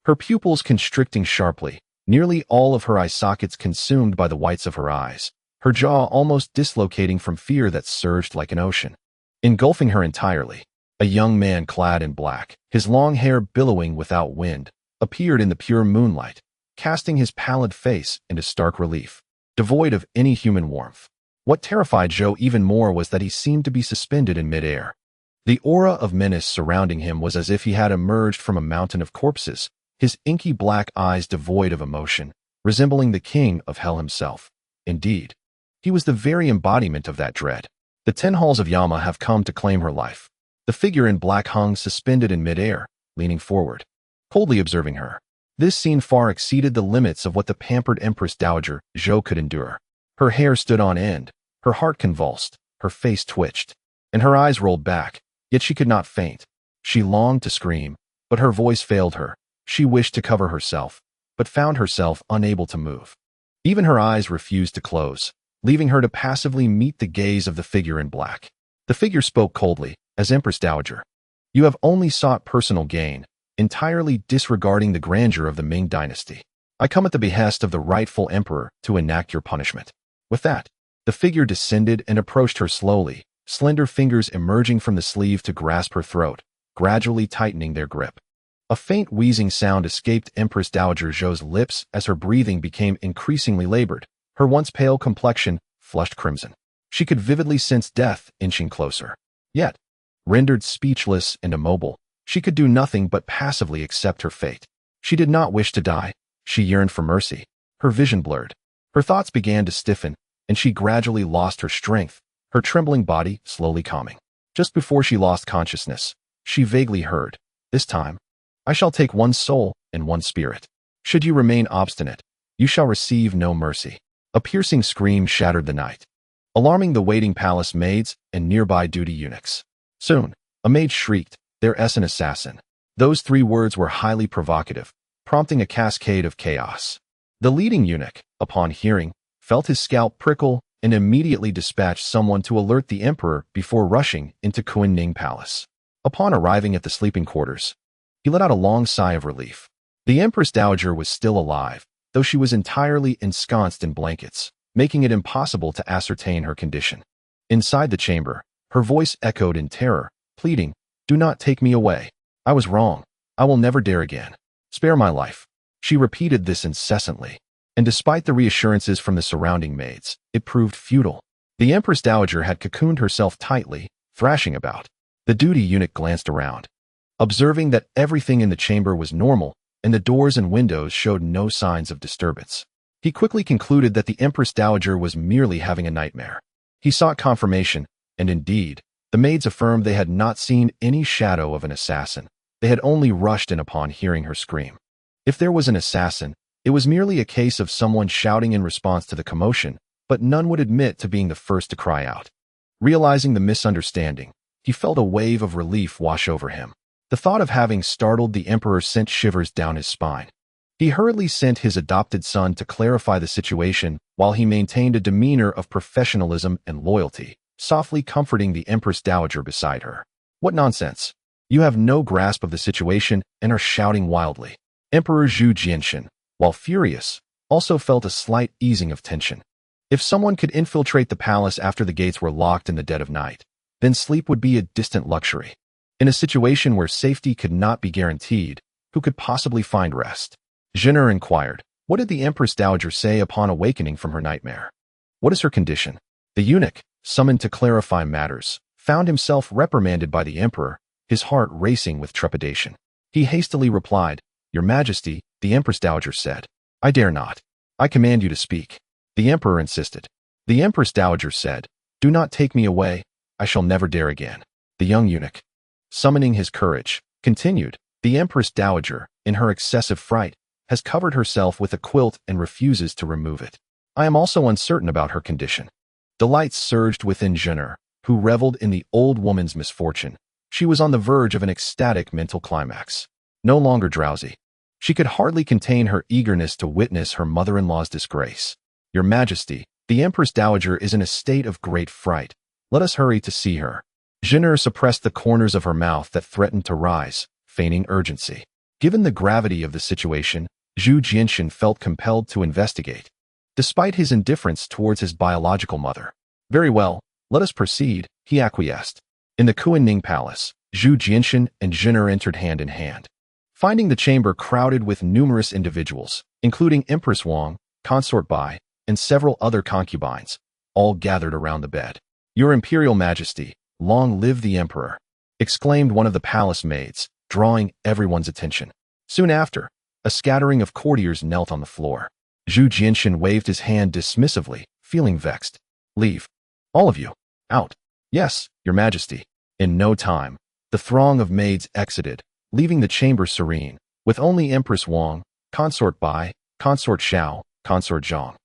her pupils constricting sharply, nearly all of her eye sockets consumed by the whites of her eyes, her jaw almost dislocating from fear that surged like an ocean, engulfing her entirely. A young man clad in black, his long hair billowing without wind, appeared in the pure moonlight, casting his pallid face into stark relief, devoid of any human warmth. What terrified Zhou even more was that he seemed to be suspended in midair. The aura of menace surrounding him was as if he had emerged from a mountain of corpses, his inky black eyes devoid of emotion, resembling the king of hell himself. Indeed, he was the very embodiment of that dread. The 10 halls of Yama have come to claim her life. The figure in black hung suspended in midair, leaning forward, coldly observing her. This scene far exceeded the limits of what the pampered Empress Dowager Zhou could endure. Her hair stood on end, her heart convulsed, her face twitched, and her eyes rolled back, yet she could not faint. She longed to scream, but her voice failed her. She wished to cover herself, but found herself unable to move. Even her eyes refused to close, leaving her to passively meet the gaze of the figure in black. The figure spoke coldly, as Empress Dowager. You have only sought personal gain, entirely disregarding the grandeur of the Ming dynasty. I come at the behest of the rightful emperor to enact your punishment. With that, the figure descended and approached her slowly, slender fingers emerging from the sleeve to grasp her throat, gradually tightening their grip. A faint wheezing sound escaped Empress Dowager Zhou's lips as her breathing became increasingly labored, her once pale complexion flushed crimson. She could vividly sense death inching closer. Yet, rendered speechless and immobile, she could do nothing but passively accept her fate. She did not wish to die. She yearned for mercy. Her vision blurred. Her thoughts began to stiffen, and she gradually lost her strength, her trembling body slowly calming. Just before she lost consciousness, she vaguely heard, this time, I shall take one soul and one spirit. Should you remain obstinate, you shall receive no mercy. A piercing scream shattered the night, alarming the waiting palace maids and nearby duty eunuchs. Soon, a maid shrieked, "There's an assassin." Those 3 words were highly provocative, prompting a cascade of chaos. The leading eunuch, upon hearing, felt his scalp prickle and immediately dispatched someone to alert the emperor before rushing into Xuande Palace. Upon arriving at the sleeping quarters, he let out a long sigh of relief. The Empress Dowager was still alive, though she was entirely ensconced in blankets. making it impossible to ascertain her condition. Inside the chamber, her voice echoed in terror, pleading, "Do not take me away. I was wrong. I will never dare again. Spare my life." She repeated this incessantly, and despite the reassurances from the surrounding maids, it proved futile. The Empress Dowager had cocooned herself tightly, thrashing about. The duty eunuch glanced around, observing that everything in the chamber was normal, and the doors and windows showed no signs of disturbance. He quickly concluded that the Empress Dowager was merely having a nightmare. He sought confirmation, and indeed, the maids affirmed they had not seen any shadow of an assassin. They had only rushed in upon hearing her scream. If there was an assassin, it was merely a case of someone shouting in response to the commotion, but none would admit to being the first to cry out. Realizing the misunderstanding, he felt a wave of relief wash over him. The thought of having startled the emperor sent shivers down his spine. He hurriedly sent his adopted son to clarify the situation while he maintained a demeanor of professionalism and loyalty, softly comforting the Empress Dowager beside her. "What nonsense! You have no grasp of the situation and are shouting wildly." Emperor Zhu Jianxin, while furious, also felt a slight easing of tension. If someone could infiltrate the palace after the gates were locked in the dead of night, then sleep would be a distant luxury. In a situation where safety could not be guaranteed, who could possibly find rest? Zhen'er inquired, "What did the Empress Dowager say upon awakening from her nightmare? What is her condition?" The eunuch, summoned to clarify matters, found himself reprimanded by the emperor, his heart racing with trepidation. He hastily replied, "Your Majesty," the Empress Dowager said, "I dare not. I command you to speak." The emperor insisted. The Empress Dowager said, "Do not take me away. I shall never dare again." The young eunuch, summoning his courage, continued, "The Empress Dowager, in her excessive fright, has covered herself with a quilt and refuses to remove it. I am also uncertain about her condition." Delight surged within Zhen'er, who reveled in the old woman's misfortune. She was on the verge of an ecstatic mental climax. No longer drowsy, she could hardly contain her eagerness to witness her mother-in-law's disgrace. "Your Majesty, the Empress Dowager is in a state of great fright. Let us hurry to see her." Zhen'er suppressed the corners of her mouth that threatened to rise, feigning urgency. Given the gravity of the situation, Zhu Jianxin felt compelled to investigate, despite his indifference towards his biological mother. "Very well, let us proceed," he acquiesced. In the Xuande Palace, Zhu Jianxin and Zhen'er entered hand in hand. Finding the chamber crowded with numerous individuals, including Empress Wang, Consort Bai, and several other concubines, all gathered around the bed. "Your Imperial Majesty, long live the Emperor!" exclaimed one of the palace maids, drawing everyone's attention. Soon after, a scattering of courtiers knelt on the floor. Zhu Jianxin waved his hand dismissively, feeling vexed. "Leave. All of you. Out." "Yes, Your Majesty." In no time, the throng of maids exited, leaving the chamber serene, with only Empress Wang, Consort Bai, Consort Xiao, Consort Zhang,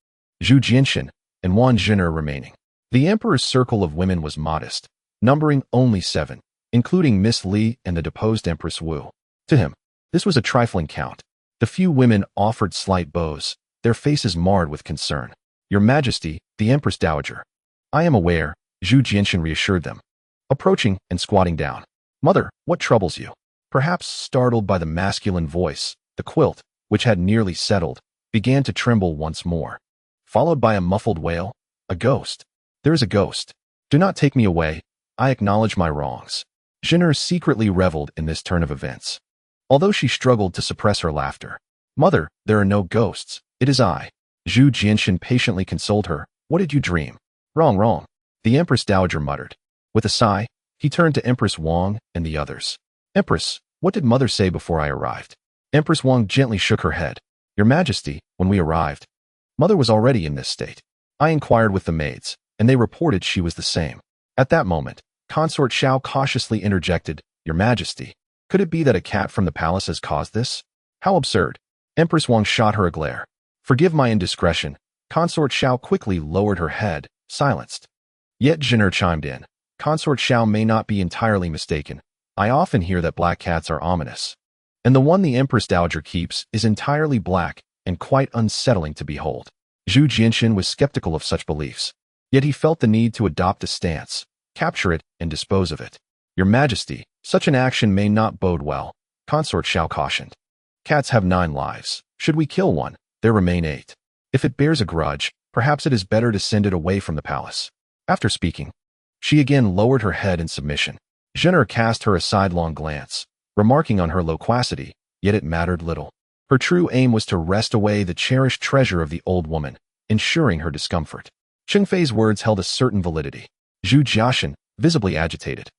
Zhu Jianxin, and Wan Zhen'er remaining. The emperor's circle of women was modest, numbering only 7, including Miss Li and the deposed Empress Wu. To him, this was a trifling count. The few women offered slight bows, their faces marred with concern. "Your Majesty, the Empress Dowager." "I am aware," Zhu Jianxin reassured them, approaching and squatting down. "Mother, what troubles you?" Perhaps startled by the masculine voice, the quilt, which had nearly settled, began to tremble once more, followed by a muffled wail. "A ghost. There is a ghost. Do not take me away. I acknowledge my wrongs." Zhen'er secretly reveled in this turn of events, although she struggled to suppress her laughter. "Mother, there are no ghosts. It is I." Zhu Jianxin patiently consoled her. "What did you dream?" "Wrong, wrong," the Empress Dowager muttered. With a sigh, he turned to Empress Wang and the others. "Empress, what did Mother say before I arrived?" Empress Wang gently shook her head. "Your Majesty, when we arrived, Mother was already in this state. I inquired with the maids, and they reported she was the same." At that moment, Consort Xiao cautiously interjected, "Your Majesty, could it be that a cat from the palace has caused this?" "How absurd." Empress Wang shot her a glare. "Forgive my indiscretion." Consort Xiao quickly lowered her head, silenced. Yet Zhen'er chimed in. "Consort Xiao may not be entirely mistaken. I often hear that black cats are ominous. And the one the Empress Dowager keeps is entirely black and quite unsettling to behold." Zhu Jianxin was skeptical of such beliefs, yet he felt the need to adopt a stance, capture it, and dispose of it. "Your Majesty, such an action may not bode well," Consort Xiao cautioned. "Cats have 9 lives. Should we kill one, there remain 8. If it bears a grudge, Perhaps it is better to send it away from the palace. After speaking, she again lowered her head in submission. Jenner cast her a sidelong glance, remarking on her loquacity, yet it mattered little. Her true aim was to wrest away the cherished treasure of the old woman, ensuring her discomfort. Cheng Fei's words held a certain validity. Zhu Jiaxin, visibly agitated,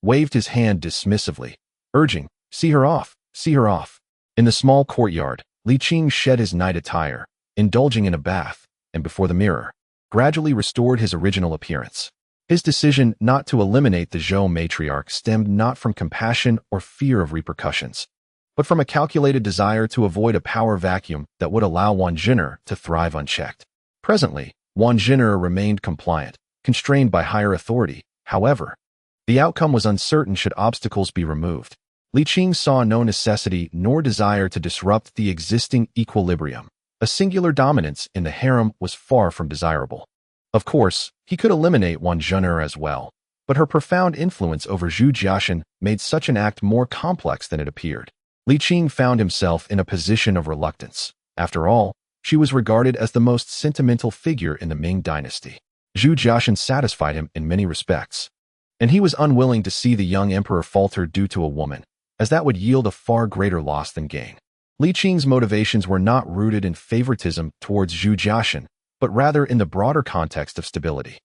waved his hand dismissively, urging, "See her off, see her off." In the small courtyard, Li Qing shed his night attire, indulging in a bath, and before the mirror, gradually restored his original appearance. His decision not to eliminate the Zhou matriarch stemmed not from compassion or fear of repercussions, but from a calculated desire to avoid a power vacuum that would allow Wang Jinner to thrive unchecked. Presently, Wang Jinner remained compliant, constrained by higher authority. However, the outcome was uncertain should obstacles be removed. Li Qing saw no necessity nor desire to disrupt the existing equilibrium. A singular dominance in the harem was far from desirable. Of course, he could eliminate Wang Jinner as well, but her profound influence over Zhu Jiaxin made such an act more complex than it appeared. Li Qing found himself in a position of reluctance. After all, she was regarded as the most sentimental figure in the Ming dynasty. Zhu Jiaxin satisfied him in many respects, and he was unwilling to see the young emperor falter due to a woman, as that would yield a far greater loss than gain. Li Qing's motivations were not rooted in favoritism towards Zhu Jiaxin, but rather in the broader context of stability.